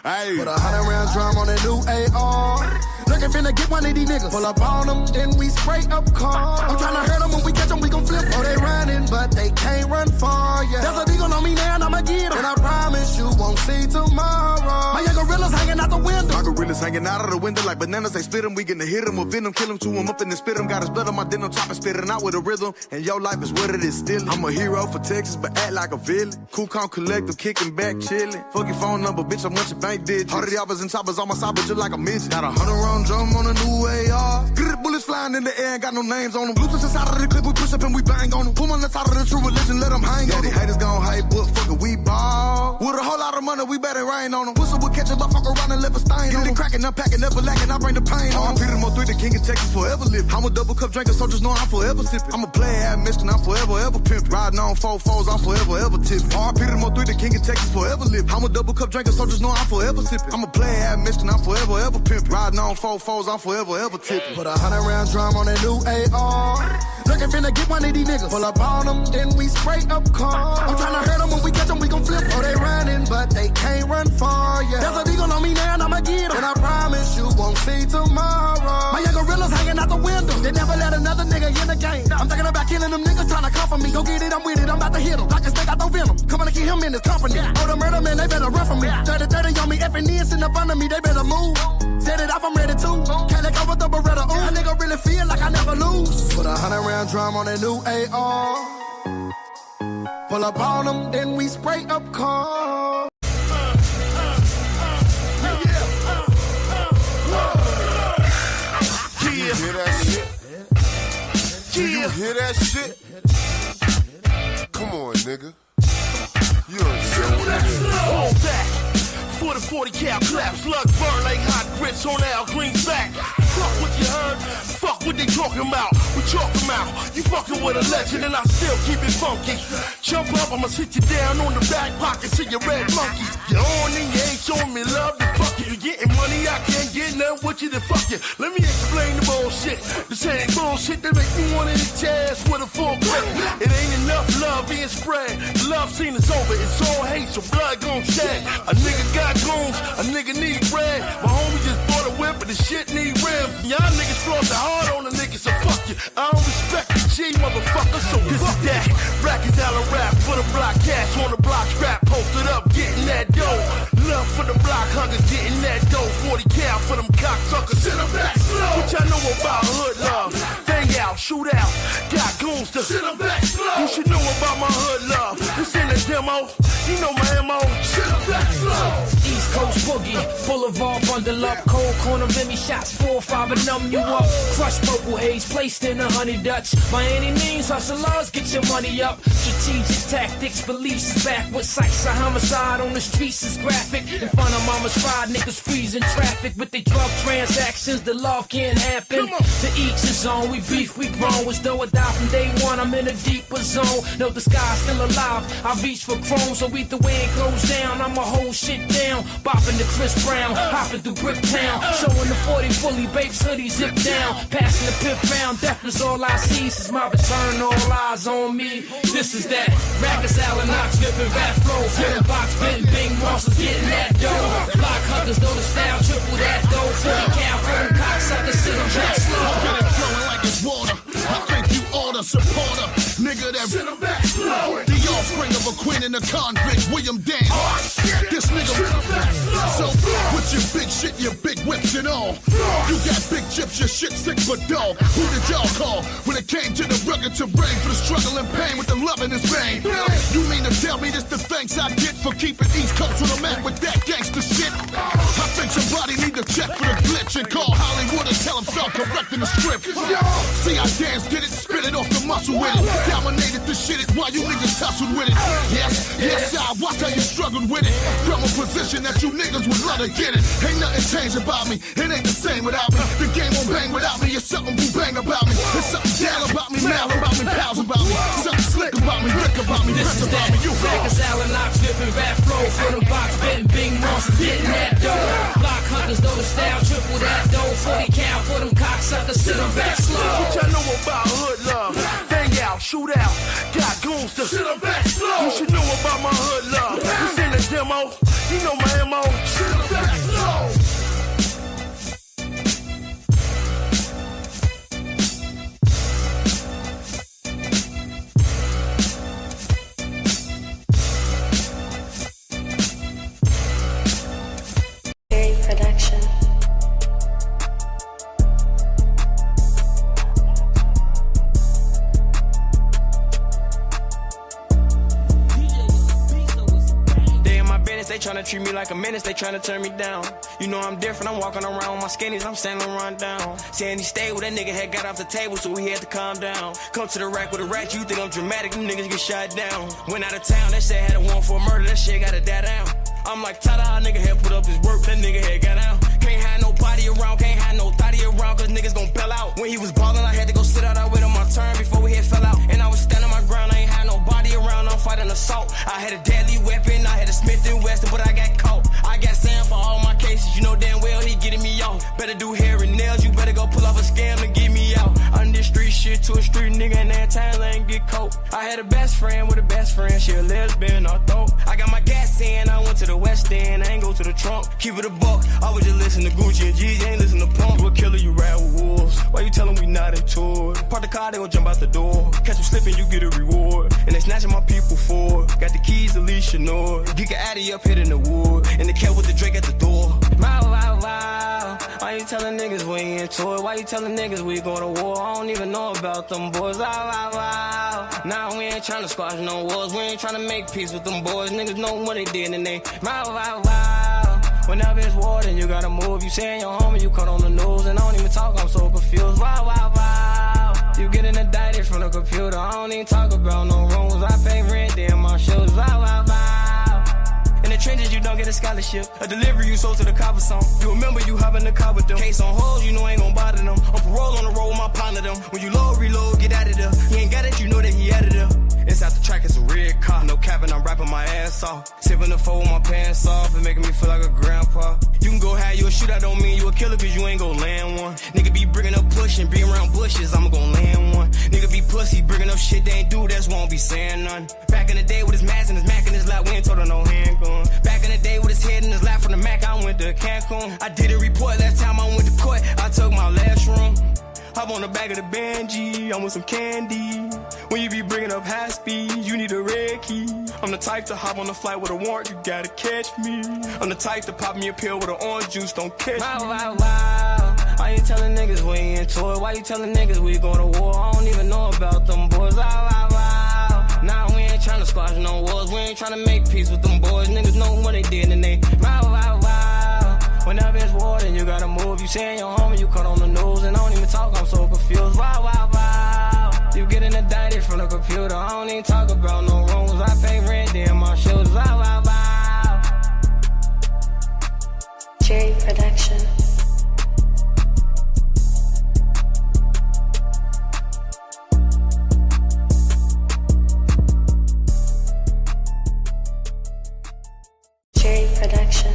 Hey. Put 100 round drum on that new AR. Looking finna get one of these niggas. Pull up on them, then we spray up cars. I'm tryna hurt them, when we catch them, we gon' flip. Oh, they running, but they can't run far, yeah. There's a deagle on me now, and I'ma get 'em. And I promise you won't see tomorrow. My young gorillas hanging out the window. My gorillas hanging out of the window like bananas. They split them, we gonna hit them with venom. Kill them, chew them up and then spit them. Got a split on my denim, chop and spit it out with a rhythm. And your life is what it is still. I'm a hero for Texas, but act like a villain. Cool, calm, collective, kicking back, chilling. Fuck your phone number, bitch, I want your bank digits. 100 yappers and choppers on my side, but just like a midget. Got 100 round drum on a new AR. Bullets flying in the air, ain't got no names on them. Bluetooth inside of the clip, we push up and we bang on them. Put 'em on the side of the true religion, let them hang on them. Haters gon' hate, but fuck it, we ball. With a whole lot of money, we better rain on them. Whistle will catch a but fuck around and left a stain on them. Get it cracking, unpacking, never lacking, I bring the pain on them. Peter Mo 3, the king of Texas, forever live. I'm a double cup drinker, so just know I'm forever sipping. I'm a player at Michigan, I'm forever ever pimping. Riding on 4-4s, I'm forever ever tipping. Peter Mo 3, the king of Texas, forever live. I'm a double cup drinker, so just know I'm forever sipping. I'm a player at Michigan, I'm forever ever pimping. Riding on 4-4s, I'm forever ever tipping. Put 100 round drum on that new AR. Looking finna get one of these niggas. Pull up on them, then we spray up cars. I'm tryna hurt them, when we catch them, we gon' flip. Oh, they running, but they can't run far, yeah. There's a deagle on me now, and I'ma get 'em. And I promise you won't see tomorrow. My young gorillas hanging out the window. They never let another nigga in the game. I'm thinking about killing them niggas tryna come for me. Go get it, I'm with it, I'm about to hit 'em. Like a snake, I throw venom. Come on and keep him in his company. Oh, the murder man, they better run from me. 30-30 on me, effing in, sitting up under me, they better move. Set it off, I'm ready to. Can't let go with the Beretta, ooh. A nigga really feel like I never lose. Put 100 round drum on that new AR. Pull up on them, then we spray up cars. You hear that shit? You hear that shit? Come on, nigga. You understand what it is. Hold back. 40 cal clap, slug burn like hot grits on Al Green's back. Fuck what you heard, fuck what they talking about. We talking about, you fucking with a legend and I still keep it funky. Jump up, I'ma sit you down on the back pockets of your red monkeys. Get on and you ain't showing me love, then fuck you. You getting money, I can't get nothing with you, then fuck you. Let me explain the bullshit. This ain't bullshit that make me wanna hit your ass with a full clip. It ain't enough love being spread. The love scene is over, it's all hate, so blood gon' shed. A nigga got goons, a nigga need bread. My homie just bought a whip and the shit need rims. Y'all niggas floss the hard on the niggas, so fuck you. I don't respect the G, motherfucker, so this is that. Racket dollar rap for the block cats on the block strap, posted up, getting that dough. Love for the block huggers, getting that dough. 40 cal for them cocksuckers. Sit them back slow. What y'all know about hood love? Bang out, shoot out, got goons to sit them back slow. You should know about my hood love. This in the demo, you know my MO. Sit them back slow. East Coast boogie, boulevard bundle up, cold corner Remy shots, 4-5 and numb you up. Crush purple haze, placed in a honey Dutch. By any means, hustlers, get your money up. Strategic tactics, beliefs is back with sights. A homicide on the streets is graphic. In front of mama's fried niggas freezing traffic with their drug transactions. The love can't happen. To each his own, we beef, we grown. As though I die from day one, I'm in a deeper zone. Know the sky's still alive. I reach for chrome, so either way it goes down, I'ma hold shit down. Bopping to Chris Brown, hopping through Bricktown. Showing the 40 fully baked hoodie zip down. Passing the fifth round, death is all I see. Since my return, all eyes on me. This is that. Rackets, Allen, Knox, flipping rap flows. Hitting box, bitten, bing, monsters getting that dough. Block hunters know the style, triple that dough. 40 cal, phone cocksuckers, sit them back slow. Flowing like a a supporter. Nigga that Sit 'em back, slow it. the offspring of a queen and a convict, William Dan. This nigga, so with your big shit, your big whips and all. You got big chips, your shit sick but dull. Who did y'all call when it came to the rugged terrain for the struggle and pain with the love in his vein? You mean to tell me this the thanks I get for keeping East Coast on the map with that gangster shit? I think somebody need to check for the glitch and call Hollywood and tell them start correcting the script. See how Dance did it, spit it off the muscle with it. Dominated the shit while you niggas tussled with it. Yes, I watched how you struggled with it. From a position that you niggas would love to get it. Ain't nothing changed about me, it ain't the same without me. The game won't bang without me, it's something boo bang about me. It's something down about me, mal about me, pals about me. Something slick about me, Rick about me, Chris about me, you Vegas, Alot, flipping rap flow for them box, betting big monsters, getting that dough. Block hunters know the style, triple that dough. 40 count for them cocksuckers, sit them back slow. What y'all know about hood love? Bang out, shoot out, got goons to sit 'em back slow. You should know about my hood love. You seen the demos, you know my MO. Sit 'em back slow. Production. They tryna treat me like a menace, they tryna turn me down. You know I'm different, I'm walking around with my skinnies, I'm standing run down. Saying he stayed with that nigga had got off the table, so he had to calm down. Come to the rack with a rat, you think I'm dramatic, them niggas get shot down. Went out of town, that shit had a warrant for a murder, that shit gotta die down. I'm like, ta-da, nigga had put up his work, that nigga had got out. Can't have no body around, can't have no thotty around, cause niggas gon' bail out. When he was ballin', I had to go sit out, I wait on my turn before we had fell out. And I was standing my ground, I ain't had no body around, I'm fighting assault. I had a deadly weapon, I had a Smith & Wesson, but I got caught. I got Sam for all my cases, you know damn well he getting me off. Better do hair and nails, you better go pull off a scam and get me out. I'm this street shit to a street nigga, and that time I ain't get caught. I had a best friend with a best friend, she a lesbian, I thought. I got my gas in, I went to the West End, I ain't go to the trunk. Keep it a buck, I was just listen to Gucci and G's, ain't listen to Pump. You a killer, you ride with wolves, why you tellin' we not into it? Park the car, they gon' jump out the door. Catch you slipping, you get a reward. And they snatching my people for. Got the keys, Alicia North. Geek Addy up, hitting the wood. And the cat with the Drake at the door. Wow, wow, wow. Why you telling niggas we ain't into it? Why you telling niggas we going to war? I don't even know about them boys. Wow, wow, wow. Nah, we ain't trying to squash no wars. We ain't trying to make peace with them boys. Niggas know what they did and they. Wow, wow, wow. Whenever it's war, then you gotta move. You saying your homie, you cut on the news. And I don't even talk, I'm so confused. Wow, wow, wow. You getting indicted from the computer. I don't even talk about no rules. I pay rent, damn my shoes. Wow, wow, wow. In the trenches, you don't get a scholarship. A delivery you sold to the cop or something. You remember you hop in the car with them. Case on hold, you know ain't gon' bother them. On parole on the road with my partner them. When you load, reload, get out of there. He ain't got it, you know that he out of there. Inside the track, it's a red car. No capping, I'm rapping my ass off. Sipping the four with my pants off and making me feel like a grandpa. You can go have you a shootout, don't mean you a killer, cause you ain't gon' land one. Nigga be bringing up push and be around bushes, I'm gon' land one. Nigga be pussy, bringing up shit they ain't do, that's won't be saying none. Back in the day with his mask and his Mac in his lap, we ain't told her no handgun. Back in the day with his head in his lap from the Mac, I went to Cancun. I did a report last time I went to court, I took my last room. Hop on the back of the Benji, I'm with some candy. When you be bringing up high speed, you need a red key. I'm the type to hop on the flight with a warrant, you gotta catch me. I'm the type to pop me a pill with an orange juice, don't catch me. Wow, wow, wow. Why you telling niggas we ain't into it? Why you telling niggas we going to war? I don't even know about them boys. Wow, wow, wow. Nah, we ain't trying to squash no wars. We ain't trying to make peace with them boys. Niggas know what they did and they. Wow, wow, wow. Whenever it's war, then you gotta move. You saying your homie, you cut on the news. And I don't even talk, I'm so confused. Wow, wow, wow. You getting indicted from the computer. I don't even talk about no rules. I pay rent, damn my shoes. Wow, wow, wow. Jerry Production. Jerry Production.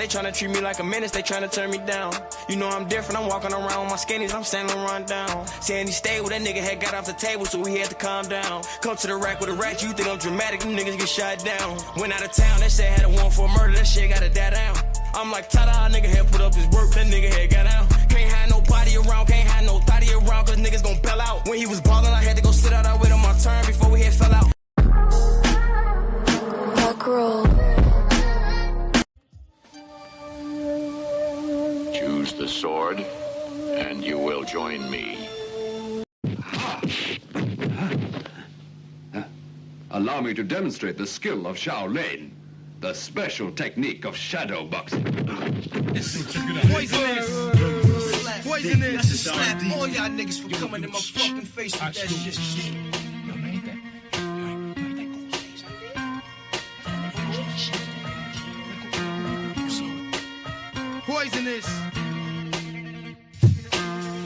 tryna treat me like a menace, they tryna turn me down. You know I'm different, I'm walking around with my skinnies, I'm standing run down. Saying he stayed with that nigga had got off the table, so he had to calm down. Come to the rack with a rat, you think I'm dramatic, them niggas get shot down. Went out of town, that shit had a warrant for a murder, that shit gotta die down. I'm like, ta-da, nigga had put up his work, that nigga had got out. Can't have nobody around, can't have no thotty around, cause niggas gon' bail out. When he was ballin', I had to go sit out, I wait on my turn before we had fell out. Rock roll. Choose the sword, and you will join me. Allow me to demonstrate the skill of Shaolin, the special technique of shadow boxing. Poisonous. Poisonous. Slap all y'all niggas for coming in my fucking face with that shit. Poisonous.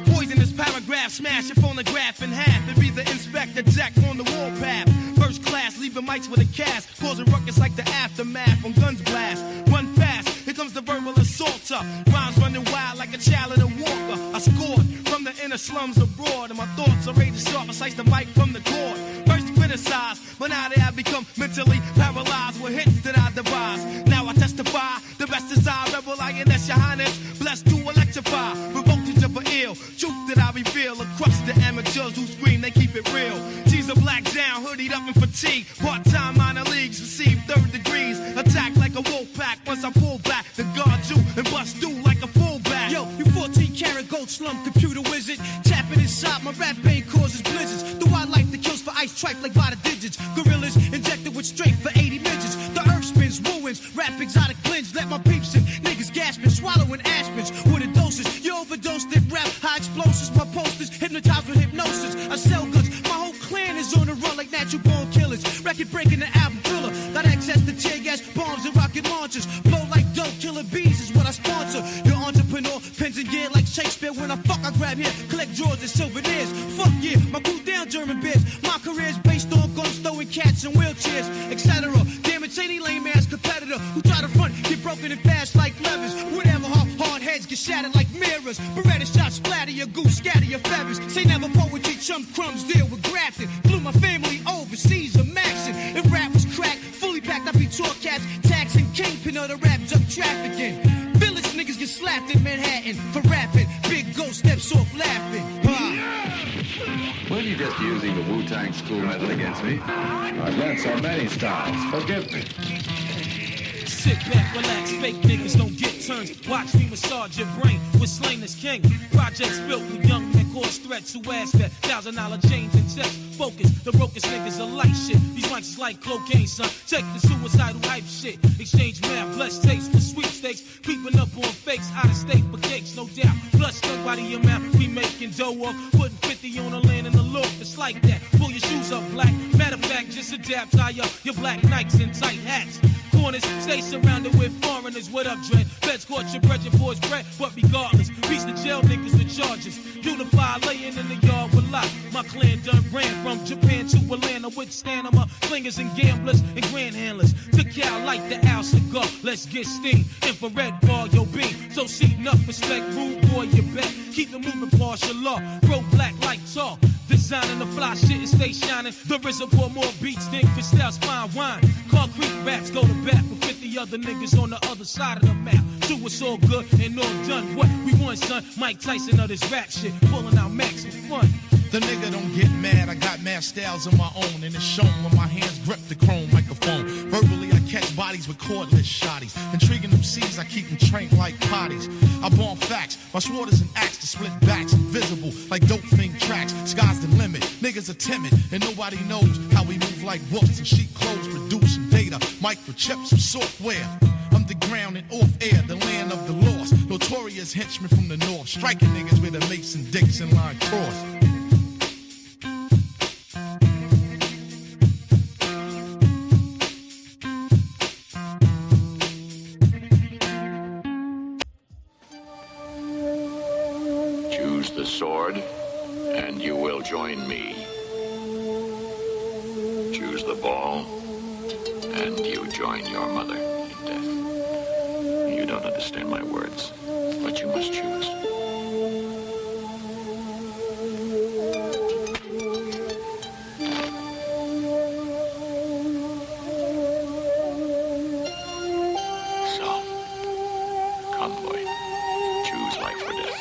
Poisonous paragraph, smash your phonograph in half and be the Inspector Jack on the warpath. First class, leaving mics with a cast, causing ruckus like the aftermath when guns blast. Run fast, here comes the verbal assaulter. Rhymes running wild like a child in a walker. I scored from the inner slums abroad, and my thoughts are razor sharp. I slice the mic from the cord. First criticized, but now they have become mentally paralyzed with hits that I devise. Now I testify, the best is I, rebel lioness, your highness, blessed to electrify, revolted of an ill, truth that I reveal, across the amateurs who scream, they keep it real. Teaser black down, hoodied up in fatigue, part-time minor leagues, receive third degrees, attack like a wolf pack, once I pull back, to guard you and bust through like a fullback. Yo, you 14-karat gold slum computer wizard, tapping inside, my rap pain causes blizzards, the wildlife that kills for ice tripe like by the digits, gorillas injected with strength for 80 midgets, the earth spins, ruins, rap exotic blends, let my peeps in, niggas gasping, swallowing aspirins, with a doses, you overdosed it, rap, high explosives, my posters, hypnotized with hypnosis, I sell goods, my whole clan is on the run like natural born killers, record breaking the album thriller, got access to tear gas, bombs and rocket launchers, blow like dope, killer bees is what I sponsor, your entrepreneur, pens and gear like Shakespeare, when I fuck I grab here, collect drawers and souvenirs, fuck yeah, my crew down German beers, my career's based on guns, throwing cats in wheelchairs, etc. Damn it, any lame ass competitor who try to front, get broken and fast like levers, whatever, hard heads get shattered like mirrors, Beretta shots splatter your goose, scatter your feathers, say never poetry, chum crumbs, deal with grafting, flew my family overseas, a maxin', if rap was cracked, fully packed, I be tour cats, taxing, kingpin of the rap drug trafficking, village niggas get slapped in Manhattan, for rapping, big ghost steps off laughing, Were you just using the Wu-Tang school method against me? I've learned so many styles. Forgive me. Sit back, relax, fake niggas don't get turns. Watch me massage your brain with slang as king. Projects built with young men cause threats who ask that $1,000 change in checks. Focus, the brokest niggas are light shit. These mics is like cocaine, son. Check the suicidal hype shit. Exchange math, blessed taste for sweepstakes. Creeping up on fakes, out of state for cakes, no doubt. Plus nobody amount, we making dough up. Putting 50 on the land in the look, it's like that. Pull your shoes up, black. Matter of fact, just adapt, tie up your black Nikes and tight hats. Corners, stay surrounded with foreigners. What up, Dread? Feds caught your bread, your boys bread. But regardless, reach the jail niggas with charges. Unify, laying in the yard with lot. My clan done ran from Japan to Atlanta with stamina, slingers and gamblers and grand handlers. To Cal like the Al cigar. Let's get steam. Infrared bar, yo beam. So seating up, respect, rude boy, you bet. Keep the moving, partial law. Grow black like tar. Designing the fly shit and stay shining. The RZA pour more beats than Cristal's fine wine. Concrete raps go to bat with 50 other niggas on the other side of the map. So it's all good and all done. What we want, son? Mike Tyson of this rap shit. Pulling out max for fun. The nigga don't get mad, I got mad styles of my own, and it's shown when my hands grip the chrome microphone. Verbally, I catch bodies with cordless shotties. Intriguing them C's, I keep them trained like potties. I bomb facts, my sword is an axe to split backs, invisible like dope thing tracks. Sky's the limit, niggas are timid, and nobody knows how we move like wolves in sheep clothes, producing data, microchips, software. Underground and off air, the land of the lost. Notorious henchmen from the north, striking niggas with a Mason-Dixon line cross. Choose the sword, and you will join me. Choose the ball, and you join your mother in death. You don't understand. understand my words, but you must choose. So, convoy, choose life or death.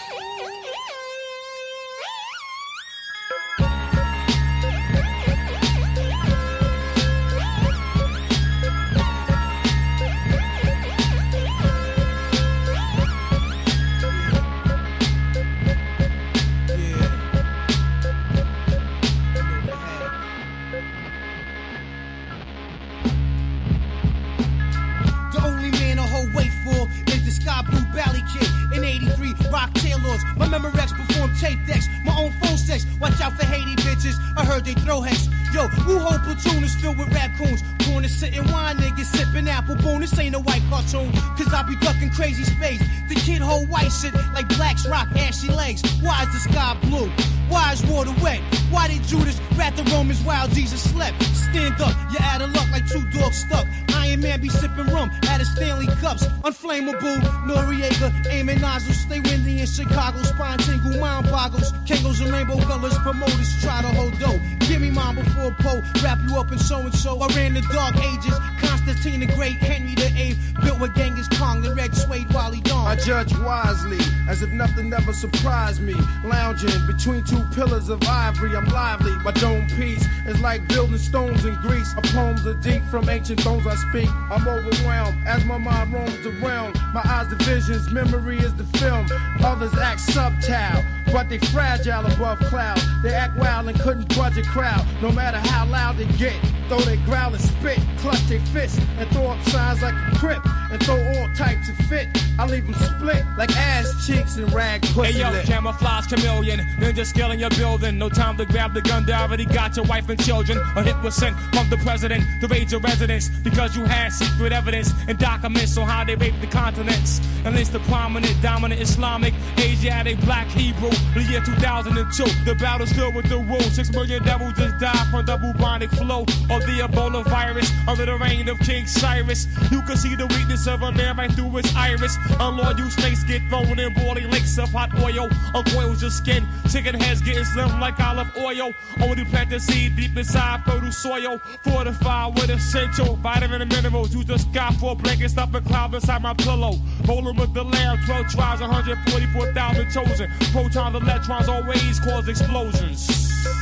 The only man a whole wait for is the Sky Blue Valley Kid in 83 Rock Taylors. My Memorex perform tape decks, my own phone sex. Watch out for Haiti bitches, I heard they throw hex. Yo, who whole platoon is filled with raccoons? Corner sitting wine niggas sipping apple boom. This ain't a white cartoon, cause I be ducking crazy space. The kid hold white shit like blacks rock ashy legs. Why is the sky blue? Why is water wet? Why did Judas rat the Romans while Jesus slept? Stand up, you're out of luck like two dogs stuck. Iron Man be sipping rum out of Stanley cups. Unflammable, Noriega, aiming nozzles. Stay windy in Chicago, spine tingle, mind boggles. Kangos and rainbow colors, promoters try to hold dough. Give me mine before Poe, wrap you up in so-and-so. I ran the dark ages, Constantine the Great, Henry the Eighth. Built with Genghis Khan, the red suede Wally Dawn. I judge wisely, as if nothing ever surprised me. Lounging between two pillars of ivory, I'm lively. My dome piece is like building stones in Greece. My poems are deep from ancient bones I speak. I'm overwhelmed as my mind roams around. My eyes the visions, memory is the film. Others act subtile, but they fragile above clouds. They act wild and couldn't budge a crowd. No matter how loud they get, though they growl and spit, clutch their fists and throw up signs like a crip and throw all types of fit. I leave them split like ass cheeks and rag pussy. Hey yo, lip. camouflage chameleon, ninja skill in your building. No time to grab the gun, they already got your wife and children. A hit was sent from the president to raid your residence because you had secret evidence and documents on how they raped the continents. And it's the prominent, dominant Islamic, Asiatic, black Hebrew. The year 2002, the battle's filled with the wolves. 6 million devils just died from the bubonic flow of the Ebola virus under the reign of King Cyrus. You can see the weakness of a man right through his iris. Unloyal you snakes get thrown in boiling lakes of hot oil. Uncoils your skin, chicken heads getting slim like olive oil. Only plant the seed deep inside fertile soil. Fortified with essential vitamin and minerals. Use the sky for a blanket, stuff a cloud beside my pillow. Rolling with the lamb, 12 tribes, 144,000 chosen. Protons, electrons always cause explosions.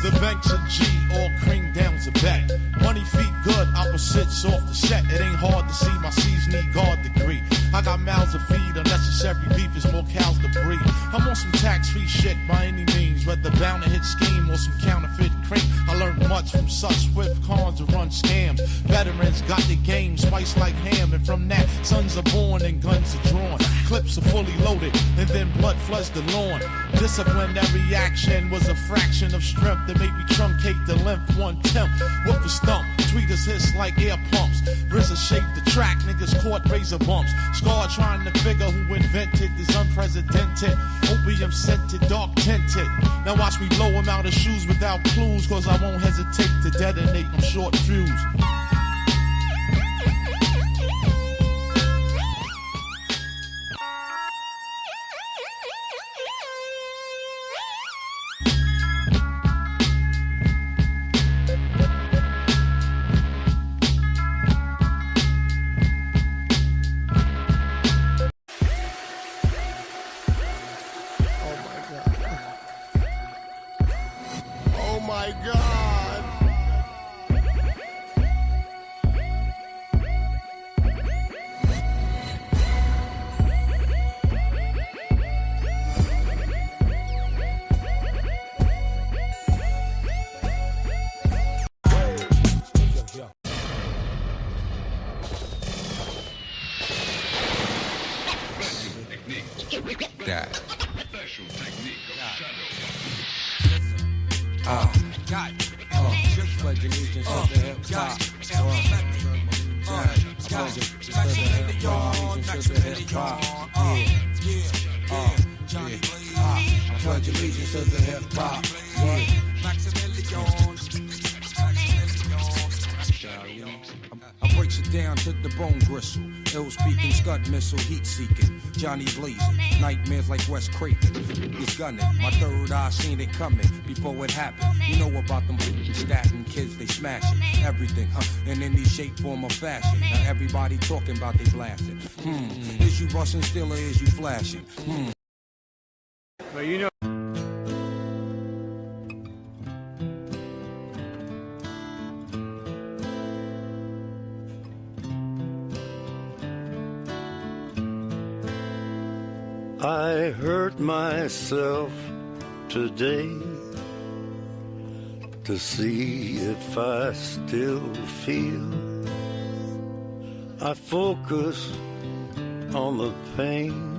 The banks of G, all cream down's a bet. Money feet good, opposites off the set. It ain't hard to see my C's need guard degree. I got mouths to feed, unnecessary beef is more cows to breed. I'm on some tax-free shit by any means, whether bound to hit scheme or some counterfeit cream. I learned much from such swift cons to run scams. Veterans got the game spiced like ham, and from that, sons are born and guns are drawn. Clips are fully loaded, and then blood floods the lawn. Disciplinary action was a fraction of strength that made me truncate the length 1/10. Whoop a stump, tweeters hiss like air pumps. RZA shaped the track, niggas caught razor bumps. Scar trying to figure who invented this unprecedented. Opium scented, dark tinted. Now watch me blow him out of shoes without clues, cause I won't hesitate to detonate them short fuse. Oh my God. God. Special technique of shadow. Just pledge allegiance to the hip hop. Pledge allegiance to the hip hop. I break shit down to the bone gristle. Ill speaking, scud missile, heat seeking. Johnny blazing, nightmares like Wes Craven. He's gunning, my third eye seen it coming before it happened. You know about them statin kids, they smashing everything, huh? And in any shape, form, or fashion. Now everybody talking about they blasting. Is you busting still or is you flashing? But you know. I hurt myself today to see if I still feel. I focus on the pain,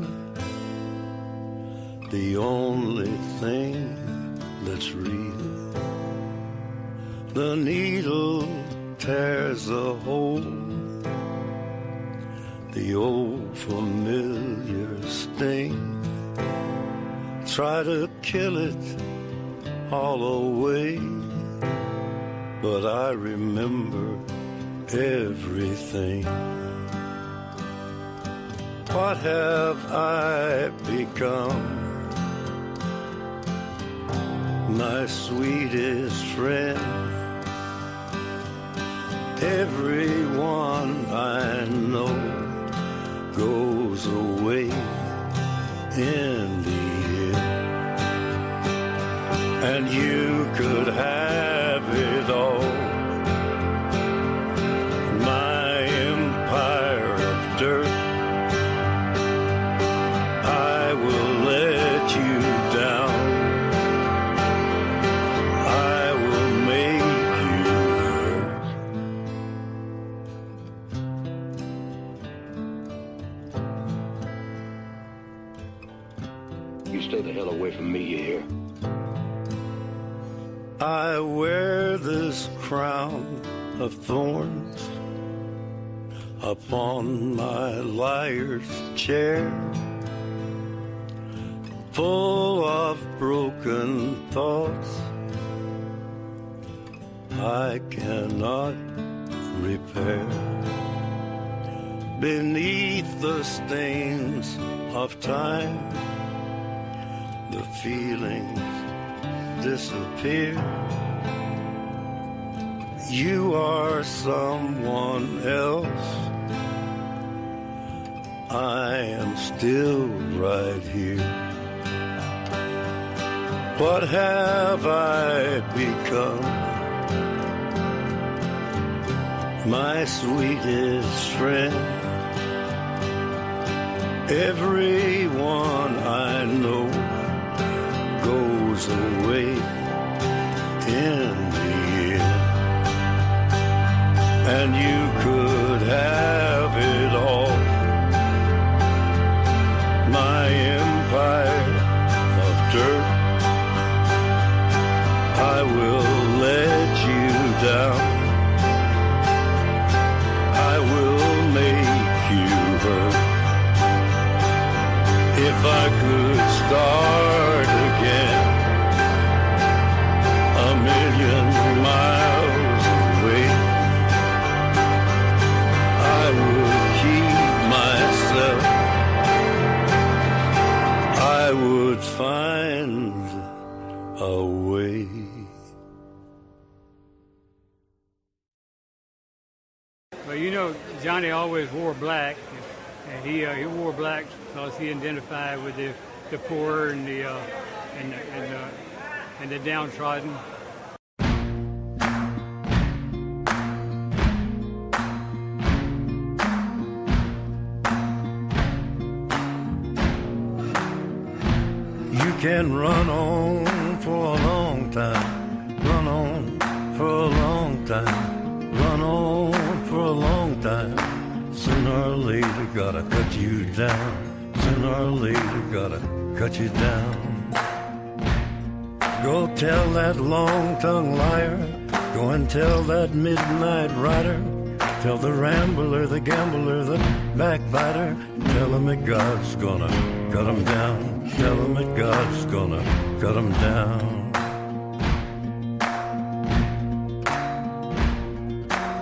the only thing that's real. The needle tears a hole, the old familiar sting. Try to kill it all away, but I remember everything. What have I become? My sweetest friend. Everyone I know goes away in the end, and you could have it all. My empire of dirt, I will let you down. I will make you hurt. You stay the hell away from me, you hear? I wear this crown of thorns upon my liar's chair, full of broken thoughts I cannot repair. Beneath the stains of time, the feelings disappear. You are someone else. I am still right here. What have I become? My sweetest friend. Everyone I know goes away in the end, and you could have it all. My empire of dirt, I will let you down. I will make you hurt. If I could start again, a million miles away, I would keep myself. I would find a way. Well, you know, Johnny always wore black, and he wore black because he identified with the poor and the downtrodden. You can run on for a long time, run on for a long time, run on for a long time. Sooner or later, gotta cut you down. Sooner or later, gotta cut you down. Go tell that long-tongued liar. Go and tell that midnight rider. Tell the rambler, the gambler, the backbiter. Tell him that God's gonna cut him down. Tell him that God's gonna cut him down.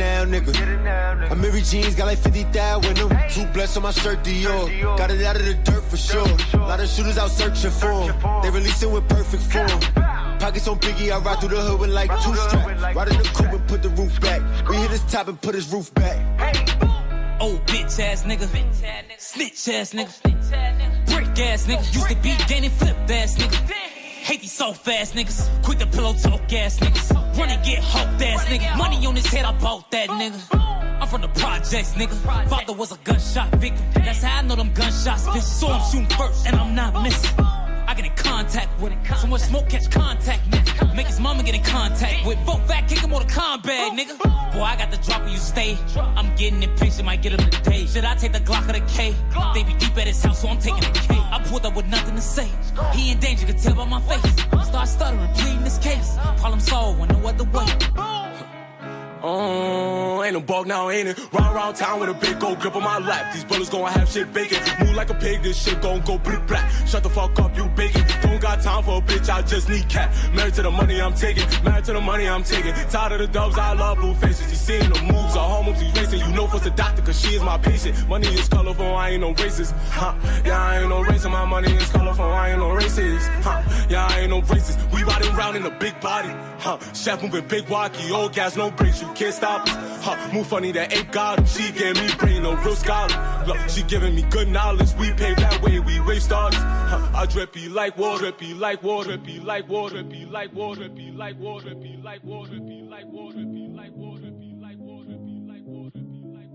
now, nigga. I'm Mary Jeans, got like 50,000 in them. 2 blessed on my shirt, Dior. Got it out of the dirt for sure. A lot of shooters out searching for him. They release it with perfect form. Pockets on Biggie, I ride through the hood with like 2 straps. Ride in the coupe and put the roof back. We hit his top and put his roof back. Old bitch ass nigga, snitch ass nigga, brick ass nigga. Used to be gaining flip ass nigga. Hate these soft ass niggas, quick to pillow talk ass niggas. Run and get hope ass nigga. Money on his head, I bought that nigga. I'm from the projects, nigga. Father was a gunshot victim. That's how I know them gunshots, bitch. So I'm shooting first, and I'm not missing. I get in contact with him. So much smoke catch contact, nigga. Make his mama get in contact with. Vote back, kick him on the combat, nigga. Boy, I got the drop when you stay. I'm getting impatient, might get him today. Should I take the Glock or the K? They be deep at his house, so I'm taking the K. I pulled up with nothing to say. He in danger, could tell by my face. Start stuttering, pleading this case. Problem solved, no other way. Ain't no bug now, ain't it? Round around town with a big gold grip on my lap. These bullets gon' have shit bacon. Move like a pig, this shit gon' go blip black. Shut the fuck up, you bacon. Don't got time for a bitch, I just need cat. Married to the money I'm taking, married to the money I'm taking. Tired of the dubs, I love blue faces. You seeing the moves, our hormones be racing. You know for the doctor, cause she is my patient. Money is colorful, I ain't no racist. Yeah, I ain't no racist. My money is colorful, I ain't no racist. Yeah, I ain't no racist. We riding around in a big body. Chef moving big walkie, old gas, no brakes, you can't stop us. Move funny, that ape got him. She gave me brain, no real scholar. Look, she giving me good knowledge. We pave that way, we race stars. I drippy like water, be like water, be like water, be like water, be like water, be like water, be like water, be like water, be like water, be like water, be like water, be like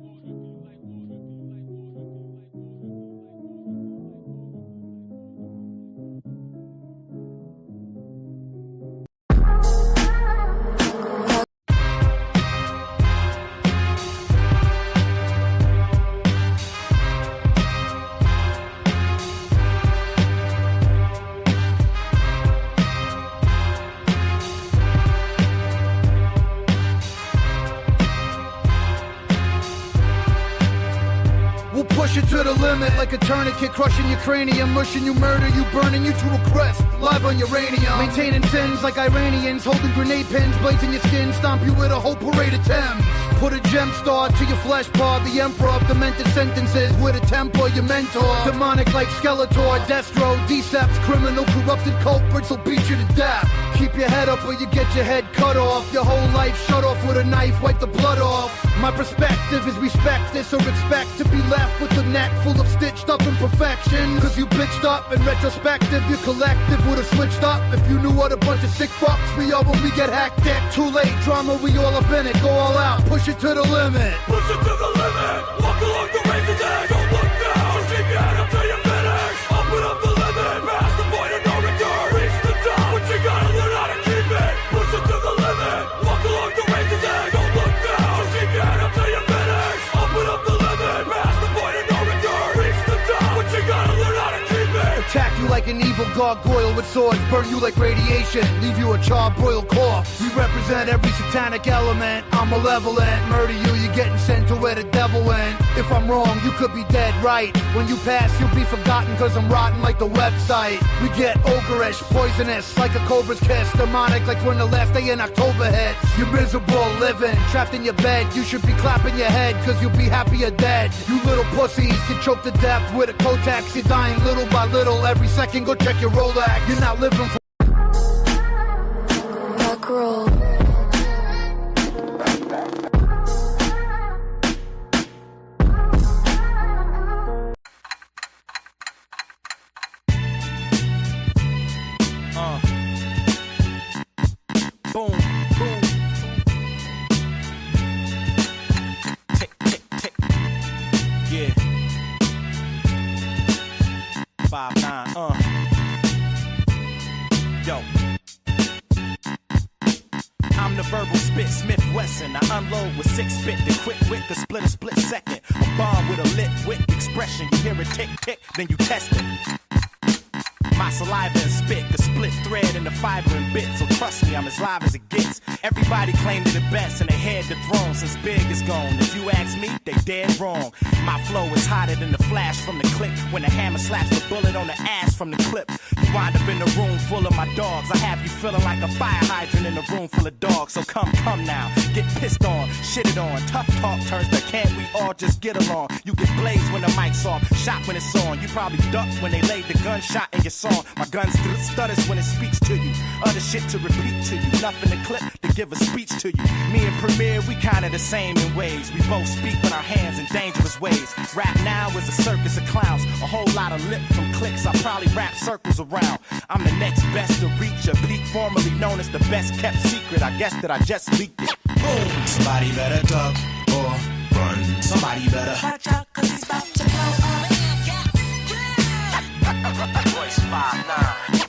Push it to the limit like a tourniquet, crushing your cranium, mushing you, murder you, burning you to a crest, live on uranium. Maintaining sins like Iranians, holding grenade pins, blazing your skin, stomp you with a whole parade of Thames. Put a gem star to your flesh paw, the emperor of demented sentences with a temper, your mentor. Demonic like Skeletor, Destro, Decepts, criminal, corrupted culprits will beat you to death. Keep your head up or you get your head cut off. Your whole life shut off with a knife, wipe the blood off. My perspective is respect this or expect to be left with a neck full of stitched up imperfection. Cause you bitched up in retrospective, your collective would've switched up if you knew what a bunch of sick fucks we are when we get hectic. Too late, drama, we all up in it, go all out, push it to the limit. Push it to the limit, walk along the razor's edge, don't look down, just keep your head up till you finish. Open up the limit, past the point of no return, reach the top, but you gotta learn how to keep it. Push it to the limit, walk along the razor's edge, don't look down, just keep your head up till you finish. Open up the limit, past the point of no return, reach the top, but you gotta learn how to keep it. Attack you like an evil gargoyle with swords, burn you like radiation, leave you a charbroiled corpse. We represent every satanic element, I'm malevolent, murder you, you're getting sent to where the devil went. If I'm wrong, you could be dead right. When you pass, you'll be forgotten cause I'm rotten like the website. We get ogreish, poisonous, like a cobra's kiss, demonic like when the last day in October hits. You're miserable living, trapped in your bed, you should be clapping your head cause you'll be happier dead. You little pussies get choked to death with a Kotex, you're dying little by little, every second go check your Rolex. You're not living for Back roll. Boom, boom. Tick, tick, tick. Yeah. 5-9, Yo. I'm the verbal spit, Smith Wesson. I unload with 6 spit, then quick wit to split a split second. A bomb with a lit wit expression. You hear it tick, tick, then you test it. My saliva and spit, the split thread and the fiber and bit. So trust me, I'm as live as it gets. Everybody claimed it the best and they had the throne since Big is gone. If you ask me, they dead wrong. My flow is hotter than the flash from the click when the hammer slaps the bullet on the ass from the clip. You wind up in a room full of my dogs. I have you feeling like a fire hydrant in a room full of dogs. So come now, get pissed on, shitted on. Tough talk turns to can't we all just get along? You get blazed when the mic's off, shot when it's on. You probably duck when they laid the gunshot in your song. My gun stutters when it speaks to you. Other shit to repeat to you. Nothing to clip to give a speech to you. Me and Premier, we kinda the same in ways. We both speak with our hands in dangerous ways. Rap now is a circus of clowns. A whole lot of lip from clicks. I probably wrap circles around. I'm the next best to reach a peak, formerly known as the best kept secret. I guess that I just leaked it. Boom! Somebody better duck or run. Somebody better watch out, cause he's about to blow up. Voice 5'9".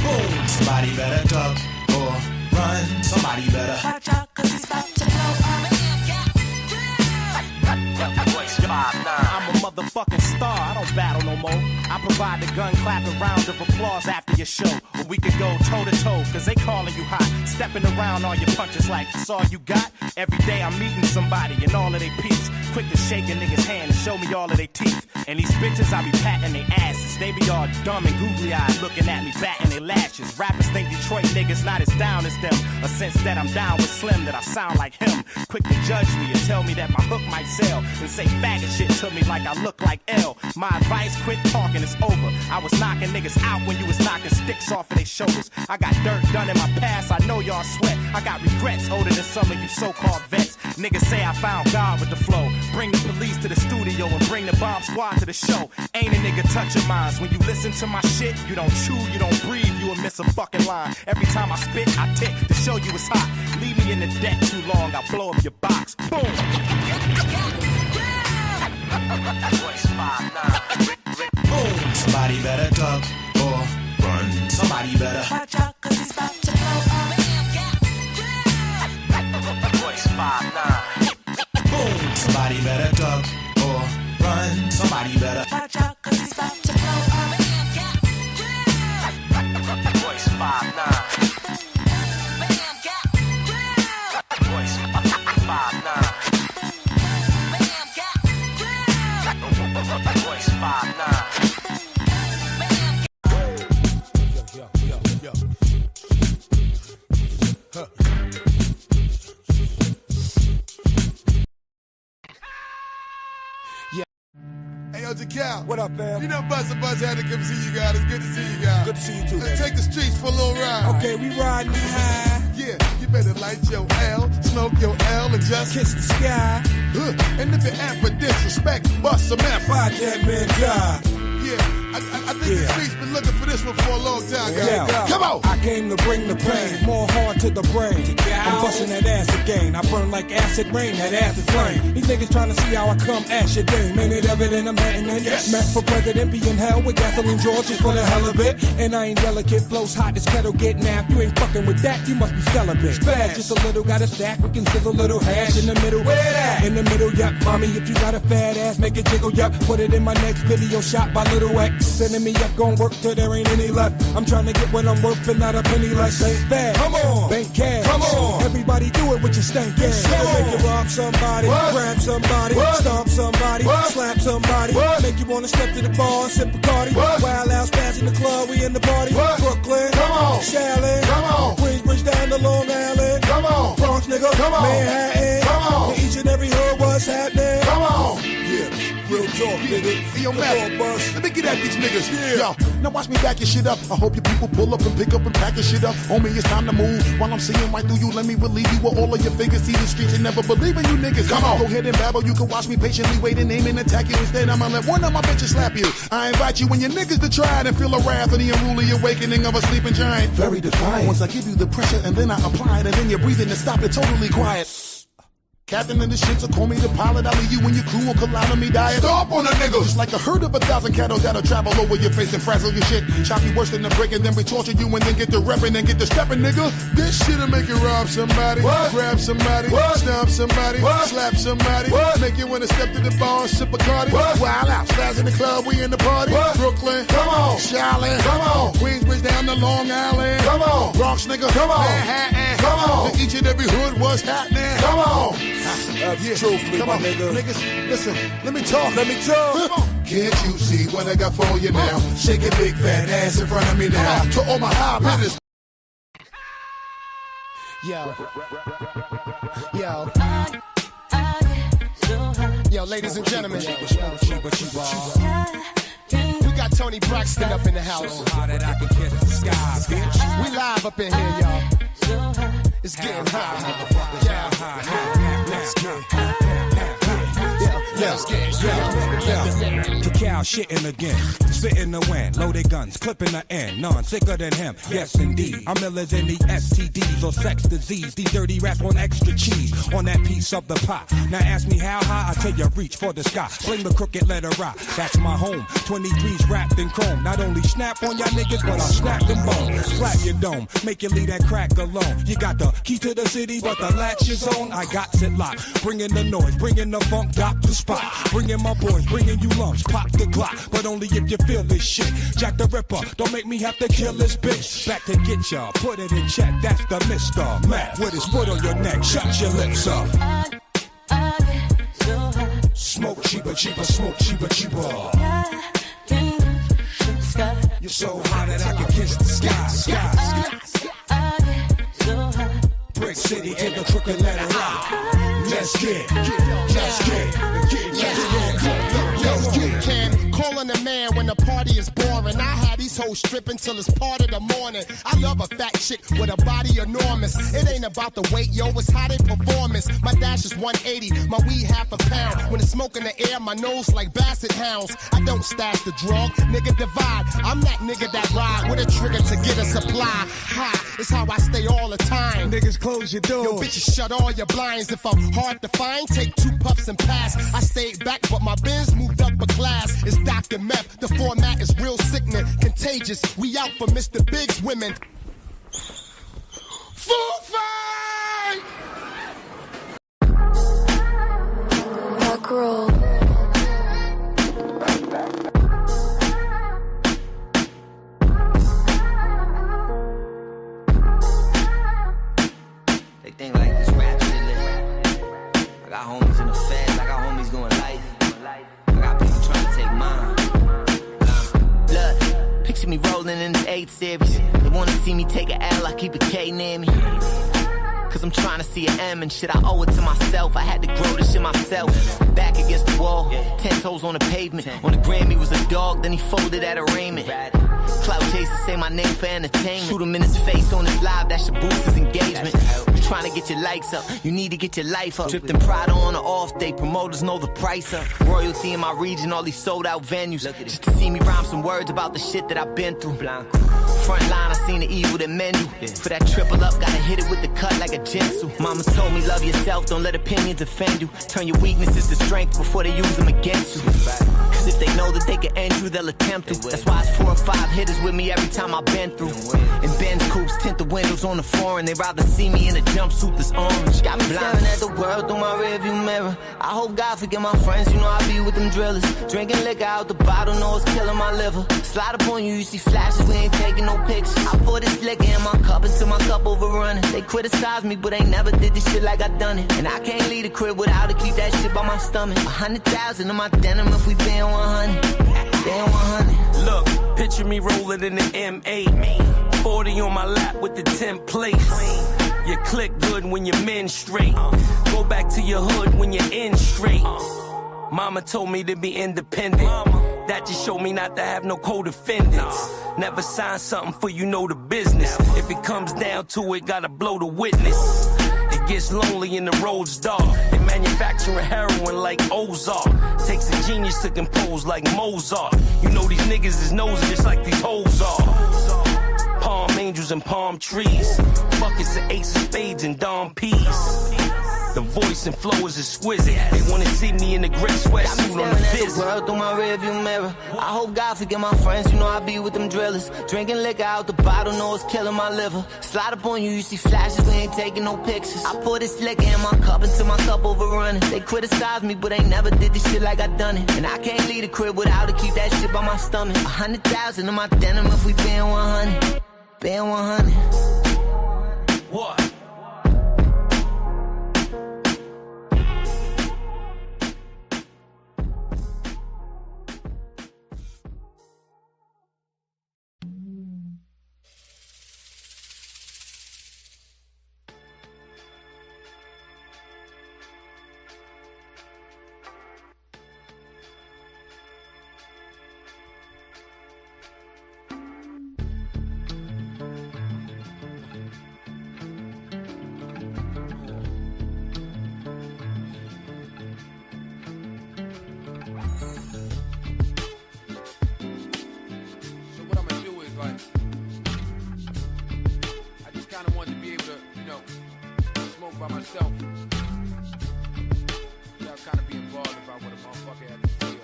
Boom! Somebody better duck or run. Somebody better watch out, cause he's about to blow up. Voice 5'9". I'm a motherfucking star, I don't battle no more. I provide the gun clapping round of applause after your show. Or we could go toe to toe, cause they calling you hot. Stepping around on your punches like that's all you got. Every day I'm meeting somebody and all of they peeps. Quick to shake a nigga's hand and show me all of they teeth. And these bitches I be patting their asses. They be all dumb and googly eyed looking at me batting their lashes. Rappers think Detroit niggas not as down as them. A sense that I'm down with Slim, that I sound like him. Quick to judge me and tell me that my hook might sell. And say faggot shit to me like I look like L. My advice, quit talking, it's over. I was knocking niggas out when you was knocking sticks off of their shoulders. I got dirt done in my past, I know y'all sweat. I got regrets older than some of you so-called vets. Niggas say I found God with the flow. Bring the police to the studio and bring the bomb squad to the show. Ain't a nigga touching minds. When you listen to my shit, you don't chew, you don't breathe, you will miss a fucking line. Every time I spit, I tick to show you it's hot. Leave me in the deck too long, I'll blow up your box. Boom! Voice 5'9". Boom! Somebody better duck or run. Somebody better watch out, cause he's about to blow up. Voice 5'9". Boom! Somebody better duck or run. Somebody better watch out, cause he's about to blow up. Voice 5'9". Voice 5'9". Voice 5'9". Hey, yo, Jacal. What up, fam? You know Buzz had to come see you guys. It's good to see you guys. Good to see you too. Let's take the streets for a little ride. Okay, we riding high. Yeah, you better light your L, smoke your L, and just kiss the sky. And if it ain't for disrespect, bust some F. Fight that man die. Yeah, I think the streets been looking for this one for a long time, guys. Yeah. Come on! I came to bring the pain, more hard to the brain. I'm busting that ass again. I burn like acid rain, that ass is flame. These niggas trying to see how I come ash your dame. Ain't it evident I'm hitting it? Yes. Met for president, be in hell with gasoline George just for the hell of it. And I ain't delicate, flows hot as kettle get napped. You ain't fucking with that, you must be celibate. Spaz, just a little, got a sack, we can sizzle a little hash in the middle. Where that? In the middle, yup. Mommy, if you got a fat ass, make it jiggle, yup. Put it in my next video shot by Little X. Sending me up, gon' work till there ain't any left. I'm trying to get what I'm worth and not a penny less. Ain't bad. Come on. Bank cash. Come on. Everybody do it with your stank ass. Make you rob somebody, grab somebody, stomp somebody, slap somebody. Make you wanna step to the bar, sip Bacardi. Wild out, spaz in the club, we in the party. Brooklyn, come on. Shaolin, come on. Queensbridge down to Long Island, come on. Bronx nigga, come on. Manhattan, come on. In each and every hood, what's happening? Come on. Yeah. Real talk, nigga. See your man. Let me get at these niggas. Yo, now watch me back your shit up. I hope you people pull up and pick up and pack your shit up. Homie, it's time to move. While I'm seeing right through you, let me relieve you with all of your figures. See the streets and never believe in you niggas. Come on, go ahead and babble. You can watch me patiently wait and aim and attack you. Instead, I'ma let one of my bitches slap you. I invite you and your niggas to try it and feel the wrath of the unruly awakening of a sleeping giant. Very defiant. Once I give you the pressure and then I apply it and then you're breathing and stop it totally quiet. Captain in the shit, so call me the pilot. I'll leave you and your crew will collide on me, die. Stop on a nigga. Just like a herd of 1,000 cattle that'll travel over your face and frazzle your shit. Chop you worse than the break and then we torture you and then get the reppin' and get the steppin', nigga. This shit'll make you rob somebody, grab somebody, stomp somebody, slap somebody, make you wanna step to the bar and sip a Cardi. Wild out, spaz in the club, we in the party. Brooklyn, come on. Charlotte, come on. Queensbridge down to Long Island, come on. Bronx, nigga, come on. Manhattan, come on. To each and every hood, what's happening? Come on. Truthfully, come on, nigga. Niggas, listen, let me talk. Can't you see what I got for you now? Shake a big fat ass in front of me now. To all my high hitters. Yo, ladies and gentlemen. We got Tony Braxton up in the house. We live up in here, y'all. It's getting hot. Let's get Cacao shitting again, spitting the wind, loaded guns, clipping the end, none sicker than him. Yes indeed, I'm illers in the STDs or sex disease. These dirty rats want extra cheese on that piece of the pie. Now ask me how high, I tell you reach for the sky. Fling the crooked letter rock, that's my home. 23's wrapped in chrome. Not only snap on y'all niggas, but I'll snap them bones. Slap your dome, make you leave that crack alone. You got the key to the city, but the latch is on. I got it locked, bringing the noise, bringing the funk, got the spot. Bringing my boys, bringing you lumps, pop the Glock, but only if you feel this shit. Jack the Ripper, don't make me have to kill this bitch. Back to get ya, put it in check, that's the Mr. Mac. With his foot on your neck, shut your lips up. Smoke cheaper, cheaper, smoke cheaper, cheaper. You're so hot that I can kiss the sky. Brick City to the crooked letter rock. Let's get. Calling a man when the party is boring. I had these hoes stripping till it's part of the morning. I love a fat chick with a body enormous. It ain't about the weight, yo, it's how they performance. My dash is 180, my weed half a pound. When it's smoke in the air, my nose like basset hounds. I don't stash the drug, nigga divide. I'm that nigga that ride with a trigger to get a supply. Ha, it's how I stay all the time. Niggas close your doors. Yo, bitches shut all your blinds. If I'm hard to find, take 2 puffs and pass. I stayed back, but my Benz moved up a class. It's Dr. Meth, the format is real sickening, contagious. We out for Mr. Big's women. Full fight! Rock roll. They think like this rap shit lit. I got homies in the feds, I got homies doing life. I got people trying to take mine. Look, picture me rolling in this 8 series. They wanna see me take a L, I keep a K near me. Cause I'm trying to see an M and shit, I owe it to myself. I had to grow this shit myself. Back against the wall, 10 toes on the pavement. On the gram he was a dog, then he folded at arraignment. Clout chasers say my name for entertainment. Shoot him in his face on his live, that should boost his engagement. You trying to get your likes up, you need to get your life up. Tripped in Prada on an off day, promoters know the price up. Royalty in my region, all these sold out venues. Just to see me rhyme some words about the shit that I've been through. Front line, I seen the evil that men do. For that triple up, gotta hit it with the cut like a jinsu. Mama told me love yourself, don't let opinions offend you. Turn your weaknesses to strength before they use them against you. Cause if they know that they can end you, they'll attempt to. That's why it's 4 or 5 hitters with me every time I've been through. In Benz coupes, tint the windows on the foreign. They rather see me in a jumpsuit that's orange. Got me staring at the world through my rearview mirror. I hope God forget my friends, you know I be with them drillers. Drinking liquor out the bottle, know it's killing my liver. Slide up on you, you see flashes, we ain't taking no pictures. I pour this liquor in my cup until my cup overrunning. They criticize me, but they never did this shit like I done it. And I can't leave the crib without to keep that shit by my stomach. 100,000 in my denim if we paying 100. Paying 100. Look, picture me rolling in the M8. 40 on my lap with the 10 plates. You click good when your men straight. Go back to your hood when you're in straight. Mama told me to be independent. That just showed me not to have no co-defendants. Never sign something for you know the business. If it comes down to it, gotta blow the witness. It gets lonely and the road's dark. They manufacturing heroin like Ozark. Takes a genius to compose like Mozart. You know these niggas is nosy just like these hoes are. Palm angels and palm trees. Buckets of ace of spades and Dom P's. The voice and flow is exquisite. They wanna see me in the gray sweatsuit on the visit. The world through my rearview mirror. I hope God forgive my friends, you know I be with them drillers. Drinking liquor out the bottle, know it's killing my liver. Slide up on you, you see flashes, we ain't taking no pictures. I pour this liquor in my cup until my cup overrunning. They criticize me, but they never did this shit like I done it. And I can't leave the crib without to keep that shit by my stomach. 100,000 in my denim if we been 100. Been 100. What? By myself. Y'all kind of be involved about what a motherfucker had to feel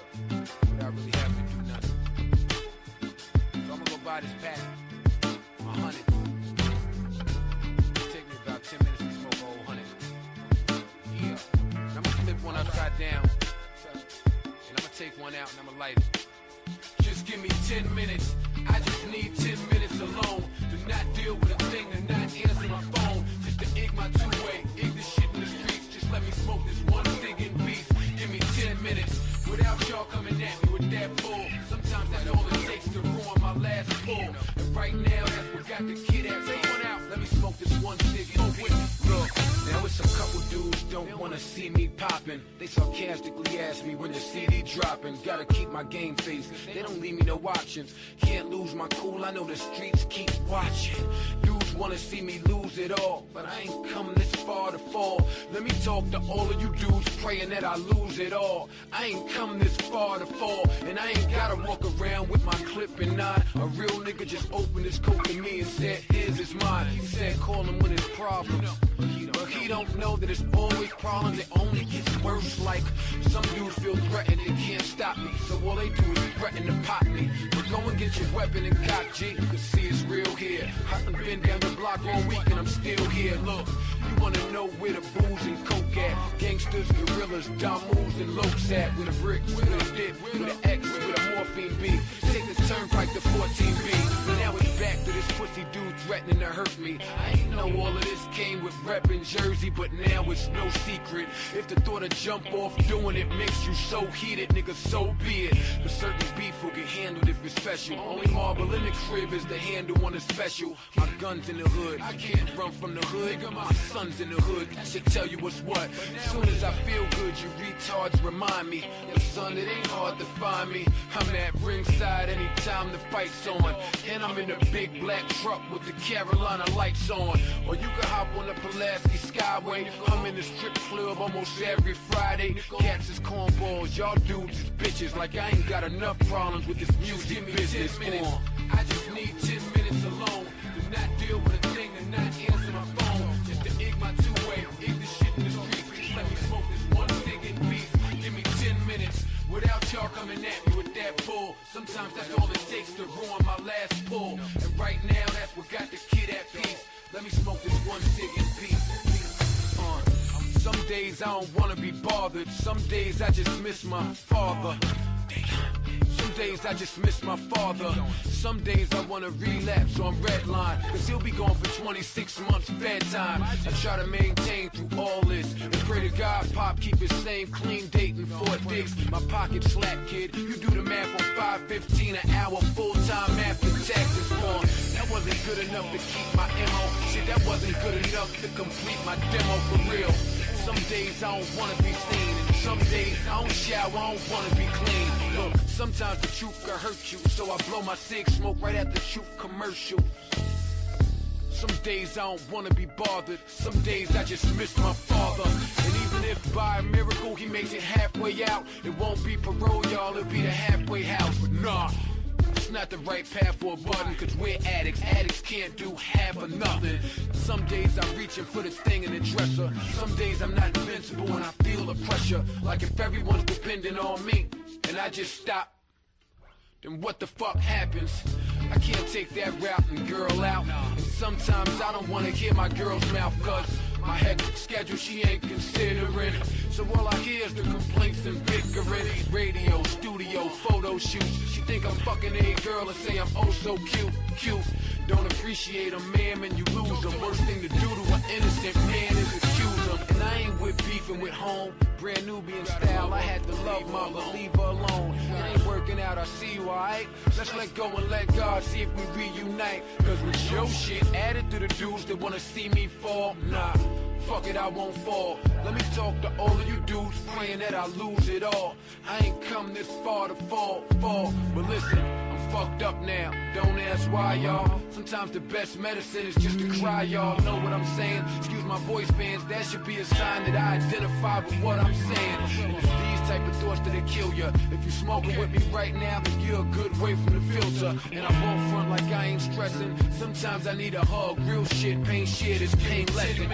without really having to do nothing. So I'm gonna go buy this pack, 100. It'll take me about 10 minutes to smoke a whole 100. Yeah. And I'm gonna flip one upside down, and I'm gonna take one out and I'm gonna light it. Just give me 10 minutes. I just need 10 minutes alone to not deal with a thing, to not answer my phone, just to ig my two-way, ig the shit in the streets. Just let me smoke this one cig in peace. Give me 10 minutes without y'all coming at me with that bull. Sometimes that's all it takes to ruin my last pull. And right now, that's what got the kid at. Take one out. Let me smoke this one cig in peace. Look, now it's a couple dudes don't wanna see me popping. They sarcastically ask me when the CD dropping. Gotta keep my game face. They don't leave me no options. Can't lose my cool. I know the streets keep watching. Dudes wanna see me lose it all, but I ain't come this far to fall. Let me talk to all of you dudes praying that I lose it all. I ain't come this far to fall, and I ain't gotta walk around with my clip and nod. A real nigga just opened his coat to me and said, his is mine. He said call him when it's problems. But he don't know that it's always problems. It only gets worse. Like some dudes feel threatened, they can't stop me. So all they do is threaten to pop me. But go and get your weapon and cock, G. You can see it's real here. I done been down the block all week and I'm still here. Look, you wanna know where the booze and coke at? Gangsters, gorillas, damus, and lokes at. With a brick, with a dip, with an X, with a morphine B. Take the turnpike to 14B. But now it's back to this pussy dude threatening to hurt me. I ain't know all of this came with reppin' Jersey, but now it's no secret. If the thought of jump off doing it makes you so heated, nigga, so be it. But certain beef will get handled if it's special. Only marble in the crib is the handle on the special. My gun's in the hood, I can't run from the hood. My son's in the hood, that should tell you what's what. As soon as I feel good, you retards remind me. Yo, son, it ain't hard to find me. I'm at ringside anytime the fight's on. And I'm in a big black truck with the Carolina lights on. Or you can hop on the Pulaski Skyway. I'm in the strip club almost every Friday. Cats is cornballs, y'all dudes is bitches. Like I ain't got enough problems with this music business. I just need 10 minutes alone to not deal with a thing, to not answer my phone. Just to ig my two-way, ig the shit in the streets. Just let me smoke this one cig in peace. Give me 10 minutes without y'all coming at me with that bull. Sometimes that's all it takes to ruin my last pull. And right now, that's what got the kid at peace. Let me smoke this one cig in peace. Some days I don't wanna be bothered. Some days I just miss my father. Some days I just miss my father. Some days I wanna relapse on redline, cause he'll be gone for 26 months bedtime. I try to maintain through all this and pray to God Pop keep his same clean date in Fort Dix. My pocket slack, kid. You do the math on $5.15 an hour full-time after taxes gone. That wasn't good enough to keep my MO. Shit, that wasn't good enough to complete my demo for real. Some days I don't wanna be seen, and some days I don't shower, I don't wanna be clean. Look, sometimes the truth can hurt you, so I blow my cig smoke right at the truth commercial. Some days I don't wanna be bothered, some days I just miss my father. And even if by a miracle he makes it halfway out, it won't be parole, y'all, it'll be the halfway house. But nah, it's not the right path for a button, cause we're addicts. Addicts can't do half or nothing. Some days I'm reaching for the thing in the dresser. Some days I'm not invincible and I feel the pressure. Like if everyone's depending on me and I just stop, then what the fuck happens? I can't take that route and girl out. And sometimes I don't wanna hear my girl's mouth, cause my hectic schedule she ain't considering. So all I hear is the complaints and bickering. Radio, studio, photo shoots. She think I'm fucking a girl and say I'm oh so cute, cute. Don't appreciate a man when you lose him. Worst thing to do to an innocent man is accuse him. And I ain't with beefing with home. Brand Nubian style, I had to love mother, leave her alone. It ain't working out, I see you, alright? Let's let go and let God see if we reunite. Cause with your shit added to the dudes that wanna see me fall, nah, fuck it, I won't fall. Let me talk to all of you dudes praying that I lose it all. I ain't come this far to fall. But listen, I'm fucked up now, don't ask why, y'all. Sometimes the best medicine is just to cry, y'all. Know what I'm saying? Excuse my voice, fans, that should be a sign that I identify with what I'm saying. And it's these type of thoughts that'll kill ya. If you smoking with me right now, then you're a good way from the filter. And I won't front like I ain't stressing. Sometimes I need a hug, real shit, pain shit is pain lesson.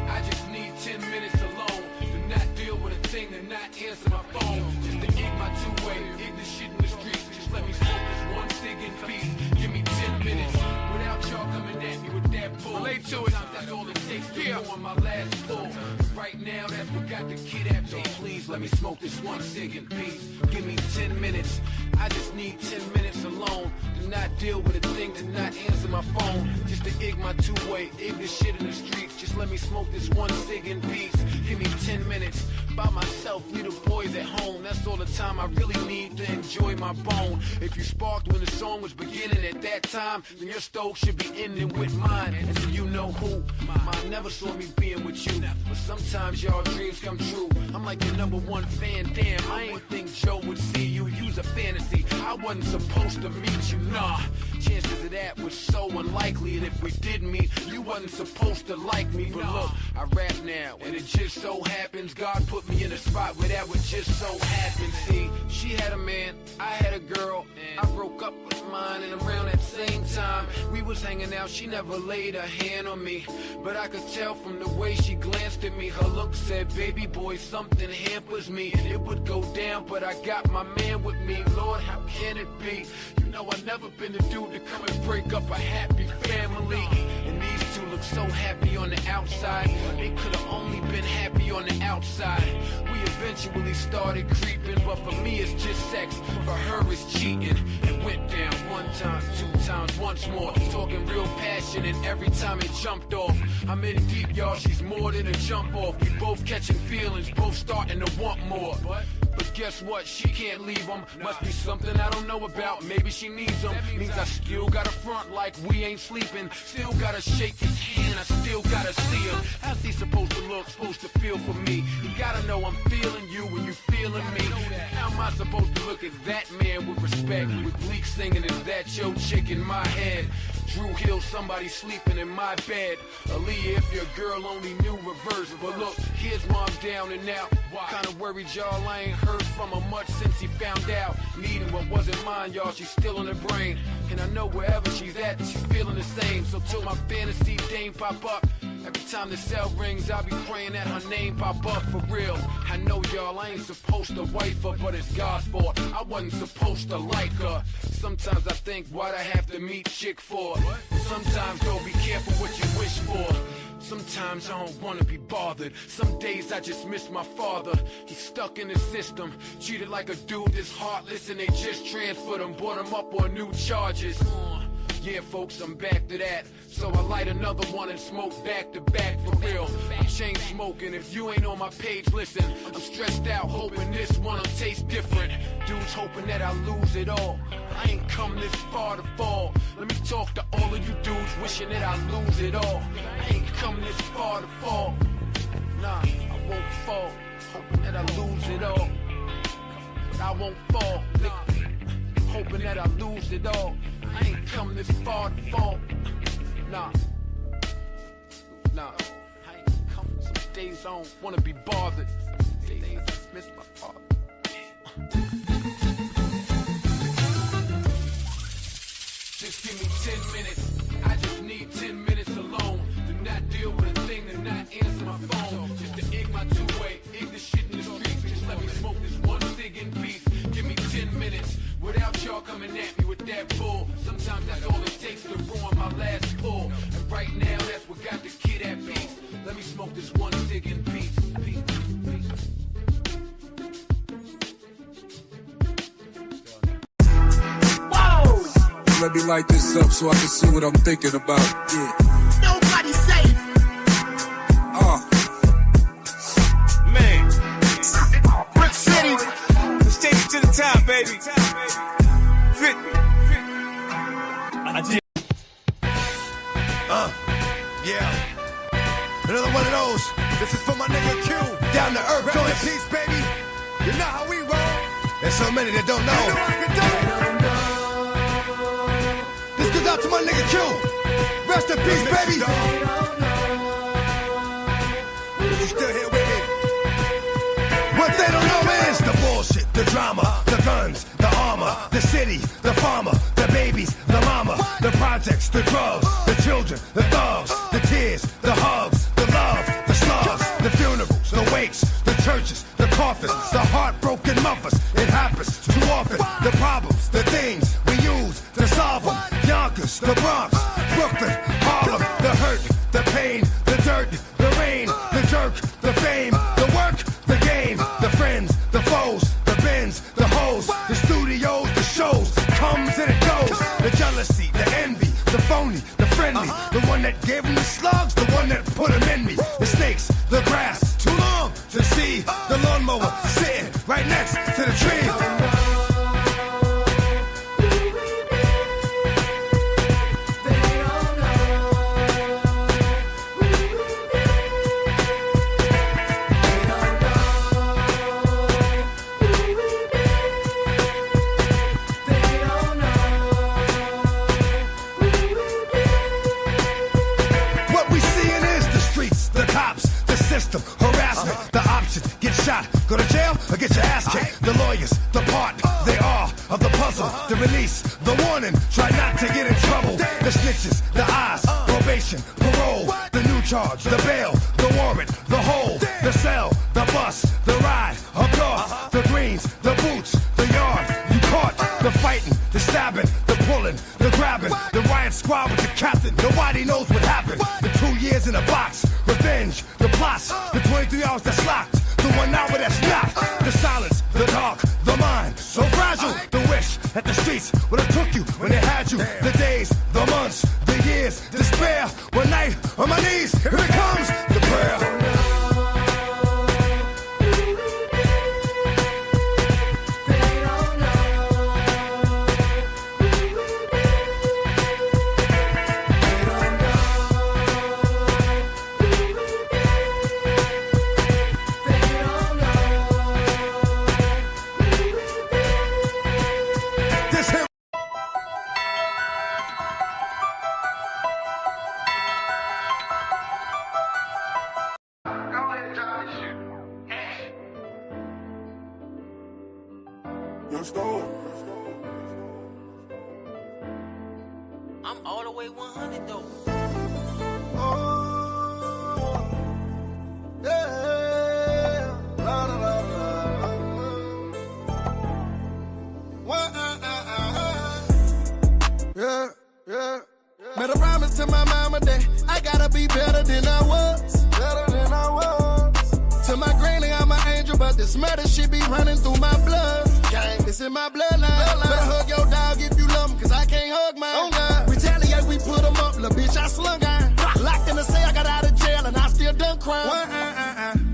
I just need 10 minutes alone to not deal with a thing, to not answer my phone. Just to get my two-way, ignorant shit in the streets. Just let me smoke this one cig in peace. Give me 10 minutes without y'all coming at me with that bull. Relate to it, that's all it takes to go on my last pull. Right now, that's what got the kid at me. Please let me smoke this one cig in peace. Give me 10 minutes. I just need 10 minutes alone to not deal with a thing, to not answer my phone. Just to ig my two-way, ig this shit in the streets. Just let me smoke this one cig in peace. Give me 10 minutes by myself, leave the boys at home. That's all the time I really need to enjoy my bone. If you sparked when the song was beginning at that time, then your stove should be ending with mine. And so you know who, mine never saw me being with you. But sometimes y'all dreams come true. I'm like your #1 fan, damn, I ain't think Joe would see you. Use a fantasy, I wasn't supposed to meet you, nah. Chances of that was so unlikely, and if we did meet, you wasn't supposed to like me. But look, I rap now, and it just so happens God put me in a spot where that would just so happen. See, she had a man, I had a girl, and I broke up with mine, and around that same time we was hanging out, she never laid a hand on me. But I could tell from the way she glanced at me, her look said, baby boy, something hampers me. It would go down, but I got my man with me. Lord, how can it be? You know I've never been the dude to come and break up a happy family. And these two look so happy on the outside, they could've only been happy on the outside. We eventually started creeping, but for me it's just sex, for her it's cheating. It went down 1 time, 2 times, once more. Talking real passionate every time it jumped off. I'm in deep, y'all, she's more than a jump off. We both catching feelings, both starting to want more. But guess what? She can't leave them. Must be something I don't know about. Maybe she needs them. Means I still gotta front like we ain't sleeping. Still gotta shake his hand. I still gotta see him. How's he supposed to look? Supposed to feel for me? You gotta know I'm feeling you when you feeling me. How am I supposed to look at that man with respect? With Bleak singing, is that your chick in my head? Drew Hill, somebody sleeping in my bed. Aaliyah, if your girl only knew reverse. But look, here's mom down and out. Kinda worried, y'all, I ain't heard from her much since he found out. Needing what wasn't mine, y'all, she's still in her brain. And I know wherever she's at, she's feeling the same. So till my fantasy dame pop up, every time the cell rings, I'll be praying that her name pop up for real. I know y'all, I ain't supposed to wife her, but it's God's fault. I wasn't supposed to like her. Sometimes I think, why'd I have to meet chick for? Sometimes, though, be careful what you wish for. Sometimes I don't wanna be bothered. Some days I just miss my father. He's stuck in the system, treated like a dude that's heartless, and they just transferred him, brought him up on new charges. Yeah, folks, I'm back to that. So I light another one and smoke back to back for real. I'm chain smoking. If you ain't on my page, listen. I'm stressed out, hoping this one'll taste different. Dudes hoping that I lose it all. I ain't come this far to fall. Let me talk to all of you dudes wishing that I lose it all. I ain't come this far to fall. Nah, I won't fall. Hoping that I lose it all. But I won't fall. Hoping that I lose it all. I ain't come this far to fall. Nah. I ain't come. Some days I don't wanna be bothered. Some days I just miss my father. my two-way. Ignorant shit in the streets. Just let me smoke this one cig in peace. Give me 10 minutes without y'all coming at me with that bull. Sometimes that's all it takes to ruin my last pull. And right now, that's what got the kid at peace. Let me smoke this one cig in peace. Whoa! Let me light this up so I can see what I'm thinking about. Yeah. Nobody safe. Man. Brick City. Let's take it to the top, baby. 50. I did. Yeah. Another one of those. This is for my nigga Q. Down to earth, joy and peace, baby. You know how we roll. There's so many that don't know. This goes out to my nigga Q. Rest in peace, baby. You still here with me? What they don't know is the bullshit, the drama, the guns, the armor, the city, the farmer, the babies, the mama, the projects, the drugs, the children, the thugs, the tears, the hugs, the love, the slugs, the funerals, the wakes, the churches, the coffins, the heartbroken mothers. It happens too often. The problems, the things we use to solve them. Yonkers, the Bronx, Brooklyn, Harlem, the hurt, the pain, the dirt, the rain, the jerk, the fame, the work, the game, the friends, the foes, the bins, the hoes, the studios, the shows, comes and it goes. The jealousy, the envy, the phony, the friendly, the one that gave them the slugs, the one that put them in me. The snakes, the grass, too long to see. The lawnmower sitting right next to the tree. Harassment, the options, get shot, go to jail, or get your ass kicked. The lawyers, the part, they are of the puzzle. The release, the warning, try not to get in trouble. The snitches, the eyes, probation, parole. The new charge, the bail, the warrant, the hold. The cell, the bus, the ride, up north. The greens, the boots, the yard, you caught. The fighting, the stabbing, the pulling, the grabbing. The riot squad with the captain, nobody knows what happened. The 2 years in a box, revenge, the plots, the 23 hours that's locked, the 1 hour that's not. The silence, the dark, the mind, so fragile. The wish that the streets would have took you when they had you. The days, the months, the years, despair. One night on my knees, here it comes, the prayer. I'm all the way 100 though. Made a promise to my mama that I gotta be better than I was. To my granny, I'm an angel, but this murder shit be running through my blood. It's in my bloodline. Better hug your dog if you love him, cause I can't hug mine. Oh God. Retaliate, we put him up, little bitch, I slung iron. Locked in the cell, I got out of jail, and I still done crime.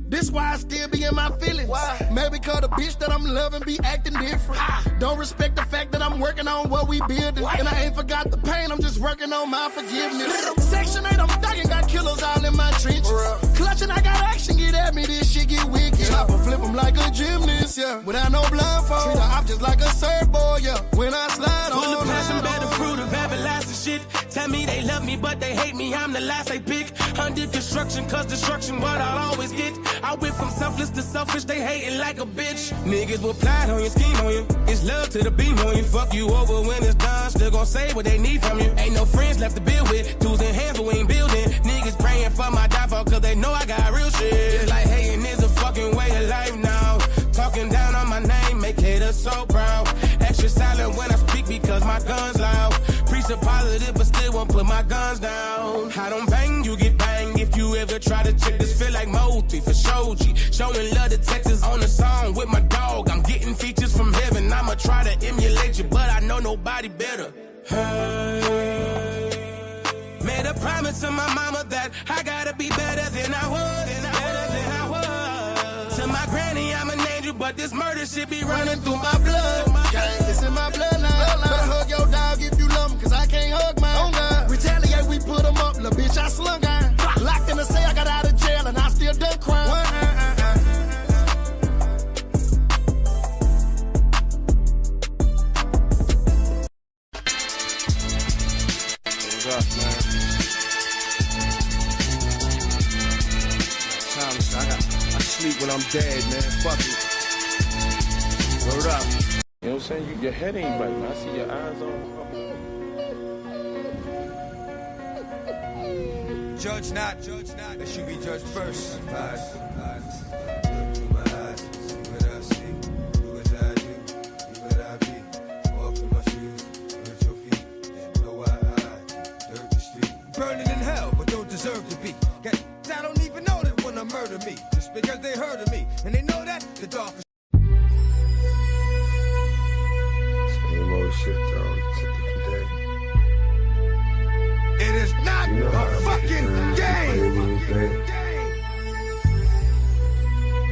This why I still be in my feelings. Why? Maybe cause the bitch that I'm loving be acting different. Don't respect the fact that I'm working on what we building. And I ain't forgot the pain, I'm just working on my forgiveness. Section 8, I'm thugging, got killers all in my trenches. Clutching, I got action, get at me, this shit get wicked. Chop and flip 'em like a gymnast, yeah. Without no blindfold, treat the op just like a surfboard, yeah. When I slide on, the passion, bear the fruit of everlasting shit. Tell me they love me, but they hate me. I'm the last they pick. Under construction, cause destruction, what I'll always get. I went from selfless to selfish, they hating like a bitch. Niggas will plot on you, scheme on you. It's love to the beam on you. Fuck you over when it's done. Still gon' say what they need from you. Ain't no friends left to build with. Tools in hands, but we ain't building. Niggas praying for my downfall, cause they know I got real shit. It's like hating is a fucking way of life now. Talking down on my name, make haters so proud. Extra silent when I speak because my gun's loud. Preach the positive, but still won't put my guns down. I don't bang, you get banged. If you ever try to check this, feel like Moti for Shoji. Showing love to Texas on the song with my dog. I'm getting features from heaven. I'ma try to emulate you, but I know nobody better. Made a promise to my mama that I gotta be better than I was. To my granny, I'm an angel, but this murder shit be running through my blood. Gang, it's in my bloodline. Better hug your dog if you love him, cause I can't hug mine. Retaliate, we put him up, little bitch, I slung iron. Locked in the cell, I got out of jail, and I still done crime. What's up, man? I sleep when I'm dead, man. Fuck it. Word up. You know what I'm saying? Your head ain't right, man. I see your eyes on. Judge not, they should be judged first. Lies. Look through my eyes, see what I see. Do as I do, be what I be. Walk in my shoes, hurt your feet, and know why I dirt the street. Burning in hell, but don't deserve to be. I don't even know that when I murder me, just because they heard of me, and they know that the darkest. Same old shit, dog. It's a different day. It is not You know a fucking game.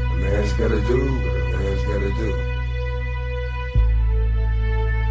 A man's gotta do what a man's gotta do.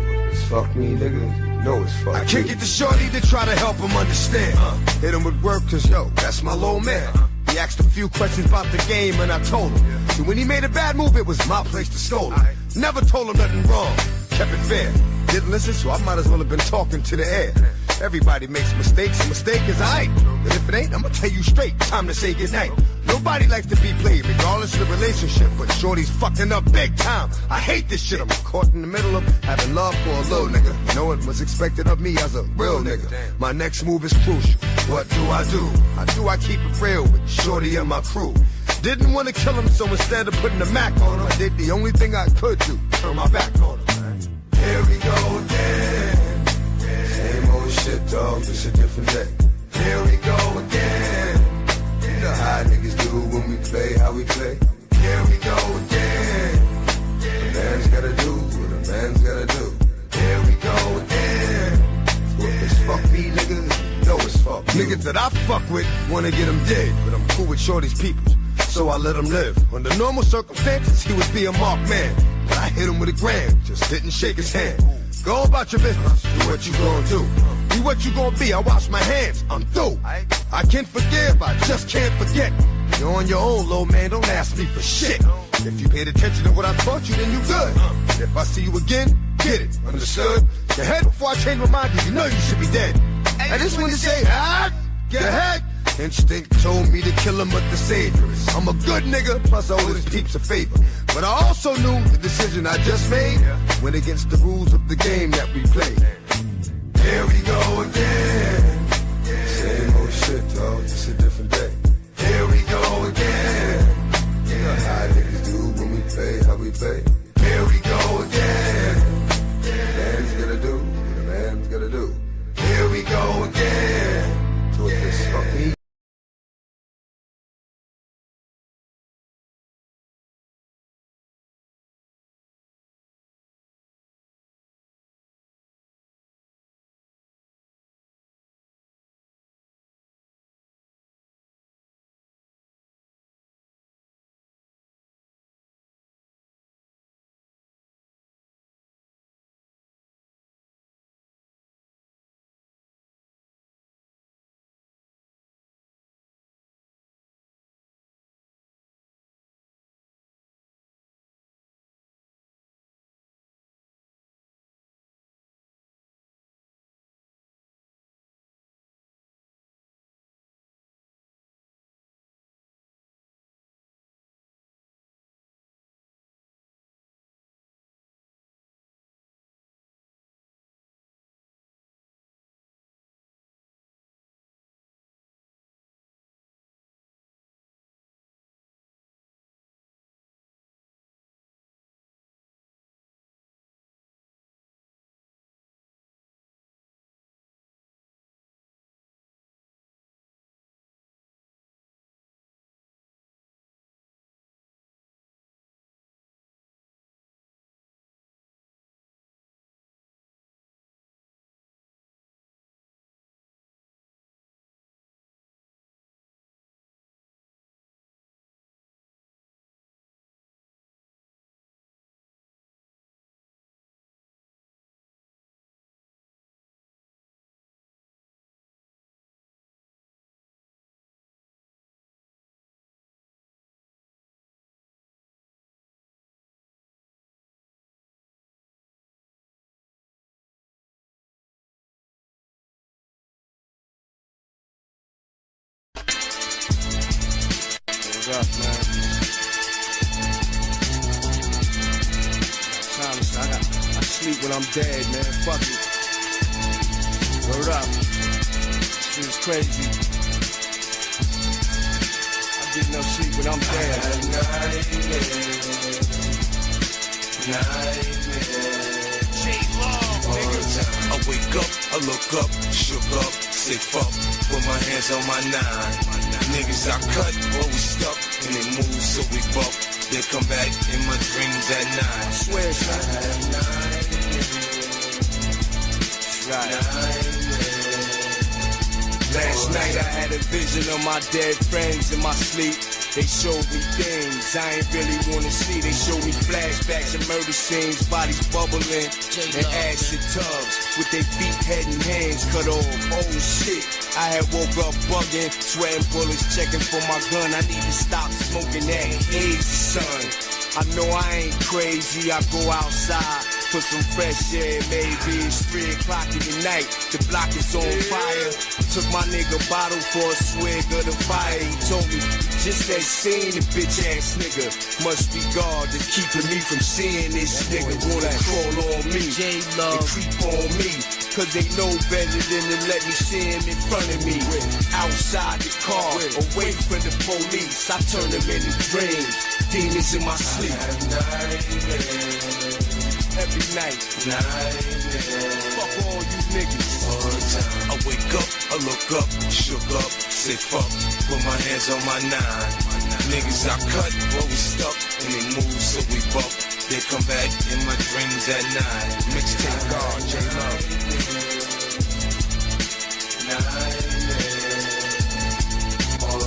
If it's fuck me, nigga, you know it's fuck I me. kick it to Shorty to try to help him understand. Hit him with work, cause yo, that's my little man. He asked a few questions about the game and I told him. So when he made a bad move, it was my place to scold him. Never told him nothing wrong, kept it fair. Didn't listen, so I might as well have been talking to the air. Everybody makes mistakes, a mistake is aight. But if it ain't, I'ma tell you straight, time to say goodnight. Nobody likes to be played, regardless of the relationship, but Shorty's fucking up big time. I hate this shit, I'm caught in the middle of having love for a little nigga. Knowing what's expected of me as a real nigga. My next move is crucial. What do? How do I keep it real with Shorty and my crew? Didn't want to kill him, so instead of putting the Mac on him, I did the only thing I could do, turn my back on him. Here we go again. Same old shit, dog, it's a different day. Here we go again. You know how niggas do when we play, how we play. Here we go again. A man's gotta do what a man's gotta do. Here we go again. So if it's fuck me, niggas, know it's fuck you. Niggas that I fuck with wanna get him dead, but I'm cool with Shorty's people, so I let him live. Under normal circumstances, he would be a marked man, but I hit him with a gram, just didn't shake his hand. Go about your business, do what you gonna do. Be what you gonna be, I wash my hands, I'm through. I can forgive, I just can't forget. You're on your own, little man, don't ask me for shit. If you paid attention to what I taught you, then you good. If I see you again, get it, understood? Your head before I change my mind, you know you should be dead. I just wanted to say, get ahead. Instinct told me to kill him, but the savior is. I'm a good nigga, plus I owe his peeps a favor. But I also knew the decision I just made went against the rules of the game that we played. Here we go again. Same old shit, dog, it's a different day. Here we go again. You know how niggas do when we play, how we play. Here we go again. A man's gotta do what a man's gotta do. Here we go again. So if it's fuck me, Word up, man. I sleep when I'm dead, man. Fuck it. Word up. Shit is crazy. I get no sleep when I'm dead. Nightmare. J-Love, nigga. I wake up, I look up, shook up, say fuck, put my hands on my 9. Niggas I cut, always stuck, and they move so we buck. They come back in my dreams at 9. Swear, son. Last night I had a vision of my dead friends in my sleep. They showed me things I ain't really wanna see. They showed me flashbacks of murder scenes, bodies bubbling in acid tubs with their feet, head, and hands cut off. Oh shit, I had woke up bugging, sweating bullets, checking for my gun. I need to stop smoking that hazy, son. I know I ain't crazy, I go outside for some fresh air, maybe it's 3 o'clock in the night, the block is on fire. Took my nigga bottle for a swig of the fire. He told me, just that seen the bitch ass nigga. Must be God that's keeping me from seeing this nigga wanna crawl on me and creep on me. Cause they know better than to let me see him in front of me. Outside the car, away from the police, I turn them into dreams. Demons in my sleep. Every night. Fuck all you niggas. All the time. I wake up, I look up, shook up, say fuck, put my hands on my 9. Niggas I cut, always stuck, and they move so we buck. They come back in my dreams at 9. Mixtape God, J-Love.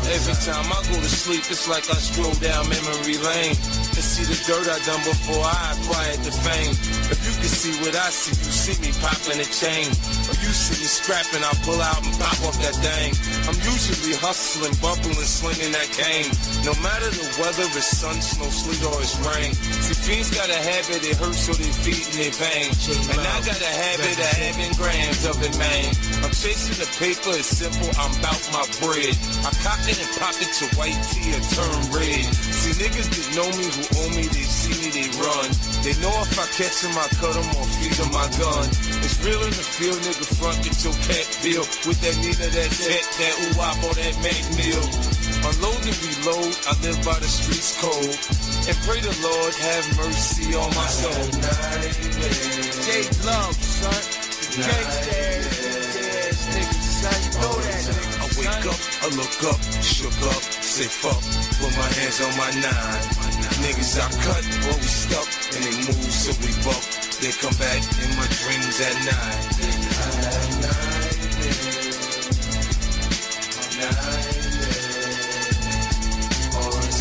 Every time I go to sleep, it's like I stroll down memory lane and see the dirt I done before I acquired the fame. If you can see what I see, you see me popping a chain. Or you see me scrapping, I pull out and pop off that thing. I'm usually hustling, bumping, slinging that cane. No matter the weather, it's sun, snow, sleet, or it's rain. See, fiends got a habit, it hurts so they feed in their vein. And I got a habit of having grams of it, man. I'm chasing the paper, it's simple, I'm bout my bread. I cock it and pop it to white tea or turn red. See, niggas that know me, who owe me, they see me, they run. They know if I catch them, I cut them or feed them my gun. It's real in the field, nigga, front get your cat bill. With that Nina, that tech, that ooh-wop or that Mac meal. Unload and reload, I live by the streets cold. And pray the Lord have mercy on my soul. J-Love, son. Gangsta ass niggas, son. You know that nigga. I wake up, I look up, shook up, say fuck, put my hands on my 9. Niggas I cut, always stuck, and they move so we buck. They come back in my dreams at 9.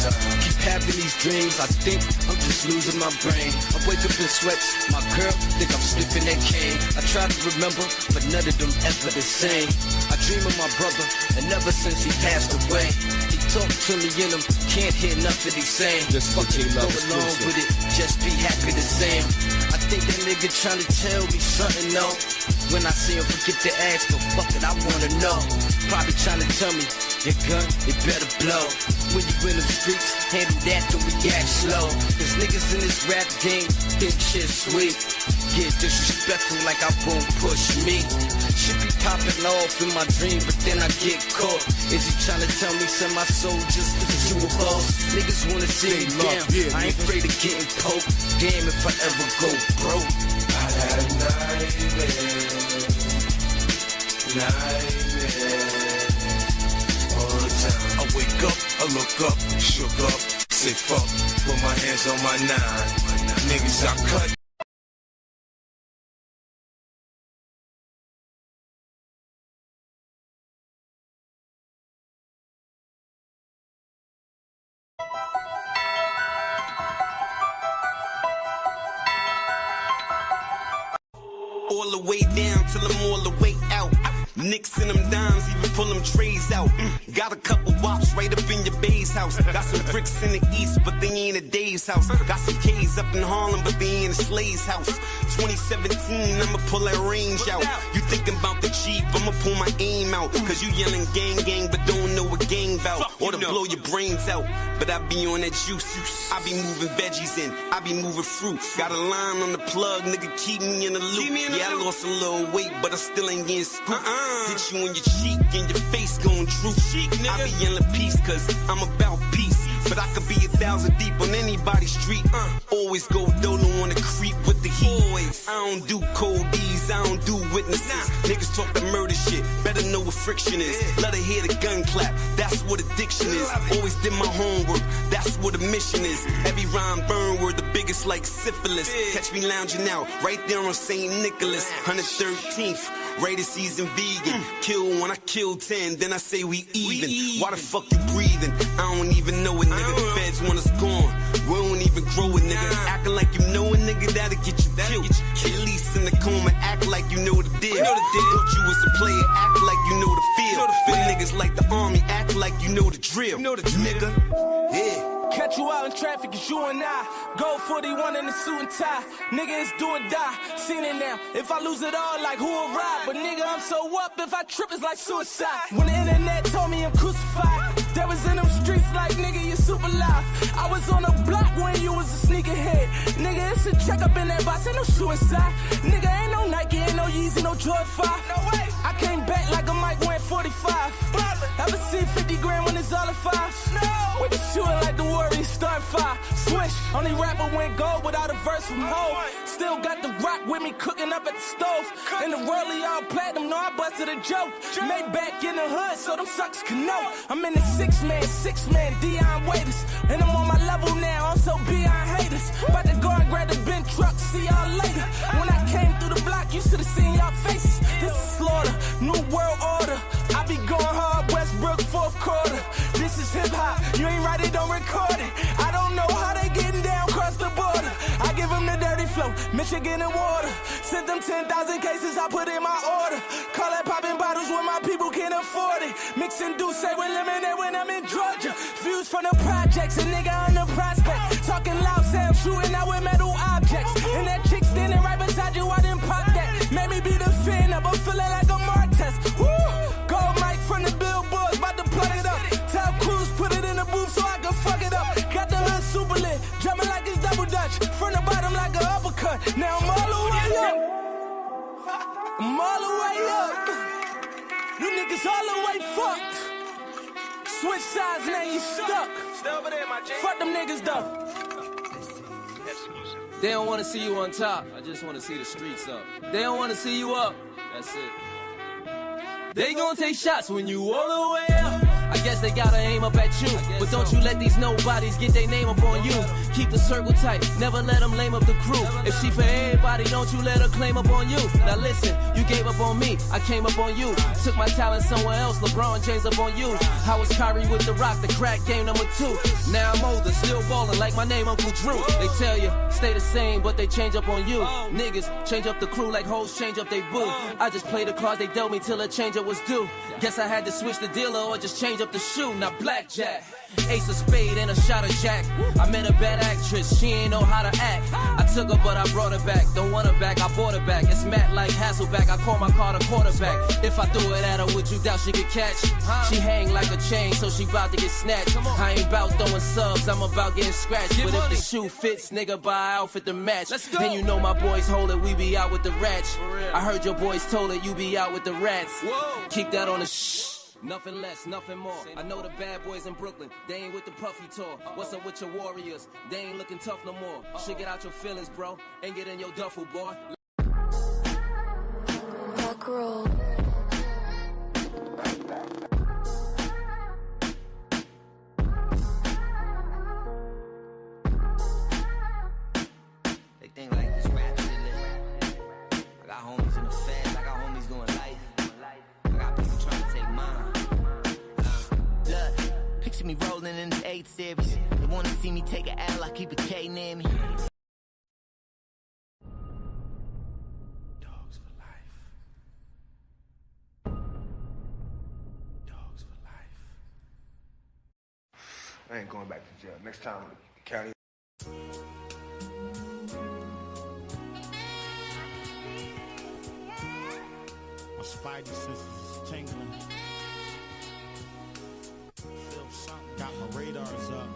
Keep having these dreams, I think I'm just losing my brain. I wake up in sweats, my girl think I'm sniffing that cane. I try to remember, but none of them ever the same. I dream of my brother, and ever since he passed away, he talked to me in him, can't hear nothing he's saying. Just fucking go along with it, just be happy the same. I think that nigga trying to tell me something, no. When I see him, forget to ask, but fuck it, I wanna know. Probably trying to tell me, your gun, it better blow. When you in the streets, handle that, don't react slow. Cause niggas in this rap game, think shit sweet. Get disrespectful like I won't push me. Shit be popping off in my dream, but then I get caught. Is he trying to tell me send my soul just because you a boss? Niggas wanna see me down, I ain't afraid of getting poked. Damn if I ever go broke. I have nightmares. All the time. I wake up, I look up, shook up, say fuck, put my hands on my 9. Niggas I cut. All the way down till I'm all the way out. Nicks in them dimes, even pull them trays out. Got a couple wops right up in your bae's house. Got some bricks in the east, but they ain't at Dave's house. Got some K's up in Harlem, but they ain't at Slay's house. 2017, I'ma pull that range out. You thinking about the Jeep, I'ma pull my aim out. Cause you yelling gang gang, but don't know what gang bout. Or to blow your brains out, but I be on that juice. I be moving veggies in, I be moving fruit. Got a line on the plug, nigga, keep me in the loop. Yeah, I lost a little weight, but I still ain't getting scooped. Hit you in your cheek and your face gon' droop. I be in the peace, cause I'm about peace. But I could be 1,000 deep on anybody's street. Always go dolo on the creep with the heat. I don't do cold D's, I don't do witnesses. Niggas talk the murder shit, better know what friction is. Let her hear the gun clap, that's what addiction is. Always did my homework, that's what a mission is. Every rhyme burn word, the biggest like syphilis. Catch me lounging out, right there on St. Nicholas, 113th. Rated season vegan, kill one, I kill 10, then I say we even. Why the fuck you breathing? I don't even know it, nigga. The feds want us gone. We don't even grow it, nigga. Acting like you know a nigga, that'll get you killed. At least in the coma, act like you know the deal. Thought you was a player, act like you know the field. When niggas like the army, act like you know the drill. Nigga, yeah. Catch you out in traffic, it's you and I. Gold 41 in the suit and tie. Nigga, it's do or die. Seen it now. If I lose it all, like who will ride? But nigga, I'm so up. If I trip, it's like suicide. When the internet told me I'm crucified, that was in them streets like, nigga, you super live. I was on the block when you was a sneakerhead. Nigga, it's a check up in that box, ain't no suicide. Nigga, ain't no Nike, ain't no Yeezy, no Jordan 5. No way. I came back like a Mike went 45. Ever see 50 grand when it's all a 5? No. With the shooting like the Warriors start 5. Swish, only rapper went gold without a verse from Hov. Still got the rock with me cooking up at the stove. In the world, all platinum, no, I busted a joke. Made back in the hood, so them suckers can know. I'm in the six man, Dion Waiters. And I'm on my level now, I'm so beyond haters. About to go and grab the bin truck, see y'all later. When I came through the block, you should've seen y'all faces. This is slaughter, new world order. I be going hard, Westbrook, fourth quarter. This is hip hop, you ain't write it, don't record it. I don't know how they getting down across the border. I give them the dirty flow, Michigan and water. Sent them 10,000 cases, I put in my order. Call it popping bottles when my people can't afford it. Mixing Douce with lemonade when I'm in Georgia. Views from the projects, a nigga on the prospect. Talking loud sound, shooting out with metal objects. And that chick standing right beside you, I didn't pop that. Made me be the fan up, I'm feeling like a Martez. Woo! Gold mic from the billboards, about to plug it up. Tell Cruz, put it in the booth so I can fuck it up. Got the hood super lit, drumming like it's double dutch. From the bottom like an uppercut. Now I'm all the way up. I'm all the way up. You niggas all the way fucked. Switch sides, now you stuck. Fuck them niggas though. They don't wanna see you on top. I just wanna see the streets up. They don't wanna see you up. That's it. They gon' take shots when you all the way up. I guess they gotta aim up at you. But don't you let these nobodies get their name up on you. Keep the circle tight, never let them lame up the crew. If she for everybody, don't you let her claim up on you. Now listen, you gave up on me, I came up on you. Took my talent somewhere else, LeBron James up on you. I was Kyrie with the rock, the crack game number 2. Now I'm older, still ballin' like my name Uncle Drew. They tell you, stay the same, but they change up on you. Niggas change up the crew like hoes change up they boo. I just play the cards they dealt me till a change up was due. Guess I had to switch the dealer or just change up the shoe. Now blackjack, ace of spade and a shot of jack. I met a bad actress, she ain't know how to act. I took her but I brought her back. Don't want her back, I bought her back. It's Matt like Hasselback, I call my car the quarterback. If I threw it at her, would you doubt she could catch? She hang like a chain, so she bout to get snatched. I ain't bout throwing subs, I'm about getting scratched. But if the shoe fits, nigga, buy an outfit to match. And you know my boys hold it, we be out with the rats. I heard your boys told it, you be out with the rats. Keep that on the shh. Nothing less, nothing more. I know the bad boys in Brooklyn, they ain't with the puffy tour. What's up with your warriors? They ain't looking tough no more. Shit, get out your feelings, bro, and get in your duffel, boy. Back roll. They think like this rap shit lit. I got homies in the feds, I got homies doing life. I got people trying to take mine. Look, picture me rolling in this 8 series. They wanna see me take a L, I keep a K near me. Dogs for life. Dogs for life. I ain't going back to jail. Next time, the county. My spidey senses is tingling. Feel something. Got my radars up.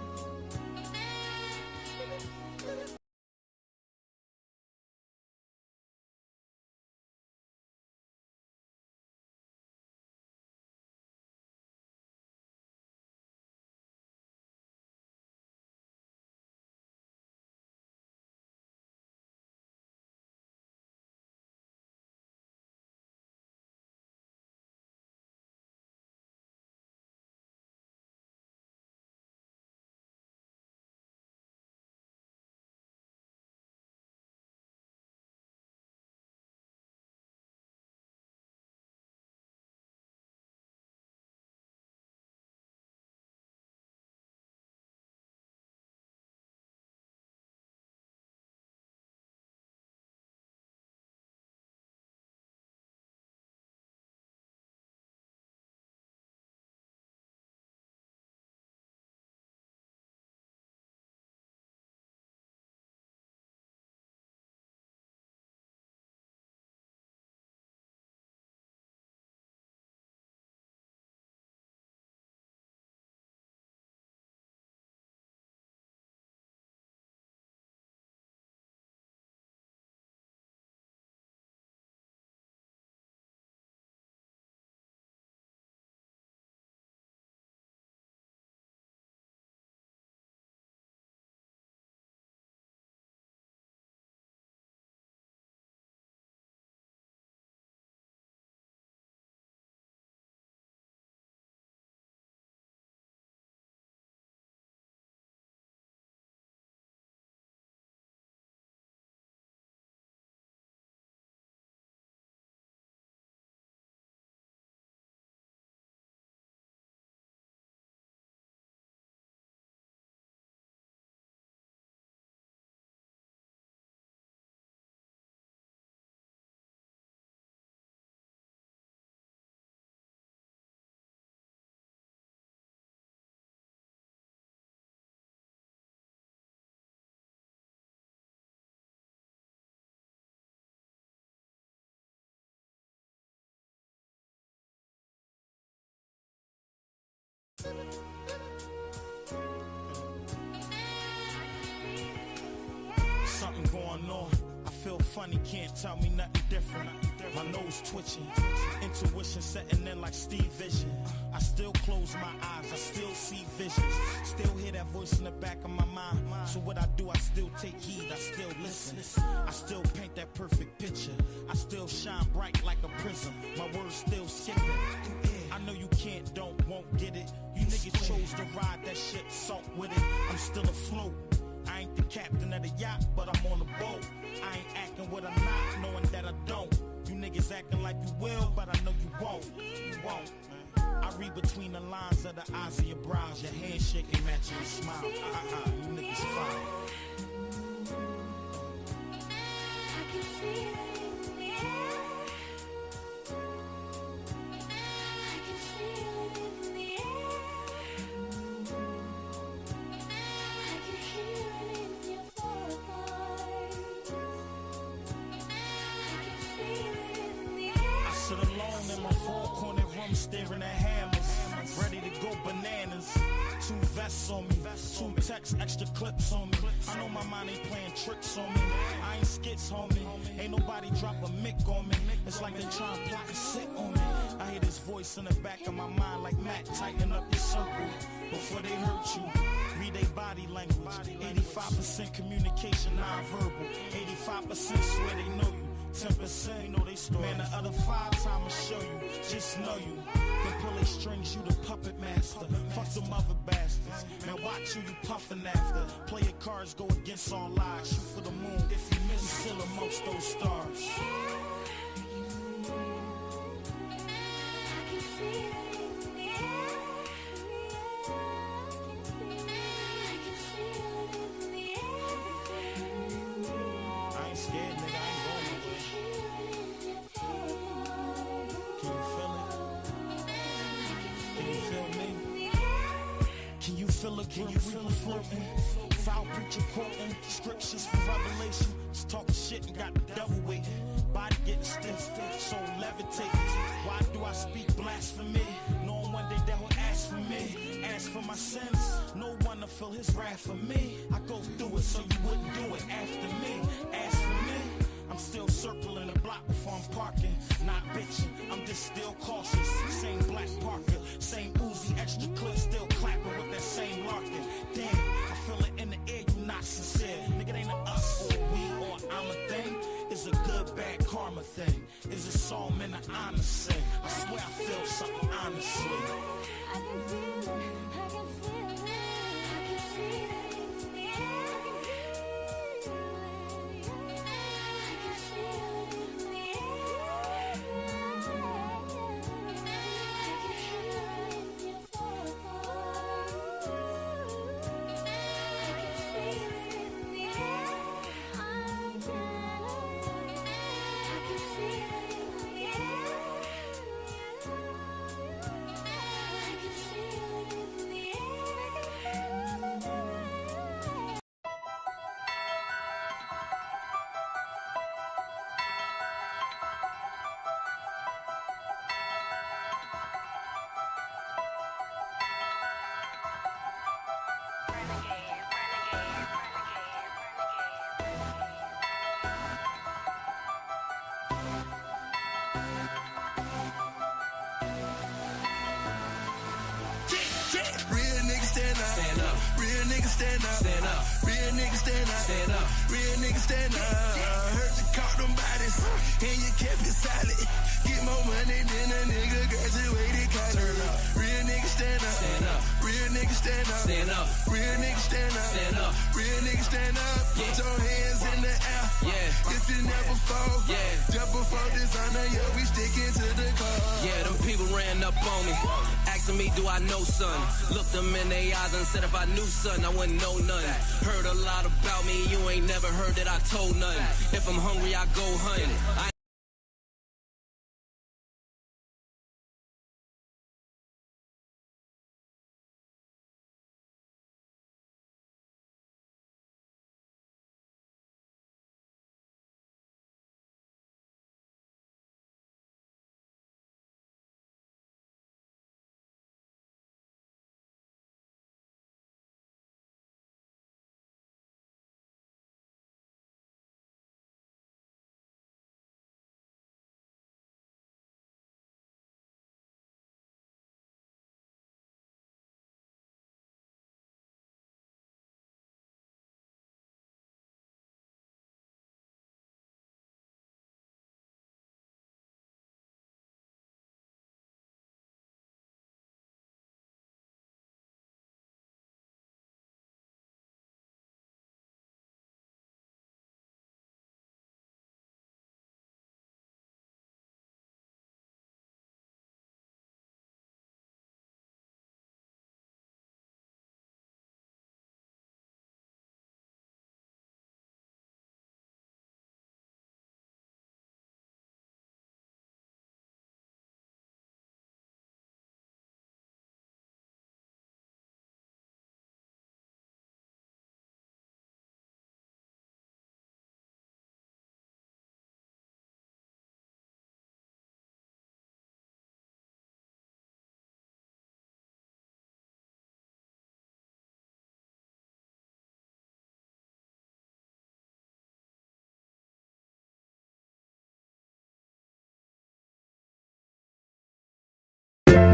Something going on. I feel funny, can't tell me nothing different. My nose twitching, intuition setting in like Steve Vision. I still close my eyes, I still see visions. Still hear that voice in the back of my mind. So what I do, I still take heed, I still listen. I still paint that perfect picture. I still shine bright like a prism. My words still skipping. I know you can't, don't, won't get it. You niggas chose to ride that shit, salt with it. I'm still afloat. I ain't the captain of the yacht, but I'm on the boat. I ain't acting what I'm not, knowing that I don't. You niggas acting like you will, but I know you won't. You won't, man. I read between the lines of the eyes of your brows. Your handshake ain't matching your smile. You niggas fine. I can feel it in the air. I can feel it in the air. I can hear it in your voice. I can feel it in the air. I sit alone in my four-corner room staring at hammers, ready to go bananas. 2 vests on me, 2 texts, extra clips on me. I know my mind ain't playing tricks on me. I ain't skits, homie. Ain't nobody drop a mic on me. It's like they trying to plot a sit on me. I hear this voice in the back of my mind like Matt, tighten up your circle before they hurt you. Read they body language. 85% communication, non-verbal. 85% swear they know you. 10% you know they story. Man, the other 5 times I'ma show you. Just know you. Then pull they strings, you the puppet master. Fuck them other bastards. Man, watch who you puffin' after. Play your cards, go against all odds. Shoot for the moon. If you miss, you still amongst those stars. I can feel it in the air. I can feel it in the air. I ain't scared, nigga. I ain't going nowhere. Can you feel it? Can you feel me? Can you feel a Can you feel it floating? Foul preacher quoting scriptures from Revelation. Just talking shit and got the devil waiting. Body getting stiff, soul levitating. Why do I speak blasphemy? Knowing one day that will ask for me. Ask for my sins. No one to feel his wrath for me. I go through it so you wouldn't do it after me. Ask for me. I'm still circling the block before I'm parking. Not bitching, I'm just still cautious. Same black Parker, same Uzi, extra clip, still clapping with that same larkin. Damn, I feel it in the air, you not sincere. Nigga, it ain't a us or we or I'm a thing. It's a good, bad karma thing. It's a psalm and an honor sing. I swear I feel something honestly. I can feel it, I can feel it, I can feel it in the air. Real niggas stand up. Stand up. Real niggas stand up. Stand up. Real niggas stand up. Stand up. Real niggas stand up. Heard you caught them bodies and you kept it solid. Get more money than a nigga graduated college. Real niggas stand up. Stand up. Real niggas stand up. Stand up. Real niggas stand up. Stand up. Real niggas stand up. Put your hands in the air. Yeah. If you never fall. Yeah. Just before dishonor, yeah, we sticking to the cause. Yeah, them people ran up on me. Asking me, do I know son? Looked them in their eyes and said if I knew son, I wouldn't know none. Heard a lot about me, you ain't never heard that I told none. If I'm hungry, I go hunt.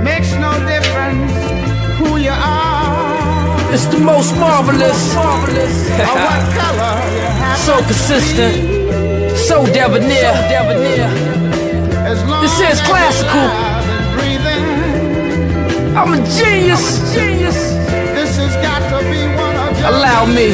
Makes no difference who you are. It's the most marvelous. Or what color you have. So consistent. So debonair. This is classical. I'm a genius. This has got to be one of your. Allow me.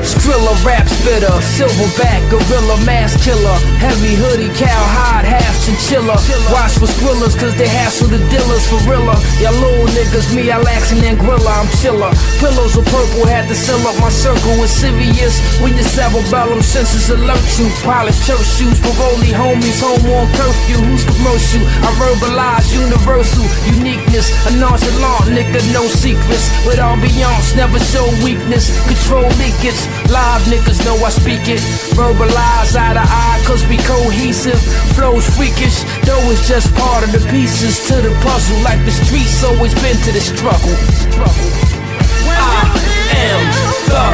Skrilla rap spitter, silverback, gorilla mask killer, heavy hoodie, cowhide, half chinchilla. Watch for thrillers, cause they hassle the dealers for realer. Y'all little niggas, me, I laxin' and grilla, I'm chiller. Pillows of purple had to seal up my circle with serious. When your cerebellum senses alert you. Polished church shoes, parole homies, home on curfew. Who's commercial? I verbalize universal uniqueness. A nonchalant nigga, no secrets. With ambiance, never show weakness. Control leakage. Live niggas know I speak it. Verbalize eye to eye, cause we cohesive. Flows freakish, though it's just part of the pieces to the puzzle. Like the streets always been to the struggle. I am the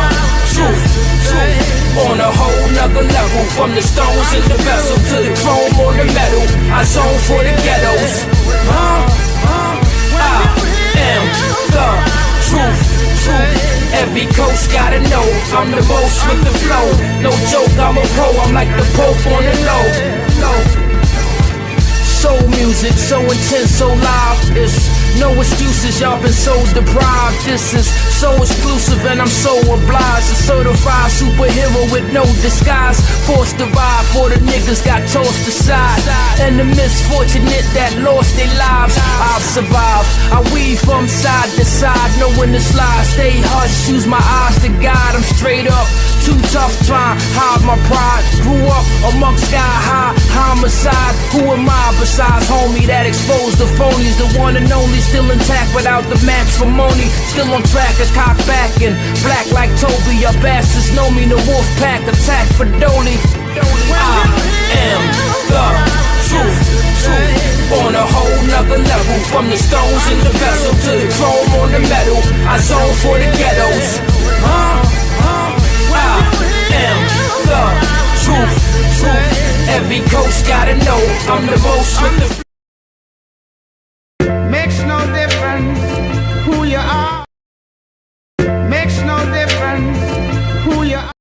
truth. On a whole nother level. From the stones in the vessel to the chrome on the metal. I zone for the ghettos. I am the truth. Every coast gotta know I'm the most with the flow. No joke, I'm a pro, I'm like the Pope on the low. Soul music, so intense, so live. It's no excuses, y'all been so deprived. This is so exclusive and I'm so obliged. A certified superhero with no disguise. Forced to ride for the niggas got tossed aside. And the misfortunate that lost their lives. I've survived, I weave from side to side, knowing the slide. Stay hush, use my eyes to guide. I'm straight up, too tough trying hide my pride. Grew up amongst sky high homicide. Who am I besides homie that exposed the phonies? The one and only, still intact without the matrimony. Still on track, a cock back and black like Toby. Your bastards know me, the wolf pack attack for Dolly. I am the truth. On a whole nother level. From the stones in the vessel to the chrome on the metal. I zone for the ghettos. I am the truth. Every coast gotta know I'm the most with the. Makes no difference who you are. Makes no difference who you are.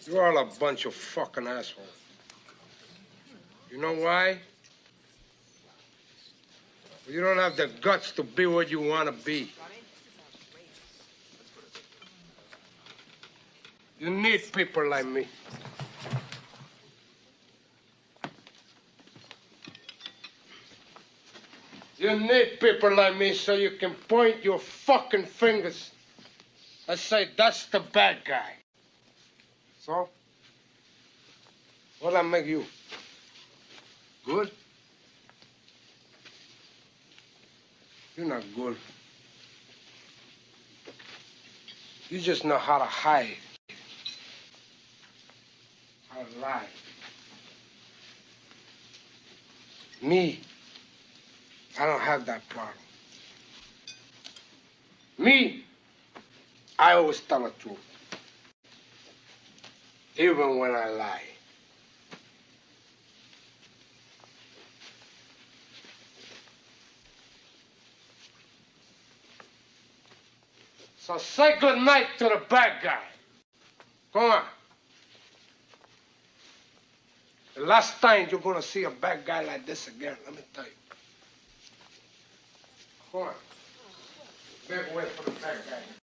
You're all a bunch of fucking assholes. You know why? You don't have the guts to be what you want to be. You need people like me. You need people like me so you can point your fucking fingers and say, that's the bad guy. So, what'll I make you? Good? You're not good. You just know how to hide. How to lie. Me, I don't have that problem. Me, I always tell the truth. Even when I lie. So say good night to the bad guy. Come on. The last time you're gonna see a bad guy like this again, let me tell you. Come on. Back away from the bad guy.